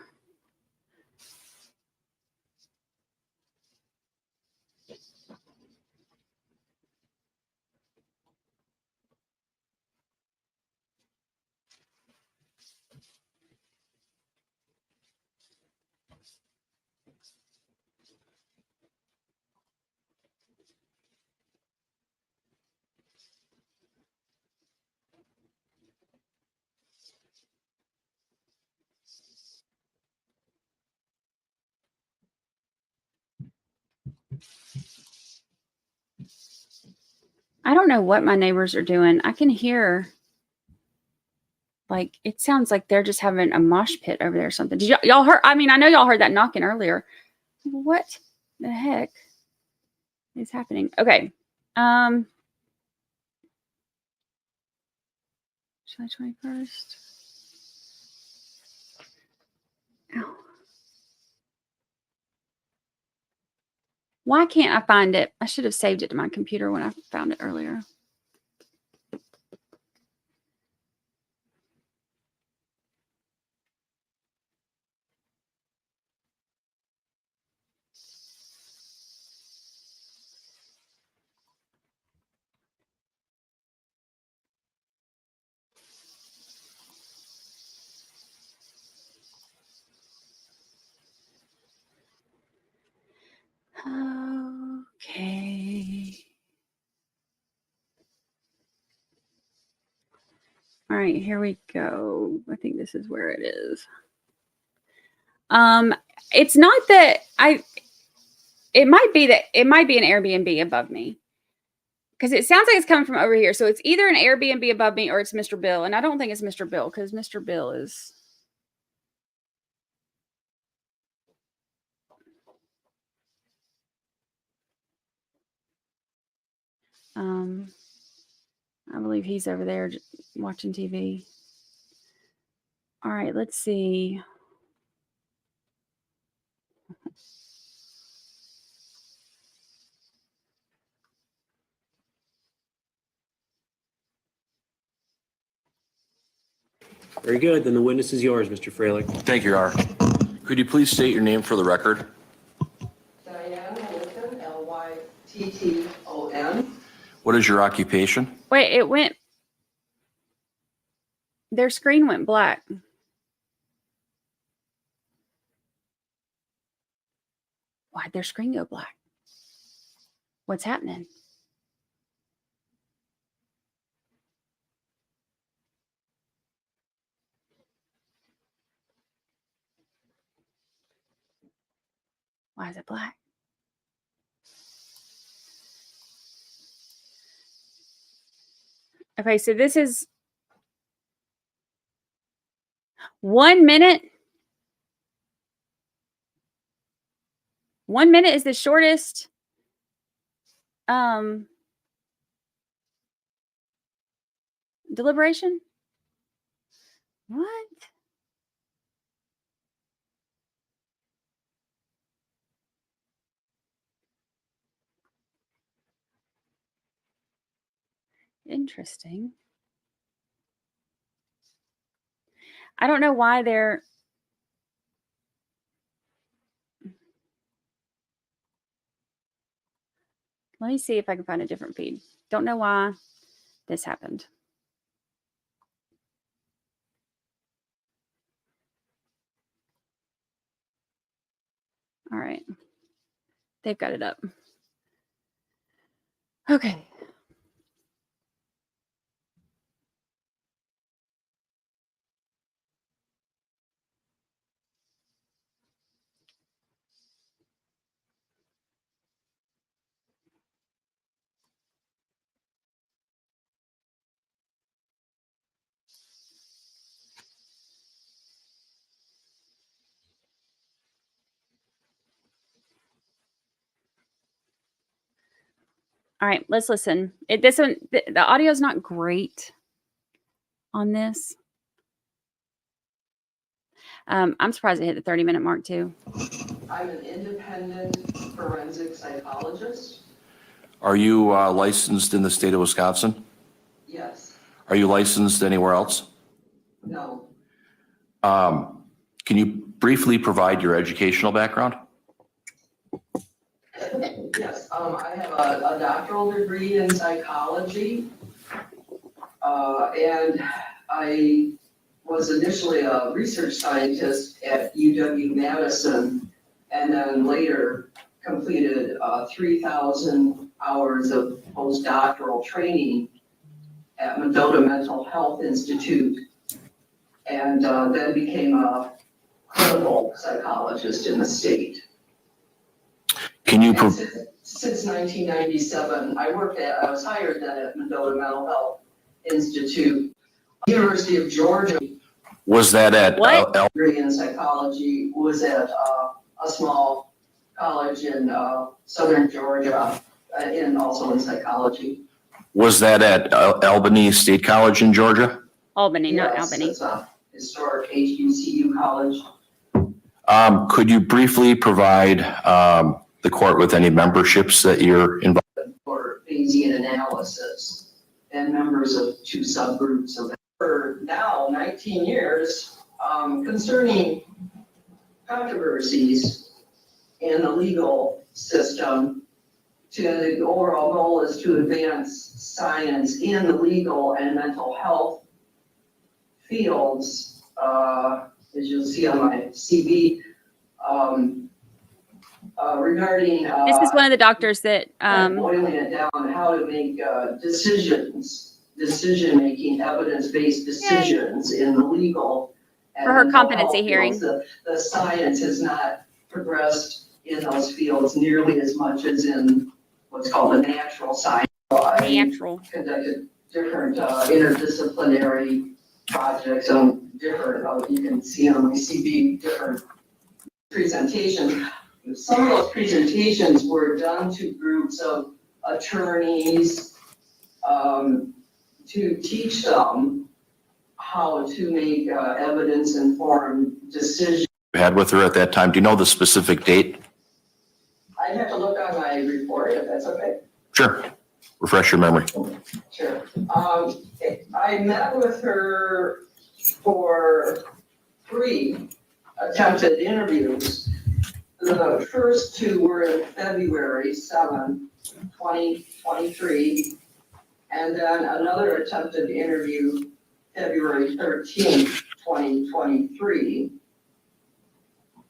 I don't know what my neighbors are doing. I can hear, like, it sounds like they're just having a mosh pit over there or something. Did y'all heard? I mean, I know y'all heard that knocking earlier. What the heck is happening? Okay. July 21st. Ow. Why can't I find it? I should have saved it to my computer when I found it earlier. Okay. All right, here we go. I think this is where it is. It's not that it might be an Airbnb above me. Because it sounds like it's coming from over here. So it's either an Airbnb above me or it's Mr. Bill. And I don't think it's Mr. Bill because Mr. Bill is. I believe he's over there watching TV. All right, let's see. Very good. Then the witness is yours, Mr. Freilich. Thank you, Your Honor. Could you please state your name for the record? Diane Lytton, Lytton. What is your occupation? Wait, it went. Their screen went black. Why'd their screen go black? What's happening? Why is it black? Okay, so this is 1 minute. 1 minute is the shortest deliberation. What? Interesting. I don't know why they're. Let me see if I can find a different feed. Don't know why this happened. All right. They've got it up. Okay. All right, let's listen. This one, the audio is not great on this. I'm surprised it hit the 30-minute mark too. I'm an independent forensic psychologist. Are you licensed in the state of Wisconsin? Yes. Are you licensed anywhere else? No. Can you briefly provide your educational background? Yes. I have a doctoral degree in psychology. And I was initially a research scientist at UW-Madison, and then later completed 3,000 hours of postdoctoral training at Mendota Mental Health Institute, and then became a clinical psychologist in the state. Can you Since 1997, I was hired then at Mendota Mental Health Institute, University of Georgia. Was that at Degree in psychology was at a small college in southern Georgia, and also in psychology. Was that at Albany State College in Georgia? Albany, not Yes, Albany. it's a historic HBCU college. Could you briefly provide the court with any memberships that you're involved in? For Bayesian analysis and members of two subgroups of for now 19 years concerning controversies in the legal system. The overall goal is to advance science in the legal and mental health fields, as you'll see on my CV. Regarding This is one of the doctors that boiling it down, how to make decision-making, evidence-based decisions in the legal and for her mental competency health hearing. fields. The science has not progressed in those fields nearly as much as in what's called the natural science. Natural. Conducted different interdisciplinary projects on different, you can see on my CV, different presentations. Some of those presentations were done to groups of attorneys to teach them how to make evidence-informed decisions. You had with her at that time? Do you know the specific date? I'd have to look on my report if that's okay. Sure. Refresh your memory. Sure. I met with her for 3 attempted interviews. The first 2 were in February 7, 2023, and then another attempted interview February 13, 2023.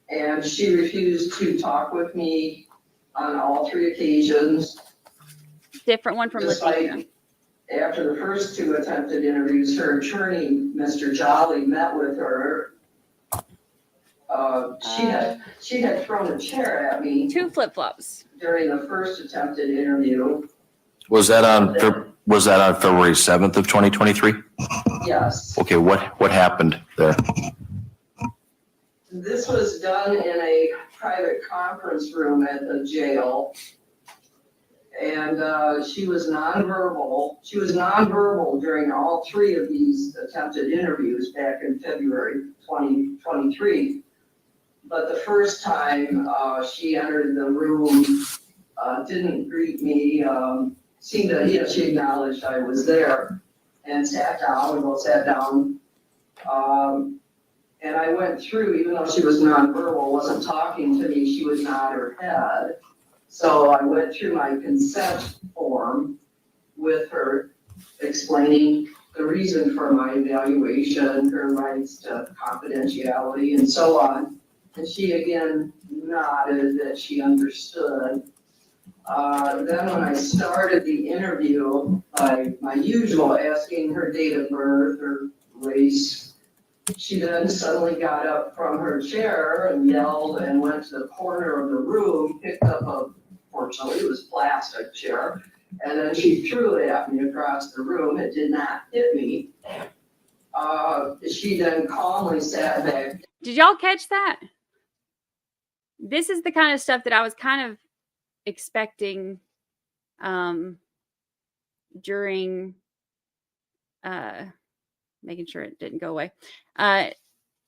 And she refused to talk with me on all 3 occasions. Different one from Latisha. After the first 2 attempted interviews, her attorney, Mr. Jolly, met with her. She had thrown a chair at me. 2 flip-flops. During the first attempted interview. Was that on February 7th of 2023? Yes. Okay, what happened there? This was done in a private conference room at the jail. And she was nonverbal. She was nonverbal during all 3 of these attempted interviews back in February 2023. But the first time she entered the room, didn't greet me, seemed to, she acknowledged I was there and sat down, we both sat down. And I went through, even though she was nonverbal, wasn't talking to me, she would nod her head. So I went through my consent form with her, explaining the reason for my evaluation, her rights to confidentiality, and so on. And she again nodded that she understood. Then when I started the interview, my usual asking her date of birth, her race, she then suddenly got up from her chair and yelled and went to the corner of the room, picked up fortunately it was a plastic chair, and then she threw it at me across the room. It did not hit me. She then calmly sat back. Did y'all catch that? This is the kind of stuff that I was kind of expecting during making sure it didn't go away.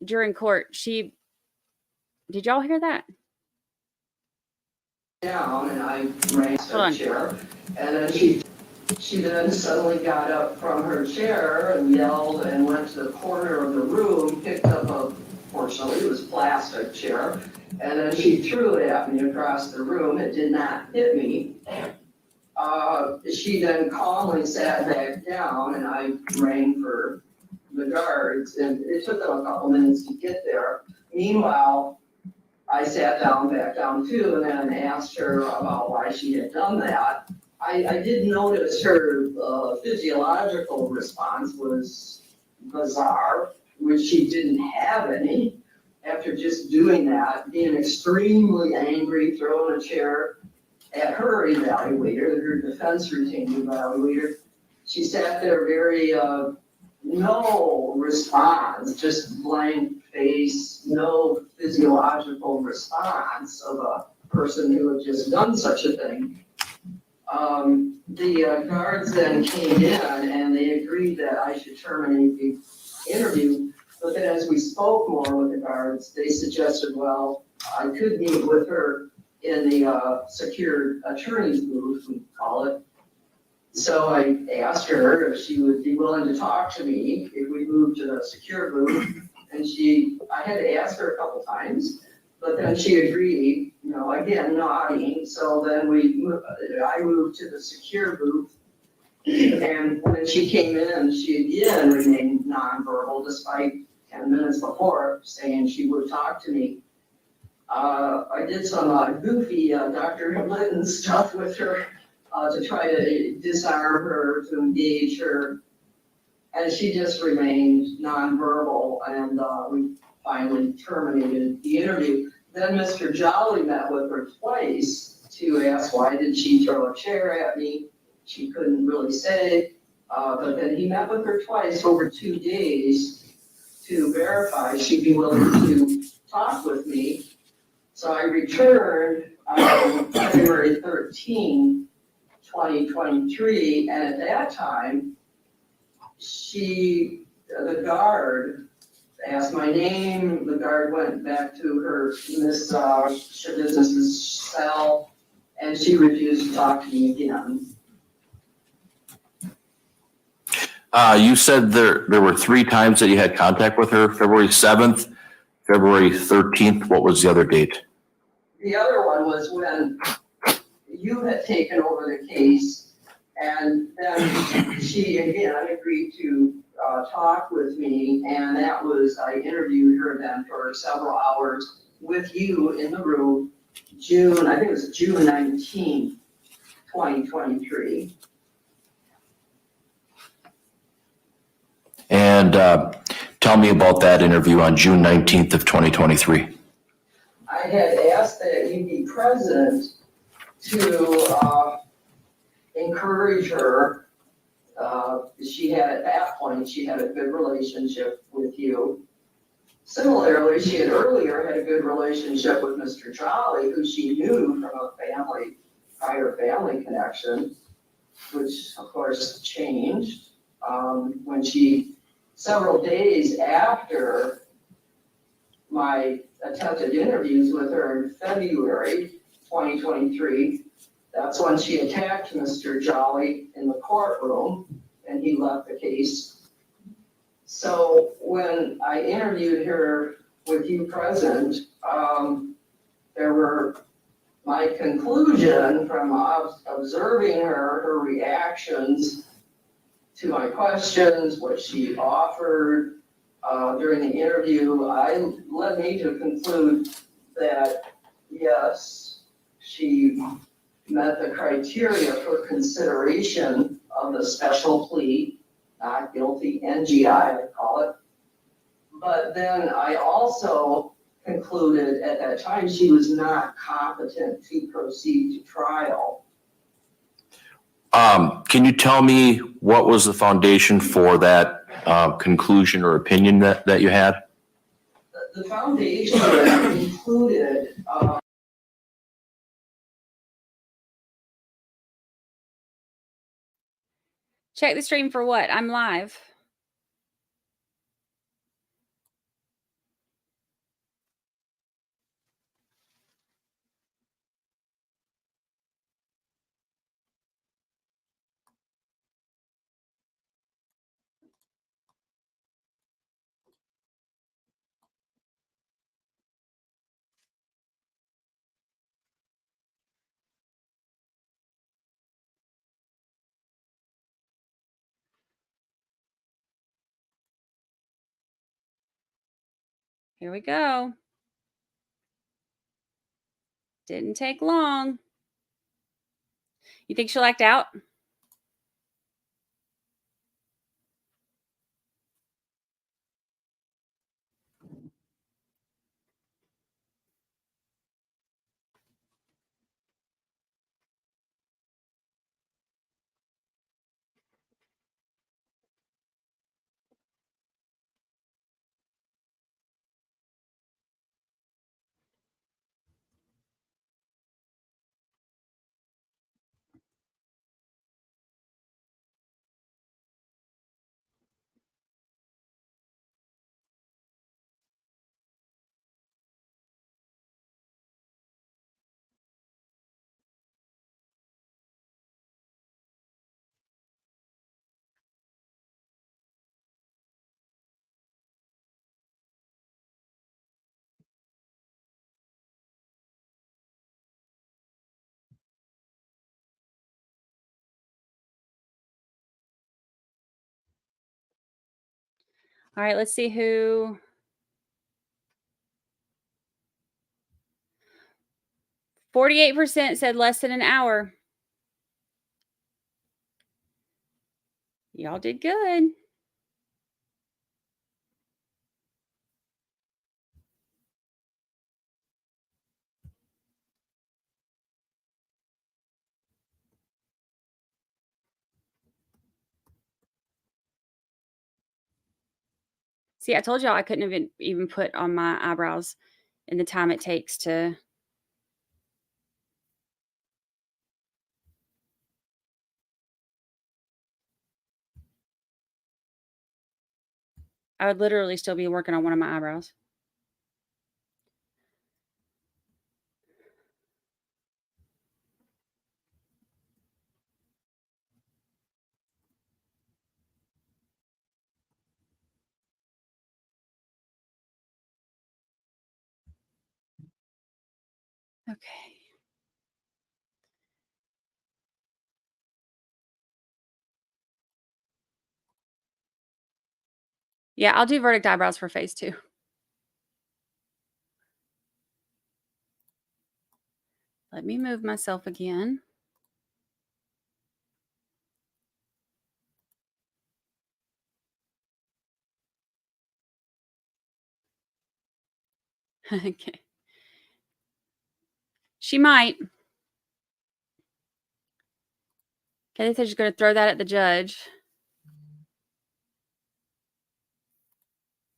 During court, did y'all hear that? Down, and I raised her chair, and then she then suddenly got up from her chair and yelled and went to the corner of the room, picked up fortunately it was a plastic chair, and then she threw it at me across the room. It did not hit me. She then calmly sat back down, and I rang for the guards, and it took them a couple minutes to get there. Meanwhile, I sat back down too, and then asked her about why she had done that. I did notice her physiological response was bizarre, which she didn't have any after just doing that, being extremely angry, throwing a chair at her evaluator, her defense retained evaluator. She sat there very, no response, just blank face, no physiological response of a person who had just done such a thing. The guards then came in and they agreed that I should terminate the interview. But then as we spoke more with the guards, they suggested, well, I could meet with her in the secured attorney's booth, we call it. So I asked her if she would be willing to talk to me if we moved to the secure booth. And I had to ask her a couple times, but then she agreed, again, nodding. So then I moved to the secure booth. And when she came in, she again remained nonverbal despite 10 minutes before saying she would talk to me. I did some goofy Dr. Linton stuff with her to try to disarm her, to engage her. And she just remained nonverbal, and we finally terminated the interview. Then Mr. Jolly met with her twice to ask why did she throw a chair at me. She couldn't really say, but then he met with her twice over 2 days to verify she'd be willing to talk with me. So I returned on February 13, 2023, and at that time, the guard asked my name. The guard went back to her Miss Schabusiness's cell, and she refused to talk to me again. You said there were 3 times that you had contact with her, February 7th, February 13th. What was the other date? The other one was when you had taken over the case, and then she again agreed to talk with me, and that was, I interviewed her then for several hours with you in the room, I think it was June 19, 2023. And tell me about that interview on June 19th of 2023. I had asked that you be present to encourage her. At that point, she had a good relationship with you. Similarly, she had earlier had a good relationship with Mr. Jolly, who she knew from a prior family connection, which of course changed when several days after my attempted interviews with her in February 2023, that's when she attacked Mr. Jolly in the courtroom, and he left the case. So when I interviewed her with you present, my conclusion from observing her reactions to my questions, what she offered during the interview, led me to conclude that yes, she met the criteria for consideration of the special plea, not guilty, NGI, I call it. But then I also concluded at that time she was not competent to proceed to trial. Can you tell me what was the foundation for that conclusion or opinion that you had? The foundation included Check the stream for what? I'm live. Here we go. Didn't take long. You think she'll act out? All right, let's see who. 48% said less than an hour. Y'all did good. See, I told y'all I couldn't have even put on my eyebrows in the time it takes to. I would literally still be working on one of my eyebrows. Okay. Yeah, I'll do verdict eyebrows for phase 2. Let me move myself again. Okay. She might. Okay, they're just going to throw that at the judge.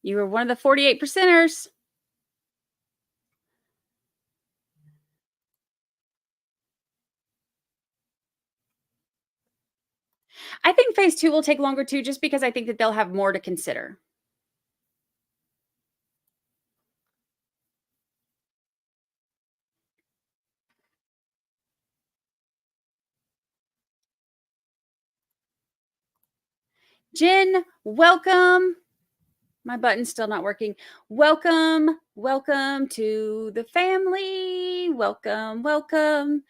You were one of the 48%ers. I think phase 2 will take longer too, just because I think that they'll have more to consider. Jen, welcome. My button's still not working. Welcome, welcome to the family. Welcome, welcome.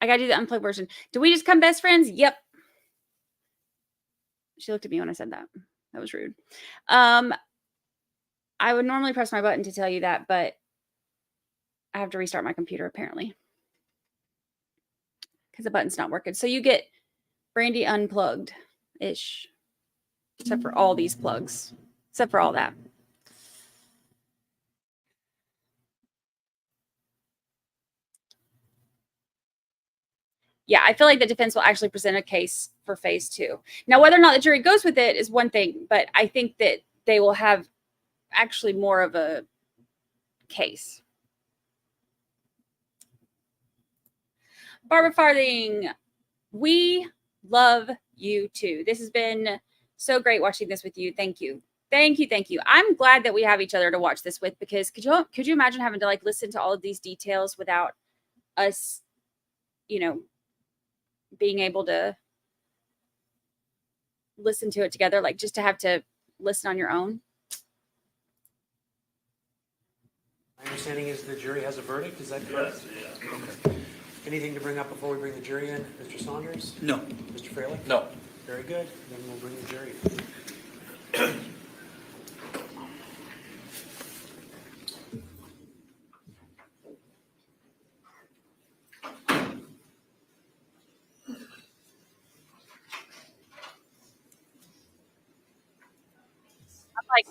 I gotta do the unplugged version. Do we just become best friends? Yep. She looked at me when I said that. That was rude. I would normally press my button to tell you that, but I have to restart my computer apparently because the button's not working. So you get Brandi unplugged-ish, except for all these plugs, except for all that. Yeah, I feel like the defense will actually present a case for phase 2. Now, whether or not the jury goes with it is one thing, but I think that they will have actually more of a case. Barbara Farthing, we Love you too. This has been so great watching this with you. Thank you. Thank you. Thank you. I'm glad that we have each other to watch this with, because could you imagine having to like listen to all of these details without us, you know, being able to listen to it together, like just to have to listen on your own? My understanding is the jury has a verdict. Is that correct? Yes. Yeah. Okay. Anything to bring up before we bring the jury in? Mr. Saunders? No. Mr. Fraley? No. Very good. Then we'll bring the jury. I'm like,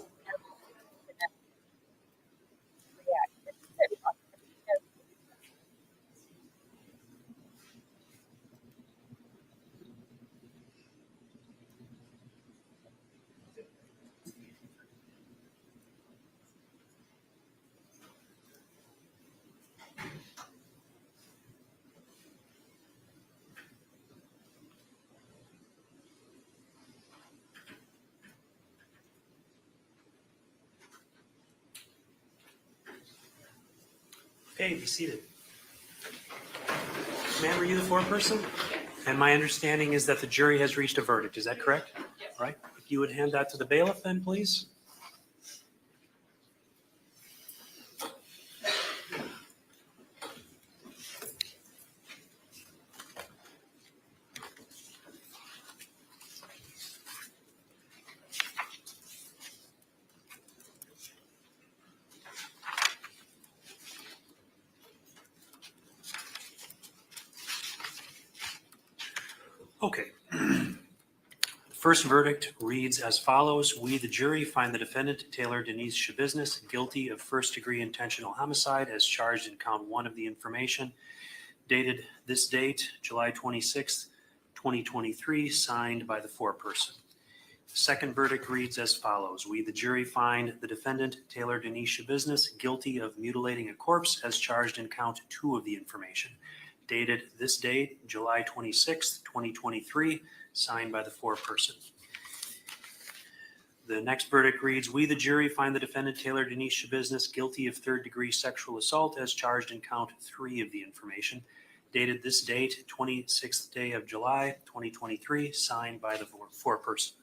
Okay, be seated. Ma'am, are you the foreperson? And my understanding is that the jury has reached a verdict. Is that correct? Yes. Right. If you would hand that to the bailiff then, please. Okay. The first verdict reads as follows. We, the jury, find the defendant, Taylor Denise Schabusiness, guilty of first-degree intentional homicide as charged in count 1 of the information, dated this date, July 26th, 2023, signed by the foreperson. The second verdict reads as follows. We, the jury, find the defendant, Taylor Denise Schabusiness, guilty of mutilating a corpse as charged in count 2 of the information, dated this date, July 26th, 2023, signed by the foreperson. The next verdict reads, we, the jury, find the defendant, Taylor Denise Schabusiness, guilty of third-degree sexual assault as charged in count 3 of the information, dated this date, 26th day of July, 2023, signed by the foreperson.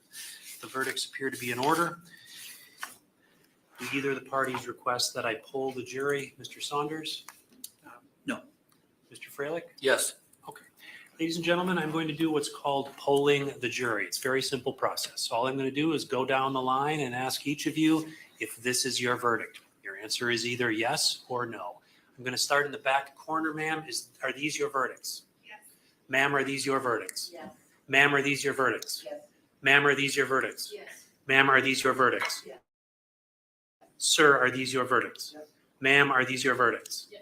The verdicts appear to be in order. Do either of the parties request that I poll the jury? Mr. Saunders? No. Mr. Freilich? Yes. Okay. Ladies and gentlemen, I'm going to do what's called polling the jury. It's a very simple process. All I'm going to do is go down the line and ask each of you if this is your verdict. Your answer is either yes or no. I'm going to start in the back corner, ma'am. Are these your verdicts? Yes. Ma'am, are these your verdicts? Yes. Ma'am, are these your verdicts? Yes. Ma'am, are these your verdicts? Yes. Ma'am, are these your verdicts? Yes. Sir, are these your verdicts? Yes. Ma'am, are these your verdicts? Yes.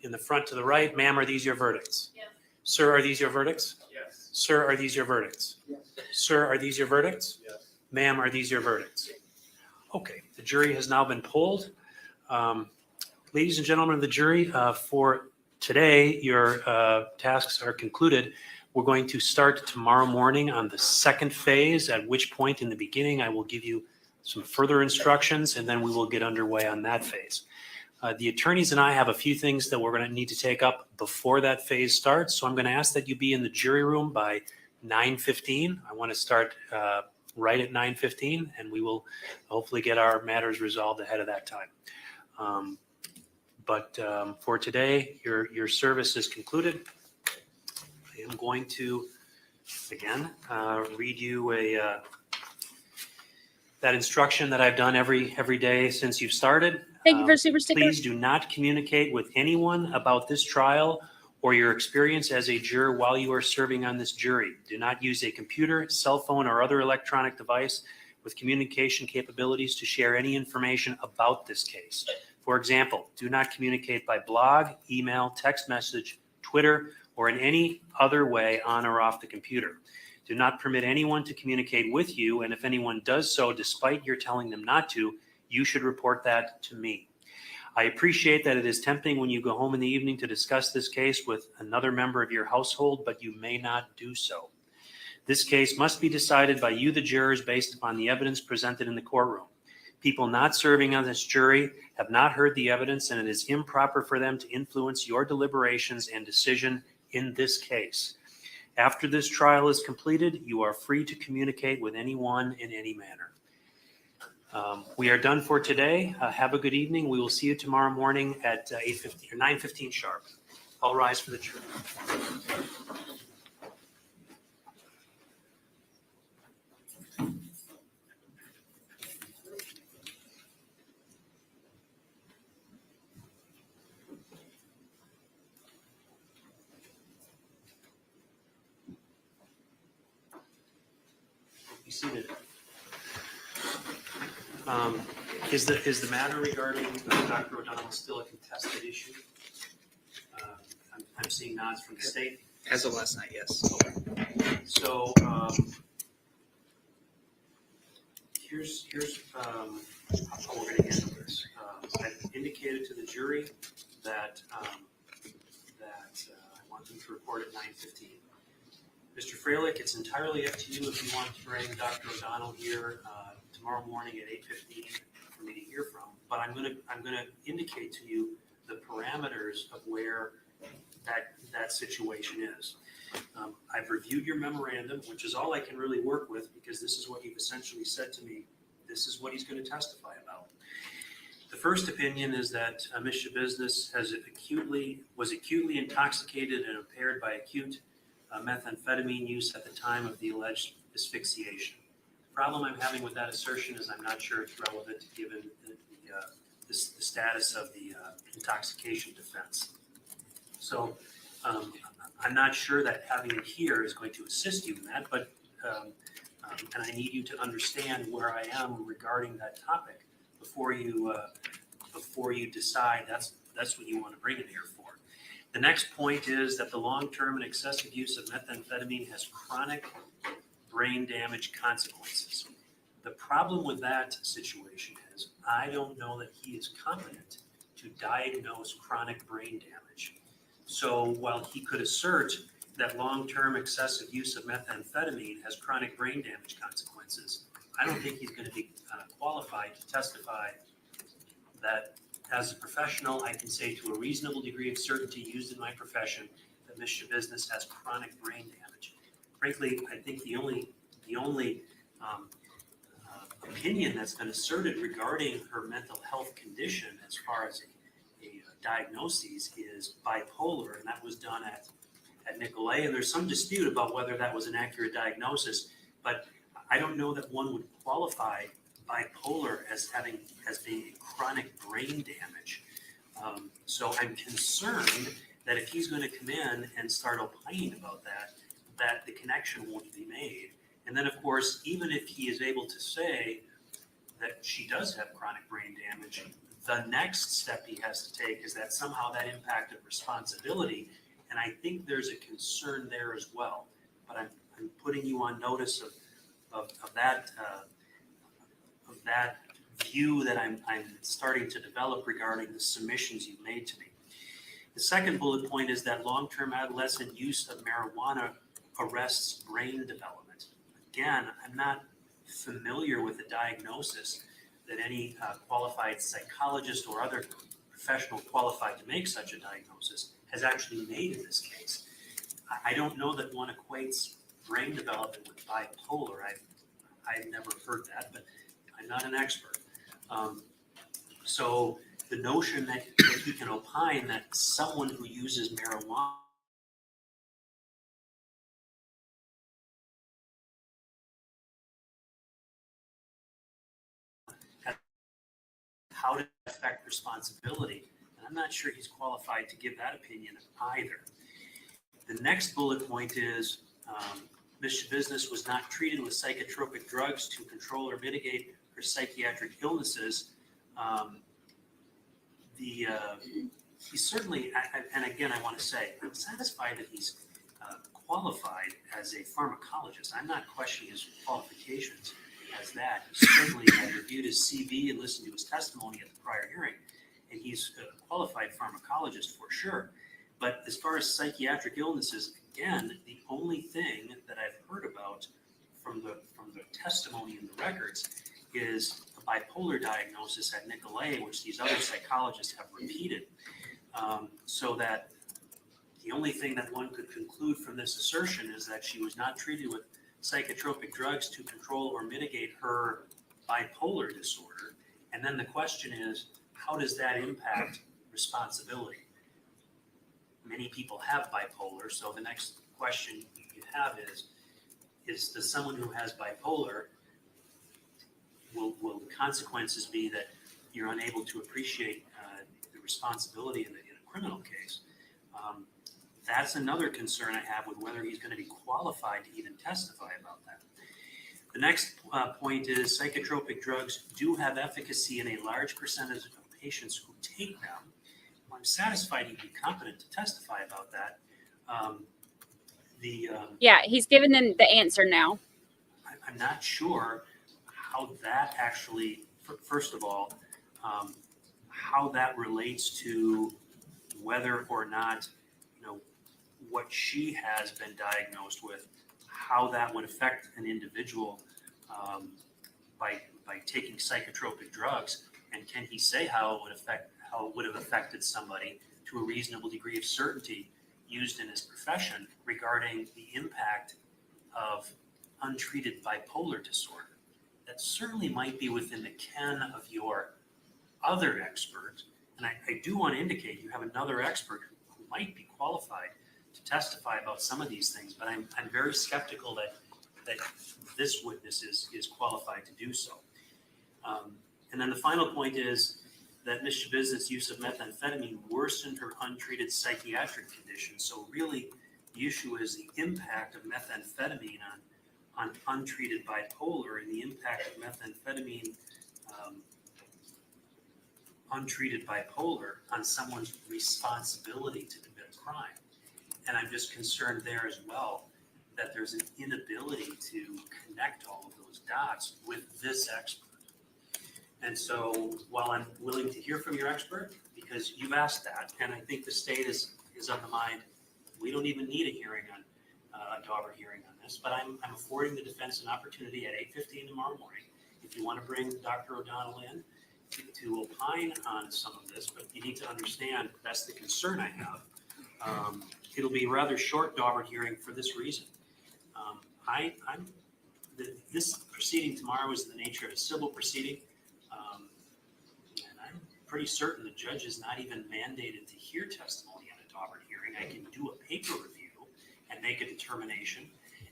In the front to the right, ma'am, are these your verdicts? Yes. Sir, are these your verdicts? Yes. Sir, are these your verdicts? Yes. Sir, are these your verdicts? Yes. Ma'am, are these your verdicts? Yes. Okay, the jury has now been polled. Ladies and gentlemen of the jury, for today, your tasks are concluded. We're going to start tomorrow morning on the second phase, at which point in the beginning I will give you some further instructions, and then we will get underway on that phase. The attorneys and I have a few things that we're going to need to take up before that phase starts. So I'm going to ask that you be in the jury room by 9:15. I want to start right at 9:15, and we will hopefully get our matters resolved ahead of that time. But for today, your service is concluded. I am going to, again, read you that instruction that I've done every day since you've started. Thank you for super sticker. Please do not communicate with anyone about this trial or your experience as a juror while you are serving on this jury. Do not use a computer, cell phone, or other electronic device with communication capabilities to share any information about this case. For example, do not communicate by blog, email, text message, Twitter, or in any other way on or off the computer. Do not permit anyone to communicate with you, and if anyone does so despite your telling them not to, you should report that to me. I appreciate that it is tempting when you go home in the evening to discuss this case with another member of your household, but you may not do so. This case must be decided by you, the jurors, based upon the evidence presented in the courtroom. People not serving on this jury have not heard the evidence, and it is improper for them to influence your deliberations and decision in this case. After this trial is completed, you are free to communicate with anyone in any manner. We are done for today. Have a good evening. We will see you tomorrow morning at 8:50 or 9:15 sharp. All rise for the jury. Be seated. Is the matter regarding Dr. O'Donnell still a contested issue? I'm seeing nods from the state. As of last night, yes. So here's how we're going to handle this. I've indicated to the jury that I want them to report at 9:15. Mr. Freilich, it's entirely up to you if you want to bring Dr. O'Donnell here tomorrow morning at 8:15 for me to hear from. But I'm going to indicate to you the parameters of where that situation is. I've reviewed your memorandum, which is all I can really work with because this is what you've essentially said to me. This is what he's going to testify about. The first opinion is that Ms. Schabusiness was acutely intoxicated and impaired by acute methamphetamine use at the time of the alleged asphyxiation. The problem I'm having with that assertion is I'm not sure it's relevant given the status of the intoxication defense. So I'm not sure that having it here is going to assist you in that, but and I need you to understand where I am regarding that topic before you decide that's what you want to bring it here for. The next point is that the long-term and excessive use of methamphetamine has chronic brain damage consequences. The problem with that situation is I don't know that he is competent to diagnose chronic brain damage. So while he could assert that long-term excessive use of methamphetamine has chronic brain damage consequences, I don't think he's going to be qualified to testify that as a professional, I can say to a reasonable degree of certainty used in my profession that Ms. Schabusiness has chronic brain damage. Frankly, I think the only opinion that's been asserted regarding her mental health condition as far as a diagnosis is bipolar, and that was done at Nicolay, and there's some dispute about whether that was an accurate diagnosis, but I don't know that one would qualify bipolar as being chronic brain damage. So I'm concerned that if he's going to come in and start opining about that the connection won't be made. And then, of course, even if he is able to say that she does have chronic brain damage, the next step he has to take is that somehow that impacted responsibility. And I think there's a concern there as well. But I'm putting you on notice of that view that I'm starting to develop regarding the submissions you've made to me. The second bullet point is that long-term adolescent use of marijuana arrests brain development. Again, I'm not familiar with the diagnosis that any qualified psychologist or other professional qualified to make such a diagnosis has actually made in this case. I don't know that one equates brain development with bipolar. I've never heard that, but I'm not an expert. So the notion that you can opine that someone who uses marijuana how does it affect responsibility? And I'm not sure he's qualified to give that opinion either. The next bullet point is Ms. Schabusiness was not treated with psychotropic drugs to control or mitigate her psychiatric illnesses. He's certainly, and again, I want to say, I'm satisfied that he's qualified as a pharmacologist. I'm not questioning his qualifications as that. Certainly, I reviewed his CV and listened to his testimony at the prior hearing, and he's a qualified pharmacologist for sure. But as far as psychiatric illnesses, again, the only thing that I've heard about from the testimony in the records is a bipolar diagnosis at Nicolay, which these other psychologists have repeated. So that the only thing that one could conclude from this assertion is that she was not treated with psychotropic drugs to control or mitigate her bipolar disorder. And then the question is, how does that impact responsibility? Many people have bipolar, so the next question you have is does someone who has bipolar, will the consequences be that you're unable to appreciate the responsibility in a criminal case? That's another concern I have with whether he's going to be qualified to even testify about that. The next point is psychotropic drugs do have efficacy in a large percentage of patients who take them. I'm satisfied he'd be competent to testify about that. Yeah, he's given them the answer now. I'm not sure how that actually, first of all, how that relates to whether or not, what she has been diagnosed with, how that would affect an individual by taking psychotropic drugs, and can he say how it would have affected somebody to a reasonable degree of certainty used in his profession regarding the impact of untreated bipolar disorder. That certainly might be within the ken of your other expert. And I do want to indicate you have another expert who might be qualified to testify about some of these things, but I'm very skeptical that this witness is qualified to do so. And then the final point is that Ms. Schabusiness' use of methamphetamine worsened her untreated psychiatric condition. So really, the issue is the impact of methamphetamine on untreated bipolar and the impact of methamphetamine untreated bipolar on someone's responsibility to commit a crime. And I'm just concerned there as well that there's an inability to connect all of those dots with this expert. And so while I'm willing to hear from your expert, because you've asked that, and I think the state is of the mind, we don't even need a hearing on a Daubert hearing on this, but I'm affording the defense an opportunity at 8:15 tomorrow morning. If you want to bring Dr. O'Donnell in to opine on some of this, but you need to understand that's the concern I have. It'll be a rather short Daubert hearing for this reason. This proceeding tomorrow is in the nature of a civil proceeding. And I'm pretty certain the judge is not even mandated to hear testimony at a Daubert hearing. I can do a paper review and make a determination.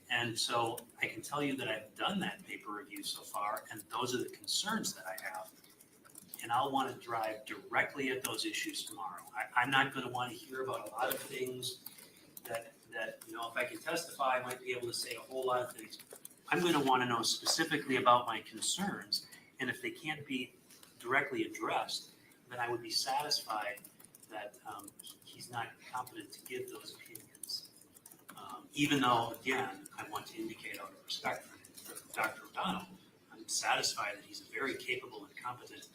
And so I can tell you that I've done that paper review so far, and those are the concerns that I have. And I'll want to drive directly at those issues tomorrow. I'm not going to want to hear about a lot of things that if I can testify, I might be able to say a whole lot of things. I'm going to want to know specifically about my concerns, and if they can't be directly addressed, then I would be satisfied that he's not competent to give those opinions. Even though, again, I want to indicate out of respect for Dr. O'Donnell, I'm satisfied that he's a very capable and competent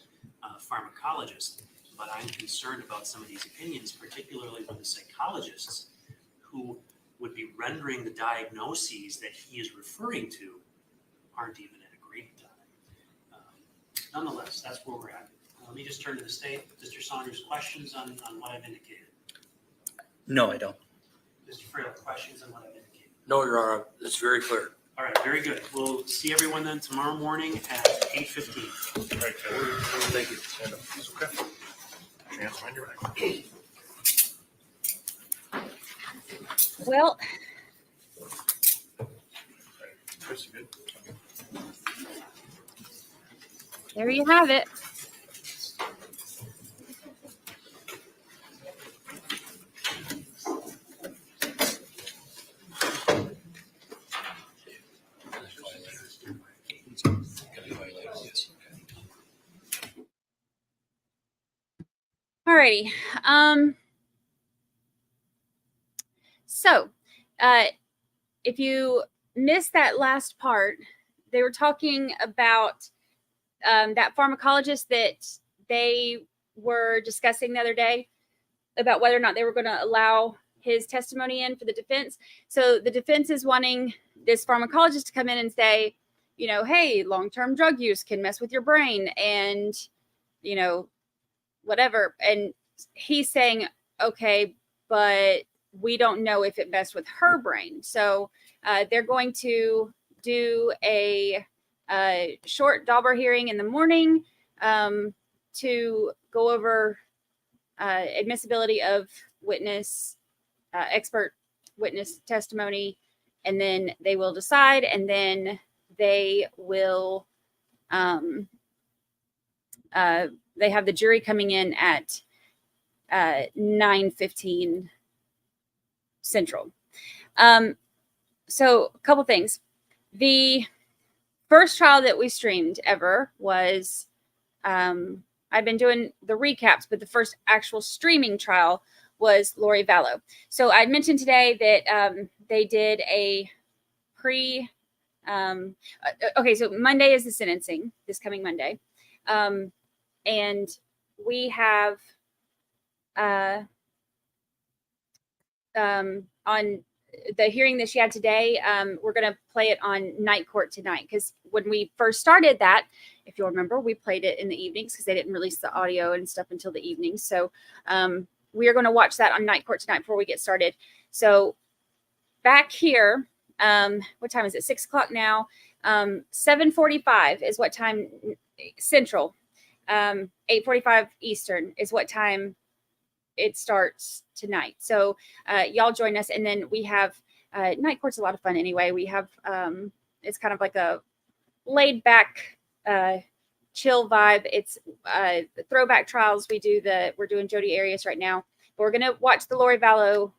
pharmacologist, but I'm concerned about some of these opinions, particularly when the psychologists who would be rendering the diagnoses that he is referring to aren't even in agreement on it. Nonetheless, that's where we're at. Let me just turn to the state. Mr. Saunders, questions on what I've indicated? No, I don't. Mr. Frail, questions on what I've indicated? No, Your Honor, it's very clear. All right, very good. We'll see everyone then tomorrow morning at 8:15. All right, thank you. Okay. Well, there you have it. Alrighty. So, if you missed that last part, they were talking about that pharmacologist that they were discussing the other day about whether or not they were going to allow his testimony in for the defense. So the defense is wanting this pharmacologist to come in and say, you know, hey, long-term drug use can mess with your brain and, you know, whatever. And he's saying, okay, but we don't know if it messed with her brain. So they're going to do a short Daubert hearing in the morning to go over admissibility of witness, expert witness testimony, and then they will decide, and then they will, they have the jury coming in at 9:15 Central. So a couple things. The first trial that we streamed ever was, I've been doing the recaps, but the first actual streaming trial was Lori Vallow. So I mentioned today that they did a okay, so Monday is the sentencing, this coming Monday. And we have on the hearing that she had today, we're going to play it on night court tonight, because when we first started that, if you'll remember, we played it in the evenings because they didn't release the audio and stuff until the evening. So we are going to watch that on night court tonight before we get started. So back here, what time is it? 6 o'clock now. 7:45 is what time Central. 8:45 Eastern is what time it starts tonight. So y'all join us, and then we have night court's a lot of fun anyway. We have it's kind of like a laid back chill vibe. It's the throwback trials. We're doing Jodi Arias right now, but we're gonna watch the Lori Vallow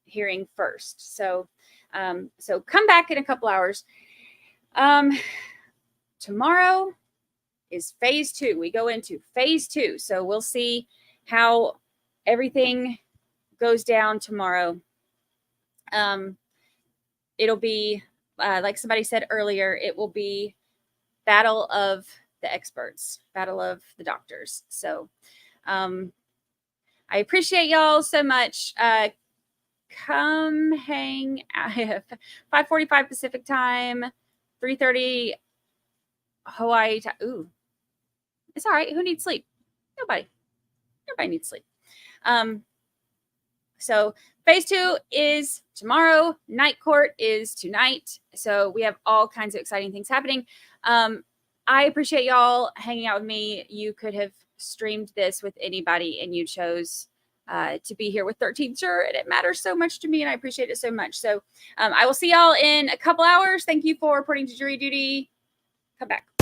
hearing first. So so come back in a couple hours. Tomorrow is phase 2. We go into phase 2. So we'll see how everything goes down tomorrow. It'll be, like somebody said earlier, it will be battle of the experts, battle of the doctors. So I appreciate y'all so much. Come hang out. 5:45 Pacific time, 3:30 Hawaii time. Ooh, it's all right. Who needs sleep? Nobody needs sleep. So phase 2 is tomorrow. Night court is tonight. So we have all kinds of exciting things happening. I appreciate y'all hanging out with me. You could have streamed this with anybody, and you chose to be here with 13th Juror, and it matters so much to me, and I appreciate it so much. So I will see y'all in a couple hours. Thank you for reporting to jury duty. Come back.